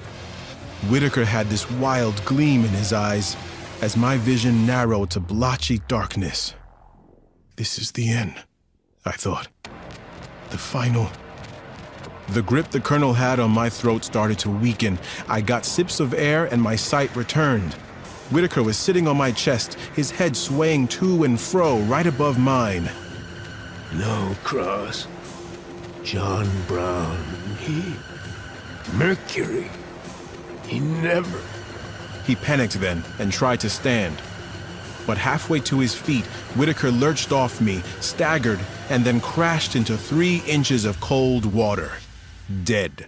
B: Whitaker had this wild gleam in his eyes as my vision narrowed to blotchy darkness. This is the end, I thought. The final. The grip the Colonel had on my throat started to weaken. I got sips of air and my sight returned.
C: Whitaker was sitting on my chest, his head swaying to and fro right above mine.
A: No cross. John Brown, Mercury. He never...
C: He panicked then and tried to stand. But halfway to his feet, Whitaker lurched off me, staggered, and then crashed into 3 inches of cold water. Dead.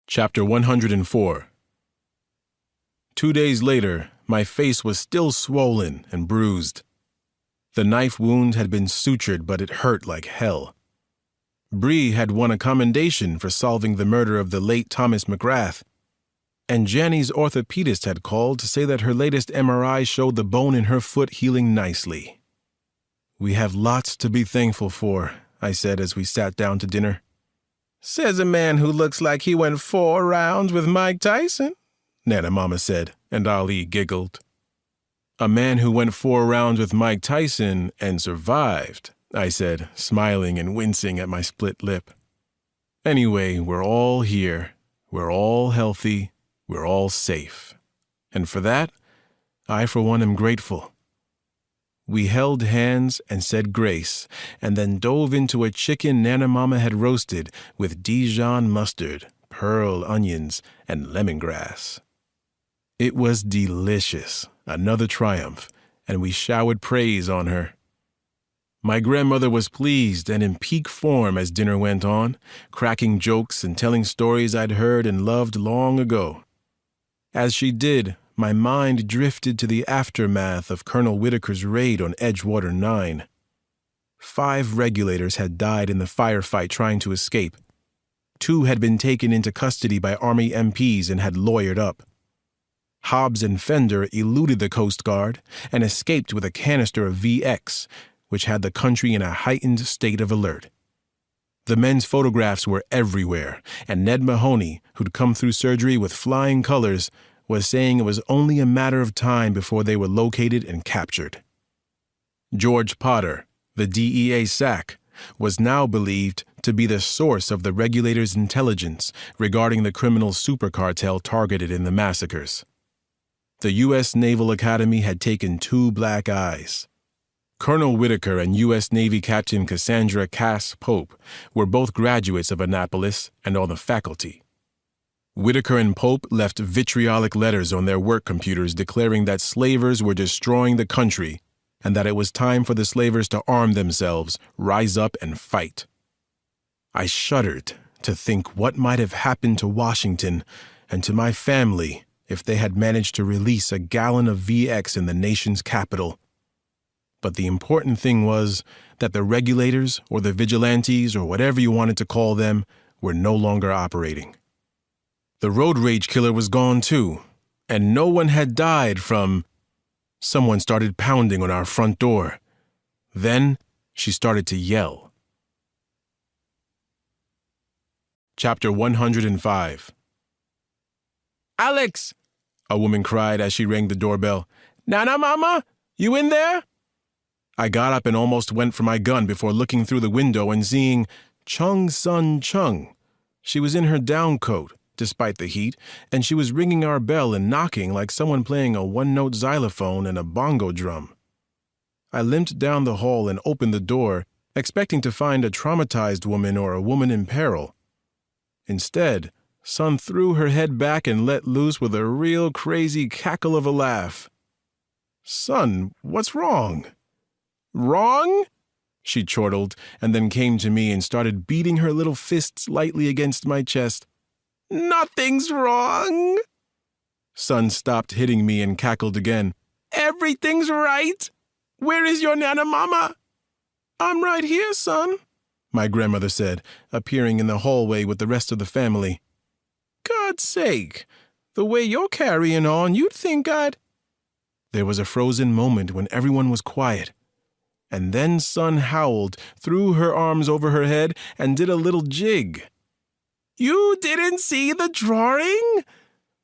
C: Chapter 104. 2 days later, my face was still swollen and bruised. The knife wound had been sutured, but it hurt like hell. Bree had won a commendation for solving the murder of the late Thomas McGrath, and Janny's orthopedist had called to say that her latest MRI showed the bone in her foot healing nicely. "We have lots to be thankful for," I said as we sat down to dinner.
D: Says a man who looks like he went 4 rounds with Mike Tyson,
C: Nana Mama said, and Ali giggled. "A man who went 4 rounds with Mike Tyson and survived," I said, smiling and wincing at my split lip. "Anyway, we're all here. We're all healthy. We're all safe. And for that, I for one am grateful." We held hands and said grace, and then dove into a chicken Nana Mama had roasted with Dijon mustard, pearl onions, and lemongrass. It was delicious, another triumph, and we showered praise on her. My grandmother was pleased and in peak form as dinner went on, cracking jokes and telling stories I'd heard and loved long ago. As she did, my mind drifted to the aftermath of Colonel Whitaker's raid on Edgewater 9. 5 regulators had died in the firefight trying to escape. 2 had been taken into custody by Army MPs and had lawyered up. Hobbs and Fender eluded the Coast Guard and escaped with a canister of VX, which had the country in a heightened state of alert. The men's photographs were everywhere, and Ned Mahoney, who'd come through surgery with flying colors, was saying it was only a matter of time before they were located and captured. George Potter, the DEA SAC, was now believed to be the source of the regulators' intelligence regarding the criminal supercartel targeted in the massacres. The U.S. Naval Academy had taken 2 black eyes. Colonel Whitaker and U.S. Navy Captain Cassandra Cass Pope were both graduates of Annapolis and on the faculty. Whitaker and Pope left vitriolic letters on their work computers declaring that slavers were destroying the country and that it was time for the slavers to arm themselves, rise up, and fight. I shuddered to think what might have happened to Washington and to my family if they had managed to release a gallon of VX in the nation's capital. But the important thing was that the regulators, or the vigilantes, or whatever you wanted to call them, were no longer operating. The road rage killer was gone too, and no one had died from... Someone started pounding on our front door. Then she started to yell. Chapter 105.
D: Alex,
C: a woman cried as she rang the doorbell. "Nana Mama, you in there?" I got up and almost went for my gun before looking through the window and seeing Chung Sun Chung. She was in her down coat, despite the heat, and she was ringing our bell and knocking like someone playing a one-note xylophone and a bongo drum. I limped down the hall and opened the door, expecting to find a traumatized woman or a woman in peril. Instead, Sun threw her head back and let loose with a real crazy cackle of a laugh. "Son, what's wrong?" "Wrong?" she chortled, and then came to me and started beating her little fists lightly against my chest. "Nothing's wrong." Sun stopped hitting me and cackled again. "Everything's right. Where is your Nana Mama?" "I'm right here, son," my grandmother said, appearing in the hallway with the rest of the family. "God's sake, the way you're carrying on, you'd think I'd—" There was a frozen moment when everyone was quiet. And then Sun howled, threw her arms over her head, and did a little jig. "You didn't see the drawing?"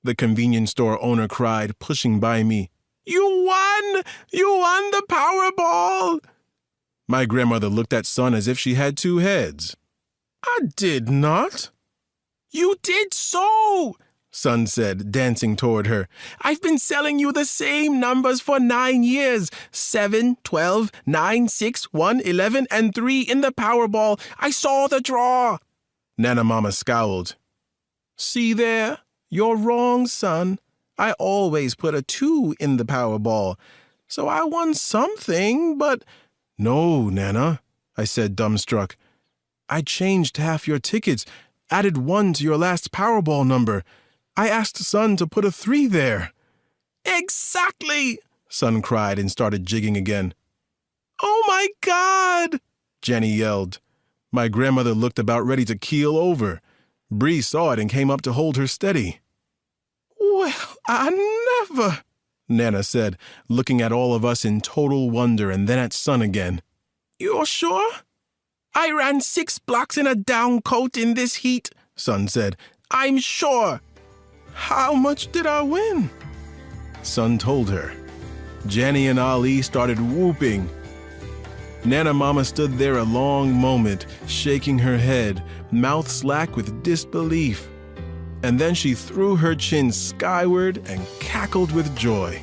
C: the convenience store owner cried, pushing by me. "You won! You won the Powerball!" My grandmother looked at Sun as if she had 2 heads. "I did not," You did so, Son said, dancing toward her. I've been selling you the same numbers for 9 years. 7, 12, 9, 6, 1, 11, and 3 in the Powerball. I saw the draw. Nana Mama scowled. See there? You're wrong, son. I always put a 2 in the Powerball. So I won something, but... No, Nana, I said, dumbstruck. I changed half your tickets, added 1 to your last Powerball number. I asked Son to put a 3 there. Exactly, Son cried and started jigging again. Oh my God, Jenny yelled. My grandmother looked about ready to keel over. Bree saw it and came up to hold her steady. Well, I never, Nana said, looking at all of us in total wonder and then at Son again. You're sure? I ran 6 blocks in a down coat in this heat, Son said. I'm sure. How much did I win? Son told her. Jenny and Ali started whooping. Nana Mama stood there a long moment, shaking her head, mouth slack with disbelief. And then she threw her chin skyward and cackled with joy.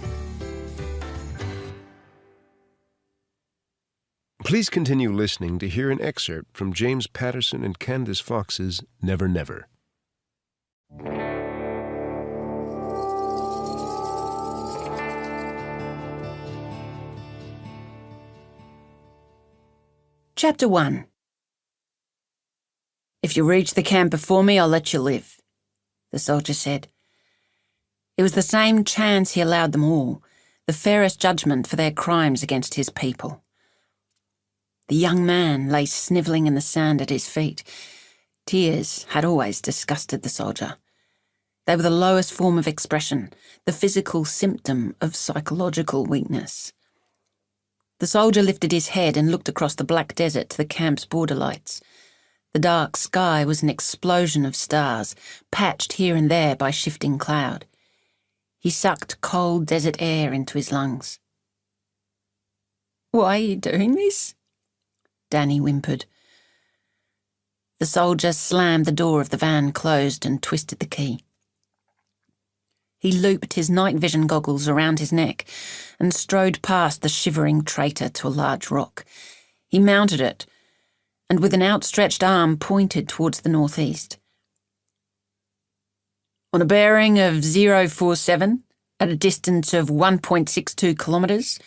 A: Please continue listening to hear an excerpt from James Patterson and Candace Fox's Never Never.
E: Chapter 1. If you reach the camp before me, I'll let you live, the soldier said. It was the same chance he allowed them all, the fairest judgment for their crimes against his people. The young man lay snivelling in the sand at his feet. Tears had always disgusted the soldier. They were the lowest form of expression, the physical symptom of psychological weakness. The soldier lifted his head and looked across the black desert to the camp's border lights. The dark sky was an explosion of stars, patched here and there by shifting cloud. He sucked cold desert air into his lungs. Why are you doing this? Danny whimpered. The soldier slammed the door of the van closed and twisted the key. He looped his night vision goggles around his neck and strode past the shivering traitor to a large rock. He mounted it and with an outstretched arm pointed towards the northeast. On a bearing of 047, at a distance of 1.62 kilometres,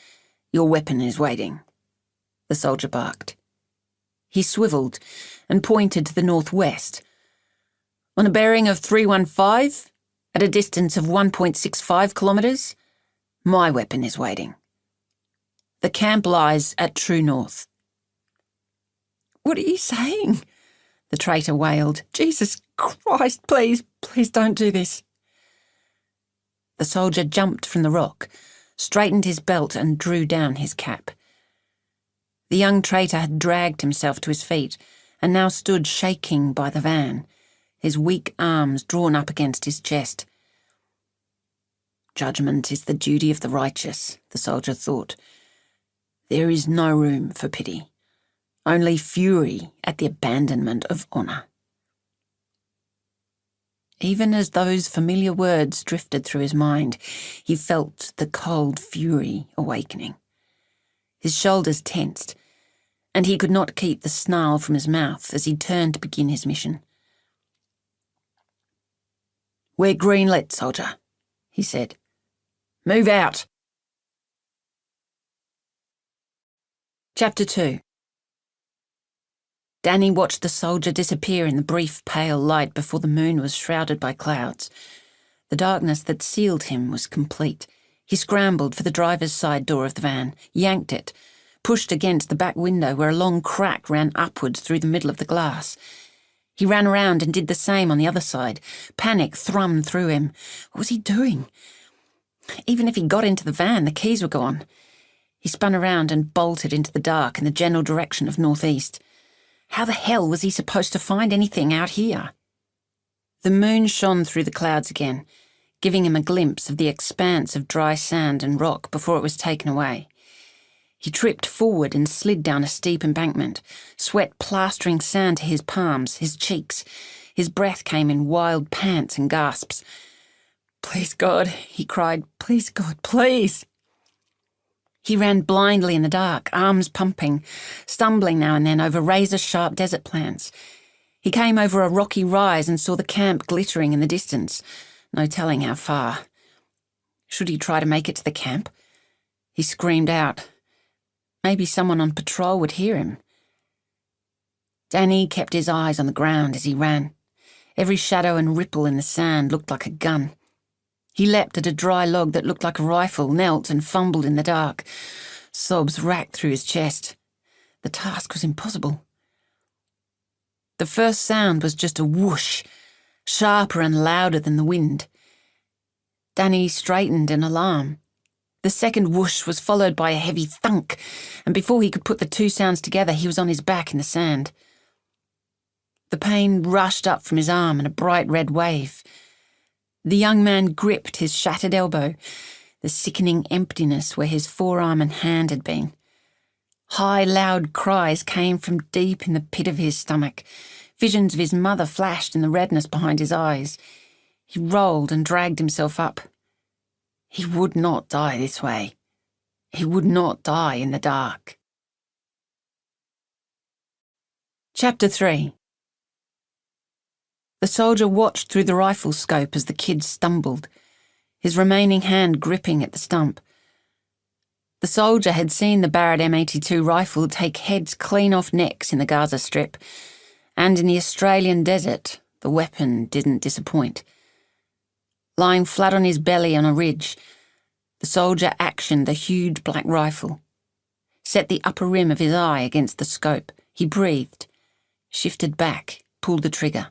E: your weapon is waiting, the soldier barked. He swivelled and pointed to the northwest. On a bearing of 315, at a distance of 1.65 kilometres, my weapon is waiting. The camp lies at true north. What are you saying? The traitor wailed. Jesus Christ, please don't do this. The soldier jumped from the rock, straightened his belt and drew down his cap. The young traitor had dragged himself to his feet and now stood shaking by the van, his weak arms drawn up against his chest. Judgment is the duty of the righteous, the soldier thought. There is no room for pity, only fury at the abandonment of honour. Even as those familiar words drifted through his mind, he felt the cold fury awakening. His shoulders tensed, and he could not keep the snarl from his mouth as he turned to begin his mission. We're greenlit, soldier, he said. Move out. Chapter 2. Danny watched the soldier disappear in the brief pale light before the moon was shrouded by clouds. The darkness that sealed him was complete. He scrambled for the driver's side door of the van, yanked it, pushed against the back window where a long crack ran upwards through the middle of the glass. He ran around and did the same on the other side. Panic thrummed through him. What was he doing? Even if he got into the van, the keys were gone. He spun around and bolted into the dark in the general direction of northeast. How the hell was he supposed to find anything out here? The moon shone through the clouds again, giving him a glimpse of the expanse of dry sand and rock before it was taken away. He tripped forward and slid down a steep embankment, sweat plastering sand to his palms, his cheeks. His breath came in wild pants and gasps. "Please, God," he cried. "Please, God, please." He ran blindly in the dark, arms pumping, stumbling now and then over razor-sharp desert plants. He came over a rocky rise and saw the camp glittering in the distance, no telling how far. Should he try to make it to the camp? He screamed out. Maybe someone on patrol would hear him. Danny kept his eyes on the ground as he ran. Every shadow and ripple in the sand looked like a gun. He leapt at a dry log that looked like a rifle, knelt and fumbled in the dark. Sobs racked through his chest. The task was impossible. The first sound was just a whoosh, sharper and louder than the wind. Danny straightened in alarm. The second whoosh was followed by a heavy thunk, and before he could put the two sounds together, he was on his back in the sand. The pain rushed up from his arm in a bright red wave. The young man gripped his shattered elbow, the sickening emptiness where his forearm and hand had been. High, loud cries came from deep in the pit of his stomach. Visions of his mother flashed in the redness behind his eyes. He rolled and dragged himself up. He would not die this way. He would not die in the dark. Chapter 3. The soldier watched through the rifle scope as the kid stumbled, his remaining hand gripping at the stump. The soldier had seen the Barrett M82 rifle take heads clean off necks in the Gaza Strip, and in the Australian desert, the weapon didn't disappoint. Lying flat on his belly on a ridge, the soldier actioned the huge black rifle, set the upper rim of his eye against the scope. He breathed, shifted back, pulled the trigger,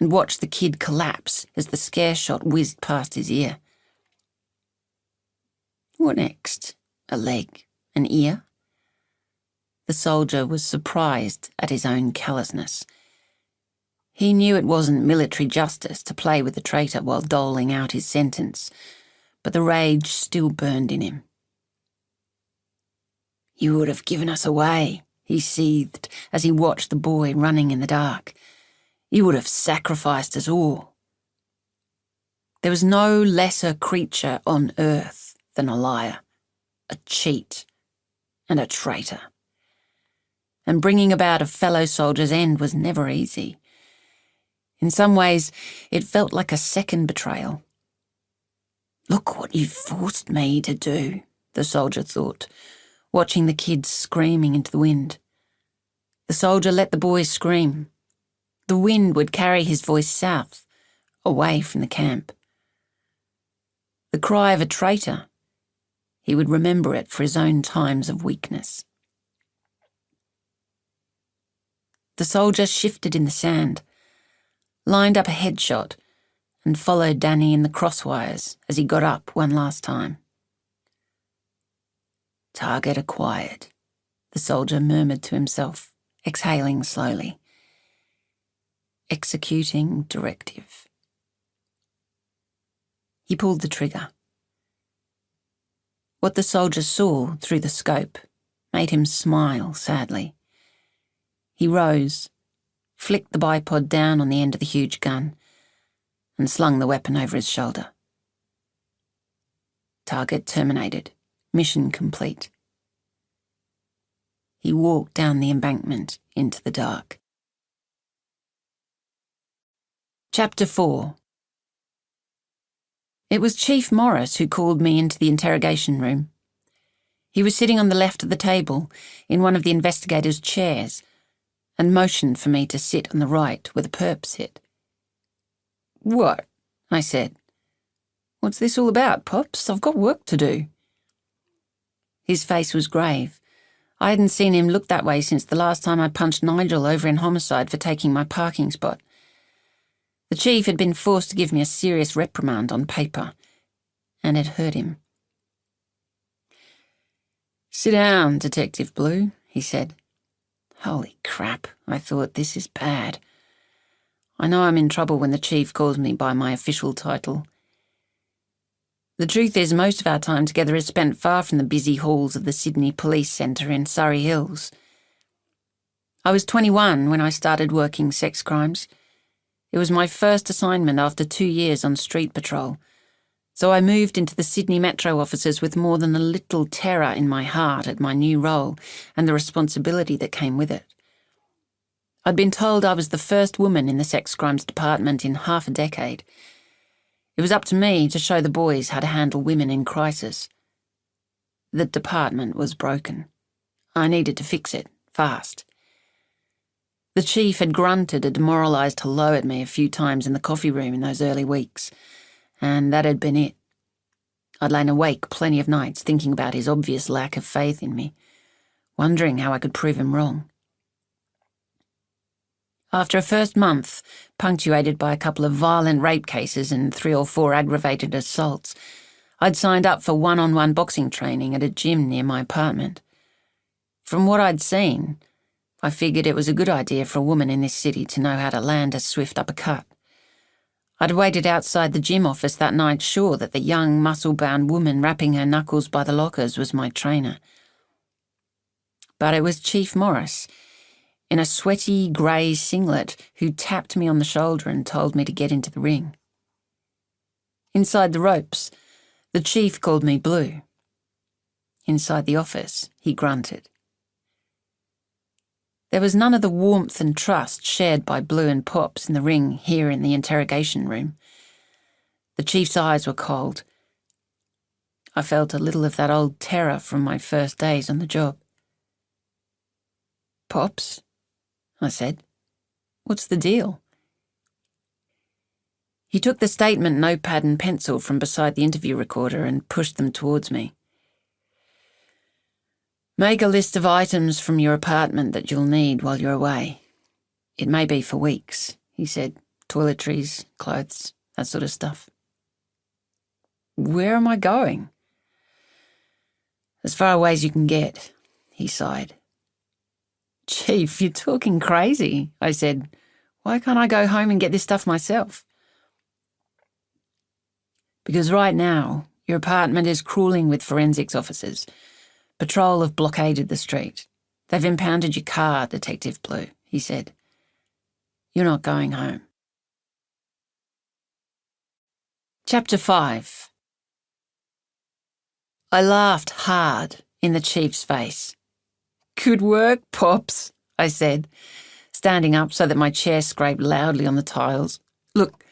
E: and watched the kid collapse as the scare shot whizzed past his ear. What next? A leg? An ear? The soldier was surprised at his own callousness. He knew it wasn't military justice to play with the traitor while doling out his sentence, but the rage still burned in him. "You would have given us away," he seethed as he watched the boy running in the dark. "You would have sacrificed us all." There was no lesser creature on earth than a liar, a cheat, and a traitor. And bringing about a fellow soldier's end was never easy. In some ways, it felt like a second betrayal. "Look what you've forced me to do," the soldier thought, watching the kids screaming into the wind. The soldier let the boys scream. The wind would carry his voice south, away from the camp. The cry of a traitor, he would remember it for his own times of weakness. The soldier shifted in the sand, lined up a headshot, and followed Danny in the crosswires as he got up one last time. "Target acquired," the soldier murmured to himself, exhaling slowly. "Executing directive." He pulled the trigger. What the soldier saw through the scope made him smile sadly. He rose, flicked the bipod down on the end of the huge gun, and slung the weapon over his shoulder. Target terminated. Mission complete. He walked down the embankment into the dark. Chapter 4. It was Chief Morris who called me into the interrogation room. He was sitting on the left of the table, in one of the investigators' chairs, and motioned for me to sit on the right where the perp sit. "What?" I said. "What's this all about, Pops? I've got work to do." His face was grave. I hadn't seen him look that way since the last time I punched Nigel over in homicide for taking my parking spot. The chief had been forced to give me a serious reprimand on paper, and it hurt him. "Sit down, Detective Blue," he said. Holy crap, I thought, this is bad. I know I'm in trouble when the chief calls me by my official title. The truth is, most of our time together is spent far from the busy halls of the Sydney Police Centre in Surrey Hills. I was 21 when I started working sex crimes. It was my first assignment after 2 years on street patrol, so I moved into the Sydney Metro offices with more than a little terror in my heart at my new role and the responsibility that came with it. I'd been told I was the first woman in the sex crimes department in half a decade. It was up to me to show the boys how to handle women in crisis. The department was broken. I needed to fix it, fast. The chief had grunted a demoralised hello at me a few times in the coffee room in those early weeks, and that had been it. I'd lain awake plenty of nights thinking about his obvious lack of faith in me, wondering how I could prove him wrong. After a first month, punctuated by a couple of violent rape cases and 3 or 4 aggravated assaults, I'd signed up for one-on-one boxing training at a gym near my apartment. From what I'd seen, I figured it was a good idea for a woman in this city to know how to land a swift uppercut. I'd waited outside the gym office that night, sure that the young, muscle-bound woman rapping her knuckles by the lockers was my trainer. But it was Chief Morris, in a sweaty grey singlet, who tapped me on the shoulder and told me to get into the ring. Inside the ropes, the chief called me Blue. Inside the office, he grunted. There was none of the warmth and trust shared by Blue and Pops in the ring here in the interrogation room. The chief's eyes were cold. I felt a little of that old terror from my first days on the job. "Pops?" I said. "What's the deal?" He took the statement notepad and pencil from beside the interview recorder and pushed them towards me. "Make a list of items from your apartment that you'll need while you're away. It may be for weeks," he said. "Toiletries, clothes, that sort of stuff." "Where am I going?" "As far away as you can get," he sighed. "Chief, you're talking crazy," I said. "Why can't I go home and get this stuff myself?" "Because right now, your apartment is crawling with forensics officers. Patrol have blockaded the street. They've impounded your car, Detective Blue," he said. "You're not going home." Chapter 5. I laughed hard in the chief's face. "Good work, Pops," I said, standing up so that my chair scraped loudly on the tiles. "Look,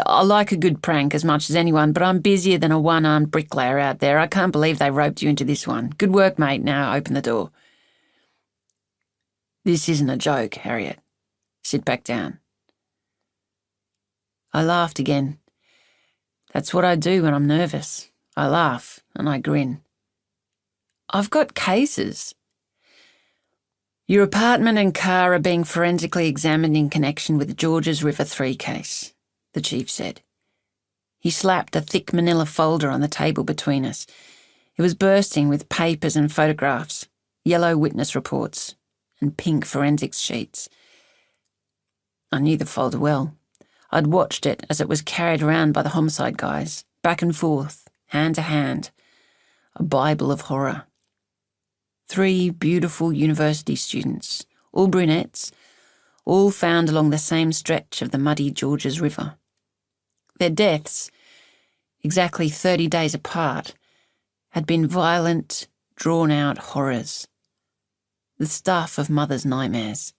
E: I like a good prank as much as anyone, but I'm busier than a one-armed bricklayer out there. I can't believe they roped you into this one. Good work, mate. Now open the door." "This isn't a joke, Harriet. Sit back down." I laughed again. That's what I do when I'm nervous. I laugh and I grin. "I've got cases." "Your apartment and car are being forensically examined in connection with the Georges River 3 case," the chief said. He slapped a thick manila folder on the table between us. It was bursting with papers and photographs, yellow witness reports, and pink forensics sheets. I knew the folder well. I'd watched it as it was carried around by the homicide guys, back and forth, hand to hand. A Bible of horror. 3 beautiful university students, all brunettes, all found along the same stretch of the muddy Georges River. Their deaths, exactly 30 days apart, had been violent, drawn-out horrors. The stuff of mother's nightmares,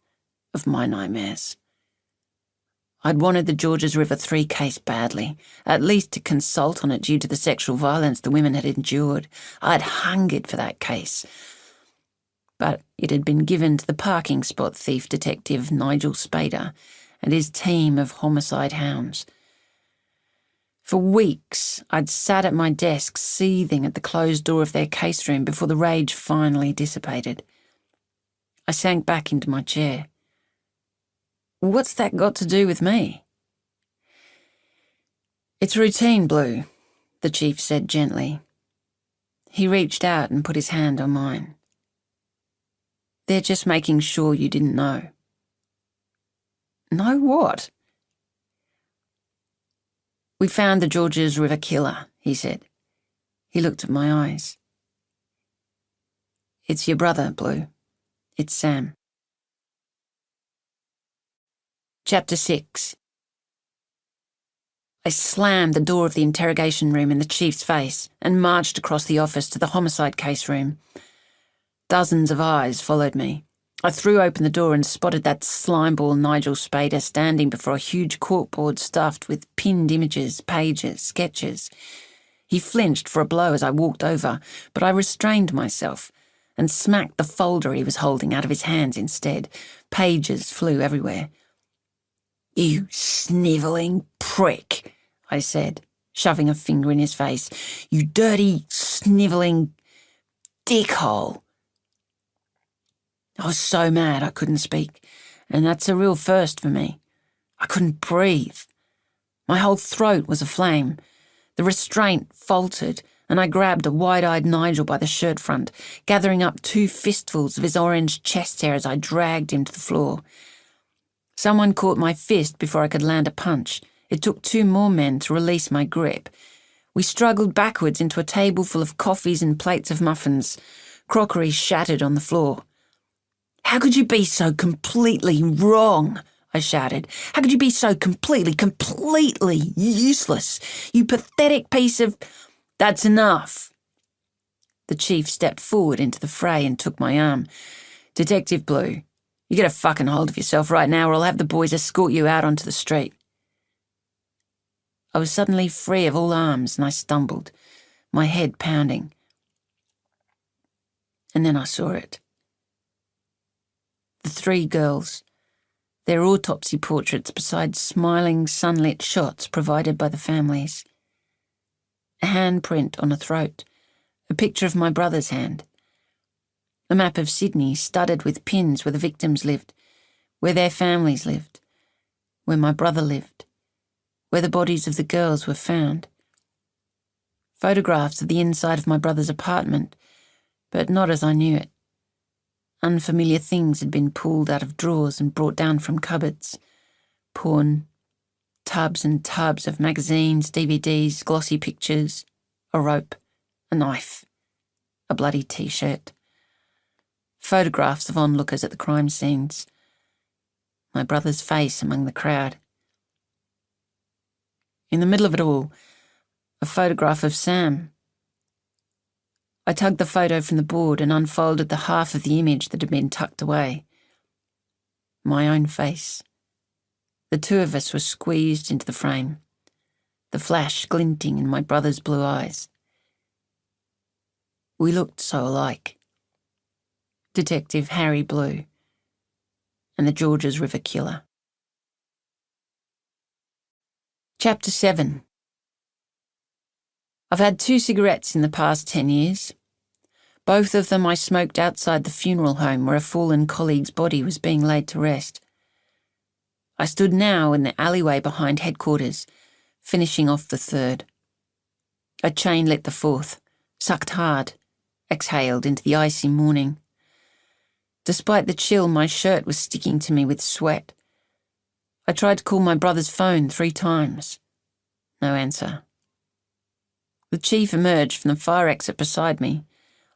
E: of my nightmares. I'd wanted the Georges River 3 case badly, at least to consult on it due to the sexual violence the women had endured. I'd hungered for that case. But it had been given to the parking spot thief detective Nigel Spader and his team of homicide hounds. For weeks, I'd sat at my desk seething at the closed door of their case room before the rage finally dissipated. I sank back into my chair. What's that got to do with me? "It's routine, Blue," the chief said gently. He reached out and put his hand on mine. "They're just making sure you didn't know." "Know what?" "We found the Georges River killer," he said. He looked at my eyes. "It's your brother, Blue. It's Sam." Chapter 6. I slammed the door of the interrogation room in the chief's face and marched across the office to the homicide case room. Dozens of eyes followed me. I threw open the door and spotted that slimeball Nigel Spader standing before a huge corkboard stuffed with pinned images, pages, sketches. He flinched for a blow as I walked over, but I restrained myself and smacked the folder he was holding out of his hands instead. Pages flew everywhere. "You snivelling prick," I said, shoving a finger in his face. "You dirty, snivelling dickhole." I was so mad I couldn't speak, and that's a real first for me. I couldn't breathe. My whole throat was aflame. The restraint faltered, and I grabbed a wide-eyed Nigel by the shirt front, gathering up 2 fistfuls of his orange chest hair as I dragged him to the floor. Someone caught my fist before I could land a punch. It took 2 more men to release my grip. We struggled backwards into a table full of coffees and plates of muffins. Crockery shattered on the floor. "How could you be so completely wrong?" I shouted. "How could you be so completely useless? You pathetic piece of—" "That's enough." The chief stepped forward into the fray and took my arm. "Detective Blue, you get a fucking hold of yourself right now or I'll have the boys escort you out onto the street." I was suddenly free of all arms and I stumbled, my head pounding. And then I saw it. The 3 girls, their autopsy portraits beside smiling, sunlit shots provided by the families. A handprint on a throat, a picture of my brother's hand. A map of Sydney studded with pins where the victims lived, where their families lived, where my brother lived, where the bodies of the girls were found. Photographs of the inside of my brother's apartment, but not as I knew it. Unfamiliar things had been pulled out of drawers and brought down from cupboards. Porn, tubs and tubs of magazines, DVDs, glossy pictures, a rope, a knife, a bloody T-shirt. Photographs of onlookers at the crime scenes. My brother's face among the crowd. In the middle of it all, a photograph of Sam. I tugged the photo from the board and unfolded the half of the image that had been tucked away. My own face. The 2 of us were squeezed into the frame, the flash glinting in my brother's blue eyes. We looked so alike. Detective Harry Blue and the Georges River Killer. Chapter 7. I've had 2 cigarettes in the past 10 years. Both of them I smoked outside the funeral home where a fallen colleague's body was being laid to rest. I stood now in the alleyway behind headquarters, finishing off the 3rd. I chain-lit the 4th, sucked hard, exhaled into the icy morning. Despite the chill, my shirt was sticking to me with sweat. I tried to call my brother's phone 3 times. No answer. The chief emerged from the fire exit beside me.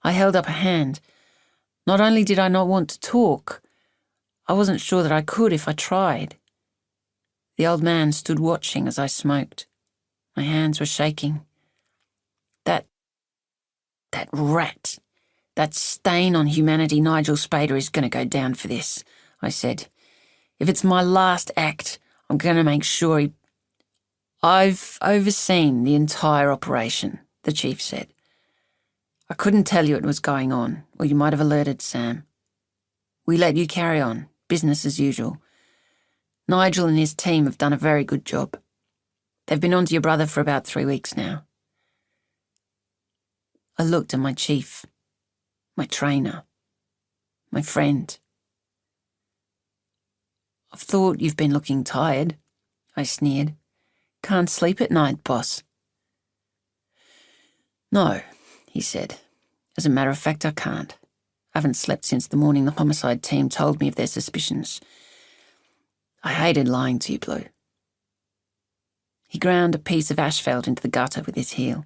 E: I held up a hand. Not only did I not want to talk, I wasn't sure that I could if I tried. The old man stood watching as I smoked. My hands were shaking. That rat, that stain on humanity Nigel Spader is going to go down for this, I said. If it's my last act, I'm going to make sure he... "I've overseen the entire operation," the chief said. "I couldn't tell you it was going on, or you might have alerted Sam. We let you carry on, business as usual. Nigel and his team have done a very good job. They've been on to your brother for about 3 weeks now." I looked at my chief, my trainer, my friend. "I've thought you've been looking tired," I sneered. "Can't sleep at night, boss." "No," he said. "As a matter of fact, I can't. I haven't slept since the morning the homicide team told me of their suspicions. I hated lying to you, Blue." He ground a piece of asphalt into the gutter with his heel.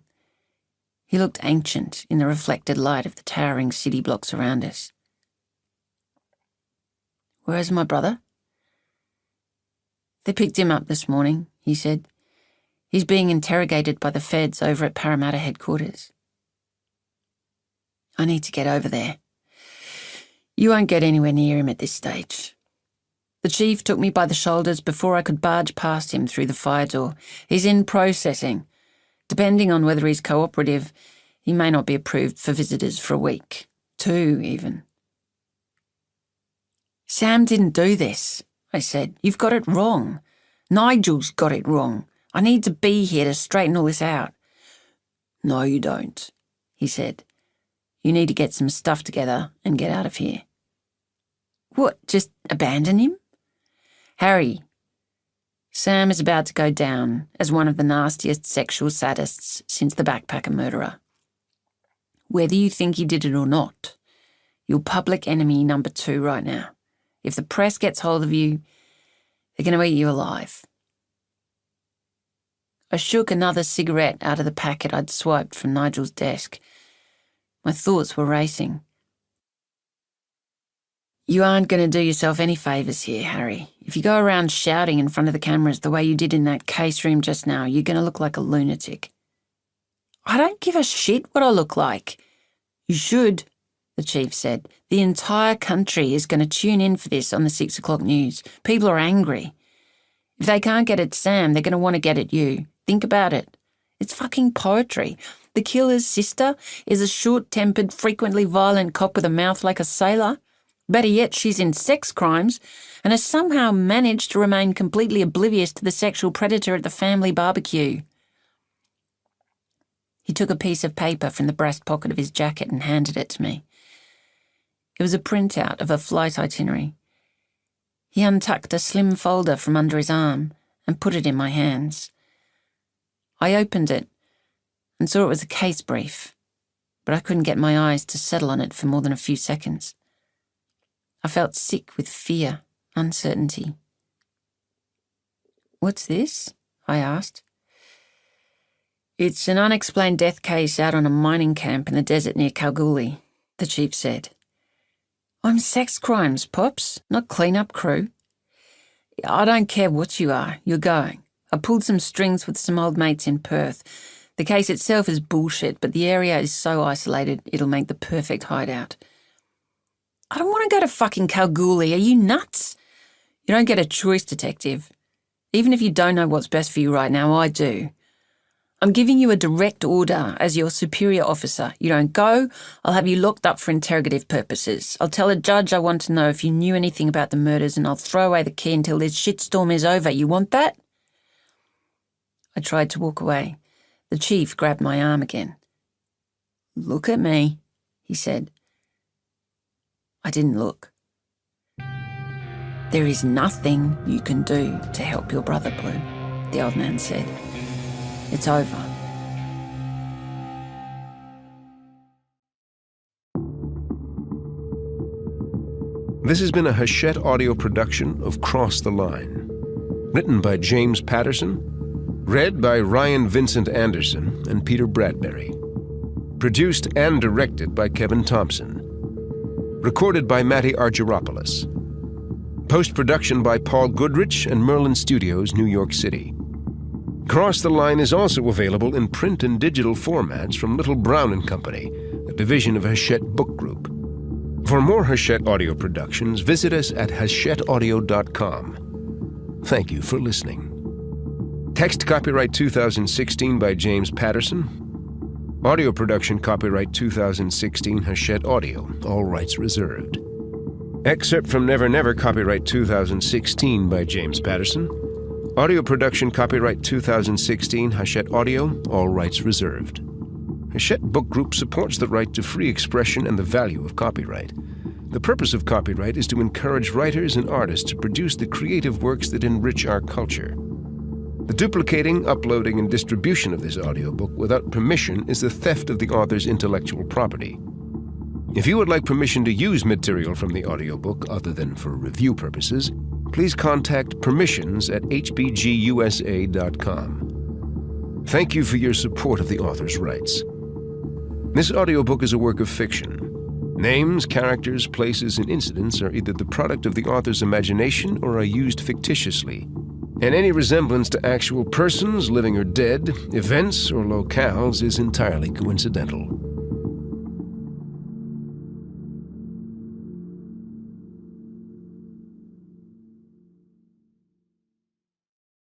E: He looked ancient in the reflected light of the towering city blocks around us. "Where's my brother?" "They picked him up this morning," he said. He's being interrogated by the feds over at Parramatta headquarters. I need to get over there. You won't get anywhere near him at this stage. The chief took me by the shoulders before I could barge past him through the fire door. He's in processing. Depending on whether he's cooperative, he may not be approved for visitors for a week. 2, even. Sam didn't do this, I said. You've got it wrong. Nigel's got it wrong. I need to be here to straighten all this out. No, you don't, he said. You need to get some stuff together and get out of here. What, just abandon him? Harry, Sam is about to go down as one of the nastiest sexual sadists since the backpacker murderer. Whether you think he did it or not, you're public enemy number 2 right now. If the press gets hold of you, they're going to eat you alive. I shook another cigarette out of the packet I'd swiped from Nigel's desk. My thoughts were racing. You aren't going to do yourself any favours here, Harry. If you go around shouting in front of the cameras the way you did in that case room just now, you're going to look like a lunatic. I don't give a shit what I look like. You should, the chief said. The entire country is going to tune in for this on the 6 o'clock news. People are angry. If they can't get at Sam, they're going to want to get at you. Think about it. It's fucking poetry. The killer's sister is a short-tempered, frequently violent cop with a mouth like a sailor. Better yet, she's in sex crimes and has somehow managed to remain completely oblivious to the sexual predator at the family barbecue. He took a piece of paper from the breast pocket of his jacket and handed it to me. It was a printout of a flight itinerary. He untucked a slim folder from under his arm and put it in my hands. I opened it and saw it was a case brief, but I couldn't get my eyes to settle on it for more than a few seconds. I felt sick with fear, uncertainty. What's this? I asked. It's an unexplained death case out on a mining camp in the desert near Kalgoorlie, the chief said. I'm sex crimes, Pops, not clean-up crew. I don't care what you are, you're going. I pulled some strings with some old mates in Perth. The case itself is bullshit, but the area is so isolated it'll make the perfect hideout. I don't want to go to fucking Kalgoorlie. Are you nuts? You don't get a choice, detective. Even if you don't know what's best for you right now, I do. I'm giving you a direct order as your superior officer. You don't go, I'll have you locked up for interrogative purposes. I'll tell a judge I want to know if you knew anything about the murders and I'll throw away the key until this shitstorm is over. You want that? I tried to walk away. The chief grabbed my arm again. Look at me, he said. I didn't look. There is nothing you can do to help your brother, Blue, the old man said. It's over.
A: This has been a Hachette audio production of Cross the Line. Written by James Patterson. Read by Ryan Vincent Anderson and Peter Bradbury. Produced and directed by Kevin Thompson. Recorded by Matty Argyropoulos. Post-production by Paul Goodrich and Merlin Studios, New York City. Cross the Line is also available in print and digital formats from Little Brown & Company, a division of Hachette Book Group. For more Hachette audio productions, visit us at hachetteaudio.com. Thank you for listening. Text copyright 2016 by James Patterson. Audio production copyright 2016 Hachette Audio, all rights reserved. Excerpt from Never Never copyright 2016 by James Patterson. Audio production copyright 2016 Hachette Audio, all rights reserved. Hachette Book Group supports the right to free expression and the value of copyright. The purpose of copyright is to encourage writers and artists to produce the creative works that enrich our culture. The duplicating, uploading, and distribution of this audiobook without permission is the theft of the author's intellectual property. If you would like permission to use material from the audiobook other than for review purposes, please contact permissions@hbgusa.com. Thank you for your support of the author's rights. This audiobook is a work of fiction. Names, characters, places, and incidents are either the product of the author's imagination or are used fictitiously. And any resemblance to actual persons, living or dead, events or locales is entirely coincidental.